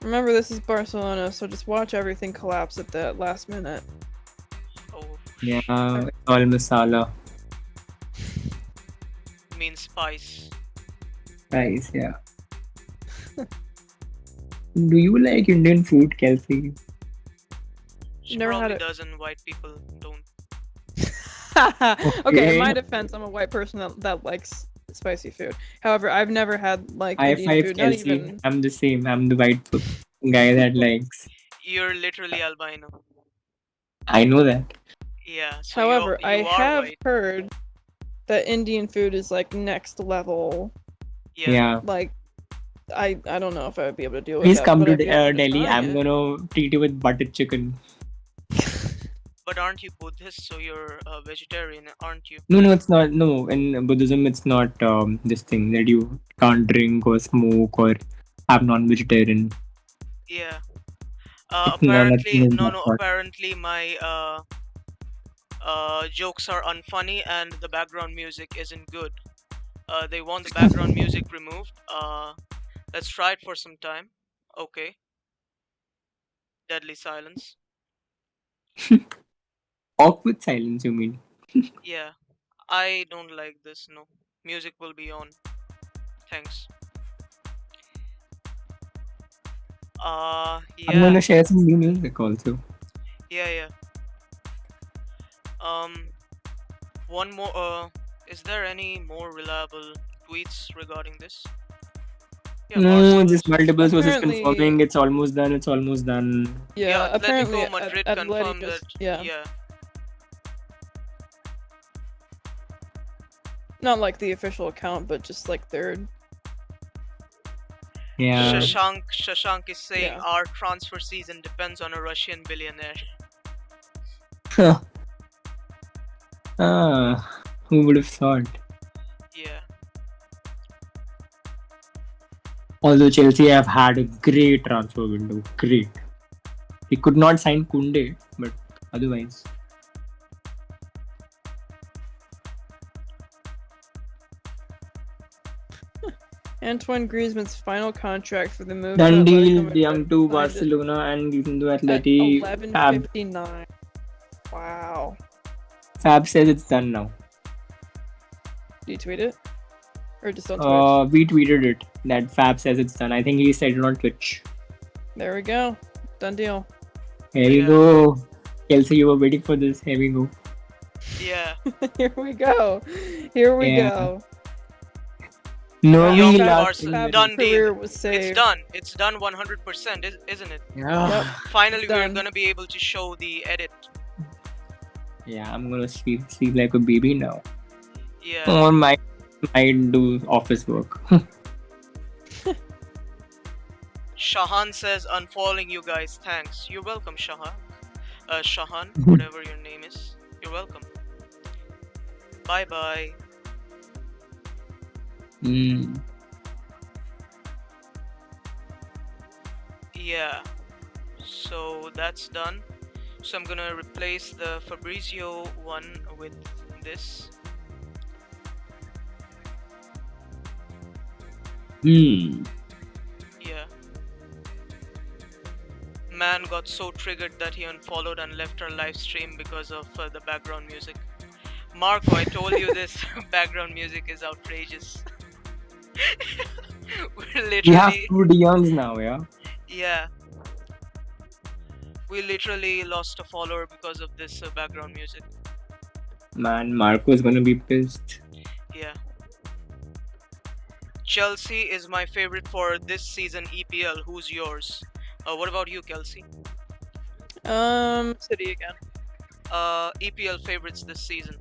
Speaker 9: Remember, this is Barcelona, so just watch everything collapse at the last minute.
Speaker 1: Oh,
Speaker 7: Yeah, it's all masala.
Speaker 1: means spice.
Speaker 7: Nice, yeah. Do you like Indian food, Kelsey?
Speaker 1: She
Speaker 9: Never had
Speaker 1: probably
Speaker 9: it.
Speaker 1: does, and white people don't.
Speaker 9: Okay, in my defense, I'm a white person that likes spicy food. However, I've never had like
Speaker 7: High
Speaker 9: Indian
Speaker 7: five,
Speaker 9: food. Not
Speaker 7: Kelsey.
Speaker 9: even.
Speaker 7: I'm the same. I'm the white guy that likes.
Speaker 1: You're literally albino.
Speaker 7: I know that.
Speaker 1: Yeah. So
Speaker 9: However,
Speaker 1: you
Speaker 9: I
Speaker 1: are
Speaker 9: have
Speaker 1: white.
Speaker 9: heard that Indian food is like next level.
Speaker 7: Yeah.
Speaker 9: Like, I don't know if I would be able to deal with
Speaker 7: Please
Speaker 9: that.
Speaker 7: come
Speaker 9: but
Speaker 7: to
Speaker 9: I'd be happy
Speaker 7: Delhi.
Speaker 9: try
Speaker 7: I'm
Speaker 9: it.
Speaker 7: gonna treat you with butter chicken.
Speaker 1: But aren't you Buddhist? So you're a vegetarian, aren't you?
Speaker 7: No, it's not. No, in Buddhism, it's not this thing that you can't drink or smoke or have non-vegetarian.
Speaker 1: Yeah.
Speaker 7: It's not-
Speaker 1: Apparently,
Speaker 7: nothing is
Speaker 1: no.
Speaker 7: that hard.
Speaker 1: Apparently, my jokes are unfunny and the background music isn't good. They want the background music removed. Let's try it for some time. Okay. Deadly silence.
Speaker 7: Awkward silence, you mean?
Speaker 1: Yeah. I don't like this. No. Music will be on. Thanks.
Speaker 7: I'm
Speaker 1: Yeah.
Speaker 7: gonna share some new music also.
Speaker 1: Yeah. One more. Is there any more reliable tweets regarding this? Yeah,
Speaker 7: No,
Speaker 1: Barcelona
Speaker 7: just multiple sources
Speaker 9: Apparently-
Speaker 7: confirming it's almost done. It's almost done.
Speaker 9: Yeah, apparently
Speaker 1: Atletico Madrid
Speaker 9: Atleti
Speaker 1: confirmed
Speaker 9: just,
Speaker 1: that.
Speaker 9: yeah. Not like the official account, but just like third.
Speaker 7: Yeah.
Speaker 1: Shashank is saying
Speaker 9: Yeah.
Speaker 1: our transfer season depends on a Russian billionaire.
Speaker 7: Who would have thought?
Speaker 1: Yeah.
Speaker 7: Although Chelsea have had a great transfer window. Great. He could not sign Kunde, but otherwise.
Speaker 9: Antoine Griezmann's final contract for the move.
Speaker 7: Done
Speaker 9: to
Speaker 7: deal,
Speaker 9: Atletico
Speaker 7: young to
Speaker 9: Madrid
Speaker 7: Barcelona and even to
Speaker 9: at
Speaker 7: Atleti.
Speaker 9: 11:59. Wow.
Speaker 7: Fab says it's done now.
Speaker 9: Do you tweet it? Or just on Twitch?
Speaker 7: We tweeted it that Fab says it's done. I think he said it on Twitch.
Speaker 9: There we go. Done deal.
Speaker 7: Here we go. Kelsey, you were waiting for this. Here we go.
Speaker 1: Yeah.
Speaker 9: Here we go. Here we
Speaker 7: Yeah.
Speaker 9: go.
Speaker 7: No,
Speaker 1: Young
Speaker 7: we
Speaker 1: to
Speaker 7: love
Speaker 1: Barcelona.
Speaker 9: Fab's
Speaker 1: Done
Speaker 9: career
Speaker 1: deal.
Speaker 9: was
Speaker 1: It's
Speaker 9: saved.
Speaker 1: done. It's done 100%, isn't it?
Speaker 7: Yeah.
Speaker 1: Finally, we're
Speaker 9: Done.
Speaker 1: gonna be able to show the edit.
Speaker 7: Yeah, I'm gonna sleep like a baby now.
Speaker 1: Yeah.
Speaker 7: Or might do office work.
Speaker 1: Shahan says, unfollowing you guys. Thanks. You're welcome, Shahan. Shahan, whatever your name is. You're welcome. Bye bye. Yeah. So that's done. So I'm gonna replace the Fabrizio one with this. Yeah. Man got so triggered that he unfollowed and left our live stream because of the background music. Marco, I told you this background music is outrageous. We're
Speaker 7: We have
Speaker 1: literally,
Speaker 7: 2 De Jongs now, yeah.
Speaker 1: yeah. We literally lost a follower because of this background music.
Speaker 7: Man, Marco is gonna be pissed.
Speaker 1: Yeah. Chelsea is my favorite for this season EPL. Who's yours? What about you, Kelsey?
Speaker 9: City again.
Speaker 1: EPL favorites this season.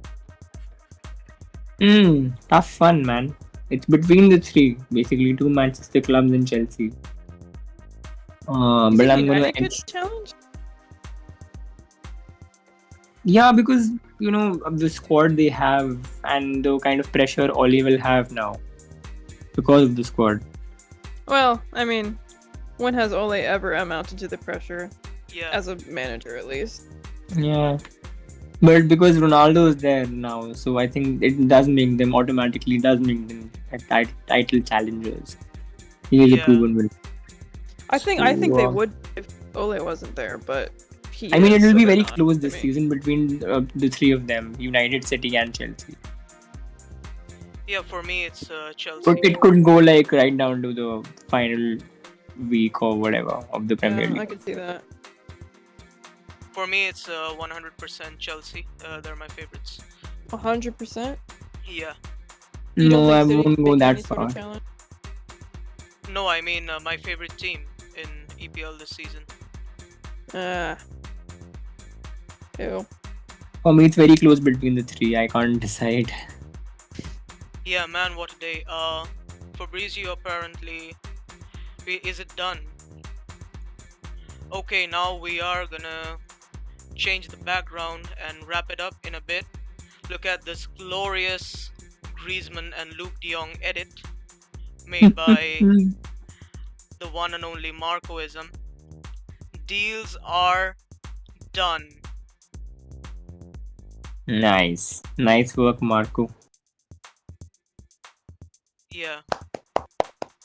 Speaker 7: Tough one, man. It's between the 3, basically 2 Manchester clubs and Chelsea.
Speaker 9: You
Speaker 7: But
Speaker 9: think
Speaker 7: I'm gonna
Speaker 9: United could
Speaker 7: edge.
Speaker 9: challenge?
Speaker 7: Yeah, because of the squad they have and the kind of pressure Oli will have now because of the squad.
Speaker 9: Well, I mean, when has Ole ever amounted to the pressure?
Speaker 1: Yeah.
Speaker 9: As a manager, at least.
Speaker 7: Yeah. But because Ronaldo is there now, so I think it automatically does make them title challengers. He is a
Speaker 1: Yeah.
Speaker 7: proven winner.
Speaker 9: I think they
Speaker 7: So,
Speaker 9: would if Ole wasn't there, but he
Speaker 7: I mean,
Speaker 9: is,
Speaker 7: it will
Speaker 9: so
Speaker 7: be
Speaker 9: they're
Speaker 7: very
Speaker 9: not.
Speaker 7: close
Speaker 9: I
Speaker 7: this
Speaker 9: mean,
Speaker 7: season between the 3 of them, United, City, and Chelsea.
Speaker 1: Yeah, for me it's Chelsea.
Speaker 7: But it could go like right down to the final week or whatever of the Premier
Speaker 9: yeah, I
Speaker 7: League.
Speaker 9: could see that.
Speaker 1: For me it's 100% Chelsea. They're my favorites.
Speaker 9: 100%.
Speaker 1: Yeah.
Speaker 9: You don't
Speaker 7: No, I
Speaker 9: think City
Speaker 7: won't
Speaker 9: can
Speaker 7: go
Speaker 9: make
Speaker 7: that
Speaker 9: any sort of
Speaker 7: far.
Speaker 9: challenge?
Speaker 1: No, I mean my favorite team in EPL this season.
Speaker 9: Ew.
Speaker 7: For me, it's very close between the 3. I can't decide.
Speaker 1: Yeah, man, what a day. Fabrizio apparently. Is it done? Okay, now we are gonna change the background and wrap it up in a bit. Look at this glorious Griezmann and Luke de Jong edit made by the one and only Marcoism. Deals are done.
Speaker 7: Nice work, Marco.
Speaker 1: Yeah,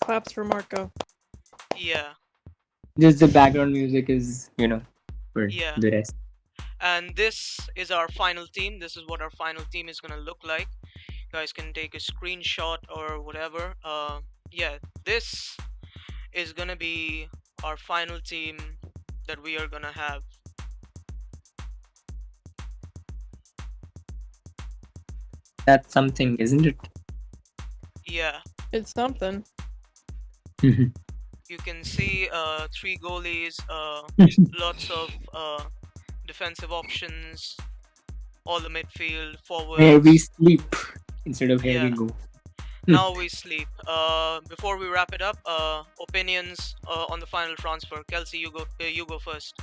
Speaker 9: Claps for Marco.
Speaker 1: yeah,
Speaker 7: Just the background music is, for
Speaker 1: yeah.
Speaker 7: the rest.
Speaker 1: And this is our final team. This is what our final team is gonna look like. You guys can take a screenshot or whatever. Yeah, this is gonna be our final team that we are gonna have.
Speaker 7: That's something, isn't it?
Speaker 1: Yeah,
Speaker 9: It's something.
Speaker 1: you can see 3 goalies, lots of defensive options, all the midfield, forwards.
Speaker 7: Where we sleep instead of here we
Speaker 1: Yeah.
Speaker 7: go.
Speaker 1: Now we sleep. Before we wrap it up, opinions on the final transfer. Kelsey, you go first.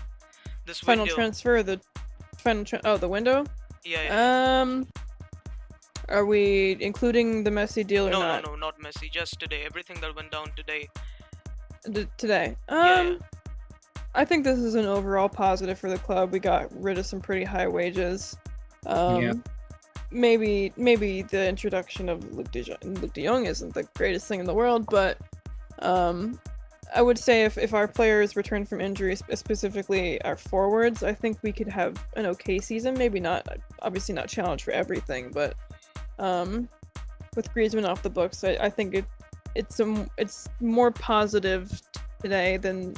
Speaker 1: This
Speaker 9: Final
Speaker 1: window.
Speaker 9: transfer. The the window.
Speaker 1: Yeah.
Speaker 9: Are we including the Messi deal or
Speaker 1: No,
Speaker 9: not?
Speaker 1: no, not Messi. Just today. Everything that went down today.
Speaker 9: Today.
Speaker 1: Yeah.
Speaker 9: I think this is an overall positive for the club. We got rid of some pretty high wages.
Speaker 7: Yeah.
Speaker 9: Maybe the introduction of Luke de Jong isn't the greatest thing in the world, but I would say if our players return from injury, specifically our forwards, I think we could have an okay season. Maybe not, obviously not challenge for everything, but with Griezmann off the books, I think it's more positive today than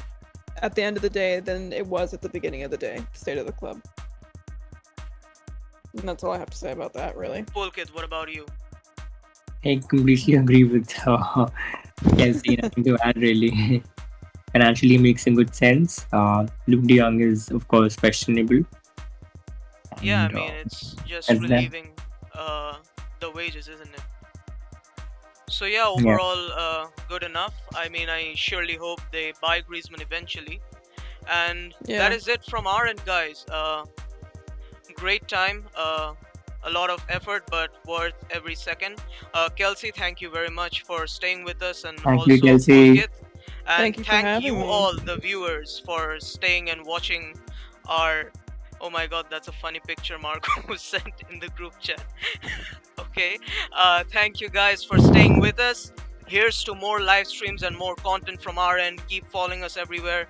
Speaker 9: at the end of the day than it was at the beginning of the day, the state of the club. And that's all I have to say about that, really.
Speaker 1: Polkit, what about you?
Speaker 7: I completely agree with Kelsey. Nothing to add, really. Financially makes some good sense. Luke de Jong is, of course, questionable.
Speaker 1: Yeah, I
Speaker 7: And,
Speaker 1: mean it's just
Speaker 7: as that-
Speaker 1: relieving the wages, isn't it? So yeah, overall, good enough. I mean, I surely hope they buy Griezmann eventually. And that is it from our end, guys. Great time. A lot of effort, but worth every second. Kelsey, thank you very much for staying with us, and
Speaker 7: Thank you,
Speaker 1: also
Speaker 7: Kelsey.
Speaker 1: Pulkit. And
Speaker 9: Thank you for
Speaker 1: thank
Speaker 9: having
Speaker 1: you
Speaker 9: me.
Speaker 1: all, the viewers, for staying and watching our. Oh my god, that's a funny picture Marco sent in the group chat. Okay. Thank you guys for staying with us. Here's to more live streams and more content from our end. Keep following us everywhere.